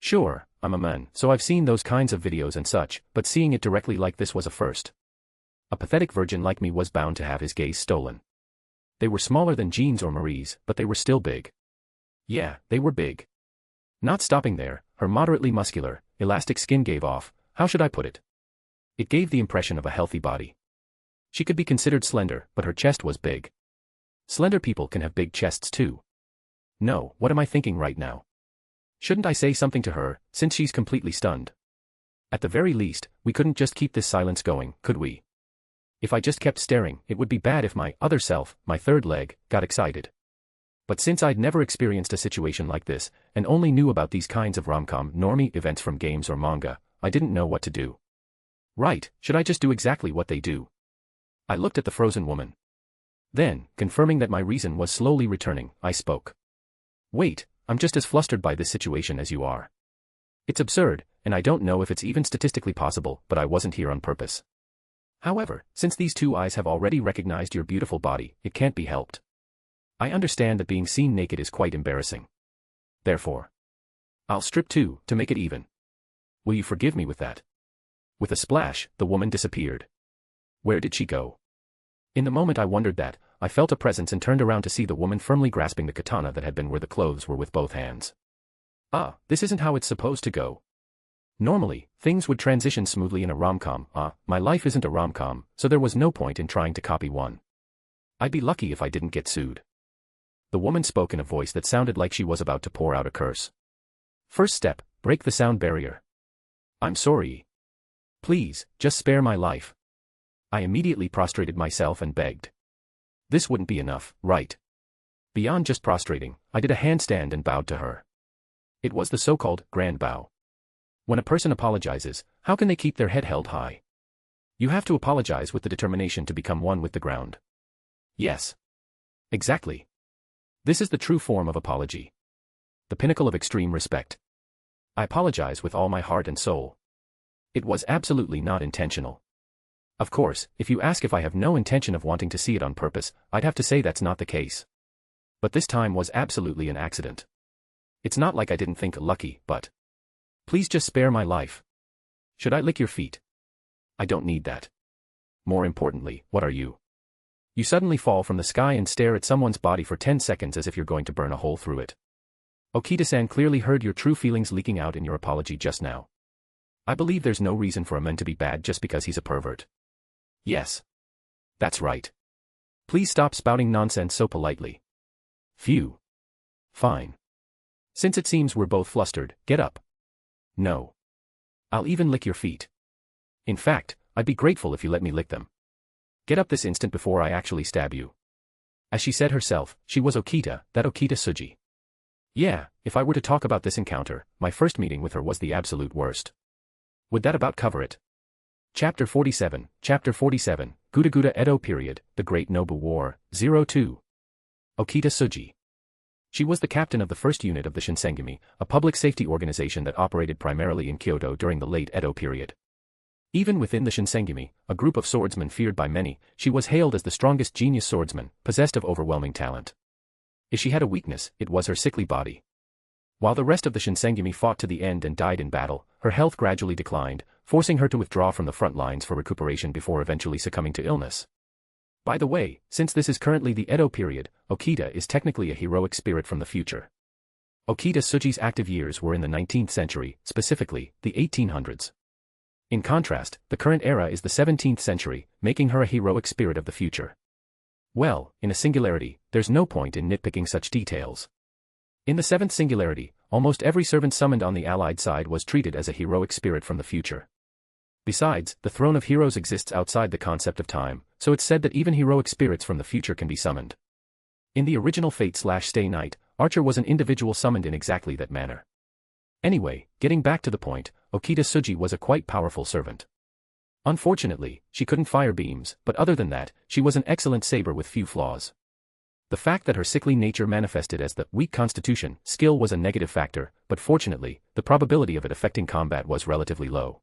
Sure, I'm a man, so I've seen those kinds of videos and such, but seeing it directly like this was a first. A pathetic virgin like me was bound to have his gaze stolen. They were smaller than Jean's or Marie's, but they were still big. Yeah, they were big. Not stopping there, her moderately muscular, elastic skin gave off, how should I put it? It gave the impression of a healthy body. She could be considered slender, but her chest was big. Slender people can have big chests too. No, what am I thinking right now? Shouldn't I say something to her, since she's completely stunned? At the very least, we couldn't just keep this silence going, could we? If I just kept staring, it would be bad if my other self, my third leg, got excited. But since I'd never experienced a situation like this, and only knew about these kinds of rom-com normie events from games or manga, I didn't know what to do. Right, should I just do exactly what they do? I looked at the frozen woman. Then, confirming that my reason was slowly returning, I spoke. Wait, I'm just as flustered by this situation as you are. It's absurd, and I don't know if it's even statistically possible, but I wasn't here on purpose. However, since these two eyes have already recognized your beautiful body, it can't be helped. I understand that being seen naked is quite embarrassing. Therefore, I'll strip too, to make it even. Will you forgive me with that? With a splash, the woman disappeared. Where did she go? In the moment I wondered that, I felt a presence and turned around to see the woman firmly grasping the katana that had been where the clothes were with both hands. Ah, this isn't how it's supposed to go. Normally, things would transition smoothly in a rom-com. My life isn't a rom-com, so there was no point in trying to copy one. I'd be lucky if I didn't get sued. The woman spoke in a voice that sounded like she was about to pour out a curse. First step, break the sound barrier. I'm sorry. Please, just spare my life. I immediately prostrated myself and begged. This wouldn't be enough, right? Beyond just prostrating, I did a handstand and bowed to her. It was the so-called grand bow. When a person apologizes, how can they keep their head held high? You have to apologize with the determination to become one with the ground. Yes. Exactly. This is the true form of apology. The pinnacle of extreme respect. I apologize with all my heart and soul. It was absolutely not intentional. Of course, if you ask if I have no intention of wanting to see it on purpose, I'd have to say that's not the case. But this time was absolutely an accident. It's not like I didn't think lucky, but... Please just spare my life. Should I lick your feet? I don't need that. More importantly, what are you? You suddenly fall from the sky and stare at someone's body for 10 seconds as if you're going to burn a hole through it. Okita-san clearly heard your true feelings leaking out in your apology just now. I believe there's no reason for a man to be bad just because he's a pervert. Yes. That's right. Please stop spouting nonsense so politely. Phew. Fine. Since it seems we're both flustered, get up. No. I'll even lick your feet. In fact, I'd be grateful if you let me lick them. Get up this instant before I actually stab you. As she said herself, she was Okita, that Okita Tsuji. Yeah, if I were to talk about this encounter, my first meeting with her was the absolute worst. Would that about cover it? Chapter 47, Guda Edo period, the Great Nobu War, 02. Okita Tsuji. She was the captain of the first unit of the Shinsengumi, a public safety organization that operated primarily in Kyoto during the late Edo period. Even within the Shinsengumi, a group of swordsmen feared by many, she was hailed as the strongest genius swordsman, possessed of overwhelming talent. If she had a weakness, it was her sickly body. While the rest of the Shinsengumi fought to the end and died in battle, her health gradually declined, forcing her to withdraw from the front lines for recuperation before eventually succumbing to illness. By the way, since this is currently the Edo period, Okita is technically a heroic spirit from the future. Okita Tsuji's active years were in the 19th century, specifically, the 1800s. In contrast, the current era is the 17th century, making her a heroic spirit of the future. Well, in a singularity, there's no point in nitpicking such details. In the seventh singularity, almost every servant summoned on the allied side was treated as a heroic spirit from the future. Besides, the throne of heroes exists outside the concept of time, so it's said that even heroic spirits from the future can be summoned. In the original Fate/Stay Night, Archer was an individual summoned in exactly that manner. Anyway, getting back to the point, Okita Tsuji was a quite powerful servant. Unfortunately, she couldn't fire beams, but other than that, she was an excellent saber with few flaws. The fact that her sickly nature manifested as the weak constitution skill was a negative factor, but fortunately, the probability of it affecting combat was relatively low.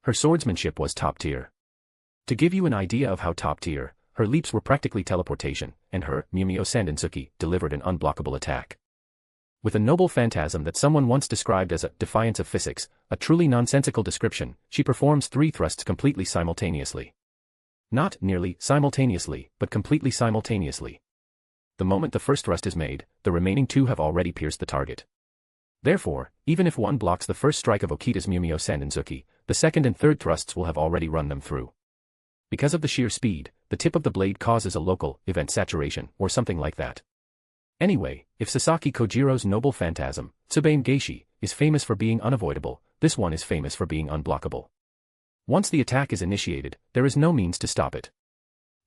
Her swordsmanship was top tier. To give you an idea of how top tier, her leaps were practically teleportation, and her Mumio Sandensuki delivered an unblockable attack. With a noble phantasm that someone once described as a defiance of physics, a truly nonsensical description, she performs 3 thrusts completely simultaneously. Not nearly simultaneously, but completely simultaneously. The moment the first thrust is made, the remaining 2 have already pierced the target. Therefore, even if one blocks the first strike of Okita's Mumio Sandensuki, the second and third thrusts will have already run them through. Because of the sheer speed, the tip of the blade causes a local event saturation, or something like that. Anyway, if Sasaki Kojiro's noble phantasm, Tsubame Geishi, is famous for being unavoidable, this one is famous for being unblockable. Once the attack is initiated, there is no means to stop it.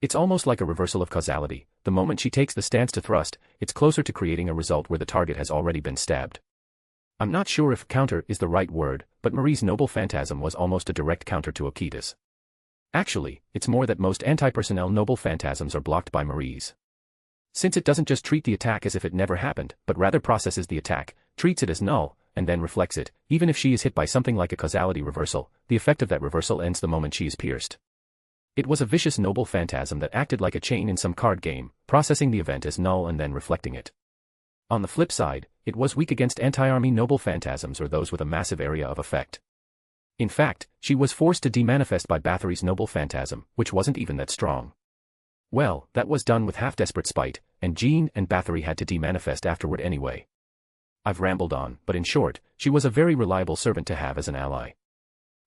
It's almost like a reversal of causality. The moment she takes the stance to thrust, it's closer to creating a result where the target has already been stabbed. I'm not sure if counter is the right word, but Marie's noble phantasm was almost a direct counter to Okita's. Actually, it's more that most anti-personnel noble phantasms are blocked by Marie's. Since it doesn't just treat the attack as if it never happened, but rather processes the attack, treats it as null, and then reflects it, even if she is hit by something like a causality reversal, the effect of that reversal ends the moment she is pierced. It was a vicious noble phantasm that acted like a chain in some card game, processing the event as null and then reflecting it. On the flip side, it was weak against anti-army noble phantasms or those with a massive area of effect. In fact, she was forced to demanifest by Bathory's noble phantasm, which wasn't even that strong. Well, that was done with half-desperate spite, and Jean and Bathory had to demanifest afterward anyway. I've rambled on, but in short, she was a very reliable servant to have as an ally.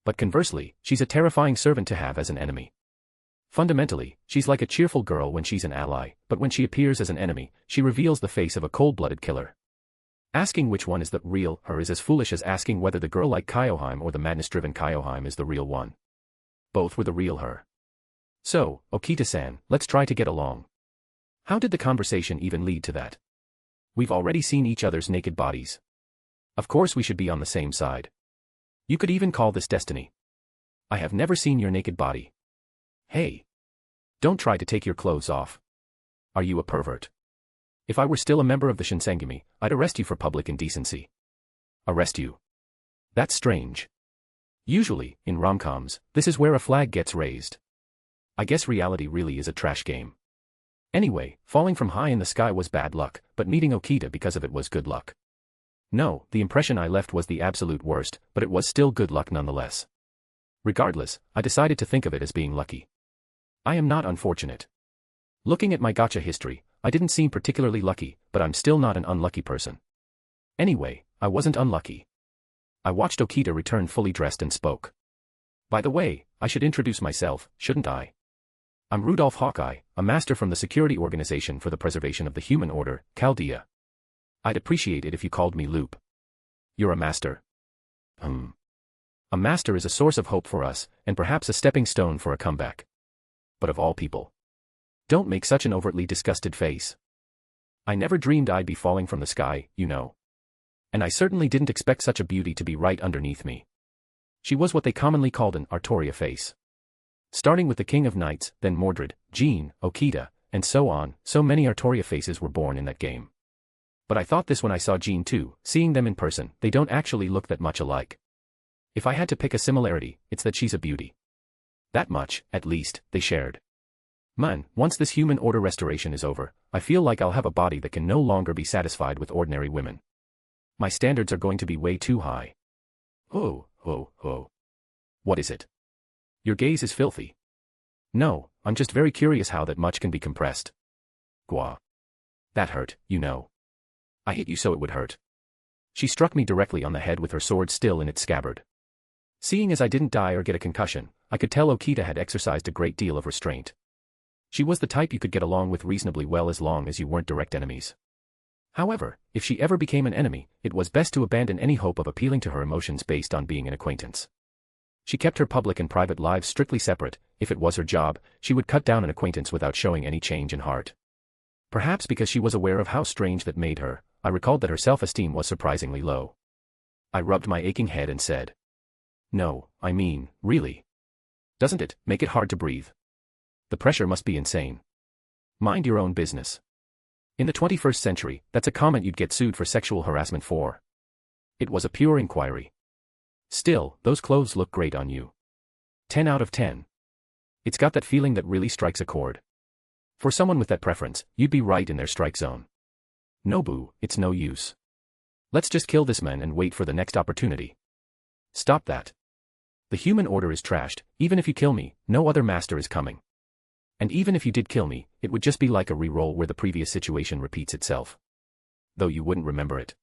But conversely, she's a terrifying servant to have as an enemy. Fundamentally, she's like a cheerful girl when she's an ally, but when she appears as an enemy, she reveals the face of a cold-blooded killer. Asking which one is the real her is as foolish as asking whether the girl like Kyoheim or the madness-driven Kyoheim is the real one. Both were the real her. So, Okita-san, let's try to get along. How did the conversation even lead to that? We've already seen each other's naked bodies. Of course we should be on the same side. You could even call this destiny. I have never seen your naked body. Hey. Don't try to take your clothes off. Are you a pervert? If I were still a member of the Shinsengumi, I'd arrest you for public indecency. Arrest you? That's strange. Usually, in rom-coms, this is where a flag gets raised. I guess reality really is a trash game. Anyway, falling from high in the sky was bad luck, but meeting Okita because of it was good luck. No, the impression I left was the absolute worst, but it was still good luck nonetheless. Regardless, I decided to think of it as being lucky. I am not unfortunate. Looking at my gacha history, I didn't seem particularly lucky, but I'm still not an unlucky person. Anyway, I wasn't unlucky. I watched Okita return fully dressed and spoke. By the way, I should introduce myself, shouldn't I? I'm Rudolph Hawkeye, a master from the Security Organization for the Preservation of the Human Order, Chaldea. I'd appreciate it if you called me Loop. You're a master. A master is a source of hope for us, and perhaps a stepping stone for a comeback. But of all people. Don't make such an overtly disgusted face. I never dreamed I'd be falling from the sky, you know. And I certainly didn't expect such a beauty to be right underneath me. She was what they commonly called an Artoria face. Starting with the King of Knights, then Mordred, Jean, Okita, and so on, so many Artoria faces were born in that game. But I thought this when I saw Jean too, seeing them in person, they don't actually look that much alike. If I had to pick a similarity, it's that she's a beauty. That much, at least, they shared. Man, once this human order restoration is over, I feel like I'll have a body that can no longer be satisfied with ordinary women. My standards are going to be way too high. Oh. What is it? Your gaze is filthy. No, I'm just very curious how that much can be compressed. Gwa. That hurt, you know. I hit you so it would hurt. She struck me directly on the head with her sword still in its scabbard. Seeing as I didn't die or get a concussion, I could tell Okita had exercised a great deal of restraint. She was the type you could get along with reasonably well as long as you weren't direct enemies. However, if she ever became an enemy, it was best to abandon any hope of appealing to her emotions based on being an acquaintance. She kept her public and private lives strictly separate. If it was her job, she would cut down an acquaintance without showing any change in heart. Perhaps because she was aware of how strange that made her, I recalled that her self-esteem was surprisingly low. I rubbed my aching head and said, "No, I mean, really. Doesn't it make it hard to breathe? The pressure must be insane. Mind your own business." In the 21st century, that's a comment you'd get sued for sexual harassment for. It was a pure inquiry. Still, those clothes look great on you. 10 out of 10. It's got that feeling that really strikes a chord. For someone with that preference, you'd be right in their strike zone. Nobu, it's no use. Let's just kill this man and wait for the next opportunity. Stop that. The human order is trashed. Even if you kill me, no other master is coming. And even if you did kill me, it would just be like a re-roll where the previous situation repeats itself. Though you wouldn't remember it.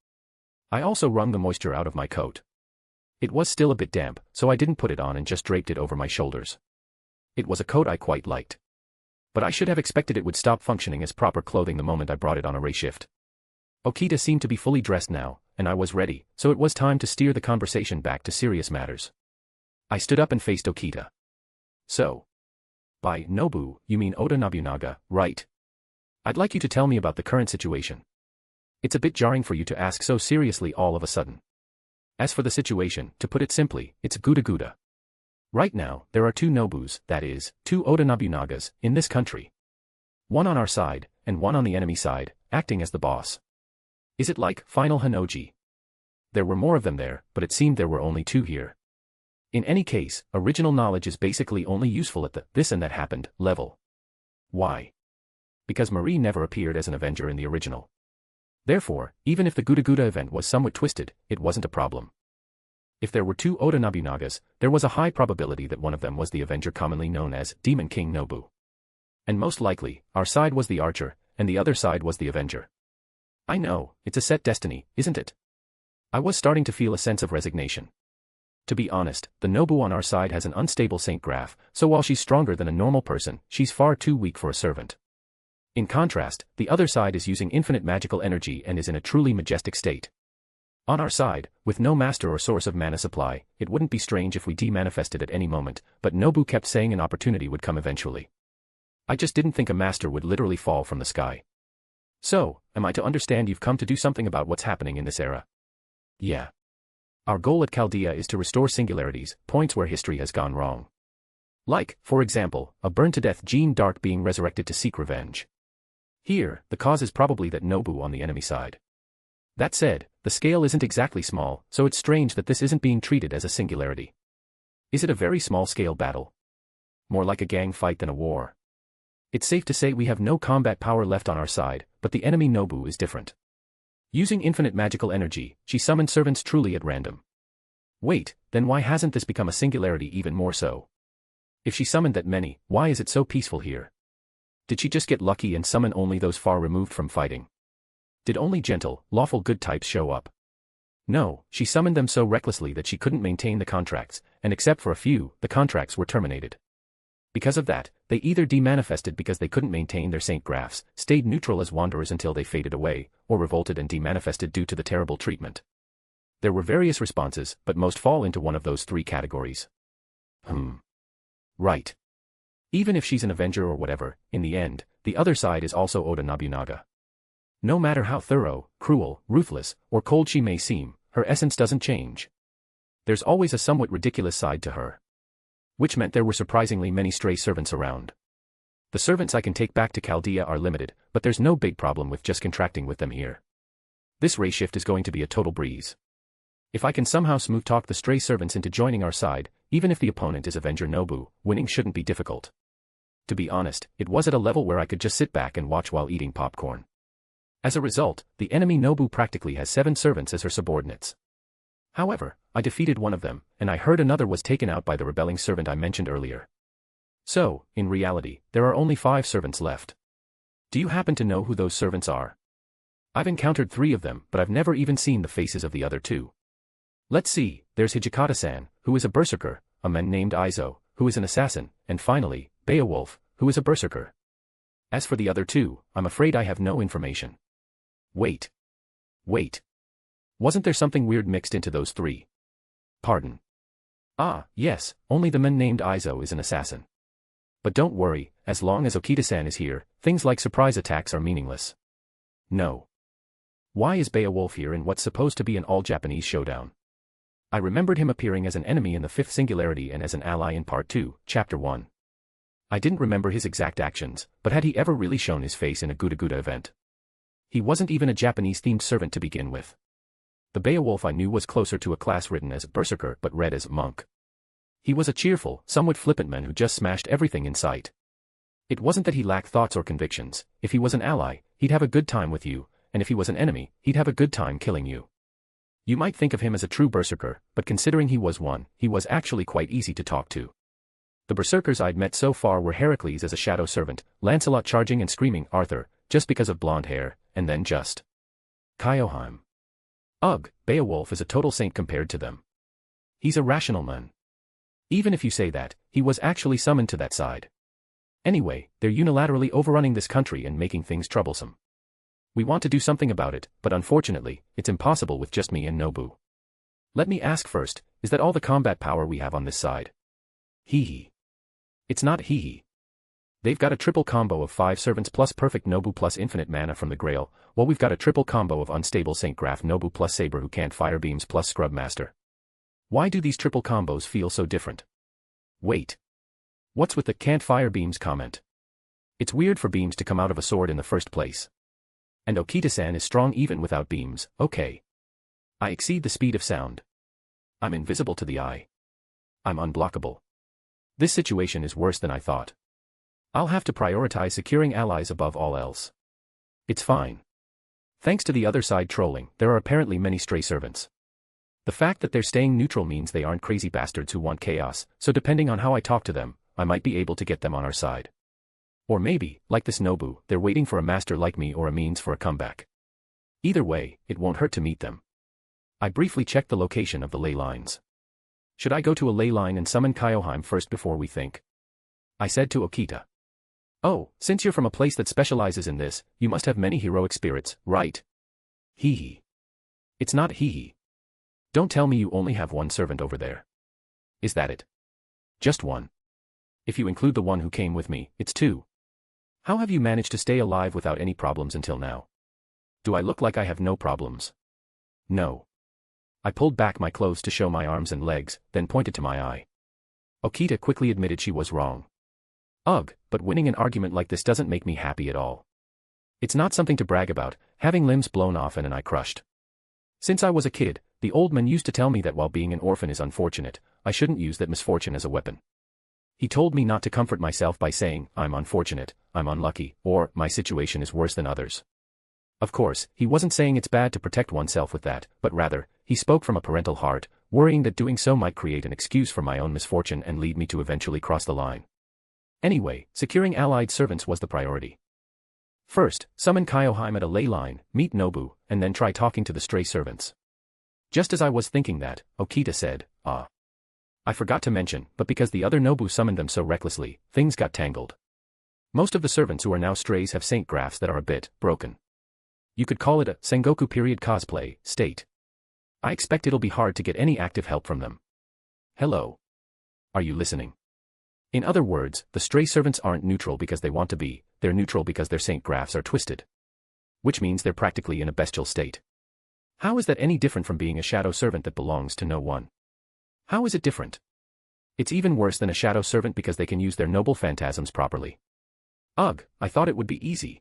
I also wrung the moisture out of my coat. It was still a bit damp, so I didn't put it on and just draped it over my shoulders. It was a coat I quite liked. But I should have expected it would stop functioning as proper clothing the moment I brought it on a ray shift. Okita seemed to be fully dressed now, and I was ready, so it was time to steer the conversation back to serious matters. I stood up and faced Okita. So. By Nobu, you mean Oda Nobunaga, right? I'd like you to tell me about the current situation. It's a bit jarring for you to ask so seriously all of a sudden. As for the situation, to put it simply, it's guda. Right now, there are two Nobus, that is, two Oda Nobunagas, in this country. One on our side, and one on the enemy side, acting as the boss. Is it like Final Hanoji? There were more of them there, but it seemed there were only two here. In any case, original knowledge is basically only useful at the "this and that happened" level. Why? Because Marie never appeared as an Avenger in the original. Therefore, even if the Guda event was somewhat twisted, it wasn't a problem. If there were two Oda Nobunagas, there was a high probability that one of them was the Avenger commonly known as Demon King Nobu. And most likely, our side was the Archer, and the other side was the Avenger. I know, it's a set destiny, isn't it? I was starting to feel a sense of resignation. To be honest, the Nobu on our side has an unstable Saint graph, so while she's stronger than a normal person, she's far too weak for a servant. In contrast, the other side is using infinite magical energy and is in a truly majestic state. On our side, with no master or source of mana supply, it wouldn't be strange if we demanifested at any moment, but Nobu kept saying an opportunity would come eventually. I just didn't think a master would literally fall from the sky. So, am I to understand you've come to do something about what's happening in this era? Yeah. Our goal at Chaldea is to restore singularities, points where history has gone wrong. Like, for example, a burned-to-death Jeanne d'Arc being resurrected to seek revenge. Here, the cause is probably that Nobu on the enemy side. That said, the scale isn't exactly small, so it's strange that this isn't being treated as a singularity. Is it a very small-scale battle? More like a gang fight than a war. It's safe to say we have no combat power left on our side, but the enemy Nobu is different. Using infinite magical energy, she summoned servants truly at random. Wait, then why hasn't this become a singularity even more so? If she summoned that many, why is it so peaceful here? Did she just get lucky and summon only those far removed from fighting? Did only gentle, lawful good types show up? No, she summoned them so recklessly that she couldn't maintain the contracts, and except for a few, the contracts were terminated. Because of that, they either demanifested because they couldn't maintain their saint graphs, stayed neutral as wanderers until they faded away, or revolted and demanifested due to the terrible treatment. There were various responses, but most fall into one of those three categories. Right. Even if she's an Avenger or whatever, in the end, the other side is also Oda Nobunaga. No matter how thorough, cruel, ruthless, or cold she may seem, her essence doesn't change. There's always a somewhat ridiculous side to her. Which meant there were surprisingly many stray servants around. The servants I can take back to Chaldea are limited, but there's no big problem with just contracting with them here. This ray shift is going to be a total breeze. If I can somehow smooth talk the stray servants into joining our side, even if the opponent is Avenger Nobu, winning shouldn't be difficult. To be honest, it was at a level where I could just sit back and watch while eating popcorn. As a result, the enemy Nobu practically has 7 servants as her subordinates. However, I defeated one of them, and I heard another was taken out by the rebelling servant I mentioned earlier. So, in reality, there are only 5 servants left. Do you happen to know who those servants are? I've encountered 3 of them, but I've never even seen the faces of the other 2. Let's see, there's Hijikata-san, who is a berserker, a man named Izo, who is an assassin, and finally, Beowulf, who is a berserker. As for the other 2, I'm afraid I have no information. Wait. Wasn't there something weird mixed into those 3? Pardon. Ah, yes, only the man named Izo is an assassin. But don't worry, as long as Okita-san is here, things like surprise attacks are meaningless. No. Why is Beowulf here in what's supposed to be an all-Japanese showdown? I remembered him appearing as an enemy in the 5th Singularity and as an ally in Part 2, Chapter 1. I didn't remember his exact actions, but had he ever really shown his face in a Guda Guda event? He wasn't even a Japanese-themed servant to begin with. The Beowulf I knew was closer to a class written as Berserker but read as Monk. He was a cheerful, somewhat flippant man who just smashed everything in sight. It wasn't that he lacked thoughts or convictions. If he was an ally, he'd have a good time with you, and if he was an enemy, he'd have a good time killing you. You might think of him as a true berserker, but considering he was one, he was actually quite easy to talk to. The berserkers I'd met so far were Heracles as a shadow servant, Lancelot charging and screaming Arthur, just because of blonde hair, and then just Kyoheim. Ugh, Beowulf is a total saint compared to them. He's a rational man. Even if you say that, he was actually summoned to that side. Anyway, they're unilaterally overrunning this country and making things troublesome. We want to do something about it, but unfortunately, it's impossible with just me and Nobu. Let me ask first, is that all the combat power we have on this side? Hee. It's not hee. They've got a triple combo of 5 servants plus perfect Nobu plus infinite mana from the Grail, while we've got a triple combo of unstable Saint Graph Nobu plus Saber who can't fire beams plus Scrub Master. Why do these triple combos feel so different? Wait. What's with the can't fire beams comment? It's weird for beams to come out of a sword in the first place. And Okita-san is strong even without beams, okay. I exceed the speed of sound. I'm invisible to the eye. I'm unblockable. This situation is worse than I thought. I'll have to prioritize securing allies above all else. It's fine. Thanks to the other side trolling, there are apparently many stray servants. The fact that they're staying neutral means they aren't crazy bastards who want chaos, so depending on how I talk to them, I might be able to get them on our side. Or maybe, like this Nobu, they're waiting for a master like me or a means for a comeback. Either way, it won't hurt to meet them. I briefly checked the location of the ley lines. Should I go to a ley line and summon Kyoheim first before we think? I said to Okita. Oh, since you're from a place that specializes in this, you must have many heroic spirits, right? Hee. It's not hee. Don't tell me you only have 1 servant over there. Is that it? Just 1. If you include the one who came with me, it's 2. How have you managed to stay alive without any problems until now? Do I look like I have no problems? No. I pulled back my clothes to show my arms and legs, then pointed to my eye. Okita quickly admitted she was wrong. Ugh, but winning an argument like this doesn't make me happy at all. It's not something to brag about, having limbs blown off and an eye crushed. Since I was a kid, the old man used to tell me that while being an orphan is unfortunate, I shouldn't use that misfortune as a weapon. He told me not to comfort myself by saying, I'm unfortunate, I'm unlucky, or my situation is worse than others. Of course, he wasn't saying it's bad to protect oneself with that, but rather, he spoke from a parental heart, worrying that doing so might create an excuse for my own misfortune and lead me to eventually cross the line. Anyway, securing allied servants was the priority. First, summon Kyoheim at a ley line, meet Nobu, and then try talking to the stray servants. Just as I was thinking that, Okita said, I forgot to mention, but because the other Nobu summoned them so recklessly, things got tangled. Most of the servants who are now strays have Saint Graphs that are a bit broken. You could call it a Sengoku period cosplay state. I expect it'll be hard to get any active help from them. Hello. Are you listening? In other words, the stray servants aren't neutral because they want to be, they're neutral because their Saint Graphs are twisted. Which means they're practically in a bestial state. How is that any different from being a shadow servant that belongs to no one? How is it different? It's even worse than a shadow servant because they can use their noble phantasms properly. Ugh, I thought it would be easy.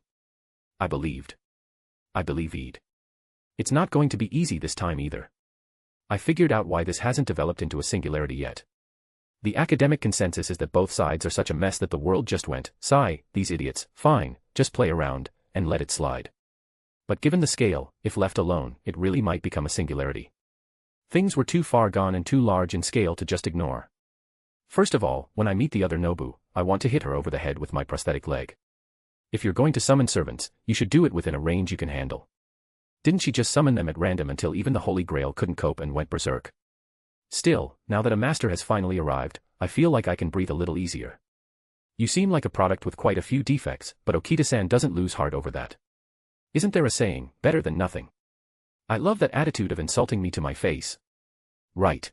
I believed. I believed. It's not going to be easy this time either. I figured out why this hasn't developed into a singularity yet. The academic consensus is that both sides are such a mess that the world just went, sigh, these idiots, fine, just play around, and let it slide. But given the scale, if left alone, it really might become a singularity. Things were too far gone and too large in scale to just ignore. First of all, when I meet the other Nobu, I want to hit her over the head with my prosthetic leg. If you're going to summon servants, you should do it within a range you can handle. Didn't she just summon them at random until even the Holy Grail couldn't cope and went berserk? Still, now that a master has finally arrived, I feel like I can breathe a little easier. You seem like a product with quite a few defects, but Okita-san doesn't lose heart over that. Isn't there a saying, better than nothing? I love that attitude of insulting me to my face. Right.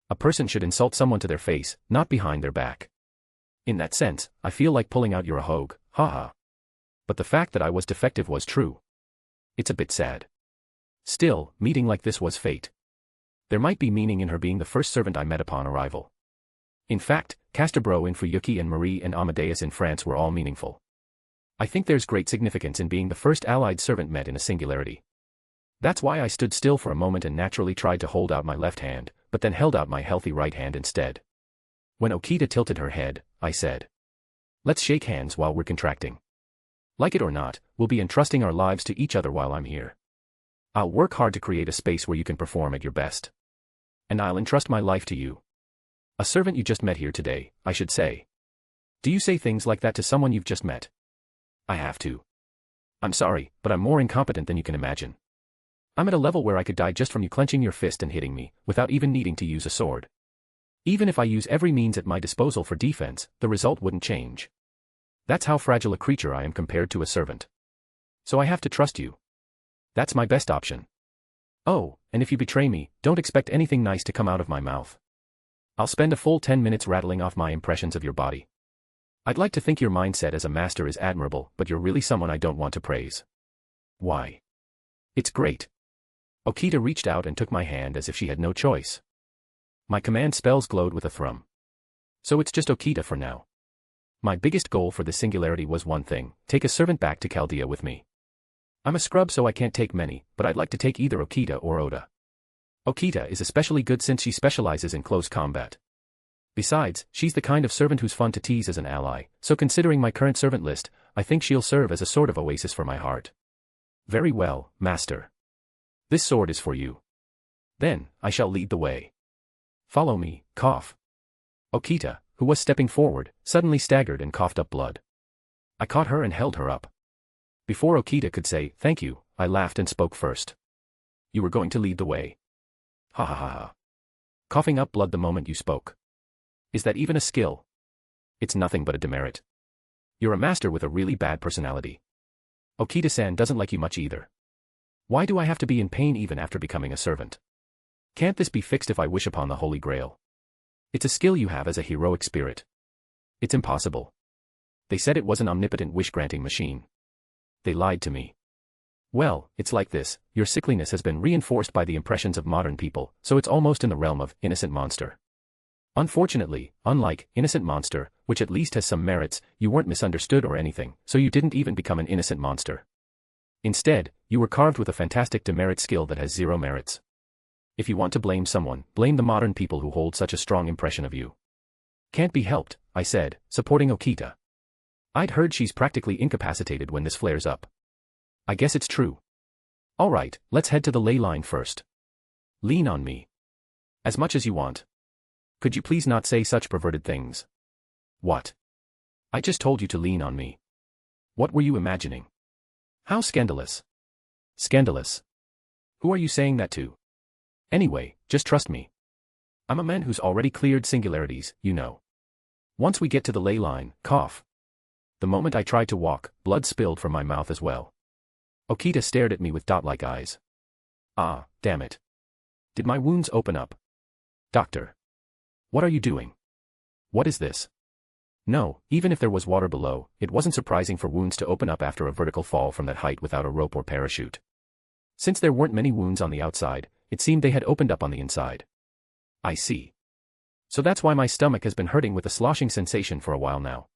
A person should insult someone to their face, not behind their back. In that sense, I feel like pulling out you're a hogue, haha. But the fact that I was defective was true. It's a bit sad. Still, meeting like this was fate. There might be meaning in her being the first servant I met upon arrival. In fact, Castebro in Fuyuki and Marie and Amadeus in France were all meaningful. I think there's great significance in being the first allied servant met in a singularity. That's why I stood still for a moment and naturally tried to hold out my left hand, but then held out my healthy right hand instead. When Okita tilted her head, I said, "Let's shake hands while we're contracting. Like it or not, we'll be entrusting our lives to each other while I'm here. I'll work hard to create a space where you can perform at your best. And I'll entrust my life to you. A servant you just met here today, I should say. Do you say things like that to someone you've just met?" I have to. I'm sorry, but I'm more incompetent than you can imagine. I'm at a level where I could die just from you clenching your fist and hitting me, without even needing to use a sword. Even if I use every means at my disposal for defense, the result wouldn't change. That's how fragile a creature I am compared to a servant. So I have to trust you. That's my best option. Oh, and if you betray me, don't expect anything nice to come out of my mouth. I'll spend a full 10 minutes rattling off my impressions of your body. I'd like to think your mindset as a master is admirable, but you're really someone I don't want to praise. Why? It's great. Okita reached out and took my hand as if she had no choice. My command spells glowed with a thrum. So it's just Okita for now. My biggest goal for this singularity was one thing, take a servant back to Chaldea with me. I'm a scrub so I can't take many, but I'd like to take either Okita or Oda. Okita is especially good since she specializes in close combat. Besides, she's the kind of servant who's fun to tease as an ally, so considering my current servant list, I think she'll serve as a sort of oasis for my heart. Very well, master. This sword is for you. Then, I shall lead the way. Follow me, cough. Okita, who was stepping forward, suddenly staggered and coughed up blood. I caught her and held her up. Before Okita could say, thank you, I laughed and spoke first. You were going to lead the way. Ha ha ha ha. Coughing up blood the moment you spoke. Is that even a skill? It's nothing but a demerit. You're a master with a really bad personality. Okita-san doesn't like you much either. Why do I have to be in pain even after becoming a servant? Can't this be fixed if I wish upon the Holy Grail? It's a skill you have as a heroic spirit. It's impossible. They said it was an omnipotent wish-granting machine. They lied to me. Well, it's like this, your sickliness has been reinforced by the impressions of modern people, so it's almost in the realm of innocent monster. Unfortunately, unlike innocent monster, which at least has some merits, you weren't misunderstood or anything, so you didn't even become an innocent monster. Instead, you were carved with a fantastic demerit skill that has zero merits. If you want to blame someone, blame the modern people who hold such a strong impression of you. Can't be helped, I said, supporting Okita. I'd heard she's practically incapacitated when this flares up. I guess it's true. All right, let's head to the ley line first. Lean on me. As much as you want. Could you please not say such perverted things? What? I just told you to lean on me. What were you imagining? How scandalous. Scandalous. Who are you saying that to? Anyway, just trust me. I'm a man who's already cleared singularities, you know. Once we get to the ley line, cough. The moment I tried to walk, blood spilled from my mouth as well. Okita stared at me with dot-like eyes. Ah, damn it. Did my wounds open up? Doctor. What are you doing? What is this? No, even if there was water below, it wasn't surprising for wounds to open up after a vertical fall from that height without a rope or parachute. Since there weren't many wounds on the outside, it seemed they had opened up on the inside. I see. So that's why my stomach has been hurting with a sloshing sensation for a while now.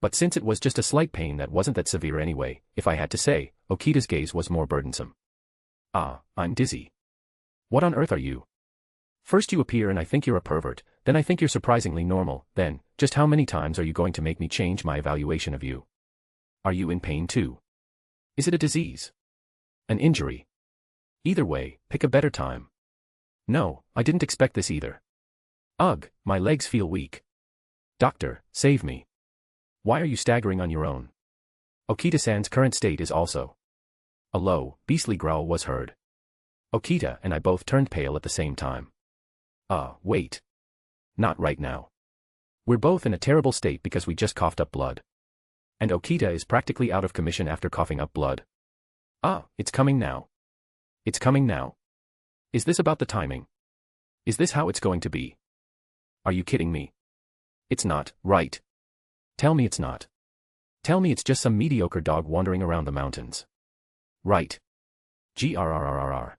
But since it was just a slight pain that wasn't that severe anyway, if I had to say, Okita's gaze was more burdensome. Ah, I'm dizzy. What on earth are you? First you appear and I think you're a pervert, then I think you're surprisingly normal, then, just how many times are you going to make me change my evaluation of you? Are you in pain too? Is it a disease? An injury? Either way, pick a better time. No, I didn't expect this either. Ugh, my legs feel weak. Doctor, save me. Why are you staggering on your own? Okita-san's current state is also. A low, beastly growl was heard. Okita and I both turned pale at the same time. Wait. Not right now. We're both in a terrible state because we just coughed up blood. And Okita is practically out of commission after coughing up blood. It's coming now. It's coming now. Is this about the timing? Is this how it's going to be? Are you kidding me? It's not, right? Tell me it's not. Tell me it's just some mediocre dog wandering around the mountains. Right. Grrrrrr.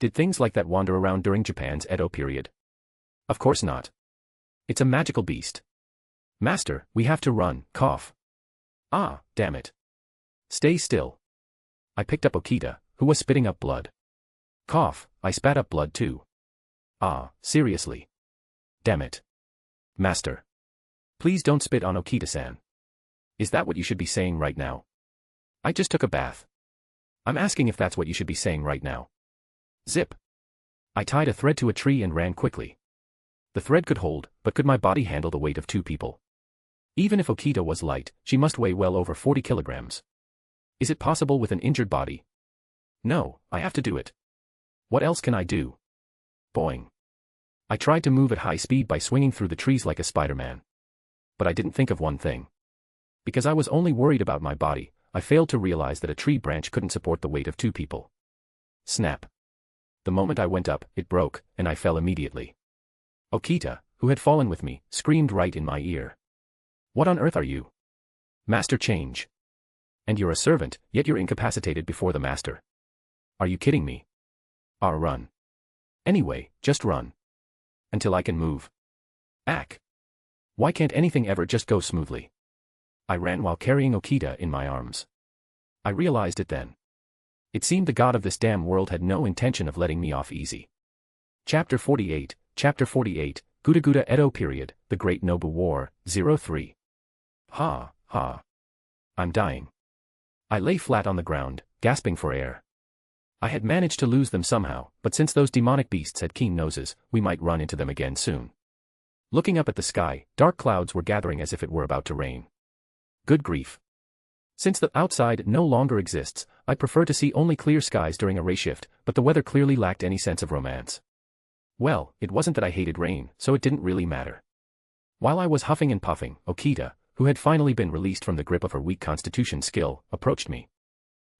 Did things like that wander around during Japan's Edo period? Of course not. It's a magical beast. Master, we have to run, cough. Damn it. Stay still. I picked up Okita, who was spitting up blood. Cough, I spat up blood too. Seriously. Damn it. Master. Please don't spit on Okita-san. Is that what you should be saying right now? I just took a bath. I'm asking if that's what you should be saying right now. Zip. I tied a thread to a tree and ran quickly. The thread could hold, but could my body handle the weight of 2 people? Even if Okita was light, she must weigh well over 40 kilograms. Is it possible with an injured body? No, I have to do it. What else can I do? Boing. I tried to move at high speed by swinging through the trees like a Spider-Man. But I didn't think of one thing. Because I was only worried about my body, I failed to realize that a tree branch couldn't support the weight of 2 people. Snap. The moment I went up, it broke, and I fell immediately. Okita, who had fallen with me, screamed right in my ear. What on earth are you? Master change. And you're a servant, yet you're incapacitated before the master. Are you kidding me? Run. Anyway, just run. Until I can move. Ack. Why can't anything ever just go smoothly? I ran while carrying Okita in my arms. I realized it then. It seemed the god of this damn world had no intention of letting me off easy. Chapter 48, Guda Guda Edo period, the Great Nobu War, 03. Ha. I'm dying. I lay flat on the ground, gasping for air. I had managed to lose them somehow, but since those demonic beasts had keen noses, we might run into them again soon. Looking up at the sky, dark clouds were gathering as if it were about to rain. Good grief. Since the outside no longer exists, I prefer to see only clear skies during a ray shift, but the weather clearly lacked any sense of romance. Well, it wasn't that I hated rain, so it didn't really matter. While I was huffing and puffing, Okita, who had finally been released from the grip of her weak constitution skill, approached me.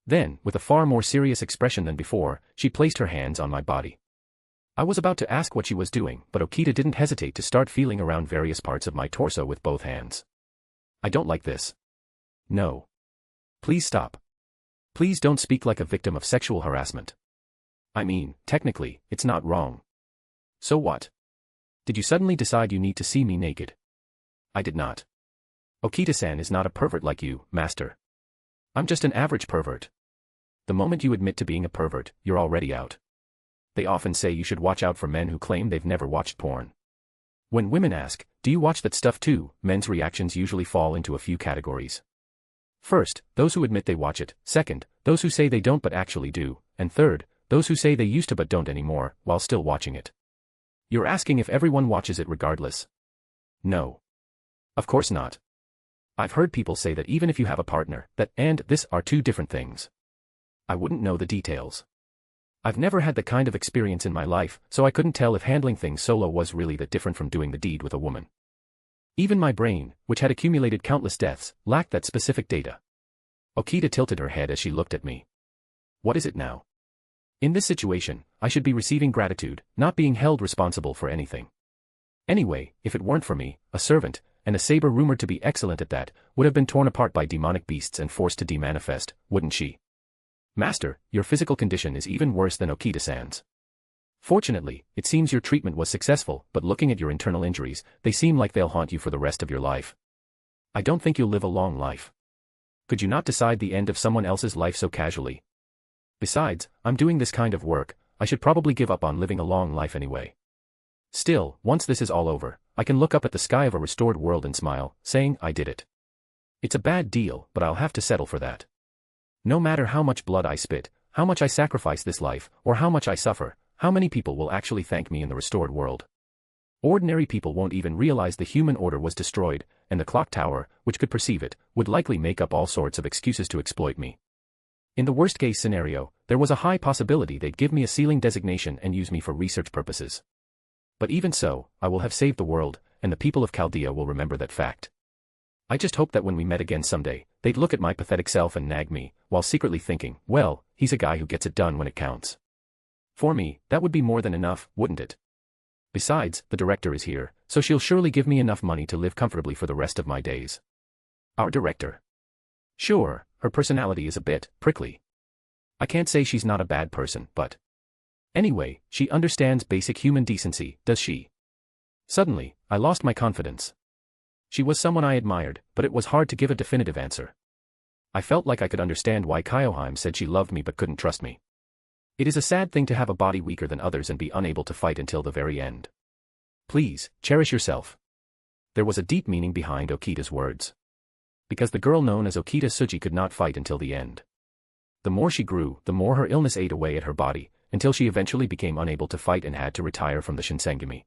Then, with a far more serious expression than before, she placed her hands on my body. I was about to ask what she was doing, but Okita didn't hesitate to start feeling around various parts of my torso with both hands. I don't like this. No. Please stop. Please don't speak like a victim of sexual harassment. I mean, technically, it's not wrong. So what? Did you suddenly decide you need to see me naked? I did not. Okita-san is not a pervert like you, master. I'm just an average pervert. The moment you admit to being a pervert, you're already out. They often say you should watch out for men who claim they've never watched porn. When women ask, do you watch that stuff too, men's reactions usually fall into a few categories. First, those who admit they watch it. Second, those who say they don't but actually do. And third, those who say they used to but don't anymore, while still watching it. You're asking if everyone watches it regardless? No. Of course not. I've heard people say that even if you have a partner, that and this are 2 different things. I wouldn't know the details. I've never had the kind of experience in my life, so I couldn't tell if handling things solo was really that different from doing the deed with a woman. Even my brain, which had accumulated countless deaths, lacked that specific data. Okita tilted her head as she looked at me. What is it now? In this situation, I should be receiving gratitude, not being held responsible for anything. Anyway, if it weren't for me, a servant, and a saber rumored to be excellent at that, would have been torn apart by demonic beasts and forced to demanifest, wouldn't she? Master, your physical condition is even worse than Okita-san's. Fortunately, it seems your treatment was successful, but looking at your internal injuries, they seem like they'll haunt you for the rest of your life. I don't think you'll live a long life. Could you not decide the end of someone else's life so casually? Besides, I'm doing this kind of work, I should probably give up on living a long life anyway. Still, once this is all over, I can look up at the sky of a restored world and smile, saying I did it. It's a bad deal, but I'll have to settle for that. No matter how much blood I spit, how much I sacrifice this life, or how much I suffer, how many people will actually thank me in the restored world? Ordinary people won't even realize the human order was destroyed, and the clock tower, which could perceive it, would likely make up all sorts of excuses to exploit me. In the worst-case scenario, there was a high possibility they'd give me a ceiling designation and use me for research purposes. But even so, I will have saved the world, and the people of Chaldea will remember that fact. I just hope that when we met again someday, they'd look at my pathetic self and nag me, while secretly thinking, well, he's a guy who gets it done when it counts. For me, that would be more than enough, wouldn't it? Besides, the director is here, so she'll surely give me enough money to live comfortably for the rest of my days. Our director. Sure, her personality is a bit prickly. I can't say she's not a bad person, but... Anyway, she understands basic human decency, does she? Suddenly, I lost my confidence. She was someone I admired, but it was hard to give a definitive answer. I felt like I could understand why Kyoheim said she loved me but couldn't trust me. It is a sad thing to have a body weaker than others and be unable to fight until the very end. Please, cherish yourself. There was a deep meaning behind Okita's words. Because the girl known as Okita Tsuji could not fight until the end. The more she grew, the more her illness ate away at her body, until she eventually became unable to fight and had to retire from the Shinsengumi.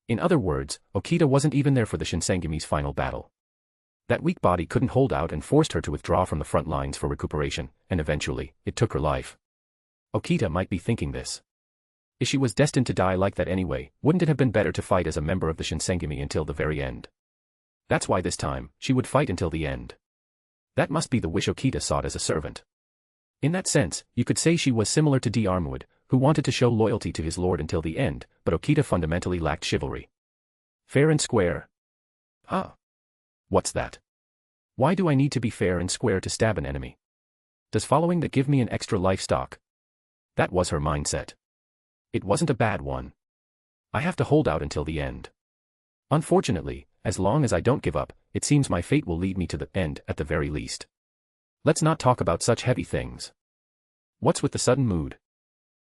In other words, Okita wasn't even there for the Shinsengumi's final battle. That weak body couldn't hold out and forced her to withdraw from the front lines for recuperation, and eventually, it took her life. Okita might be thinking this. If she was destined to die like that anyway, wouldn't it have been better to fight as a member of the Shinsengumi until the very end? That's why this time, she would fight until the end. That must be the wish Okita sought as a servant. In that sense, you could say she was similar to D. Armwood, who wanted to show loyalty to his lord until the end, but Okita fundamentally lacked chivalry. Fair and square? Ah. What's that? Why do I need to be fair and square to stab an enemy? Does following that give me an extra life stock? That was her mindset. It wasn't a bad one. I have to hold out until the end. Unfortunately, as long as I don't give up, it seems my fate will lead me to the end at the very least. Let's not talk about such heavy things. What's with the sudden mood?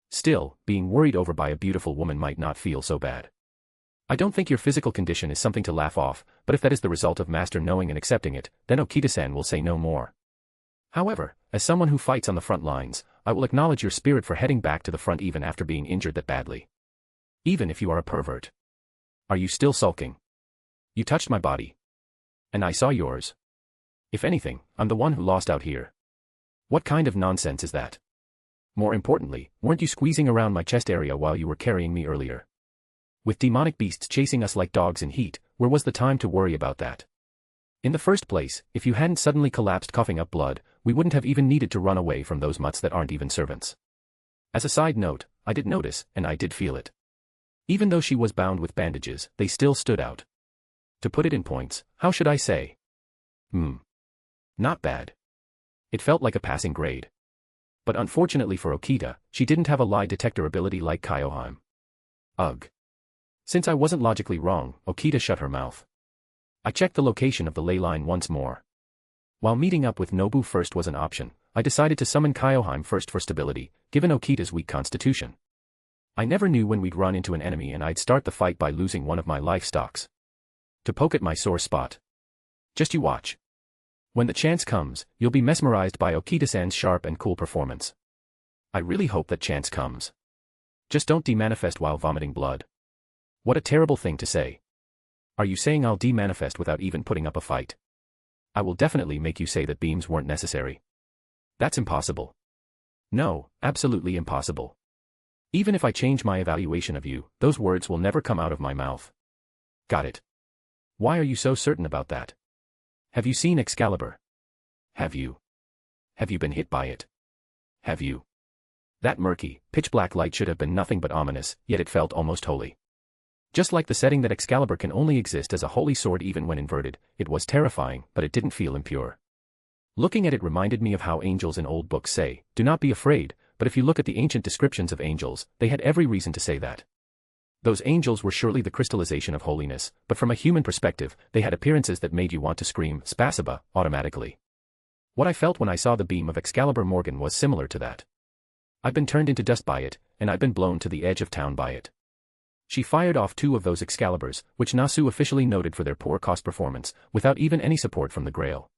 Still, being worried over by a beautiful woman might not feel so bad. I don't think your physical condition is something to laugh off, but if that is the result of Master knowing and accepting it, then Okita-san will say no more. However, as someone who fights on the front lines, I will acknowledge your spirit for heading back to the front even after being injured that badly. Even if you are a pervert. Are you still sulking? You touched my body. And I saw yours. If anything, I'm the one who lost out here. What kind of nonsense is that? More importantly, weren't you squeezing around my chest area while you were carrying me earlier? With demonic beasts chasing us like dogs in heat, where was the time to worry about that? In the first place, if you hadn't suddenly collapsed coughing up blood, we wouldn't have even needed to run away from those mutts that aren't even servants. As a side note, I did notice, and I did feel it. Even though she was bound with bandages, they still stood out. To put it in points, how should I say? Not bad. It felt like a passing grade. But unfortunately for Okita, she didn't have a lie detector ability like Kyoheim. Ugh. Since I wasn't logically wrong, Okita shut her mouth. I checked the location of the ley line once more. While meeting up with Nobu first was an option, I decided to summon Kyoheim first for stability, given Okita's weak constitution. I never knew when we'd run into an enemy and I'd start the fight by losing one of my life stocks. To poke at my sore spot. Just you watch. When the chance comes, you'll be mesmerized by Okita-san's sharp and cool performance. I really hope that chance comes. Just don't demanifest while vomiting blood. What a terrible thing to say. Are you saying I'll demanifest without even putting up a fight? I will definitely make you say that beams weren't necessary. That's impossible. No, absolutely impossible. Even if I change my evaluation of you, those words will never come out of my mouth. Got it. Why are you so certain about that? Have you seen Excalibur? Have you? Have you been hit by it? Have you? That murky, pitch-black light should have been nothing but ominous, yet it felt almost holy. Just like the setting that Excalibur can only exist as a holy sword even when inverted, it was terrifying, but it didn't feel impure. Looking at it reminded me of how angels in old books say, "Do not be afraid, but if you look at the ancient descriptions of angels, they had every reason to say that. Those angels were surely the crystallization of holiness, but from a human perspective, they had appearances that made you want to scream, "Spasiba," automatically. What I felt when I saw the beam of Excalibur Morgan was similar to that. I'd been turned into dust by it, and I'd been blown to the edge of town by it. She fired off 2 of those Excaliburs, which Nasu officially noted for their poor cost performance, without even any support from the Grail.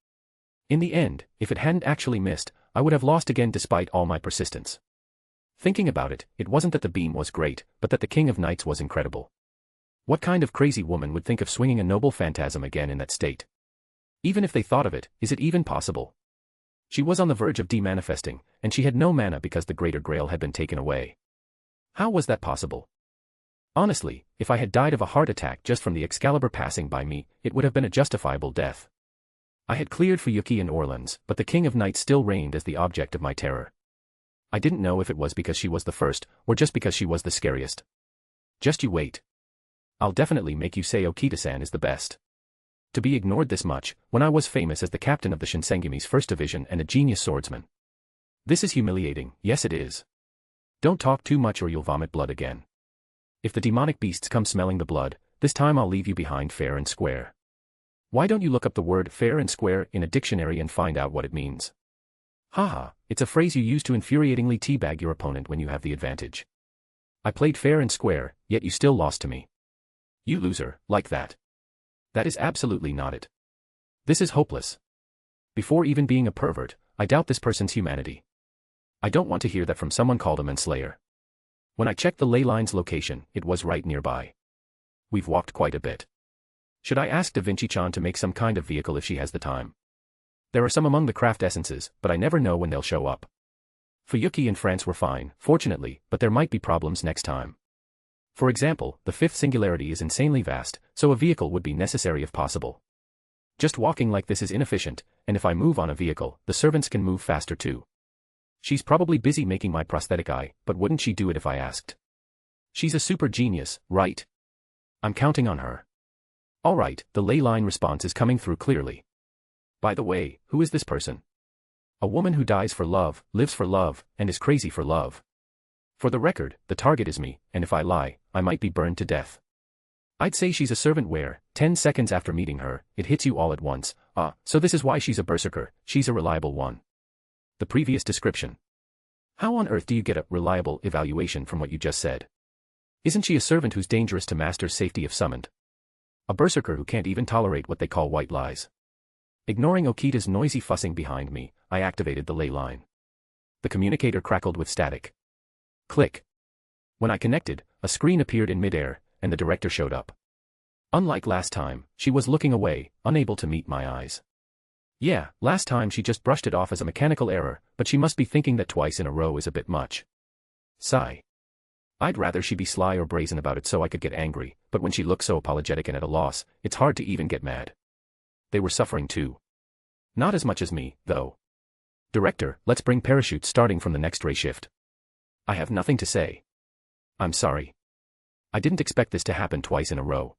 In the end, if it hadn't actually missed, I would have lost again despite all my persistence. Thinking about it, it wasn't that the beam was great, but that the King of Knights was incredible. What kind of crazy woman would think of swinging a noble phantasm again in that state? Even if they thought of it, is it even possible? She was on the verge of demanifesting, and she had no mana because the Greater Grail had been taken away. How was that possible? Honestly, if I had died of a heart attack just from the Excalibur passing by me, it would have been a justifiable death. I had cleared for Yuki and Orleans, but the King of Knights still reigned as the object of my terror. I didn't know if it was because she was the first, or just because she was the scariest. Just you wait. I'll definitely make you say Okita-san is the best. To be ignored this much, when I was famous as the captain of the Shinsengami's first division and a genius swordsman. This is humiliating, yes it is. Don't talk too much or you'll vomit blood again. If the demonic beasts come smelling the blood, this time I'll leave you behind fair and square. Why don't you look up the word fair and square in a dictionary and find out what it means? Haha, it's a phrase you use to infuriatingly teabag your opponent when you have the advantage. I played fair and square, yet you still lost to me. You loser, like that. That is absolutely not it. This is hopeless. Before even being a pervert, I doubt this person's humanity. I don't want to hear that from someone called a manslayer. When I checked the ley line's location, it was right nearby. We've walked quite a bit. Should I ask Da Vinci-chan to make some kind of vehicle if she has the time? There are some among the craft essences, but I never know when they'll show up. Fuyuki and France were fine, fortunately, but there might be problems next time. For example, the 5th singularity is insanely vast, so a vehicle would be necessary if possible. Just walking like this is inefficient, and if I move on a vehicle, the servants can move faster too. She's probably busy making my prosthetic eye, but wouldn't she do it if I asked? She's a super genius, right? I'm counting on her. Alright, the ley line response is coming through clearly. By the way, who is this person? A woman who dies for love, lives for love, and is crazy for love. For the record, the target is me, and if I lie, I might be burned to death. I'd say she's a servant where, 10 seconds after meeting her, it hits you all at once. So this is why she's a berserker, she's a reliable one. The previous description. How on earth do you get a reliable evaluation from what you just said? Isn't she a servant who's dangerous to master's safety if summoned? A berserker who can't even tolerate what they call white lies. Ignoring Okita's noisy fussing behind me, I activated the ley line. The communicator crackled with static. Click. When I connected, a screen appeared in midair, and the director showed up. Unlike last time, she was looking away, unable to meet my eyes. Yeah, last time she just brushed it off as a mechanical error, but she must be thinking that twice in a row is a bit much. Sigh. I'd rather she be sly or brazen about it so I could get angry, but when she looks so apologetic and at a loss, it's hard to even get mad. They were suffering too. Not as much as me, though. Director, let's bring parachutes starting from the next ray shift. I have nothing to say. I'm sorry. I didn't expect this to happen twice in a row.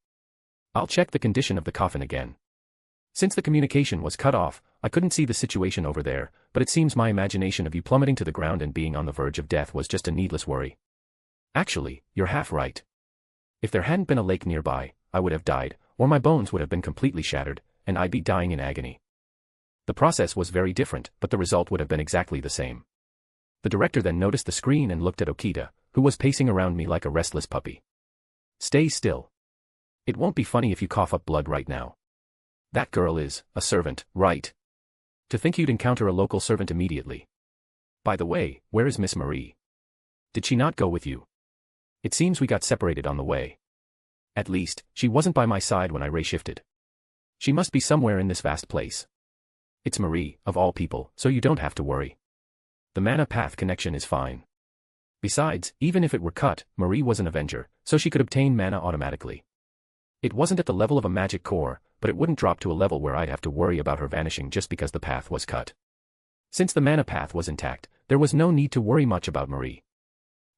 I'll check the condition of the coffin again. Since the communication was cut off, I couldn't see the situation over there, but it seems my imagination of you plummeting to the ground and being on the verge of death was just a needless worry. Actually, you're half right. If there hadn't been a lake nearby, I would have died, or my bones would have been completely shattered, and I'd be dying in agony. The process was very different, but the result would have been exactly the same. The director then noticed the screen and looked at Okita, who was pacing around me like a restless puppy. Stay still. It won't be funny if you cough up blood right now. That girl is a servant, right? To think you'd encounter a local servant immediately. By the way, where is Miss Marie? Did she not go with you? It seems we got separated on the way. At least, she wasn't by my side when I ray-shifted. She must be somewhere in this vast place. It's Marie, of all people, so you don't have to worry. The mana path connection is fine. Besides, even if it were cut, Marie was an Avenger, so she could obtain mana automatically. It wasn't at the level of a magic core, but it wouldn't drop to a level where I'd have to worry about her vanishing just because the path was cut. Since the mana path was intact, there was no need to worry much about Marie.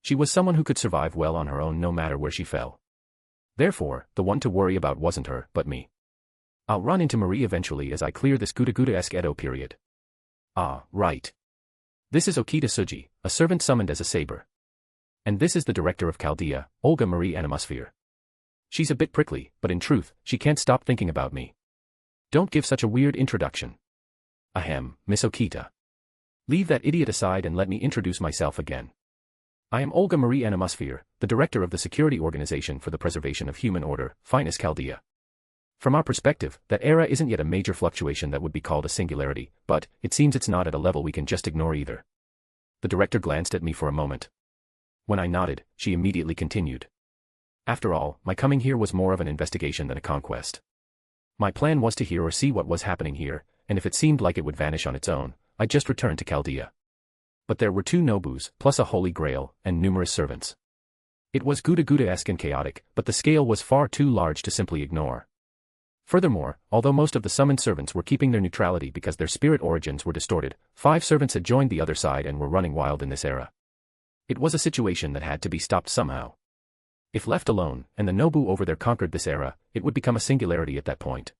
She was someone who could survive well on her own no matter where she fell. Therefore, the one to worry about wasn't her, but me. I'll run into Marie eventually as I clear this Guda Guda-esque Edo period. Ah, right. This is Okita Suji, a servant summoned as a saber. And this is the director of Chaldea, Olga Marie Animosphere. She's a bit prickly, but in truth, she can't stop thinking about me. Don't give such a weird introduction. Ahem, Miss Okita. Leave that idiot aside and let me introduce myself again. I am Olga Marie Animosphere, the director of the Security Organization for the Preservation of Human Order, Finest Chaldea. From our perspective, that era isn't yet a major fluctuation that would be called a singularity, but it seems it's not at a level we can just ignore either. The director glanced at me for a moment. When I nodded, she immediately continued. After all, my coming here was more of an investigation than a conquest. My plan was to hear or see what was happening here, and if it seemed like it would vanish on its own, I'd just return to Chaldea. But there were 2 Nobus, plus a Holy Grail, and numerous servants. It was Guda-Guda-esque and chaotic, but the scale was far too large to simply ignore. Furthermore, although most of the summoned servants were keeping their neutrality because their spirit origins were distorted, 5 servants had joined the other side and were running wild in this era. It was a situation that had to be stopped somehow. If left alone, and the Nobu over there conquered this era, it would become a singularity at that point.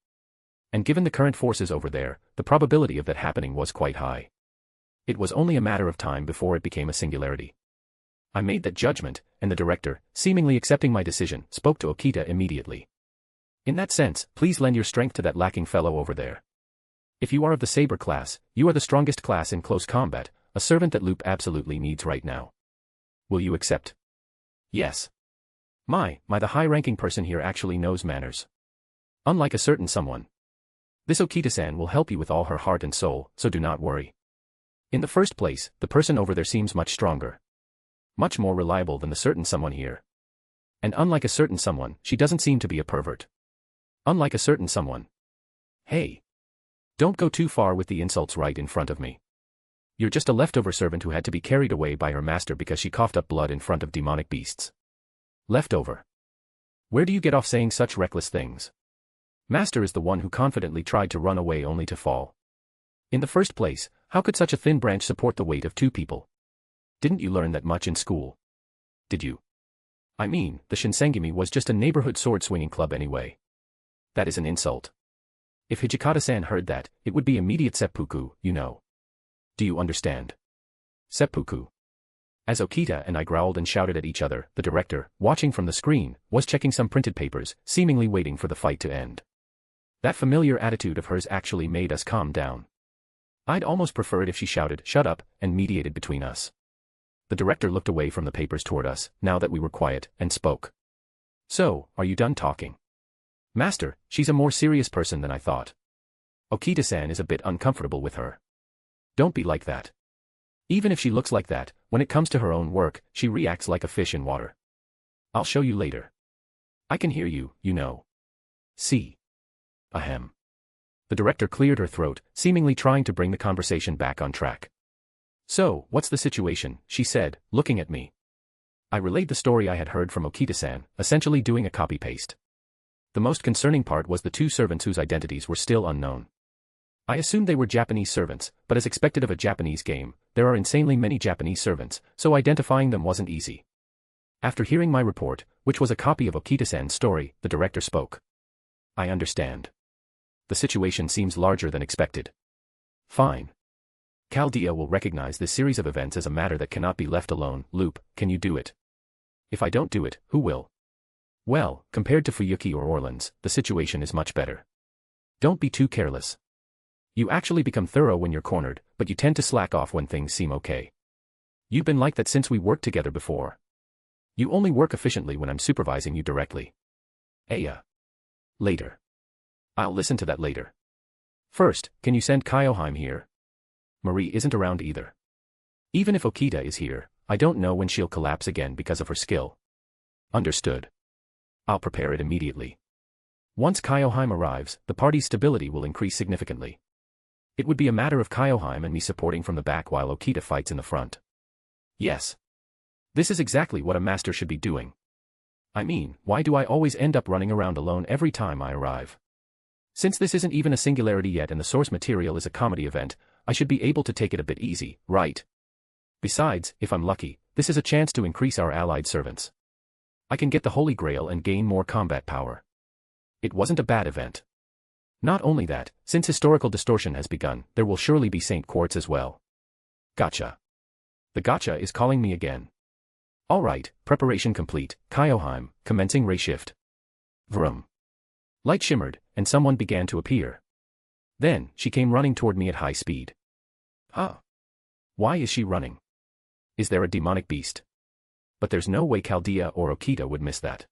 And given the current forces over there, the probability of that happening was quite high. It was only a matter of time before it became a singularity. I made that judgment, and the director, seemingly accepting my decision, spoke to Okita immediately. In that sense, please lend your strength to that lacking fellow over there. If you are of the saber class, you are the strongest class in close combat, a servant that Loop absolutely needs right now. Will you accept? Yes. The high-ranking person here actually knows manners. Unlike a certain someone. This Okita-san will help you with all her heart and soul, so do not worry. In the first place, the person over there seems much stronger. Much more reliable than the certain someone here. And unlike a certain someone, she doesn't seem to be a pervert. Unlike a certain someone. Hey. Don't go too far with the insults right in front of me. You're just a leftover servant who had to be carried away by her master because she coughed up blood in front of demonic beasts. Leftover. Where do you get off saying such reckless things? Master is the one who confidently tried to run away only to fall. In the first place, how could such a thin branch support the weight of 2 people? Didn't you learn that much in school? Did you? I mean, the Shinsengumi was just a neighborhood sword-swinging club anyway. That is an insult. If Hijikata-san heard that, it would be immediate seppuku, you know. Do you understand? Seppuku. As Okita and I growled and shouted at each other, the director, watching from the screen, was checking some printed papers, seemingly waiting for the fight to end. That familiar attitude of hers actually made us calm down. I'd almost prefer it if she shouted, "Shut up," and mediated between us. The director looked away from the papers toward us, now that we were quiet, and spoke. So, are you done talking? Master, she's a more serious person than I thought. Okita-san is a bit uncomfortable with her. Don't be like that. Even if she looks like that, when it comes to her own work, she reacts like a fish in water. I'll show you later. I can hear you, you know. See. Ahem. The director cleared her throat, seemingly trying to bring the conversation back on track. So, what's the situation, she said, looking at me. I relayed the story I had heard from Okita-san, essentially doing a copy-paste. The most concerning part was the 2 servants whose identities were still unknown. I assumed they were Japanese servants, but as expected of a Japanese game, there are insanely many Japanese servants, so identifying them wasn't easy. After hearing my report, which was a copy of Okita-san's story, the director spoke. I understand. The situation seems larger than expected. Fine. Chaldea will recognize this series of events as a matter that cannot be left alone. Loop, can you do it? If I don't do it, who will? Well, compared to Fuyuki or Orleans, the situation is much better. Don't be too careless. You actually become thorough when you're cornered, but you tend to slack off when things seem okay. You've been like that since we worked together before. You only work efficiently when I'm supervising you directly. Later. I'll listen to that later. First, can you send Kyoheim here? Marie isn't around either. Even if Okita is here, I don't know when she'll collapse again because of her skill. Understood. I'll prepare it immediately. Once Kyoheim arrives, the party's stability will increase significantly. It would be a matter of Kyoheim and me supporting from the back while Okita fights in the front. Yes. This is exactly what a master should be doing. I mean, why do I always end up running around alone every time I arrive? Since this isn't even a singularity yet and the source material is a comedy event, I should be able to take it a bit easy, right? Besides, if I'm lucky, this is a chance to increase our allied servants. I can get the Holy Grail and gain more combat power. It wasn't a bad event. Not only that, since historical distortion has begun, there will surely be Saint Quartz as well. Gotcha. The gotcha is calling me again. Alright, preparation complete, Kyoheim, commencing ray shift. Vroom. Light shimmered, and someone began to appear. Then, she came running toward me at high speed. Huh? Why is she running? Is there a demonic beast? But there's no way Chaldea or Okita would miss that.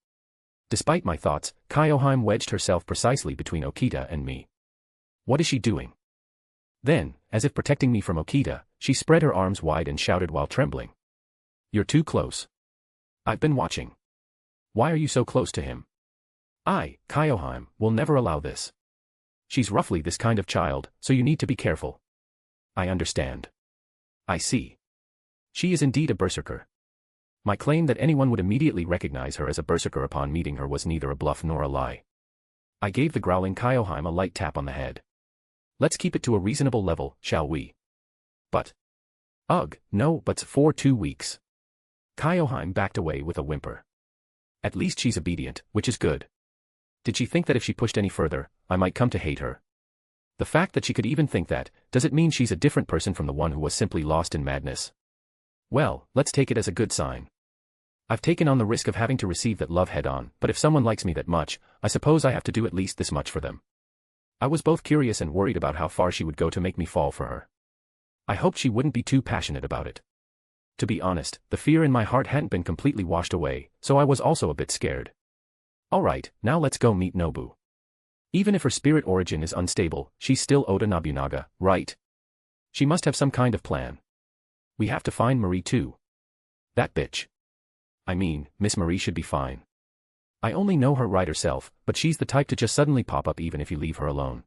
Despite my thoughts, Kyoheim wedged herself precisely between Okita and me. What is she doing? Then, as if protecting me from Okita, she spread her arms wide and shouted while trembling. You're too close. I've been watching. Why are you so close to him? I, Kyoheim, will never allow this. She's roughly this kind of child, so you need to be careful. I understand. I see. She is indeed a berserker. My claim that anyone would immediately recognize her as a berserker upon meeting her was neither a bluff nor a lie. I gave the growling Kyoheim a light tap on the head. Let's keep it to a reasonable level, shall we? But. Ugh, no buts for 2 weeks. Kyoheim backed away with a whimper. At least she's obedient, which is good. Did she think that if she pushed any further, I might come to hate her? The fact that she could even think that, does it mean she's a different person from the one who was simply lost in madness? Well, let's take it as a good sign. I've taken on the risk of having to receive that love head-on, but if someone likes me that much, I suppose I have to do at least this much for them. I was both curious and worried about how far she would go to make me fall for her. I hoped she wouldn't be too passionate about it. To be honest, the fear in my heart hadn't been completely washed away, so I was also a bit scared. Alright, now let's go meet Nobu. Even if her spirit origin is unstable, she's still Oda Nobunaga, right? She must have some kind of plan. We have to find Marie too. That bitch. I mean, Miss Marie should be fine. I only know her right herself, but she's the type to just suddenly pop up even if you leave her alone.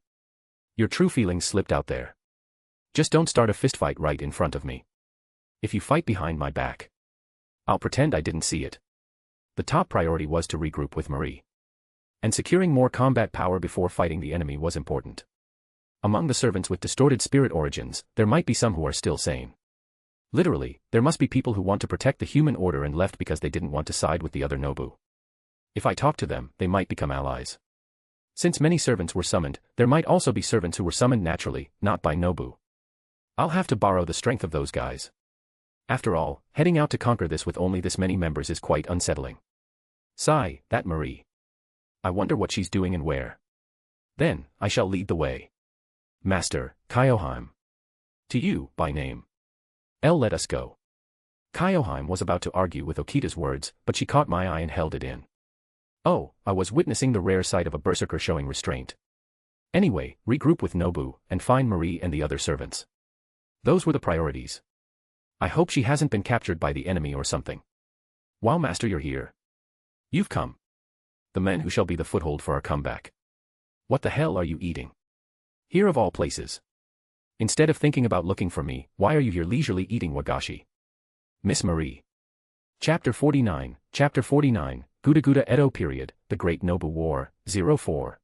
Your true feelings slipped out there. Just don't start a fistfight right in front of me. If you fight behind my back, I'll pretend I didn't see it. The top priority was to regroup with Marie. And securing more combat power before fighting the enemy was important. Among the servants with distorted spirit origins, there might be some who are still sane. Literally, there must be people who want to protect the human order and left because they didn't want to side with the other Nobu. If I talk to them, they might become allies. Since many servants were summoned, there might also be servants who were summoned naturally, not by Nobu. I'll have to borrow the strength of those guys. After all, heading out to conquer this with only this many members is quite unsettling. Sigh, that Marie. I wonder what she's doing and where. Then, I shall lead the way. Master, Kyoheim. To you, by name. Let us go. Kyoheim was about to argue with Okita's words, but she caught my eye and held it in. Oh, I was witnessing the rare sight of a berserker showing restraint. Anyway, regroup with Nobu, and find Marie and the other servants. Those were the priorities. I hope she hasn't been captured by the enemy or something. Wow, Master, you're here. You've come. The men who shall be the foothold for our comeback. What the hell are you eating? Here of all places. Instead of thinking about looking for me, why are you here leisurely eating wagashi? Miss Marie. Chapter 49, Guda Guda Edo period, the Great Nobu War, 04.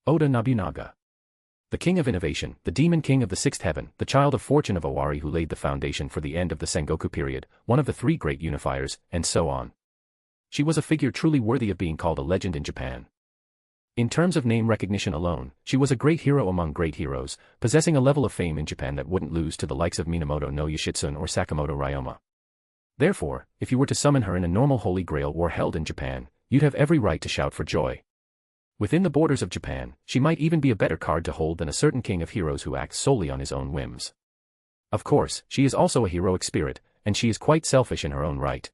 Oda Nobunaga. The king of innovation, the demon king of the sixth heaven, the child of fortune of Owari who laid the foundation for the end of the Sengoku period, one of the three great unifiers, and so on. She was a figure truly worthy of being called a legend in Japan. In terms of name recognition alone, she was a great hero among great heroes, possessing a level of fame in Japan that wouldn't lose to the likes of Minamoto no Yoshitsune or Sakamoto Ryoma. Therefore, if you were to summon her in a normal Holy Grail war held in Japan, you'd have every right to shout for joy. Within the borders of Japan, she might even be a better card to hold than a certain king of heroes who acts solely on his own whims. Of course, she is also a heroic spirit, and she is quite selfish in her own right.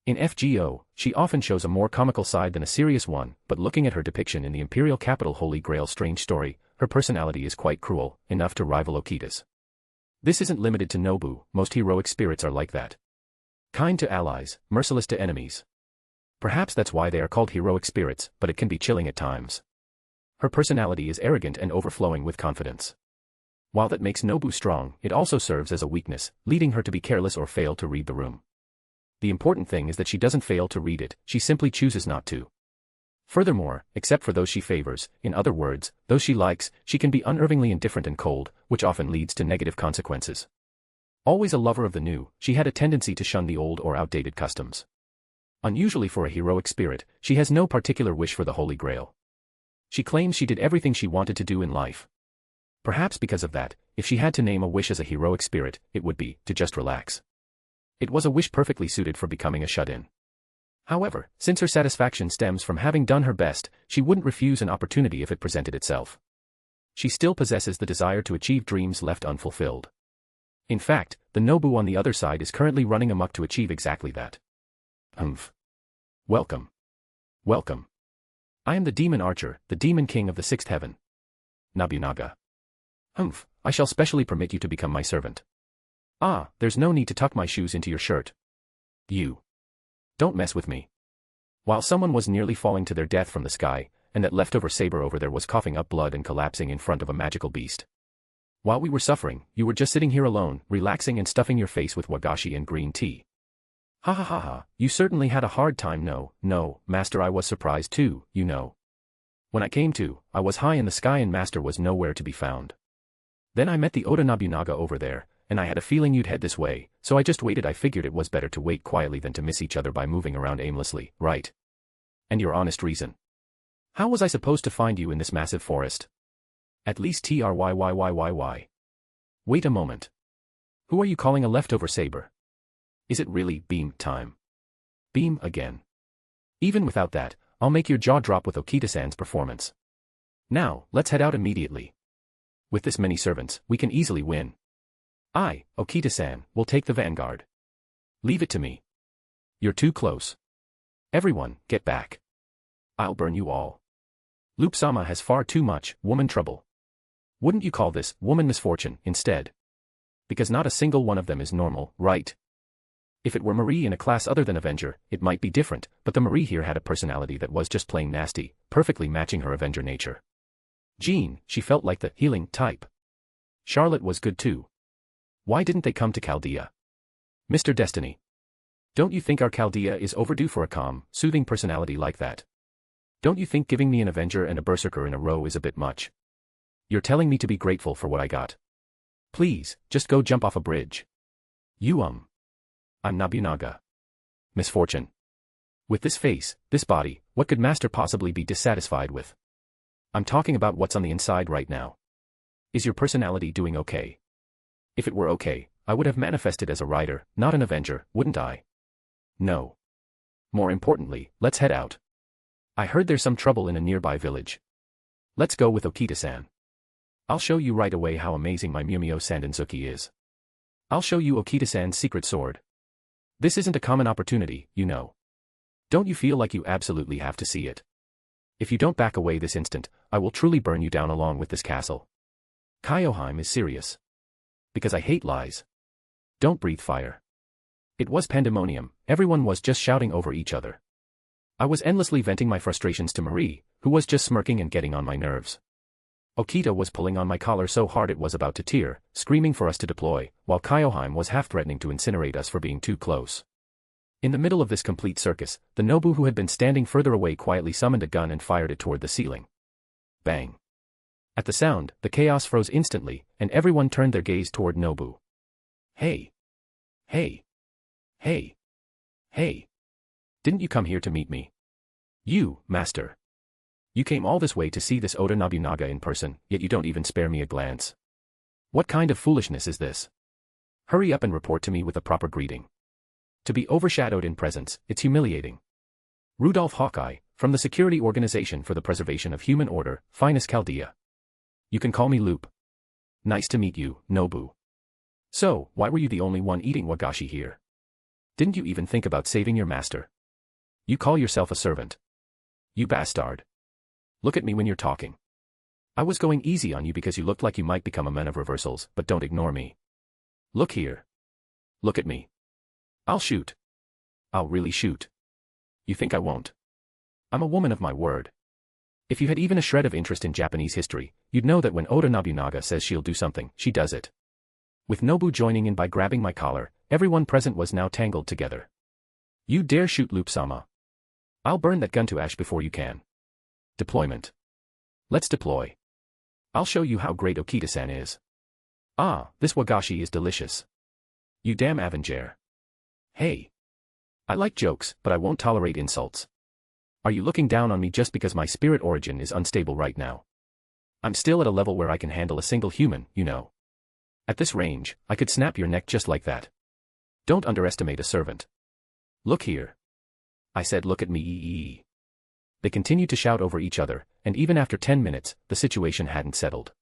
In FGO, she often shows a more comical side than a serious one, but looking at her depiction in the Imperial Capital Holy Grail Strange Story, her personality is quite cruel, enough to rival Okita's. This isn't limited to Nobu, most heroic spirits are like that. Kind to allies, merciless to enemies. Perhaps that's why they are called heroic spirits, but it can be chilling at times. Her personality is arrogant and overflowing with confidence. While that makes Nobu strong, it also serves as a weakness, leading her to be careless or fail to read the room. The important thing is that she doesn't fail to read it, she simply chooses not to. Furthermore, except for those she favors, in other words, those she likes, she can be unnervingly indifferent and cold, which often leads to negative consequences. Always a lover of the new, she had a tendency to shun the old or outdated customs. Unusually for a heroic spirit, she has no particular wish for the Holy Grail. She claims she did everything she wanted to do in life. Perhaps because of that, if she had to name a wish as a heroic spirit, it would be to just relax. It was a wish perfectly suited for becoming a shut-in. However, since her satisfaction stems from having done her best, she wouldn't refuse an opportunity if it presented itself. She still possesses the desire to achieve dreams left unfulfilled. In fact, the Nobu on the other side is currently running amok to achieve exactly that. Humph. Welcome. Welcome. I am the demon archer, the demon king of the sixth heaven. Nobunaga. Humph, I shall specially permit you to become my servant. Ah, there's no need to tuck my shoes into your shirt. You. Don't mess with me. While someone was nearly falling to their death from the sky, and that leftover saber over there was coughing up blood and collapsing in front of a magical beast. While we were suffering, you were just sitting here alone, relaxing and stuffing your face with wagashi and green tea. Ha ha ha ha, you certainly had a hard time. No, Master, I was surprised too, you know. When I came to, I was high in the sky and Master was nowhere to be found. Then I met the Oda Nobunaga over there, and I had a feeling you'd head this way, so I just waited. I figured it was better to wait quietly than to miss each other by moving around aimlessly, right? And your honest reason? How was I supposed to find you in this massive forest? At least TRYYYYY. Wait a moment. Who are you calling a leftover saber? Is it really beam time? Beam again. Even without that, I'll make your jaw drop with Okita-san's performance. Now, let's head out immediately. With this many servants, we can easily win. I, Okita-san, will take the vanguard. Leave it to me. You're too close. Everyone, get back. I'll burn you all. Loop-sama has far too much woman trouble. Wouldn't you call this woman misfortune instead? Because not a single one of them is normal, right? If it were Marie in a class other than Avenger, it might be different, but the Marie here had a personality that was just plain nasty, perfectly matching her Avenger nature. Jean, she felt like the healing type. Charlotte was good too. Why didn't they come to Chaldea? Mr. Destiny. Don't you think our Chaldea is overdue for a calm, soothing personality like that? Don't you think giving me an Avenger and a Berserker in a row is a bit much? You're telling me to be grateful for what I got. Please, just go jump off a bridge. I'm Nobunaga. Misfortune. With this face, this body, what could Master possibly be dissatisfied with? I'm talking about what's on the inside right now. Is your personality doing okay? If it were okay, I would have manifested as a rider, not an Avenger, wouldn't I? No. More importantly, let's head out. I heard there's some trouble in a nearby village. Let's go with Okita-san. I'll show you right away how amazing my Mumio Sandanzuki is. I'll show you Okita-san's secret sword. This isn't a common opportunity, you know. Don't you feel like you absolutely have to see it? If you don't back away this instant, I will truly burn you down along with this castle. Kyoheim is serious. Because I hate lies. Don't breathe fire. It was pandemonium, everyone was just shouting over each other. I was endlessly venting my frustrations to Marie, who was just smirking and getting on my nerves. Okita was pulling on my collar so hard it was about to tear, screaming for us to deploy, while Kyoheim was half threatening to incinerate us for being too close. In the middle of this complete circus, the Nobu who had been standing further away quietly summoned a gun and fired it toward the ceiling. Bang. At the sound, the chaos froze instantly, and everyone turned their gaze toward Nobu. Hey. Hey. Hey. Hey. Didn't you come here to meet me? You, Master. You came all this way to see this Oda Nobunaga in person, yet you don't even spare me a glance. What kind of foolishness is this? Hurry up and report to me with a proper greeting. To be overshadowed in presence, it's humiliating. Rudolph Hawkeye, from the Security Organization for the Preservation of Human Order, Finest Chaldea. You can call me Loop. Nice to meet you, Nobu. So, why were you the only one eating wagashi here? Didn't you even think about saving your master? You call yourself a servant. You bastard. Look at me when you're talking. I was going easy on you because you looked like you might become a man of reversals, but don't ignore me. Look here. Look at me. I'll shoot. I'll really shoot. You think I won't? I'm a woman of my word. If you had even a shred of interest in Japanese history, you'd know that when Oda Nobunaga says she'll do something, she does it. With Nobu joining in by grabbing my collar, everyone present was now tangled together. You dare shoot Loop-sama. I'll burn that gun to ash before you can. Deployment. Let's deploy. I'll show you how great Okita-san is. Ah, this wagashi is delicious. You damn Avenger. Hey. I like jokes, but I won't tolerate insults. Are you looking down on me just because my spirit origin is unstable right now? I'm still at a level where I can handle a single human, you know. At this range, I could snap your neck just like that. Don't underestimate a servant. Look here. I said, look at me. They continued to shout over each other, and even after 10 minutes, the situation hadn't settled.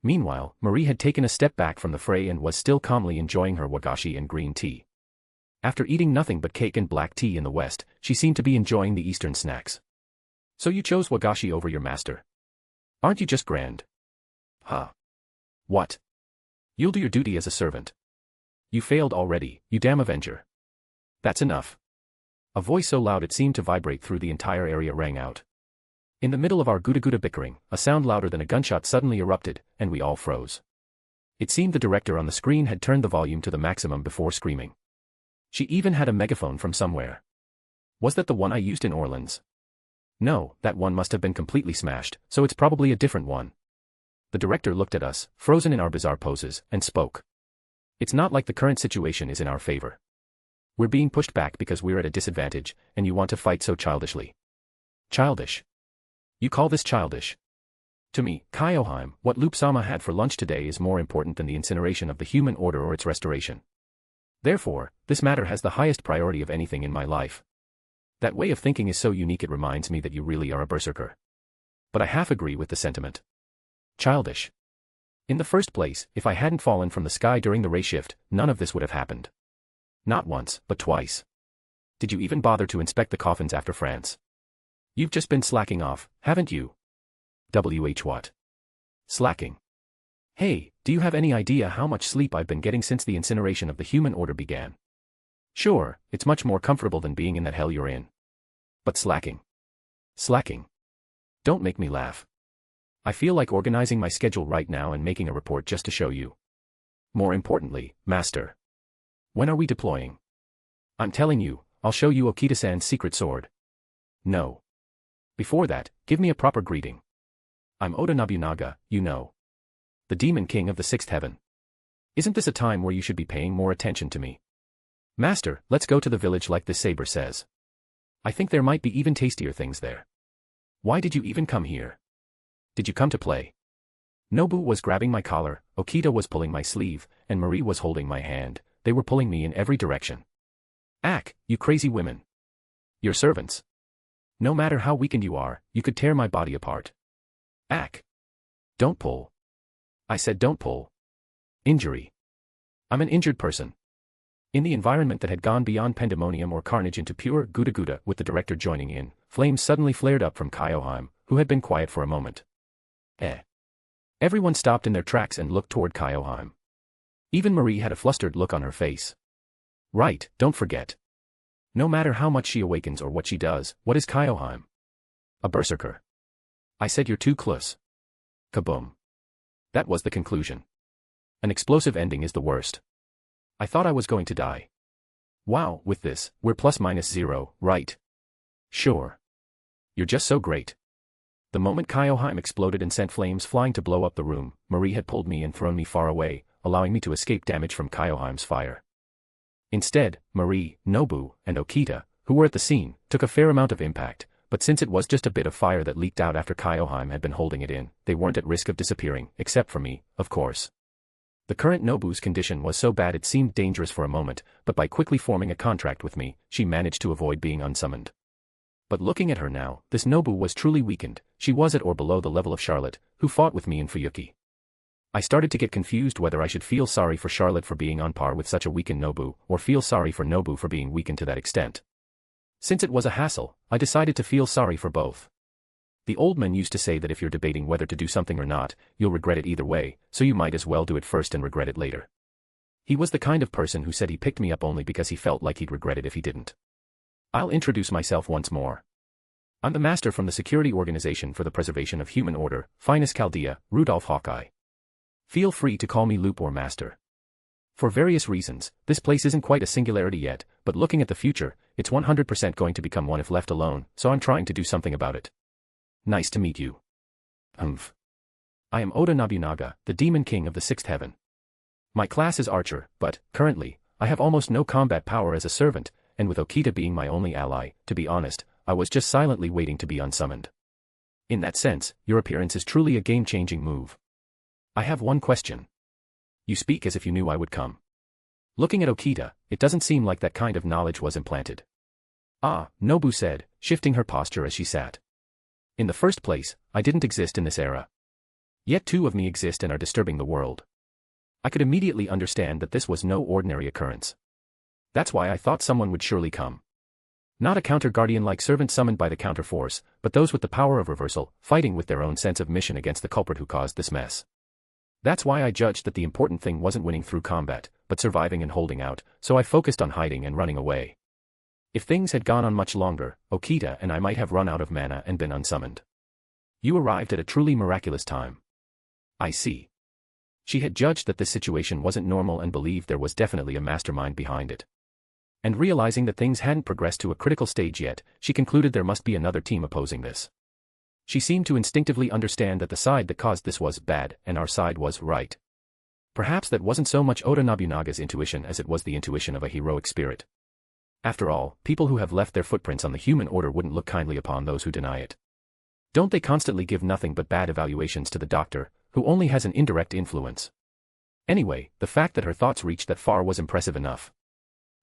Meanwhile, Marie had taken a step back from the fray and was still calmly enjoying her wagashi and green tea. After eating nothing but cake and black tea in the West, she seemed to be enjoying the Eastern snacks. So you chose wagashi over your master? Aren't you just grand? Huh? What? You'll do your duty as a servant. You failed already, you damn avenger. That's enough. A voice so loud it seemed to vibrate through the entire area rang out. In the middle of our guda-guda bickering, a sound louder than a gunshot suddenly erupted, and we all froze. It seemed the director on the screen had turned the volume to the maximum before screaming. She even had a megaphone from somewhere. Was that the one I used in Orleans? No, that one must have been completely smashed, so it's probably a different one. The director looked at us, frozen in our bizarre poses, and spoke. It's not like the current situation is in our favor. We're being pushed back because we're at a disadvantage, and you want to fight so childishly. Childish? You call this childish? To me, Kyoheim, what Loop-sama had for lunch today is more important than the incineration of the human order or its restoration. Therefore, this matter has the highest priority of anything in my life. That way of thinking is so unique it reminds me that you really are a berserker. But I half agree with the sentiment. Childish. In the first place, if I hadn't fallen from the sky during the ray shift, none of this would have happened. Not once, but twice. Did you even bother to inspect the coffins after France? You've just been slacking off, haven't you? What? Slacking. Hey, do you have any idea how much sleep I've been getting since the incineration of the human order began? Sure, it's much more comfortable than being in that hell you're in. But slacking. Slacking. Don't make me laugh. I feel like organizing my schedule right now and making a report just to show you. More importantly, Master. When are we deploying? I'm telling you, I'll show you Okita-san's secret sword. No. Before that, give me a proper greeting. I'm Oda Nobunaga, you know. The Demon King of the Sixth Heaven. Isn't this a time where you should be paying more attention to me? Master, let's go to the village like this saber says. I think there might be even tastier things there. Why did you even come here? Did you come to play? Nobu was grabbing my collar, Okita was pulling my sleeve, and Marie was holding my hand. They were pulling me in every direction. Ack, you crazy women. Your servants. No matter how weakened you are, you could tear my body apart. Ack. Don't pull. I said don't pull. Injury. I'm an injured person. In the environment that had gone beyond pandemonium or carnage into pure guda-guda with the director joining in, flames suddenly flared up from Kyoheim, who had been quiet for a moment. Everyone stopped in their tracks and looked toward Kyoheim. Even Marie had a flustered look on her face. Right, don't forget. No matter how much she awakens or what she does, what is Kyoheim? A berserker. I said you're too close. Kaboom. That was the conclusion. An explosive ending is the worst. I thought I was going to die. Wow, with this, we're ±0, right? Sure. You're just so great. The moment Kyoheim exploded and sent flames flying to blow up the room, Marie had pulled me and thrown me far away, allowing me to escape damage from Kyoheim's fire. Instead, Marie, Nobu, and Okita, who were at the scene, took a fair amount of impact, but since it was just a bit of fire that leaked out after Kyoheim had been holding it in, they weren't at risk of disappearing, except for me, of course. The current Nobu's condition was so bad it seemed dangerous for a moment, but by quickly forming a contract with me, she managed to avoid being unsummoned. But looking at her now, this Nobu was truly weakened. She was at or below the level of Charlotte, who fought with me in Fuyuki. I started to get confused whether I should feel sorry for Charlotte for being on par with such a weakened Nobu, or feel sorry for Nobu for being weakened to that extent. Since it was a hassle, I decided to feel sorry for both. The old man used to say that if you're debating whether to do something or not, you'll regret it either way, so you might as well do it first and regret it later. He was the kind of person who said he picked me up only because he felt like he'd regret it if he didn't. I'll introduce myself once more. I'm the master from the Security Organization for the Preservation of Human Order, Finus Chaldea, Rudolph Hawkeye. Feel free to call me Loop or Master. For various reasons, this place isn't quite a singularity yet, but looking at the future, it's 100% going to become one if left alone, so I'm trying to do something about it. Nice to meet you. Humph. I am Oda Nobunaga, the Demon King of the Sixth Heaven. My class is Archer, but, currently, I have almost no combat power as a servant, and with Okita being my only ally, to be honest, I was just silently waiting to be unsummoned. In that sense, your appearance is truly a game-changing move. I have one question. You speak as if you knew I would come. Looking at Okita, it doesn't seem like that kind of knowledge was implanted. Ah, Nobu said, shifting her posture as she sat. In the first place, I didn't exist in this era. Yet two of me exist and are disturbing the world. I could immediately understand that this was no ordinary occurrence. That's why I thought someone would surely come. Not a counter-guardian-like servant summoned by the counter-force, but those with the power of reversal, fighting with their own sense of mission against the culprit who caused this mess. That's why I judged that the important thing wasn't winning through combat, but surviving and holding out, so I focused on hiding and running away. If things had gone on much longer, Okita and I might have run out of mana and been unsummoned. You arrived at a truly miraculous time. I see. She had judged that this situation wasn't normal and believed there was definitely a mastermind behind it. And realizing that things hadn't progressed to a critical stage yet, she concluded there must be another team opposing this. She seemed to instinctively understand that the side that caused this was bad and our side was right. Perhaps that wasn't so much Oda Nobunaga's intuition as it was the intuition of a heroic spirit. After all, people who have left their footprints on the human order wouldn't look kindly upon those who deny it. Don't they constantly give nothing but bad evaluations to the doctor, who only has an indirect influence? Anyway, the fact that her thoughts reached that far was impressive enough.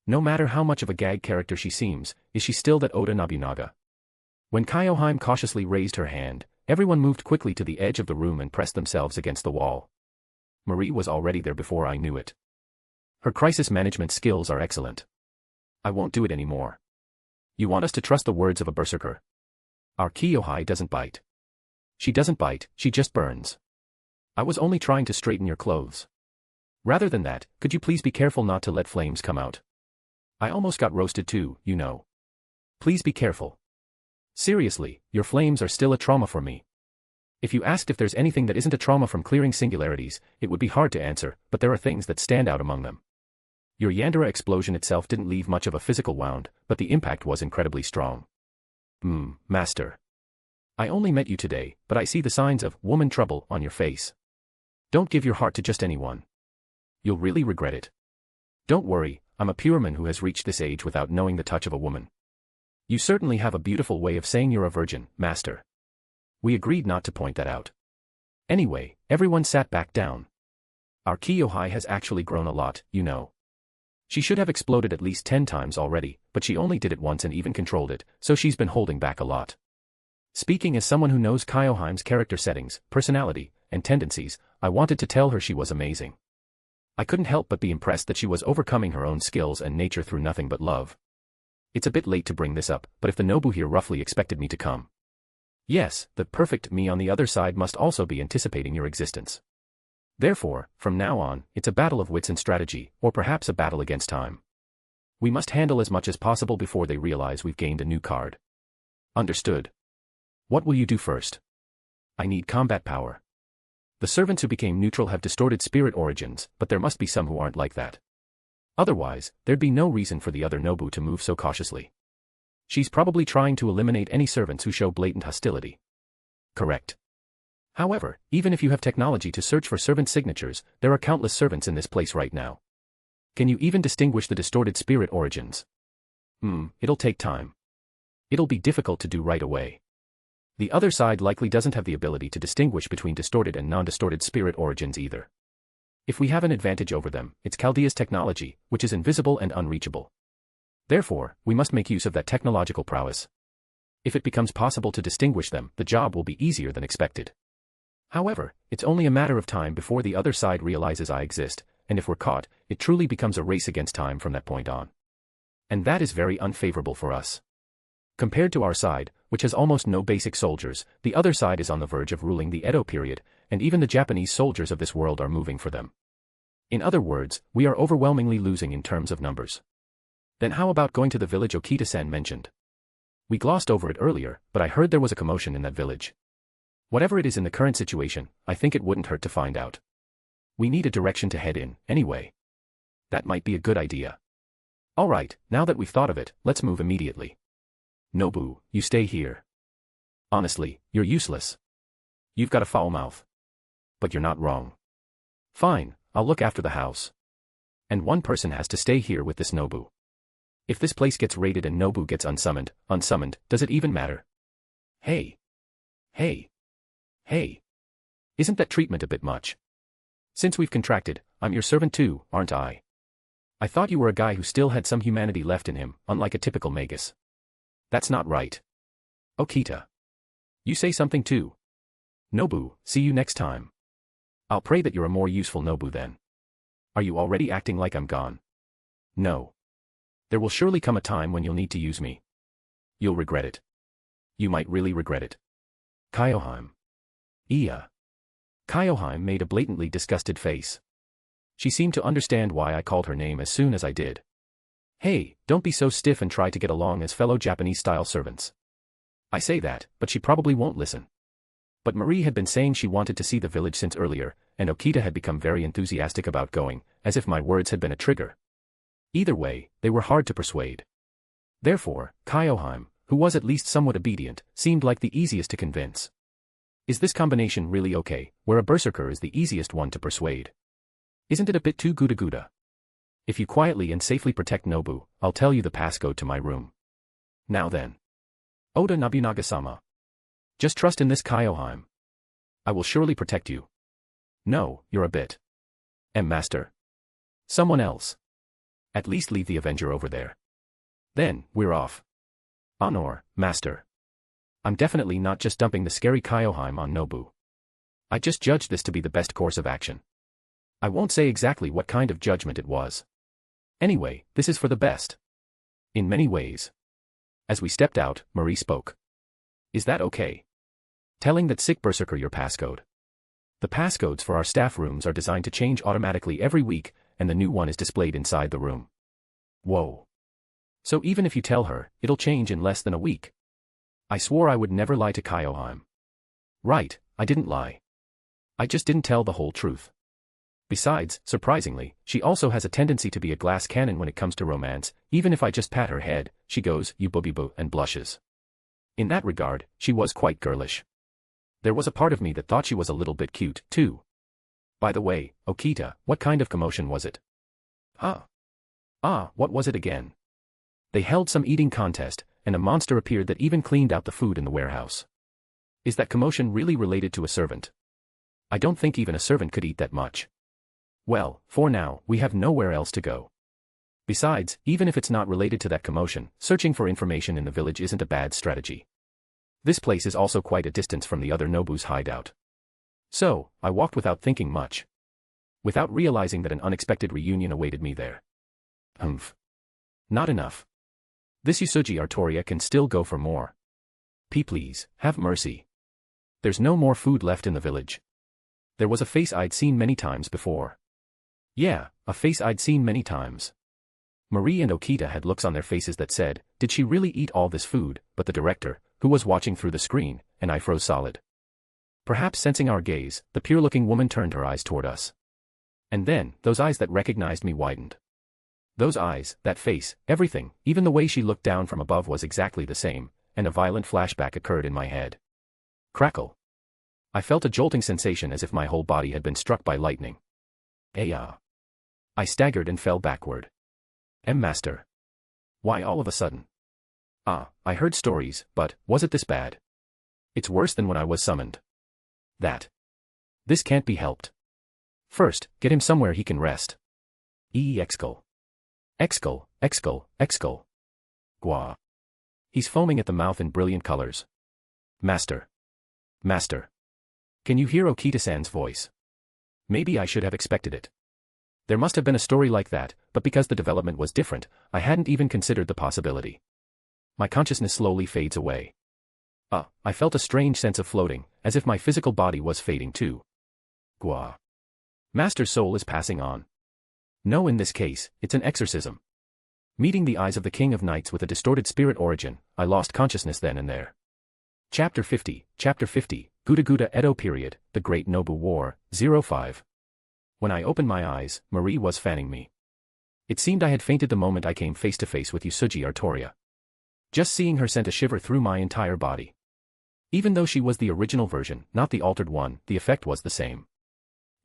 No matter how much of a gag character she seems, is she still that Oda Nobunaga? When Kyoheim cautiously raised her hand, everyone moved quickly to the edge of the room and pressed themselves against the wall. Marie was already there before I knew it. Her crisis management skills are excellent. I won't do it anymore. You want us to trust the words of a berserker? Our Kyohei doesn't bite. She doesn't bite, she just burns. I was only trying to straighten your clothes. Rather than that, could you please be careful not to let flames come out? I almost got roasted too, you know. Please be careful. Seriously, your flames are still a trauma for me. If you asked if there's anything that isn't a trauma from clearing singularities, it would be hard to answer, but there are things that stand out among them. Your Yandere explosion itself didn't leave much of a physical wound, but the impact was incredibly strong. Master. I only met you today, but I see the signs of woman trouble on your face. Don't give your heart to just anyone. You'll really regret it. Don't worry, I'm a pure man who has reached this age without knowing the touch of a woman. You certainly have a beautiful way of saying you're a virgin, Master. We agreed not to point that out. Anyway, everyone sat back down. Our Kyohei has actually grown a lot, you know. She should have exploded at least 10 times already, but she only did it once and even controlled it, so she's been holding back a lot. Speaking as someone who knows Kyoheim's character settings, personality, and tendencies, I wanted to tell her she was amazing. I couldn't help but be impressed that she was overcoming her own skills and nature through nothing but love. It's a bit late to bring this up, but if the Nobu here roughly expected me to come. Yes, the perfect me on the other side must also be anticipating your existence. Therefore, from now on, it's a battle of wits and strategy, or perhaps a battle against time. We must handle as much as possible before they realize we've gained a new card. Understood. What will you do first? I need combat power. The servants who became neutral have distorted spirit origins, but there must be some who aren't like that. Otherwise, there'd be no reason for the other Nobu to move so cautiously. She's probably trying to eliminate any servants who show blatant hostility. Correct. However, even if you have technology to search for servant signatures, there are countless servants in this place right now. Can you even distinguish the distorted spirit origins? It'll take time. It'll be difficult to do right away. The other side likely doesn't have the ability to distinguish between distorted and non-distorted spirit origins either. If we have an advantage over them, it's Chaldea's technology, which is invisible and unreachable. Therefore, we must make use of that technological prowess. If it becomes possible to distinguish them, the job will be easier than expected. However, it's only a matter of time before the other side realizes I exist, and if we're caught, it truly becomes a race against time from that point on. And that is very unfavorable for us. Compared to our side, which has almost no basic soldiers, the other side is on the verge of ruling the Edo period, and even the Japanese soldiers of this world are moving for them. In other words, we are overwhelmingly losing in terms of numbers. Then how about going to the village Okita-san mentioned? We glossed over it earlier, but I heard there was a commotion in that village. Whatever it is in the current situation, I think it wouldn't hurt to find out. We need a direction to head in, anyway. That might be a good idea. Alright, now that we've thought of it, let's move immediately. Nobu, you stay here. Honestly, you're useless. You've got a foul mouth. But you're not wrong. Fine, I'll look after the house. And one person has to stay here with this Nobu. If this place gets raided and Nobu gets unsummoned, does it even matter? Hey. Isn't that treatment a bit much? Since we've contracted, I'm your servant too, aren't I? I thought you were a guy who still had some humanity left in him, unlike a typical magus. That's not right. Okita. You say something too. Nobu, see you next time. I'll pray that you're a more useful Nobu then. Are you already acting like I'm gone? No. There will surely come a time when you'll need to use me. You'll regret it. You might really regret it. Kyoheim. Iya. Kyoheim made a blatantly disgusted face. She seemed to understand why I called her name as soon as I did. Hey, don't be so stiff and try to get along as fellow Japanese-style servants. I say that, but she probably won't listen. But Marie had been saying she wanted to see the village since earlier, and Okita had become very enthusiastic about going, as if my words had been a trigger. Either way, they were hard to persuade. Therefore, Kyoheim, who was at least somewhat obedient, seemed like the easiest to convince. Is this combination really okay, where a berserker is the easiest one to persuade? Isn't it a bit too guda-guda? If you quietly and safely protect Nobu, I'll tell you the passcode to my room. Now then. Oda Nobunaga-sama. Just trust in this Kyoheim. I will surely protect you. No, you're a bit. Master. Someone else. At least leave the Avenger over there. Then, we're off. Honor, Master. I'm definitely not just dumping the scary Kyoheim on Nobu. I just judged this to be the best course of action. I won't say exactly what kind of judgment it was. Anyway, this is for the best. In many ways. As we stepped out, Marie spoke. Is that okay? Telling that sick berserker your passcode. The passcodes for our staff rooms are designed to change automatically every week, and the new one is displayed inside the room. Whoa. So even if you tell her, it'll change in less than a week. I swore I would never lie to Kyoheim. Right, I didn't lie. I just didn't tell the whole truth. Besides, surprisingly, she also has a tendency to be a glass cannon when it comes to romance. Even if I just pat her head, she goes, you booby-boo, and blushes. In that regard, she was quite girlish. There was a part of me that thought she was a little bit cute, too. By the way, Okita, what kind of commotion was it? What was it again? They held some eating contest, and a monster appeared that even cleaned out the food in the warehouse. Is that commotion really related to a servant? I don't think even a servant could eat that much. Well, for now, we have nowhere else to go. Besides, even if it's not related to that commotion, searching for information in the village isn't a bad strategy. This place is also quite a distance from the other Nobu's hideout. So, I walked without thinking much. Without realizing that an unexpected reunion awaited me there. Not enough. This Usuji Artoria can still go for more. Please, have mercy. There's no more food left in the village. There was a face I'd seen many times before. Yeah, a face I'd seen many times. Marie and Okita had looks on their faces that said, did she really eat all this food? But the director, who was watching through the screen, and I froze solid. Perhaps sensing our gaze, the pure-looking woman turned her eyes toward us. And then, those eyes that recognized me widened. Those eyes, that face, everything, even the way she looked down from above was exactly the same, and a violent flashback occurred in my head. Crackle. I felt a jolting sensation as if my whole body had been struck by lightning. I staggered and fell backward. Master. Why all of a sudden? I heard stories, but, was it this bad? It's worse than when I was summoned. This can't be helped. First, get him somewhere he can rest. Excal. Excal. Gua. He's foaming at the mouth in brilliant colors. Master. Can you hear Okita-san's voice? Maybe I should have expected it. There must have been a story like that, but because the development was different, I hadn't even considered the possibility. My consciousness slowly fades away. I felt a strange sense of floating, as if my physical body was fading too. Gua. Master's soul is passing on. No, in this case, it's an exorcism. Meeting the eyes of the King of Knights with a distorted spirit origin, I lost consciousness then and there. Chapter 50, Guda Edo period, the Great Nobu War, 05. When I opened my eyes, Marie was fanning me. It seemed I had fainted the moment I came face to face with Usuji Artoria. Just seeing her sent a shiver through my entire body. Even though she was the original version, not the altered one, the effect was the same.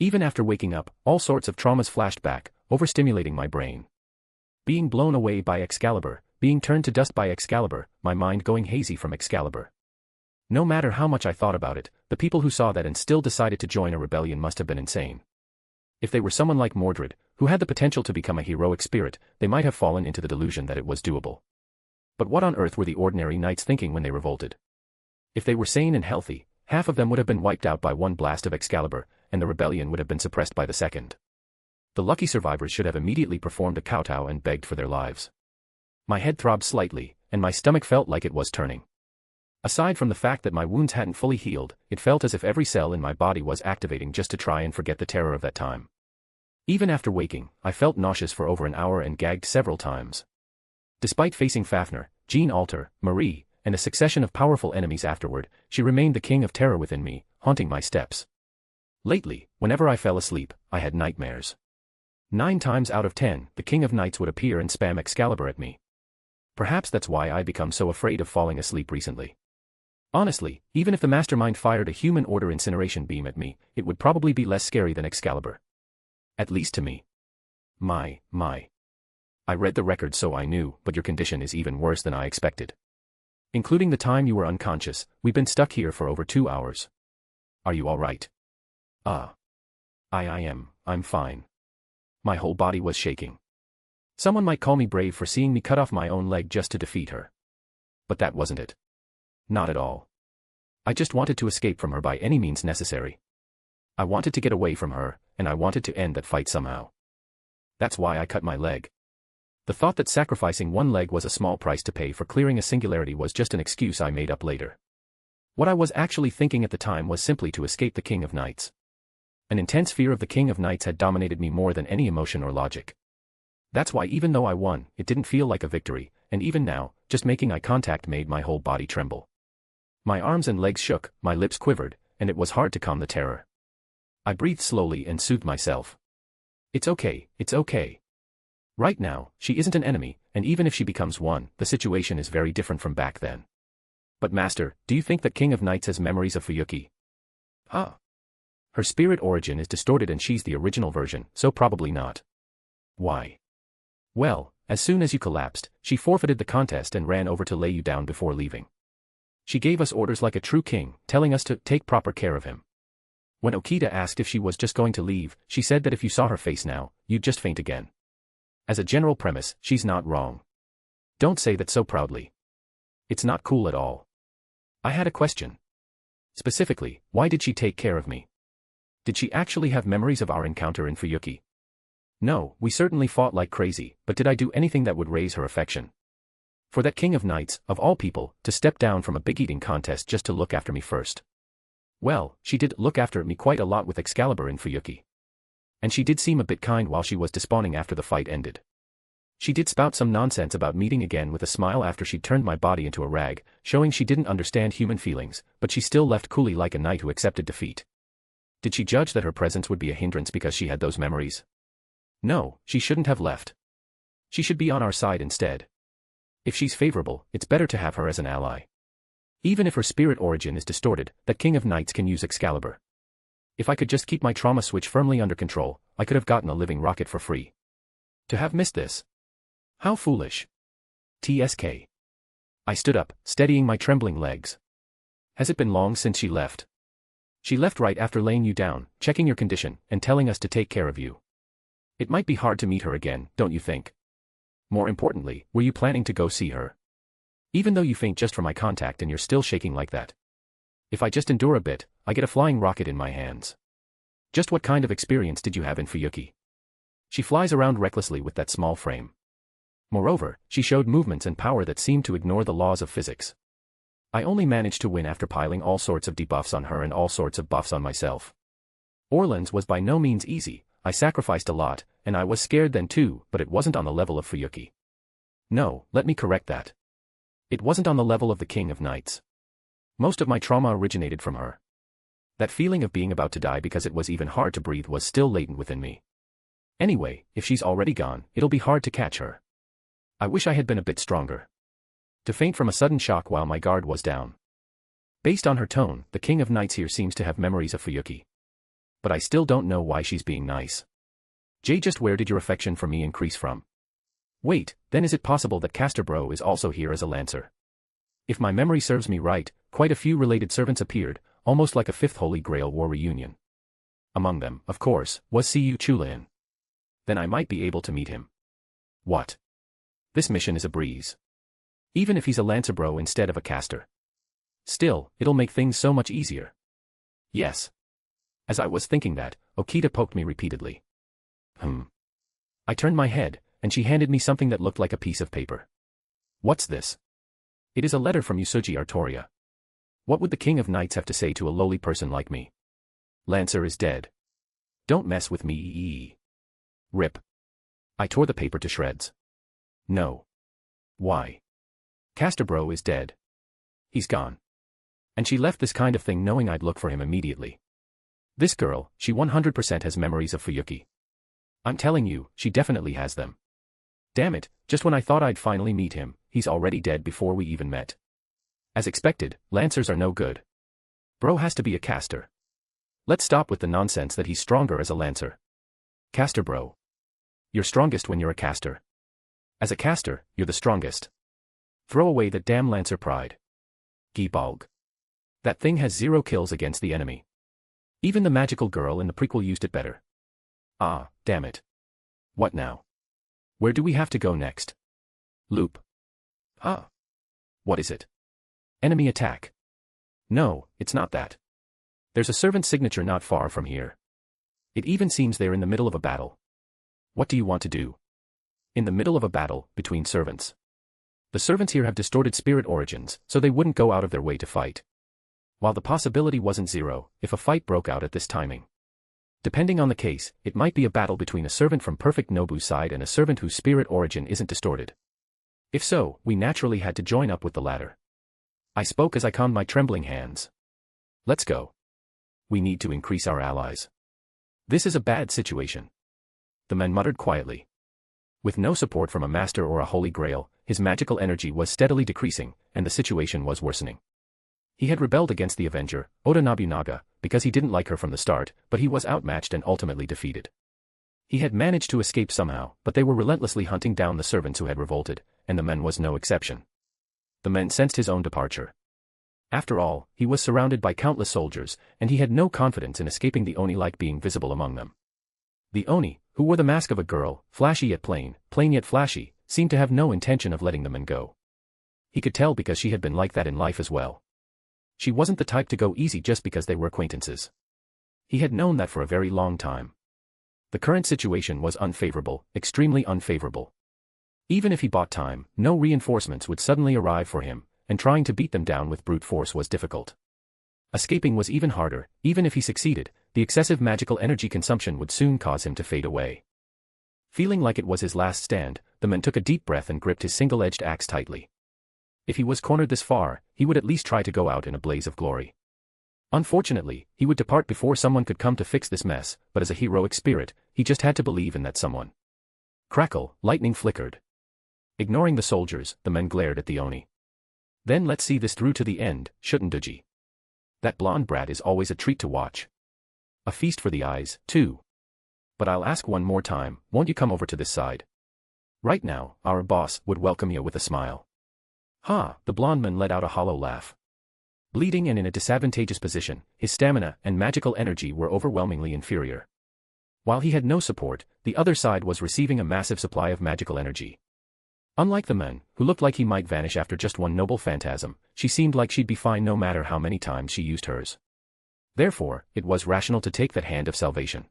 Even after waking up, all sorts of traumas flashed back, overstimulating my brain. Being blown away by Excalibur, being turned to dust by Excalibur, my mind going hazy from Excalibur. No matter how much I thought about it, the people who saw that and still decided to join a rebellion must have been insane. If they were someone like Mordred, who had the potential to become a heroic spirit, they might have fallen into the delusion that it was doable. But what on earth were the ordinary knights thinking when they revolted? If they were sane and healthy, half of them would have been wiped out by one blast of Excalibur, and the rebellion would have been suppressed by the second. The lucky survivors should have immediately performed a kowtow and begged for their lives. My head throbbed slightly, and my stomach felt like it was turning. Aside from the fact that my wounds hadn't fully healed, it felt as if every cell in my body was activating just to try and forget the terror of that time. Even after waking, I felt nauseous for over an hour and gagged several times. Despite facing Fafnir, Jean Alter, Marie, and a succession of powerful enemies afterward, she remained the king of terror within me, haunting my steps. Lately, whenever I fell asleep, I had nightmares. 9 times out of 10, the King of Knights would appear and spam Excalibur at me. Perhaps that's why I become so afraid of falling asleep recently. Honestly, even if the mastermind fired a human order incineration beam at me, it would probably be less scary than Excalibur. At least to me. My. I read the record so I knew, but your condition is even worse than I expected. Including the time you were unconscious, we've been stuck here for over 2 hours. Are you all right? I'm fine. My whole body was shaking. Someone might call me brave for seeing me cut off my own leg just to defeat her. But that wasn't it. Not at all. I just wanted to escape from her by any means necessary. I wanted to get away from her, and I wanted to end that fight somehow. That's why I cut my leg. The thought that sacrificing one leg was a small price to pay for clearing a singularity was just an excuse I made up later. What I was actually thinking at the time was simply to escape the King of Knights. An intense fear of the King of Knights had dominated me more than any emotion or logic. That's why even though I won, it didn't feel like a victory, and even now, just making eye contact made my whole body tremble. My arms and legs shook, my lips quivered, and it was hard to calm the terror. I breathed slowly and soothed myself. It's okay. Right now, she isn't an enemy, and even if she becomes one, the situation is very different from back then. But Master, do you think that King of Knights has memories of Fuyuki? Her spirit origin is distorted and she's the original version, so probably not. Why? Well, as soon as you collapsed, she forfeited the contest and ran over to lay you down before leaving. She gave us orders like a true king, telling us to take proper care of him. When Okita asked if she was just going to leave, she said that if you saw her face now, you'd just faint again. As a general premise, she's not wrong. Don't say that so proudly. It's not cool at all. I had a question. Specifically, why did she take care of me? Did she actually have memories of our encounter in Fuyuki? No, we certainly fought like crazy, but did I do anything that would raise her affection? For that King of Knights, of all people, to step down from a big eating contest just to look after me first. Well, she did look after me quite a lot with Excalibur in Fuyuki. And she did seem a bit kind while she was despawning after the fight ended. She did spout some nonsense about meeting again with a smile after she'd turned my body into a rag, showing she didn't understand human feelings, but she still left coolly like a knight who accepted defeat. Did she judge that her presence would be a hindrance because she had those memories? No, she shouldn't have left. She should be on our side instead. If she's favorable, it's better to have her as an ally. Even if her spirit origin is distorted, that King of Knights can use Excalibur. If I could just keep my trauma switch firmly under control, I could have gotten a living rocket for free. To have missed this. How foolish. TSK. I stood up, steadying my trembling legs. Has it been long since she left? She left right after laying you down, checking your condition, and telling us to take care of you. It might be hard to meet her again, don't you think? More importantly, were you planning to go see her? Even though you faint just from eye contact and you're still shaking like that. If I just endure a bit, I get a flying rocket in my hands. Just what kind of experience did you have in Fuyuki? She flies around recklessly with that small frame. Moreover, she showed movements and power that seemed to ignore the laws of physics. I only managed to win after piling all sorts of debuffs on her and all sorts of buffs on myself. Orlan's was by no means easy, I sacrificed a lot, and I was scared then too, but it wasn't on the level of Fuyuki. No, let me correct that. It wasn't on the level of the King of Knights. Most of my trauma originated from her. That feeling of being about to die because it was even hard to breathe was still latent within me. Anyway, if she's already gone, it'll be hard to catch her. I wish I had been a bit stronger. To faint from a sudden shock while my guard was down. Based on her tone, the King of Knights here seems to have memories of Fuyuki. But I still don't know why she's being nice. Jay, just where did your affection for me increase from? Wait, then is it possible that Casterbro is also here as a lancer? If my memory serves me right, quite a few related servants appeared, almost like a fifth Holy Grail war reunion. Among them, of course, was Siyu Chulain. Then I might be able to meet him. What? This mission is a breeze. Even if he's a Lancer bro instead of a caster. Still, it'll make things so much easier. Yes. As I was thinking that, Okita poked me repeatedly. I turned my head, and she handed me something that looked like a piece of paper. What's this? It is a letter from Usuji Artoria. What would the King of Knights have to say to a lowly person like me? Lancer is dead. Don't mess with me. Rip. I tore the paper to shreds. No. Why? Caster bro is dead. He's gone. And she left this kind of thing knowing I'd look for him immediately. This girl, she 100% has memories of Fuyuki. I'm telling you, she definitely has them. Damn it, just when I thought I'd finally meet him, he's already dead before we even met. As expected, Lancers are no good. Bro has to be a caster. Let's stop with the nonsense that he's stronger as a Lancer. Caster bro. You're strongest when you're a caster. As a caster, you're the strongest. Throw away that damn Lancer pride. Gibalg. That thing has 0 kills against the enemy. Even the magical girl in the prequel used it better. Ah, damn it. What now? Where do we have to go next? Loop. Ah. What is it? Enemy attack. No, it's not that. There's a servant signature not far from here. It even seems they're in the middle of a battle. What do you want to do? In the middle of a battle, between servants. The servants here have distorted spirit origins, so they wouldn't go out of their way to fight. While the possibility wasn't 0, if a fight broke out at this timing. Depending on the case, it might be a battle between a servant from Perfect Nobu's side and a servant whose spirit origin isn't distorted. If so, we naturally had to join up with the latter. I spoke as I calmed my trembling hands. Let's go. We need to increase our allies. This is a bad situation. The man muttered quietly. With no support from a master or a holy grail, his magical energy was steadily decreasing, and the situation was worsening. He had rebelled against the Avenger, Oda Nobunaga, because he didn't like her from the start, but he was outmatched and ultimately defeated. He had managed to escape somehow, but they were relentlessly hunting down the servants who had revolted, and the men was no exception. The men sensed his own departure. After all, he was surrounded by countless soldiers, and he had no confidence in escaping the Oni like being visible among them. The Oni, who wore the mask of a girl, flashy yet plain, plain yet flashy, seemed to have no intention of letting the men go. He could tell because she had been like that in life as well. She wasn't the type to go easy just because they were acquaintances. He had known that for a very long time. The current situation was unfavorable, extremely unfavorable. Even if he bought time, no reinforcements would suddenly arrive for him, and trying to beat them down with brute force was difficult. Escaping was even harder. Even if he succeeded, the excessive magical energy consumption would soon cause him to fade away. Feeling like it was his last stand, the man took a deep breath and gripped his single-edged axe tightly. If he was cornered this far, he would at least try to go out in a blaze of glory. Unfortunately, he would depart before someone could come to fix this mess, but as a heroic spirit, he just had to believe in that someone. Crackle, lightning flickered. Ignoring the soldiers, the men glared at the Oni. Then let's see this through to the end, Shutenduji. That blonde brat is always a treat to watch. A feast for the eyes, too. But I'll ask one more time, won't you come over to this side? Right now, our boss would welcome you with a smile. Ha! The blonde man let out a hollow laugh. Bleeding and in a disadvantageous position, his stamina and magical energy were overwhelmingly inferior. While he had no support, the other side was receiving a massive supply of magical energy. Unlike the man, who looked like he might vanish after just one noble phantasm, she seemed like she'd be fine no matter how many times she used hers. Therefore, it was rational to take that hand of salvation.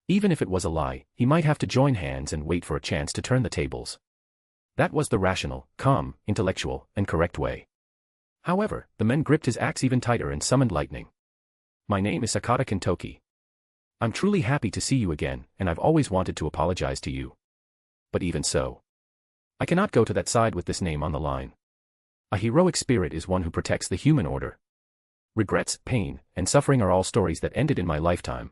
Even if it was a lie, he might have to join hands and wait for a chance to turn the tables. That was the rational, calm, intellectual, and correct way. However, the man gripped his axe even tighter and summoned lightning. My name is Sakata Kintoki. I'm truly happy to see you again, and I've always wanted to apologize to you. But even so, I cannot go to that side with this name on the line. A heroic spirit is one who protects the human order. Regrets, pain, and suffering are all stories that ended in my lifetime.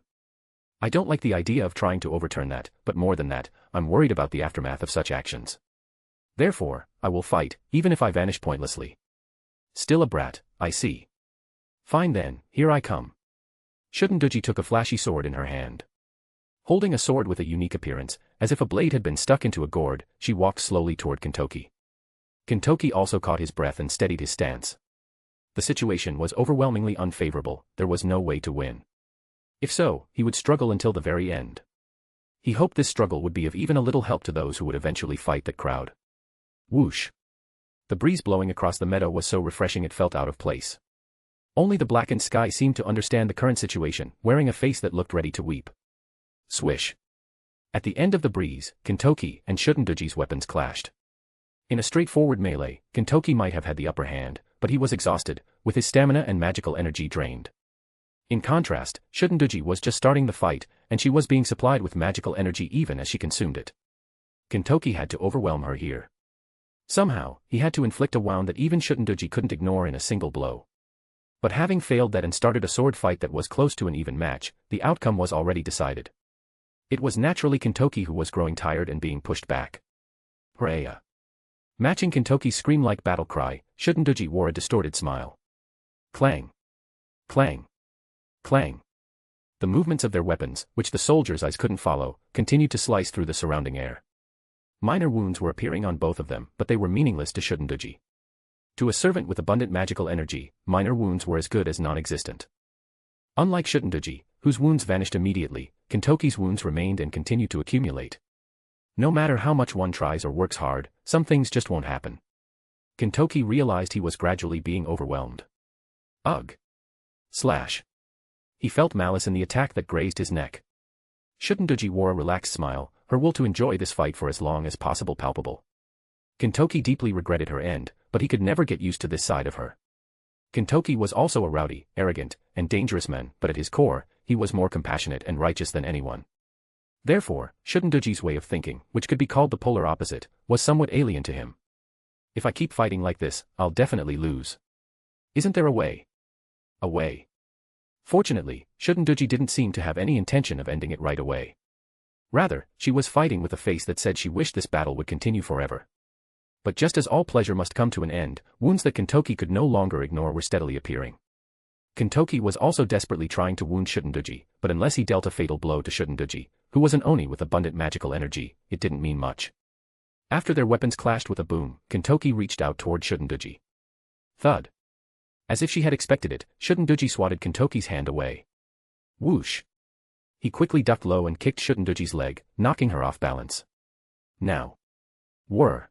I don't like the idea of trying to overturn that, but more than that, I'm worried about the aftermath of such actions. Therefore, I will fight, even if I vanish pointlessly. Still a brat, I see. Fine then, here I come. Shutenduji took a flashy sword in her hand. Holding a sword with a unique appearance, as if a blade had been stuck into a gourd, she walked slowly toward Kintoki. Kintoki also caught his breath and steadied his stance. The situation was overwhelmingly unfavorable, there was no way to win. If so, he would struggle until the very end. He hoped this struggle would be of even a little help to those who would eventually fight that crowd. Whoosh! The breeze blowing across the meadow was so refreshing it felt out of place. Only the blackened sky seemed to understand the current situation, wearing a face that looked ready to weep. Swish! At the end of the breeze, Kintoki and Shunduji's weapons clashed. In a straightforward melee, Kintoki might have had the upper hand, but he was exhausted, with his stamina and magical energy drained. In contrast, Shunduji was just starting the fight, and she was being supplied with magical energy even as she consumed it. Kintoki had to overwhelm her here. Somehow, he had to inflict a wound that even Shunduji couldn't ignore in a single blow. But having failed that and started a sword fight that was close to an even match, the outcome was already decided. It was naturally Kintoki who was growing tired and being pushed back. Hooray! Matching Kintoki's scream-like battle cry, Shunduji wore a distorted smile. Clang! Clang! Clang! The movements of their weapons, which the soldiers' eyes couldn't follow, continued to slice through the surrounding air. Minor wounds were appearing on both of them, but they were meaningless to Shunduji. To a servant with abundant magical energy, minor wounds were as good as non-existent. Unlike Shunduji, whose wounds vanished immediately, Kintoki's wounds remained and continued to accumulate. No matter how much one tries or works hard, some things just won't happen. Kintoki realized he was gradually being overwhelmed. Ugh! Slash! He felt malice in the attack that grazed his neck. Shunduji wore a relaxed smile, her will to enjoy this fight for as long as possible palpable. Kintoki deeply regretted her end, but he could never get used to this side of her. Kintoki was also a rowdy, arrogant, and dangerous man, but at his core, he was more compassionate and righteous than anyone. Therefore, Shunduji's way of thinking, which could be called the polar opposite, was somewhat alien to him. If I keep fighting like this, I'll definitely lose. Isn't there a way? A way. Fortunately, Shunduji didn't seem to have any intention of ending it right away. Rather, she was fighting with a face that said she wished this battle would continue forever. But just as all pleasure must come to an end, wounds that Kintoki could no longer ignore were steadily appearing. Kintoki was also desperately trying to wound Shunduji, but unless he dealt a fatal blow to Shunduji, who was an Oni with abundant magical energy, it didn't mean much. After their weapons clashed with a boom, Kintoki reached out toward Shunduji. Thud! As if she had expected it, Shunduji swatted Kintoki's hand away. Whoosh! He quickly ducked low and kicked Shunduji's leg, knocking her off balance. Now. Whir!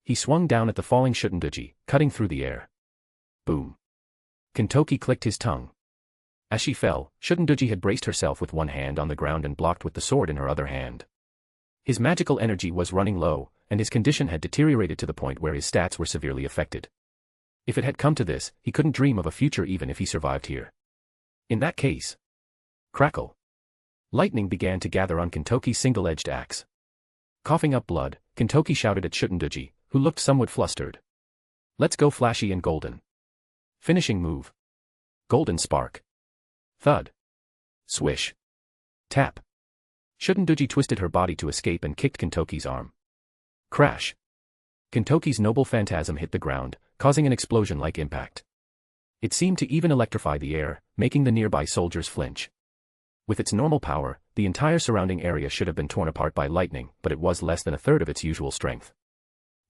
He swung down at the falling Shunduji, cutting through the air. Boom! Kintoki clicked his tongue. As she fell, Shunduji had braced herself with one hand on the ground and blocked with the sword in her other hand. His magical energy was running low, and his condition had deteriorated to the point where his stats were severely affected. If it had come to this, he couldn't dream of a future even if he survived here. In that case. Crackle! Lightning began to gather on Kintoki's single-edged axe. Coughing up blood, Kintoki shouted at Shunduji, who looked somewhat flustered. Let's go flashy and golden. Finishing move. Golden spark. Thud. Swish. Tap. Shunduji twisted her body to escape and kicked Kintoki's arm. Crash. Kintoki's noble phantasm hit the ground, causing an explosion-like impact. It seemed to even electrify the air, making the nearby soldiers flinch. With its normal power, the entire surrounding area should have been torn apart by lightning, but it was less than a third of its usual strength.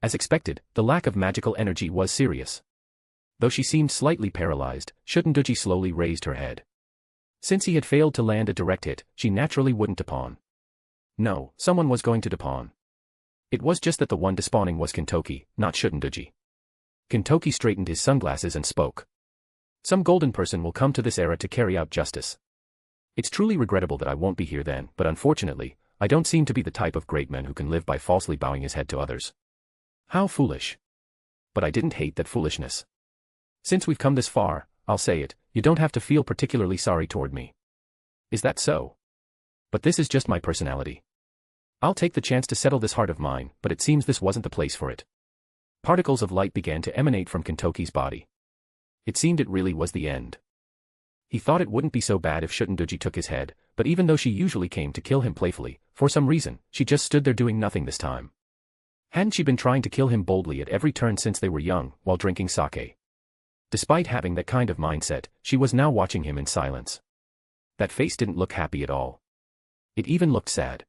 As expected, the lack of magical energy was serious. Though she seemed slightly paralyzed, Shunduji slowly raised her head. Since he had failed to land a direct hit, she naturally wouldn't depawn. No, someone was going to depawn. It was just that the one despawning was Kintoki, not Shunduji. Kintoki straightened his sunglasses and spoke. Some golden person will come to this era to carry out justice. It's truly regrettable that I won't be here then, but unfortunately, I don't seem to be the type of great man who can live by falsely bowing his head to others. How foolish. But I didn't hate that foolishness. Since we've come this far, I'll say it, you don't have to feel particularly sorry toward me. Is that so? But this is just my personality. I'll take the chance to settle this heart of mine, but it seems this wasn't the place for it. Particles of light began to emanate from Kintoki's body. It seemed it really was the end. He thought it wouldn't be so bad if Shunduji took his head, but even though she usually came to kill him playfully, for some reason, she just stood there doing nothing this time. Hadn't she been trying to kill him boldly at every turn since they were young, while drinking sake? Despite having that kind of mindset, she was now watching him in silence. That face didn't look happy at all. It even looked sad.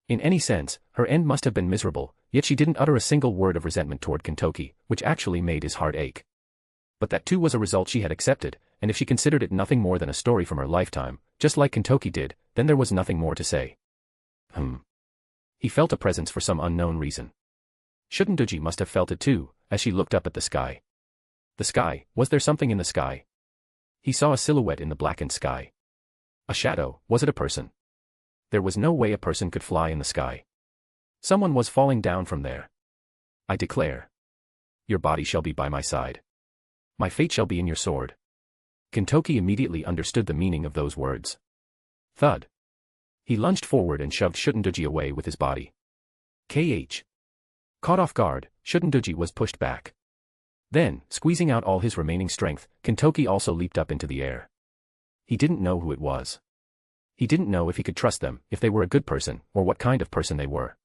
In any sense, her end must have been miserable, yet she didn't utter a single word of resentment toward Kintoki, which actually made his heart ache. But that too was a result she had accepted, and if she considered it nothing more than a story from her lifetime, just like Kintoki did, then there was nothing more to say. He felt a presence for some unknown reason. Shunduji must have felt it too, as she looked up at the sky. The sky, was there something in the sky? He saw a silhouette in the blackened sky. A shadow, was it a person? There was no way a person could fly in the sky. Someone was falling down from there. I declare. Your body shall be by my side. My fate shall be in your sword. Kintoki immediately understood the meaning of those words. Thud. He lunged forward and shoved Shunduji away with his body. Caught off guard, Shunduji was pushed back. Then, squeezing out all his remaining strength, Kintoki also leaped up into the air. He didn't know who it was. He didn't know if he could trust them, if they were a good person, or what kind of person they were.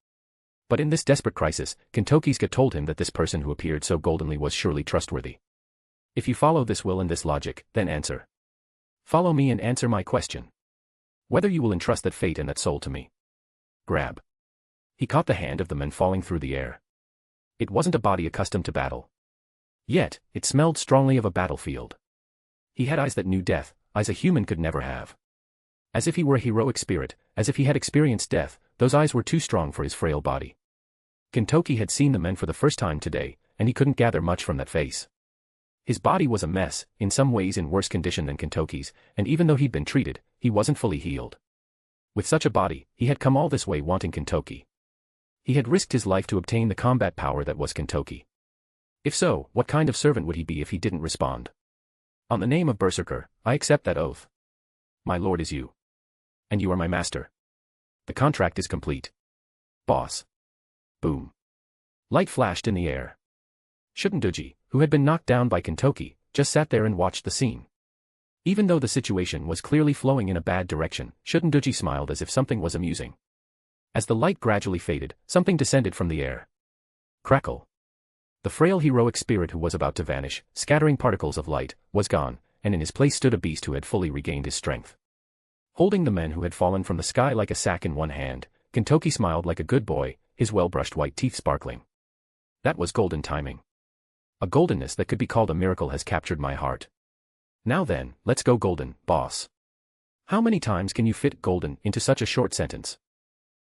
But in this desperate crisis, Kintoki's gut told him that this person who appeared so goldenly was surely trustworthy. If you follow this will and this logic, then answer. Follow me and answer my question. Whether you will entrust that fate and that soul to me. Grab. He caught the hand of the man falling through the air. It wasn't a body accustomed to battle. Yet, it smelled strongly of a battlefield. He had eyes that knew death, eyes a human could never have. As if he were a heroic spirit, as if he had experienced death, those eyes were too strong for his frail body. Kintoki had seen the men for the first time today, and he couldn't gather much from that face. His body was a mess, in some ways in worse condition than Kintoki's, and even though he'd been treated, he wasn't fully healed. With such a body, he had come all this way wanting Kintoki. He had risked his life to obtain the combat power that was Kintoki. If so, what kind of servant would he be if he didn't respond? On the name of Berserker, I accept that oath. My lord is you. And you are my master. The contract is complete. Boss. Boom. Light flashed in the air. Shunduji, who had been knocked down by Kintoki, just sat there and watched the scene. Even though the situation was clearly flowing in a bad direction, Shunduji smiled as if something was amusing. As the light gradually faded, something descended from the air. Crackle. The frail heroic spirit who was about to vanish, scattering particles of light, was gone, and in his place stood a beast who had fully regained his strength. Holding the men who had fallen from the sky like a sack in one hand, Kintoki smiled like a good boy, his well-brushed white teeth sparkling. That was golden timing. A goldenness that could be called a miracle has captured my heart. Now then, let's go golden, boss. How many times can you fit golden into such a short sentence?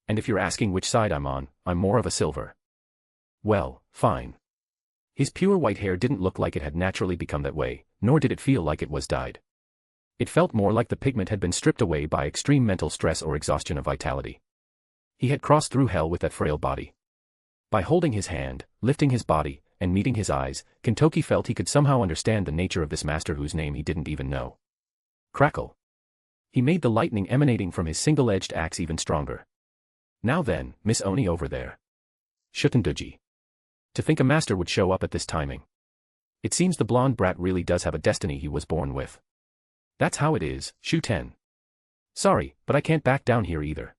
And if you're asking which side I'm on, I'm more of a silver. Well, fine. His pure white hair didn't look like it had naturally become that way, nor did it feel like it was dyed. It felt more like the pigment had been stripped away by extreme mental stress or exhaustion of vitality. He had crossed through hell with that frail body. By holding his hand, lifting his body, and meeting his eyes, Kintoki felt he could somehow understand the nature of this master whose name he didn't even know. Crackle. He made the lightning emanating from his single-edged axe even stronger. Now then, Miss Oni over there. Shunduji. To think a master would show up at this timing. It seems the blonde brat really does have a destiny he was born with. That's how it is, Shuten. Sorry, but I can't back down here either.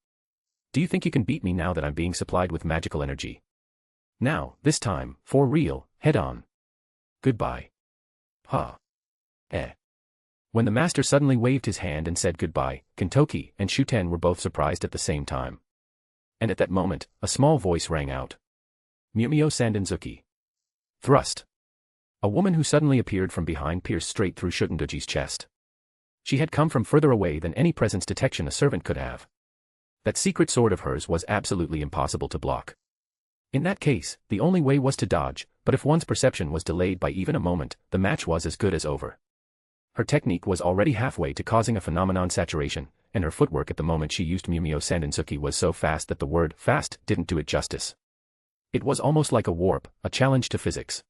Do you think you can beat me now that I'm being supplied with magical energy? Now, this time, for real, head on. Goodbye. Ha. When the master suddenly waved his hand and said goodbye, Kintoki and Shuten were both surprised at the same time. And at that moment, a small voice rang out. Mumio Sandenzuki. Thrust. A woman who suddenly appeared from behind pierced straight through Shunduji's chest. She had come from further away than any presence detection a servant could have. That secret sword of hers was absolutely impossible to block. In that case, the only way was to dodge, but if one's perception was delayed by even a moment, the match was as good as over. Her technique was already halfway to causing a phenomenon saturation, and her footwork at the moment she used Mumio Sandenzuki was so fast that the word fast didn't do it justice. It was almost like a warp, a challenge to physics.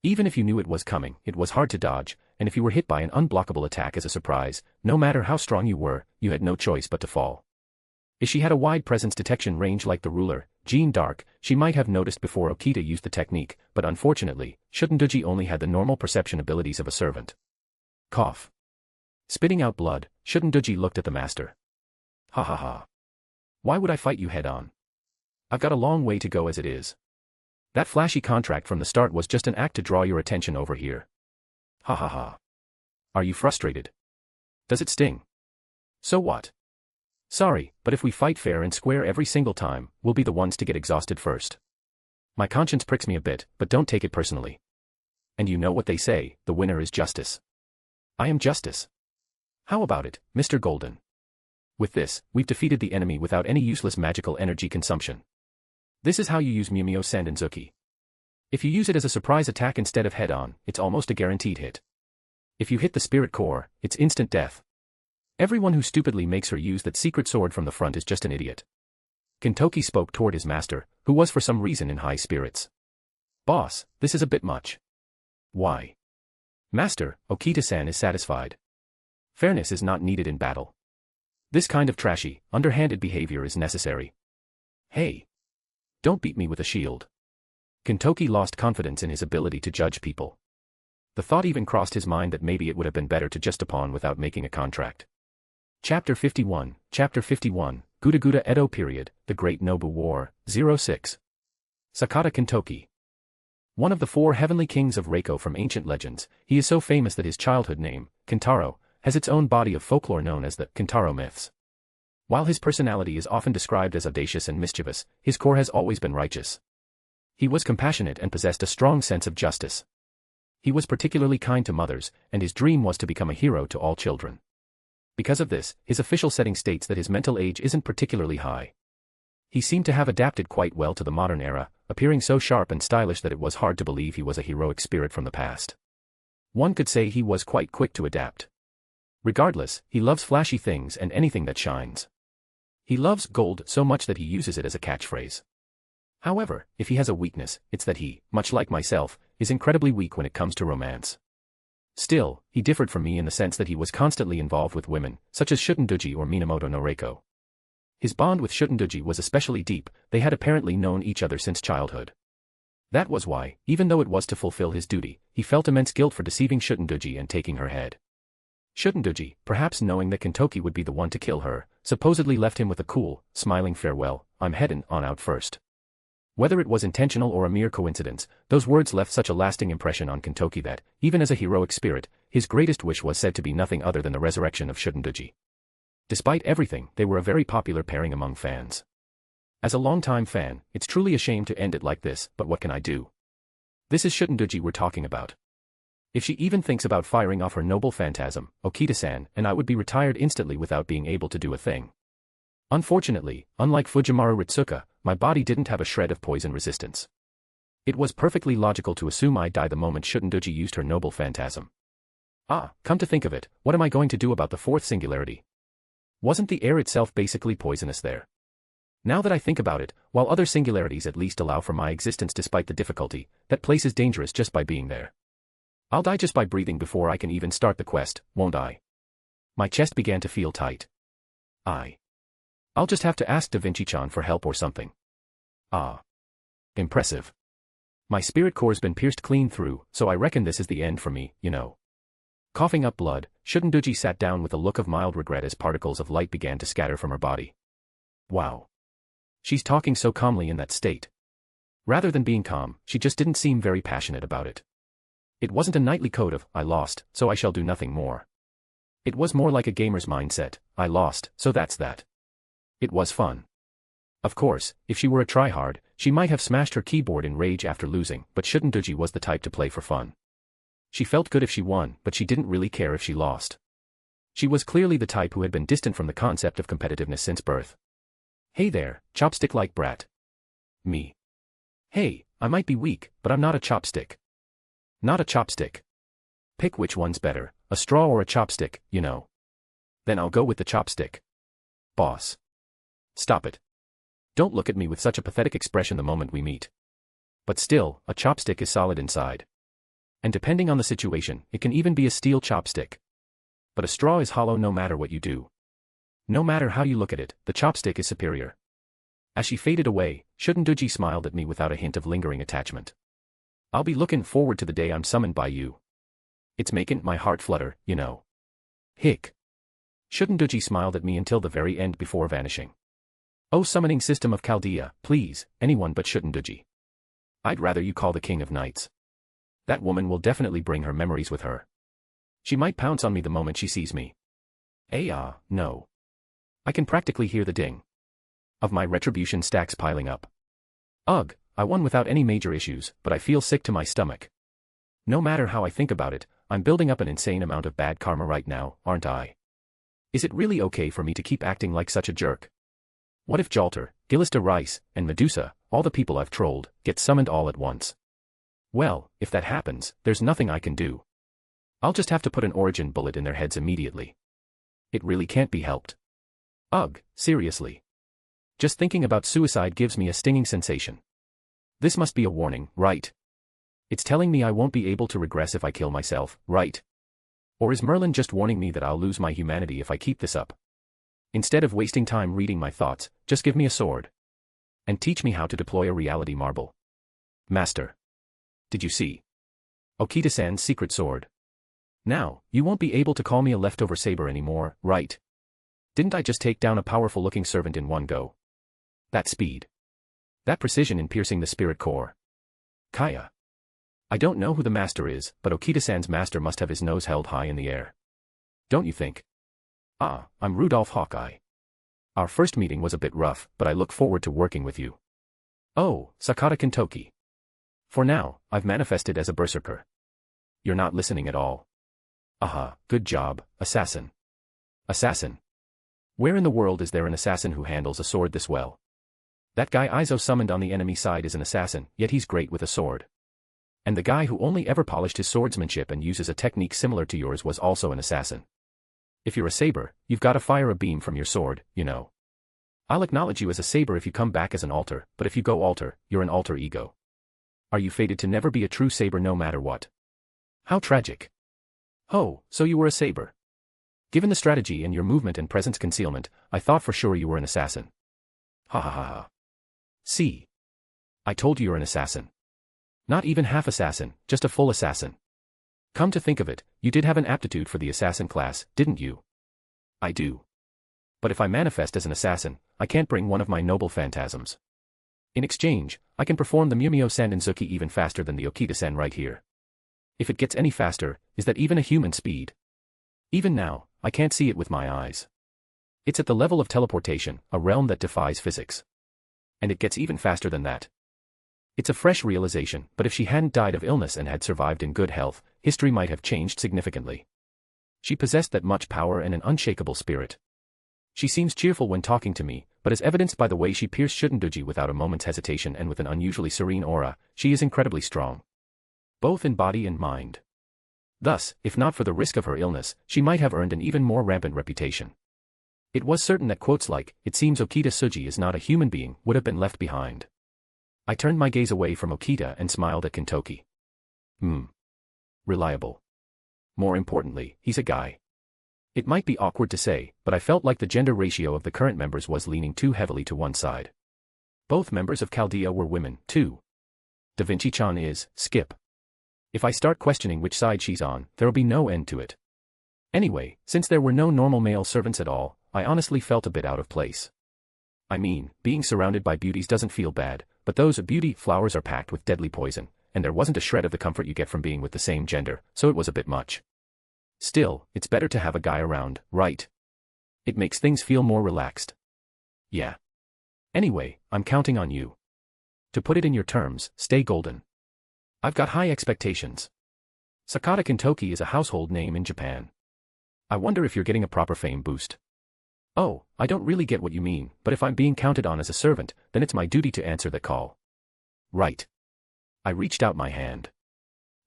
Even if you knew it was coming, it was hard to dodge, and if you were hit by an unblockable attack as a surprise, no matter how strong you were, you had no choice but to fall. If she had a wide presence detection range like the ruler, Jeanne d'Arc, she might have noticed before Okita used the technique, but unfortunately, Shunduji only had the normal perception abilities of a servant. Cough. Spitting out blood, Shunduji looked at the master. Ha ha ha. Why would I fight you head on? I've got a long way to go as it is. That flashy contract from the start was just an act to draw your attention over here. Ha ha ha. Are you frustrated? Does it sting? So what? Sorry, but if we fight fair and square every single time, we'll be the ones to get exhausted first. My conscience pricks me a bit, but don't take it personally. And you know what they say, the winner is justice. I am justice. How about it, Mr. Golden? With this, we've defeated the enemy without any useless magical energy consumption. This is how you use Mumio Sandenzuki. If you use it as a surprise attack instead of head-on, it's almost a guaranteed hit. If you hit the spirit core, it's instant death. Everyone who stupidly makes her use that secret sword from the front is just an idiot. Kintoki spoke toward his master, who was for some reason in high spirits. Boss, this is a bit much. Why? Master, Okita-san is satisfied. Fairness is not needed in battle. This kind of trashy, underhanded behavior is necessary. Hey! Don't beat me with a shield. Kintoki lost confidence in his ability to judge people. The thought even crossed his mind that maybe it would have been better to just pawn without making a contract. Chapter 51, Guda Guda Edo Period, The Great Nobu War, 06. Sakata Kintoki. One of the 4 heavenly kings of Reiko from ancient legends, he is so famous that his childhood name, Kintaro, has its own body of folklore known as the Kintaro myths. While his personality is often described as audacious and mischievous, his core has always been righteous. He was compassionate and possessed a strong sense of justice. He was particularly kind to mothers, and his dream was to become a hero to all children. Because of this, his official setting states that his mental age isn't particularly high. He seemed to have adapted quite well to the modern era, appearing so sharp and stylish that it was hard to believe he was a heroic spirit from the past. One could say he was quite quick to adapt. Regardless, he loves flashy things and anything that shines. He loves gold so much that he uses it as a catchphrase. However, if he has a weakness, it's that he, much like myself, is incredibly weak when it comes to romance. Still, he differed from me in the sense that he was constantly involved with women, such as Shutenduji or Minamoto no Reiko. His bond with Shutenduji was especially deep, they had apparently known each other since childhood. That was why, even though it was to fulfill his duty, he felt immense guilt for deceiving Shutenduji and taking her head. Shutenduji, perhaps knowing that Kintoki would be the one to kill her, supposedly left him with a cool, smiling farewell, "I'm headin' on out first." Whether it was intentional or a mere coincidence, those words left such a lasting impression on Kintoki that, even as a heroic spirit, his greatest wish was said to be nothing other than the resurrection of Shutenduji. Despite everything, they were a very popular pairing among fans. As a longtime fan, it's truly a shame to end it like this, but what can I do? This is Shutenduji we're talking about. If she even thinks about firing off her noble phantasm, Okita-san and I would be retired instantly without being able to do a thing. Unfortunately, unlike Fujimaru Ritsuka, my body didn't have a shred of poison resistance. It was perfectly logical to assume I'd die the moment Shutenduji used her noble phantasm. Come to think of it, what am I going to do about the 4th singularity? Wasn't the air itself basically poisonous there? Now that I think about it, while other singularities at least allow for my existence despite the difficulty, that place is dangerous just by being there. I'll die just by breathing before I can even start the quest, won't I? My chest began to feel tight. I'll just have to ask Da Vinci-chan for help or something. Impressive. My spirit core's been pierced clean through, so I reckon this is the end for me, you know. Coughing up blood, Shutenduji sat down with a look of mild regret as particles of light began to scatter from her body. Wow. She's talking so calmly in that state. Rather than being calm, she just didn't seem very passionate about it. It wasn't a knightly code of, I lost, so I shall do nothing more. It was more like a gamer's mindset, I lost, so that's that. It was fun. Of course, if she were a tryhard, she might have smashed her keyboard in rage after losing, but Shutenduji was the type to play for fun. She felt good if she won, but she didn't really care if she lost. She was clearly the type who had been distant from the concept of competitiveness since birth. Hey there, chopstick-like brat. Me. Hey, I might be weak, but I'm not a chopstick. Not a chopstick. Pick which one's better, a straw or a chopstick, you know. Then I'll go with the chopstick. Boss. Stop it. Don't look at me with such a pathetic expression the moment we meet. But still, a chopstick is solid inside. And depending on the situation, it can even be a steel chopstick. But a straw is hollow no matter what you do. No matter how you look at it, the chopstick is superior. As she faded away, Shutenduji smiled at me without a hint of lingering attachment. I'll be looking forward to the day I'm summoned by you. It's making my heart flutter, you know. Hick. Shutenduji smiled at me until the very end before vanishing. Oh, summoning system of Chaldea, please, anyone but Shutenduji. I'd rather you call the King of Knights. That woman will definitely bring her memories with her. She might pounce on me the moment she sees me. No. I can practically hear the ding of my retribution stacks piling up. Ugh, I won without any major issues, but I feel sick to my stomach. No matter how I think about it, I'm building up an insane amount of bad karma right now, aren't I? Is it really okay for me to keep acting like such a jerk? What if Jalter, Gillis de Rice, and Medusa, all the people I've trolled, get summoned all at once? Well, if that happens, there's nothing I can do. I'll just have to put an origin bullet in their heads immediately. It really can't be helped. Ugh, seriously. Just thinking about suicide gives me a stinging sensation. This must be a warning, right? It's telling me I won't be able to regress if I kill myself, right? Or is Merlin just warning me that I'll lose my humanity if I keep this up? Instead of wasting time reading my thoughts, just give me a sword. And teach me how to deploy a reality marble. Master. Did you see? Okita-san's secret sword. Now, you won't be able to call me a leftover saber anymore, right? Didn't I just take down a powerful-looking servant in one go? That speed. That precision in piercing the spirit core. Kaya. I don't know who the master is, but Okita-san's master must have his nose held high in the air. Don't you think? Ah, I'm Rudolph Hawkeye. Our first meeting was a bit rough, but I look forward to working with you. Oh, Sakata Kintoki. For now, I've manifested as a berserker. You're not listening at all. Aha, good job, assassin. Assassin. Where in the world is there an assassin who handles a sword this well? That guy Izo summoned on the enemy side is an assassin, yet he's great with a sword. And the guy who only ever polished his swordsmanship and uses a technique similar to yours was also an assassin. If you're a saber, you've got to fire a beam from your sword, you know. I'll acknowledge you as a saber if you come back as an alter, but if you go alter, you're an alter ego. Are you fated to never be a true saber no matter what? How tragic. Oh, so you were a saber. Given the strategy and your movement and presence concealment, I thought for sure you were an assassin. Ha ha ha ha. See. I told you you're an assassin. Not even half assassin, just a full assassin. Come to think of it, you did have an aptitude for the assassin class, didn't you? I do. But if I manifest as an assassin, I can't bring one of my noble phantasms. In exchange, I can perform the Mumio Sandenzuki even faster than the Okita-san right here. If it gets any faster, is that even a human speed? Even now, I can't see it with my eyes. It's at the level of teleportation, a realm that defies physics. And it gets even faster than that. It's a fresh realization, but if she hadn't died of illness and had survived in good health, history might have changed significantly. She possessed that much power and an unshakable spirit. She seems cheerful when talking to me, but as evidenced by the way she pierced Shutendoji without a moment's hesitation and with an unusually serene aura, she is incredibly strong. Both in body and mind. Thus, if not for the risk of her illness, she might have earned an even more rampant reputation. It was certain that quotes like, "It seems Okita Tsuji is not a human being," would have been left behind. I turned my gaze away from Okita and smiled at Kintoki. Reliable. More importantly, he's a guy. It might be awkward to say, but I felt like the gender ratio of the current members was leaning too heavily to one side. Both members of Chaldea were women, too. Da Vinci-chan is, Skip. If I start questioning which side she's on, there'll be no end to it. Anyway, since there were no normal male servants at all, I honestly felt a bit out of place. I mean, being surrounded by beauties doesn't feel bad, but those beauty flowers are packed with deadly poison, and there wasn't a shred of the comfort you get from being with the same gender, so it was a bit much. Still, it's better to have a guy around, right? It makes things feel more relaxed. Yeah. Anyway, I'm counting on you. To put it in your terms, stay golden. I've got high expectations. Sakata Kintoki is a household name in Japan. I wonder if you're getting a proper fame boost. Oh, I don't really get what you mean, but if I'm being counted on as a servant, then it's my duty to answer that call. Right. I reached out my hand.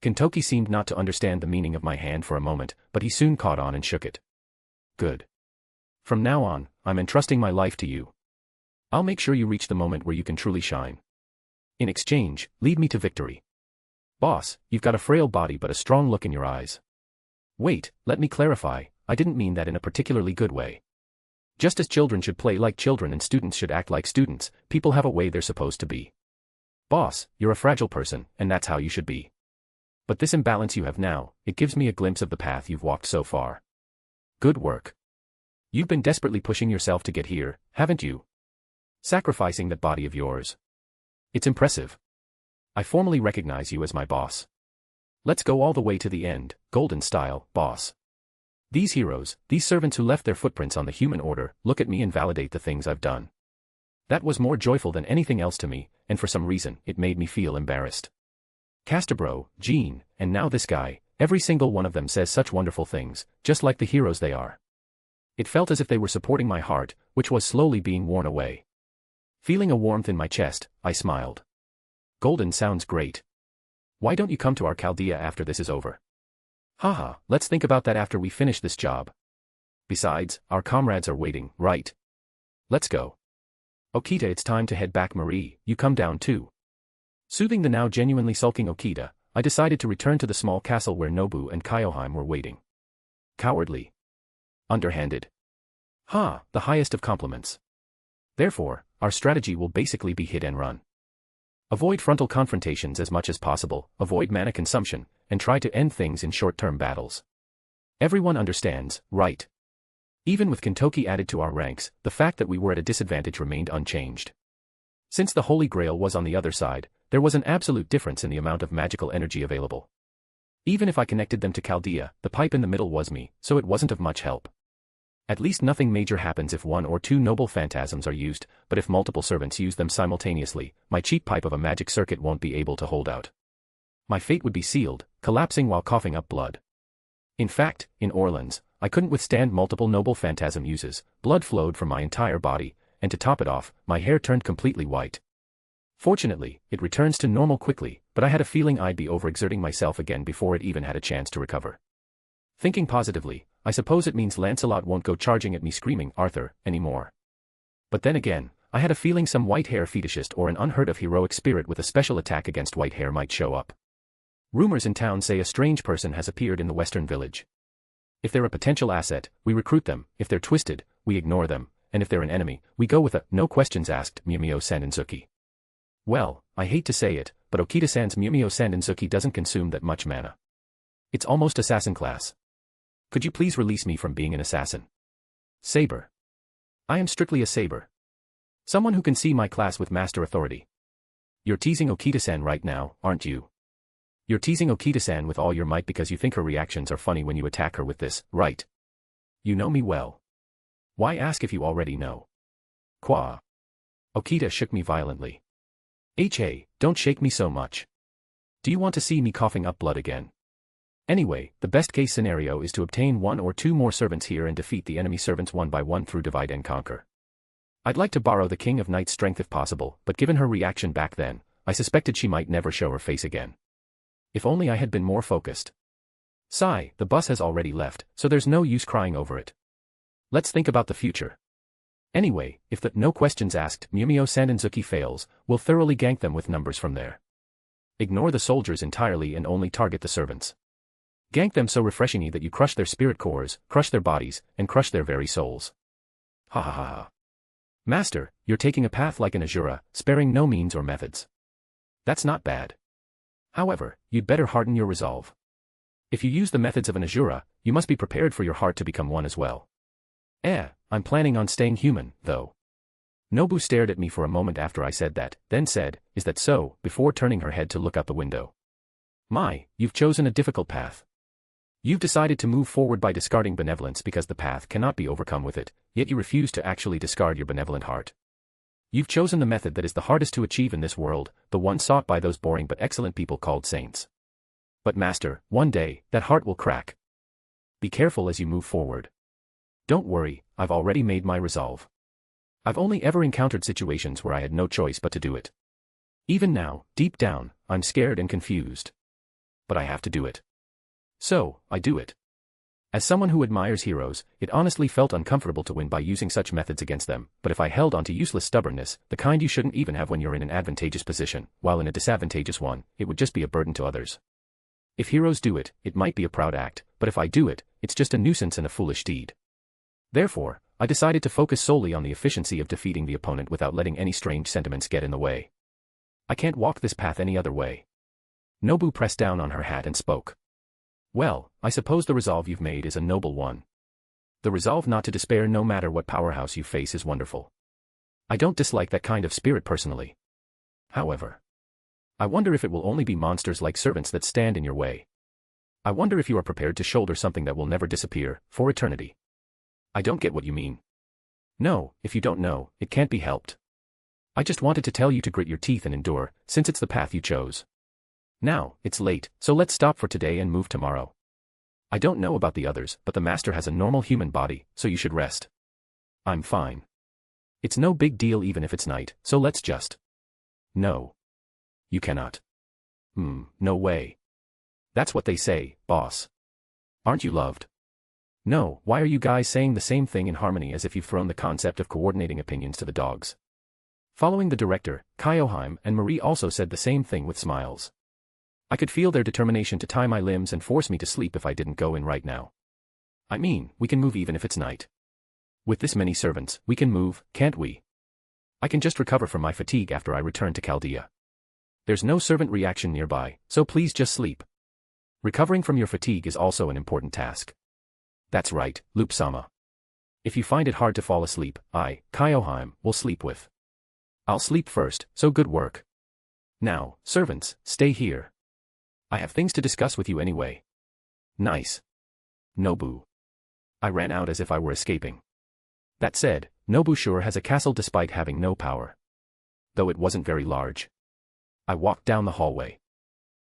Kintoki seemed not to understand the meaning of my hand for a moment, but he soon caught on and shook it. Good. From now on, I'm entrusting my life to you. I'll make sure you reach the moment where you can truly shine. In exchange, lead me to victory. Boss, you've got a frail body but a strong look in your eyes. Wait, let me clarify, I didn't mean that in a particularly good way. Just as children should play like children and students should act like students, people have a way they're supposed to be. Boss, you're a fragile person, and that's how you should be. But this imbalance you have now, it gives me a glimpse of the path you've walked so far. Good work. You've been desperately pushing yourself to get here, haven't you? Sacrificing that body of yours. It's impressive. I formally recognize you as my boss. Let's go all the way to the end, golden style, boss. These heroes, these servants who left their footprints on the human order, look at me and validate the things I've done. That was more joyful than anything else to me, and for some reason, it made me feel embarrassed. Castabro, Jean, and now this guy, every single one of them says such wonderful things, just like the heroes they are. It felt as if they were supporting my heart, which was slowly being worn away. Feeling a warmth in my chest, I smiled. Golden sounds great. Why don't you come to our Chaldea after this is over? Haha, let's think about that after we finish this job. Besides, our comrades are waiting, right? Let's go. Okita, it's time to head back. Marie, you come down too. Soothing the now genuinely sulking Okita, I decided to return to the small castle where Nobu and Kyoheim were waiting. Cowardly. Underhanded. Ha, the highest of compliments. Therefore, our strategy will basically be hit and run. Avoid frontal confrontations as much as possible, avoid mana consumption, and try to end things in short-term battles. Everyone understands, right? Even with Kintoki added to our ranks, the fact that we were at a disadvantage remained unchanged. Since the Holy Grail was on the other side, there was an absolute difference in the amount of magical energy available. Even if I connected them to Chaldea, the pipe in the middle was me, so it wasn't of much help. At least nothing major happens if one or two noble phantasms are used, but if multiple servants use them simultaneously, my cheap pipe of a magic circuit won't be able to hold out. My fate would be sealed, collapsing while coughing up blood. In fact, in Orleans, I couldn't withstand multiple noble phantasm uses, blood flowed from my entire body, and to top it off, my hair turned completely white. Fortunately, it returns to normal quickly, but I had a feeling I'd be overexerting myself again before it even had a chance to recover. Thinking positively, I suppose it means Lancelot won't go charging at me screaming, "Arthur," anymore. But then again, I had a feeling some white hair fetishist or an unheard of heroic spirit with a special attack against white hair might show up. Rumors in town say a strange person has appeared in the western village. If they're a potential asset, we recruit them, if they're twisted, we ignore them, and if they're an enemy, we go with a no questions asked Mumio Sandensuke. Well, I hate to say it, but Okita-san's Mumio Sandensuke doesn't consume that much mana. It's almost assassin class. Could you please release me from being an assassin? Saber. I am strictly a saber. Someone who can see my class with master authority. You're teasing Okita-san right now, aren't you? You're teasing Okita-san with all your might because you think her reactions are funny when you attack her with this, right? You know me well. Why ask if you already know? Qua. Okita shook me violently. Hey, don't shake me so much. Do you want to see me coughing up blood again? Anyway, the best case scenario is to obtain one or two more servants here and defeat the enemy servants one by one through divide and conquer. I'd like to borrow the King of Knight's strength if possible, but given her reaction back then, I suspected she might never show her face again. If only I had been more focused. Sigh, the bus has already left, so there's no use crying over it. Let's think about the future. Anyway, if the no questions asked Mumio Sandensuke fails, we'll thoroughly gank them with numbers from there. Ignore the soldiers entirely and only target the servants. Gank them so refreshingly that you crush their spirit cores, crush their bodies, and crush their very souls. Ha ha ha ha. Master, you're taking a path like an Azura, sparing no means or methods. That's not bad. However, you'd better harden your resolve. If you use the methods of an Azura, you must be prepared for your heart to become one as well. I'm planning on staying human, though. Nobu stared at me for a moment after I said that, then said, "Is that so?" before turning her head to look out the window. My, you've chosen a difficult path. You've decided to move forward by discarding benevolence because the path cannot be overcome with it, yet you refuse to actually discard your benevolent heart. You've chosen the method that is the hardest to achieve in this world, the one sought by those boring but excellent people called saints. But master, one day, that heart will crack. Be careful as you move forward. Don't worry, I've already made my resolve. I've only ever encountered situations where I had no choice but to do it. Even now, deep down, I'm scared and confused. But I have to do it. So, I do it. As someone who admires heroes, it honestly felt uncomfortable to win by using such methods against them, but if I held on to useless stubbornness, the kind you shouldn't even have when you're in an advantageous position, while in a disadvantageous one, it would just be a burden to others. If heroes do it, it might be a proud act, but if I do it, it's just a nuisance and a foolish deed. Therefore, I decided to focus solely on the efficiency of defeating the opponent without letting any strange sentiments get in the way. I can't walk this path any other way. Nobu pressed down on her hat and spoke. Well, I suppose the resolve you've made is a noble one. The resolve not to despair no matter what powerhouse you face is wonderful. I don't dislike that kind of spirit personally. However, I wonder if it will only be monsters like servants that stand in your way. I wonder if you are prepared to shoulder something that will never disappear, for eternity. I don't get what you mean. No, if you don't know, it can't be helped. I just wanted to tell you to grit your teeth and endure, since it's the path you chose. Now, it's late, so let's stop for today and move tomorrow. I don't know about the others, but the master has a normal human body, so you should rest. I'm fine. It's no big deal even if it's night, so let's just. No. You cannot. No way. That's what they say, boss. Aren't you loved? No, why are you guys saying the same thing in harmony as if you've thrown the concept of coordinating opinions to the dogs? Following the director, Kyoheim and Marie also said the same thing with smiles. I could feel their determination to tie my limbs and force me to sleep if I didn't go in right now. I mean, we can move even if it's night. With this many servants, we can move, can't we? I can just recover from my fatigue after I return to Chaldea. There's no servant reaction nearby, so please just sleep. Recovering from your fatigue is also an important task. That's right, Loop-sama. If you find it hard to fall asleep, I, Kyoheim, will sleep with. I'll sleep first, so good work. Now, servants, stay here. I have things to discuss with you anyway. Nice. Nobu. I ran out as if I were escaping. That said, Nobu sure has a castle despite having no power. Though it wasn't very large. I walked down the hallway.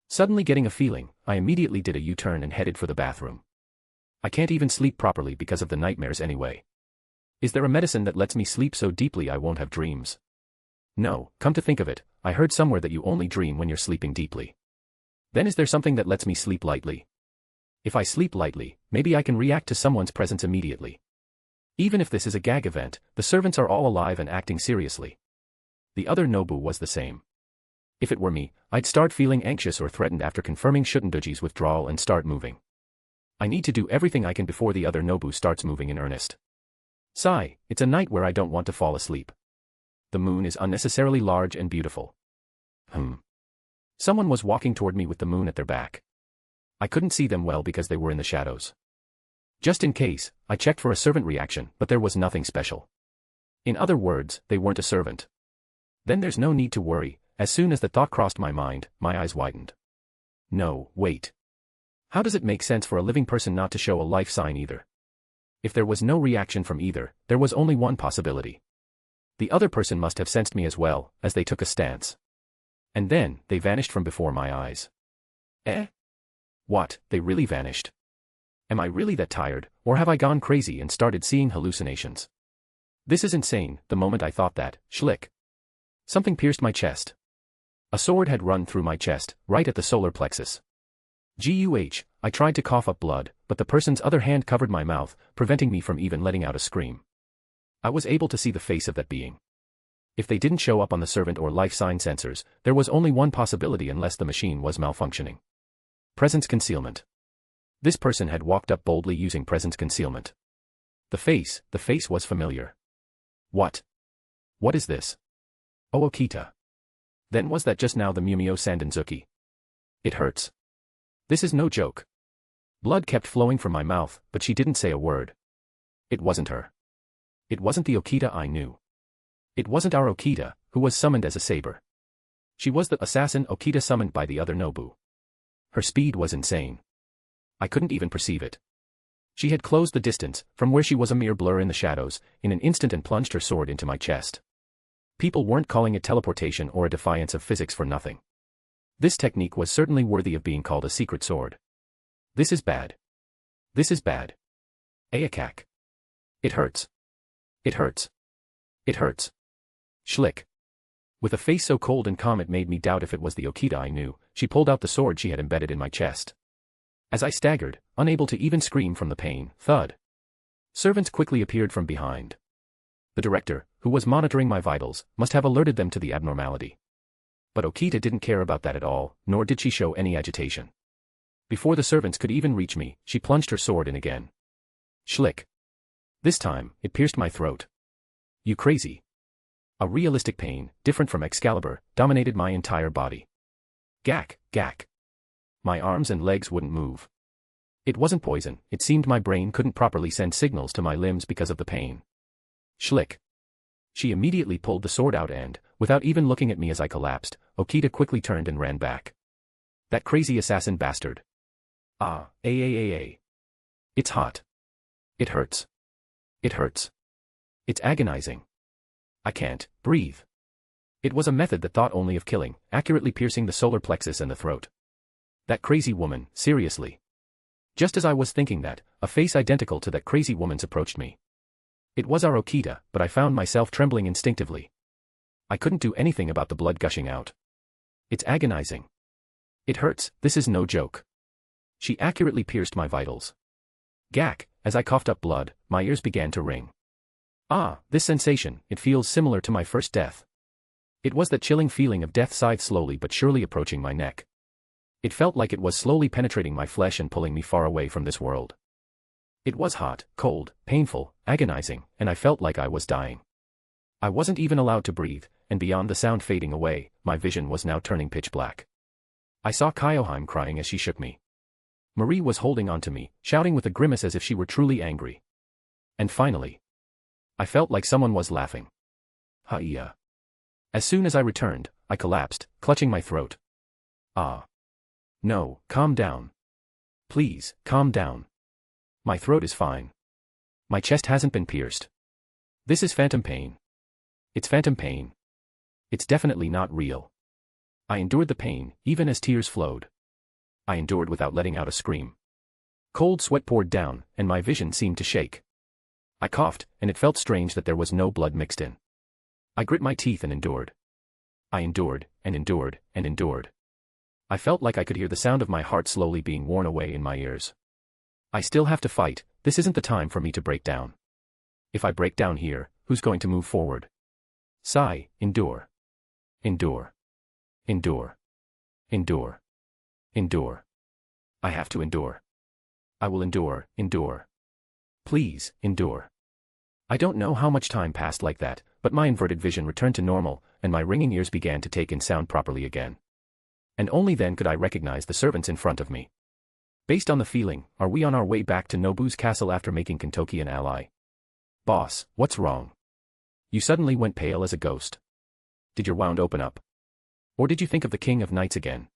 Suddenly getting a feeling, I immediately did a U-turn and headed for the bathroom. I can't even sleep properly because of the nightmares anyway. Is there a medicine that lets me sleep so deeply I won't have dreams? No, come to think of it, I heard somewhere that you only dream when you're sleeping deeply. Then is there something that lets me sleep lightly? If I sleep lightly, maybe I can react to someone's presence immediately. Even if this is a gag event, the servants are all alive and acting seriously. The other Nobu was the same. If it were me, I'd start feeling anxious or threatened after confirming Shutendoji's withdrawal and start moving. I need to do everything I can before the other Nobu starts moving in earnest. Sigh, it's a night where I don't want to fall asleep. The moon is unnecessarily large and beautiful. Someone was walking toward me with the moon at their back. I couldn't see them well because they were in the shadows. Just in case, I checked for a servant reaction, but there was nothing special. In other words, they weren't a servant. Then there's no need to worry. As soon as the thought crossed my mind, my eyes widened. No, wait. How does it make sense for a living person not to show a life sign either? If there was no reaction from either, there was only one possibility. The other person must have sensed me as well, as they took a stance. And then, they vanished from before my eyes. Eh? What, they really vanished? Am I really that tired, or have I gone crazy and started seeing hallucinations? This is insane. The moment I thought that, schlick. Something pierced my chest. A sword had run through my chest, right at the solar plexus. Guh, I tried to cough up blood, but the person's other hand covered my mouth, preventing me from even letting out a scream. I was able to see the face of that being. If they didn't show up on the servant or life sign sensors, there was only one possibility unless the machine was malfunctioning. Presence concealment. This person had walked up boldly using presence concealment. The face was familiar. What? What is this? Oh, Okita. Then was that just now the Mumio Sandenzuki? It hurts. This is no joke. Blood kept flowing from my mouth, but she didn't say a word. It wasn't her. It wasn't the Okita I knew. It wasn't our Okita, who was summoned as a saber. She was the assassin Okita summoned by the other Nobu. Her speed was insane. I couldn't even perceive it. She had closed the distance, from where she was a mere blur in the shadows, in an instant and plunged her sword into my chest. People weren't calling it teleportation or a defiance of physics for nothing. This technique was certainly worthy of being called a secret sword. This is bad. This is bad. Ayakak. It hurts. It hurts. It hurts. Schlick. With a face so cold and calm it made me doubt if it was the Okita I knew, she pulled out the sword she had embedded in my chest. As I staggered, unable to even scream from the pain, thud. Servants quickly appeared from behind. The director, who was monitoring my vitals, must have alerted them to the abnormality. But Okita didn't care about that at all, nor did she show any agitation. Before the servants could even reach me, she plunged her sword in again. Schlick. This time, it pierced my throat. You crazy. A realistic pain, different from Excalibur, dominated my entire body. Gak, gak. My arms and legs wouldn't move. It wasn't poison, it seemed my brain couldn't properly send signals to my limbs because of the pain. Schlick. She immediately pulled the sword out and, without even looking at me as I collapsed, Okita quickly turned and ran back. That crazy assassin bastard. Ah, It's hot. It hurts. It hurts. It's agonizing. I can't breathe. It was a method that thought only of killing, accurately piercing the solar plexus and the throat. That crazy woman, seriously. Just as I was thinking that, a face identical to that crazy woman's approached me. It was our Okita, but I found myself trembling instinctively. I couldn't do anything about the blood gushing out. It's agonizing. It hurts, this is no joke. She accurately pierced my vitals. Gack, as I coughed up blood, my ears began to ring. Ah, this sensation, it feels similar to my first death. It was that chilling feeling of death scythe slowly but surely approaching my neck. It felt like it was slowly penetrating my flesh and pulling me far away from this world. It was hot, cold, painful, agonizing, and I felt like I was dying. I wasn't even allowed to breathe, and beyond the sound fading away, my vision was now turning pitch black. I saw Kyoheim crying as she shook me. Marie was holding on to me, shouting with a grimace as if she were truly angry. And finally, I felt like someone was laughing. Ha-iya. As soon as I returned, I collapsed, clutching my throat. Ah. No, calm down. Please, calm down. My throat is fine. My chest hasn't been pierced. This is phantom pain. It's phantom pain. It's definitely not real. I endured the pain, even as tears flowed. I endured without letting out a scream. Cold sweat poured down, and my vision seemed to shake. I coughed, and it felt strange that there was no blood mixed in. I grit my teeth and endured. I endured, and endured, and endured. I felt like I could hear the sound of my heart slowly being worn away in my ears. I still have to fight, this isn't the time for me to break down. If I break down here, who's going to move forward? Sigh, endure. Endure. Endure. Endure. Endure. I have to endure. I will endure, endure. Please, endure. I don't know how much time passed like that, but my inverted vision returned to normal, and my ringing ears began to take in sound properly again. And only then could I recognize the servants in front of me. Based on the feeling, are we on our way back to Nobu's castle after making Kentoki an ally? Boss, what's wrong? You suddenly went pale as a ghost. Did your wound open up? Or did you think of the King of Knights again?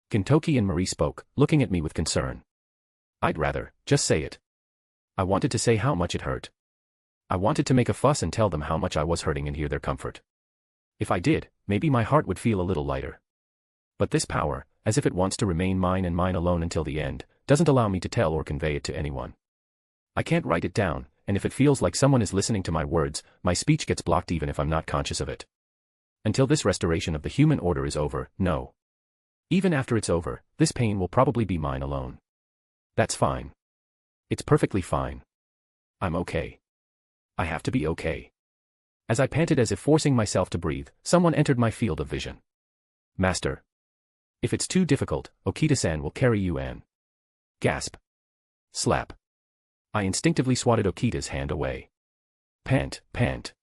Kentoki and Marie spoke, looking at me with concern. I'd rather, just say it. I wanted to say how much it hurt. I wanted to make a fuss and tell them how much I was hurting and hear their comfort. If I did, maybe my heart would feel a little lighter. But this power, as if it wants to remain mine and mine alone until the end, doesn't allow me to tell or convey it to anyone. I can't write it down, and if it feels like someone is listening to my words, my speech gets blocked even if I'm not conscious of it. Until this restoration of the human order is over, no. Even after it's over, this pain will probably be mine alone. That's fine. It's perfectly fine. I'm okay. I have to be okay. As I panted as if forcing myself to breathe, someone entered my field of vision. Master. If it's too difficult, Okita-san will carry you in. Gasp. Slap. I instinctively swatted Okita's hand away. Pant, pant.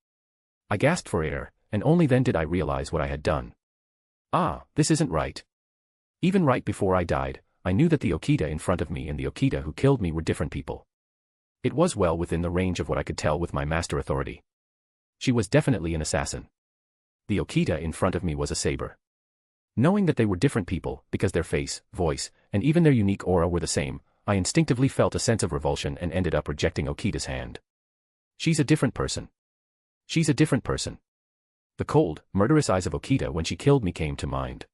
I gasped for air, and only then did I realize what I had done. Ah, this isn't right. Even right before I died, I knew that the Okita in front of me and the Okita who killed me were different people. It was well within the range of what I could tell with my master authority. She was definitely an assassin. The Okita in front of me was a saber. Knowing that they were different people, because their face, voice, and even their unique aura were the same, I instinctively felt a sense of revulsion and ended up rejecting Okita's hand. She's a different person. She's a different person. The cold, murderous eyes of Okita when she killed me came to mind.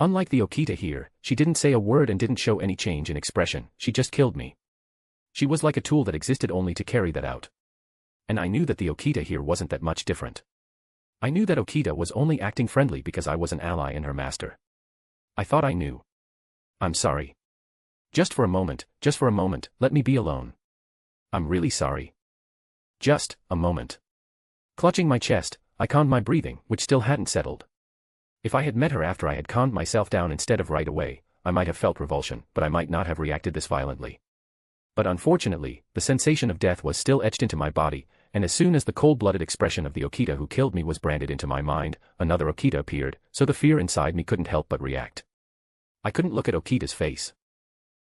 Unlike the Okita here, she didn't say a word and didn't show any change in expression, she just killed me. She was like a tool that existed only to carry that out. And I knew that the Okita here wasn't that much different. I knew that Okita was only acting friendly because I was an ally and her master. I thought I knew. I'm sorry. Just for a moment, let me be alone. I'm really sorry. Just a moment. Clutching my chest, I calmed my breathing, which still hadn't settled. If I had met her after I had calmed myself down instead of right away, I might have felt revulsion, but I might not have reacted this violently. But unfortunately, the sensation of death was still etched into my body, and as soon as the cold-blooded expression of the Okita who killed me was branded into my mind, another Okita appeared, so the fear inside me couldn't help but react. I couldn't look at Okita's face.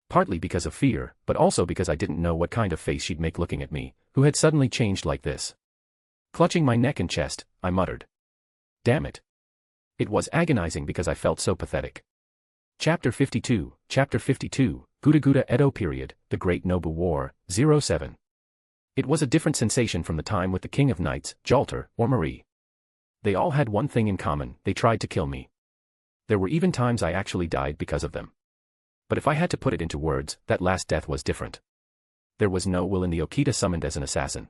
Partly because of fear, but also because I didn't know what kind of face she'd make looking at me, who had suddenly changed like this. Clutching my neck and chest, I muttered. Damn it. It was agonizing because I felt so pathetic. Chapter 52, Guda Edo period, the Great Nobu War, 07. It was a different sensation from the time with the King of Knights, Jalter, or Marie. They all had one thing in common, they tried to kill me. There were even times I actually died because of them. But if I had to put it into words, that last death was different. There was no will in the Okita summoned as an assassin.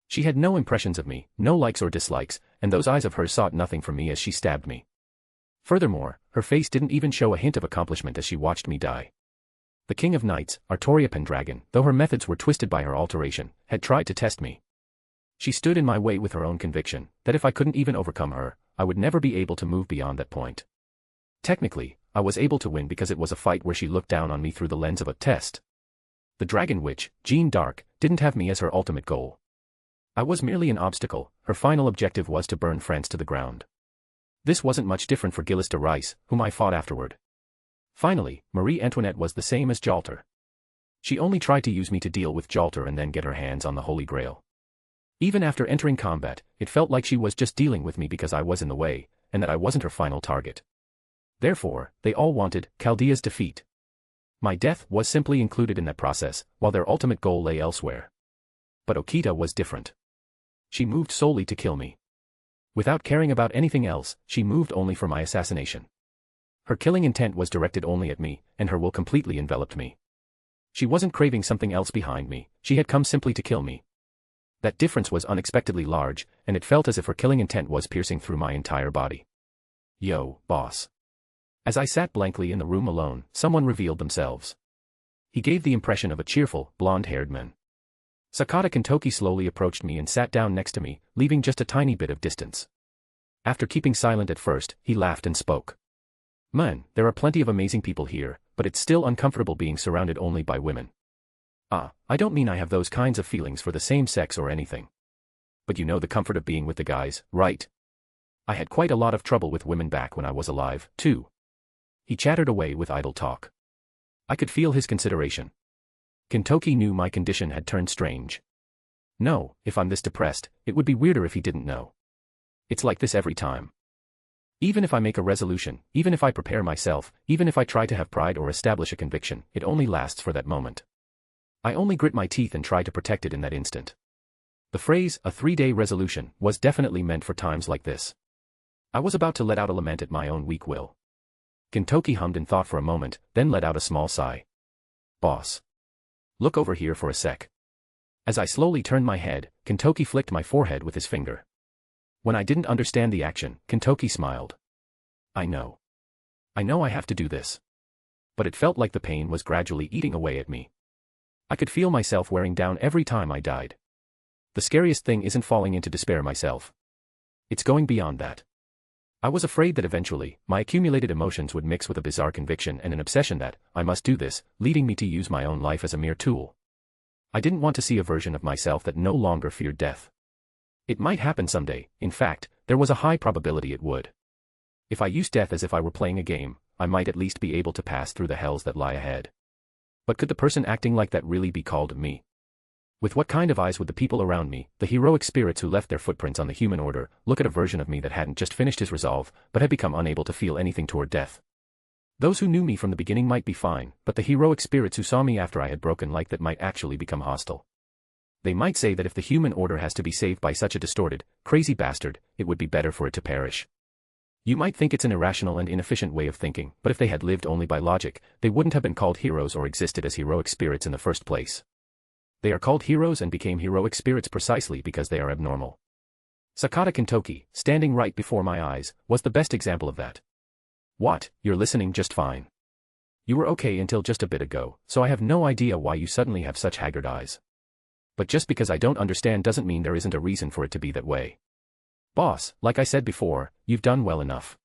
She had no impressions of me, no likes or dislikes, and those eyes of hers sought nothing from me as she stabbed me. Furthermore, her face didn't even show a hint of accomplishment as she watched me die. The King of Knights, Artoria Pendragon, though her methods were twisted by her alteration, had tried to test me. She stood in my way with her own conviction, that if I couldn't even overcome her, I would never be able to move beyond that point. Technically, I was able to win because it was a fight where she looked down on me through the lens of a test. The Dragon Witch, Jeanne d'Arc, didn't have me as her ultimate goal. I was merely an obstacle. Her final objective was to burn France to the ground. This wasn't much different for Gilles de Rais, whom I fought afterward. Finally, Marie Antoinette was the same as Jalter. She only tried to use me to deal with Jalter and then get her hands on the Holy Grail. Even after entering combat, it felt like she was just dealing with me because I was in the way, and that I wasn't her final target. Therefore, they all wanted Chaldea's defeat. My death was simply included in that process, while their ultimate goal lay elsewhere. But Okita was different. She moved solely to kill me. Without caring about anything else, she moved only for my assassination. Her killing intent was directed only at me, and her will completely enveloped me. She wasn't craving something else behind me, she had come simply to kill me. That difference was unexpectedly large, and it felt as if her killing intent was piercing through my entire body. Yo, boss. As I sat blankly in the room alone, someone revealed themselves. He gave the impression of a cheerful, blonde-haired man. Sakata Kintoki slowly approached me and sat down next to me, leaving just a tiny bit of distance. After keeping silent at first, he laughed and spoke. Man, there are plenty of amazing people here, but it's still uncomfortable being surrounded only by women. I don't mean I have those kinds of feelings for the same sex or anything. But you know the comfort of being with the guys, right? I had quite a lot of trouble with women back when I was alive, too. He chattered away with idle talk. I could feel his consideration. Kintoki knew my condition had turned strange. No, if I'm this depressed, it would be weirder if he didn't know. It's like this every time. Even if I make a resolution, even if I prepare myself, even if I try to have pride or establish a conviction, it only lasts for that moment. I only grit my teeth and try to protect it in that instant. The phrase, a 3-day resolution, was definitely meant for times like this. I was about to let out a lament at my own weak will. Kintoki hummed in thought for a moment, then let out a small sigh. Boss. Look over here for a sec. As I slowly turned my head, Kintoki flicked my forehead with his finger. When I didn't understand the action, Kintoki smiled. I know I have to do this. But it felt like the pain was gradually eating away at me. I could feel myself wearing down every time I died. The scariest thing isn't falling into despair myself. It's going beyond that. I was afraid that eventually, my accumulated emotions would mix with a bizarre conviction and an obsession that, I must do this, leading me to use my own life as a mere tool. I didn't want to see a version of myself that no longer feared death. It might happen someday, in fact, there was a high probability it would. If I used death as if I were playing a game, I might at least be able to pass through the hells that lie ahead. But could the person acting like that really be called me? With what kind of eyes would the people around me, the heroic spirits who left their footprints on the human order, look at a version of me that hadn't just finished his resolve, but had become unable to feel anything toward death? Those who knew me from the beginning might be fine, but the heroic spirits who saw me after I had broken like that might actually become hostile. They might say that if the human order has to be saved by such a distorted, crazy bastard, it would be better for it to perish. You might think it's an irrational and inefficient way of thinking, but if they had lived only by logic, they wouldn't have been called heroes or existed as heroic spirits in the first place. They are called heroes and became heroic spirits precisely because they are abnormal. Sakata Kintoki, standing right before my eyes, was the best example of that. What, you're listening just fine. You were okay until just a bit ago, so I have no idea why you suddenly have such haggard eyes. But just because I don't understand doesn't mean there isn't a reason for it to be that way. Boss, like I said before, you've done well enough.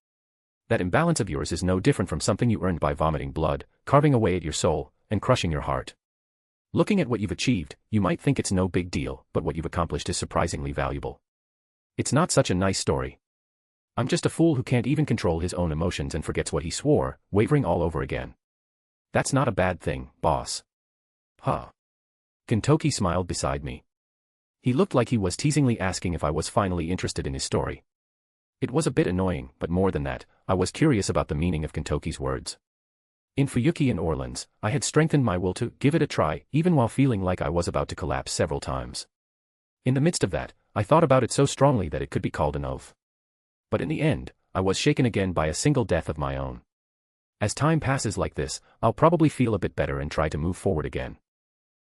That imbalance of yours is no different from something you earned by vomiting blood, carving away at your soul, and crushing your heart. Looking at what you've achieved, you might think it's no big deal, but what you've accomplished is surprisingly valuable. It's not such a nice story. I'm just a fool who can't even control his own emotions and forgets what he swore, wavering all over again. That's not a bad thing, boss. Huh. Kintoki smiled beside me. He looked like he was teasingly asking if I was finally interested in his story. It was a bit annoying, but more than that, I was curious about the meaning of Kintoki's words. In Fuyuki and Orleans, I had strengthened my will to give it a try, even while feeling like I was about to collapse several times. In the midst of that, I thought about it so strongly that it could be called an oath. But in the end, I was shaken again by a single death of my own. As time passes like this, I'll probably feel a bit better and try to move forward again.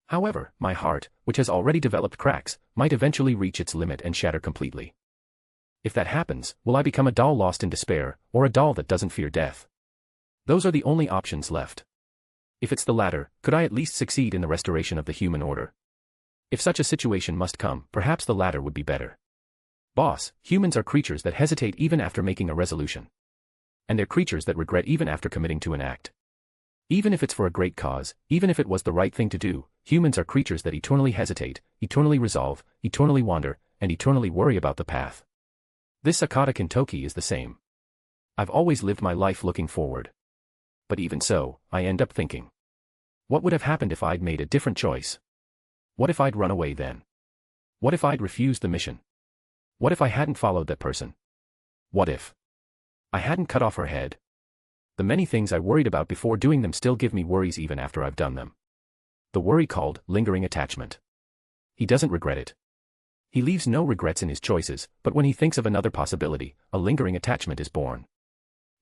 However, my heart, which has already developed cracks, might eventually reach its limit and shatter completely. If that happens, will I become a doll lost in despair, or a doll that doesn't fear death? Those are the only options left. If it's the latter, could I at least succeed in the restoration of the human order? If such a situation must come, perhaps the latter would be better. Boss, humans are creatures that hesitate even after making a resolution. And they're creatures that regret even after committing to an act. Even if it's for a great cause, even if it was the right thing to do, humans are creatures that eternally hesitate, eternally resolve, eternally wander, and eternally worry about the path. This Sakata Kintoki is the same. I've always lived my life looking forward. But even so, I end up thinking. What would have happened if I'd made a different choice? What if I'd run away then? What if I'd refused the mission? What if I hadn't followed that person? What if I hadn't cut off her head? The many things I worried about before doing them still give me worries even after I've done them. The worry called lingering attachment. He doesn't regret it. He leaves no regrets in his choices, but when he thinks of another possibility, a lingering attachment is born.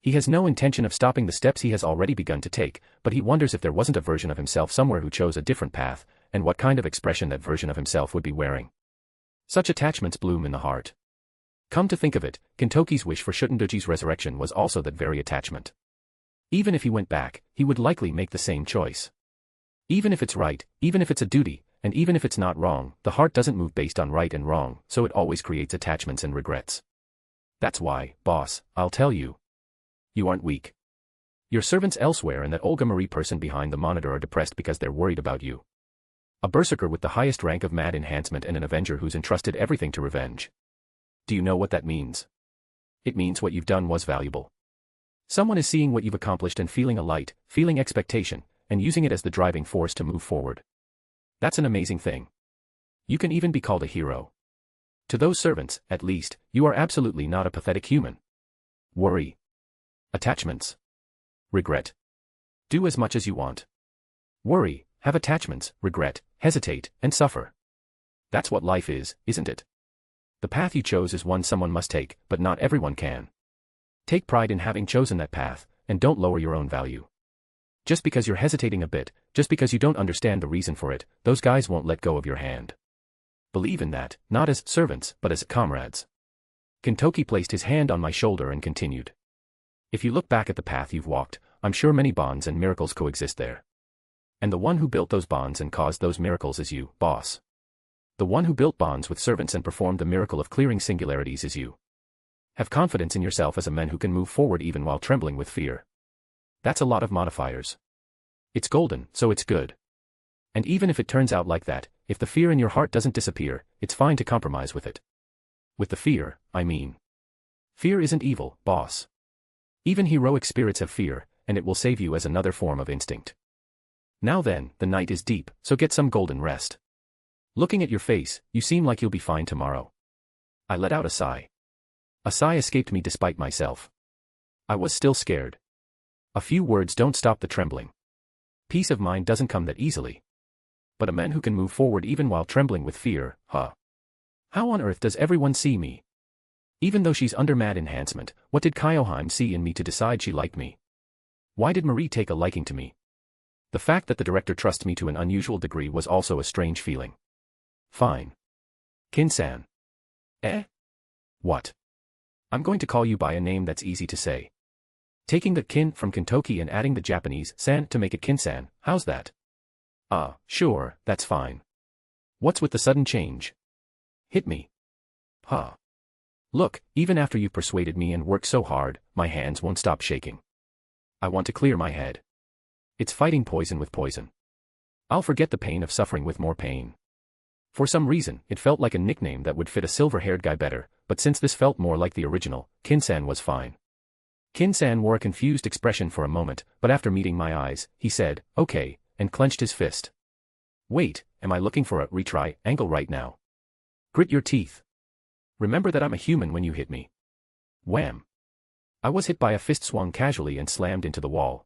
He has no intention of stopping the steps he has already begun to take, but he wonders if there wasn't a version of himself somewhere who chose a different path, and what kind of expression that version of himself would be wearing. Such attachments bloom in the heart. Come to think of it, Kintoki's wish for Shutendoji's resurrection was also that very attachment. Even if he went back, he would likely make the same choice. Even if it's right, even if it's a duty, and even if it's not wrong, the heart doesn't move based on right and wrong, so it always creates attachments and regrets. That's why, boss, I'll tell you. You aren't weak. Your servants elsewhere and that Olga Marie person behind the monitor are depressed because they're worried about you. A berserker with the highest rank of mad enhancement and an avenger who's entrusted everything to revenge. Do you know what that means? It means what you've done was valuable. Someone is seeing what you've accomplished and feeling a light, feeling expectation, and using it as the driving force to move forward. That's an amazing thing. You can even be called a hero. To those servants, at least, you are absolutely not a pathetic human. Worry. Attachments. Regret. Do as much as you want. Worry, have attachments, regret, hesitate, and suffer. That's what life is, isn't it? The path you chose is one someone must take, but not everyone can. Take pride in having chosen that path, and don't lower your own value. Just because you're hesitating a bit, just because you don't understand the reason for it, those guys won't let go of your hand. Believe in that, not as servants, but as comrades. Kintoki placed his hand on my shoulder and continued. If you look back at the path you've walked, I'm sure many bonds and miracles coexist there. And the one who built those bonds and caused those miracles is you, boss. The one who built bonds with servants and performed the miracle of clearing singularities is you. Have confidence in yourself as a man who can move forward even while trembling with fear. That's a lot of modifiers. It's golden, so it's good. And even if it turns out like that, if the fear in your heart doesn't disappear, it's fine to compromise with it. With the fear, I mean. Fear isn't evil, boss. Even heroic spirits have fear, and it will save you as another form of instinct. Now then, the night is deep, so get some golden rest. Looking at your face, you seem like you'll be fine tomorrow. I let out a sigh. A sigh escaped me despite myself. I was still scared. A few words don't stop the trembling. Peace of mind doesn't come that easily. But a man who can move forward even while trembling with fear, huh? How on earth does everyone see me? Even though she's under mad enhancement, what did Kyoheim see in me to decide she liked me? Why did Marie take a liking to me? The fact that the director trusts me to an unusual degree was also a strange feeling. Fine. Kin-san. Eh? What? I'm going to call you by a name that's easy to say. Taking the kin from Kintoki and adding the Japanese san to make it Kin-san, how's that? Sure, that's fine. What's with the sudden change? Hit me. Huh. Look, even after you've persuaded me and worked so hard, my hands won't stop shaking. I want to clear my head. It's fighting poison with poison. I'll forget the pain of suffering with more pain. For some reason, it felt like a nickname that would fit a silver-haired guy better, but since this felt more like the original, Kin-san was fine. Kin-san wore a confused expression for a moment, but after meeting my eyes, he said, okay, and clenched his fist. Wait, am I looking for a retry angle right now? Grit your teeth. Remember that I'm a human when you hit me. Wham. I was hit by a fist swung casually and slammed into the wall.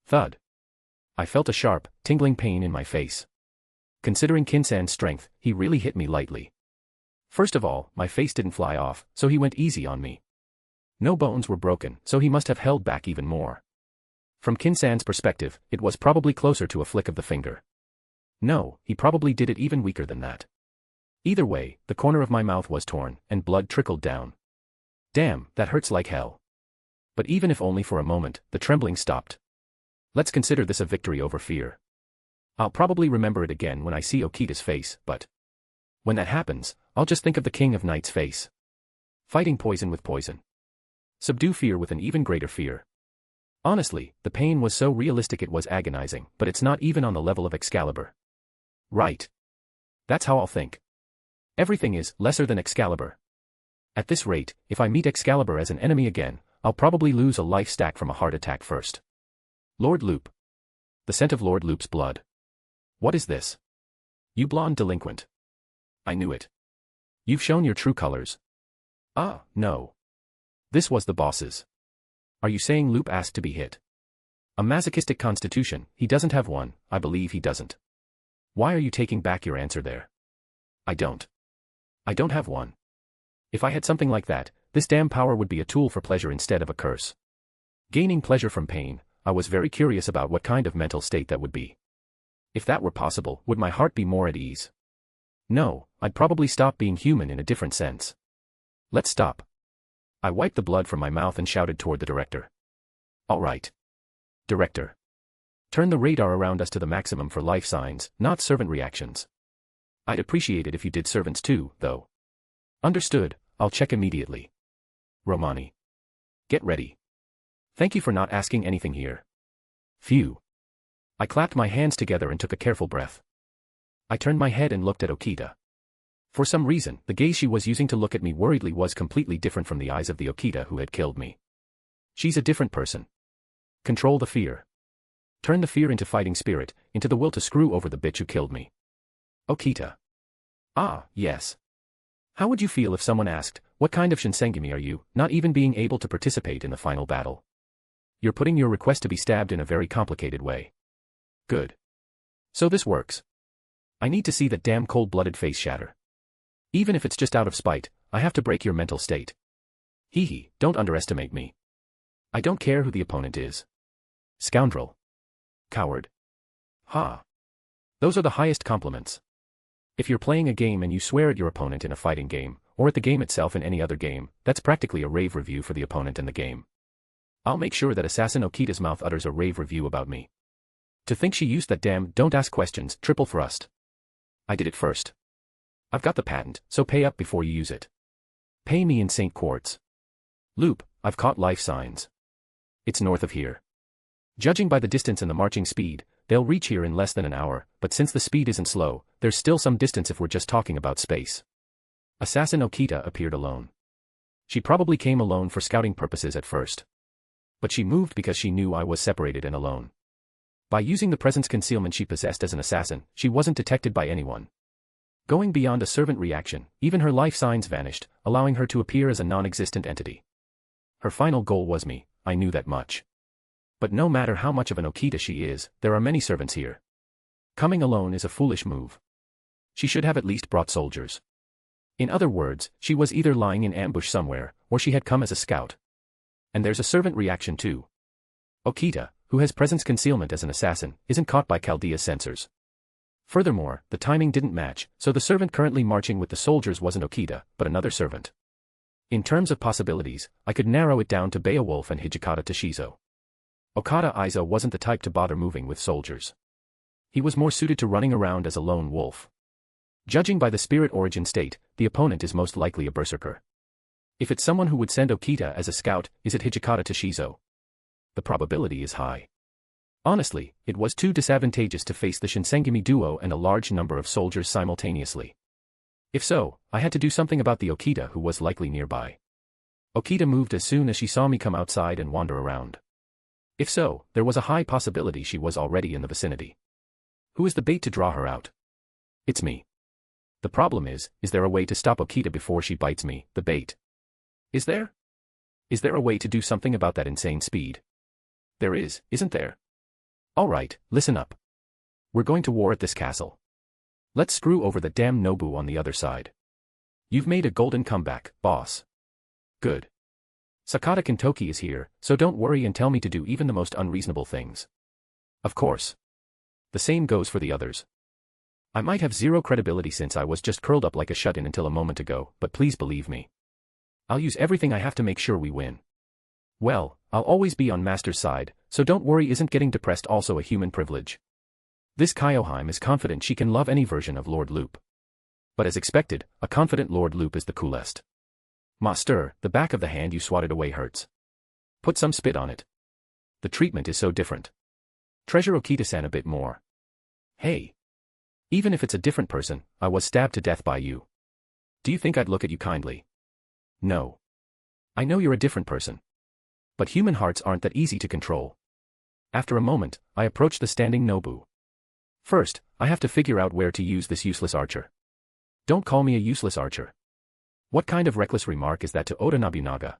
Thud. I felt a sharp, tingling pain in my face. Considering Kin-san's strength, he really hit me lightly. First of all, my face didn't fly off, so he went easy on me. No bones were broken, so he must have held back even more. From Kinsan's perspective, it was probably closer to a flick of the finger. No, he probably did it even weaker than that. Either way, the corner of my mouth was torn, and blood trickled down. Damn, that hurts like hell. But even if only for a moment, the trembling stopped. Let's consider this a victory over fear. I'll probably remember it again when I see Okita's face, but when that happens, I'll just think of the King of Night's face. Fighting poison with poison. Subdue fear with an even greater fear. Honestly, the pain was so realistic it was agonizing, but it's not even on the level of Excalibur. Right. That's how I'll think. Everything is lesser than Excalibur. At this rate, if I meet Excalibur as an enemy again, I'll probably lose a life stack from a heart attack first. Lord Loop. The scent of Lord Loop's blood. What is this? You blonde delinquent. I knew it. You've shown your true colors. Ah, no. This was the boss's. Are you saying Loop asked to be hit? A masochistic constitution, he doesn't have one, I believe he doesn't. Why are you taking back your answer there? I don't have one. If I had something like that, this damn power would be a tool for pleasure instead of a curse. Gaining pleasure from pain, I was very curious about what kind of mental state that would be. If that were possible, would my heart be more at ease? No, I'd probably stop being human in a different sense. Let's stop. I wiped the blood from my mouth and shouted toward the director. All right. Director. Turn the radar around us to the maximum for life signs, not servant reactions. I'd appreciate it if you did servants too, though. Understood, I'll check immediately. Romani. Get ready. Thank you for not asking anything here. Phew. I clapped my hands together and took a careful breath. I turned my head and looked at Okita. For some reason, the gaze she was using to look at me worriedly was completely different from the eyes of the Okita who had killed me. She's a different person. Control the fear. Turn the fear into fighting spirit, into the will to screw over the bitch who killed me. Okita. Ah, yes. How would you feel if someone asked, what kind of Shinsengumi are you, not even being able to participate in the final battle? You're putting your request to be stabbed in a very complicated way. Good. So this works. I need to see that damn cold-blooded face shatter. Even if it's just out of spite, I have to break your mental state. Hee hee, don't underestimate me. I don't care who the opponent is. Scoundrel. Coward. Ha. Those are the highest compliments. If you're playing a game and you swear at your opponent in a fighting game, or at the game itself in any other game, that's practically a rave review for the opponent and the game. I'll make sure that Assassin Okita's mouth utters a rave review about me. To think she used that damn don't ask questions triple thrust. I did it first. I've got the patent, so pay up before you use it. Pay me in St. Quartz. Loop, I've caught life signs. It's north of here. Judging by the distance and the marching speed, they'll reach here in less than an hour, but since the speed isn't slow, there's still some distance if we're just talking about space. Assassin Okita appeared alone. She probably came alone for scouting purposes at first. But she moved because she knew I was separated and alone. By using the presence concealment she possessed as an assassin, she wasn't detected by anyone. Going beyond a servant reaction, even her life signs vanished, allowing her to appear as a non-existent entity. Her final goal was me, I knew that much. But no matter how much of an Okita she is, there are many servants here. Coming alone is a foolish move. She should have at least brought soldiers. In other words, she was either lying in ambush somewhere, or she had come as a scout. And there's a servant reaction too. Okita, who has presence concealment as an assassin, isn't caught by Chaldea's sensors. Furthermore, the timing didn't match, so the servant currently marching with the soldiers wasn't Okita, but another servant. In terms of possibilities, I could narrow it down to Beowulf and Hijikata Toshizo. Okada Aizo wasn't the type to bother moving with soldiers. He was more suited to running around as a lone wolf. Judging by the spirit origin state, the opponent is most likely a berserker. If it's someone who would send Okita as a scout, is it Hijikata Toshizo? The probability is high. Honestly, it was too disadvantageous to face the Shinsengumi duo and a large number of soldiers simultaneously. If so, I had to do something about the Okita who was likely nearby. Okita moved as soon as she saw me come outside and wander around. If so, there was a high possibility she was already in the vicinity. Who is the bait to draw her out? It's me. The problem is there a way to stop Okita before she bites me, the bait? Is there? Is there a way to do something about that insane speed? There is, isn't there? Alright, listen up. We're going to war at this castle. Let's screw over the damn Nobu on the other side. You've made a golden comeback, boss. Good. Sakata Kintoki is here, so don't worry and tell me to do even the most unreasonable things. Of course. The same goes for the others. I might have zero credibility since I was just curled up like a shut-in until a moment ago, but please believe me. I'll use everything I have to make sure we win. Well, I'll always be on Master's side, so don't worry. Isn't getting depressed also a human privilege? This Kyoheim is confident she can love any version of Lord Loop. But as expected, a confident Lord Loop is the coolest. Master, the back of the hand you swatted away hurts. Put some spit on it. The treatment is so different. Treasure Okita-san a bit more. Hey. Even if it's a different person, I was stabbed to death by you. Do you think I'd look at you kindly? No. I know you're a different person. But human hearts aren't that easy to control. After a moment, I approached the standing Nobu. First, I have to figure out where to use this useless archer. Don't call me a useless archer. What kind of reckless remark is that to Oda Nobunaga?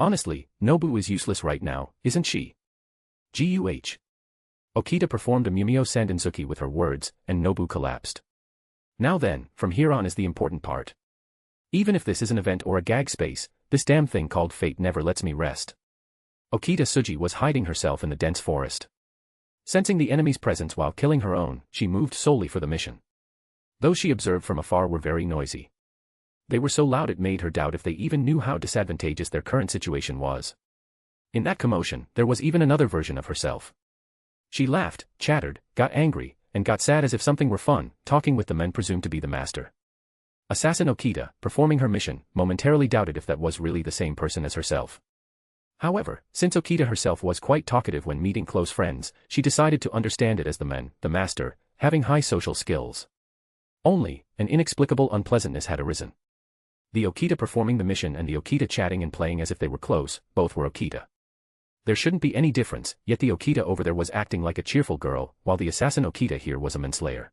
Honestly, Nobu is useless right now, isn't she? Guh. Okita performed a Mumio Sandensuki with her words, and Nobu collapsed. Now then, from here on is the important part. Even if this is an event or a gag space, this damn thing called fate never lets me rest. Okita Tsuji was hiding herself in the dense forest. Sensing the enemy's presence while killing her own, she moved solely for the mission. Those she observed from afar were very noisy. They were so loud it made her doubt if they even knew how disadvantageous their current situation was. In that commotion, there was even another version of herself. She laughed, chattered, got angry, and got sad as if something were fun, talking with the men presumed to be the master. Assassin Okita, performing her mission, momentarily doubted if that was really the same person as herself. However, since Okita herself was quite talkative when meeting close friends, she decided to understand it as the men, the master, having high social skills. Only, an inexplicable unpleasantness had arisen. The Okita performing the mission and the Okita chatting and playing as if they were close, both were Okita. There shouldn't be any difference, yet the Okita over there was acting like a cheerful girl, while the assassin Okita here was a manslayer.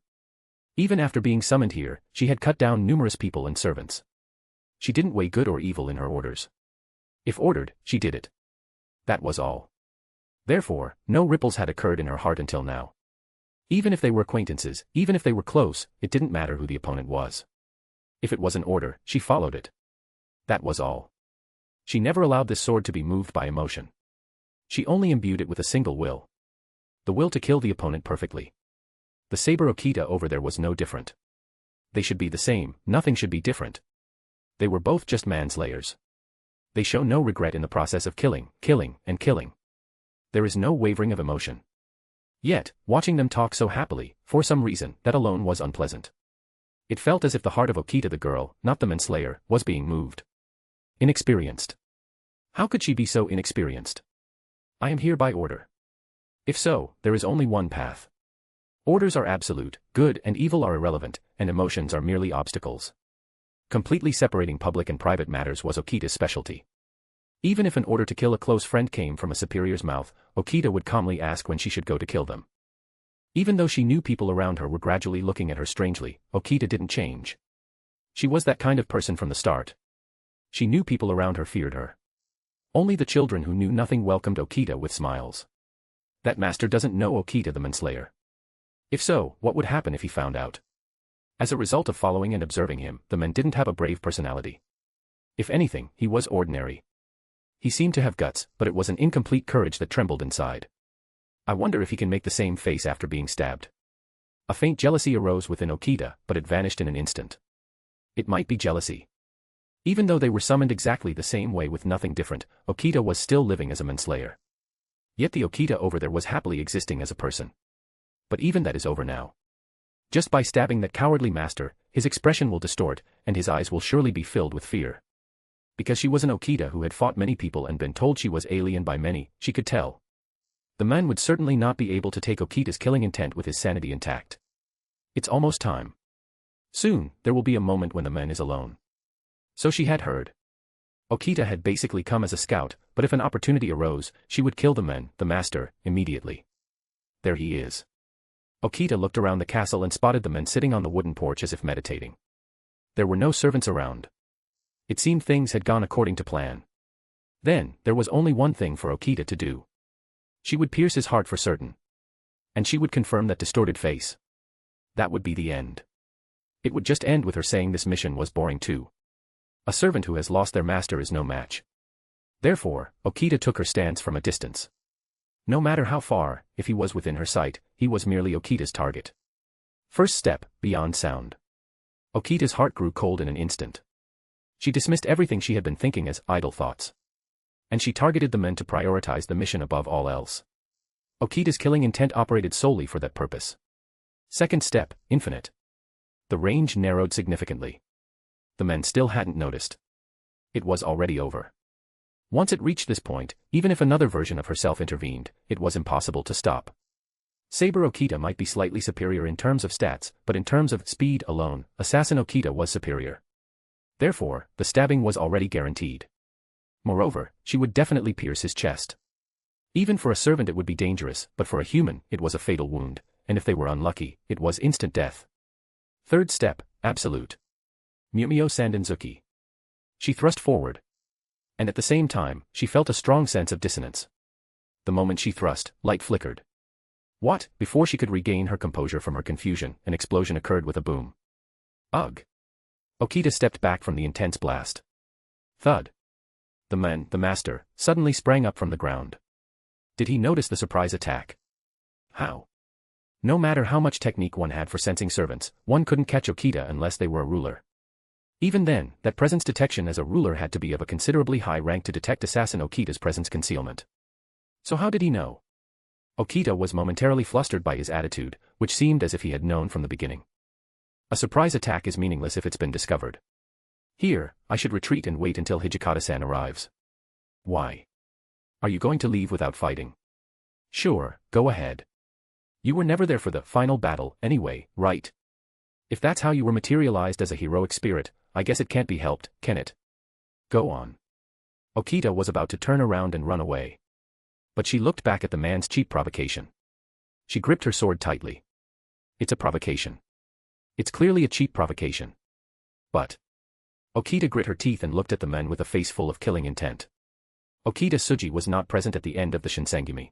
Even after being summoned here, she had cut down numerous people and servants. She didn't weigh good or evil in her orders. If ordered, she did it. That was all. Therefore, no ripples had occurred in her heart until now. Even if they were acquaintances, even if they were close, it didn't matter who the opponent was. If it was an order, she followed it. That was all. She never allowed this sword to be moved by emotion. She only imbued it with a single will. The will to kill the opponent perfectly. The saber Okita over there was no different. They should be the same, nothing should be different. They were both just manslayers. They show no regret in the process of killing, and killing. There is no wavering of emotion. Yet, watching them talk so happily, for some reason, that alone was unpleasant. It felt as if the heart of Okita the girl, not the manslayer, was being moved. Inexperienced. How could she be so inexperienced? I am here by order. If so, there is only one path. Orders are absolute, good and evil are irrelevant, and emotions are merely obstacles. Completely separating public and private matters was Okita's specialty. Even if an order to kill a close friend came from a superior's mouth, Okita would calmly ask when she should go to kill them. Even though she knew people around her were gradually looking at her strangely, Okita didn't change. She was that kind of person from the start. She knew people around her feared her. Only the children who knew nothing welcomed Okita with smiles. That master doesn't know Okita the manslayer. If so, what would happen if he found out? As a result of following and observing him, the man didn't have a brave personality. If anything, he was ordinary. He seemed to have guts, but it was an incomplete courage that trembled inside. I wonder if he can make the same face after being stabbed. A faint jealousy arose within Okita, but it vanished in an instant. It might be jealousy. Even though they were summoned exactly the same way with nothing different, Okita was still living as a manslayer. Yet the Okita over there was happily existing as a person. But even that is over now. Just by stabbing that cowardly master, his expression will distort, and his eyes will surely be filled with fear. Because she was an Okita who had fought many people and been told she was alien by many, she could tell. The man would certainly not be able to take Okita's killing intent with his sanity intact. It's almost time. Soon, there will be a moment when the man is alone. So she had heard. Okita had basically come as a scout, but if an opportunity arose, she would kill the man, the master, immediately. There he is. Okita looked around the castle and spotted the men sitting on the wooden porch as if meditating. There were no servants around. It seemed things had gone according to plan. Then, there was only one thing for Okita to do. She would pierce his heart for certain. And she would confirm that distorted face. That would be the end. It would just end with her saying this mission was boring too. A servant who has lost their master is no match. Therefore, Okita took her stance from a distance. No matter how far, if he was within her sight, he was merely Okita's target. First step, beyond sound. Okita's heart grew cold in an instant. She dismissed everything she had been thinking as idle thoughts. And she targeted the men to prioritize the mission above all else. Okita's killing intent operated solely for that purpose. Second step, infinite. The range narrowed significantly. The men still hadn't noticed. It was already over. Once it reached this point, even if another version of herself intervened, it was impossible to stop. Saber Okita might be slightly superior in terms of stats, but in terms of speed alone, Assassin Okita was superior. Therefore, the stabbing was already guaranteed. Moreover, she would definitely pierce his chest. Even for a servant it would be dangerous, but for a human, it was a fatal wound, and if they were unlucky, it was instant death. Third step, absolute. Mumio Sandenzuki. She thrust forward. And at the same time, she felt a strong sense of dissonance. The moment she thrust, light flickered. What? Before she could regain her composure from her confusion, an explosion occurred with a boom. Ugh. Okita stepped back from the intense blast. Thud. The master, suddenly sprang up from the ground. Did he notice the surprise attack? How? No matter how much technique one had for sensing servants, one couldn't catch Okita unless they were a ruler. Even then, that presence detection as a ruler had to be of a considerably high rank to detect Assassin Okita's presence concealment. So how did he know? Okita was momentarily flustered by his attitude, which seemed as if he had known from the beginning. A surprise attack is meaningless if it's been discovered. Here, I should retreat and wait until Hijikata-san arrives. Why? Are you going to leave without fighting? Sure, go ahead. You were never there for the final battle, anyway, right? If that's how you were materialized as a heroic spirit, I guess it can't be helped, can it? Go on. Okita was about to turn around and run away. But she looked back at the man's cheap provocation. She gripped her sword tightly. It's a provocation. It's clearly a cheap provocation. But. Okita grit her teeth and looked at the men with a face full of killing intent. Okita Tsuji was not present at the end of the Shinsengumi.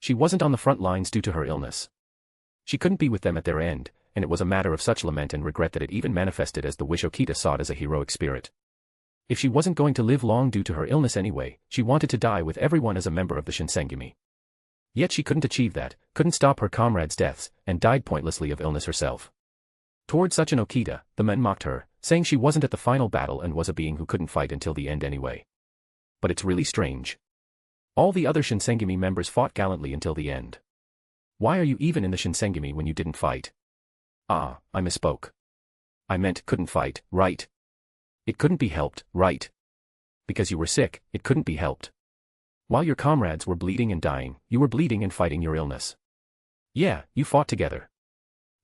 She wasn't on the front lines due to her illness. She couldn't be with them at their end, and it was a matter of such lament and regret that it even manifested as the wish Okita sought as a heroic spirit. If she wasn't going to live long due to her illness anyway, she wanted to die with everyone as a member of the Shinsengumi. Yet she couldn't achieve that, couldn't stop her comrades' deaths, and died pointlessly of illness herself. Toward such an Okita, the men mocked her, saying she wasn't at the final battle and was a being who couldn't fight until the end anyway. But it's really strange. All the other Shinsengumi members fought gallantly until the end. Why are you even in the Shinsengumi when you didn't fight? Ah, I misspoke. I meant couldn't fight, right? It couldn't be helped, right? Because you were sick, it couldn't be helped. While your comrades were bleeding and dying, you were bleeding and fighting your illness. Yeah, you fought together.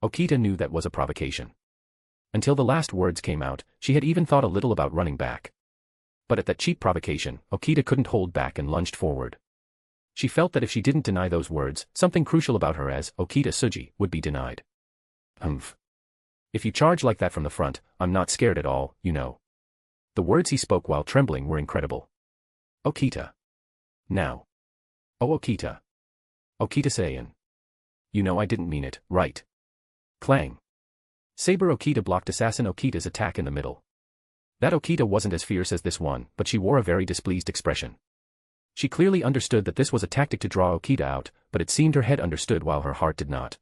Okita knew that was a provocation. Until the last words came out, she had even thought a little about running back. But at that cheap provocation, Okita couldn't hold back and lunged forward. She felt that if she didn't deny those words, something crucial about her as Okita Tsuji would be denied. Humph. If you charge like that from the front, I'm not scared at all, you know. The words he spoke while trembling were incredible. Okita. Now. Oh Okita. Okita-san. You know I didn't mean it, right? Clang. Saber Okita blocked Assassin Okita's attack in the middle. That Okita wasn't as fierce as this one, but she wore a very displeased expression. She clearly understood that this was a tactic to draw Okita out, but it seemed her head understood while her heart did not.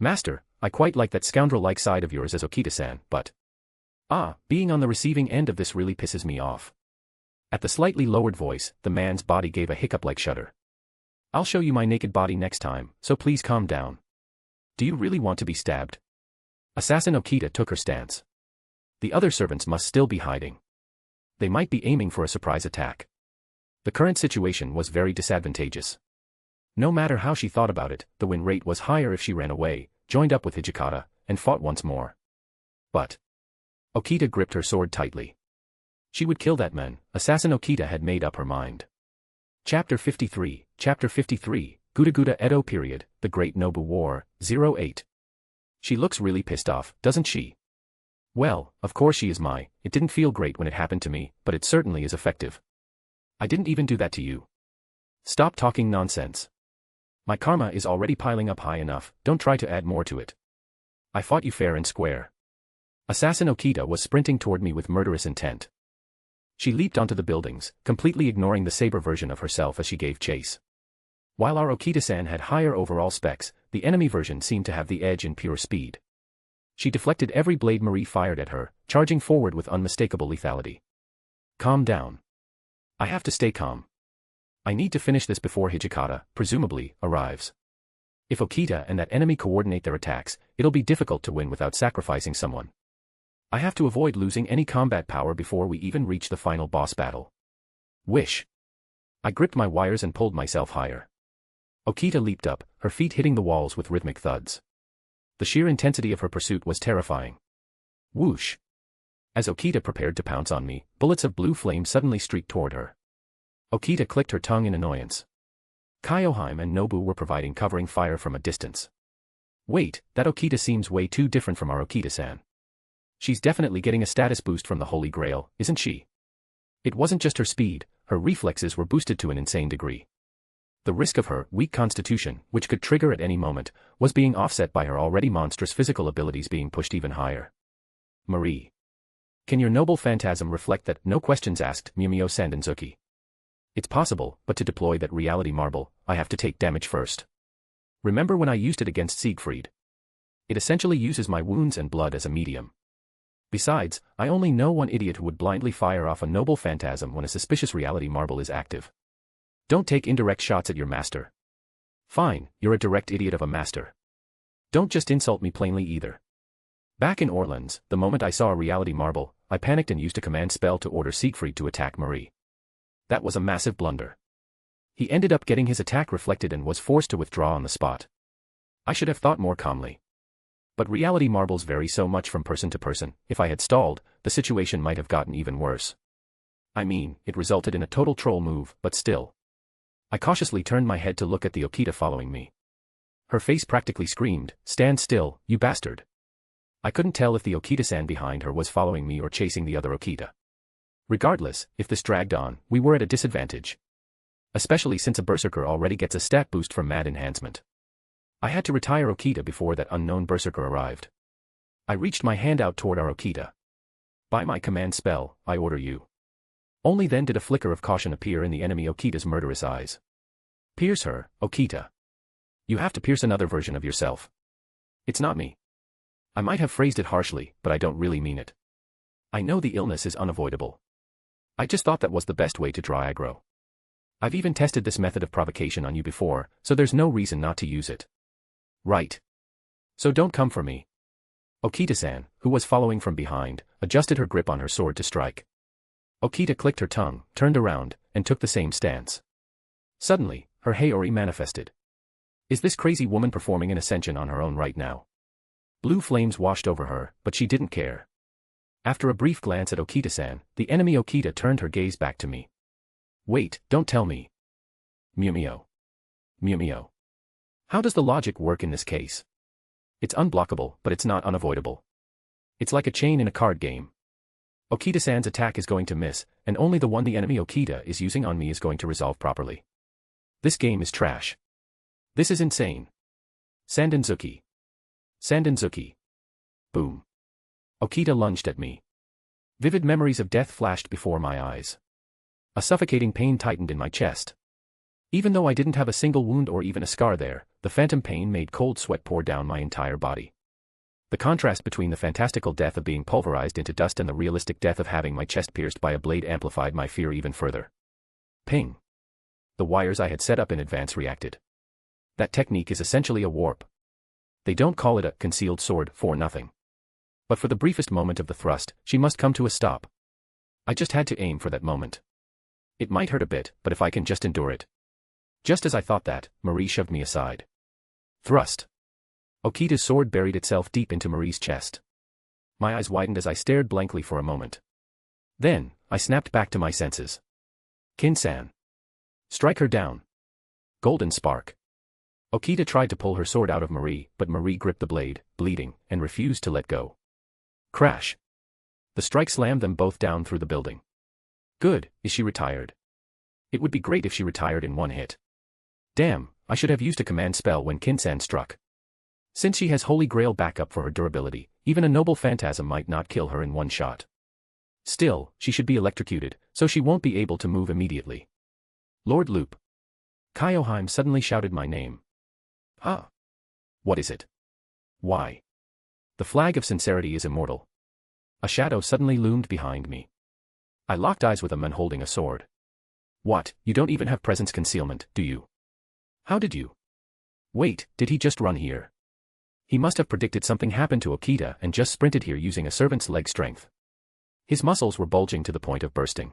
Master, I quite like that scoundrel-like side of yours as Okita-san, but... being on the receiving end of this really pisses me off. At the slightly lowered voice, the man's body gave a hiccup-like shudder. I'll show you my naked body next time, so please calm down. Do you really want to be stabbed? Assassin Okita took her stance. The other servants must still be hiding. They might be aiming for a surprise attack. The current situation was very disadvantageous. No matter how she thought about it, the win rate was higher if she ran away, joined up with Hijikata, and fought once more. But... Okita gripped her sword tightly. She would kill that man. Assassin Okita had made up her mind. Chapter 53, Guda Edo period, The Great Nobu War, 08. She looks really pissed off, doesn't she? Well, of course she is. It didn't feel great when it happened to me, but it certainly is effective. I didn't even do that to you. Stop talking nonsense. My karma is already piling up high enough, don't try to add more to it. I fought you fair and square. Assassin Okita was sprinting toward me with murderous intent. She leaped onto the buildings, completely ignoring the saber version of herself as she gave chase. While our Okita-san had higher overall specs, the enemy version seemed to have the edge in pure speed. She deflected every blade Marie fired at her, charging forward with unmistakable lethality. Calm down. I have to stay calm. I need to finish this before Hijikata, presumably, arrives. If Okita and that enemy coordinate their attacks, it'll be difficult to win without sacrificing someone. I have to avoid losing any combat power before we even reach the final boss battle. Wish. I gripped my wires and pulled myself higher. Okita leaped up, her feet hitting the walls with rhythmic thuds. The sheer intensity of her pursuit was terrifying. Whoosh. As Okita prepared to pounce on me, bullets of blue flame suddenly streaked toward her. Okita clicked her tongue in annoyance. Kyoheim and Nobu were providing covering fire from a distance. Wait, that Okita seems way too different from our Okita-san. She's definitely getting a status boost from the Holy Grail, isn't she? It wasn't just her speed, her reflexes were boosted to an insane degree. The risk of her weak constitution, which could trigger at any moment, was being offset by her already monstrous physical abilities being pushed even higher. Marie. Can your noble phantasm reflect that, no questions asked, Mumio Sandenzuki? It's possible, but to deploy that reality marble, I have to take damage first. Remember when I used it against Siegfried? It essentially uses my wounds and blood as a medium. Besides, I only know one idiot who would blindly fire off a noble phantasm when a suspicious reality marble is active. Don't take indirect shots at your master. Fine, you're a direct idiot of a master. Don't just insult me plainly either. Back in Orleans, the moment I saw a reality marble, I panicked and used a command spell to order Siegfried to attack Marie. That was a massive blunder. He ended up getting his attack reflected and was forced to withdraw on the spot. I should have thought more calmly. But reality marbles vary so much from person to person, if I had stalled, the situation might have gotten even worse. I mean, it resulted in a total troll move, but still. I cautiously turned my head to look at the Okita following me. Her face practically screamed, "Stand still, you bastard." I couldn't tell if the Okita-san behind her was following me or chasing the other Okita. Regardless, if this dragged on, we were at a disadvantage. Especially since a berserker already gets a stat boost from mad enhancement. I had to retire Okita before that unknown berserker arrived. I reached my hand out toward our Okita. By my command spell, I order you. Only then did a flicker of caution appear in the enemy Okita's murderous eyes. Pierce her, Okita. You have to pierce another version of yourself. It's not me. I might have phrased it harshly, but I don't really mean it. I know the illness is unavoidable. I just thought that was the best way to draw aggro. I've even tested this method of provocation on you before, so there's no reason not to use it. Right. So don't come for me. Okita-san, who was following from behind, adjusted her grip on her sword to strike. Okita clicked her tongue, turned around, and took the same stance. Suddenly, her Haori manifested. Is this crazy woman performing an ascension on her own right now? Blue flames washed over her, but she didn't care. After a brief glance at Okita-san, the enemy Okita turned her gaze back to me. Wait, don't tell me. Mumio. Mumio. How does the logic work in this case? It's unblockable, but it's not unavoidable. It's like a chain in a card game. Okita-san's attack is going to miss, and only the one the enemy Okita is using on me is going to resolve properly. This game is trash. This is insane. Sandenzuki. Sandenzuki. Boom. Okita lunged at me. Vivid memories of death flashed before my eyes. A suffocating pain tightened in my chest. Even though I didn't have a single wound or even a scar there, the phantom pain made cold sweat pour down my entire body. The contrast between the fantastical death of being pulverized into dust and the realistic death of having my chest pierced by a blade amplified my fear even further. Ping. The wires I had set up in advance reacted. That technique is essentially a warp. They don't call it a concealed sword for nothing. But for the briefest moment of the thrust, she must come to a stop. I just had to aim for that moment. It might hurt a bit, but if I can just endure it. Just as I thought that, Marie shoved me aside. Thrust. Okita's sword buried itself deep into Marie's chest. My eyes widened as I stared blankly for a moment. Then, I snapped back to my senses. Kin-san. Strike her down. Golden spark. Okita tried to pull her sword out of Marie, but Marie gripped the blade, bleeding, and refused to let go. Crash. The strike slammed them both down through the building. Good, is she retired? It would be great if she retired in one hit. Damn, I should have used a command spell when Kin-san struck. Since she has Holy Grail backup for her durability, even a noble phantasm might not kill her in one shot. Still, she should be electrocuted, so she won't be able to move immediately. Lord Loop. Kyoheim suddenly shouted my name. Ah. What is it? Why? The flag of sincerity is immortal. A shadow suddenly loomed behind me. I locked eyes with a man holding a sword. What, you don't even have presence concealment, do you? How did you? Wait, did he just run here? He must have predicted something happened to Okita and just sprinted here using a servant's leg strength. His muscles were bulging to the point of bursting.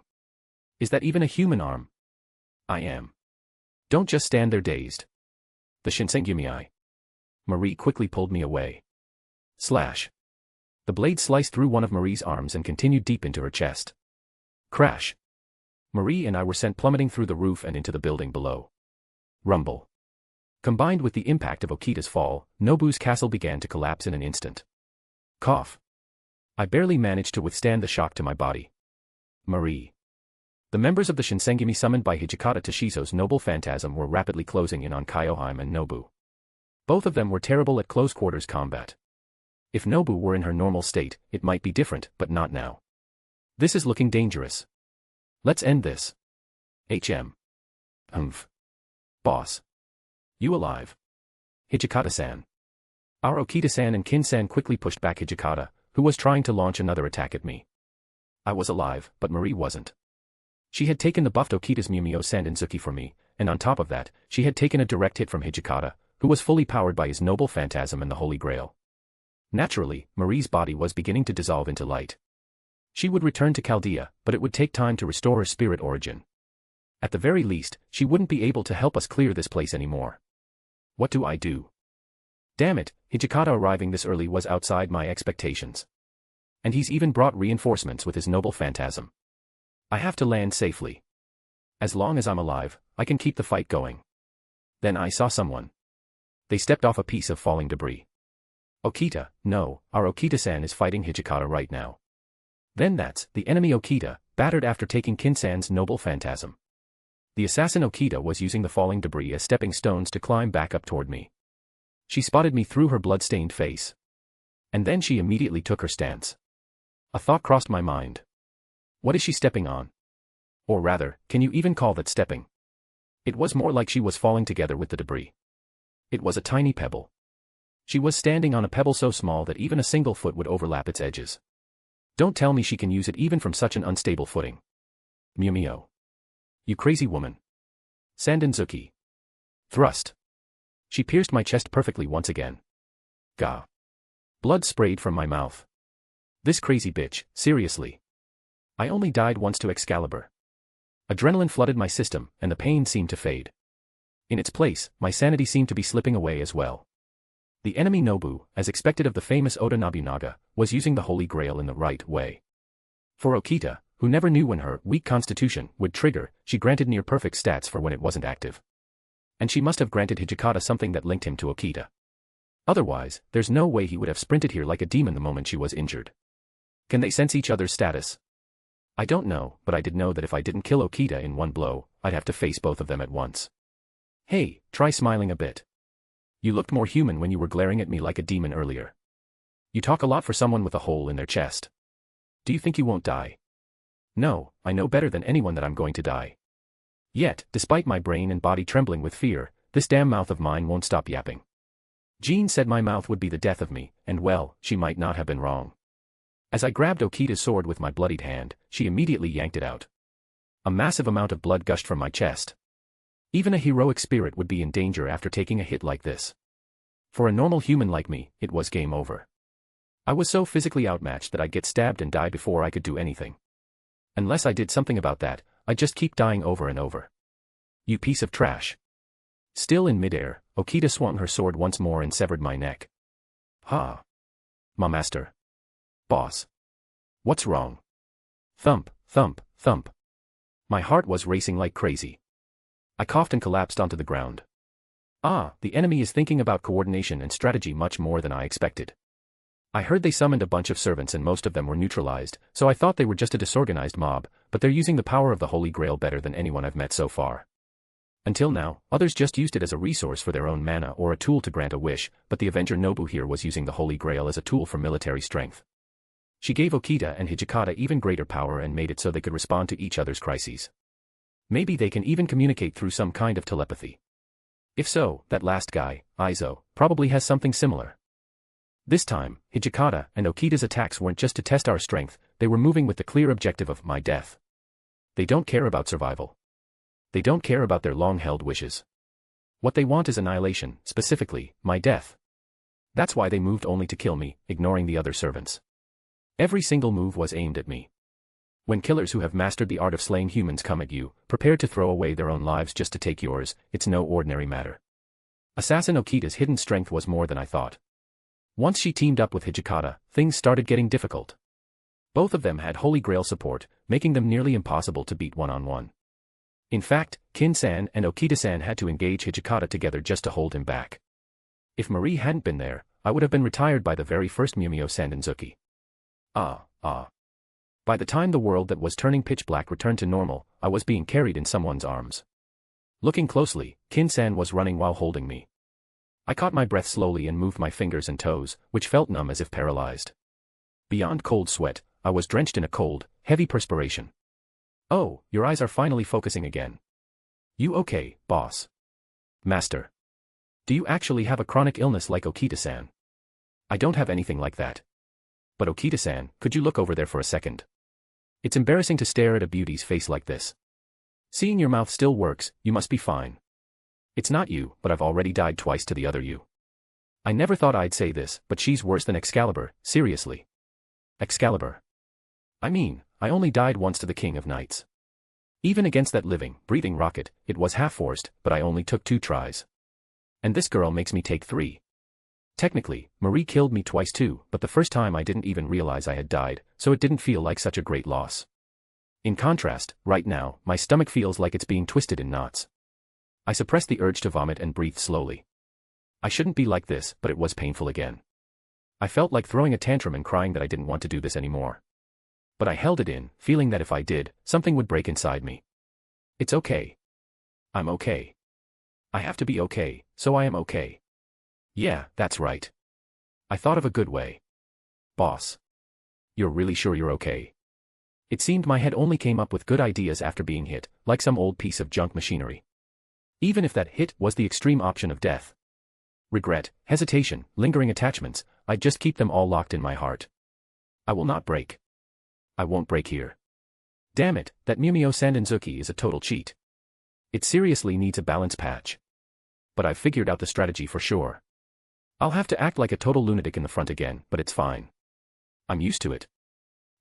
Is that even a human arm? I am. Don't just stand there dazed. The Shinsengumi. Marie quickly pulled me away. Slash. The blade sliced through one of Marie's arms and continued deep into her chest. Crash. Marie and I were sent plummeting through the roof and into the building below. Rumble. Combined with the impact of Okita's fall, Nobu's castle began to collapse in an instant. Cough. I barely managed to withstand the shock to my body. Marie. The members of the Shinsengumi summoned by Hijikata Toshizo's noble phantasm were rapidly closing in on Kyoheim and Nobu. Both of them were terrible at close-quarters combat. If Nobu were in her normal state, it might be different, but not now. This is looking dangerous. Let's end this. Humph. Boss. You alive? Hijikata-san. Our Okita-san and Kin-san quickly pushed back Hijikata, who was trying to launch another attack at me. I was alive, but Marie wasn't. She had taken the buffed Okita's Mumio Sandanzuki from me, and on top of that, she had taken a direct hit from Hijikata, who was fully powered by his noble phantasm and the Holy Grail. Naturally, Marie's body was beginning to dissolve into light. She would return to Chaldea, but it would take time to restore her spirit origin. At the very least, she wouldn't be able to help us clear this place anymore. What do I do? Damn it, Hijikata arriving this early was outside my expectations. And he's even brought reinforcements with his noble phantasm. I have to land safely. As long as I'm alive, I can keep the fight going. Then I saw someone. They stepped off a piece of falling debris. Okita, no, our Okita-san is fighting Hijikata right now. Then that's the enemy Okita, battered after taking Kin-san's noble phantasm. The assassin Okita was using the falling debris as stepping stones to climb back up toward me. She spotted me through her blood-stained face. And then she immediately took her stance. A thought crossed my mind. What is she stepping on? Or rather, can you even call that stepping? It was more like she was falling together with the debris. It was a tiny pebble. She was standing on a pebble so small that even a single foot would overlap its edges. Don't tell me she can use it even from such an unstable footing. Mumio. You crazy woman. Sandanzuki. Thrust. She pierced my chest perfectly once again. Gah. Blood sprayed from my mouth. This crazy bitch, seriously. I only died once to Excalibur. Adrenaline flooded my system, and the pain seemed to fade. In its place, my sanity seemed to be slipping away as well. The enemy Nobu, as expected of the famous Oda Nobunaga, was using the Holy Grail in the right way. For Okita, who never knew when her weak constitution would trigger, she granted near-perfect stats for when it wasn't active. And she must have granted Hijikata something that linked him to Okita. Otherwise, there's no way he would have sprinted here like a demon the moment she was injured. Can they sense each other's status? I don't know, but I did know that if I didn't kill Okita in one blow, I'd have to face both of them at once. Hey, try smiling a bit. You looked more human when you were glaring at me like a demon earlier. You talk a lot for someone with a hole in their chest. Do you think you won't die? No, I know better than anyone that I'm going to die. Yet, despite my brain and body trembling with fear, this damn mouth of mine won't stop yapping. Jean said my mouth would be the death of me, and well, she might not have been wrong. As I grabbed Okita's sword with my bloodied hand, she immediately yanked it out. A massive amount of blood gushed from my chest. Even a heroic spirit would be in danger after taking a hit like this. For a normal human like me, it was game over. I was so physically outmatched that I'd get stabbed and die before I could do anything. Unless I did something about that, I'd just keep dying over and over. You piece of trash. Still in midair, Okita swung her sword once more and severed my neck. Ha! Ma master. Boss. What's wrong? Thump, thump, thump. My heart was racing like crazy. I coughed and collapsed onto the ground. Ah, the enemy is thinking about coordination and strategy much more than I expected. I heard they summoned a bunch of servants and most of them were neutralized, so I thought they were just a disorganized mob, but they're using the power of the Holy Grail better than anyone I've met so far. Until now, others just used it as a resource for their own mana or a tool to grant a wish, but the Avenger Nobu here was using the Holy Grail as a tool for military strength. She gave Okita and Hijikata even greater power and made it so they could respond to each other's crises. Maybe they can even communicate through some kind of telepathy. If so, that last guy, Izo, probably has something similar. This time, Hijikata and Okita's attacks weren't just to test our strength, they were moving with the clear objective of my death. They don't care about survival. They don't care about their long-held wishes. What they want is annihilation, specifically, my death. That's why they moved only to kill me, ignoring the other servants. Every single move was aimed at me. When killers who have mastered the art of slaying humans come at you, prepared to throw away their own lives just to take yours, it's no ordinary matter. Assassin Okita's hidden strength was more than I thought. Once she teamed up with Hijikata, things started getting difficult. Both of them had Holy Grail support, making them nearly impossible to beat one-on-one. In fact, Kin-san and Okita-san had to engage Hijikata together just to hold him back. If Marie hadn't been there, I would have been retired by the very first Mumio Sandenzuki. By the time the world that was turning pitch black returned to normal, I was being carried in someone's arms. Looking closely, Kin-san was running while holding me. I caught my breath slowly and moved my fingers and toes, which felt numb as if paralyzed. Beyond cold sweat, I was drenched in a cold, heavy perspiration. Oh, your eyes are finally focusing again. You okay, boss? Master. Do you actually have a chronic illness like Okita-san? I don't have anything like that. But Okita-san, could you look over there for a second? It's embarrassing to stare at a beauty's face like this. Seeing your mouth still works, you must be fine. It's not you, but I've already died twice to the other you. I never thought I'd say this, but she's worse than Excalibur, seriously. Excalibur. I mean, I only died once to the King of Knights. Even against that living, breathing rocket, it was half-forced, but I only took 2 tries. And this girl makes me take 3. Technically, Marie killed me twice too, but the first time I didn't even realize I had died, so it didn't feel like such a great loss. In contrast, right now, my stomach feels like it's being twisted in knots. I suppressed the urge to vomit and breathed slowly. I shouldn't be like this, but it was painful again. I felt like throwing a tantrum and crying that I didn't want to do this anymore. But I held it in, feeling that if I did, something would break inside me. It's okay. I'm okay. I have to be okay, so I am okay. Yeah, that's right. I thought of a good way. Boss. You're really sure you're okay? It seemed my head only came up with good ideas after being hit, like some old piece of junk machinery. Even if that hit was the extreme option of death. Regret, hesitation, lingering attachments, I'd just keep them all locked in my heart. I will not break. I won't break here. Damn it, that Mumio Sandenzuki is a total cheat. It seriously needs a balance patch. But I've figured out the strategy for sure. I'll have to act like a total lunatic in the front again, but it's fine. I'm used to it.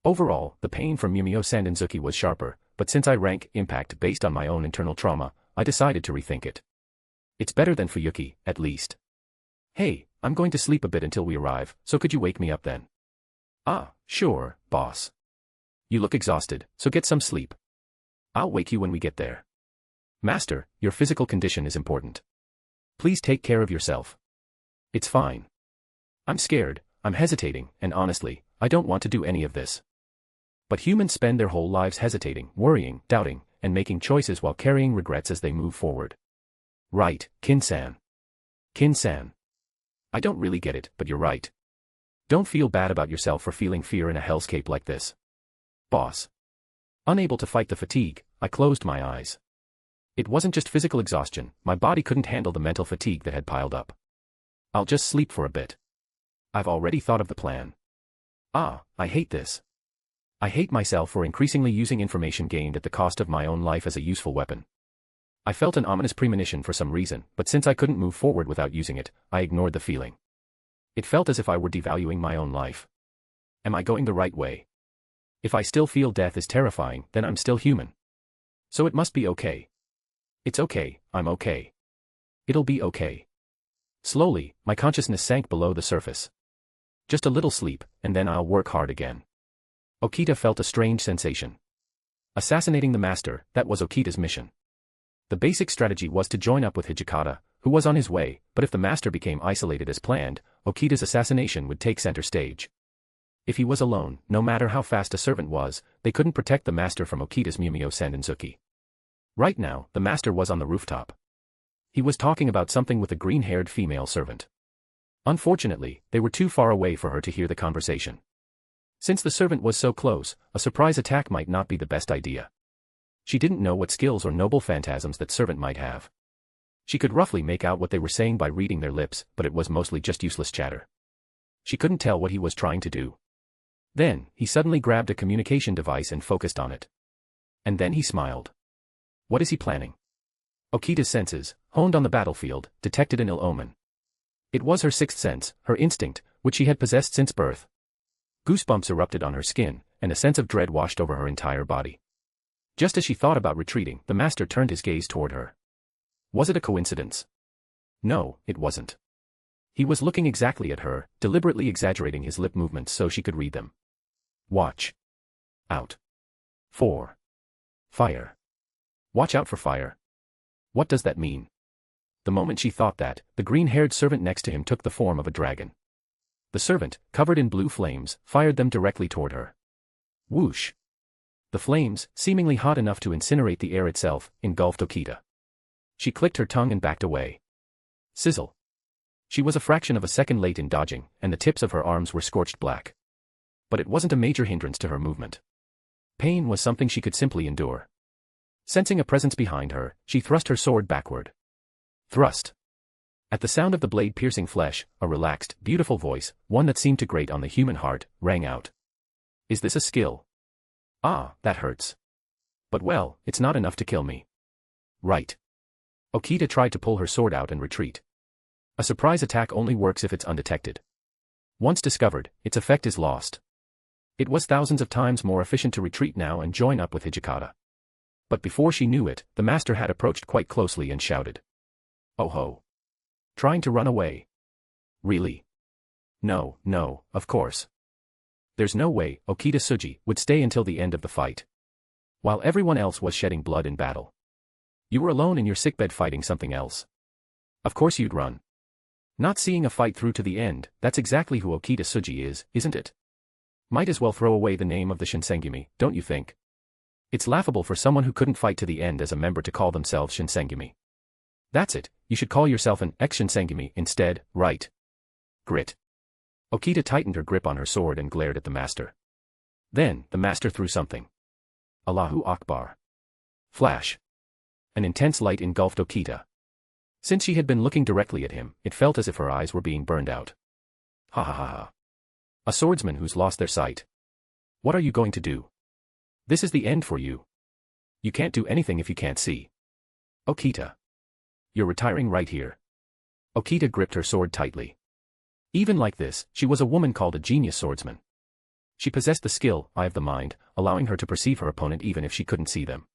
Overall, the pain from Mumio Sandenzuki was sharper, but since I rank impact based on my own internal trauma, I decided to rethink it. It's better than Fuyuki, at least. Hey, I'm going to sleep a bit until we arrive, so could you wake me up then? Ah, sure, boss. You look exhausted, so get some sleep. I'll wake you when we get there. Master, your physical condition is important. Please take care of yourself. It's fine. I'm scared, I'm hesitating, and honestly, I don't want to do any of this. But humans spend their whole lives hesitating, worrying, doubting, and making choices while carrying regrets as they move forward. Right, Kin-san. Kin-san. I don't really get it, but you're right. Don't feel bad about yourself for feeling fear in a hellscape like this. Boss. Unable to fight the fatigue, I closed my eyes. It wasn't just physical exhaustion, my body couldn't handle the mental fatigue that had piled up. I'll just sleep for a bit. I've already thought of the plan. I hate this. I hate myself for increasingly using information gained at the cost of my own life as a useful weapon. I felt an ominous premonition for some reason, but since I couldn't move forward without using it, I ignored the feeling. It felt as if I were devaluing my own life. Am I going the right way? If I still feel death is terrifying, then I'm still human. So it must be okay. It's okay, I'm okay. It'll be okay. Slowly, my consciousness sank below the surface. Just a little sleep, and then I'll work hard again. Okita felt a strange sensation. Assassinating the master, that was Okita's mission. The basic strategy was to join up with Hijikata, who was on his way, but if the master became isolated as planned, Okita's assassination would take center stage. If he was alone, no matter how fast a servant was, they couldn't protect the master from Okita's Mumio Sandenzuki. Right now, the master was on the rooftop. He was talking about something with a green-haired female servant. Unfortunately, they were too far away for her to hear the conversation. Since the servant was so close, a surprise attack might not be the best idea. She didn't know what skills or noble phantasms that servant might have. She could roughly make out what they were saying by reading their lips, but it was mostly just useless chatter. She couldn't tell what he was trying to do. Then, he suddenly grabbed a communication device and focused on it. And then he smiled. What is he planning? Okita's senses, honed on the battlefield, detected an ill omen. It was her sixth sense, her instinct, which she had possessed since birth. Goosebumps erupted on her skin, and a sense of dread washed over her entire body. Just as she thought about retreating, the master turned his gaze toward her. Was it a coincidence? No, it wasn't. He was looking exactly at her, deliberately exaggerating his lip movements so she could read them. Watch out for fire. Watch out for fire. What does that mean? The moment she thought that, the green-haired servant next to him took the form of a dragon. The servant, covered in blue flames, fired them directly toward her. Whoosh! The flames, seemingly hot enough to incinerate the air itself, engulfed Okita. She clicked her tongue and backed away. Sizzle! She was a fraction of a second late in dodging, and the tips of her arms were scorched black. But it wasn't a major hindrance to her movement. Pain was something she could simply endure. Sensing a presence behind her, she thrust her sword backward. Thrust. At the sound of the blade piercing flesh, a relaxed, beautiful voice, one that seemed to grate on the human heart, rang out. Is this a skill? Ah, that hurts. But well, it's not enough to kill me. Right. Okita tried to pull her sword out and retreat. A surprise attack only works if it's undetected. Once discovered, its effect is lost. It was thousands of times more efficient to retreat now and join up with Hijikata. But before she knew it, the master had approached quite closely and shouted. Oh ho! Trying to run away? Really? No, no, of course. There's no way Okita Tsuji would stay until the end of the fight. While everyone else was shedding blood in battle. You were alone in your sickbed fighting something else. Of course you'd run. Not seeing a fight through to the end, that's exactly who Okita Tsuji is, isn't it? Might as well throw away the name of the Shinsengumi, don't you think? It's laughable for someone who couldn't fight to the end as a member to call themselves Shinsengumi. That's it, you should call yourself an ex-Shinsengumi instead, right? Grit. Okita tightened her grip on her sword and glared at the master. Then, the master threw something. Allahu Akbar. Flash. An intense light engulfed Okita. Since she had been looking directly at him, it felt as if her eyes were being burned out. Ha ha ha ha. A swordsman who's lost their sight. What are you going to do? This is the end for you. You can't do anything if you can't see. Okita. You're retiring right here. Okita gripped her sword tightly. Even like this, she was a woman called a genius swordsman. She possessed the skill, eye of the mind, allowing her to perceive her opponent even if she couldn't see them.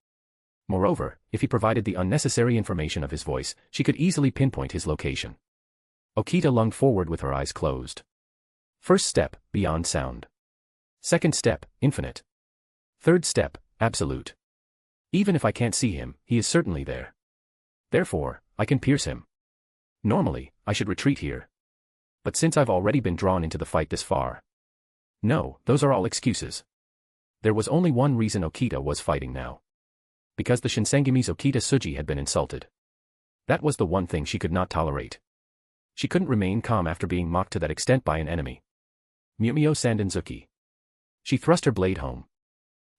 Moreover, if he provided the unnecessary information of his voice, she could easily pinpoint his location. Okita lunged forward with her eyes closed. First step, beyond sound. Second step, infinite. Third step, absolute. Even if I can't see him, he is certainly there. Therefore, I can pierce him. Normally, I should retreat here. But since I've already been drawn into the fight this far. No, those are all excuses. There was only one reason Okita was fighting now. Because the Shinsengumi's Okita Tsuji had been insulted. That was the one thing she could not tolerate. She couldn't remain calm after being mocked to that extent by an enemy. Mumio Sandanzuki. She thrust her blade home.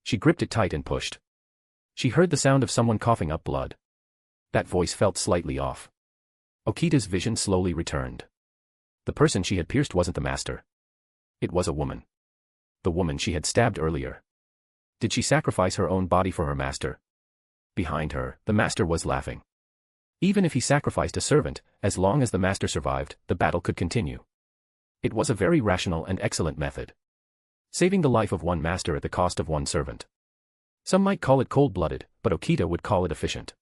She gripped it tight and pushed. She heard the sound of someone coughing up blood. That voice felt slightly off. Okita's vision slowly returned. The person she had pierced wasn't the master. It was a woman. The woman she had stabbed earlier. Did she sacrifice her own body for her master? Behind her, the master was laughing. Even if he sacrificed a servant, as long as the master survived, the battle could continue. It was a very rational and excellent method. Saving the life of one master at the cost of one servant. Some might call it cold-blooded, but Okita would call it efficient.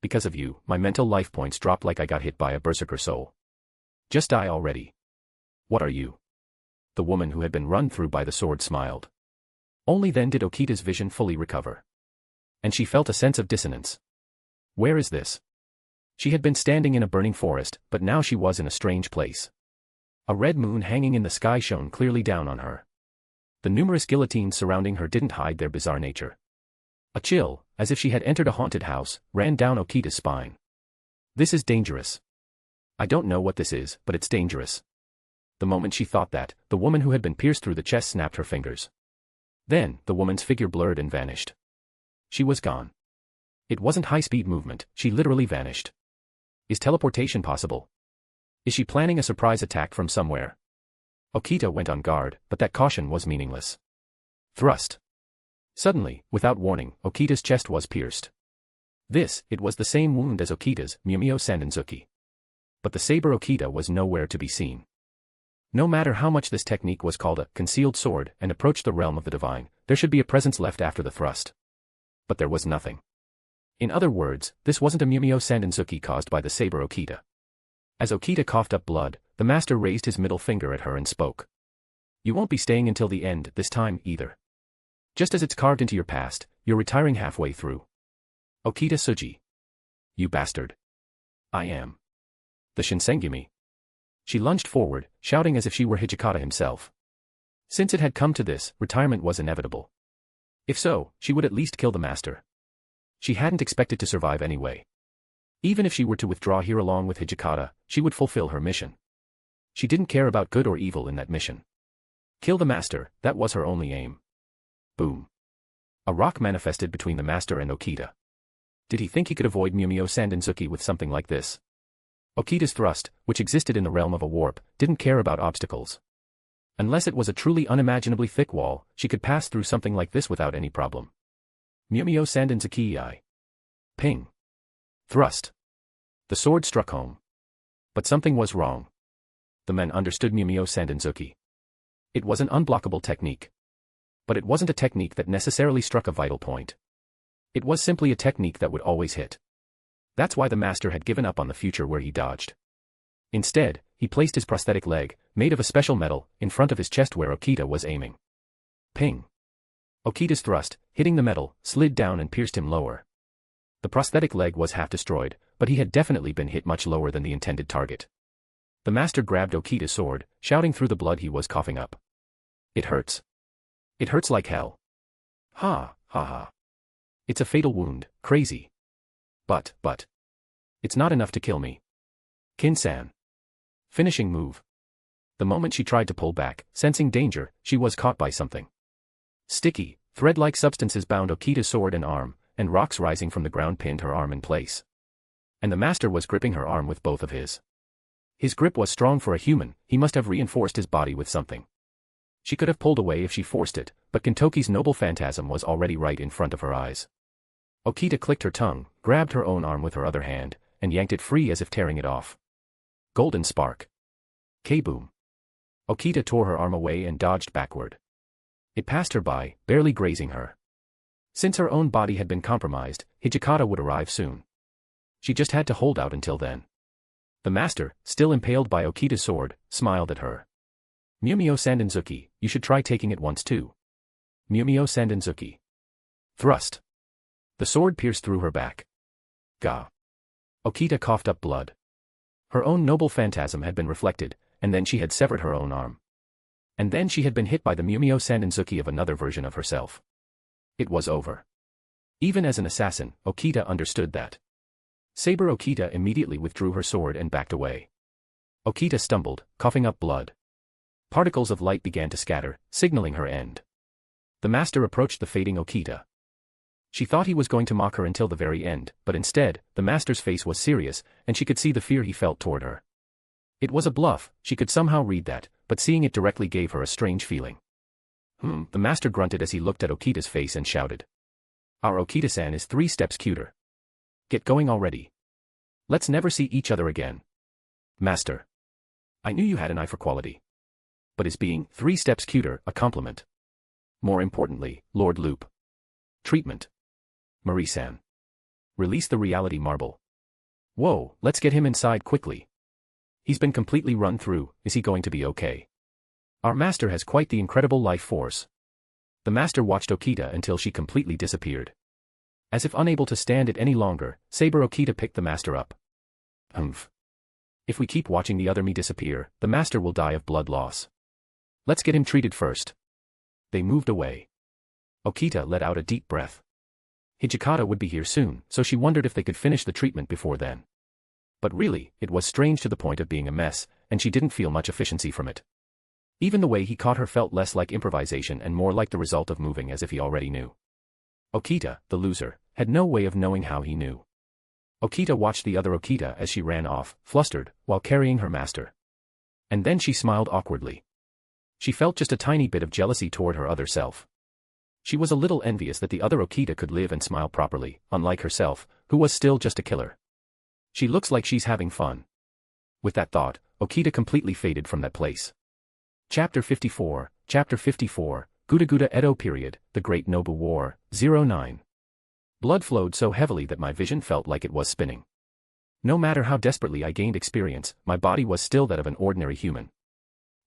Because of you, my mental life points dropped like I got hit by a berserker soul. Just die already. What are you? The woman who had been run through by the sword smiled. Only then did Okita's vision fully recover. And she felt a sense of dissonance. Where is this? She had been standing in a burning forest, but now she was in a strange place. A red moon hanging in the sky shone clearly down on her. The numerous guillotines surrounding her didn't hide their bizarre nature. A chill, as if she had entered a haunted house, ran down Okita's spine. This is dangerous. I don't know what this is, but it's dangerous. The moment she thought that, the woman who had been pierced through the chest snapped her fingers. Then, the woman's figure blurred and vanished. She was gone. It wasn't high-speed movement, she literally vanished. Is teleportation possible? Is she planning a surprise attack from somewhere? Okita went on guard, but that caution was meaningless. Thrust. Suddenly, without warning, Okita's chest was pierced. It was the same wound as Okita's, Mumio Sandenzuki. But the saber Okita was nowhere to be seen. No matter how much this technique was called a concealed sword and approached the realm of the divine, there should be a presence left after the thrust. But there was nothing. In other words, this wasn't a Mumio Sandenzuki caused by the saber Okita. As Okita coughed up blood, the master raised his middle finger at her and spoke. You won't be staying until the end this time either. Just as it's carved into your past, you're retiring halfway through. Okita Tsuji. You bastard. I am. The Shinsengumi. She lunged forward, shouting as if she were Hijikata himself. Since it had come to this, retirement was inevitable. If so, she would at least kill the master. She hadn't expected to survive anyway. Even if she were to withdraw here along with Hijikata, she would fulfill her mission. She didn't care about good or evil in that mission. Kill the master, that was her only aim. Boom. A rock manifested between the master and Okita. Did he think he could avoid Mumio Sandenzuki with something like this? Okita's thrust, which existed in the realm of a warp, didn't care about obstacles. Unless it was a truly unimaginably thick wall, she could pass through something like this without any problem. Mumio Sandenzuki. Ping. Thrust. The sword struck home. But something was wrong. The men understood Mumio Sandenzuki. It was an unblockable technique. But it wasn't a technique that necessarily struck a vital point. It was simply a technique that would always hit. That's why the master had given up on the future where he dodged. Instead, he placed his prosthetic leg, made of a special metal, in front of his chest where Okita was aiming. Ping. Okita's thrust, hitting the metal, slid down and pierced him lower. The prosthetic leg was half destroyed, but he had definitely been hit much lower than the intended target. The master grabbed Okita's sword, shouting through the blood he was coughing up. It hurts. It hurts like hell. Ha, ha ha. It's a fatal wound, crazy. But. It's not enough to kill me. Kin-san. Finishing move. The moment she tried to pull back, sensing danger, she was caught by something. Sticky, thread-like substances bound Okita's sword and arm, and rocks rising from the ground pinned her arm in place. And the master was gripping her arm with both of his. His grip was strong for a human, he must have reinforced his body with something. She could have pulled away if she forced it, but Kintoki's noble phantasm was already right in front of her eyes. Okita clicked her tongue, grabbed her own arm with her other hand, and yanked it free as if tearing it off. Golden spark. K-boom. Okita tore her arm away and dodged backward. It passed her by, barely grazing her. Since her own body had been compromised, Hijikata would arrive soon. She just had to hold out until then. The master, still impaled by Okita's sword, smiled at her. Mumio Sandenzuki, you should try taking it once too. Mumio Sandenzuki. Thrust. The sword pierced through her back. Gah. Okita coughed up blood. Her own noble phantasm had been reflected, and then she had severed her own arm. And then she had been hit by the Mumio Sandenzuki of another version of herself. It was over. Even as an assassin, Okita understood that. Saber Okita immediately withdrew her sword and backed away. Okita stumbled, coughing up blood. Particles of light began to scatter, signaling her end. The master approached the fading Okita. She thought he was going to mock her until the very end, but instead, the master's face was serious, and she could see the fear he felt toward her. It was a bluff, she could somehow read that, but seeing it directly gave her a strange feeling. The master grunted as he looked at Okita's face and shouted. Our Okita-san is 3 steps cuter. Get going already. Let's never see each other again. Master. I knew you had an eye for quality. But is being 3 steps cuter a compliment? More importantly, Lord Loop. Treatment. Marie-san. Release the reality marble. Whoa, let's get him inside quickly. He's been completely run through, is he going to be okay? Our master has quite the incredible life force. The master watched Okita until she completely disappeared. As if unable to stand it any longer, Saber Okita picked the master up. If we keep watching the other me disappear, the master will die of blood loss. Let's get him treated first. They moved away. Okita let out a deep breath. Hijikata would be here soon, so she wondered if they could finish the treatment before then. But really, it was strange to the point of being a mess, and she didn't feel much efficiency from it. Even the way he caught her felt less like improvisation and more like the result of moving as if he already knew. Okita, the loser, had no way of knowing how he knew. Okita watched the other Okita as she ran off, flustered, while carrying her master. And then she smiled awkwardly. She felt just a tiny bit of jealousy toward her other self. She was a little envious that the other Okita could live and smile properly, unlike herself, who was still just a killer. She looks like she's having fun. With that thought, Okita completely faded from that place. Chapter 54, Guda Guda Edo period, The Great Nobu War, 09. Blood flowed so heavily that my vision felt like it was spinning. No matter how desperately I gained experience, my body was still that of an ordinary human.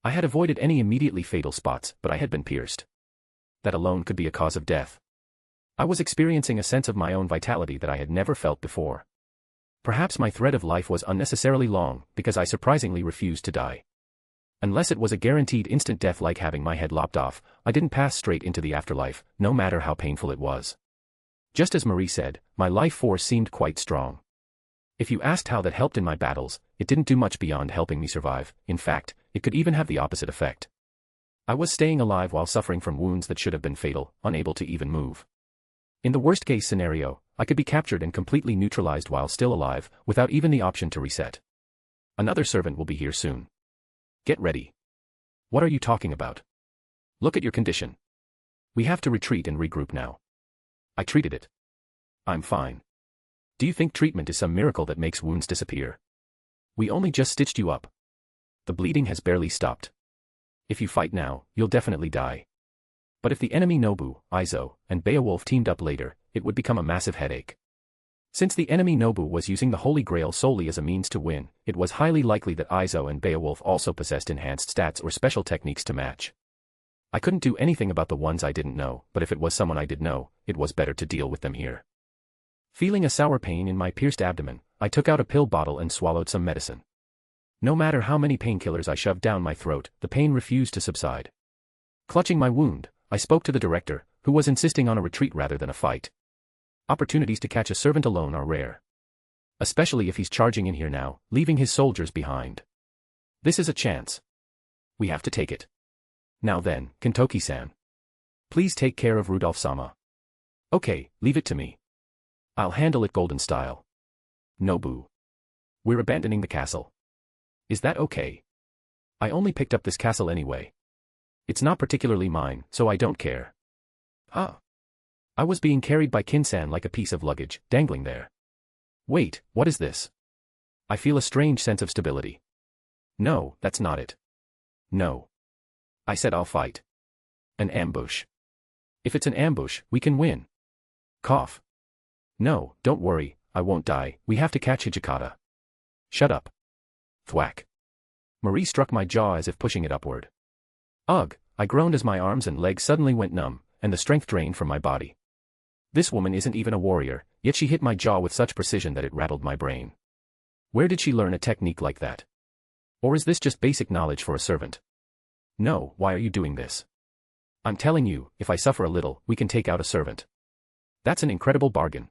I had avoided any immediately fatal spots, but I had been pierced. That alone could be a cause of death. I was experiencing a sense of my own vitality that I had never felt before. Perhaps my thread of life was unnecessarily long, because I surprisingly refused to die. Unless it was a guaranteed instant death like having my head lopped off, I didn't pass straight into the afterlife, no matter how painful it was. Just as Marie said, my life force seemed quite strong. If you asked how that helped in my battles, it didn't do much beyond helping me survive. In fact, it could even have the opposite effect. I was staying alive while suffering from wounds that should have been fatal, unable to even move. In the worst-case scenario, I could be captured and completely neutralized while still alive, without even the option to reset. Another servant will be here soon. Get ready. What are you talking about? Look at your condition. We have to retreat and regroup now. I treated it. I'm fine. Do you think treatment is some miracle that makes wounds disappear? We only just stitched you up. The bleeding has barely stopped. If you fight now, you'll definitely die. But if the enemy Nobu, Izo, and Beowulf teamed up later, it would become a massive headache. Since the enemy Nobu was using the Holy Grail solely as a means to win, it was highly likely that Izo and Beowulf also possessed enhanced stats or special techniques to match. I couldn't do anything about the ones I didn't know, but if it was someone I did know, it was better to deal with them here. Feeling a sour pain in my pierced abdomen, I took out a pill bottle and swallowed some medicine. No matter how many painkillers I shoved down my throat, the pain refused to subside. Clutching my wound, I spoke to the director, who was insisting on a retreat rather than a fight. Opportunities to catch a servant alone are rare. Especially if he's charging in here now, leaving his soldiers behind. This is a chance. We have to take it. Now then, Kentoki-san. Please take care of Rudolph-sama. Okay, leave it to me. I'll handle it golden style. Nobu. We're abandoning the castle. Is that okay? I only picked up this castle anyway. It's not particularly mine, so I don't care. Ah. I was being carried by Kin-san like a piece of luggage, dangling there. Wait, what is this? I feel a strange sense of stability. No, that's not it. No. I said I'll fight. An ambush. If it's an ambush, we can win. Cough. No, don't worry, I won't die, we have to catch Hijikata. Shut up. Thwack. Marie struck my jaw as if pushing it upward. Ugh, I groaned as my arms and legs suddenly went numb, and the strength drained from my body. This woman isn't even a warrior, yet she hit my jaw with such precision that it rattled my brain. Where did she learn a technique like that? Or is this just basic knowledge for a servant? No, why are you doing this? I'm telling you, if I suffer a little, we can take out a servant. That's an incredible bargain.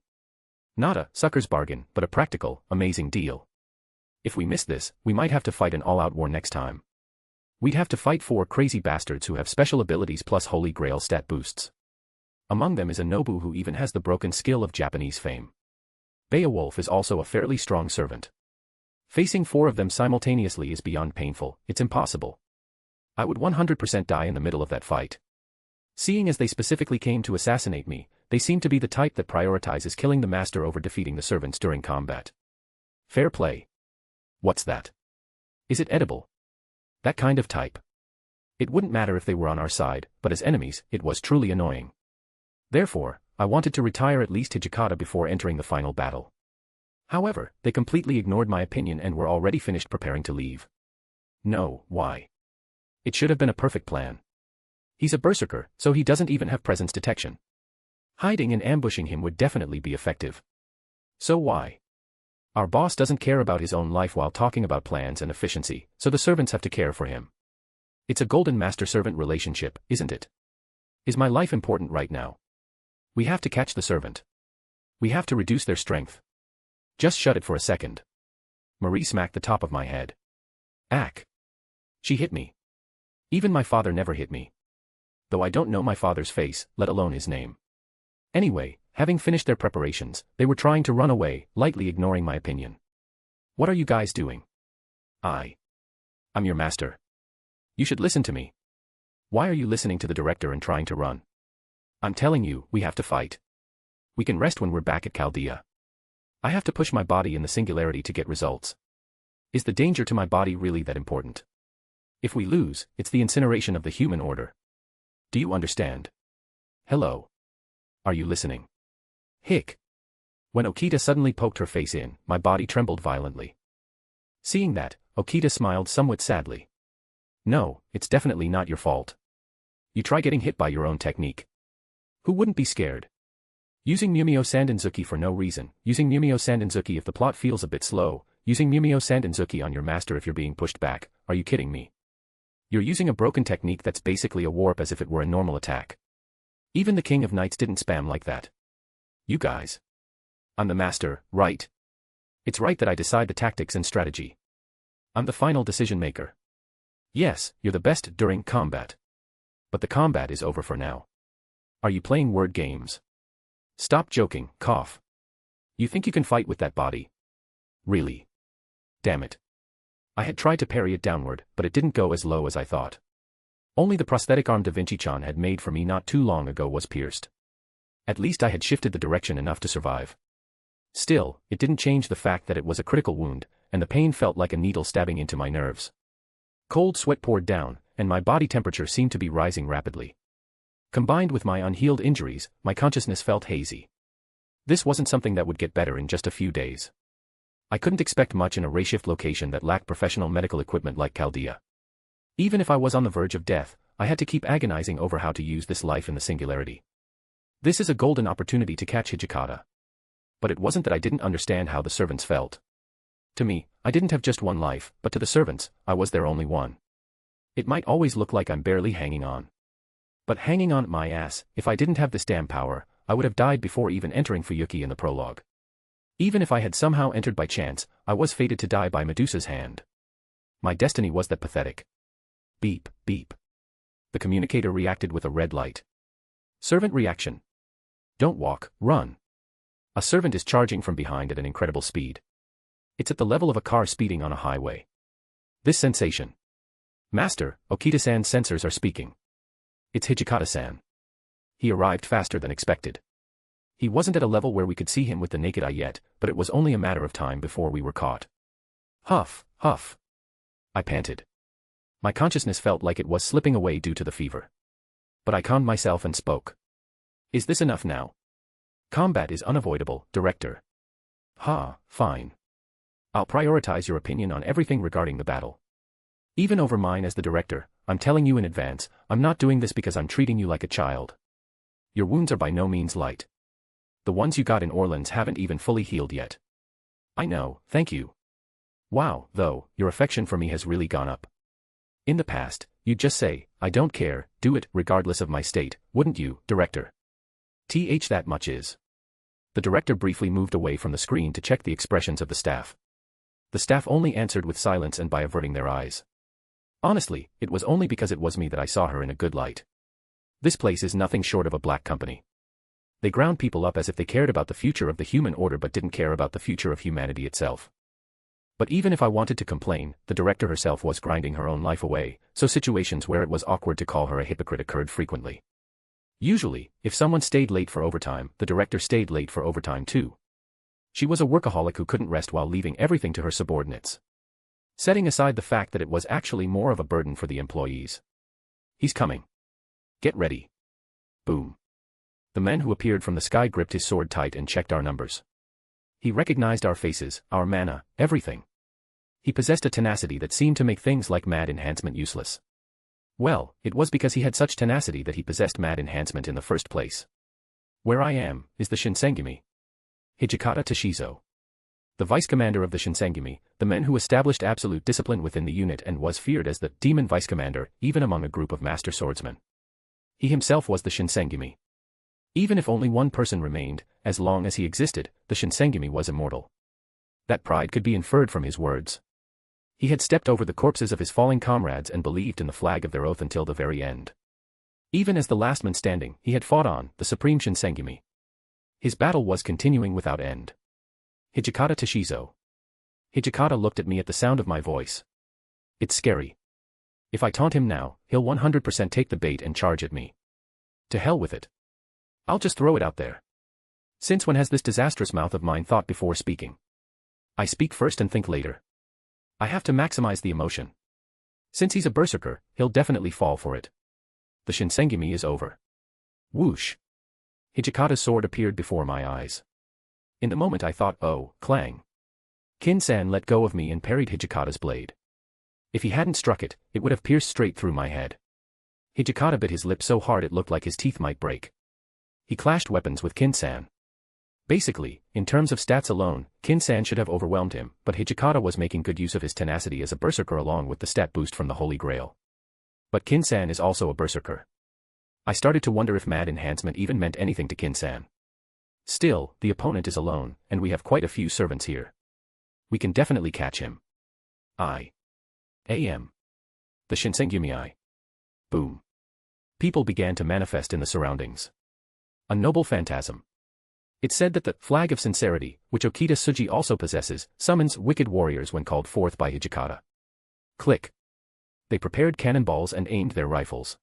Not a sucker's bargain, but a practical, amazing deal. If we miss this, we might have to fight an all-out war next time. We'd have to fight 4 crazy bastards who have special abilities plus Holy Grail stat boosts. Among them is a Nobu who even has the broken skill of Japanese fame. Beowulf is also a fairly strong servant. Facing 4 of them simultaneously is beyond painful, it's impossible. I would 100% die in the middle of that fight. Seeing as they specifically came to assassinate me, they seem to be the type that prioritizes killing the master over defeating the servants during combat. Fair play. What's that? Is it edible? That kind of type. It wouldn't matter if they were on our side, but as enemies, it was truly annoying. Therefore, I wanted to retire at least Hijikata before entering the final battle. However, they completely ignored my opinion and were already finished preparing to leave. No, why? It should have been a perfect plan. He's a berserker, so he doesn't even have presence detection. Hiding and ambushing him would definitely be effective. So why? Our boss doesn't care about his own life while talking about plans and efficiency, so the servants have to care for him. It's a golden master-servant relationship, isn't it? Is my life important right now? We have to catch the servant. We have to reduce their strength. Just shut it for a second. Marie smacked the top of my head. Ack. She hit me. Even my father never hit me. Though I don't know my father's face, let alone his name. Anyway, having finished their preparations, they were trying to run away, lightly ignoring my opinion. What are you guys doing? I'm your master. You should listen to me. Why are you listening to the director and trying to run? I'm telling you, we have to fight. We can rest when we're back at Chaldea. I have to push my body in the singularity to get results. Is the danger to my body really that important? If we lose, it's the incineration of the human order. Do you understand? Hello. Are you listening? Hick. When Okita suddenly poked her face in, my body trembled violently. Seeing that, Okita smiled somewhat sadly. No, it's definitely not your fault. You try getting hit by your own technique. Who wouldn't be scared? Using Mumio Sandanzuki for no reason, using Mumio Sandanzuki if the plot feels a bit slow, using Mumio Sandanzuki on your master if you're being pushed back, are you kidding me? You're using a broken technique that's basically a warp as if it were a normal attack. Even the King of Knights didn't spam like that. You guys. I'm the master, right? It's right that I decide the tactics and strategy. I'm the final decision maker. Yes, you're the best during combat. But the combat is over for now. Are you playing word games? Stop joking, cough. You think you can fight with that body? Really? Damn it. I had tried to parry it downward, but it didn't go as low as I thought. Only the prosthetic arm Da Vinci-chan had made for me not too long ago was pierced. At least I had shifted the direction enough to survive. Still, it didn't change the fact that it was a critical wound, and the pain felt like a needle stabbing into my nerves. Cold sweat poured down, and my body temperature seemed to be rising rapidly. Combined with my unhealed injuries, my consciousness felt hazy. This wasn't something that would get better in just a few days. I couldn't expect much in a rayshift location that lacked professional medical equipment like Chaldea. Even if I was on the verge of death, I had to keep agonizing over how to use this life in the singularity. This is a golden opportunity to catch Hijikata. But it wasn't that I didn't understand how the servants felt. To me, I didn't have just one life, but to the servants, I was their only one. It might always look like I'm barely hanging on. But hanging on my ass, if I didn't have this damn power, I would have died before even entering Fuyuki in the prologue. Even if I had somehow entered by chance, I was fated to die by Medusa's hand. My destiny was that pathetic. Beep, beep. The communicator reacted with a red light. Servant reaction. Don't walk, run. A servant is charging from behind at an incredible speed. It's at the level of a car speeding on a highway. This sensation. Master, Okita-san's sensors are speaking. It's Hijikata-san. He arrived faster than expected. He wasn't at a level where we could see him with the naked eye yet, but it was only a matter of time before we were caught. Huff, huff. I panted. My consciousness felt like it was slipping away due to the fever. But I calmed myself and spoke. Is this enough now? Combat is unavoidable, Director. Fine. I'll prioritize your opinion on everything regarding the battle. Even over mine as the director, I'm telling you in advance, I'm not doing this because I'm treating you like a child. Your wounds are by no means light. The ones you got in Orleans haven't even fully healed yet. I know, thank you. Wow, though, your affection for me has really gone up. In the past, you'd just say, I don't care, do it, regardless of my state, wouldn't you, Director? That much is. The director briefly moved away from the screen to check the expressions of the staff. The staff only answered with silence and by averting their eyes. Honestly, it was only because it was me that I saw her in a good light. This place is nothing short of a black company. They ground people up as if they cared about the future of the human order but didn't care about the future of humanity itself. But even if I wanted to complain, the director herself was grinding her own life away, so situations where it was awkward to call her a hypocrite occurred frequently. Usually, if someone stayed late for overtime, the director stayed late for overtime too. She was a workaholic who couldn't rest while leaving everything to her subordinates. Setting aside the fact that it was actually more of a burden for the employees. He's coming. Get ready. Boom. The man who appeared from the sky gripped his sword tight and checked our numbers. He recognized our faces, our mana, everything. He possessed a tenacity that seemed to make things like mad enhancement useless. Well, it was because he had such tenacity that he possessed mad enhancement in the first place. Where I am, is the Shinsengumi. Hijikata Toshizo. The vice-commander of the Shinsengumi, the man who established absolute discipline within the unit and was feared as the demon vice-commander, even among a group of master swordsmen. He himself was the Shinsengumi. Even if only one person remained, as long as he existed, the Shinsengumi was immortal. That pride could be inferred from his words. He had stepped over the corpses of his falling comrades and believed in the flag of their oath until the very end. Even as the last man standing, he had fought on, the supreme Shinsengumi. His battle was continuing without end. Hijikata Toshizo. Hijikata looked at me at the sound of my voice. It's scary. If I taunt him now, he'll 100% take the bait and charge at me. To hell with it. I'll just throw it out there. Since when has this disastrous mouth of mine thought before speaking? I speak first and think later. I have to maximize the emotion. Since he's a berserker, he'll definitely fall for it. The Shinsengumi is over. Whoosh. Hijikata's sword appeared before my eyes. In the moment I thought, oh, clang. Kin-san let go of me and parried Hijikata's blade. If he hadn't struck it, it would have pierced straight through my head. Hijikata bit his lip so hard it looked like his teeth might break. He clashed weapons with Kin-san. Basically, in terms of stats alone, Kin-san should have overwhelmed him, but Hijikata was making good use of his tenacity as a berserker along with the stat boost from the Holy Grail. But Kin-san is also a berserker. I started to wonder if mad enhancement even meant anything to Kin-san. Still, the opponent is alone, and we have quite a few servants here. We can definitely catch him. A.M. The Shinsengumi. Boom. People began to manifest in the surroundings. A noble phantasm. It said that the flag of sincerity, which Okita Tsuji also possesses, summons wicked warriors when called forth by Hijikata. Click. They prepared cannonballs and aimed their rifles.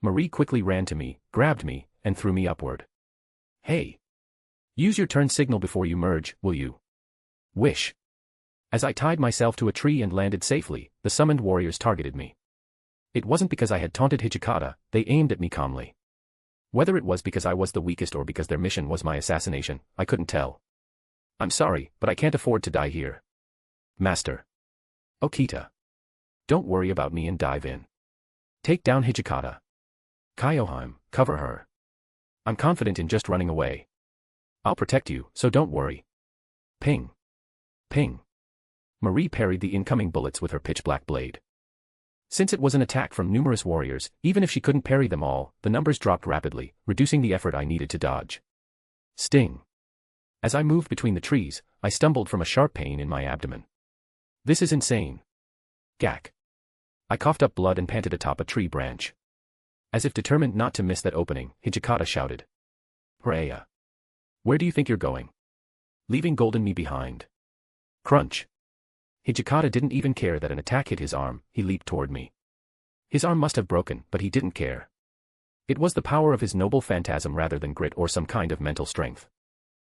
Marie quickly ran to me, grabbed me, and threw me upward. Hey. Use your turn signal before you merge, will you? Wish. As I tied myself to a tree and landed safely, the summoned warriors targeted me. It wasn't because I had taunted Hijikata, they aimed at me calmly. Whether it was because I was the weakest or because their mission was my assassination, I couldn't tell. I'm sorry, but I can't afford to die here. Master. Okita. Don't worry about me and dive in. Take down Hijikata. Kyoheim, cover her. I'm confident in just running away. I'll protect you, so don't worry. Ping. Ping. Marie parried the incoming bullets with her pitch-black blade. Since it was an attack from numerous warriors, even if she couldn't parry them all, the numbers dropped rapidly, reducing the effort I needed to dodge. Sting. As I moved between the trees, I stumbled from a sharp pain in my abdomen. This is insane. Gak. I coughed up blood and panted atop a tree branch. As if determined not to miss that opening, Hijikata shouted. Hooray! Where do you think you're going? Leaving Golden Me behind. Crunch. Hijikata didn't even care that an attack hit his arm, he leaped toward me. His arm must have broken, but he didn't care. It was the power of his noble phantasm rather than grit or some kind of mental strength.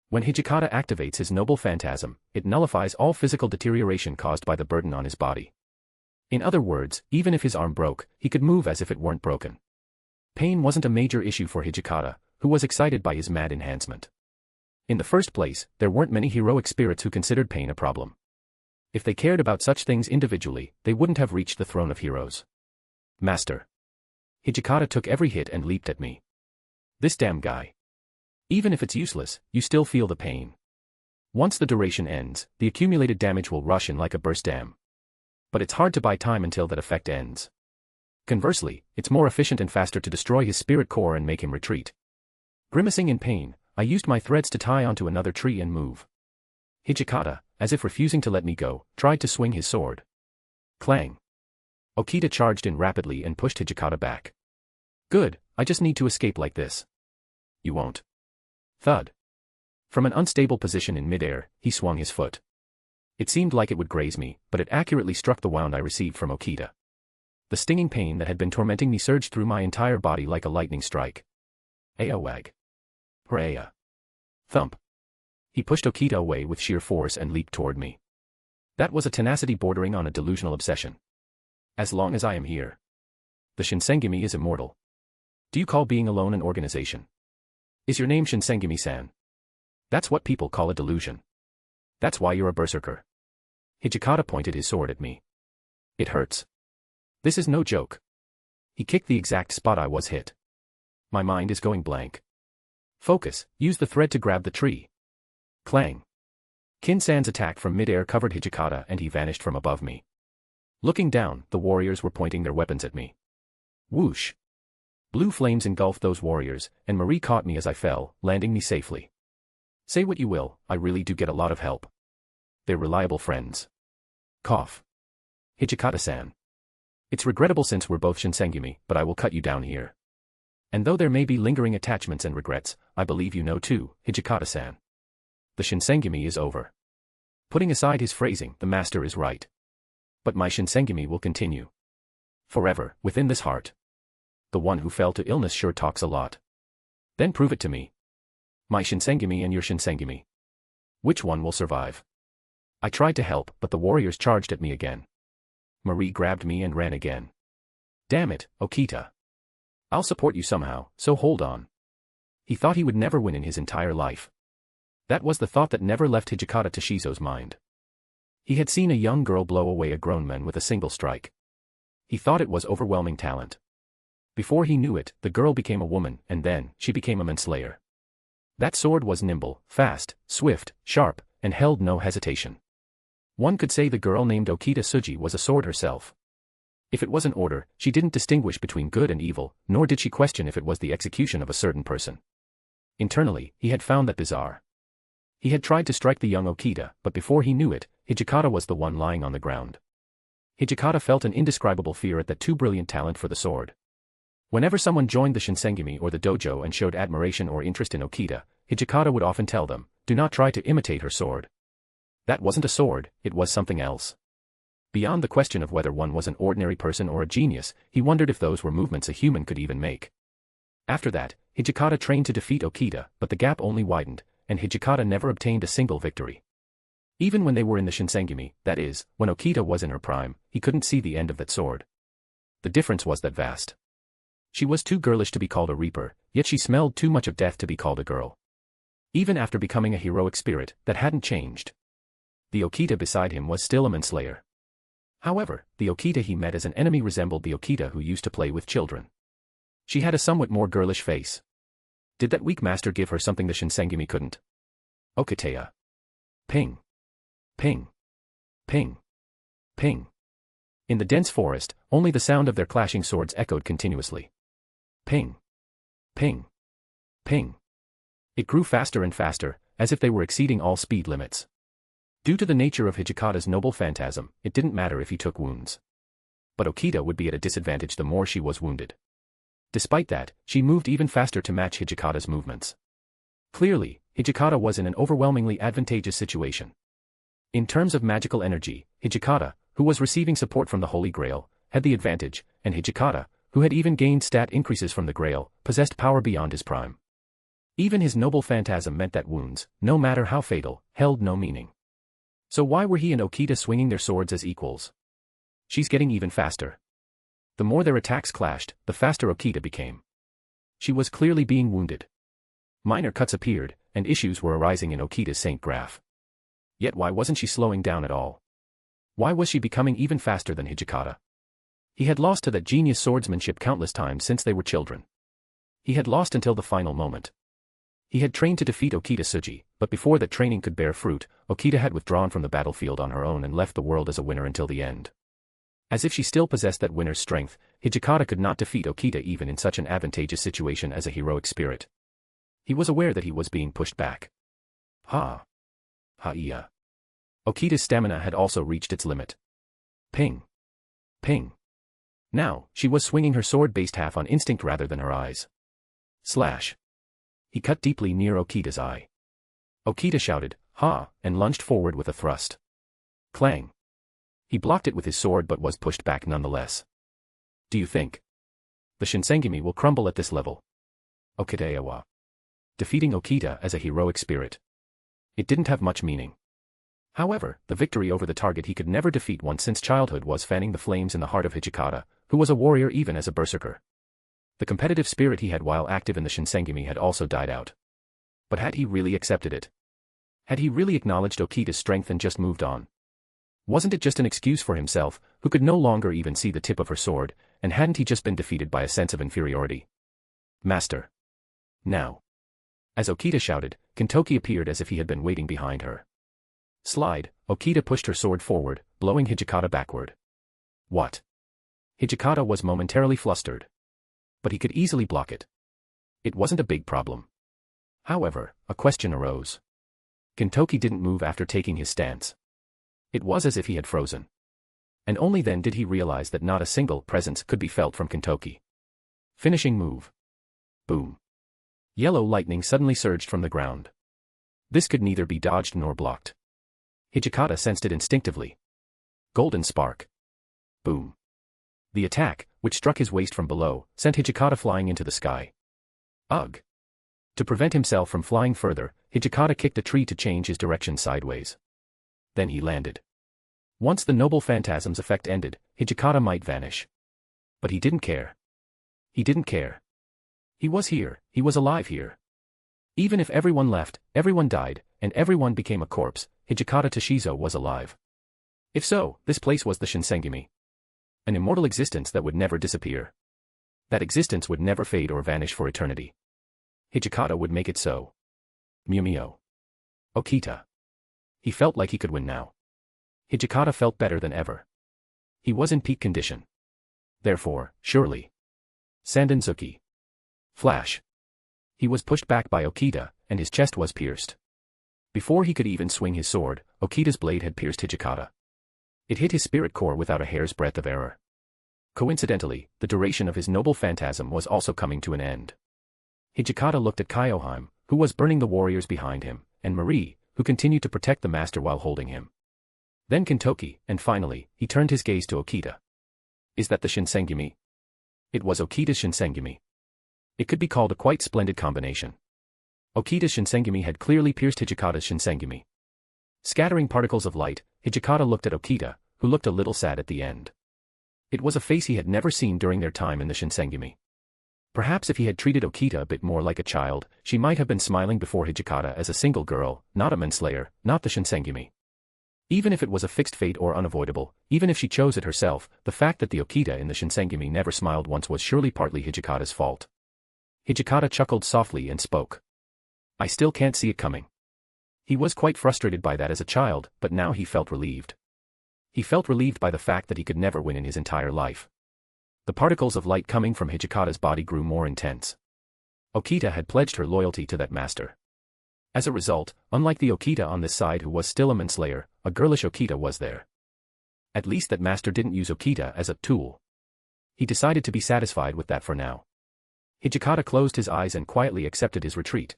When Hijikata activates his noble phantasm, it nullifies all physical deterioration caused by the burden on his body. In other words, even if his arm broke, he could move as if it weren't broken. Pain wasn't a major issue for Hijikata, who was excited by his mad enhancement. In the first place, there weren't many heroic spirits who considered pain a problem. If they cared about such things individually, they wouldn't have reached the throne of heroes. Master. Hijikata took every hit and leaped at me. This damn guy. Even if it's useless, you still feel the pain. Once the duration ends, the accumulated damage will rush in like a burst dam. But it's hard to buy time until that effect ends. Conversely, it's more efficient and faster to destroy his spirit core and make him retreat. Grimacing in pain, I used my threads to tie onto another tree and move. Hijikata, as if refusing to let me go, tried to swing his sword. Clang. Okita charged in rapidly and pushed Hijikata back. Good, I just need to escape like this. You won't. Thud. From an unstable position in midair, he swung his foot. It seemed like it would graze me, but it accurately struck the wound I received from Okita. The stinging pain that had been tormenting me surged through my entire body like a lightning strike. Aowag. Hooray! Thump. He pushed Okita away with sheer force and leaped toward me. That was a tenacity bordering on a delusional obsession. As long as I am here. The Shinsengumi is immortal. Do you call being alone an organization? Is your name Shinsengumi-san? That's what people call a delusion. That's why you're a berserker. Hijikata pointed his sword at me. It hurts. This is no joke. He kicked the exact spot I was hit. My mind is going blank. Focus, use the thread to grab the tree. Clang. Kin-san's attack from midair covered Hijikata and he vanished from above me. Looking down, the warriors were pointing their weapons at me. Whoosh. Blue flames engulfed those warriors, and Marie caught me as I fell, landing me safely. Say what you will, I really do get a lot of help. They're reliable friends. Cough. Hijikata-san. It's regrettable since we're both Shinsengumi, but I will cut you down here. And though there may be lingering attachments and regrets, I believe you know too, Hijikata-san. The Shinsengumi is over. Putting aside his phrasing, the master is right. But my Shinsengumi will continue. Forever, within this heart. The one who fell to illness sure talks a lot. Then prove it to me. My Shinsengumi and your Shinsengumi. Which one will survive? I tried to help, but the warriors charged at me again. Marie grabbed me and ran again. Damn it, Okita. I'll support you somehow, so hold on. He thought he would never win in his entire life. That was the thought that never left Hijikata Toshizo's mind. He had seen a young girl blow away a grown man with a single strike. He thought it was overwhelming talent. Before he knew it, the girl became a woman, and then, she became a manslayer. That sword was nimble, fast, swift, sharp, and held no hesitation. One could say the girl named Okita Tsuji was a sword herself. If it was an order, she didn't distinguish between good and evil, nor did she question if it was the execution of a certain person. Internally, he had found that bizarre. He had tried to strike the young Okita, but before he knew it, Hijikata was the one lying on the ground. Hijikata felt an indescribable fear at that too brilliant talent for the sword. Whenever someone joined the Shinsengumi or the dojo and showed admiration or interest in Okita, Hijikata would often tell them, do not try to imitate her sword. That wasn't a sword, it was something else. Beyond the question of whether one was an ordinary person or a genius, he wondered if those were movements a human could even make. After that, Hijikata trained to defeat Okita, but the gap only widened, and Hijikata never obtained a single victory. Even when they were in the Shinsengumi, that is, when Okita was in her prime, he couldn't see the end of that sword. The difference was that vast. She was too girlish to be called a reaper, yet she smelled too much of death to be called a girl. Even after becoming a heroic spirit, that hadn't changed. The Okita beside him was still a manslayer. However, the Okita he met as an enemy resembled the Okita who used to play with children. She had a somewhat more girlish face. Did that weak master give her something the Shinsengumi couldn't? Okiteya. Ping. Ping. Ping. Ping. In the dense forest, only the sound of their clashing swords echoed continuously. Ping. Ping. Ping. It grew faster and faster, as if they were exceeding all speed limits. Due to the nature of Hijikata's noble phantasm, it didn't matter if he took wounds. But Okita would be at a disadvantage the more she was wounded. Despite that, she moved even faster to match Hijikata's movements. Clearly, Hijikata was in an overwhelmingly advantageous situation. In terms of magical energy, Hijikata, who was receiving support from the Holy Grail, had the advantage, and Hijikata, who had even gained stat increases from the Grail, possessed power beyond his prime. Even his noble phantasm meant that wounds, no matter how fatal, held no meaning. So why were he and Okita swinging their swords as equals? She's getting even faster. The more their attacks clashed, the faster Okita became. She was clearly being wounded. Minor cuts appeared, and issues were arising in Okita's Saint Graph. Yet why wasn't she slowing down at all? Why was she becoming even faster than Hijikata? He had lost to that genius swordsmanship countless times since they were children. He had lost until the final moment. He had trained to defeat Okita Tsuji, but before that training could bear fruit, Okita had withdrawn from the battlefield on her own and left the world as a winner until the end. As if she still possessed that winner's strength, Hijikata could not defeat Okita even in such an advantageous situation as a heroic spirit. He was aware that he was being pushed back. Ha-iya. Okita's stamina had also reached its limit. Ping. Ping. Now, she was swinging her sword based half on instinct rather than her eyes. Slash. He cut deeply near Okita's eye. Okita shouted, "Ha!" and lunged forward with a thrust. Clang. He blocked it with his sword but was pushed back nonetheless. Do you think the Shinsengumi will crumble at this level? Okita-ewa. Defeating Okita as a heroic spirit. It didn't have much meaning. However, the victory over the target he could never defeat once since childhood was fanning the flames in the heart of Hijikata, who was a warrior even as a berserker. The competitive spirit he had while active in the Shinsengumi had also died out. But had he really accepted it? Had he really acknowledged Okita's strength and just moved on? Wasn't it just an excuse for himself, who could no longer even see the tip of her sword, and hadn't he just been defeated by a sense of inferiority? Master. Now. As Okita shouted, Kintoki appeared as if he had been waiting behind her. Slide, Okita pushed her sword forward, blowing Hijikata backward. What? Hijikata was momentarily flustered. But he could easily block it. It wasn't a big problem. However, a question arose. Kintoki didn't move after taking his stance. It was as if he had frozen. And only then did he realize that not a single presence could be felt from Kentoki. Finishing move. Boom. Yellow lightning suddenly surged from the ground. This could neither be dodged nor blocked. Hijikata sensed it instinctively. Golden spark. Boom. The attack, which struck his waist from below, sent Hijikata flying into the sky. Ugh. To prevent himself from flying further, Hijikata kicked a tree to change his direction sideways. Then he landed. Once the noble phantasm's effect ended, Hijikata might vanish. But he didn't care. He didn't care. He was here, he was alive here. Even if everyone left, everyone died, and everyone became a corpse, Hijikata Toshizo was alive. If so, this place was the Shinsengumi. An immortal existence that would never disappear. That existence would never fade or vanish for eternity. Hijikata would make it so. Mumio. Okita. He felt like he could win now. Hijikata felt better than ever. He was in peak condition. Therefore, surely. Sandanzuki. Flash. He was pushed back by Okita, and his chest was pierced. Before he could even swing his sword, Okita's blade had pierced Hijikata. It hit his spirit core without a hair's breadth of error. Coincidentally, the duration of his noble phantasm was also coming to an end. Hijikata looked at Kyoheim, who was burning the warriors behind him, and Marie, who continued to protect the master while holding him. Then Kentoki, and finally, he turned his gaze to Okita. Is that the Shinsengumi? It was Okita's Shinsengumi. It could be called a quite splendid combination. Okita's Shinsengumi had clearly pierced Hijikata's Shinsengumi. Scattering particles of light, Hijikata looked at Okita, who looked a little sad at the end. It was a face he had never seen during their time in the Shinsengumi. Perhaps if he had treated Okita a bit more like a child, she might have been smiling before Hijikata as a single girl, not a manslayer, not the Shinsengumi. Even if it was a fixed fate or unavoidable, even if she chose it herself, the fact that the Okita in the Shinsengumi never smiled once was surely partly Hijikata's fault. Hijikata chuckled softly and spoke. I still can't see it coming. He was quite frustrated by that as a child, but now he felt relieved. He felt relieved by the fact that he could never win in his entire life. The particles of light coming from Hijikata's body grew more intense. Okita had pledged her loyalty to that master. As a result, unlike the Okita on this side who was still a manslayer, a girlish Okita was there. At least that master didn't use Okita as a tool. He decided to be satisfied with that for now. Hijikata closed his eyes and quietly accepted his retreat.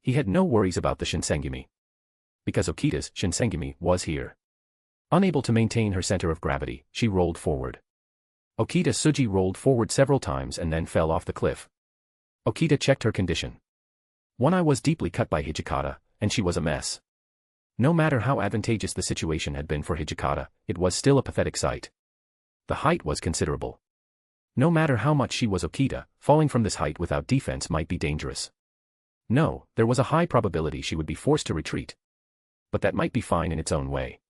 He had no worries about the Shinsengumi. Because Okita's Shinsengumi was here. Unable to maintain her center of gravity, she rolled forward. Okita Tsuji rolled forward several times and then fell off the cliff. Okita checked her condition. One eye was deeply cut by Hijikata, and she was a mess. No matter how advantageous the situation had been for Hijikata, it was still a pathetic sight. The height was considerable. No matter how much she was Okita, falling from this height without defense might be dangerous. No, there was a high probability she would be forced to retreat. But that might be fine in its own way.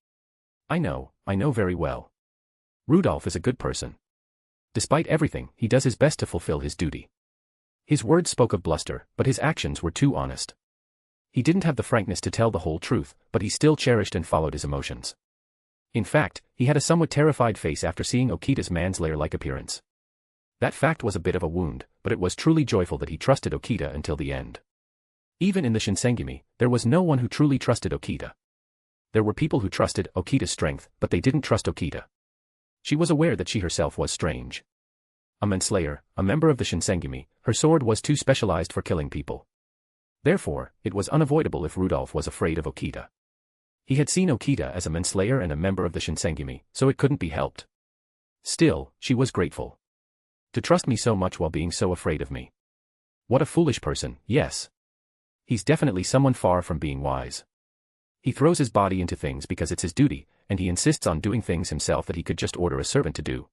I know very well. Rudolph is a good person. Despite everything, he does his best to fulfill his duty. His words spoke of bluster, but his actions were too honest. He didn't have the frankness to tell the whole truth, but he still cherished and followed his emotions. In fact, he had a somewhat terrified face after seeing Okita's manslayer-like appearance. That fact was a bit of a wound, but it was truly joyful that he trusted Okita until the end. Even in the Shinsengumi, there was no one who truly trusted Okita. There were people who trusted Okita's strength, but they didn't trust Okita. She was aware that she herself was strange. A manslayer, a member of the Shinsengumi, her sword was too specialized for killing people. Therefore, it was unavoidable if Rudolph was afraid of Okita. He had seen Okita as a manslayer and a member of the Shinsengumi, so it couldn't be helped. Still, she was grateful. To trust me so much while being so afraid of me. What a foolish person, yes. He's definitely someone far from being wise. He throws his body into things because it's his duty, and he insists on doing things himself that he could just order a servant to do.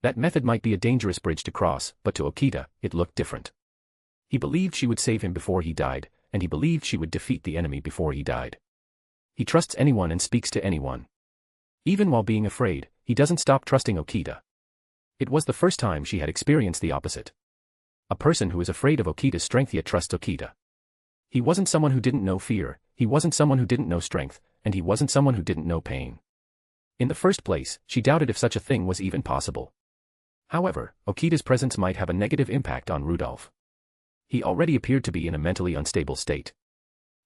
That method might be a dangerous bridge to cross, but to Okita, it looked different. He believed she would save him before he died, and he believed she would defeat the enemy before he died. He trusts anyone and speaks to anyone. Even while being afraid, he doesn't stop trusting Okita. It was the first time she had experienced the opposite. A person who is afraid of Okita's strength yet trusts Okita. He wasn't someone who didn't know fear, he wasn't someone who didn't know strength, and he wasn't someone who didn't know pain. In the first place, she doubted if such a thing was even possible. However, Okita's presence might have a negative impact on Rudolph. He already appeared to be in a mentally unstable state.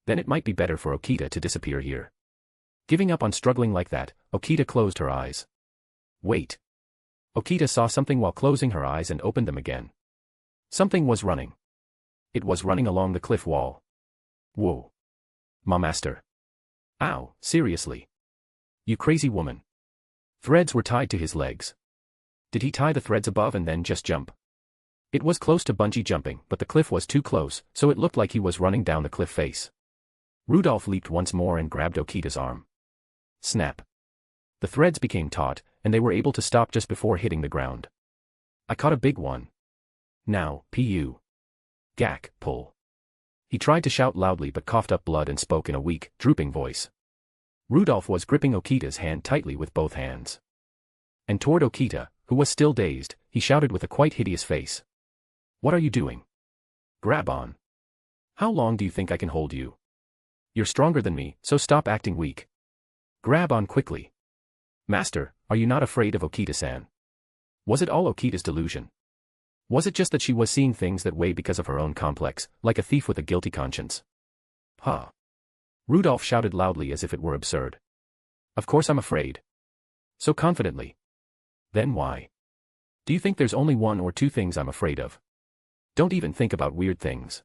Then it might be better for Okita to disappear here. Giving up on struggling like that, Okita closed her eyes. Wait. Okita saw something while closing her eyes and opened them again. Something was running. It was running along the cliff wall. Whoa. Ma master. Ow, seriously. You crazy woman. Threads were tied to his legs. Did he tie the threads above and then just jump? It was close to bungee jumping, but the cliff was too close, so it looked like he was running down the cliff face. Rudolph leaped once more and grabbed Okita's arm. Snap. The threads became taut, and they were able to stop just before hitting the ground. I caught a big one. Now, pu. Gak, pull. He tried to shout loudly but coughed up blood and spoke in a weak, drooping voice. Rudolph was gripping Okita's hand tightly with both hands. And toward Okita, who was still dazed, he shouted with a quite hideous face. What are you doing? Grab on. How long do you think I can hold you? You're stronger than me, so stop acting weak. Grab on quickly. Master, are you not afraid of Okita-san? Was it all Okita's delusion? Was it just that she was seeing things that way because of her own complex, like a thief with a guilty conscience? Huh. Rudolph shouted loudly as if it were absurd. Of course I'm afraid. So confidently. Then why? Do you think there's only one or two things I'm afraid of? Don't even think about weird things.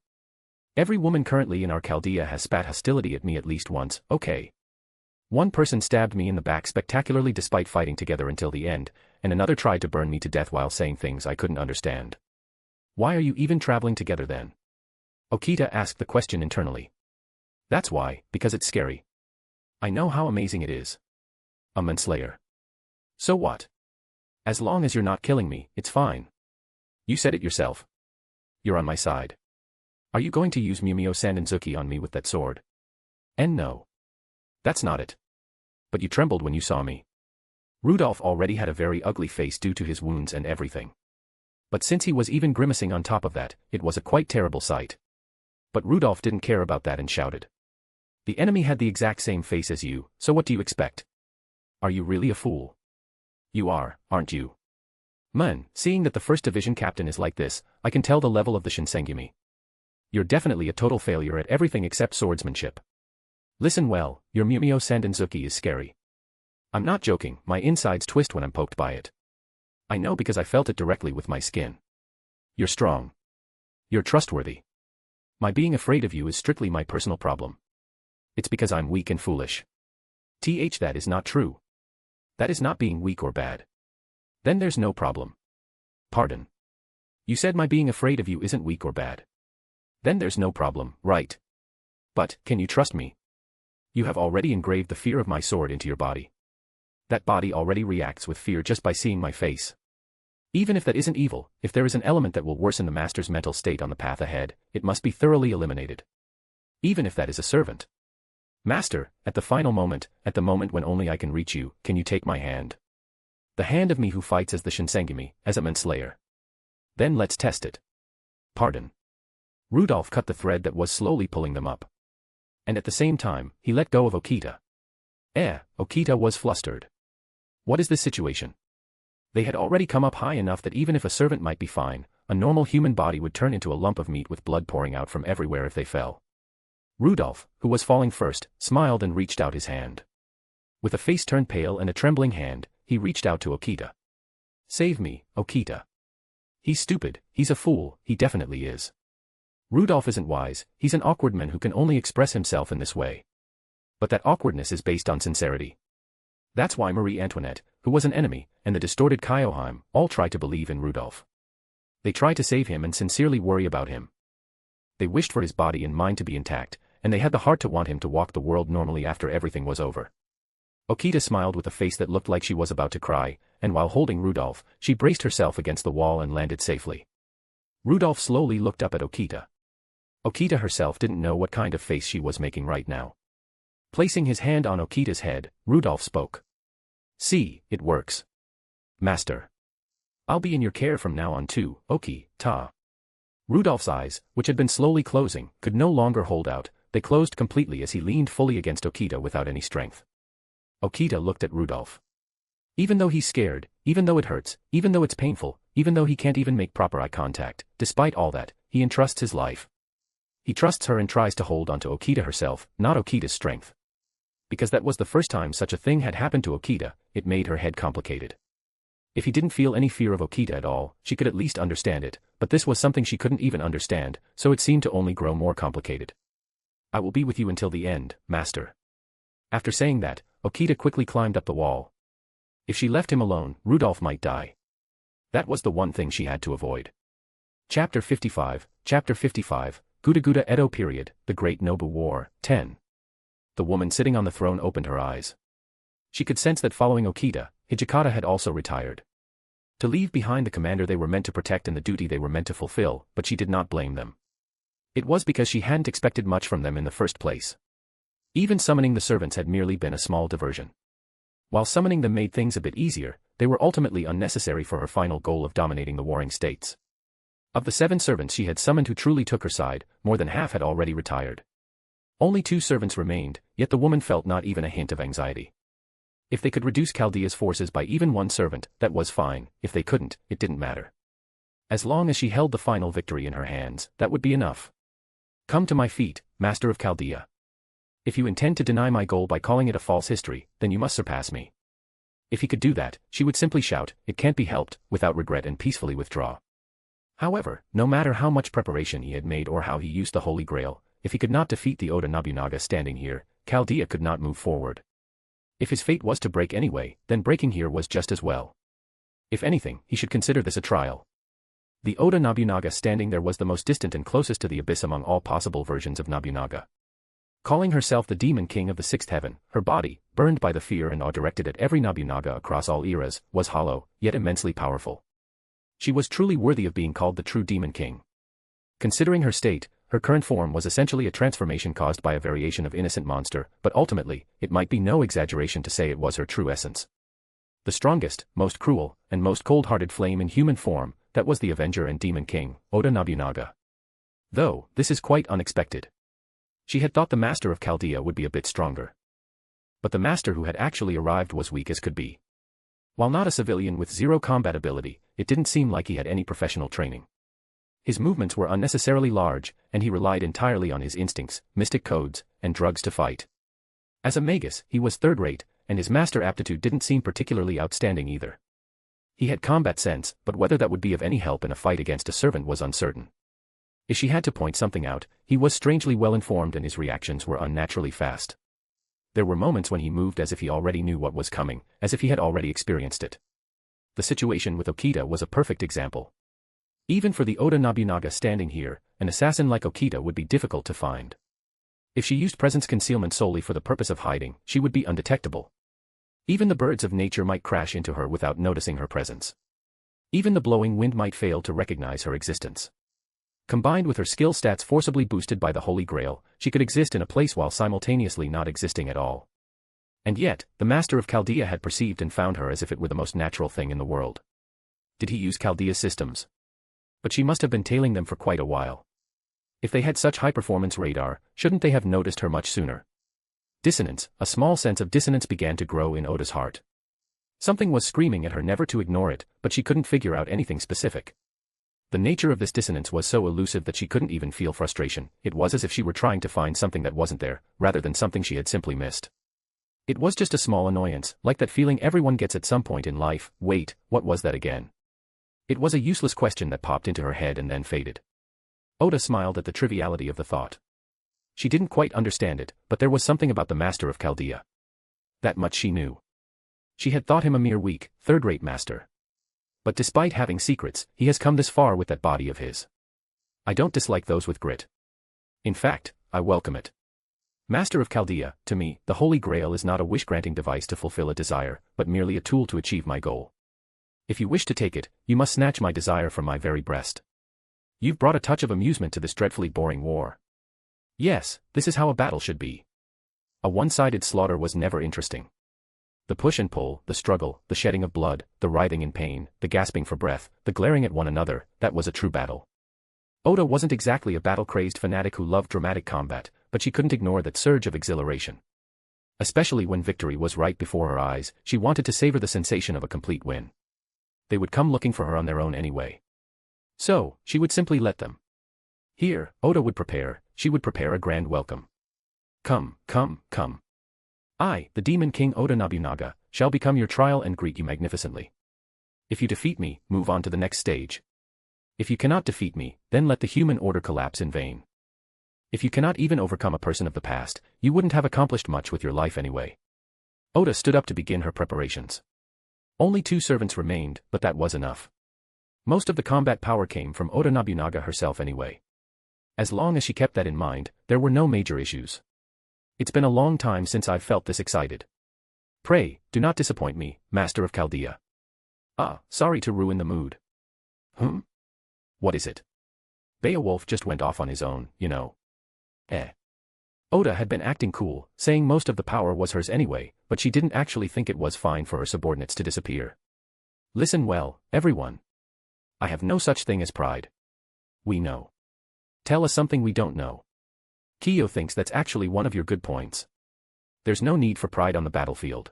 Every woman currently in our Chaldea has spat hostility at me at least once, okay. One person stabbed me in the back spectacularly despite fighting together until the end, and another tried to burn me to death while saying things I couldn't understand. Why are you even traveling together then? Okita asked the question internally. That's why, because it's scary. I know how amazing it is. A manslayer. So what? As long as you're not killing me, it's fine. You said it yourself. You're on my side. Are you going to use Mumio Sandanzuki on me with that sword? And no. That's not it. But you trembled when you saw me. Rudolph already had a very ugly face due to his wounds and everything. But since he was even grimacing on top of that, it was a quite terrible sight. But Rudolph didn't care about that and shouted. The enemy had the exact same face as you, so what do you expect? Are you really a fool? You are, aren't you? Man, seeing that the 1st Division captain is like this, I can tell the level of the Shinsengumi. You're definitely a total failure at everything except swordsmanship. Listen well, your Mumio Sandanzuki is scary. I'm not joking, my insides twist when I'm poked by it. I know because I felt it directly with my skin. You're strong. You're trustworthy. My being afraid of you is strictly my personal problem. It's because I'm weak and foolish. That is not true. That is not being weak or bad. Then there's no problem. Pardon. You said my being afraid of you isn't weak or bad. Then there's no problem, right? But, can you trust me? You have already engraved the fear of my sword into your body. That body already reacts with fear just by seeing my face. Even if that isn't evil, if there is an element that will worsen the master's mental state on the path ahead, it must be thoroughly eliminated. Even if that is a servant. Master, at the final moment, at the moment when only I can reach you, can you take my hand? The hand of me who fights as the Shinsengumi, as a manslayer. Then let's test it. Pardon. Rudolph cut the thread that was slowly pulling them up. And at the same time, he let go of Okita. Okita was flustered. What is this situation? They had already come up high enough that even if a servant might be fine, a normal human body would turn into a lump of meat with blood pouring out from everywhere if they fell. Rudolph, who was falling first, smiled and reached out his hand. With a face turned pale and a trembling hand, he reached out to Okita. Save me, Okita. He's stupid, he's a fool, he definitely is. Rudolph isn't wise, he's an awkward man who can only express himself in this way. But that awkwardness is based on sincerity. That's why Marie Antoinette, who was an enemy, and the distorted Kyoheim, all try to believe in Rudolph. They try to save him and sincerely worry about him. They wished for his body and mind to be intact, and they had the heart to want him to walk the world normally after everything was over. Okita smiled with a face that looked like she was about to cry, and while holding Rudolph, she braced herself against the wall and landed safely. Rudolph slowly looked up at Okita. Okita herself didn't know what kind of face she was making right now. Placing his hand on Okita's head, Rudolph spoke. See, it works. Master. I'll be in your care from now on too, Okita. Rudolph's eyes, which had been slowly closing, could no longer hold out, they closed completely as he leaned fully against Okita without any strength. Okita looked at Rudolph. Even though he's scared, even though it hurts, even though it's painful, even though he can't even make proper eye contact, despite all that, he entrusts his life. He trusts her and tries to hold onto Okita herself, not Okita's strength. Because that was the first time such a thing had happened to Okita, it made her head complicated. If he didn't feel any fear of Okita at all, she could at least understand it, but this was something she couldn't even understand, so it seemed to only grow more complicated. I will be with you until the end, master. After saying that, Okita quickly climbed up the wall. If she left him alone, Rudolph might die. That was the one thing she had to avoid. Chapter 55, Guda Edo Period, The Great Nobu War, 10. The woman sitting on the throne opened her eyes. She could sense that following Okita, Hijikata had also retired. To leave behind the commander they were meant to protect and the duty they were meant to fulfill, but she did not blame them. It was because she hadn't expected much from them in the first place. Even summoning the servants had merely been a small diversion. While summoning them made things a bit easier, they were ultimately unnecessary for her final goal of dominating the warring states. Of the 7 servants she had summoned who truly took her side, more than half had already retired. Only 2 servants remained, yet the woman felt not even a hint of anxiety. If they could reduce Chaldea's forces by even 1 servant, that was fine. If they couldn't, it didn't matter. As long as she held the final victory in her hands, that would be enough. Come to my feet, Master of Chaldea. If you intend to deny my goal by calling it a false history, then you must surpass me. If he could do that, she would simply shout, "It can't be helped," without regret and peacefully withdraw. However, no matter how much preparation he had made or how he used the Holy Grail, if he could not defeat the Oda Nobunaga standing here, Chaldea could not move forward. If his fate was to break anyway, then breaking here was just as well. If anything, he should consider this a trial. The Oda Nobunaga standing there was the most distant and closest to the abyss among all possible versions of Nobunaga. Calling herself the Demon King of the Sixth Heaven, her body, burned by the fear and awe directed at every Nobunaga across all eras, was hollow, yet immensely powerful. She was truly worthy of being called the true Demon King. Considering her state, her current form was essentially a transformation caused by a variation of innocent monster, but ultimately, it might be no exaggeration to say it was her true essence. The strongest, most cruel, and most cold-hearted flame in human form, that was the Avenger and Demon King, Oda Nobunaga. Though, this is quite unexpected. She had thought the Master of Chaldea would be a bit stronger. But the Master who had actually arrived was weak as could be. While not a civilian with 0 combat ability, it didn't seem like he had any professional training. His movements were unnecessarily large, and he relied entirely on his instincts, mystic codes, and drugs to fight. As a magus, he was third-rate, and his master aptitude didn't seem particularly outstanding either. He had combat sense, but whether that would be of any help in a fight against a servant was uncertain. If she had to point something out, he was strangely well-informed and his reactions were unnaturally fast. There were moments when he moved as if he already knew what was coming, as if he had already experienced it. The situation with Okita was a perfect example. Even for the Oda Nobunaga standing here, an assassin like Okita would be difficult to find. If she used presence concealment solely for the purpose of hiding, she would be undetectable. Even the birds of nature might crash into her without noticing her presence. Even the blowing wind might fail to recognize her existence. Combined with her skill stats forcibly boosted by the Holy Grail, she could exist in a place while simultaneously not existing at all. And yet, the Master of Chaldea had perceived and found her as if it were the most natural thing in the world. Did he use Chaldea's systems? But she must have been tailing them for quite a while. If they had such high-performance radar, shouldn't they have noticed her much sooner? Dissonance, a small sense of dissonance began to grow in Oda's heart. Something was screaming at her never to ignore it, but she couldn't figure out anything specific. The nature of this dissonance was so elusive that she couldn't even feel frustration. It was as if she were trying to find something that wasn't there, rather than something she had simply missed. It was just a small annoyance, like that feeling everyone gets at some point in life. Wait, what was that again? It was a useless question that popped into her head and then faded. Oda smiled at the triviality of the thought. She didn't quite understand it, but there was something about the Master of Chaldea. That much she knew. She had thought him a mere weak, third-rate master. But despite having secrets, he has come this far with that body of his. I don't dislike those with grit. In fact, I welcome it. Master of Chaldea, to me, the Holy Grail is not a wish-granting device to fulfill a desire, but merely a tool to achieve my goal. If you wish to take it, you must snatch my desire from my very breast. You've brought a touch of amusement to this dreadfully boring war. Yes, this is how a battle should be. A one-sided slaughter was never interesting. The push and pull, the struggle, the shedding of blood, the writhing in pain, the gasping for breath, the glaring at one another, that was a true battle. Oda wasn't exactly a battle-crazed fanatic who loved dramatic combat, but she couldn't ignore that surge of exhilaration. Especially when victory was right before her eyes, she wanted to savor the sensation of a complete win. They would come looking for her on their own anyway. So, she would simply let them. Here, Oda would prepare, she would prepare a grand welcome. Come, come, come. I, the Demon King Oda Nobunaga, shall become your trial and greet you magnificently. If you defeat me, move on to the next stage. If you cannot defeat me, then let the human order collapse in vain. If you cannot even overcome a person of the past, you wouldn't have accomplished much with your life anyway. Oda stood up to begin her preparations. Only 2 servants remained, but that was enough. Most of the combat power came from Oda Nobunaga herself anyway. As long as she kept that in mind, there were no major issues. It's been a long time since I've felt this excited. Pray, do not disappoint me, Master of Chaldea. Sorry to ruin the mood. What is it? Beowulf just went off on his own, you know. Oda had been acting cool, saying most of the power was hers anyway, but she didn't actually think it was fine for her subordinates to disappear. Listen well, everyone. I have no such thing as pride. We know. Tell us something we don't know. Kiyo thinks that's actually one of your good points. There's no need for pride on the battlefield.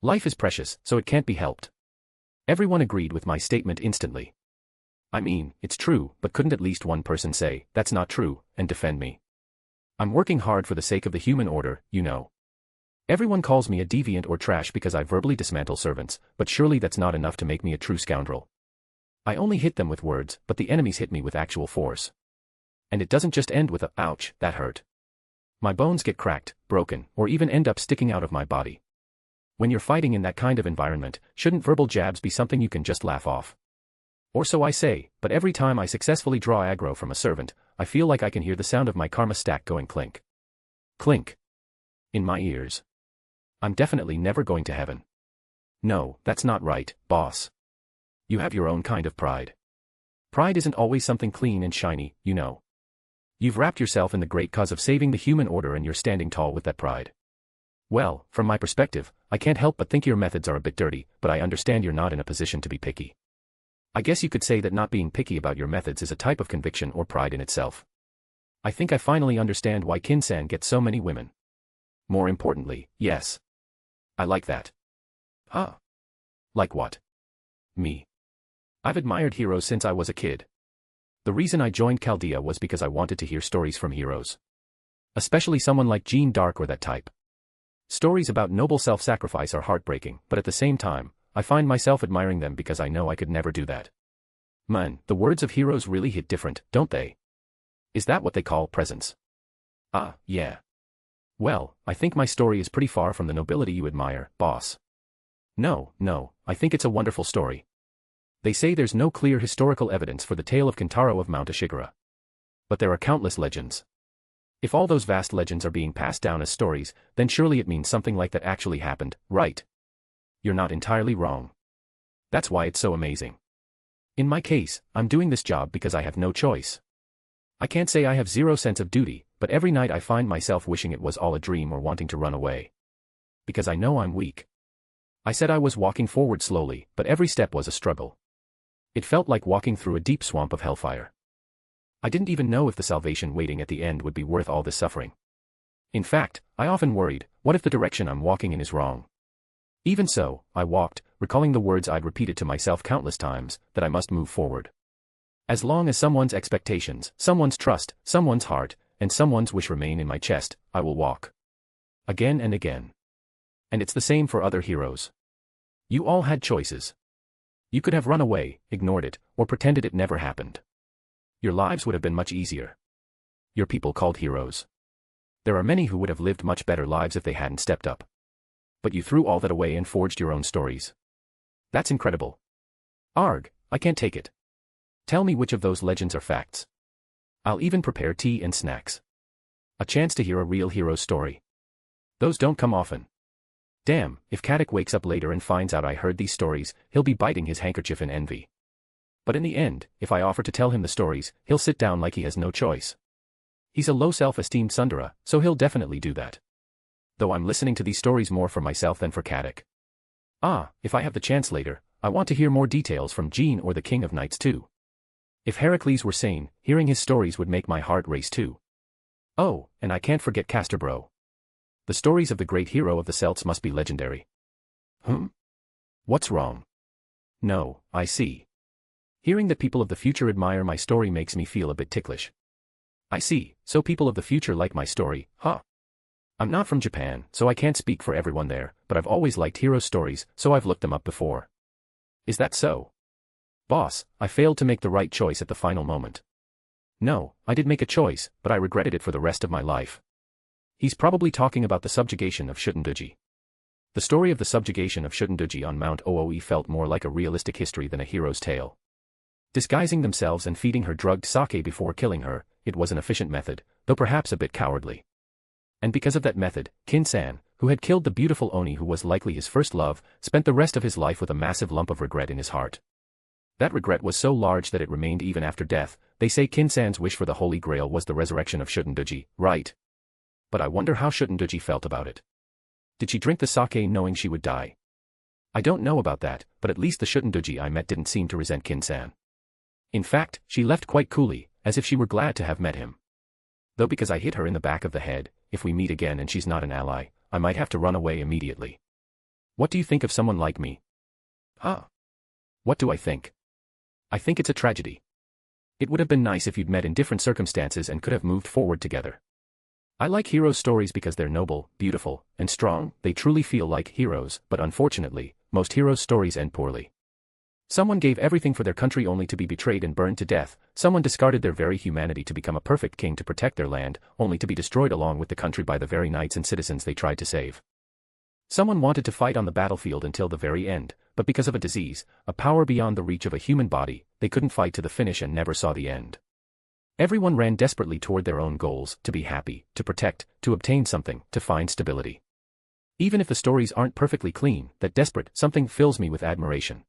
Life is precious, so it can't be helped. Everyone agreed with my statement instantly. I mean, it's true, but couldn't at least one person say, that's not true, and defend me? I'm working hard for the sake of the human order, you know. Everyone calls me a deviant or trash because I verbally dismantle servants, but surely that's not enough to make me a true scoundrel. I only hit them with words, but the enemies hit me with actual force. And it doesn't just end with a, ouch, that hurt. My bones get cracked, broken, or even end up sticking out of my body. When you're fighting in that kind of environment, shouldn't verbal jabs be something you can just laugh off? Or so I say, but every time I successfully draw aggro from a servant, I feel like I can hear the sound of my karma stack going clink. Clink. In my ears. I'm definitely never going to heaven. No, that's not right, boss. You have your own kind of pride. Pride isn't always something clean and shiny, you know. You've wrapped yourself in the great cause of saving the human order and you're standing tall with that pride. Well, from my perspective, I can't help but think your methods are a bit dirty, but I understand you're not in a position to be picky. I guess you could say that not being picky about your methods is a type of conviction or pride in itself. I think I finally understand why Kin-san gets so many women. More importantly, yes. I like that. Like what? Me. I've admired heroes since I was a kid. The reason I joined Chaldea was because I wanted to hear stories from heroes. Especially someone like Jeanne d'Arc or that type. Stories about noble self-sacrifice are heartbreaking, but at the same time, I find myself admiring them because I know I could never do that. Man, the words of heroes really hit different, don't they? Is that what they call presence? Yeah. Well, I think my story is pretty far from the nobility you admire, boss. No, I think it's a wonderful story. They say there's no clear historical evidence for the tale of Kintaro of Mount Ashigara. But there are countless legends. If all those vast legends are being passed down as stories, then surely it means something like that actually happened, right? You're not entirely wrong. That's why it's so amazing. In my case, I'm doing this job because I have no choice. I can't say I have zero sense of duty, but every night I find myself wishing it was all a dream or wanting to run away. Because I know I'm weak. I said I was walking forward slowly, but every step was a struggle. It felt like walking through a deep swamp of hellfire. I didn't even know if the salvation waiting at the end would be worth all this suffering. In fact, I often worried, what if the direction I'm walking in is wrong? Even so, I walked, recalling the words I'd repeated to myself countless times, that I must move forward. As long as someone's expectations, someone's trust, someone's heart, and someone's wish remain in my chest, I will walk. Again and again. And it's the same for other heroes. You all had choices. You could have run away, ignored it, or pretended it never happened. Your lives would have been much easier. Your people called heroes. There are many who would have lived much better lives if they hadn't stepped up. But you threw all that away and forged your own stories. That's incredible. Arg, I can't take it. Tell me which of those legends are facts. I'll even prepare tea and snacks. A chance to hear a real hero's story. Those don't come often. Damn, if Katic wakes up later and finds out I heard these stories, he'll be biting his handkerchief in envy. But in the end, if I offer to tell him the stories, he'll sit down like he has no choice. He's a low self-esteem tsundere, so he'll definitely do that. Though I'm listening to these stories more for myself than for Katic. If I have the chance later, I want to hear more details from Jeanne or the King of Knights too. If Heracles were sane, hearing his stories would make my heart race too. Oh, and I can't forget Casterbro. The stories of the great hero of the Celts must be legendary. What's wrong? No, I see. Hearing that people of the future admire my story makes me feel a bit ticklish. I see, so people of the future like my story, huh? I'm not from Japan, so I can't speak for everyone there, but I've always liked hero stories, so I've looked them up before. Is that so? Boss, I failed to make the right choice at the final moment. No, I did make a choice, but I regretted it for the rest of my life. He's probably talking about the subjugation of Shutenduji. The story of the subjugation of Shutenduji on Mount Ooe felt more like a realistic history than a hero's tale. Disguising themselves and feeding her drugged sake before killing her, it was an efficient method, though perhaps a bit cowardly. And because of that method, Kin-san, who had killed the beautiful Oni who was likely his first love, spent the rest of his life with a massive lump of regret in his heart. That regret was so large that it remained even after death. They say Kin-san's wish for the Holy Grail was the resurrection of Shutenduji, right? But I wonder how Shutenduji felt about it. Did she drink the sake knowing she would die? I don't know about that, but at least the Shutenduji I met didn't seem to resent Kin-san. In fact, she left quite coolly, as if she were glad to have met him. Though because I hit her in the back of the head, if we meet again and she's not an ally, I might have to run away immediately. What do you think of someone like me? Huh? What do I think? I think it's a tragedy. It would have been nice if you'd met in different circumstances and could have moved forward together. I like hero stories because they're noble, beautiful, and strong. They truly feel like heroes, but unfortunately, most heroes' stories end poorly. Someone gave everything for their country only to be betrayed and burned to death. Someone discarded their very humanity to become a perfect king to protect their land, only to be destroyed along with the country by the very knights and citizens they tried to save. Someone wanted to fight on the battlefield until the very end, but because of a disease, a power beyond the reach of a human body, they couldn't fight to the finish and never saw the end. Everyone ran desperately toward their own goals, to be happy, to protect, to obtain something, to find stability. Even if the stories aren't perfectly clean, that desperate something fills me with admiration.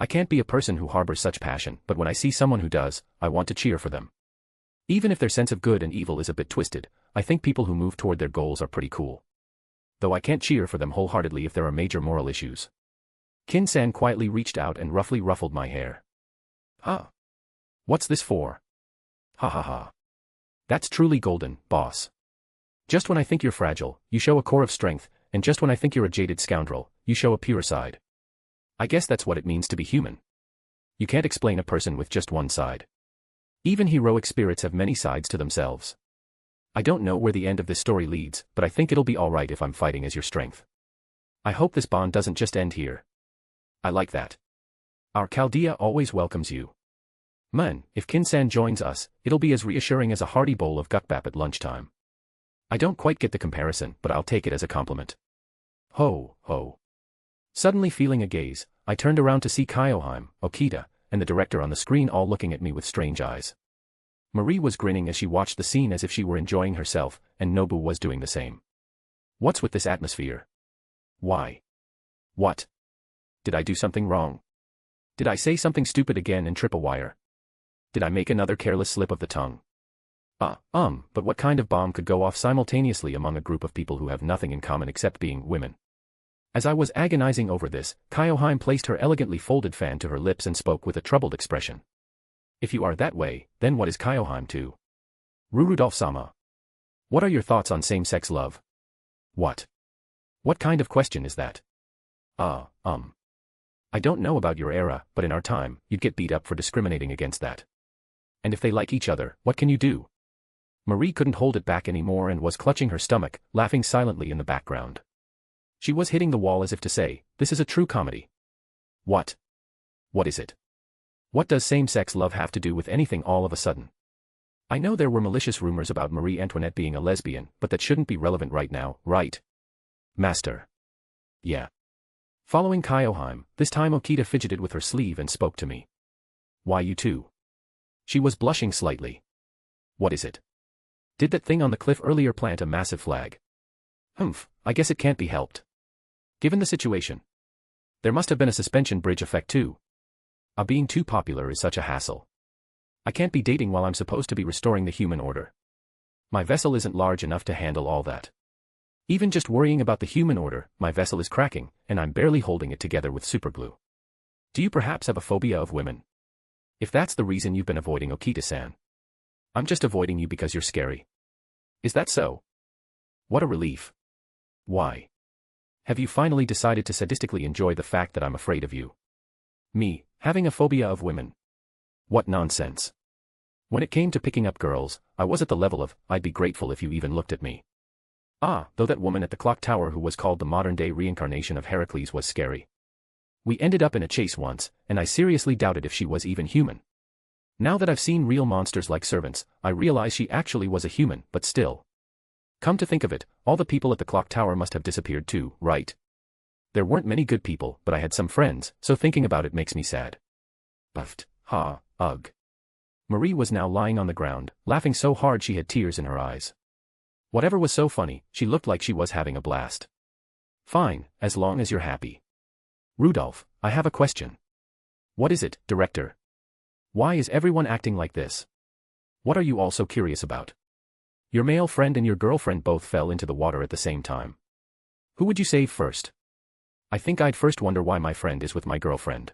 I can't be a person who harbors such passion, but when I see someone who does, I want to cheer for them. Even if their sense of good and evil is a bit twisted, I think people who move toward their goals are pretty cool. Though I can't cheer for them wholeheartedly if there are major moral issues. Kin-san quietly reached out and roughly ruffled my hair. Huh? What's this for? Ha ha ha. That's truly golden, boss. Just when I think you're fragile, you show a core of strength, and just when I think you're a jaded scoundrel, you show a pure side. I guess that's what it means to be human. You can't explain a person with just one side. Even heroic spirits have many sides to themselves. I don't know where the end of this story leads, but I think it'll be alright if I'm fighting as your strength. I hope this bond doesn't just end here. I like that. Our Chaldea always welcomes you. Man, if Kin-san joins us, it'll be as reassuring as a hearty bowl of gukbap at lunchtime. I don't quite get the comparison, but I'll take it as a compliment. Ho, ho. Suddenly feeling a gaze, I turned around to see Kyoheim, Okita, and the director on the screen all looking at me with strange eyes. Marie was grinning as she watched the scene as if she were enjoying herself, and Nobu was doing the same. What's with this atmosphere? Why? What? Did I do something wrong? Did I say something stupid again and trip a wire? Did I make another careless slip of the tongue? But what kind of bomb could go off simultaneously among a group of people who have nothing in common except being women? As I was agonizing over this, Kyoheim placed her elegantly folded fan to her lips and spoke with a troubled expression. If you are that way, then what is Kyoheim to? Rudolph-sama. What are your thoughts on same-sex love? What? What kind of question is that? I don't know about your era, but in our time, you'd get beat up for discriminating against that. And if they like each other, what can you do? Marie couldn't hold it back anymore and was clutching her stomach, laughing silently in the background. She was hitting the wall as if to say, this is a true comedy. What? What is it? What does same-sex love have to do with anything all of a sudden? I know there were malicious rumors about Marie Antoinette being a lesbian, but that shouldn't be relevant right now, right? Master. Yeah. Following Kyoheim, this time Okita fidgeted with her sleeve and spoke to me. Why you too? She was blushing slightly. What is it? Did that thing on the cliff earlier plant a massive flag? I guess it can't be helped. Given the situation. There must have been a suspension bridge effect too. Being too popular is such a hassle. I can't be dating while I'm supposed to be restoring the human order. My vessel isn't large enough to handle all that. Even just worrying about the human order, my vessel is cracking, and I'm barely holding it together with superglue. Do you perhaps have a phobia of women? If that's the reason you've been avoiding Okita-san. I'm just avoiding you because you're scary. Is that so? What a relief. Why? Have you finally decided to sadistically enjoy the fact that I'm afraid of you? Me, having a phobia of women? What nonsense. When it came to picking up girls, I was at the level of, I'd be grateful if you even looked at me. Though that woman at the clock tower who was called the modern-day reincarnation of Heracles was scary. We ended up in a chase once, and I seriously doubted if she was even human. Now that I've seen real monsters like servants, I realize she actually was a human, but still. Come to think of it, all the people at the clock tower must have disappeared too, right? There weren't many good people, but I had some friends, so thinking about it makes me sad. Buffed. Ha, ugh. Marie was now lying on the ground, laughing so hard she had tears in her eyes. Whatever was so funny, she looked like she was having a blast. Fine, as long as you're happy. Rudolph, I have a question. What is it, director? Why is everyone acting like this? What are you all so curious about? Your male friend and your girlfriend both fell into the water at the same time. Who would you save first? I think I'd first wonder why my friend is with my girlfriend.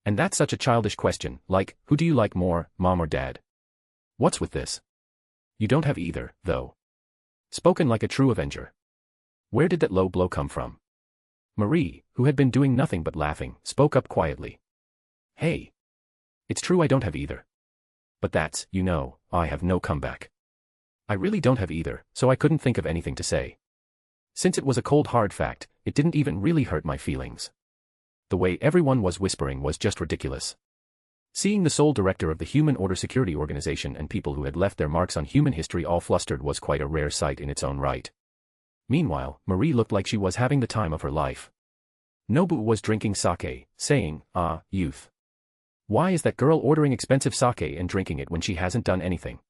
And that's such a childish question, like, who do you like more, mom or dad? What's with this? You don't have either, though. Spoken like a true Avenger. Where did that low blow come from? Marie, who had been doing nothing but laughing, spoke up quietly. Hey. It's true I don't have either. But that's, I have no comeback. I really don't have either, so I couldn't think of anything to say. Since it was a cold hard fact, it didn't even really hurt my feelings. The way everyone was whispering was just ridiculous. Seeing the sole director of the Human Order Security Organization and people who had left their marks on human history all flustered was quite a rare sight in its own right. Meanwhile, Marie looked like she was having the time of her life. Nobu was drinking sake, saying, "Ah, youth. Why is that girl ordering expensive sake and drinking it when she hasn't done anything?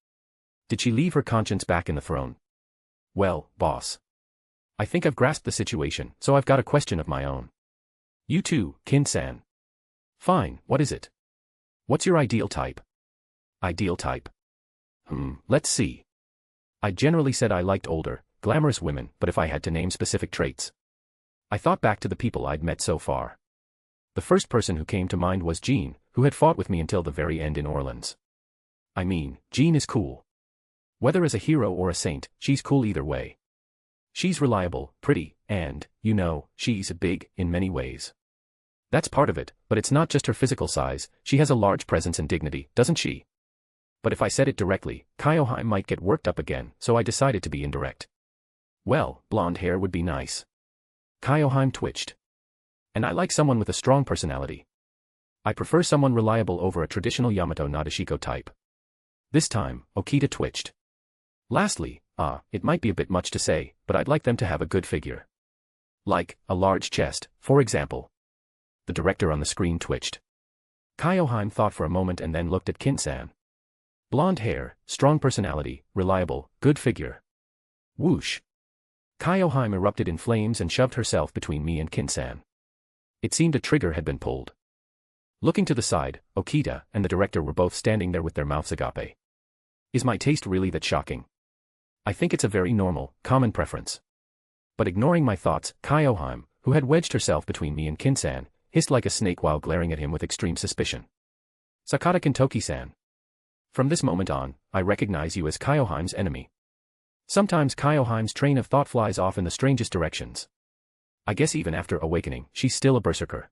Did she leave her conscience back in the throne? Well, boss. I think I've grasped the situation, so I've got a question of my own. You too, Kin-san. Fine, what is it? What's your ideal type? Ideal type? Let's see. I generally said I liked older, glamorous women, but if I had to name specific traits. I thought back to the people I'd met so far. The first person who came to mind was Jean, who had fought with me until the very end in Orleans. I mean, Jean is cool. Whether as a hero or a saint, she's cool either way. She's reliable, pretty, and, she's big in many ways. That's part of it, but it's not just her physical size, she has a large presence and dignity, doesn't she? But if I said it directly, Kyoheim might get worked up again, so I decided to be indirect. Well, blonde hair would be nice. Kyoheim twitched. And I like someone with a strong personality. I prefer someone reliable over a traditional Yamato Nadeshiko type. This time, Okita twitched. Lastly, it might be a bit much to say, but I'd like them to have a good figure. Like, a large chest, for example. The director on the screen twitched. Kyoheim thought for a moment and then looked at Kin-san. Blonde hair, strong personality, reliable, good figure. Whoosh. Kyoheim erupted in flames and shoved herself between me and Kin-san. It seemed a trigger had been pulled. Looking to the side, Okita and the director were both standing there with their mouths agape. Is my taste really that shocking? I think it's a very normal, common preference. But ignoring my thoughts, Kyoheim, who had wedged herself between me and Kin-san, hissed like a snake while glaring at him with extreme suspicion. Sakata Kintoki-san. From this moment on, I recognize you as Kyoheim's enemy. Sometimes Kyoheim's train of thought flies off in the strangest directions. I guess even after awakening, she's still a berserker.